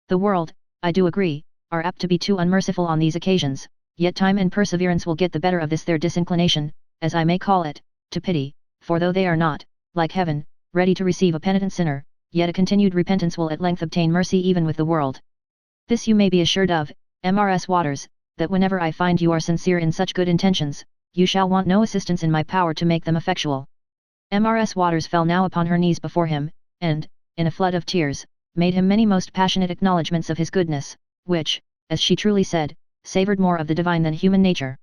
S1: The world, I do agree, are apt to be too unmerciful on these occasions, yet time and perseverance will get the better of this their disinclination, as I may call it, to pity, for though they are not, like heaven, ready to receive a penitent sinner, yet a continued repentance will at length obtain mercy even with the world. This you may be assured of, Mrs. Waters, that whenever I find you are sincere in such good intentions, you shall want no assistance in my power to make them effectual. Mrs. Waters fell now upon her knees before him, and, in a flood of tears, made him many most passionate acknowledgments of his goodness, which, as she truly said, savoured more of the divine than human nature.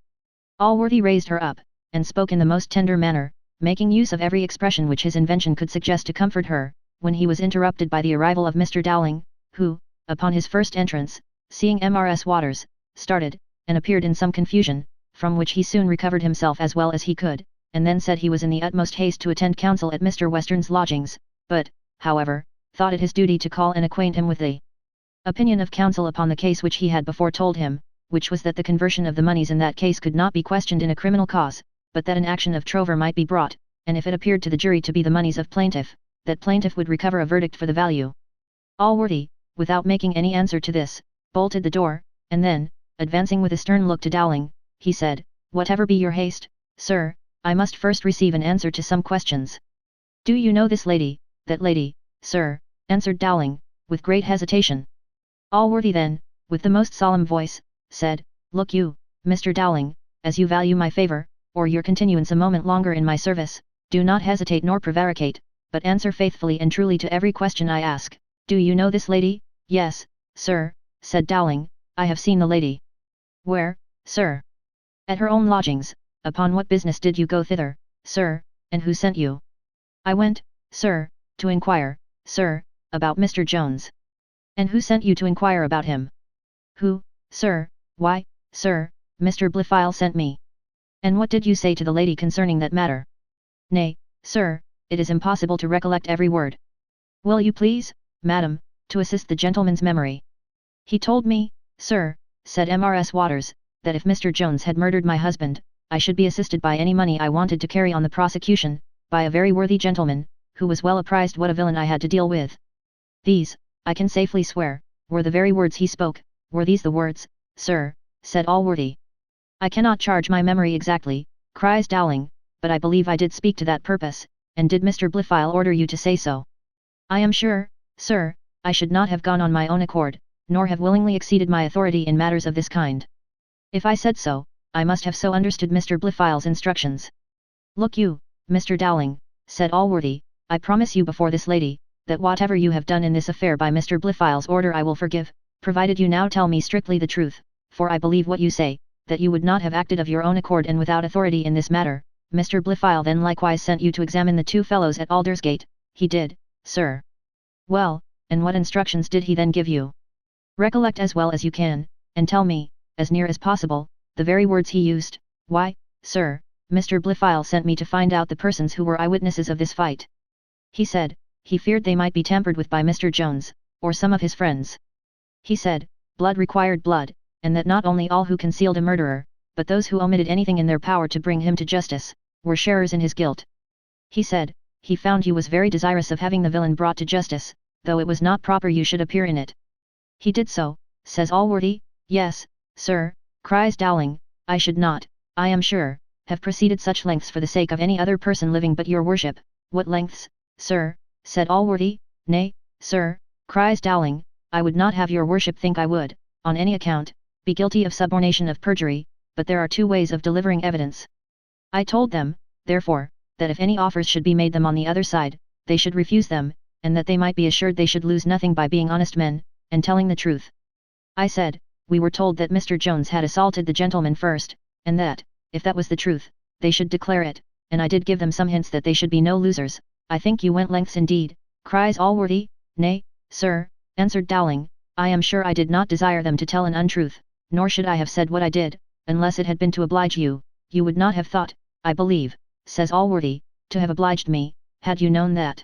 S1: Allworthy raised her up, and spoke in the most tender manner, making use of every expression which his invention could suggest to comfort her, when he was interrupted by the arrival of Mr. Dowling, who, upon his first entrance, seeing Mrs. Waters, started, and appeared in some confusion, from which he soon recovered himself as well as he could, and then said he was in the utmost haste to attend counsel at Mr. Western's lodgings, but, however, thought it his duty to call and acquaint him with the opinion of counsel upon the case which he had before told him, which was that the conversion of the moneys in that case could not be questioned in a criminal cause, but that an action of trover might be brought, and if it appeared to the jury to be the moneys of plaintiff, that plaintiff would recover a verdict for the value. Allworthy, without making any answer to this, bolted the door, and then, advancing with a stern look to Dowling, he said, "Whatever be your haste, sir, I must first receive an answer to some questions." "Do you know this lady?" "That lady, sir," answered Dowling, with great hesitation. Allworthy then, with the most solemn voice, said, "Look you, Mr. Dowling, as you value my favour, or your continuance a moment longer in my service, do not hesitate nor prevaricate, but answer faithfully and truly to every question I ask. Do you know this lady?" "Yes, sir," said Dowling, "I have seen the lady." "Where, sir?" "At her own lodgings." "Upon what business did you go thither, sir, and who sent you?" "I went, sir, to inquire, sir, about Mr. Jones." "And who sent you to inquire about him?" "Who, sir? Why, sir, Mr. Blifil sent me." "And what did you say to the lady concerning that matter?" "Nay, sir, it is impossible to recollect every word." "Will you please, madam, to assist the gentleman's memory?" "He told me, sir," said Mrs. Waters, "that if Mr. Jones had murdered my husband, I should be assisted by any money I wanted to carry on the prosecution, by a very worthy gentleman, who was well apprised what a villain I had to deal with. These, I can safely swear, were the very words he spoke." "Were these the words, sir?" said Allworthy. "I cannot charge my memory exactly," cries Dowling, "but I believe I did speak to that purpose, and did Mr. Blifil order you to say so?" "I am sure, sir, I should not have gone on my own accord, nor have willingly exceeded my authority in matters of this kind. If I said so, I must have so understood Mr. Blifil's instructions." "Look you, Mr. Dowling," said Allworthy, "I promise you before this lady, that whatever you have done in this affair by Mr. Blifil's order I will forgive, provided you now tell me strictly the truth, for I believe what you say, that you would not have acted of your own accord and without authority in this matter. Mr. Blifil then likewise sent you to examine the two fellows at Aldersgate." "He did, sir." "Well, and what instructions did he then give you?" "Recollect as well as you can, and tell me, as near as possible, the very words he used." "Why, sir, Mr. Blifil sent me to find out the persons who were eyewitnesses of this fight. He said, he feared they might be tampered with by Mr. Jones, or some of his friends. He said, blood required blood, and that not only all who concealed a murderer, but those who omitted anything in their power to bring him to justice, were sharers in his guilt. He said, he found you was very desirous of having the villain brought to justice, though it was not proper you should appear in it." "He did so," says Allworthy. "Yes, sir," cries Dowling, "I should not, I am sure, have proceeded such lengths for the sake of any other person living but your worship." "What lengths, sir?" said Allworthy. "Nay, sir," cries Dowling, "I would not have your worship think I would, on any account, be guilty of subornation of perjury, but there are 2 ways of delivering evidence. I told them, therefore, that if any offers should be made them on the other side, they should refuse them, and that they might be assured they should lose nothing by being honest men, and telling the truth. I said, we were told that Mr. Jones had assaulted the gentleman first, and that, if that was the truth, they should declare it, and I did give them some hints that they should be no losers. I think you went lengths indeed, cries Allworthy. Nay, sir, answered Dowling, I am sure I did not desire them to tell an untruth, nor should I have said what I did, unless it had been to oblige you. You would not have thought, I believe, says Allworthy, to have obliged me, had you known that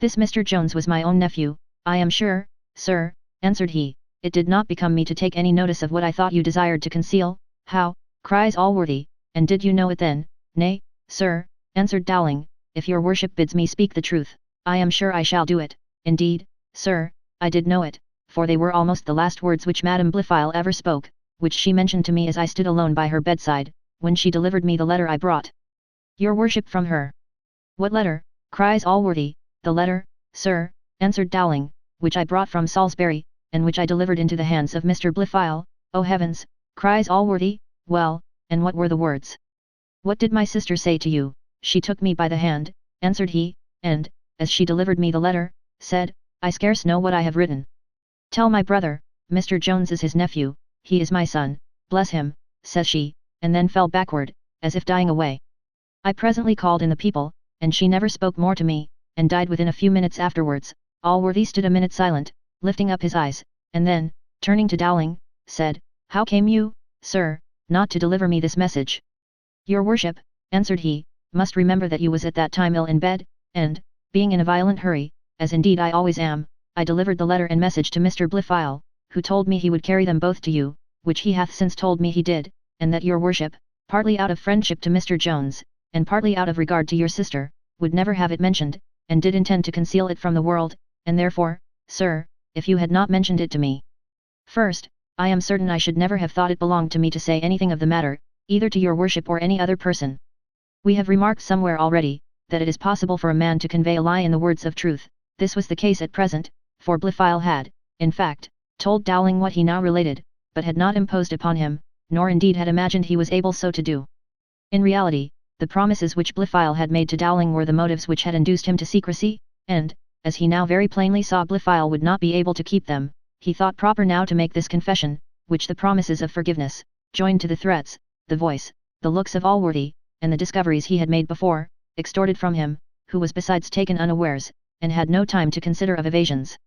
S1: this Mr. Jones was my own nephew. I am sure, sir, answered he, it did not become me to take any notice of what I thought you desired to conceal. How, cries Allworthy, and did you know it then? Nay, sir, answered Dowling, if your worship bids me speak the truth, I am sure I shall do it. Indeed, sir, I did know it, for they were almost the last words which Madame Blifil ever spoke, which she mentioned to me as I stood alone by her bedside, when she delivered me the letter I brought your worship from her. What letter? Cries Allworthy. The letter, sir, answered Dowling, which I brought from Salisbury, and which I delivered into the hands of Mr. Blifil. Oh heavens, cries Allworthy, well, and what were the words? What did my sister say to you? She took me by the hand, answered he, and, as she delivered me the letter, said, I scarce know what I have written. Tell my brother, Mr. Jones is his nephew, he is my son, bless him, says she, and then fell backward, as if dying away. I presently called in the people, and she never spoke more to me, and died within a few minutes afterwards. Allworthy stood a minute silent, lifting up his eyes, and then, turning to Dowling, said, How came you, sir, not to deliver me this message? Your worship, answered he, must remember that you was at that time ill in bed, and, being in a violent hurry, as indeed I always am, I delivered the letter and message to Mr. Blifil, who told me he would carry them both to you, which he hath since told me he did, and that your worship, partly out of friendship to Mr. Jones, and partly out of regard to your sister, would never have it mentioned, and did intend to conceal it from the world, and therefore, sir, if you had not mentioned it to me first, I am certain I should never have thought it belonged to me to say anything of the matter, either to your worship or any other person. We have remarked somewhere already, that it is possible for a man to convey a lie in the words of truth. This was the case at present, for Blifil had, in fact, told Dowling what he now related, but had not imposed upon him, nor indeed had imagined he was able so to do. In reality, the promises which Blifil had made to Dowling were the motives which had induced him to secrecy, and, as he now very plainly saw Blifil would not be able to keep them, he thought proper now to make this confession, which the promises of forgiveness, joined to the threats, the voice, the looks of Allworthy, and the discoveries he had made before, extorted from him, who was besides taken unawares, and had no time to consider of evasions.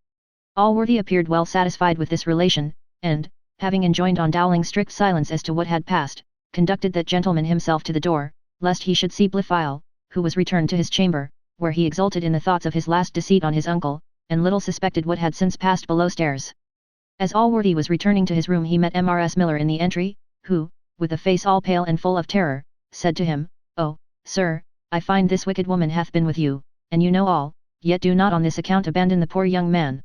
S1: Allworthy appeared well satisfied with this relation, and, having enjoined on Dowling strict silence as to what had passed, conducted that gentleman himself to the door, lest he should see Blifil, who was returned to his chamber, where he exulted in the thoughts of his last deceit on his uncle, and little suspected what had since passed below stairs. As Allworthy was returning to his room he met Mrs. Miller in the entry, who, with a face all pale and full of terror, said to him, Oh, sir, I find this wicked woman hath been with you, and you know all, yet do not on this account abandon the poor young man.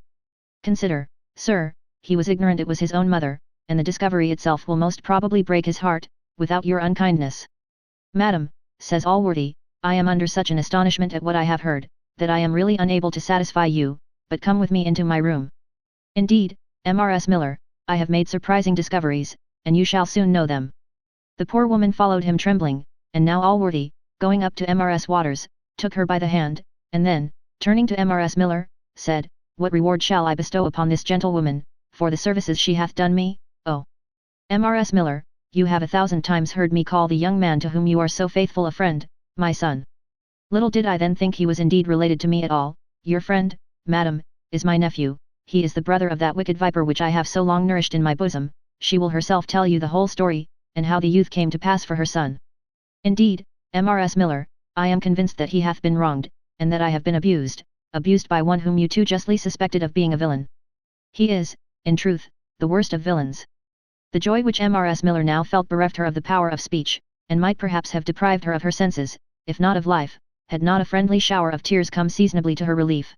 S1: Consider, sir, he was ignorant it was his own mother, and the discovery itself will most probably break his heart, without your unkindness. Madam, says Allworthy, I am under such an astonishment at what I have heard, that I am really unable to satisfy you, but come with me into my room. Indeed, Mrs. Miller, I have made surprising discoveries, and you shall soon know them. The poor woman followed him trembling, and now Allworthy, going up to Mrs. Waters, took her by the hand, and then, turning to Mrs. Miller, said, What reward shall I bestow upon this gentlewoman, for the services she hath done me? Oh, Mrs. Miller, you have 1,000 times heard me call the young man to whom you are so faithful a friend, my son. Little did I then think he was indeed related to me at all. Your friend, madam, is my nephew, he is the brother of that wicked viper which I have so long nourished in my bosom. She will herself tell you the whole story, and how the youth came to pass for her son. Indeed, Mrs. Miller, I am convinced that he hath been wronged, and that I have been abused by one whom you too justly suspected of being a villain. He is, in truth, the worst of villains. The joy which Mrs. Miller now felt bereft her of the power of speech, and might perhaps have deprived her of her senses, if not of life, had not a friendly shower of tears come seasonably to her relief.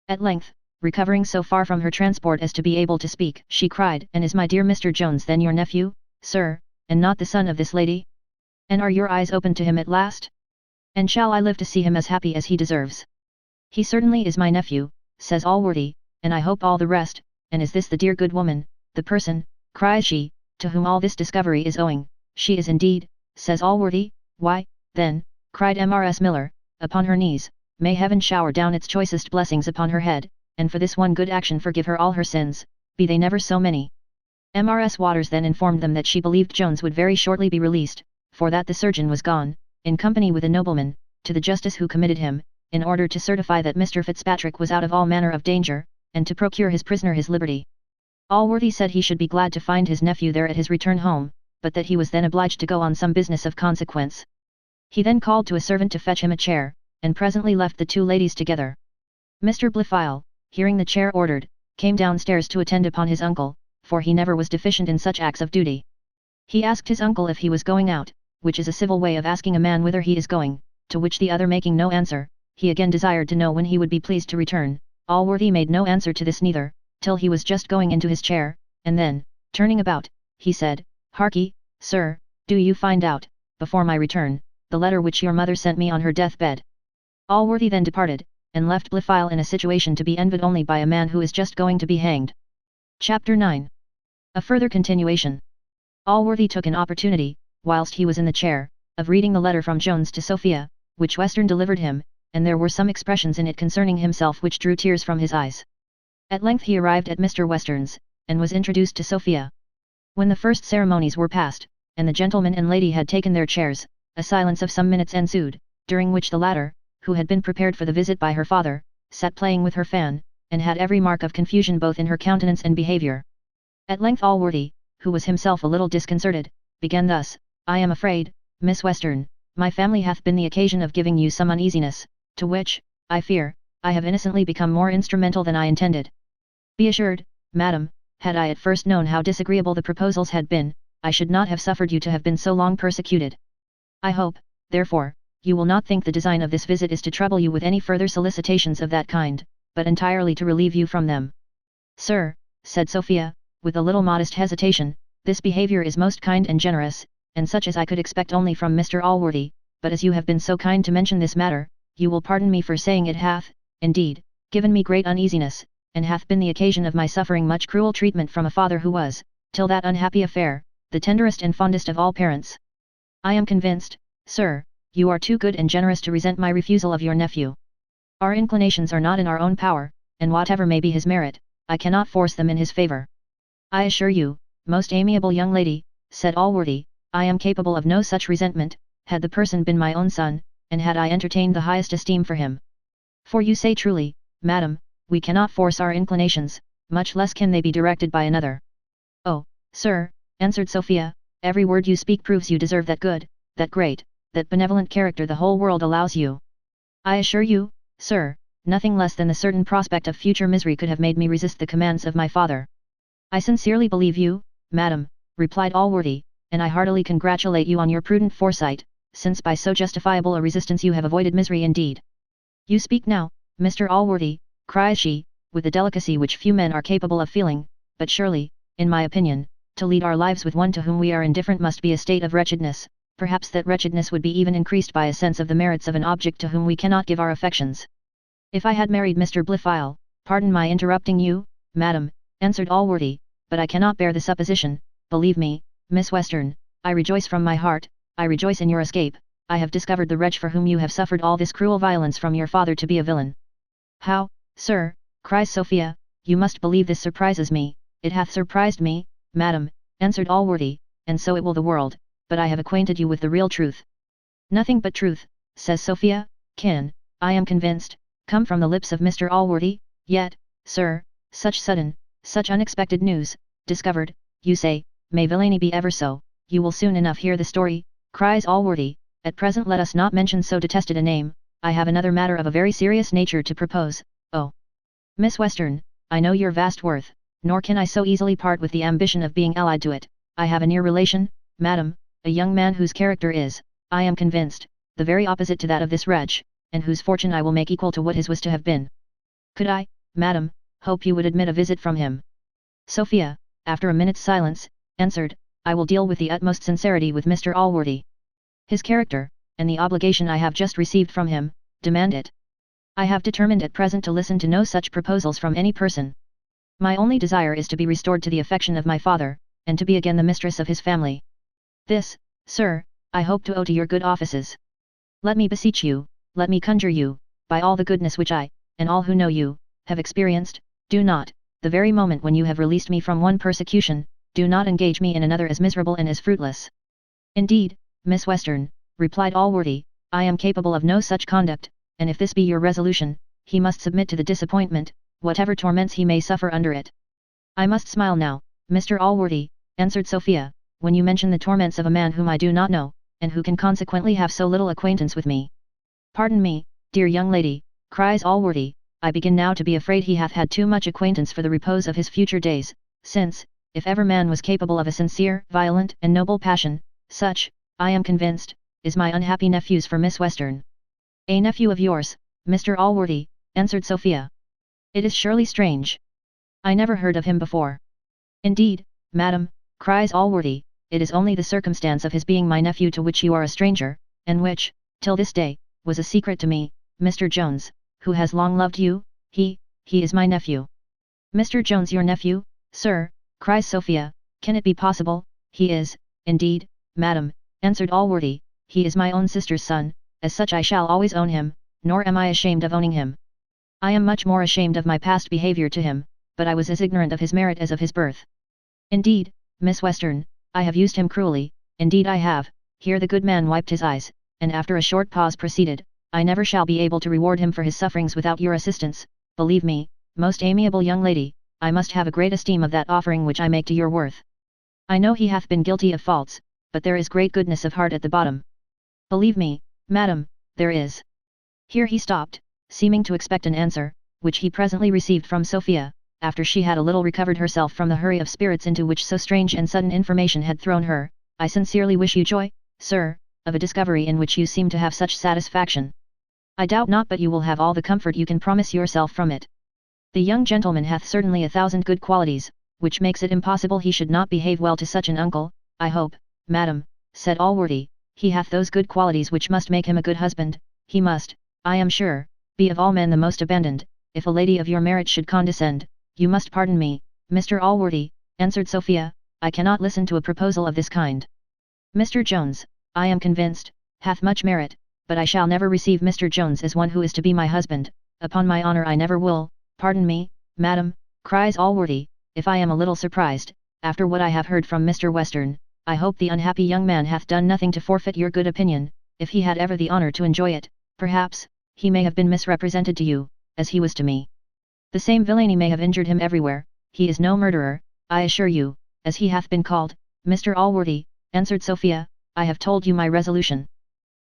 S1: At length, recovering so far from her transport as to be able to speak, she cried, And is my dear Mr. Jones then your nephew, sir, and not the son of this lady? And are your eyes opened to him at last? And shall I live to see him as happy as he deserves? He certainly is my nephew, says Allworthy, and I hope all the rest, and is this the dear good woman, the person, cries she, to whom all this discovery is owing. She is indeed, says Allworthy. Why, then, cried Mrs. Miller, upon her knees, may heaven shower down its choicest blessings upon her head, and for this one good action forgive her all her sins, be they never so many. Mrs. Waters then informed them that she believed Jones would very shortly be released, for that the surgeon was gone, in company with a nobleman, to the justice who committed him, in order to certify that Mr. Fitzpatrick was out of all manner of danger, and to procure his prisoner his liberty. Allworthy said he should be glad to find his nephew there at his return home, but that he was then obliged to go on some business of consequence. He then called to a servant to fetch him a chair, and presently left the two ladies together. Mr. Blifil, hearing the chair ordered, came downstairs to attend upon his uncle, for he never was deficient in such acts of duty. He asked his uncle if he was going out, which is a civil way of asking a man whither he is going, to which the other making no answer, he again desired to know when he would be pleased to return. Allworthy made no answer to this neither, till he was just going into his chair, and then, turning about, he said, "Harkee, sir, do you find out, before my return, the letter which your mother sent me on her death-bed." Allworthy then departed, and left Blifil in a situation to be envied only by a man who is just going to be hanged. Chapter 9. A further continuation. Allworthy took an opportunity, whilst he was in the chair, of reading the letter from Jones to Sophia, which Western delivered him, and there were some expressions in it concerning himself which drew tears from his eyes. At length he arrived at Mr. Western's, and was introduced to Sophia. When the first ceremonies were past, and the gentleman and lady had taken their chairs, a silence of some minutes ensued, during which the latter, who had been prepared for the visit by her father, sat playing with her fan, and had every mark of confusion both in her countenance and behaviour. At length Allworthy, who was himself a little disconcerted, began thus: "I am afraid, Miss Western, my family hath been the occasion of giving you some uneasiness, to which, I fear, I have innocently become more instrumental than I intended. Be assured, madam, had I at first known how disagreeable the proposals had been, I should not have suffered you to have been so long persecuted. I hope, therefore, you will not think the design of this visit is to trouble you with any further solicitations of that kind, but entirely to relieve you from them." "Sir," said Sophia, with a little modest hesitation, "this behaviour is most kind and generous, and such as I could expect only from Mr. Allworthy, but as you have been so kind to mention this matter, you will pardon me for saying it hath, indeed, given me great uneasiness, and hath been the occasion of my suffering much cruel treatment from a father who was, till that unhappy affair, the tenderest and fondest of all parents. I am convinced, sir, you are too good and generous to resent my refusal of your nephew. Our inclinations are not in our own power, and whatever may be his merit, I cannot force them in his favour. I assure you, most amiable young lady, said Allworthy, I am capable of no such resentment, had the person been my own son, and had I entertained the highest esteem for him. For you say truly, madam, we cannot force our inclinations, much less can they be directed by another. Oh, sir, answered Sophia, every word you speak proves you deserve that good, that great, that benevolent character the whole world allows you. I assure you, sir, nothing less than the certain prospect of future misery could have made me resist the commands of my father. I sincerely believe you, madam, replied Allworthy, and I heartily congratulate you on your prudent foresight, since by so justifiable a resistance you have avoided misery indeed. You speak now, Mr. Allworthy, cries she, with the delicacy which few men are capable of feeling, but surely, in my opinion, to lead our lives with one to whom we are indifferent must be a state of wretchedness, perhaps that wretchedness would be even increased by a sense of the merits of an object to whom we cannot give our affections. If I had married Mr. Blifil, pardon my interrupting you, madam, answered Allworthy, but I cannot bear the supposition, believe me, Miss Western, I rejoice from my heart, I rejoice in your escape, I have discovered the wretch for whom you have suffered all this cruel violence from your father to be a villain. How, sir, cries Sophia, you must believe this surprises me. It hath surprised me, madam, answered Allworthy, and so it will the world, but I have acquainted you with the real truth. Nothing but truth, says Sophia, can, I am convinced, come from the lips of Mr. Allworthy, yet, sir, such sudden, such unexpected news, discovered, you say, may villainy be ever so, you will soon enough hear the story, cries Allworthy, at present let us not mention so detested a name, I have another matter of a very serious nature to propose. Oh, Miss Western, I know your vast worth, nor can I so easily part with the ambition of being allied to it. I have a near relation, madam, a young man whose character is, I am convinced, the very opposite to that of this wretch, and whose fortune I will make equal to what his was to have been. Could I, madam, hope you would admit a visit from him? Sophia, after a minute's silence, answered, I will deal with the utmost sincerity with Mr. Allworthy. His character, and the obligation I have just received from him, demand it. I have determined at present to listen to no such proposals from any person. My only desire is to be restored to the affection of my father, and to be again the mistress of his family. This, sir, I hope to owe to your good offices. Let me beseech you, let me conjure you, by all the goodness which I, and all who know you, have experienced, do not, the very moment when you have released me from one persecution, do not engage me in another as miserable and as fruitless. Indeed, Miss Western, replied Allworthy, I am capable of no such conduct, and if this be your resolution, he must submit to the disappointment, whatever torments he may suffer under it. I must smile now, Mr. Allworthy, answered Sophia, when you mention the torments of a man whom I do not know, and who can consequently have so little acquaintance with me. Pardon me, dear young lady, cries Allworthy, I begin now to be afraid he hath had too much acquaintance for the repose of his future days, since, if ever man was capable of a sincere, violent, and noble passion, such, I am convinced, is my unhappy nephew's for Miss Western. A nephew of yours, Mr. Allworthy, answered Sophia. It is surely strange. I never heard of him before. Indeed, madam, cries Allworthy, it is only the circumstance of his being my nephew to which you are a stranger, and which, till this day, was a secret to me, Mr. Jones, who has long loved you, he is my nephew. Mr. Jones your nephew, sir, cries Sophia, can it be possible? He is, indeed, madam, answered Allworthy, he is my own sister's son, as such I shall always own him, nor am I ashamed of owning him. I am much more ashamed of my past behaviour to him, but I was as ignorant of his merit as of his birth. Indeed, Miss Western, I have used him cruelly, indeed I have. Here the good man wiped his eyes, and after a short pause proceeded, I never shall be able to reward him for his sufferings without your assistance, believe me, most amiable young lady, I must have a great esteem of that offering which I make to your worth. I know he hath been guilty of faults, but there is great goodness of heart at the bottom. Believe me, madam, there is. Here he stopped, seeming to expect an answer, which he presently received from Sophia, after she had a little recovered herself from the hurry of spirits into which so strange and sudden information had thrown her. I sincerely wish you joy, sir, of a discovery in which you seem to have such satisfaction. I doubt not but you will have all the comfort you can promise yourself from it. The young gentleman hath certainly 1,000 good qualities, which makes it impossible he should not behave well to such an uncle. I hope, madam, said Allworthy, he hath those good qualities which must make him a good husband. He must, I am sure, be of all men the most abandoned. If a lady of your merit should condescend, you must pardon me, Mr. Allworthy, answered Sophia, I cannot listen to a proposal of this kind. Mr. Jones, I am convinced, hath much merit, but I shall never receive Mr. Jones as one who is to be my husband, upon my honour I never will. Pardon me, madam, cries Allworthy, if I am a little surprised, after what I have heard from Mr. Western. I hope the unhappy young man hath done nothing to forfeit your good opinion. If he had ever the honour to enjoy it, perhaps, he may have been misrepresented to you, as he was to me. The same villainy may have injured him everywhere. He is no murderer, I assure you, as he hath been called. Mr. Allworthy, answered Sophia, I have told you my resolution.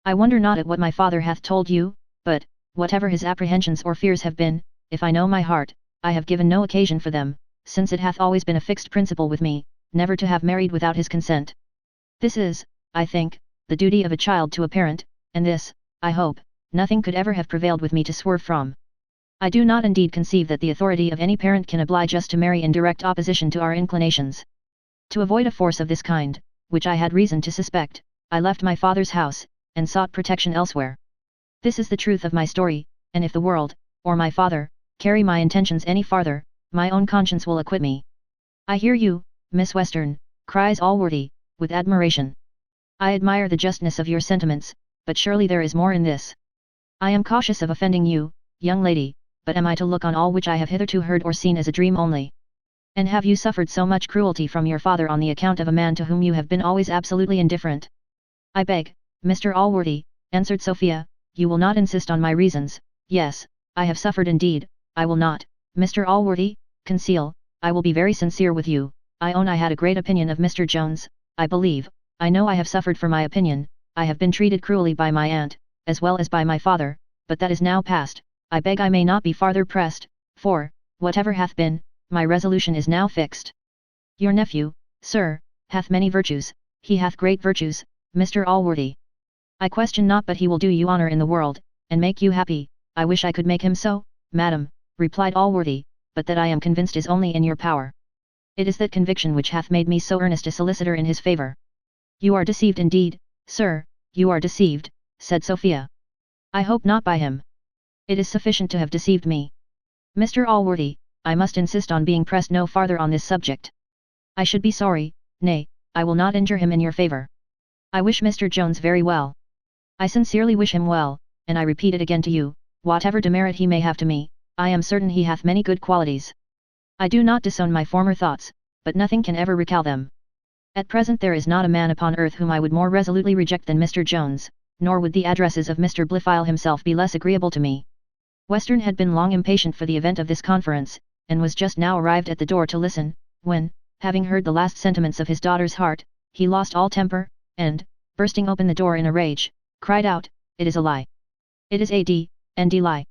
S1: I wonder not at what my father hath told you, but, whatever his apprehensions or fears have been, if I know my heart, I have given no occasion for them, since it hath always been a fixed principle with me, never to have married without his consent. This is, I think, the duty of a child to a parent, and this, I hope, nothing could ever have prevailed with me to swerve from. I do not indeed conceive that the authority of any parent can oblige us to marry in direct opposition to our inclinations. To avoid a force of this kind, which I had reason to suspect, I left my father's house, and sought protection elsewhere. This is the truth of my story, and if the world, or my father, carry my intentions any farther, my own conscience will acquit me. I hear you, Miss Western, cries Allworthy, with admiration. I admire the justness of your sentiments, but surely there is more in this. I am cautious of offending you, young lady, but am I to look on all which I have hitherto heard or seen as a dream only? And have you suffered so much cruelty from your father on the account of a man to whom you have been always absolutely indifferent? I beg, Mr. Allworthy, answered Sophia, you will not insist on my reasons. Yes, I have suffered indeed. I will not, Mr. Allworthy, conceal. I will be very sincere with you. I own I had a great opinion of Mr. Jones. I believe, I know I have suffered for my opinion. I have been treated cruelly by my aunt, as well as by my father, but that is now past. I beg I may not be farther pressed, for, whatever hath been, my resolution is now fixed. Your nephew, sir, hath many virtues. He hath great virtues, Mr. Allworthy. I question not but he will do you honour in the world, and make you happy. I wish I could make him so, madam, replied Allworthy, but that I am convinced is only in your power. It is that conviction which hath made me so earnest a solicitor in his favour. You are deceived indeed, sir, you are deceived, said Sophia. I hope not by him. It is sufficient to have deceived me. Mr. Allworthy, I must insist on being pressed no farther on this subject. I should be sorry, Nay, I will not injure him in your favor. I wish Mr. Jones very well. I sincerely wish him well, and I repeat it again to you, whatever demerit he may have to me, I am certain he hath many good qualities. I do not disown my former thoughts, but nothing can ever recall them. At present there is not a man upon earth whom I would more resolutely reject than Mr. Jones, nor would the addresses of Mr. Blifil himself be less agreeable to me. Western had been long impatient for the event of this conference, and was just now arrived at the door to listen, when, having heard the last sentiments of his daughter's heart, he lost all temper, and, bursting open the door in a rage, cried out, "It is a lie! It is a D&D lie!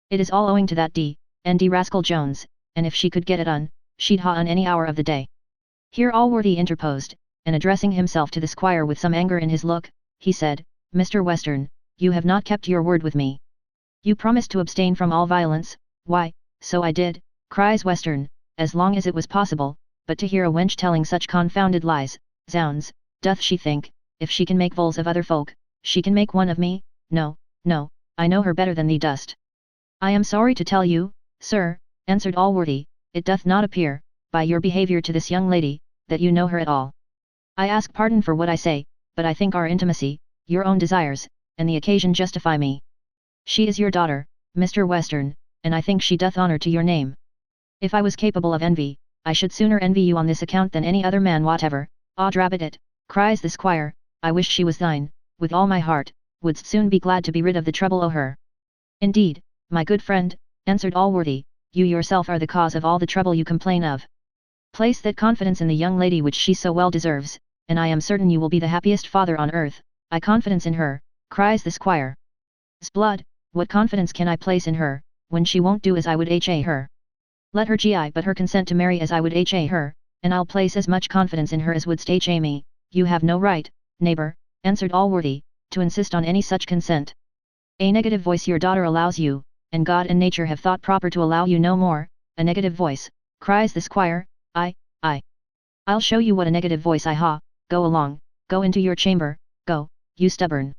S1: It is all owing to that D&D rascal Jones, and if she could get it on, she'd ha on any hour of the day." Here Allworthy interposed, and addressing himself to the squire with some anger in his look, he said, "Mr. Western, you have not kept your word with me. You promised to abstain from all violence." "Why, so I did," cries Western, "as long as it was possible, but to hear a wench telling such confounded lies, zounds, doth she think, if she can make voles of other folk, she can make one of me? No, no, I know her better than thee dost." "I am sorry to tell you, sir," answered Allworthy, "it doth not appear, by your behaviour to this young lady, that you know her at all. I ask pardon for what I say, but I think our intimacy, your own desires, and the occasion justify me. She is your daughter, Mr. Western, and I think she doth honour to your name. If I was capable of envy, I should sooner envy you on this account than any other man whatever." "Odrabbit it," cries the squire, "I wish she was thine, with all my heart, wouldst soon be glad to be rid of the trouble o' her." "Indeed, my good friend," answered Allworthy, "you yourself are the cause of all the trouble you complain of. Place that confidence in the young lady which she so well deserves, and I am certain you will be the happiest father on earth." "I confidence in her," cries the squire. "'Sblood, what confidence can I place in her, when she won't do as I would ha her? Let her gi but her consent to marry as I would ha her, and I'll place as much confidence in her as wouldst ha me." "You have no right, neighbour," answered Allworthy, "to insist on any such consent. A negative voice your daughter allows you, and God and nature have thought proper to allow you no more." "A negative voice," cries the squire, I'll show you what a negative voice I ha. Go along, go into your chamber, go, you stubborn."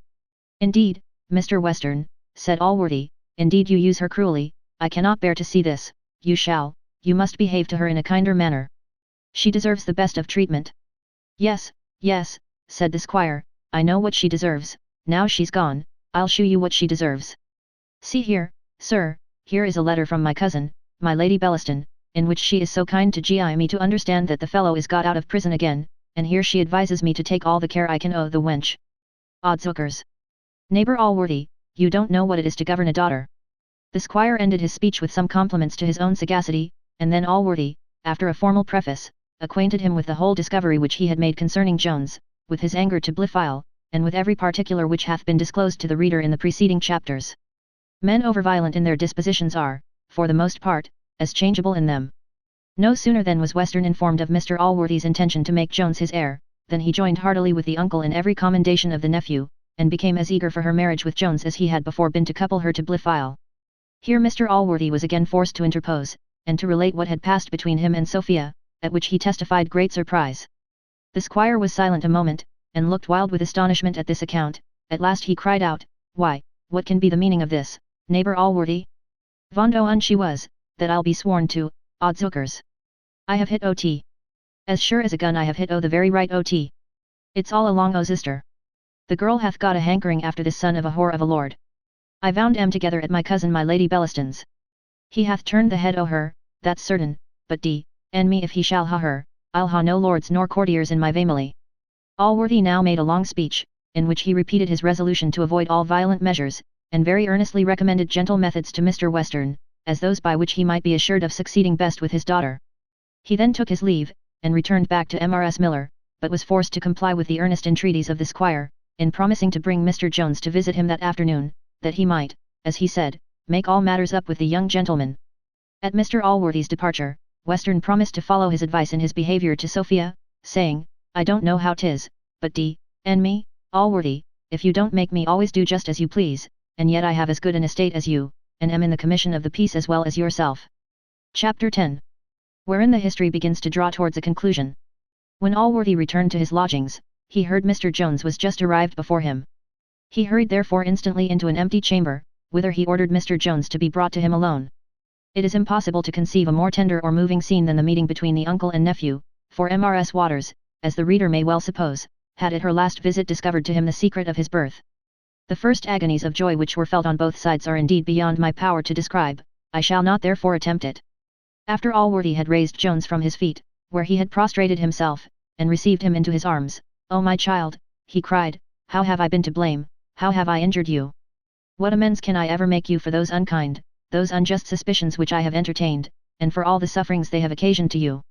S1: "Indeed, Mr. Western," said Allworthy, "indeed you use her cruelly, I cannot bear to see this. You must behave to her in a kinder manner. She deserves the best of treatment." Yes, said the squire, "I know what she deserves. Now she's gone, I'll shew you what she deserves. See here, sir, here is a letter from my cousin, my Lady Bellaston, in which she is so kind to gi me to understand that the fellow is got out of prison again, and here she advises me to take all the care I can o' the wench. Oddshookers! Neighbour Allworthy, you don't know what it is to govern a daughter." The squire ended his speech with some compliments to his own sagacity, and then Allworthy, after a formal preface, acquainted him with the whole discovery which he had made concerning Jones, with his anger to Blifil, and with every particular which hath been disclosed to the reader in the preceding chapters. Men overviolent in their dispositions are, for the most part, as changeable in them. No sooner then was Western informed of Mr. Allworthy's intention to make Jones his heir, than he joined heartily with the uncle in every commendation of the nephew, and became as eager for her marriage with Jones as he had before been to couple her to Blifil. Here Mr. Allworthy was again forced to interpose, and to relate what had passed between him and Sophia, at which he testified great surprise. The squire was silent a moment, and looked wild with astonishment at this account. At last he cried out, "Why, what can be the meaning of this, neighbour Allworthy? Vondo un she was, that I'll be sworn to, oddshookers. I have hit ot. As sure as a gun I have hit o the very right ot. It's all along o sister. The girl hath got a hankering after this son of a whore of a lord. I vound em together at my cousin my Lady Bellaston's. He hath turned the head o her, that's certain, but and me if he shall ha her, I'll ha no lords nor courtiers in my family." Allworthy now made a long speech, in which he repeated his resolution to avoid all violent measures, and very earnestly recommended gentle methods to Mr. Western, as those by which he might be assured of succeeding best with his daughter. He then took his leave, and returned back to Mrs. Miller, but was forced to comply with the earnest entreaties of the squire, in promising to bring Mr. Jones to visit him that afternoon, that he might, as he said, make all matters up with the young gentleman. At Mr. Allworthy's departure, Western promised to follow his advice in his behaviour to Sophia, saying, "I don't know how 'tis, but and me, Allworthy, if you don't make me always do just as you please, and yet I have as good an estate as you, and am in the commission of the peace as well as yourself." Chapter 10. Wherein the history begins to draw towards a conclusion. When Allworthy returned to his lodgings, he heard Mr. Jones was just arrived before him. He hurried therefore instantly into an empty chamber, whither he ordered Mr. Jones to be brought to him alone. It is impossible to conceive a more tender or moving scene than the meeting between the uncle and nephew, for Mrs. Waters, as the reader may well suppose, had at her last visit discovered to him the secret of his birth. The first agonies of joy which were felt on both sides are indeed beyond my power to describe, I shall not therefore attempt it. After Allworthy had raised Jones from his feet, where he had prostrated himself, and received him into his arms, "Oh my child," he cried, "how have I been to blame, how have I injured you? What amends can I ever make you for those unkind, those unjust suspicions which I have entertained, and for all the sufferings they have occasioned to you?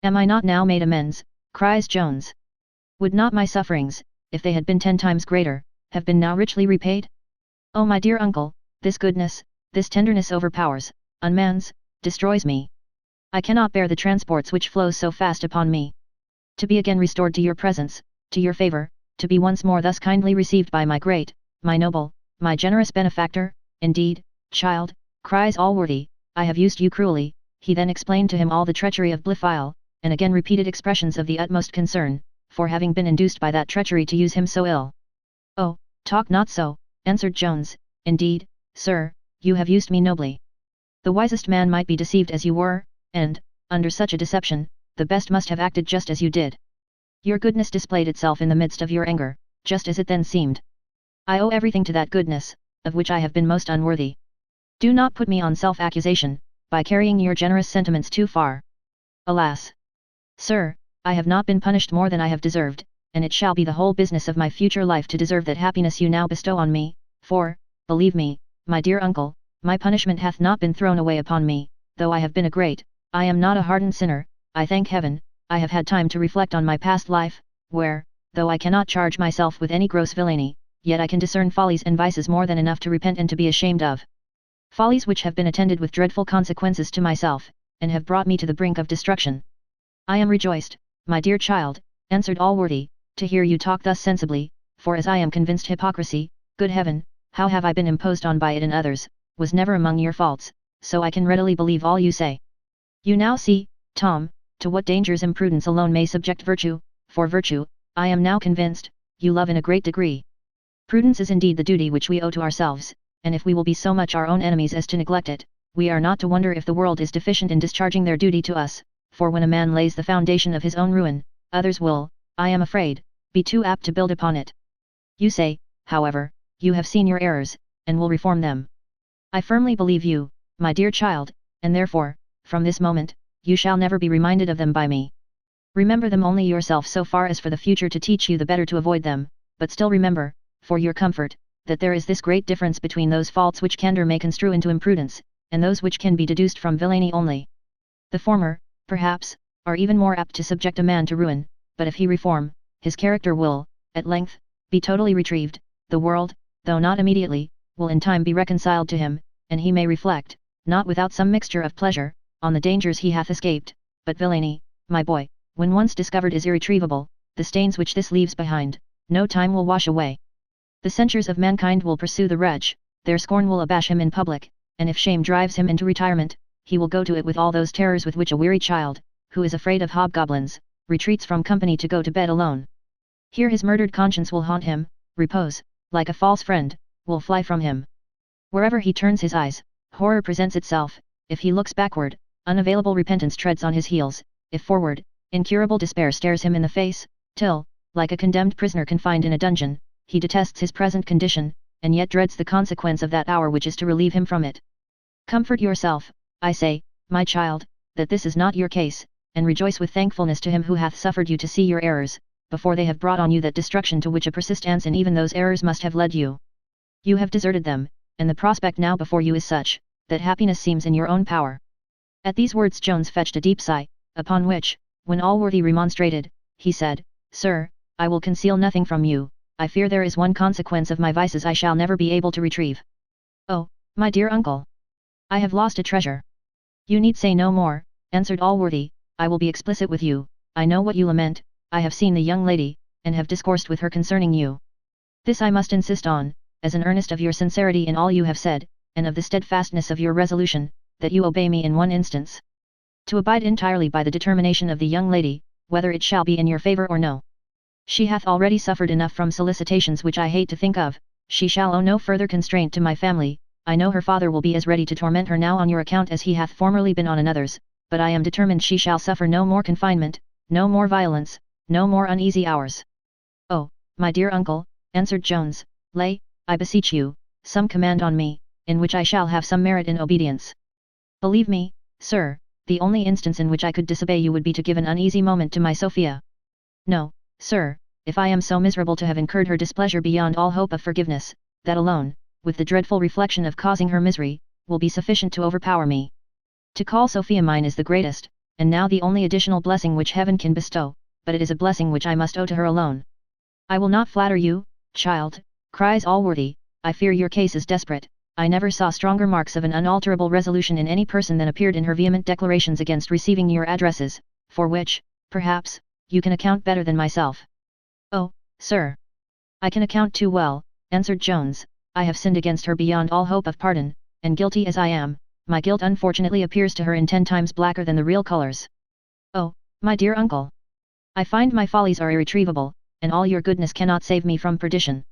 S1: Am I not now made amends?" cries Jones. "Would not my sufferings, if they had been 10 times greater, have been now richly repaid? Oh my dear uncle, this goodness, this tenderness overpowers, unmans, destroys me. I cannot bear the transports which flow so fast upon me. To be again restored to your presence, to your favour, to be once more thus kindly received by my great, my noble, my generous benefactor, indeed, child," cries Allworthy, "I have used you cruelly." He then explained to him all the treachery of Blifil, and again repeated expressions of the utmost concern, for having been induced by that treachery to use him so ill. "Oh, talk not so," answered Jones, "indeed, sir, you have used me nobly. The wisest man might be deceived as you were, and, under such a deception, the best must have acted just as you did. Your goodness displayed itself in the midst of your anger, just as it then seemed. I owe everything to that goodness, of which I have been most unworthy. Do not put me on self-accusation, by carrying your generous sentiments too far. Alas! Sir, I have not been punished more than I have deserved, and it shall be the whole business of my future life to deserve that happiness you now bestow on me, for, believe me, my dear uncle, my punishment hath not been thrown away upon me, though I have been a great, I am not a hardened sinner, I thank heaven, I have had time to reflect on my past life, where, though I cannot charge myself with any gross villainy, yet I can discern follies and vices more than enough to repent and to be ashamed of. Follies which have been attended with dreadful consequences to myself, and have brought me to the brink of destruction. I am rejoiced, my dear child," answered Allworthy, "to hear you talk thus sensibly, for as I am convinced hypocrisy, good heaven, how have I been imposed on by it in others, was never among your faults, so I can readily believe all you say. You now see, Tom, to what dangers imprudence alone may subject virtue, for virtue, I am now convinced, you love in a great degree. Prudence is indeed the duty which we owe to ourselves, and if we will be so much our own enemies as to neglect it, we are not to wonder if the world is deficient in discharging their duty to us, for when a man lays the foundation of his own ruin, others will, I am afraid, be too apt to build upon it. You say, however, you have seen your errors, and will reform them. I firmly believe you, my dear child, and therefore, from this moment, you shall never be reminded of them by me. Remember them only yourself so far as for the future to teach you the better to avoid them, but still remember, for your comfort, that there is this great difference between those faults which candour may construe into imprudence, and those which can be deduced from villainy only. The former, perhaps, are even more apt to subject a man to ruin, but if he reform, his character will, at length, be totally retrieved, the world, though not immediately, will in time be reconciled to him, and he may reflect, not without some mixture of pleasure, on the dangers he hath escaped, but villainy, my boy, when once discovered is irretrievable, the stains which this leaves behind, no time will wash away. The censures of mankind will pursue the wretch, their scorn will abash him in public, and if shame drives him into retirement, he will go to it with all those terrors with which a weary child, who is afraid of hobgoblins, retreats from company to go to bed alone. Here his murdered conscience will haunt him, repose, like a false friend, will fly from him. Wherever he turns his eyes, horror presents itself, if he looks backward, unavailable repentance treads on his heels, if forward, incurable despair stares him in the face, till, like a condemned prisoner confined in a dungeon, he detests his present condition, and yet dreads the consequence of that hour which is to relieve him from it. Comfort yourself, I say, my child, that this is not your case, and rejoice with thankfulness to him who hath suffered you to see your errors, before they have brought on you that destruction to which a persistence in even those errors must have led you. You have deserted them, and the prospect now before you is such, that happiness seems in your own power. At these words Jones fetched a deep sigh, upon which, when Allworthy remonstrated, he said, Sir, I will conceal nothing from you, I fear there is one consequence of my vices I shall never be able to retrieve. Oh, my dear uncle! I have lost a treasure. You need say no more, answered Allworthy, I will be explicit with you, I know what you lament, I have seen the young lady, and have discoursed with her concerning you. This I must insist on, as an earnest of your sincerity in all you have said, and of the steadfastness of your resolution, that you obey me in one instance. To abide entirely by the determination of the young lady, whether it shall be in your favour or no. She hath already suffered enough from solicitations which I hate to think of, she shall owe no further constraint to my family, I know her father will be as ready to torment her now on your account as he hath formerly been on another's, but I am determined she shall suffer no more confinement, no more violence, no more uneasy hours. Oh, my dear uncle, answered Jones, lay, I beseech you, some command on me, in which I shall have some merit in obedience. Believe me, sir, the only instance in which I could disobey you would be to give an uneasy moment to my Sophia. No, sir, if I am so miserable to have incurred her displeasure beyond all hope of forgiveness, that alone, with the dreadful reflection of causing her misery, will be sufficient to overpower me. To call Sophia mine is the greatest, and now the only additional blessing which heaven can bestow, but it is a blessing which I must owe to her alone. I will not flatter you, child, cries Allworthy, I fear your case is desperate. I never saw stronger marks of an unalterable resolution in any person than appeared in her vehement declarations against receiving your addresses, for which, perhaps, you can account better than myself. Oh, sir! I can account too well, answered Jones. I have sinned against her beyond all hope of pardon, and guilty as I am, my guilt unfortunately appears to her in 10 times blacker than the real colours. Oh, my dear uncle! I find my follies are irretrievable, and all your goodness cannot save me from perdition.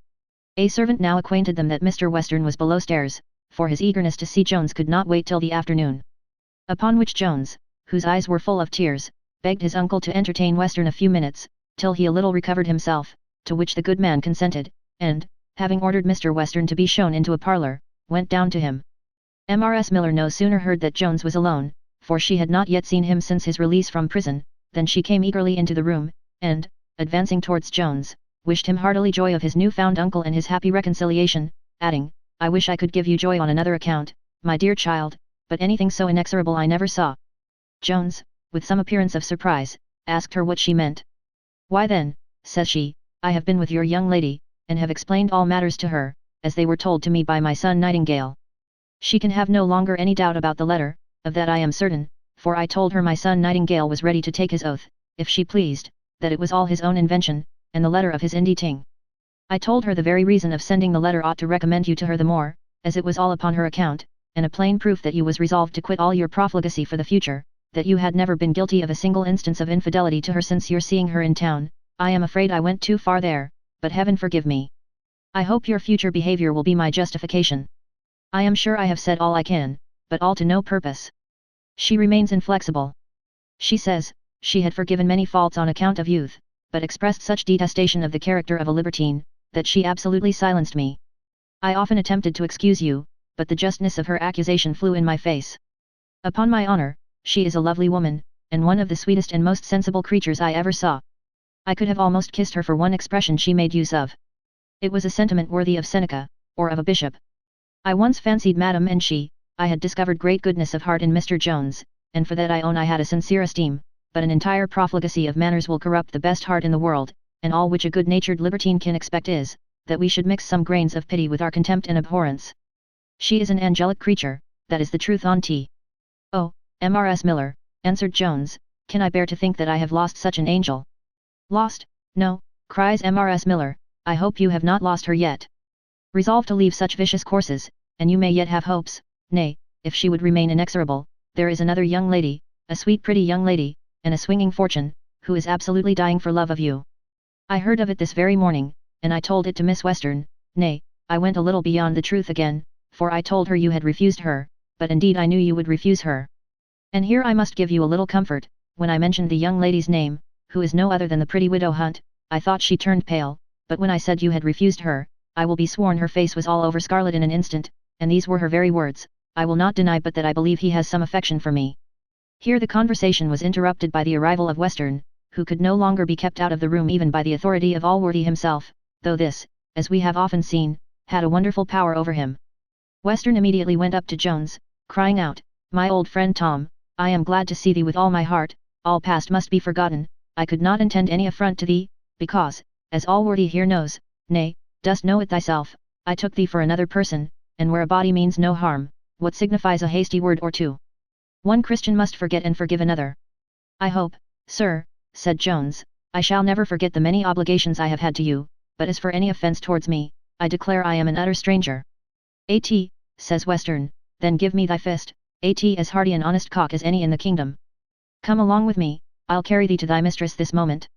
S1: A servant now acquainted them that Mr. Western was below stairs, for his eagerness to see Jones could not wait till the afternoon. Upon which Jones, whose eyes were full of tears, begged his uncle to entertain Western a few minutes, till he a little recovered himself, to which the good man consented, and, having ordered Mr. Western to be shown into a parlour, went down to him. Mrs. Miller no sooner heard that Jones was alone, for she had not yet seen him since his release from prison, than she came eagerly into the room, and, advancing towards Jones, wished him heartily joy of his new-found uncle and his happy reconciliation, adding, I wish I could give you joy on another account, my dear child, but anything so inexorable I never saw. Jones, with some appearance of surprise, asked her what she meant. Why then, says she, I have been with your young lady, and have explained all matters to her, as they were told to me by my son Nightingale. She can have no longer any doubt about the letter, of that I am certain, for I told her my son Nightingale was ready to take his oath, if she pleased, that it was all his own invention, and the letter of his inditing. I told her the very reason of sending the letter ought to recommend you to her the more, as it was all upon her account, and a plain proof that you was resolved to quit all your profligacy for the future, that you had never been guilty of a single instance of infidelity to her since your seeing her in town. I am afraid I went too far there, but heaven forgive me. I hope your future behaviour will be my justification. I am sure I have said all I can, but all to no purpose. She remains inflexible. She says, she had forgiven many faults on account of youth, but expressed such detestation of the character of a libertine, that she absolutely silenced me. I often attempted to excuse you, but the justness of her accusation flew in my face. Upon my honour, she is a lovely woman, and one of the sweetest and most sensible creatures I ever saw. I could have almost kissed her for one expression she made use of. It was a sentiment worthy of Seneca, or of a bishop. I once fancied Madame and I had discovered great goodness of heart in Mr. Jones, and for that I own I had a sincere esteem, but an entire profligacy of manners will corrupt the best heart in the world, and all which a good-natured libertine can expect is, that we should mix some grains of pity with our contempt and abhorrence. She is an angelic creature, that is the truth on tea. Oh, Mrs. Miller, answered Jones, can I bear to think that I have lost such an angel? Lost? No, cries Mrs. Miller, I hope you have not lost her yet. Resolve to leave such vicious courses, and you may yet have hopes. Nay, if she would remain inexorable, there is another young lady, a sweet pretty young lady, and a swinging fortune, who is absolutely dying for love of you. I heard of it this very morning, and I told it to Miss Western. Nay, I went a little beyond the truth again, for I told her you had refused her, but indeed I knew you would refuse her. And here I must give you a little comfort. When I mentioned the young lady's name, who is no other than the pretty widow Hunt, I thought she turned pale, but when I said you had refused her, I will be sworn her face was all over scarlet in an instant, and these were her very words, I will not deny but that I believe he has some affection for me. Here the conversation was interrupted by the arrival of Western, who could no longer be kept out of the room even by the authority of Allworthy himself, though this, as we have often seen, had a wonderful power over him. Western immediately went up to Jones, crying out, My old friend Tom, I am glad to see thee with all my heart, all past must be forgotten, I could not intend any affront to thee, because, as Allworthy here knows, nay, dost know it thyself, I took thee for another person, and where a body means no harm, what signifies a hasty word or two? One Christian must forget and forgive another. I hope, sir, said Jones, I shall never forget the many obligations I have had to you, but as for any offence towards me, I declare I am an utter stranger. At, says Western, then give me thy fist, at as hearty an honest cock as any in the kingdom. Come along with me, I'll carry thee to thy mistress this moment.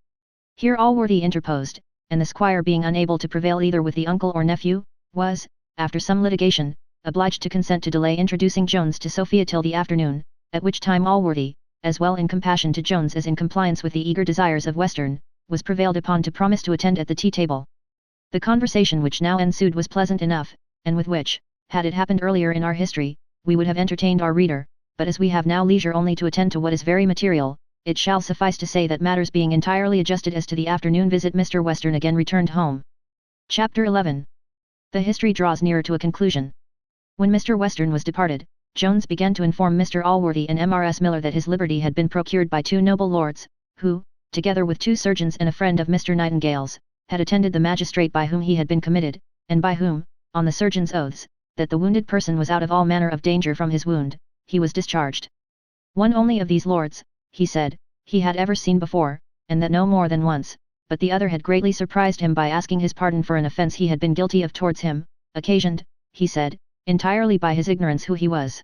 S1: Here Allworthy interposed, and the squire being unable to prevail either with the uncle or nephew, was, after some litigation, obliged to consent to delay introducing Jones to Sophia till the afternoon, at which time Allworthy, as well in compassion to Jones as in compliance with the eager desires of Western, was prevailed upon to promise to attend at the tea table. The conversation which now ensued was pleasant enough, and with which, had it happened earlier in our history, we would have entertained our reader, but as we have now leisure only to attend to what is very material, it shall suffice to say that matters being entirely adjusted as to the afternoon visit, Mr. Western again returned home. Chapter 11. The history draws nearer to a conclusion. When Mr. Western was departed, Jones began to inform Mr. Allworthy and Mrs. Miller that his liberty had been procured by two noble lords, who, together with two surgeons and a friend of Mr. Nightingale's, had attended the magistrate by whom he had been committed, and by whom, on the surgeon's oaths, that the wounded person was out of all manner of danger from his wound, he was discharged. One only of these lords, he said, he had ever seen before, and that no more than once, but the other had greatly surprised him by asking his pardon for an offence he had been guilty of towards him, occasioned, he said, entirely by his ignorance who he was.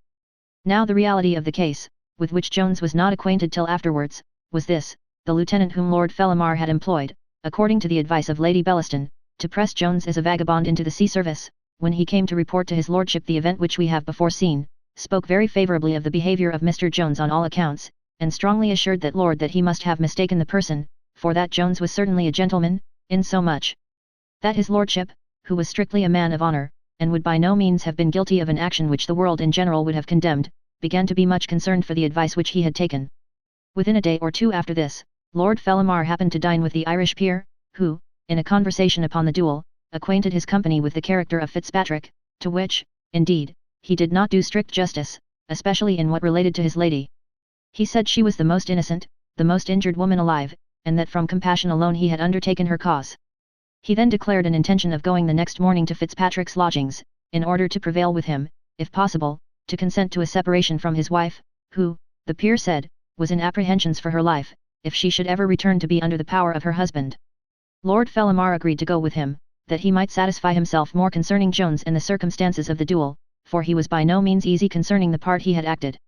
S1: Now the reality of the case, with which Jones was not acquainted till afterwards, was this: the lieutenant whom Lord Fellamar had employed, according to the advice of Lady Bellaston, to press Jones as a vagabond into the sea service, when he came to report to his lordship the event which we have before seen, spoke very favourably of the behaviour of Mr. Jones on all accounts, and strongly assured that lord that he must have mistaken the person, for that Jones was certainly a gentleman, insomuch that his lordship, who was strictly a man of honour, and would by no means have been guilty of an action which the world in general would have condemned, began to be much concerned for the advice which he had taken. Within a day or two after this, Lord Fellamar happened to dine with the Irish peer, who, in a conversation upon the duel, acquainted his company with the character of Fitzpatrick, to which, indeed, he did not do strict justice, especially in what related to his lady. He said she was the most innocent, the most injured woman alive, and that from compassion alone he had undertaken her cause. He then declared an intention of going the next morning to Fitzpatrick's lodgings, in order to prevail with him, if possible, to consent to a separation from his wife, who, the peer said, was in apprehensions for her life, if she should ever return to be under the power of her husband. Lord Fellamar agreed to go with him, that he might satisfy himself more concerning Jones and the circumstances of the duel, for he was by no means easy concerning the part he had acted.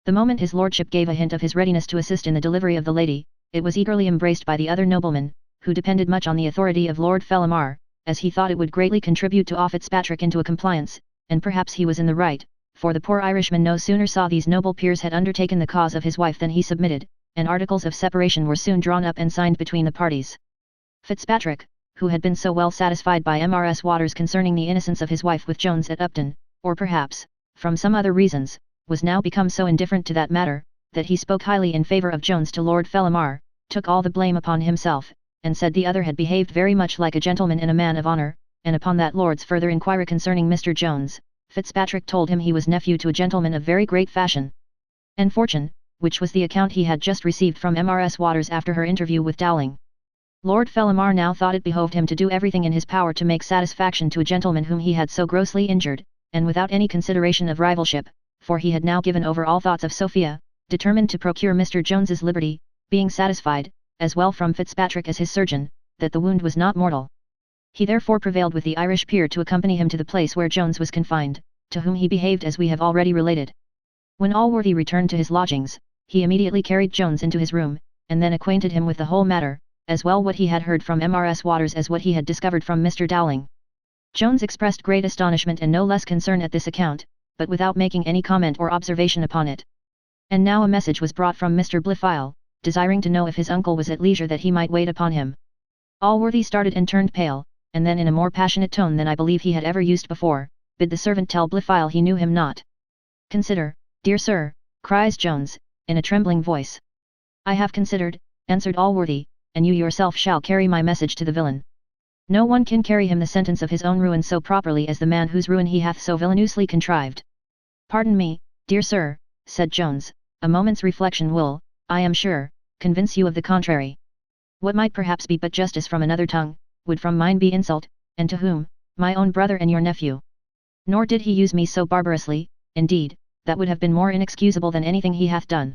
S1: The moment his lordship gave a hint of his readiness to assist in the delivery of the lady, it was eagerly embraced by the other noblemen, who depended much on the authority of Lord Fellamar, as he thought it would greatly contribute to awe Fitzpatrick into a compliance, and perhaps he was in the right, for the poor Irishman no sooner saw these noble peers had undertaken the cause of his wife than he submitted, and articles of separation were soon drawn up and signed between the parties. Fitzpatrick, who had been so well satisfied by Mrs. Waters concerning the innocence of his wife with Jones at Upton, or perhaps, from some other reasons, was now become so indifferent to that matter, that he spoke highly in favour of Jones to Lord Fellamar, took all the blame upon himself, and said the other had behaved very much like a gentleman and a man of honour, and upon that lord's further inquiry concerning Mr. Jones, Fitzpatrick told him he was nephew to a gentleman of very great fashion and fortune, which was the account he had just received from Mrs. Waters after her interview with Dowling. Lord Fellamar now thought it behoved him to do everything in his power to make satisfaction to a gentleman whom he had so grossly injured, and without any consideration of rivalship, for he had now given over all thoughts of Sophia, determined to procure Mr. Jones's liberty, being satisfied, as well from Fitzpatrick as his surgeon, that the wound was not mortal. He therefore prevailed with the Irish peer to accompany him to the place where Jones was confined, to whom he behaved as we have already related. When Allworthy returned to his lodgings, he immediately carried Jones into his room, and then acquainted him with the whole matter, as well what he had heard from Mrs. Waters as what he had discovered from Mr. Dowling. Jones expressed great astonishment and no less concern at this account, but without making any comment or observation upon it. And now a message was brought from Mr. Blifil, desiring to know if his uncle was at leisure that he might wait upon him. Allworthy started and turned pale, and then in a more passionate tone than I believe he had ever used before, bid the servant tell Blifil he knew him not. "Consider, dear sir," cries Jones, in a trembling voice. "I have considered," answered Allworthy, "and you yourself shall carry my message to the villain. No one can carry him the sentence of his own ruin so properly as the man whose ruin he hath so villainously contrived." "Pardon me, dear sir," said Jones, "a moment's reflection will, I am sure, convince you of the contrary. What might perhaps be but justice from another tongue, would from mine be insult, and to whom? My own brother and your nephew. Nor did he use me so barbarously, indeed, that would have been more inexcusable than anything he hath done.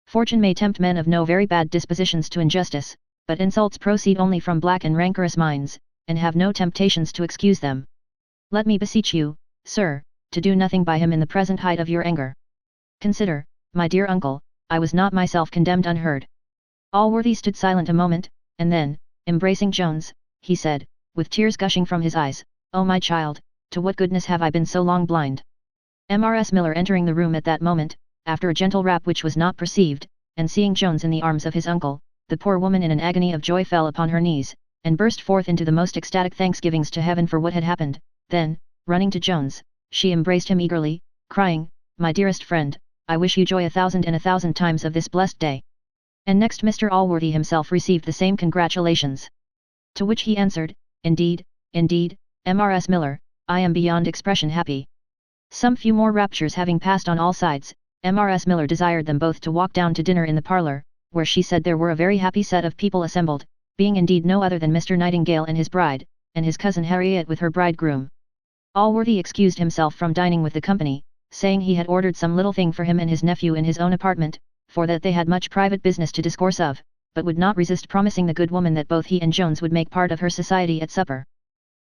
S1: Fortune may tempt men of no very bad dispositions to injustice, but insults proceed only from black and rancorous minds, and have no temptations to excuse them. Let me beseech you, sir, to do nothing by him in the present height of your anger. Consider, my dear uncle, I was not myself condemned unheard." Allworthy stood silent a moment, and then, embracing Jones, he said, with tears gushing from his eyes, "Oh my child, to what goodness have I been so long blind?" Mrs. Miller entering the room at that moment, after a gentle rap which was not perceived, and seeing Jones in the arms of his uncle, the poor woman in an agony of joy fell upon her knees, and burst forth into the most ecstatic thanksgivings to heaven for what had happened. Then, running to Jones, she embraced him eagerly, crying, "My dearest friend, I wish you joy 1,000 times of this blessed day." And next Mr. Allworthy himself received the same congratulations. To which he answered, "Indeed, indeed, Mrs. Miller, I am beyond expression happy." Some few more raptures having passed on all sides, Mrs. Miller desired them both to walk down to dinner in the parlour, where she said there were a very happy set of people assembled, being indeed no other than Mr. Nightingale and his bride, and his cousin Harriet with her bridegroom. Allworthy excused himself from dining with the company, saying he had ordered some little thing for him and his nephew in his own apartment, for that they had much private business to discourse of, but would not resist promising the good woman that both he and Jones would make part of her society at supper.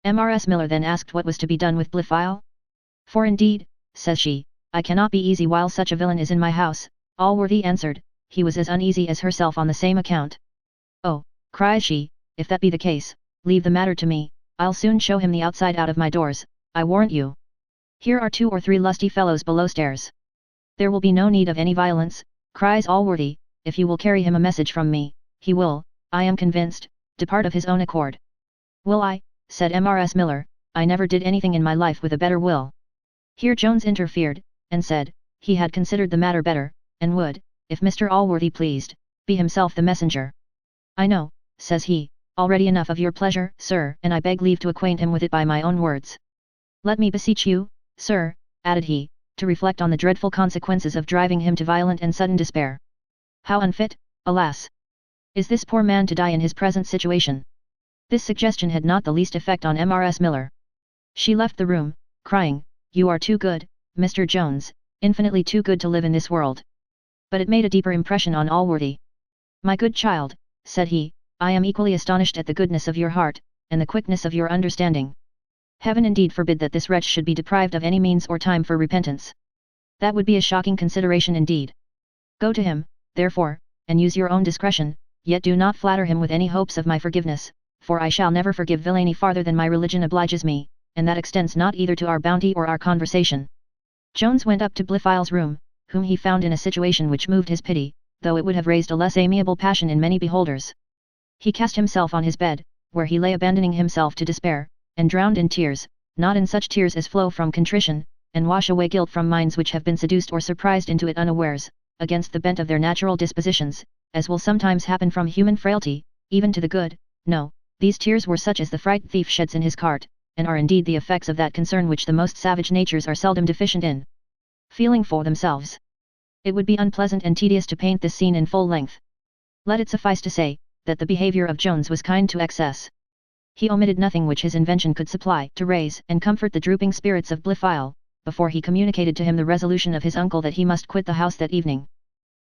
S1: Mrs. Miller then asked what was to be done with Blifil. "For indeed," says she, "I cannot be easy while such a villain is in my house." Allworthy answered, he was as uneasy as herself on the same account. "Oh," cries she, "if that be the case, leave the matter to me, I'll soon show him the outside out of my doors, I warrant you. Here are 2 or 3 lusty fellows below stairs. There will be no need of any violence," cries Allworthy, "if you will carry him a message from me, he will, I am convinced, depart of his own accord." "Will I?" said Mrs. Miller, "I never did anything in my life with a better will." Here Jones interfered, and said, he had considered the matter better, and would, if Mr. Allworthy pleased, be himself the messenger. "I know," says he, "already enough of your pleasure, sir, and I beg leave to acquaint him with it by my own words. Let me beseech you, sir," added he, "to reflect on the dreadful consequences of driving him to violent and sudden despair. How unfit, alas! is this poor man to die in his present situation." This suggestion had not the least effect on Mrs. Miller. She left the room, crying, "You are too good, Mr. Jones, infinitely too good to live in this world." But it made a deeper impression on Allworthy. "My good child," said he, "I am equally astonished at the goodness of your heart, and the quickness of your understanding. Heaven indeed forbid that this wretch should be deprived of any means or time for repentance. That would be a shocking consideration indeed. Go to him, therefore, and use your own discretion, yet do not flatter him with any hopes of my forgiveness, for I shall never forgive villainy farther than my religion obliges me, and that extends not either to our bounty or our conversation." Jones went up to Blifil's room, whom he found in a situation which moved his pity, though it would have raised a less amiable passion in many beholders. He cast himself on his bed, where he lay abandoning himself to despair, and drowned in tears, not in such tears as flow from contrition, and wash away guilt from minds which have been seduced or surprised into it unawares, against the bent of their natural dispositions, as will sometimes happen from human frailty, even to the good. No, these tears were such as the fright thief sheds in his cart, and are indeed the effects of that concern which the most savage natures are seldom deficient in. Feeling for themselves. It would be unpleasant and tedious to paint this scene in full length. Let it suffice to say, that the behaviour of Jones was kind to excess. He omitted nothing which his invention could supply to raise and comfort the drooping spirits of Blifil, before he communicated to him the resolution of his uncle that he must quit the house that evening.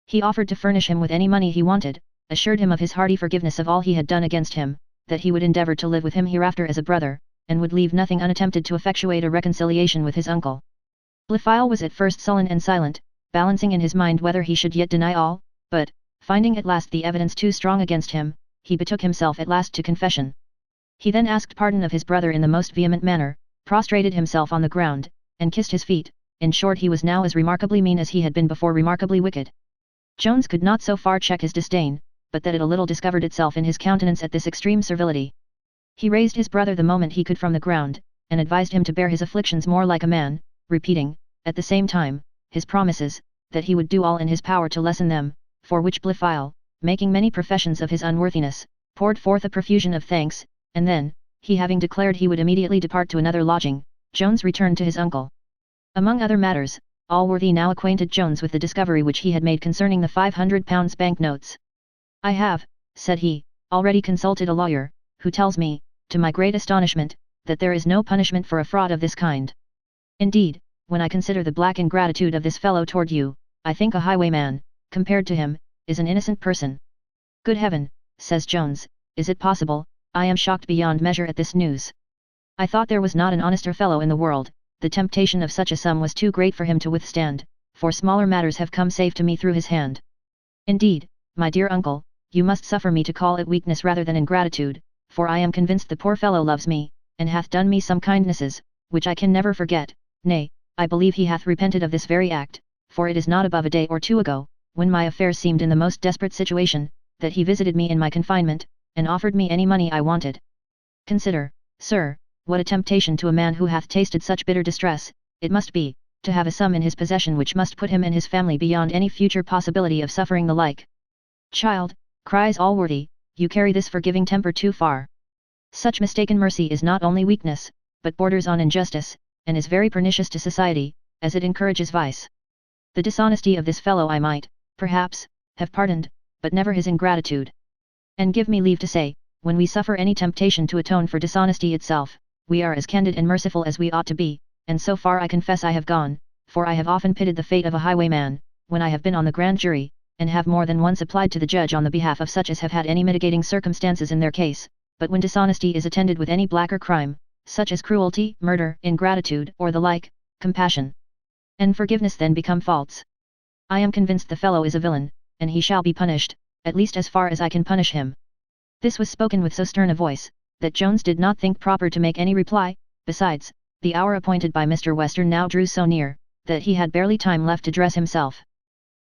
S1: He offered to furnish him with any money he wanted, assured him of his hearty forgiveness of all he had done against him, that he would endeavour to live with him hereafter as a brother, and would leave nothing unattempted to effectuate a reconciliation with his uncle. Blifil was at first sullen and silent, balancing in his mind whether he should yet deny all, but, finding at last the evidence too strong against him, he betook himself at last to confession. He then asked pardon of his brother in the most vehement manner, prostrated himself on the ground, and kissed his feet. In short, he was now as remarkably mean as he had been before remarkably wicked. Jones could not so far check his disdain, but that it a little discovered itself in his countenance at this extreme servility. He raised his brother the moment he could from the ground, and advised him to bear his afflictions more like a man, repeating, at the same time, his promises, that he would do all in his power to lessen them, for which Blifil, making many professions of his unworthiness, poured forth a profusion of thanks, and then, he having declared he would immediately depart to another lodging, Jones returned to his uncle. Among other matters, Allworthy now acquainted Jones with the discovery which he had made concerning the £500 bank notes. "I have," said he, "already consulted a lawyer, who tells me, to my great astonishment, that there is no punishment for a fraud of this kind. Indeed, when I consider the black ingratitude of this fellow toward you, I think a highwayman, compared to him, is an innocent person." "Good heaven," says Jones, "is it possible? I am shocked beyond measure at this news. I thought there was not an honester fellow in the world. The temptation of such a sum was too great for him to withstand, for smaller matters have come safe to me through his hand. Indeed, my dear uncle, you must suffer me to call it weakness rather than ingratitude, for I am convinced the poor fellow loves me, and hath done me some kindnesses, which I can never forget. Nay, I believe he hath repented of this very act, for it is not above a day or two ago, when my affairs seemed in the most desperate situation, that he visited me in my confinement, and offered me any money I wanted. Consider, sir, what a temptation to a man who hath tasted such bitter distress, it must be, to have a sum in his possession which must put him and his family beyond any future possibility of suffering the like. Child, cries Allworthy, you carry this forgiving temper too far. Such mistaken mercy is not only weakness, but borders on injustice, and is very pernicious to society, as it encourages vice. The dishonesty of this fellow I might, perhaps, have pardoned, but never his ingratitude. And give me leave to say, when we suffer any temptation to atone for dishonesty itself, we are as candid and merciful as we ought to be, and so far I confess I have gone, for I have often pitied the fate of a highwayman, when I have been on the grand jury, and have more than once applied to the judge on the behalf of such as have had any mitigating circumstances in their case, but when dishonesty is attended with any blacker crime, such as cruelty, murder, ingratitude, or the like, compassion and forgiveness then become faults. I am convinced the fellow is a villain, and he shall be punished, at least as far as I can punish him. This was spoken with so stern a voice, that Jones did not think proper to make any reply. Besides, the hour appointed by Mr. Western now drew so near, that he had barely time left to dress himself.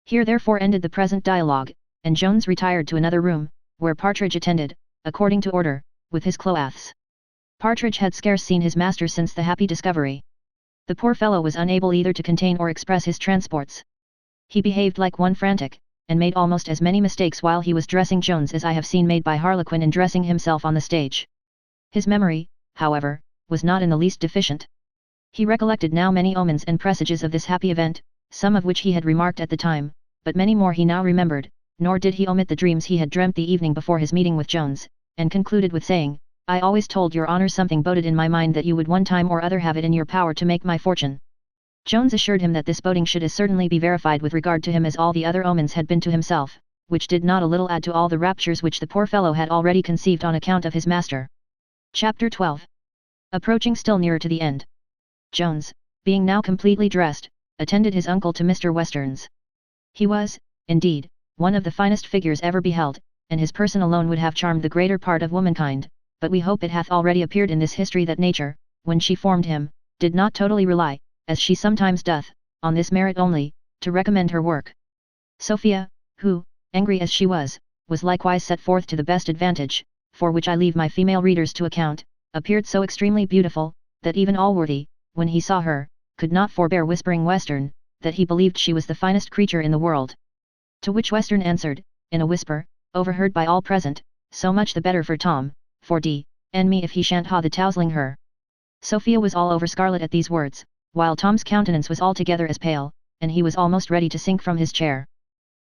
S1: Here therefore ended the present dialogue, and Jones retired to another room, where Partridge attended, according to order, with his cloaths. Partridge had scarce seen his master since the happy discovery. The poor fellow was unable either to contain or express his transports. He behaved like one frantic, and made almost as many mistakes while he was dressing Jones as I have seen made by Harlequin in dressing himself on the stage. His memory, however, was not in the least deficient. He recollected now many omens and presages of this happy event, some of which he had remarked at the time, but many more he now remembered, nor did he omit the dreams he had dreamt the evening before his meeting with Jones, and concluded with saying, I always told your honour something boded in my mind that you would one time or other have it in your power to make my fortune. Jones assured him that this boding should as certainly be verified with regard to him as all the other omens had been to himself, which did not a little add to all the raptures which the poor fellow had already conceived on account of his master. Chapter 12. Approaching still nearer to the end. Jones, being now completely dressed, attended his uncle to Mr. Western's. He was, indeed, one of the finest figures ever beheld, and his person alone would have charmed the greater part of womankind, but we hope it hath already appeared in this history that nature, when she formed him, did not totally rely, as she sometimes doth, on this merit only, to recommend her work. Sophia, who, angry as she was likewise set forth to the best advantage, for which I leave my female readers to account, appeared so extremely beautiful, that even Allworthy, when he saw her, could not forbear whispering Western, that he believed she was the finest creature in the world. To which Western answered, in a whisper, overheard by all present, so much the better for Tom, for and me if he shan't ha the tousling her. Sophia was all over scarlet at these words, while Tom's countenance was altogether as pale, and he was almost ready to sink from his chair.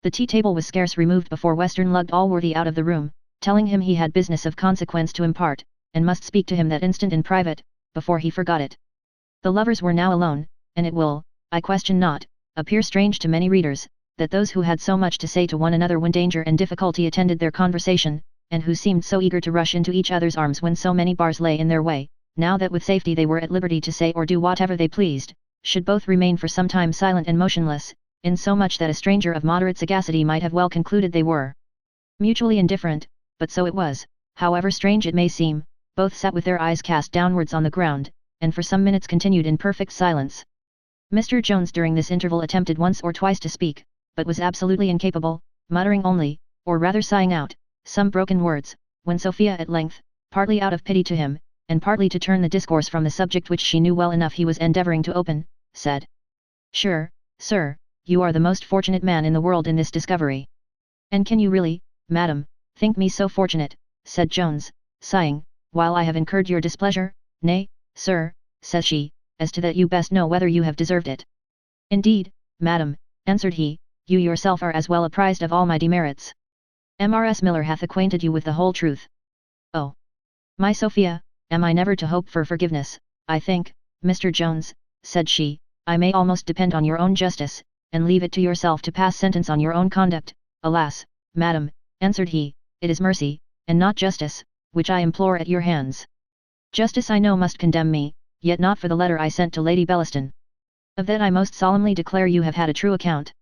S1: The tea-table was scarce removed before Western lugged Allworthy out of the room, telling him he had business of consequence to impart, and must speak to him that instant in private, before he forgot it. The lovers were now alone, and it will, I question not, appear strange to many readers, that those who had so much to say to one another when danger and difficulty attended their conversation, and who seemed so eager to rush into each other's arms when so many bars lay in their way, now that with safety they were at liberty to say or do whatever they pleased, should both remain for some time silent and motionless, insomuch that a stranger of moderate sagacity might have well concluded they were mutually indifferent, but so it was, however strange it may seem. Both sat with their eyes cast downwards on the ground, and for some minutes continued in perfect silence. Mr. Jones during this interval attempted once or twice to speak, but was absolutely incapable, muttering only, or rather sighing out, some broken words, when Sophia at length, partly out of pity to him, and partly to turn the discourse from the subject which she knew well enough he was endeavouring to open, said, Sure, sir, you are the most fortunate man in the world in this discovery. And can you really, madam, think me so fortunate, said Jones, sighing, while I have incurred your displeasure? Nay, sir, says she, as to that you best know whether you have deserved it. Indeed, madam, answered he, you yourself are as well apprised of all my demerits. Mrs. Miller hath acquainted you with the whole truth. Oh, my Sophia, am I never to hope for forgiveness? I think, Mr. Jones, said she, I may almost depend on your own justice, and leave it to yourself to pass sentence on your own conduct. Alas, madam, answered he, it is mercy, and not justice, which I implore at your hands. Justice I know must condemn me, yet not for the letter I sent to Lady Bellaston. Of that I most solemnly declare you have had a true account.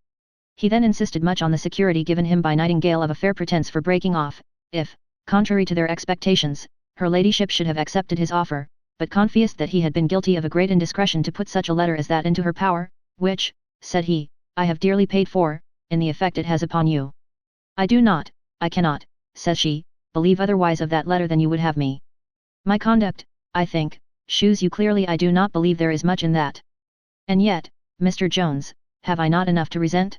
S1: He then insisted much on the security given him by Nightingale of a fair pretence for breaking off, if, contrary to their expectations, her ladyship should have accepted his offer, but confessed that he had been guilty of a great indiscretion to put such a letter as that into her power, which, said he, I have dearly paid for, in the effect it has upon you. I do not, I cannot, says she, believe otherwise of that letter than you would have me. My conduct, I think, shews you clearly I do not believe there is much in that. And yet, Mr. Jones, have I not enough to resent?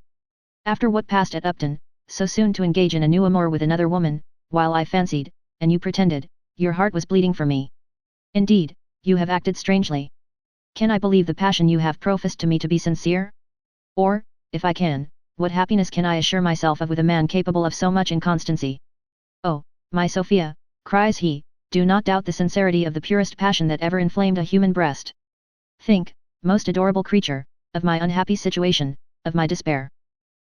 S1: After what passed at Upton, so soon to engage in a new amour with another woman, while I fancied, and you pretended, your heart was bleeding for me. Indeed, you have acted strangely. Can I believe the passion you have professed to me to be sincere? Or, if I can, what happiness can I assure myself of with a man capable of so much inconstancy? Oh, my Sophia, cries he, do not doubt the sincerity of the purest passion that ever inflamed a human breast. Think, most adorable creature, of my unhappy situation, of my despair.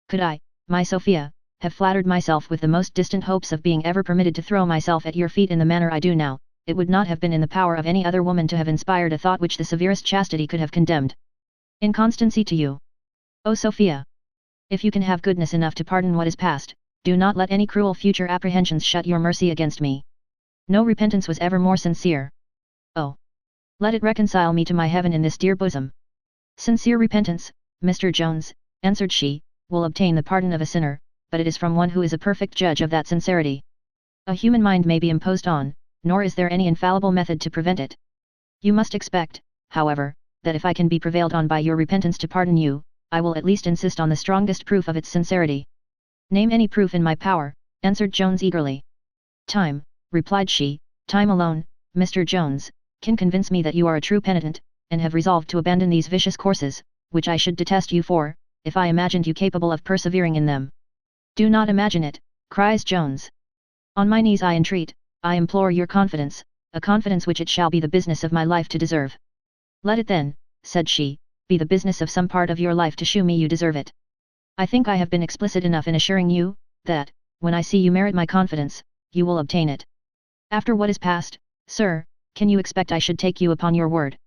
S1: Could I, my Sophia, have flattered myself with the most distant hopes of being ever permitted to throw myself at your feet in the manner I do now, it would not have been in the power of any other woman to have inspired a thought which the severest chastity could have condemned. Inconstancy to you. O Sophia! If you can have goodness enough to pardon what is past, do not let any cruel future apprehensions shut your mercy against me. No repentance was ever more sincere. Oh! Let it reconcile me to my heaven in this dear bosom. Sincere repentance, Mr. Jones, answered she, will obtain the pardon of a sinner, but it is from one who is a perfect judge of that sincerity. A human mind may be imposed on, nor is there any infallible method to prevent it. You must expect, however, that if I can be prevailed on by your repentance to pardon you, I will at least insist on the strongest proof of its sincerity. Name any proof in my power, answered Jones eagerly. Time, replied she, time alone, Mr. Jones, can convince me that you are a true penitent, and have resolved to abandon these vicious courses, which I should detest you for, if I imagined you capable of persevering in them. Do not imagine it, cries Jones. On my knees I entreat, I implore your confidence, a confidence which it shall be the business of my life to deserve. Let it then, said she, be the business of some part of your life to shew me you deserve it. I think I have been explicit enough in assuring you, that, when I see you merit my confidence, you will obtain it. After what is past, sir, can you expect I should take you upon your word?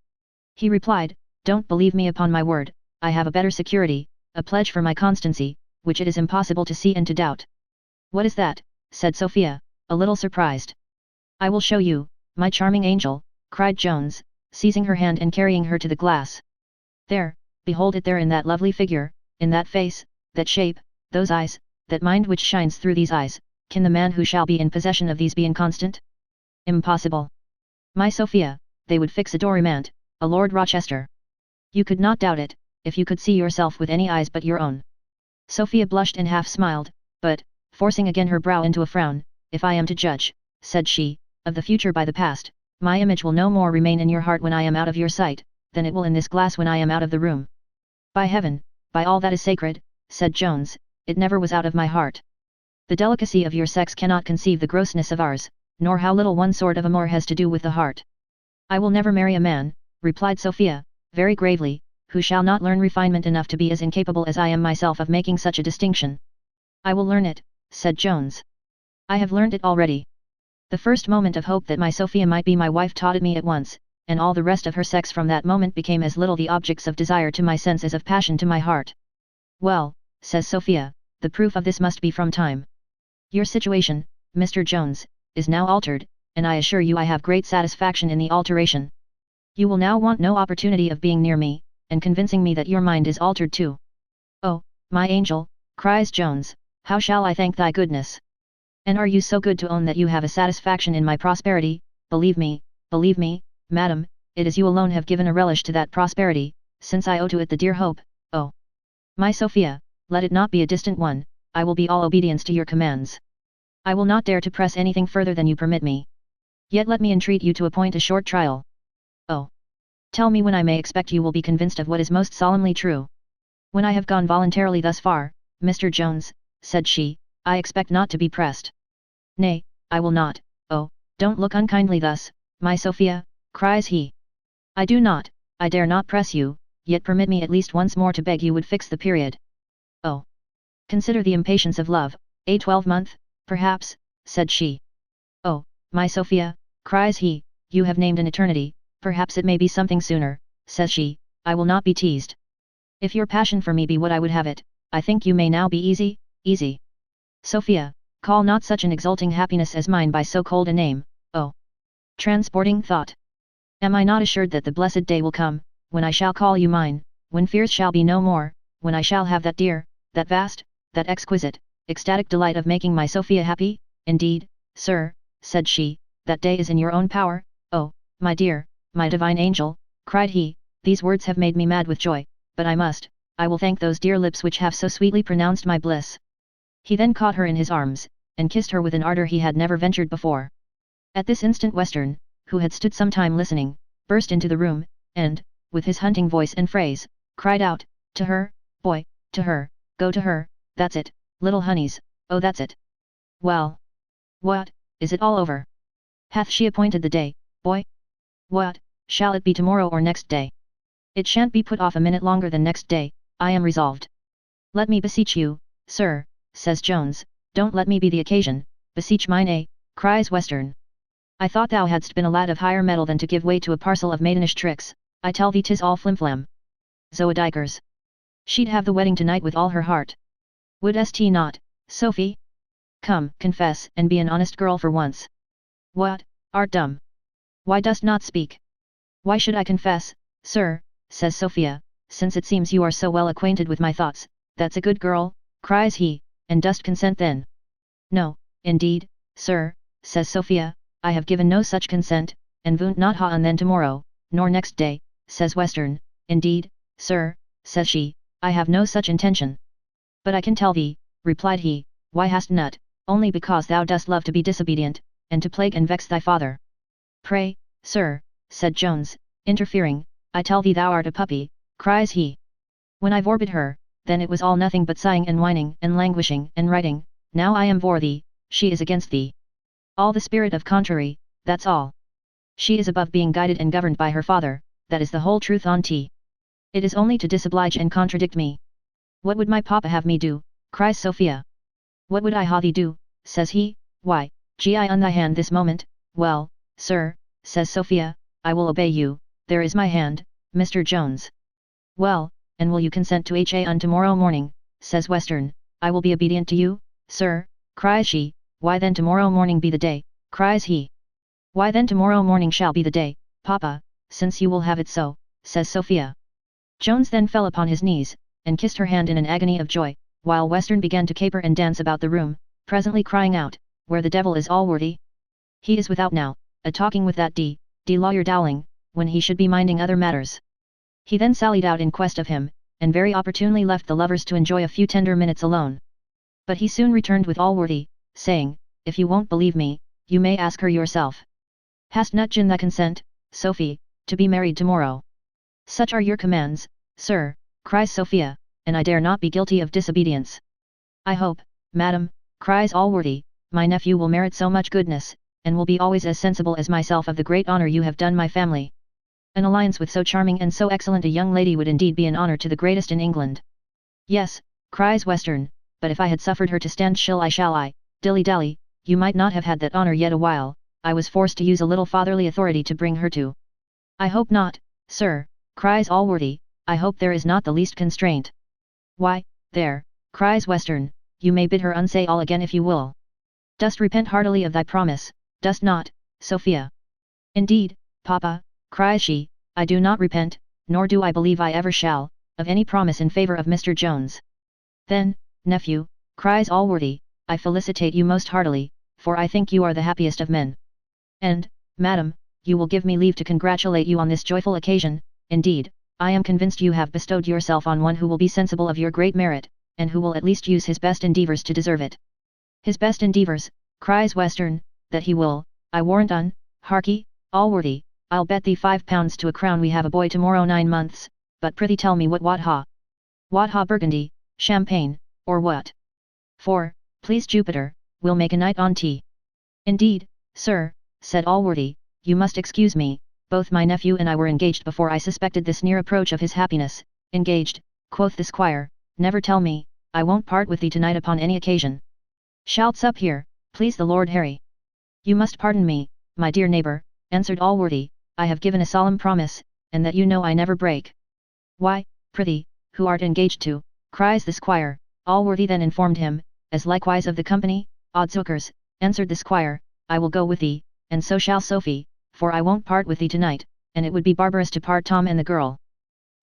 S1: He replied, don't believe me upon my word, I have a better security, a pledge for my constancy, which it is impossible to see and to doubt. What is that? Said Sophia, a little surprised. I will show you, my charming angel, cried Jones, seizing her hand and carrying her to the glass. There, behold it there in that lovely figure, in that face, that shape, those eyes, that mind which shines through these eyes, can the man who shall be in possession of these be inconstant? Impossible. My Sophia, they would fix a Dorimant, a Lord Rochester. You could not doubt it, if you could see yourself with any eyes but your own. Sophia blushed and half smiled, but, forcing again her brow into a frown, if I am to judge, said she, of the future by the past, my image will no more remain in your heart when I am out of your sight, than it will in this glass when I am out of the room. By heaven, by all that is sacred, said Jones, it never was out of my heart. The delicacy of your sex cannot conceive the grossness of ours, nor how little one sort of amour has to do with the heart. I will never marry a man, replied Sophia, very gravely, who shall not learn refinement enough to be as incapable as I am myself of making such a distinction. I will learn it, said Jones. I have learned it already. The first moment of hope that my Sophia might be my wife taught it me at once, and all the rest of her sex from that moment became as little the objects of desire to my sense as of passion to my heart. Well, says Sophia, the proof of this must be from time. Your situation, Mr. Jones, is now altered, and I assure you I have great satisfaction in the alteration. You will now want no opportunity of being near me, and convincing me that your mind is altered too. Oh, my angel, cries Jones, how shall I thank thy goodness? And are you so good to own that you have a satisfaction in my prosperity? Believe me, madam, it is you alone have given a relish to that prosperity, since I owe to it the dear hope. Oh, my Sophia, let it not be a distant one, I will be all obedience to your commands. I will not dare to press anything further than you permit me. Yet let me entreat you to appoint a short trial. Oh, tell me when I may expect you will be convinced of what is most solemnly true. When I have gone voluntarily thus far, Mr. Jones, said she, I expect not to be pressed. Nay, I will not. Oh, don't look unkindly thus, my Sophia, cries he. I do not, I dare not press you, yet permit me at least once more to beg you would fix the period. Oh, consider the impatience of love, a 12-month, perhaps, said she. Oh, my Sophia, cries he, you have named an eternity, perhaps it may be something sooner, says she, I will not be teased. If your passion for me be what I would have it, I think you may now be easy, easy. Sophia, call not such an exulting happiness as mine by so cold a name, oh! Transporting thought! Am I not assured that the blessed day will come, when I shall call you mine, when fears shall be no more, when I shall have that dear, that vast, that exquisite, ecstatic delight of making my Sophia happy? Indeed, sir, said she, that day is in your own power. Oh, my dear, my divine angel, cried he, these words have made me mad with joy, but I will thank those dear lips which have so sweetly pronounced my bliss. He then caught her in his arms, and kissed her with an ardour he had never ventured before. At this instant Western, who had stood some time listening, burst into the room, and, with his hunting voice and phrase, cried out, to her, boy, to her, go to her, that's it, little honeys, oh that's it. Well. What, is it all over? Hath she appointed the day, boy? What, shall it be tomorrow or next day? It shan't be put off a minute longer than next day, I am resolved. Let me beseech you, sir, says Jones, don't let me be the occasion, beseech mine cries Western. I thought thou hadst been a lad of higher mettle than to give way to a parcel of maidenish tricks, I tell thee 'tis all flimflam. Zoodikers. She'd have the wedding tonight with all her heart. Wouldst not, Sophie? Come, confess and be an honest girl for once. What, art dumb? Why dost not speak? Why should I confess, sir, says Sophia, since it seems you are so well acquainted with my thoughts, that's a good girl, cries he, and dost consent then? No, indeed, sir, says Sophia, I have given no such consent, and won't not ha on then tomorrow, nor next day, says Western, indeed, sir, says she, I have no such intention. But I can tell thee, replied he, why hast not, only because thou dost love to be disobedient, and to plague and vex thy father. Pray, sir, said Jones, interfering, I tell thee thou art a puppy, cries he. When I vorbid her, then it was all nothing but sighing and whining and languishing and writing, now I am for thee, she is against thee. All the spirit of contrary, that's all. She is above being guided and governed by her father, that is the whole truth on't. It is only to disoblige and contradict me. What would my papa have me do, cries Sophia. What would I ha thee do, says he, why, gee I on thy hand this moment, well, sir, says Sophia, I will obey you, there is my hand, Mr. Jones. Well, and will you consent to ha on tomorrow morning, says Western, I will be obedient to you, sir, cries she, why then tomorrow morning be the day, cries he. Why then tomorrow morning shall be the day, papa, since you will have it so, says Sophia. Jones then fell upon his knees, and kissed her hand in an agony of joy, while Western began to caper and dance about the room, presently crying out, where the devil is Allworthy? He is without now, a-talking with that D lawyer Dowling, when he should be minding other matters. He then sallied out in quest of him, and very opportunely left the lovers to enjoy a few tender minutes alone. But he soon returned with Allworthy, saying, if you won't believe me, you may ask her yourself. Hast not gin thy consent, Sophie, to be married tomorrow? Such are your commands, sir, cries Sophia, and I dare not be guilty of disobedience. I hope, madam, cries Allworthy, my nephew will merit so much goodness, and will be always as sensible as myself of the great honour you have done my family. An alliance with so charming and so excellent a young lady would indeed be an honour to the greatest in England. Yes, cries Western, but if I had suffered her to stand shall I, dilly-dally, you might not have had that honour yet a while, I was forced to use a little fatherly authority to bring her to. I hope not, sir, cries Allworthy, I hope there is not the least constraint. Why, there, cries Western, you may bid her unsay all again if you will. Dost repent heartily of thy promise, dost not, Sophia? Indeed, papa, cries she, I do not repent, nor do I believe I ever shall, of any promise in favour of Mr. Jones. Then, nephew, cries Allworthy, I felicitate you most heartily, for I think you are the happiest of men. And, madam, you will give me leave to congratulate you on this joyful occasion. Indeed, I am convinced you have bestowed yourself on one who will be sensible of your great merit, and who will at least use his best endeavours to deserve it. His best endeavours, cries Western, that he will, I warrant on, harkee, Allworthy, I'll bet thee £5 to a crown we have a boy tomorrow 9 months, but prithee tell me what ha? What ha Burgundy, champagne, or what? For, please Jupiter, we'll make a night on tea. Indeed, sir, said Allworthy, you must excuse me, both my nephew and I were engaged before I suspected this near approach of his happiness. Engaged, quoth the squire, never tell me, I won't part with thee tonight upon any occasion. Shalt sup here, please the Lord Harry. You must pardon me, my dear neighbour, answered Allworthy, I have given a solemn promise, and that you know I never break. Why, prithee, who art engaged to, cries the squire. Allworthy then informed him, as likewise of the company. Oddshookers, answered the squire, I will go with thee, and so shall Sophie, for I won't part with thee tonight, and it would be barbarous to part Tom and the girl.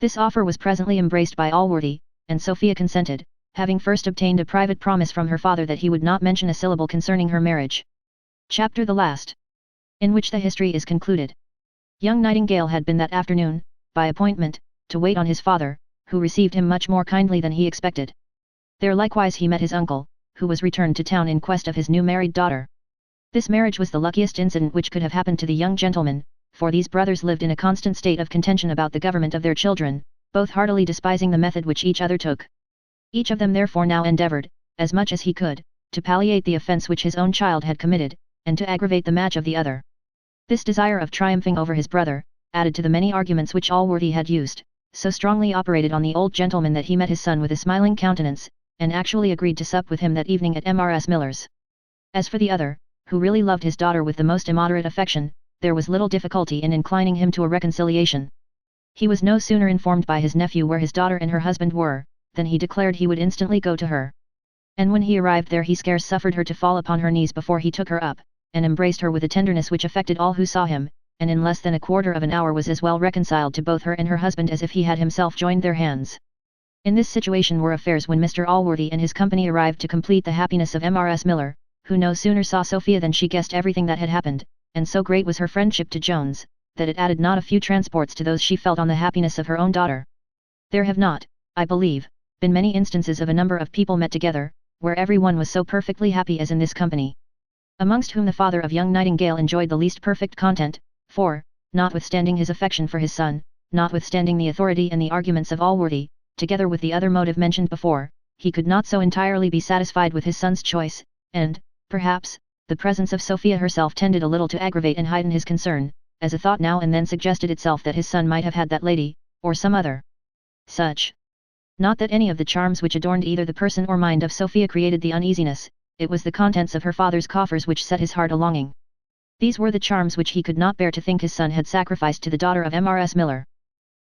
S1: This offer was presently embraced by Allworthy, and Sophia consented, having first obtained a private promise from her father that he would not mention a syllable concerning her marriage. Chapter the last, in which the history is concluded. Young Nightingale had been that afternoon, by appointment, to wait on his father, who received him much more kindly than he expected. There likewise he met his uncle, who was returned to town in quest of his new married daughter. This marriage was the luckiest incident which could have happened to the young gentleman, for these brothers lived in a constant state of contention about the government of their children, both heartily despising the method which each other took. Each of them therefore now endeavoured, as much as he could, to palliate the offence which his own child had committed, and to aggravate the match of the other. This desire of triumphing over his brother, added to the many arguments which Allworthy had used, so strongly operated on the old gentleman that he met his son with a smiling countenance, and actually agreed to sup with him that evening at Mrs. Miller's. As for the other, who really loved his daughter with the most immoderate affection, there was little difficulty in inclining him to a reconciliation. He was no sooner informed by his nephew where his daughter and her husband were, than he declared he would instantly go to her. And when he arrived there he scarce suffered her to fall upon her knees before he took her up, and embraced her with a tenderness which affected all who saw him, and in less than a quarter of an hour was as well reconciled to both her and her husband as if he had himself joined their hands. In this situation were affairs when Mr. Allworthy and his company arrived to complete the happiness of Mrs. Miller, who no sooner saw Sophia than she guessed everything that had happened, and so great was her friendship to Jones, that it added not a few transports to those she felt on the happiness of her own daughter. There have not, I believe, been many instances of a number of people met together, where every one was so perfectly happy as in this company. Amongst whom the father of young Nightingale enjoyed the least perfect content, for, notwithstanding his affection for his son, notwithstanding the authority and the arguments of Allworthy, together with the other motive mentioned before, he could not so entirely be satisfied with his son's choice, and, perhaps, the presence of Sophia herself tended a little to aggravate and heighten his concern, as a thought now and then suggested itself that his son might have had that lady, or some other such. Not that any of the charms which adorned either the person or mind of Sophia created the uneasiness, it was the contents of her father's coffers which set his heart a-longing. These were the charms which he could not bear to think his son had sacrificed to the daughter of Mrs. Miller.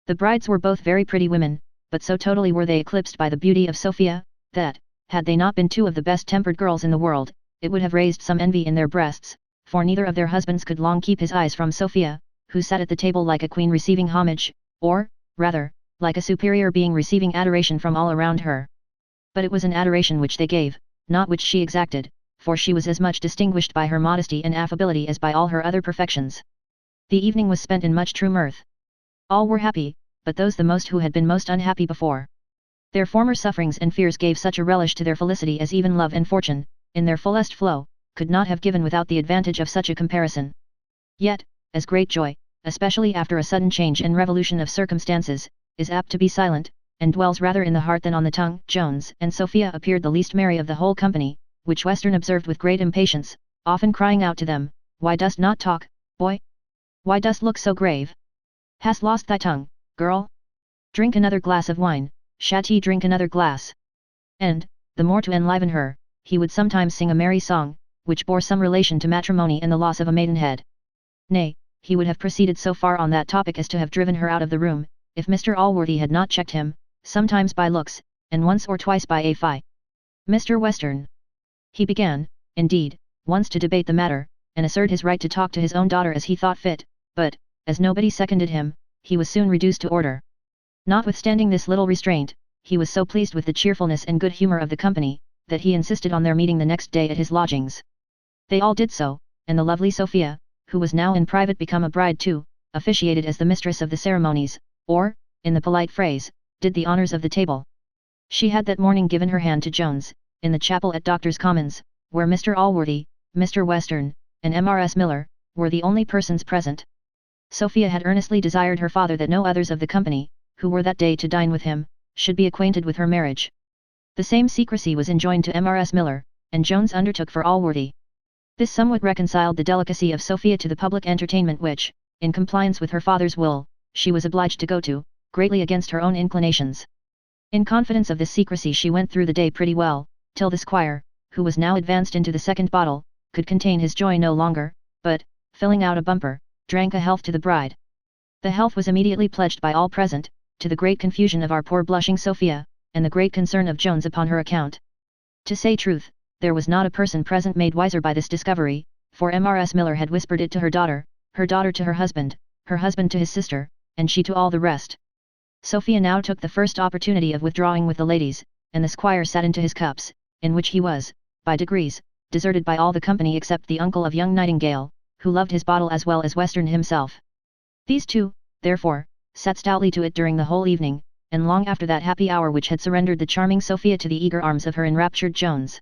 S1: The brides were both very pretty women, but so totally were they eclipsed by the beauty of Sophia, that, had they not been two of the best-tempered girls in the world, it would have raised some envy in their breasts, for neither of their husbands could long keep his eyes from Sophia, who sat at the table like a queen receiving homage, or, rather, like a superior being receiving adoration from all around her. But it was an adoration which they gave, not which she exacted, for she was as much distinguished by her modesty and affability as by all her other perfections. The evening was spent in much true mirth. All were happy, but those the most who had been most unhappy before. Their former sufferings and fears gave such a relish to their felicity as even love and fortune, in their fullest flow, could not have given without the advantage of such a comparison. Yet, as great joy, especially after a sudden change and revolution of circumstances, is apt to be silent, and dwells rather in the heart than on the tongue, Jones and Sophia appeared the least merry of the whole company, which Western observed with great impatience, often crying out to them, "Why dost not talk, boy? Why dost look so grave? Hast lost thy tongue, girl? Drink another glass of wine, Chatty, drink another glass." And, the more to enliven her, he would sometimes sing a merry song, which bore some relation to matrimony and the loss of a maidenhead. Nay, he would have proceeded so far on that topic as to have driven her out of the room, if Mr. Allworthy had not checked him, sometimes by looks, and once or twice by a fie. "Mr. Western." He began, indeed, once to debate the matter, and assert his right to talk to his own daughter as he thought fit, but, as nobody seconded him, he was soon reduced to order. Notwithstanding this little restraint, he was so pleased with the cheerfulness and good humour of the company, that he insisted on their meeting the next day at his lodgings. They all did so, and the lovely Sophia, who was now in private become a bride too, officiated as the mistress of the ceremonies, or, in the polite phrase, did the honours of the table. She had that morning given her hand to Jones, in the chapel at Doctors' Commons, where Mr. Allworthy, Mr. Western, and Mrs. Miller, were the only persons present. Sophia had earnestly desired her father that no others of the company, who were that day to dine with him, should be acquainted with her marriage. The same secrecy was enjoined to Mrs. Miller, and Jones undertook for Allworthy. This somewhat reconciled the delicacy of Sophia to the public entertainment which, in compliance with her father's will, she was obliged to go to, greatly against her own inclinations. In confidence of this secrecy she went through the day pretty well, till the squire, who was now advanced into the second bottle, could contain his joy no longer, but, filling out a bumper, drank a health to the bride. The health was immediately pledged by all present, to the great confusion of our poor blushing Sophia, and the great concern of Jones upon her account. To say truth, there was not a person present made wiser by this discovery, for Mrs. Miller had whispered it to her daughter to her husband to his sister, and she to all the rest. Sophia now took the first opportunity of withdrawing with the ladies, and the squire sat into his cups, in which he was, by degrees, deserted by all the company except the uncle of young Nightingale, who loved his bottle as well as Western himself. These two, therefore, sat stoutly to it during the whole evening, and long after that happy hour which had surrendered the charming Sophia to the eager arms of her enraptured Jones.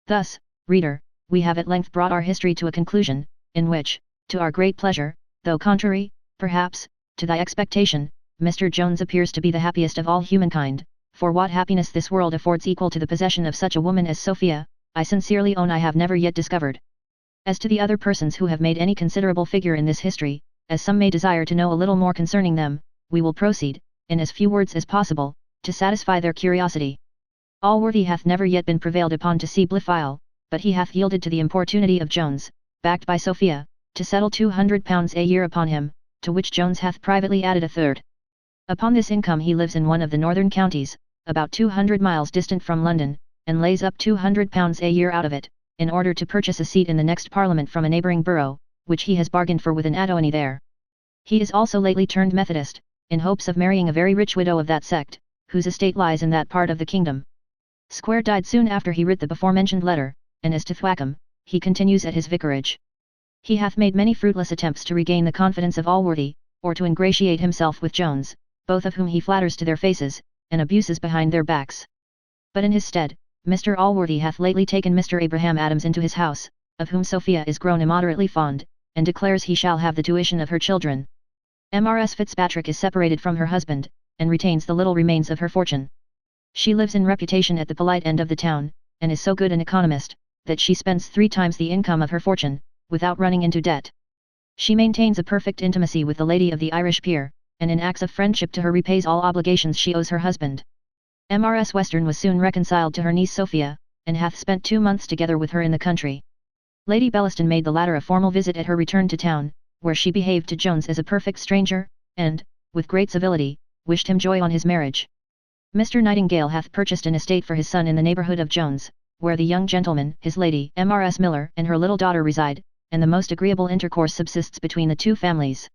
S1: Thus, reader, we have at length brought our history to a conclusion, in which, to our great pleasure, though contrary, perhaps, to thy expectation, Mr. Jones appears to be the happiest of all humankind, for what happiness this world affords equal to the possession of such a woman as Sophia, I sincerely own I have never yet discovered. As to the other persons who have made any considerable figure in this history, as some may desire to know a little more concerning them, we will proceed, in as few words as possible, to satisfy their curiosity. Allworthy hath never yet been prevailed upon to see Blifil, but he hath yielded to the importunity of Jones, backed by Sophia, to settle £200 a year upon him, to which Jones hath privately added a third. Upon this income he lives in one of the northern counties, about 200 miles distant from London, and lays up £200 a year out of it, in order to purchase a seat in the next Parliament from a neighbouring borough, which he has bargained for with an attorney there. He is also lately turned Methodist, in hopes of marrying a very rich widow of that sect, whose estate lies in that part of the kingdom. Square died soon after he writ the before-mentioned letter, and as to Thwackum, he continues at his vicarage. He hath made many fruitless attempts to regain the confidence of Allworthy, or to ingratiate himself with Jones, both of whom he flatters to their faces, and abuses behind their backs. But in his stead, Mr. Allworthy hath lately taken Mr. Abraham Adams into his house, of whom Sophia is grown immoderately fond, and declares he shall have the tuition of her children. Mrs. Fitzpatrick is separated from her husband, and retains the little remains of her fortune. She lives in reputation at the polite end of the town, and is so good an economist, that she spends 3 times the income of her fortune, without running into debt. She maintains a perfect intimacy with the lady of the Irish peer, and in acts of friendship to her repays all obligations she owes her husband. Mrs. Western was soon reconciled to her niece Sophia, and hath spent 2 months together with her in the country. Lady Bellaston made the latter a formal visit at her return to town, where she behaved to Jones as a perfect stranger, and, with great civility, wished him joy on his marriage. Mr. Nightingale hath purchased an estate for his son in the neighbourhood of Jones, where the young gentleman, his lady, Mrs. Miller, and her little daughter reside, and the most agreeable intercourse subsists between the two families.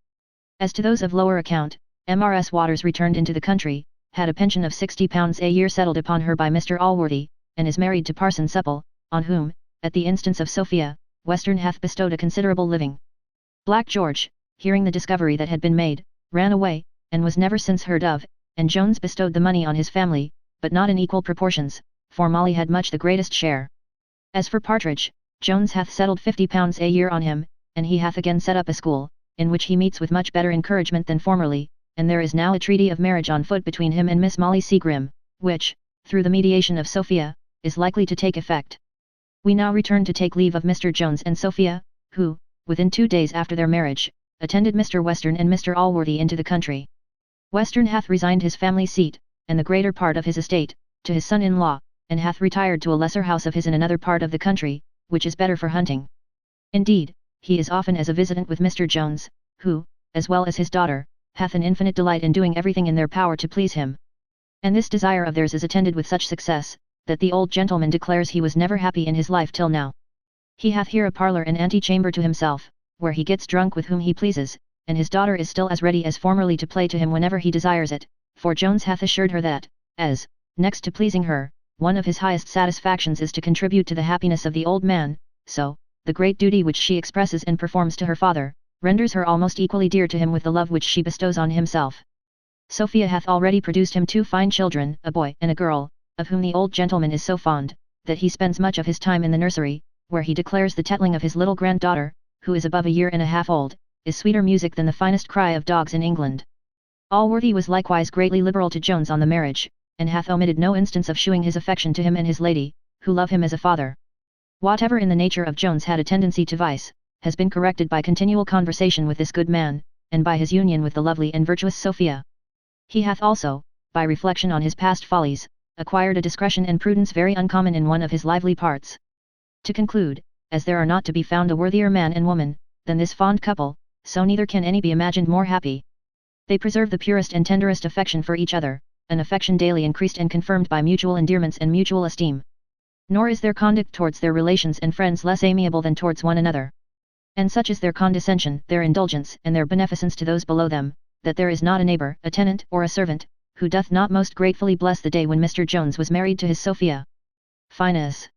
S1: As to those of lower account, Mrs. Waters returned into the country, had a pension of £60 a year settled upon her by Mr. Allworthy, and is married to Parson Supple, on whom, at the instance of Sophia, Western hath bestowed a considerable living. Black George, hearing the discovery that had been made, ran away, and was never since heard of, and Jones bestowed the money on his family, but not in equal proportions, for Molly had much the greatest share. As for Partridge, Jones hath settled £50 a year on him, and he hath again set up a school, in which he meets with much better encouragement than formerly, and there is now a treaty of marriage on foot between him and Miss Molly Seagrim, which, through the mediation of Sophia, is likely to take effect. We now return to take leave of Mr. Jones and Sophia, who, within 2 days after their marriage, attended Mr. Western and Mr. Allworthy into the country. Western hath resigned his family seat, and the greater part of his estate, to his son-in-law, and hath retired to a lesser house of his in another part of the country, which is better for hunting. Indeed, he is often as a visitant with Mr. Jones, who, as well as his daughter, hath an infinite delight in doing everything in their power to please him. And this desire of theirs is attended with such success, that the old gentleman declares he was never happy in his life till now. He hath here a parlour and ante-chamber to himself, where he gets drunk with whom he pleases, and his daughter is still as ready as formerly to play to him whenever he desires it, for Jones hath assured her that, as, next to pleasing her, one of his highest satisfactions is to contribute to the happiness of the old man, so, the great duty which she expresses and performs to her father, renders her almost equally dear to him with the love which she bestows on himself. Sophia hath already produced him 2 fine children, a boy and a girl, of whom the old gentleman is so fond, that he spends much of his time in the nursery, where he declares the tettling of his little granddaughter, who is above a year and a half old, is sweeter music than the finest cry of dogs in England. Allworthy was likewise greatly liberal to Jones on the marriage, and hath omitted no instance of shewing his affection to him and his lady, who love him as a father. Whatever in the nature of Jones had a tendency to vice, has been corrected by continual conversation with this good man, and by his union with the lovely and virtuous Sophia. He hath also, by reflection on his past follies, acquired a discretion and prudence very uncommon in one of his lively parts. To conclude, as there are not to be found a worthier man and woman, than this fond couple, so neither can any be imagined more happy. They preserve the purest and tenderest affection for each other, an affection daily increased and confirmed by mutual endearments and mutual esteem. Nor is their conduct towards their relations and friends less amiable than towards one another. And such is their condescension, their indulgence, and their beneficence to those below them, that there is not a neighbour, a tenant, or a servant, who doth not most gratefully bless the day when Mr. Jones was married to his Sophia. Finus.